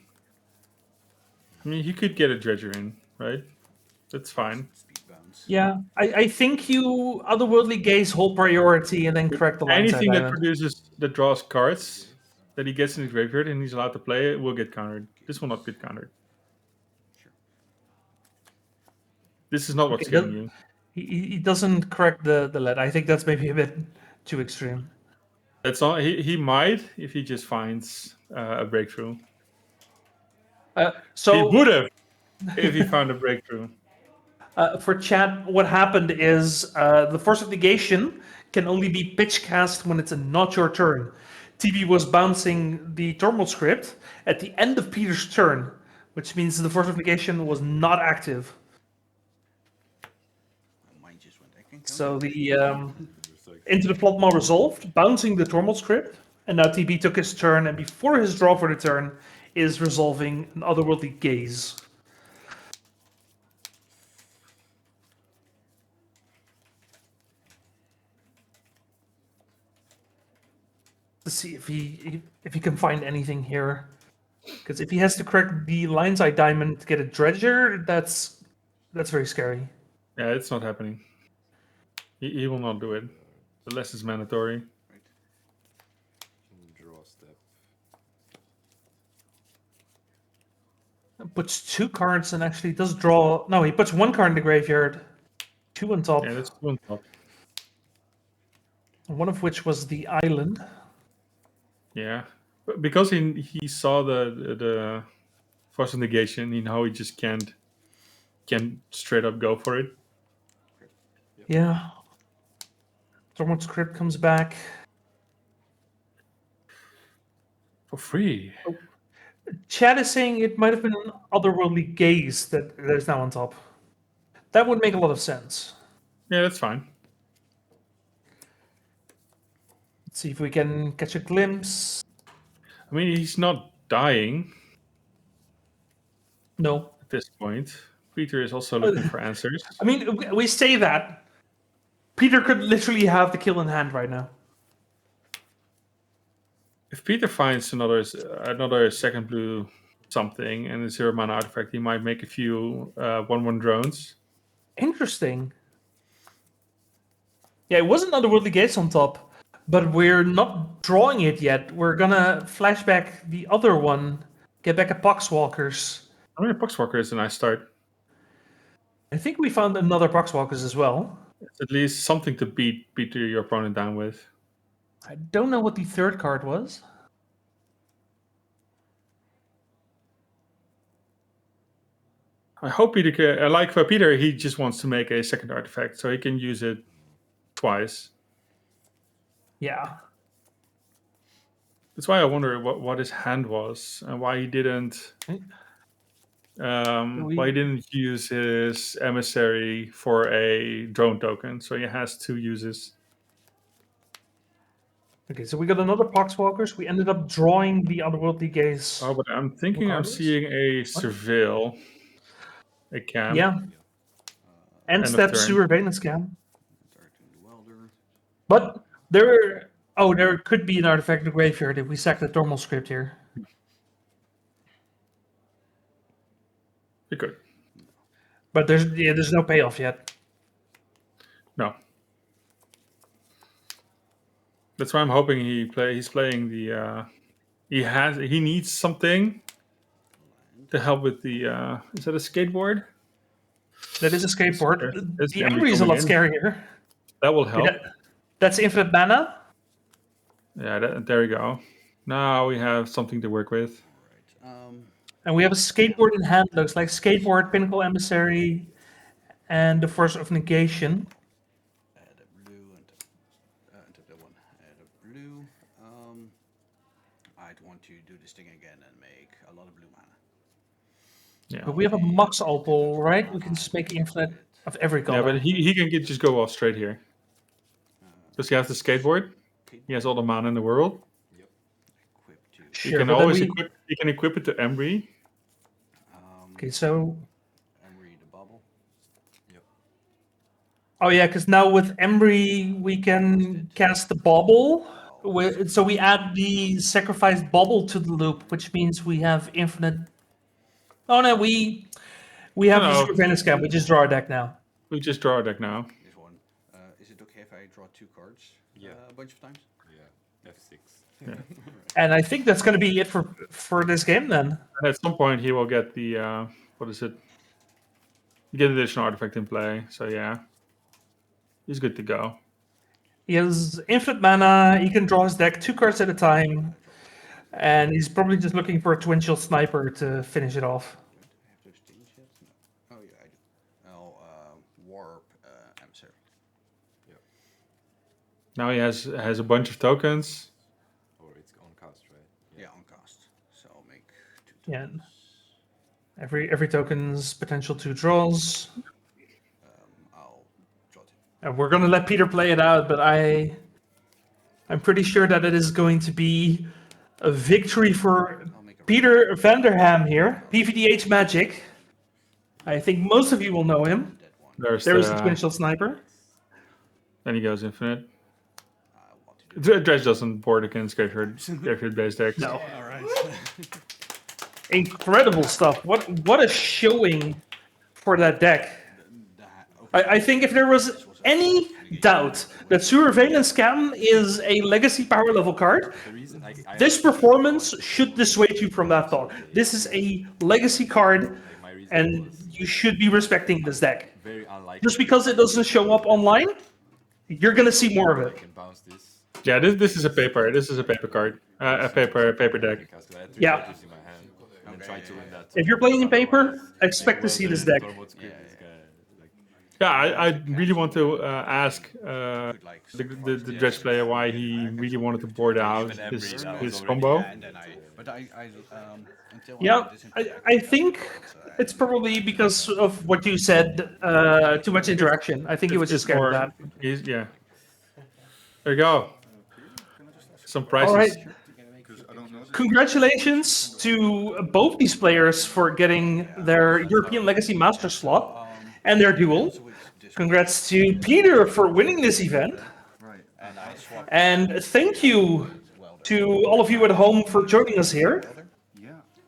[SPEAKER 2] I mean, he could get a dredger in, right? That's fine.
[SPEAKER 14] Yeah, I think you otherworldly gaze hold priority and then correct the line.
[SPEAKER 2] Anything that draws cards that he gets in his graveyard and he's allowed to play will get countered. This will not get countered.
[SPEAKER 11] Sure.
[SPEAKER 2] This is not what's killing you.
[SPEAKER 14] He doesn't correct the lead. I think that's maybe a bit too extreme.
[SPEAKER 2] That's all. He might if he just finds a breakthrough.
[SPEAKER 14] So
[SPEAKER 2] he would have if he found a breakthrough.
[SPEAKER 14] For chat, what happened is the force of negation can only be pitch cast when it's not your turn. TB was bouncing the Tormod script at the end of Peter's turn, which means the force of negation was not active. So the into the plot more resolved, bouncing the Tormod script, and now TB took his turn, and before his draw for the turn is resolving an otherworldly gaze. To see if he can find anything here, because if he has to correct the lion's eye diamond to get a dredger, that's very scary.
[SPEAKER 2] Yeah, it's not happening. He will not do it unless it's mandatory.
[SPEAKER 19] Draw a step.
[SPEAKER 14] Puts 2 cards and actually does draw. No, he puts 1 card in the graveyard, 2 on top.
[SPEAKER 2] Yeah, that's 2 on top.
[SPEAKER 14] One of which was the island.
[SPEAKER 2] Yeah, but because he saw the force of negation, he know he just can't straight up go for it.
[SPEAKER 14] Yeah. Dormant Script comes back.
[SPEAKER 2] For free.
[SPEAKER 14] Chad is saying it might have been an otherworldly gaze that is now on top. That would make a lot of sense.
[SPEAKER 2] Yeah, that's fine.
[SPEAKER 14] Let's see if we can catch a glimpse.
[SPEAKER 2] I mean, he's not dying.
[SPEAKER 14] No.
[SPEAKER 2] At this point. Peter is also looking for answers.
[SPEAKER 14] I mean, we say that. Peter could literally have the kill in hand right now.
[SPEAKER 2] If Peter finds another second blue something and a 0 mana artifact, he might make a few 1/1 drones.
[SPEAKER 14] Interesting. Yeah, it wasn't Otherworldly Gates on top, but we're not drawing it yet. We're gonna flashback the other one, get back a Poxwalkers.
[SPEAKER 2] I mean, Poxwalker is a nice start.
[SPEAKER 14] I think we found another Poxwalkers as well.
[SPEAKER 2] It's at least something to beat your opponent down with.
[SPEAKER 14] I don't know what the third card was.
[SPEAKER 2] I hope Peter, like for Peter, he just wants to make a second artifact so he can use it twice.
[SPEAKER 14] Yeah.
[SPEAKER 2] That's why I wonder what his hand was and why he didn't. Why he didn't use his emissary for a drone token, so he has 2 uses.
[SPEAKER 14] Okay, so we got another Poxwalkers. We ended up drawing the Otherworldly Gaze.
[SPEAKER 2] Oh, but I'm thinking I'm seeing a Surveil. A cam.
[SPEAKER 14] Yeah. End step Surveillance cam.
[SPEAKER 10] Welder.
[SPEAKER 14] But there could be an artifact in the graveyard if we sack the Dormal Script here.
[SPEAKER 2] It could.
[SPEAKER 14] But there's no payoff yet.
[SPEAKER 2] No. That's why I'm hoping he's playing the he needs something to help with the is that a skateboard?
[SPEAKER 14] That is a skateboard.
[SPEAKER 2] That's
[SPEAKER 14] The Embry is a lot scarier.
[SPEAKER 2] That will help.
[SPEAKER 14] That's infinite mana.
[SPEAKER 2] Yeah, there we go. Now we have something to work with.
[SPEAKER 14] And we have a skateboard in hand. Looks like skateboard, Pinnacle Emissary, and the Force of Negation.
[SPEAKER 11] Add a blue and tap that one. Add a blue. I'd want to do this thing again and make a lot of blue mana.
[SPEAKER 2] Yeah.
[SPEAKER 14] But we have a Mox Opal, right? We can just make infinite of every color.
[SPEAKER 2] Yeah, but he can just go off straight here. Because he has the skateboard. He has all the mana in the world.
[SPEAKER 14] Sure,
[SPEAKER 2] you can always equip it to Embry.
[SPEAKER 14] Okay, so
[SPEAKER 10] Embry the bubble.
[SPEAKER 13] Yep.
[SPEAKER 14] Oh yeah, because now with Embry we can cast the bubble. So we add the sacrificed bubble to the loop, which means we have infinite. Oh no, we have the Surveillance cam. We just draw our deck now.
[SPEAKER 2] We just draw our deck now.
[SPEAKER 11] This one. Is it okay if I draw 2 cards?
[SPEAKER 13] Yeah.
[SPEAKER 11] A bunch of times.
[SPEAKER 13] Yeah. F6.
[SPEAKER 2] Yeah.
[SPEAKER 14] And I think that's going to be it for this game then.
[SPEAKER 2] And at some point he will get the what is it? You get additional artifact in play, so yeah, he's good to go.
[SPEAKER 14] He has infinite mana. He can draw his deck 2 cards at a time, and he's probably just looking for a Twin Shield Sniper to finish it off.
[SPEAKER 11] Oh yeah, I do. Warp Emissary.
[SPEAKER 2] Now he has a bunch of tokens.
[SPEAKER 13] Or it's on cast, right?
[SPEAKER 11] Yeah, on cast. So I'll make 2
[SPEAKER 14] Yeah.
[SPEAKER 11] tokens.
[SPEAKER 14] Every token's potential 2 draws.
[SPEAKER 11] I'll draw 2.
[SPEAKER 14] And we're gonna let Peter play it out, but I'm pretty sure that it is going to be a victory for Peter Vanderham here. PVDH Magic. I think most of you will know him. There's the Twin Shield Sniper.
[SPEAKER 2] Then he goes infinite. Dredge doesn't board against graveyard based decks.
[SPEAKER 14] No.
[SPEAKER 12] All right.
[SPEAKER 14] Incredible stuff. What a showing for that deck. I think if there was any doubt that Surveillance Cam is a legacy power level card, this performance should dissuade you from that thought. This is a legacy card, and you should be respecting this deck. Just because it doesn't show up online, you're gonna see more of it.
[SPEAKER 2] Yeah, this is a paper. This is a paper card, a paper deck.
[SPEAKER 14] Yeah. If you're playing in paper, expect to see this deck.
[SPEAKER 2] Yeah, I really want to ask the Dredge player why he really wanted to board out his combo.
[SPEAKER 1] Yeah, I think it's probably because of what you said. Too much interaction. I think he was just scared of that.
[SPEAKER 2] Yeah. There you go. Some prizes.
[SPEAKER 1] All right. Congratulations to both these players for getting their European Legacy Master slot and their duel. Congrats to Peter for winning this event. And thank you to all of you at home for joining us here.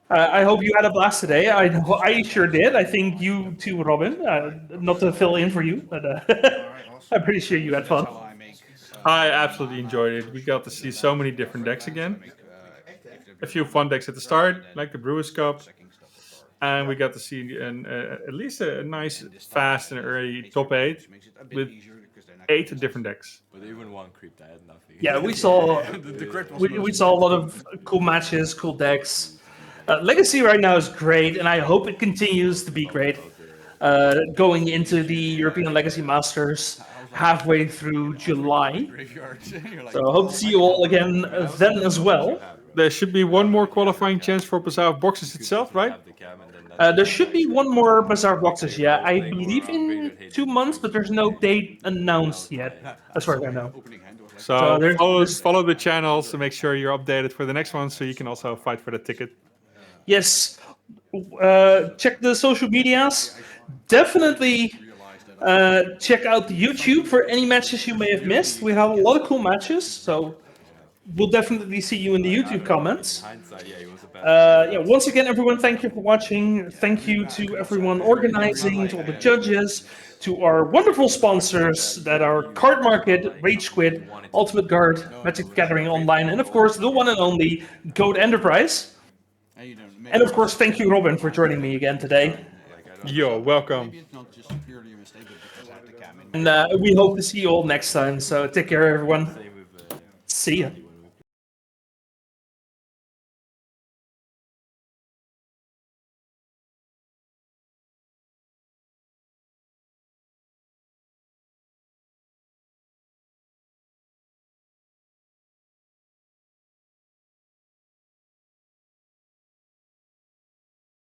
[SPEAKER 1] I hope you had a blast today. I sure did. I think you too, Robin. Not to fill in for you, but I'm pretty sure you had fun.
[SPEAKER 2] I absolutely enjoyed it. We got to see so many different decks again. A few fun decks at the start, like the Brewers Cup. And we got to see at least a nice, fast and early top 8 with 8 different decks.
[SPEAKER 19] But even one creep that had nothing.
[SPEAKER 1] Yeah, we saw we saw a lot of cool matches, cool decks. Legacy right now is great, and I hope it continues to be great. Going into the European Legacy Masters halfway through July. So I hope to see you all again then as well.
[SPEAKER 2] There should be one more qualifying chance for Bazaar of Boxes itself, right?
[SPEAKER 1] There should be one more Bazaar of Boxes, yeah. I believe in 2 months, but there's no date announced yet, as far as I know.
[SPEAKER 2] So follow the channels to make sure you're updated for the next one, so you can also fight for the ticket.
[SPEAKER 1] Yes, check the social medias. Definitely check out the YouTube for any matches you may have missed. We have a lot of cool matches, so we'll definitely see you in the YouTube comments. Once again, everyone, thank you for watching. Thank you to everyone organizing, to all the judges, to our wonderful sponsors that are Cardmarket, RageSquid, Ultimate Guard, Magic the Gathering Online, and of course, the one and only Goat Enterprise. And of course, thank you, Robin, for joining me again today.
[SPEAKER 2] You're welcome.
[SPEAKER 1] And we hope to see you all next time, so take care, everyone. See ya.